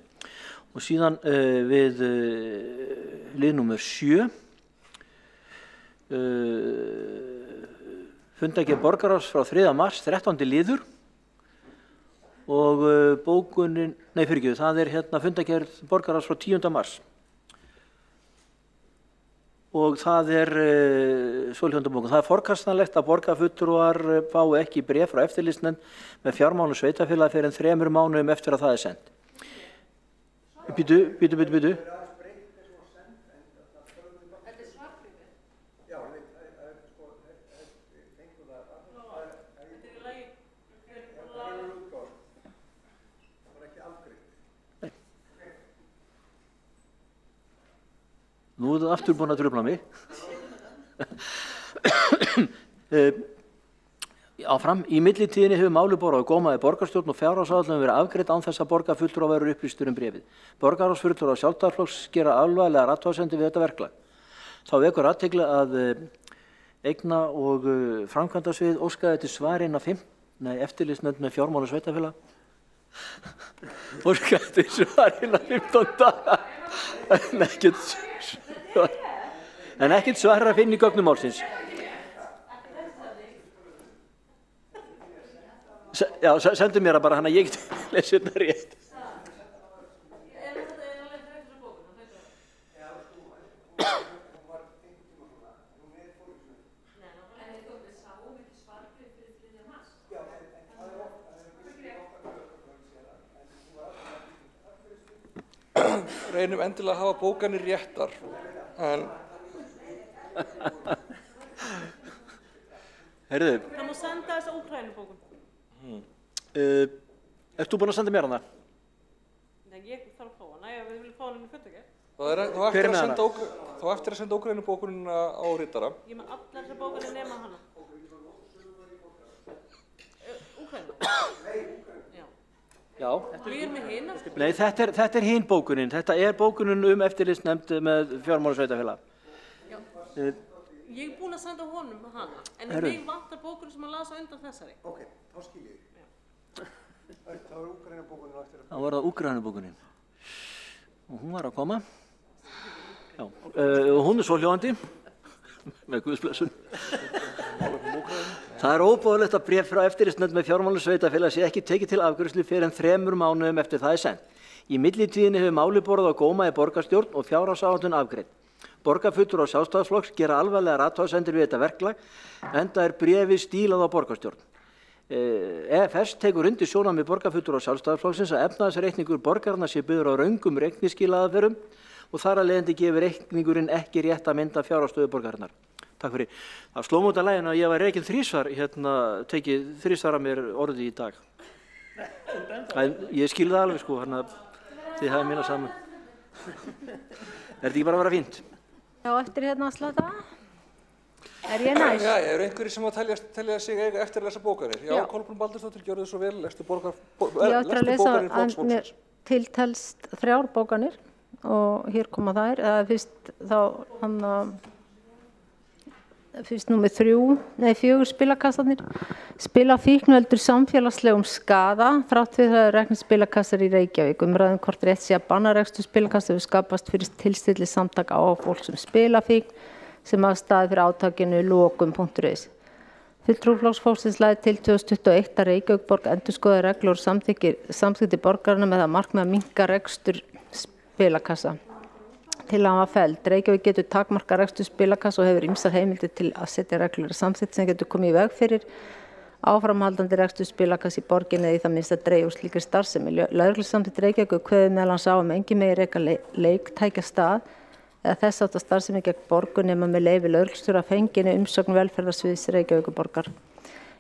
Og síðan við lið númer 7. Fundargerð borgarráðs frá 3. mars, 13. liður og bókunin, það fundargerð borgarráðs frá 10. mars. Og það svohljóðandi bókun. Það forkastanlegt að borgarfulltrúar fái ekki bréf frá eftirlitsnefnd með fjármálum sveitarfélaga fyrir en 3 mánuðum eftir að það sent. Býtu. Nú nú er aftur búin að trufla mig. Áfram, í millitíðinni hefur málið borið á góma í borgarstjórn og fjárhagsáætlun verið afgreidd án þess að borgarfulltrúar verður upplýstur bréfið. Borgarráðsfulltrúar Sjálfstæðisflokks gera alvarlegar athugasemdir við þetta verklag. Þá vekur athygli að eigna- og framkvæmdasvið óskaði eftir svari eftirlitsnefnd með fjármál og sveitarfélag. Óskaði eftir svari innan 15 daga. En ekkert svar að finna í gögnum málsins. Já, sendu mér það bara hann að ég get lesið þetta rétt. Reynum endilega að hafa bókanir réttar, en... Heyrðu. Það má senda þessa Úkraínubókun. Ert þú búin að senda mér hana? Nei, ég þarf að fá hana. Við viljum fá hana í fundargerð. Þá eftir að senda Úkraínubókunina á ritara. Ég með allar þessar bókanir nema hana. Úkraínu? Já. Við erum með hina. Nei, þetta er hin bókunin. Þetta er bókunin eftirlitsnefnd með fjármál og sveitarfélag. Já. Ég er búin að senda honum hana, en mig vantar bókunum sem hann las á undan þessari. Ok, þá skil ég. Það var Úkraínubókunin á eftir að... Það var það Úkraínubókunin. Og hún var að koma. Já, og hún er svohljóðandi, með Guðsblessun. Það er óboðlegt að bréf frá eftirlitsnefnd með fjármál og sveitarfélag sé ekki tekið til afgreiðslu fyrr en 3 mánuðum eftir það er sent. Í millitíðinni hefur málið borið á góma í borgarstjórn og fjárhagsáætlun afgreidd. Borgarfulltrúar Sjálfstæðisflokks gera alvarlegar athugasemdir við þetta verklag, enda er bréfið stílað á borgarstjórn. EFS tekur undir sjónarmið borgarfulltrúar Sjálfstæðisflokksins að efnahagsreikningur borgaranna sé byggður á röngum reikningsskilaðaferðum og þar af leiðandi gefur reikningurinn ekki rétta mynd af fjárhagsstöðu borgarinnar. Takk fyrir. Það sló mig út af laginu að ég var reikinn þrisvar, tekið þrisvar að mér orðið í dag. Ég skil það alveg sko, þið hafið mína saman. Er þetta ekki bara að vera fínt? Já, eftir að slata. Er ég næst? Já, eru einhverjir sem að telja sig eiga eftir að lesa bókanir? Já, Kolbrún Baldursdóttir, gjörðu þið svo vel, lestu bókanir í Flokks fólksins. Mér tiltelst 3 bókanir og hér koma þær. Fyrst númer 4 spilakastarnir. Spila fíknveldur samfélagslegum skaða, þrátt við það reknir spilakassar í Reykjavík. Umræðum hvort rétt sé að banna rekstur spilakassa hefur skapast fyrir tilstilli samtaka á fólk sem spila fíkn, sem hafa staðið fyrir átakinu lokum.is. Fulltrúi Flokks fólksins lagði til 2021 að Reykjavík endurskoði reglur og samþykkti borgarana með það markmið að minnka rekstur spilakassa. Tillagan var felld. Reykjavík getur takmarkað rekstur spilakassa og hefur ýmsar heimildir til að setja reglur samþykkt sem getur komið í veg fyrir áframhaldandi rekstur spilakassa í borginni eða í það minnst að dreifa úr slíkri starfsemi. Lögreglusamþykkt Reykjavíkur kveður meðal annars á enginn megi reka leiktækjastað eða þess háttar starfsemi gegn borgun nema með leyfi lögreglustjóra að fenginni umsögn velferðarsviðs Reykjavíkurborgar.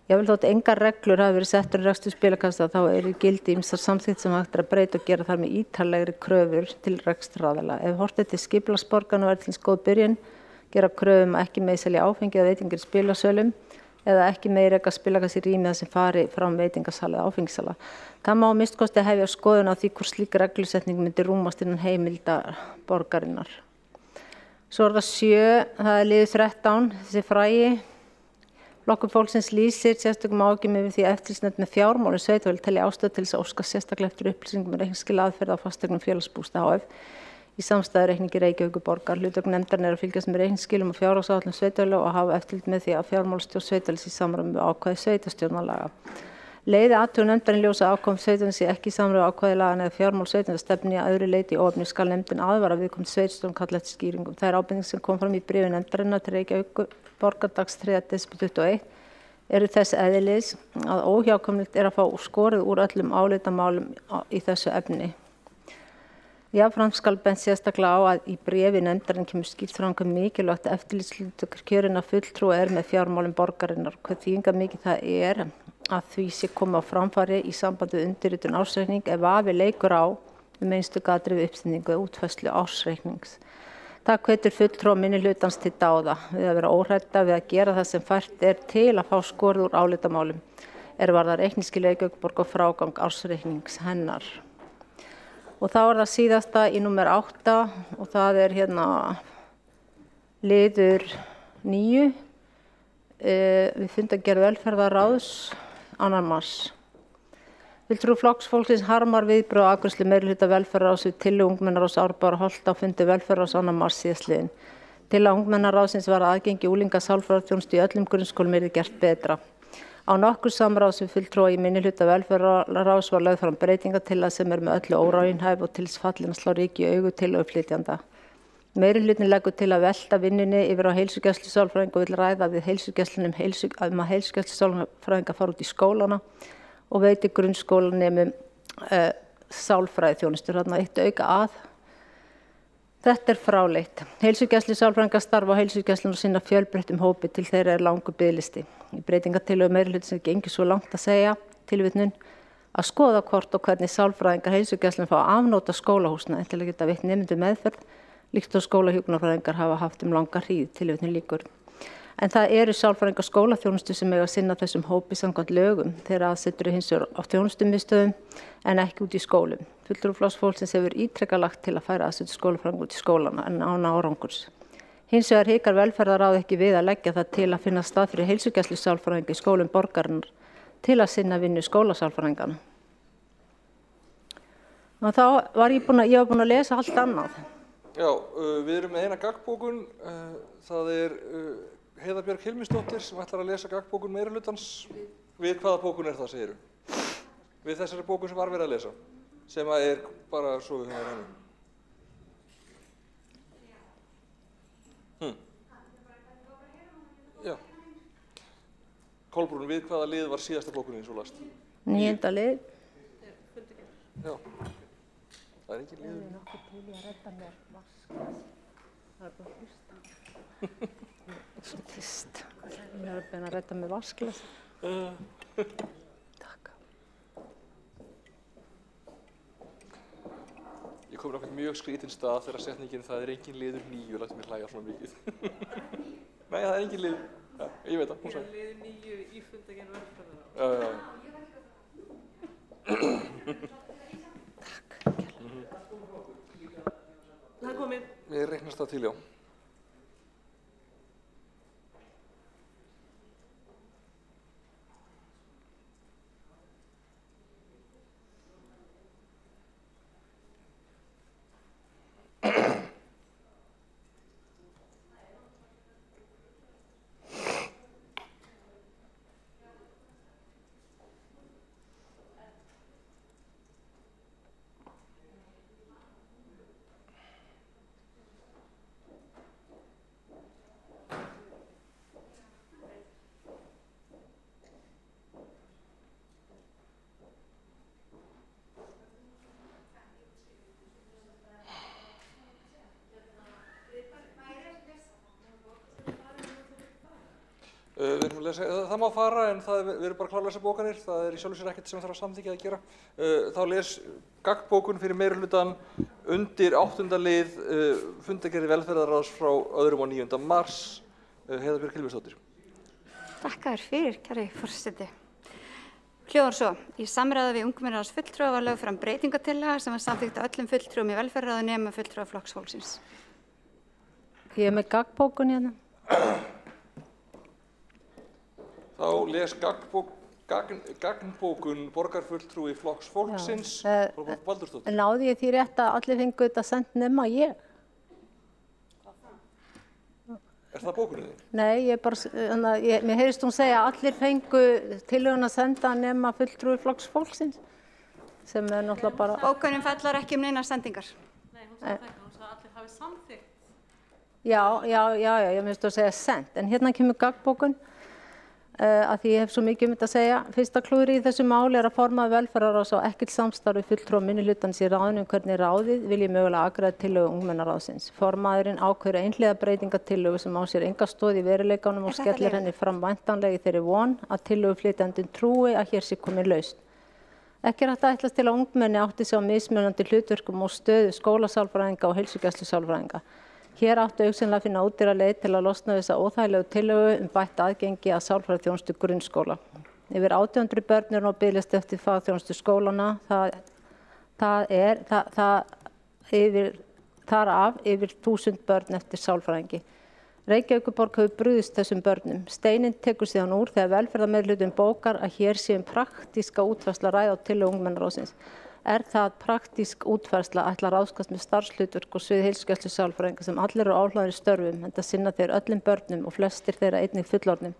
Jafnvel þótt engar reglur hafi verið settur rekstur spilakassa þá eru í gildi ýmsar samþykkt sem hægt er að breyta og gera þar með ítarlegri kröfur til rekstraraðila. Ef horft er til skipulagsborgarna er til góð byrjun gera kröfum að ekki megi selja áfengi eða veitingar í spilasölum eða ekki megi reka spilakassa í rými þar sem fari fram veitingasala eða áfengisala. Það má að minnsta kosti hefja skoðun á því hvort slík reglusetning myndi rúmast innan heimilda borgarinnar. Svo er það 7, það er liður 13, þessi frægi. Flokkur fólksins lýsir sérstökum áhyggjum yfir því að eftirlitsnefnd með fjármálum sveitarfélög telji ástæðu til þess að óska sérstaklega eftir upplýsingum reikningsskilaðferð á fasteignum Félagsbústað HF í samstæðureikningi Reykjavíkurborgar. Hlutverk nefndarinnar er að fylgjast með reikningsskilum og fjárhagsáætlun sveitarfélaga og hafa eftirlit með því að fjármálastjórn sveitarfélags í samræmi við ákvæði sveitarstjórnarlaga. Leiði athugun nefndarinn ljósa ákvæði sveitarfélags sé ekki í samræmi við ákvæði laganna eða fjármál sveitarfélagsstefnu að öðru leyti í óefni skal nefndin aðvara viðkomandi sveitarstjórn kalla eftir skýringum. Það er ábending sem kom fram í bréfi nefndarinnar til Reykjavíkurborgar dags 3. desember 2021 eru þess eðlis að óhjákvæmilegt er að fá skorið úr öllum álitamálum í þessu efni. Jafnframt skal bent sérstaklega á að í bréfi nefndarinn kemur skýrt fram hve mikilvægt eftirlitshlutverk kjörinna fulltrúa er með fjármálum borgarinnar. Hve þýðingarmikið það er að því sé komið á framfæri í sambandi við undirritun ársreikning ef vafi leikur á einstök atriði við uppstillingu eða útfærslu ársreiknings. Það hvetur fulltrúa minnihlutans til dáða við að vera óhrædda við að gera það sem fært til að fá skorið úr álitamálum varðar reikningsskil Reykjavíkurborg og frágang ársreiknings hennar. Og þá það síðasta í númer 8 og það hérna liður 9 við fundargerð velferðarráðs 2. mars. Fulltrúi Flokks fólksins harmar viðbrögð og afgreiðslu meirihluta velferðarráðs við tillögu ungmennaráðs Árbæjar og Holta á fundi velferðarráðs 2. mars síðastliðinn. Tillaga ungmennaráðsins var að aðgengi unglinga sálfræðiþjónustu í öllum grunnskólum yrði gert betra. Á nokkur samráðs við fulltrúa í minnihluta velferðarráðs var lögð fram breytingatillaga sem með öllu óraunhæf og til þess fallin að slá ryki í augu tillöguflytjanda. Meirihlutin leggur til að velta vinnunni yfir á heilsugæslusálfræðinga og vill ræða við heilsugæslunum að heilsugæslusálfræðinga fara út í skólana og veiti grunnskólanemum sálfræðiþjónustu. Þarna eitt auka að. Þetta fráleitt. Heilsugæslusálfræðingar starfa á heilsugæslunum og sinna fjölbreyttum hópi til þeirra langur biðlisti. Í breytingatillögu meirihlutin sem gengur svo langt að segja, tilvitnun, að skoða hvort og hvernig sálfræðingar heilsugæslunum fá afnóta skólahúsnæði til að geta veitt nemendum meðferð, líkt og skólahjúkrunarfræðingar hafa haft langa hríð, tilvitnun lýkur. En það eru sálfræðingar skólaþjónustu sem eiga að sinna þessum hópi samkvæmt lögum þegar aðsetur hins vegar á þjónustumiðstöðum en ekki út í skólum. Fulltrúi Flokks fólksins hefur ítrekað lagt til að færa aðsetur skólafræðinga út í skólana en án árangurs. Hins vegar hikar velferðarráð ekki við að leggja það til að finna stað fyrir heilsugæslusálfræðinga í skólum borgarinnar til að sinna vinnu skólasálfræðingana. Og þá var ég búin að lesa allt annað. Já, við erum með eina gaggbókun, það Heiða Björg Hilmisdóttir sem ætlar að lesa gaggbókun meirihlutans. Við hvaða bókun það, segirðu? Við þessari bókun sem var verið að lesa, sem bara svo við höfum henni. Já. Kolbrún, við hvaða lið var síðasta bókunin svo last? 9. lið. Já. Það engin lið. Ég nokkuð til í að redda mér vasklas. Það bara að hlusta. Svo tyst. Ég að beina að redda mér vasklas. Takk. Ég kom náttúrulega mjög skrítinn stað þegar setningin það engin liður 9 lætur mér hlæja svona mikið. Nei, það engin liður. Ja, ég veit það, hún sagði. Liður 9 í fundargerð velferðarráðs. Já. Takk. Það komið. Við reiknast það til, já. Það má fara en við erum bara klár að lesa bókanir, það í sjálfu sér ekkert sem þarf að samþykkja að gera. Þá les gaggbókun fyrir meirihlutann undir 8. lið fundargerð velferðarráðs frá 2. og 9. mars. Heiða Björg Hilmisdóttir. Þakka þér fyrir, kæri forseti. Hljóðar svo, í samræði við ungmennaráðs fulltrúa var lögð fram breytingatillaga sem var samþykkt af öllum fulltrúum í velferðarráði nema fulltrúa Flokks fólksins. Ég með gaggbókun hérna. Þá les gagnbókun borgarfulltrúi Flokks fólksins, Baldursdóttir. Náði ég því rétt að allir fengu þetta sent nema ég? Það bókunin þín? Nei, mér heyrist hún segja að allir fengu tillögun að senda nema fulltrúi Flokks fólksins, sem náttúrulega bara... Bókunin fallar ekki neina sendingar. Nei, hún sagði það, hún sagði að allir hafi samþykkt. Já, ég myndist að segja sent, en hérna kemur gaggbókun. Að því ég hef svo mikið þetta að segja. Fyrsta klúðrið í þessu máli að formaður velferðarráðs á ekkert samstarf við fulltrúa minnihlutans í ráðinu hvernig ráðið vilji mögulega afgreiða tillögu ungmennaráðsins. Formaðurinn ákveður einhliða breytingatillögu sem á sér enga stoð í veruleikanum og skellir henni fram væntanlega í þeirri von að tillöguflytjandinn trúi að hér sé komin lausn. Ekki hægt að ætlast til að ungmenni átti sig á mismunandi hlutverkum og stöðu skólasálfræðinga og heilsugæslusálfræðinga. Hér áttu auðvitað að finna útdýra leið til að losna þessa óþægilegu tillögu bætt aðgengi að sálfræðiþjónustu grunnskóla. Yfir 800 börn eru á biðlista eftir fagþjónustu skólana. Þar af yfir 1000 börn eftir sálfræðingi. Reykjavíkurborg hefur brugðist þessum börnum. Steininn tekur síðan úr þegar velferðarmeirihluti bókar að hér sé praktíska útfærsla ræða á tillögu ungmennaráðsins. Það praktísk útfærsla ætlar að ráðskast með starfshlutverk og svið heilsugæslu sálfræðinga sem allir eru áhlaðir störfum, enda sinna þeir öllum börnum og flestir þeirra einnig fullorðnum.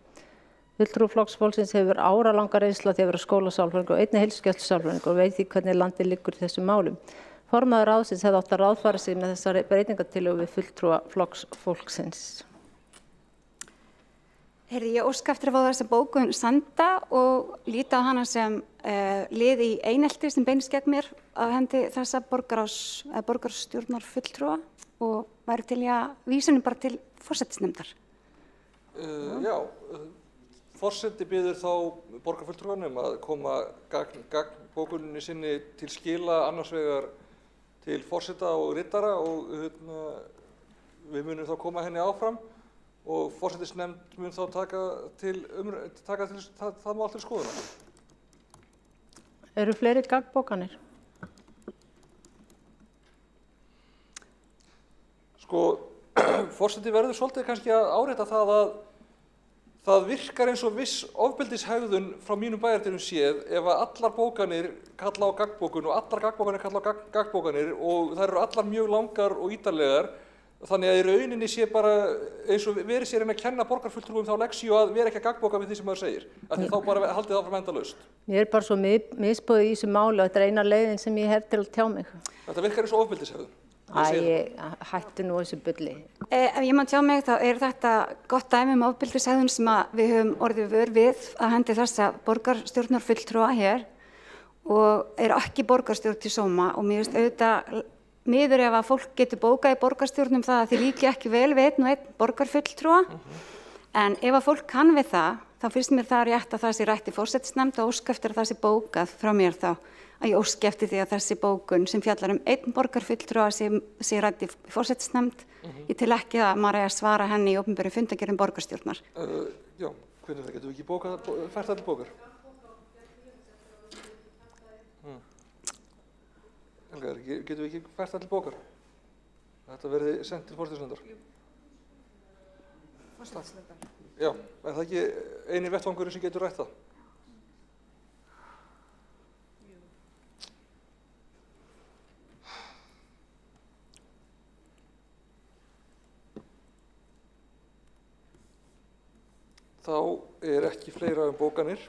Fulltrúi Flokks fólksins hefur áralanga reynslu af því að vera skólasálfræðingur og einnig heilsugæslu sálfræðingur og veit því hvernig landið liggur í þessum málum. Formaður ráðsins hefði átt að ráðfæra sig með þessari breytingatillögu við fulltrúa Flokks fólksins. Ég óska eftir að fá þessa bókun senda og líta á hana sem lið í einelti sem beinist gegn mér af hendi þessa borgarstjórnar fulltrúa og væri til að vísunum bara til forsætisnefndar. Já, forseti biður þá borgarfulltrúanum að koma gagn bókuninni sinni til skila annars vegar til forseta og riddara og við munum þá koma henni áfram. Og forsætisnefnd mun þá taka það mál til skoðunar. Eru fleiri gagnbókanir? Sko, forseti verður svolítið kannski að árétta það að það virkar eins og viss ofbeldishegðun frá mínum bæjardyrum séð ef að allar bókanir kalla á gagnbókun og allar gagnbókanir kalla á gagnbókanir og þær eru allar mjög langar og ítarlegar. Þannig að í rauninni sé bara eins og verið sér að kenna borgarfulltrúum þá leksíu að vera ekki að gagnbóka við því sem maður segir. Af því þá bara haldið það áfram endalaust. Ég er bara svo misboðið í þessu máli og þetta er eina leiðin sem ég hef til að tjá mig. Þetta virkar eins og ofbeldishegðun. Hættu nú þessu bulli. Ef ég má tjá mig þá er þetta gott dæmi ofbeldishegðun sem við höfum orðið vör við að hendi þessa borgarstjórnarfulltrúa hér og er ekki borgarstjórn til sóma og mér finnst auðvitað miður ef að fólk getur bókað í borgarstjórnum það að þið líki ekki vel við einn og einn borgarfulltrúa. En ef að fólk kann við það, þá finnst mér það rétt að það sé rætt í forsætisnefnd og óska eftir að það sé bókað frá mér þá. Að ég óski eftir því að þessi bókun sem fjallar einn borgarfulltrúa sé rætt í forsætisnefnd. Ég tel ekki að maður eigi að svara henni í opinberum fundargerðum borgarstjórnar. Já, hvernig getum við ekki fært allir bókar? Getum við ekki fært allir bókar? Þetta verði sendt til forsætisnefndar. Forsætisnefndar? Já, er það ekki eini vettvangurinn sem getur rætt það? Þá er ekki fleira bókanir.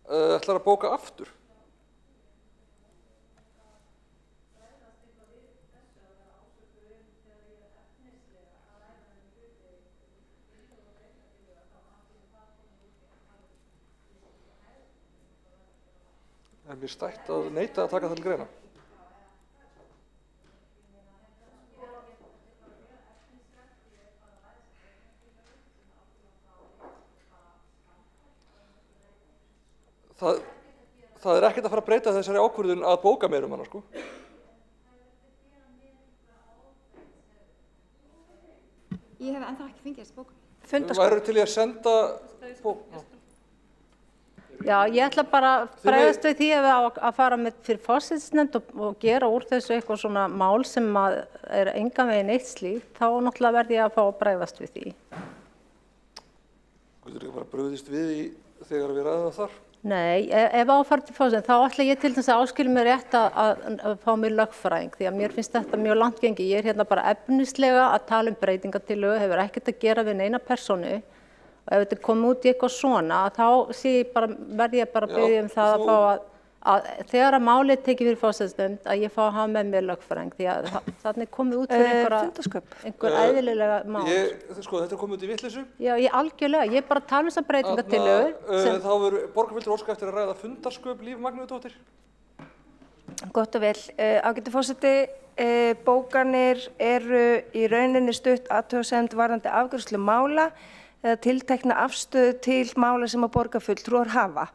Ætlar að bóka aftur? Er mér stætt að neita að taka það til greina? Það er ekkert að fara að breyta þessari ákvörðun að bóka meira hana, sko. Ég hef ennþá ekki fengið þessi bókun. Værirðu til í að senda bók? Já, ég ætla bara að bregðast við því að fara með fyrir forsætisnefnd og gera úr þessu eitthvað svona mál sem er engan veginn eitt slíkt, þá náttúrulega verði ég að fá að bregðast við því. Getur ekki bara brugðist við þegar við ræðum það þar? Nei, ef áfært til fósinn, þá ætla ég til þess að áskilja mér rétt að fá mér lögfræðing, því að mér finnst þetta mjög langt gengi. Ég er hérna bara efnislega að tala breytingatillögu, hefur ekkert að gera við neina persónu. Og ef þetta kom út í eitthvað svona, þá verð ég bara að biðja það að fá að þegar að málið tekið fyrir forsætisnefnd að ég fá að hafa með mér lögfræðing, því að þannig komið út fyrir einhver eðlilega mál. Sko, þetta er komið út í vitleysu? Já, algjörlega. Ég er bara að tala þessar breytingatillögu. Þá verður borgarfulltrúi óska eftir að ræða fundarsköp Líf Magnúðardóttir. Gott og vel. Ágæti forseti, bókanir eru í rauninni stutt athugasemd varðandi afgreiðslu mála eða tiltekna afstöðu til mála sem að borgarfulltrúar hafa.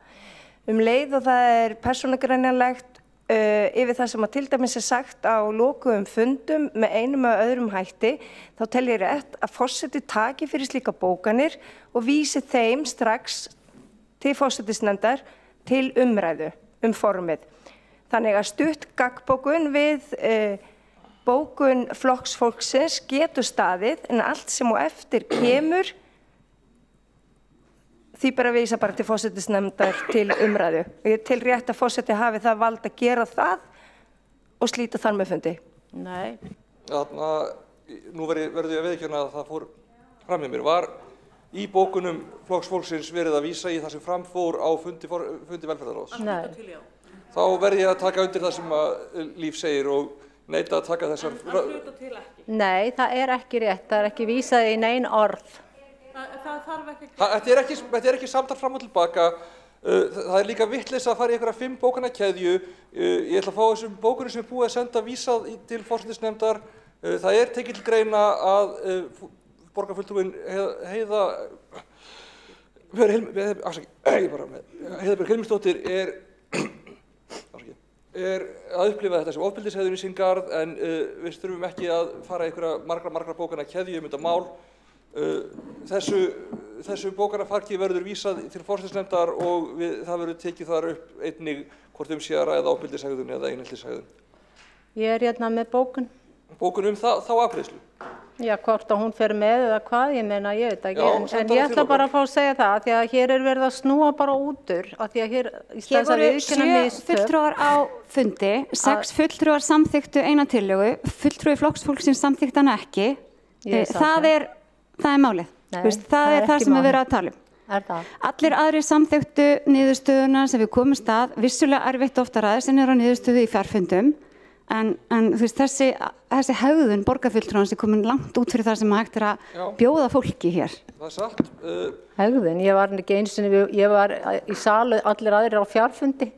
Leið og það er persónugreinanlegt yfir það sem að til dæmis sagt á lokuðum fundum með einum eða öðrum hætti, þá tel ég rétt að forseti taki fyrir slíka bókanir og vísi þeim strax til forsætisnefndar til umræðu formið. Þannig að stutt gaggbókun við bókun flokksfólksins getur staðið, en allt sem á eftir kemur því bara vísa bara til forsætisnefndar til umræðu. Ég tel rétt að forseti hafi það vald að gera það og slíta þar með fundi. Nei. Nú verður ég að viðurkenna að það fór fram með mér. Var í bókunum flokksfólksins verið að vísa í það sem framfór á fundi velferðarráðs? Nei. Þá verð ég að taka undir það sem að Líf segir og neita að taka þessar... Nei, það er ekki rétt. Það er ekki vísað í nein orð. Þetta er ekki samtal fram og tilbaka. Það er líka vitleysa að fara í einhverja 5 bókana keðju. Ég ætla að fá þessum bókunum sem er búið að senda vísað til forsætisnefndar. Það er tekið til greina að borgarfulltrúinn Heiða Björg Hilmisdóttir er að upplifa þetta sem ofbeldishegðun í sinn garð, en við þurfum ekki að fara í einhverja margra bókana keðju þetta mál. Þessu bókanafarki verður vísað til forsætisnefndar og það verður tekið þar upp einnig hvort sé að ræða ofbeldishegðun eða eineltishegðun. Ég er hérna með bókun. Bókun þá afgreiðslu? Já, hvort að hún fer með eða hvað, ég meina, ég veit ekki. En ég ætla bara að fá að segja það, því að hér er verið að snúa bara út úr, af því að hér í stað þess að viðurkenna mistök. 7 fulltrúar á fundi, 6 fulltrúar samþykktu eina tillögu, fulltrúi flokksfólksins samþykkti hana ekki. Það er málið. Það er það sem við verðum að tala um. Allir aðrir samþykktu niðurstöðuna sem við komumst að, vissulega erfitt ofta ræðis en á niðurstöðu í fjarfundum. En þú veist, þessi hegðun borgarfulltrúans er komin langt út fyrir það sem hægt er að bjóða fólki hér. Það er satt. Hegðun, ég var ekki einu sinni, ég var í salu, allir aðrir á fjarfundi.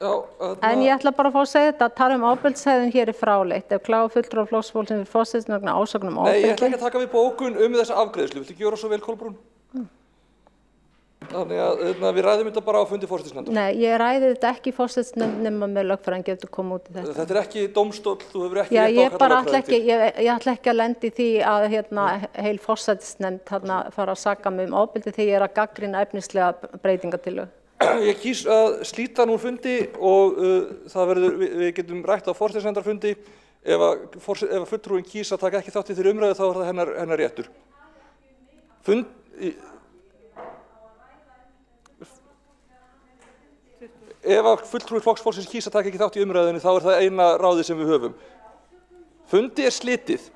En ég ætla bara að fá að segja þetta, að tala ofbeldishegðun hér er fráleitt. Ef kláða fulltrúar flokksfólksins við forsætisnefndar vegna ásökunum ofbeldi. Nei, ég ætla ekki að taka við bókun þessa afgreiðslu. Viltu ekki gera svo vel, Kolbrún? Þannig að við ræðum þetta bara á fundi forsætisnefndar. Nei, ég ræði þetta ekki í forsætisnefnd nema með lögfræðing getur koma út í þetta. Þetta er ekki dómstóll, þú hefur ekki rétt á að kalla lögfræðing. Ég ætla ekki að lenda í því að heil forsætisnefnd fara að saka mig ofbeldi því ég er að gagnrýna efnislega breytingatillögu. Ég kýs að slíta nú fundi og við getum rætt á forsætisnefndarfundi. Ef fulltrúinn kýs að taka ekki þátt í þeirri umræðu þá er það hennar réttur. Ef fulltrúi flokksfólksins kýs að taka ekki þátt í umræðunni þá er það eina ráðið sem við höfum. Fundi er slitið.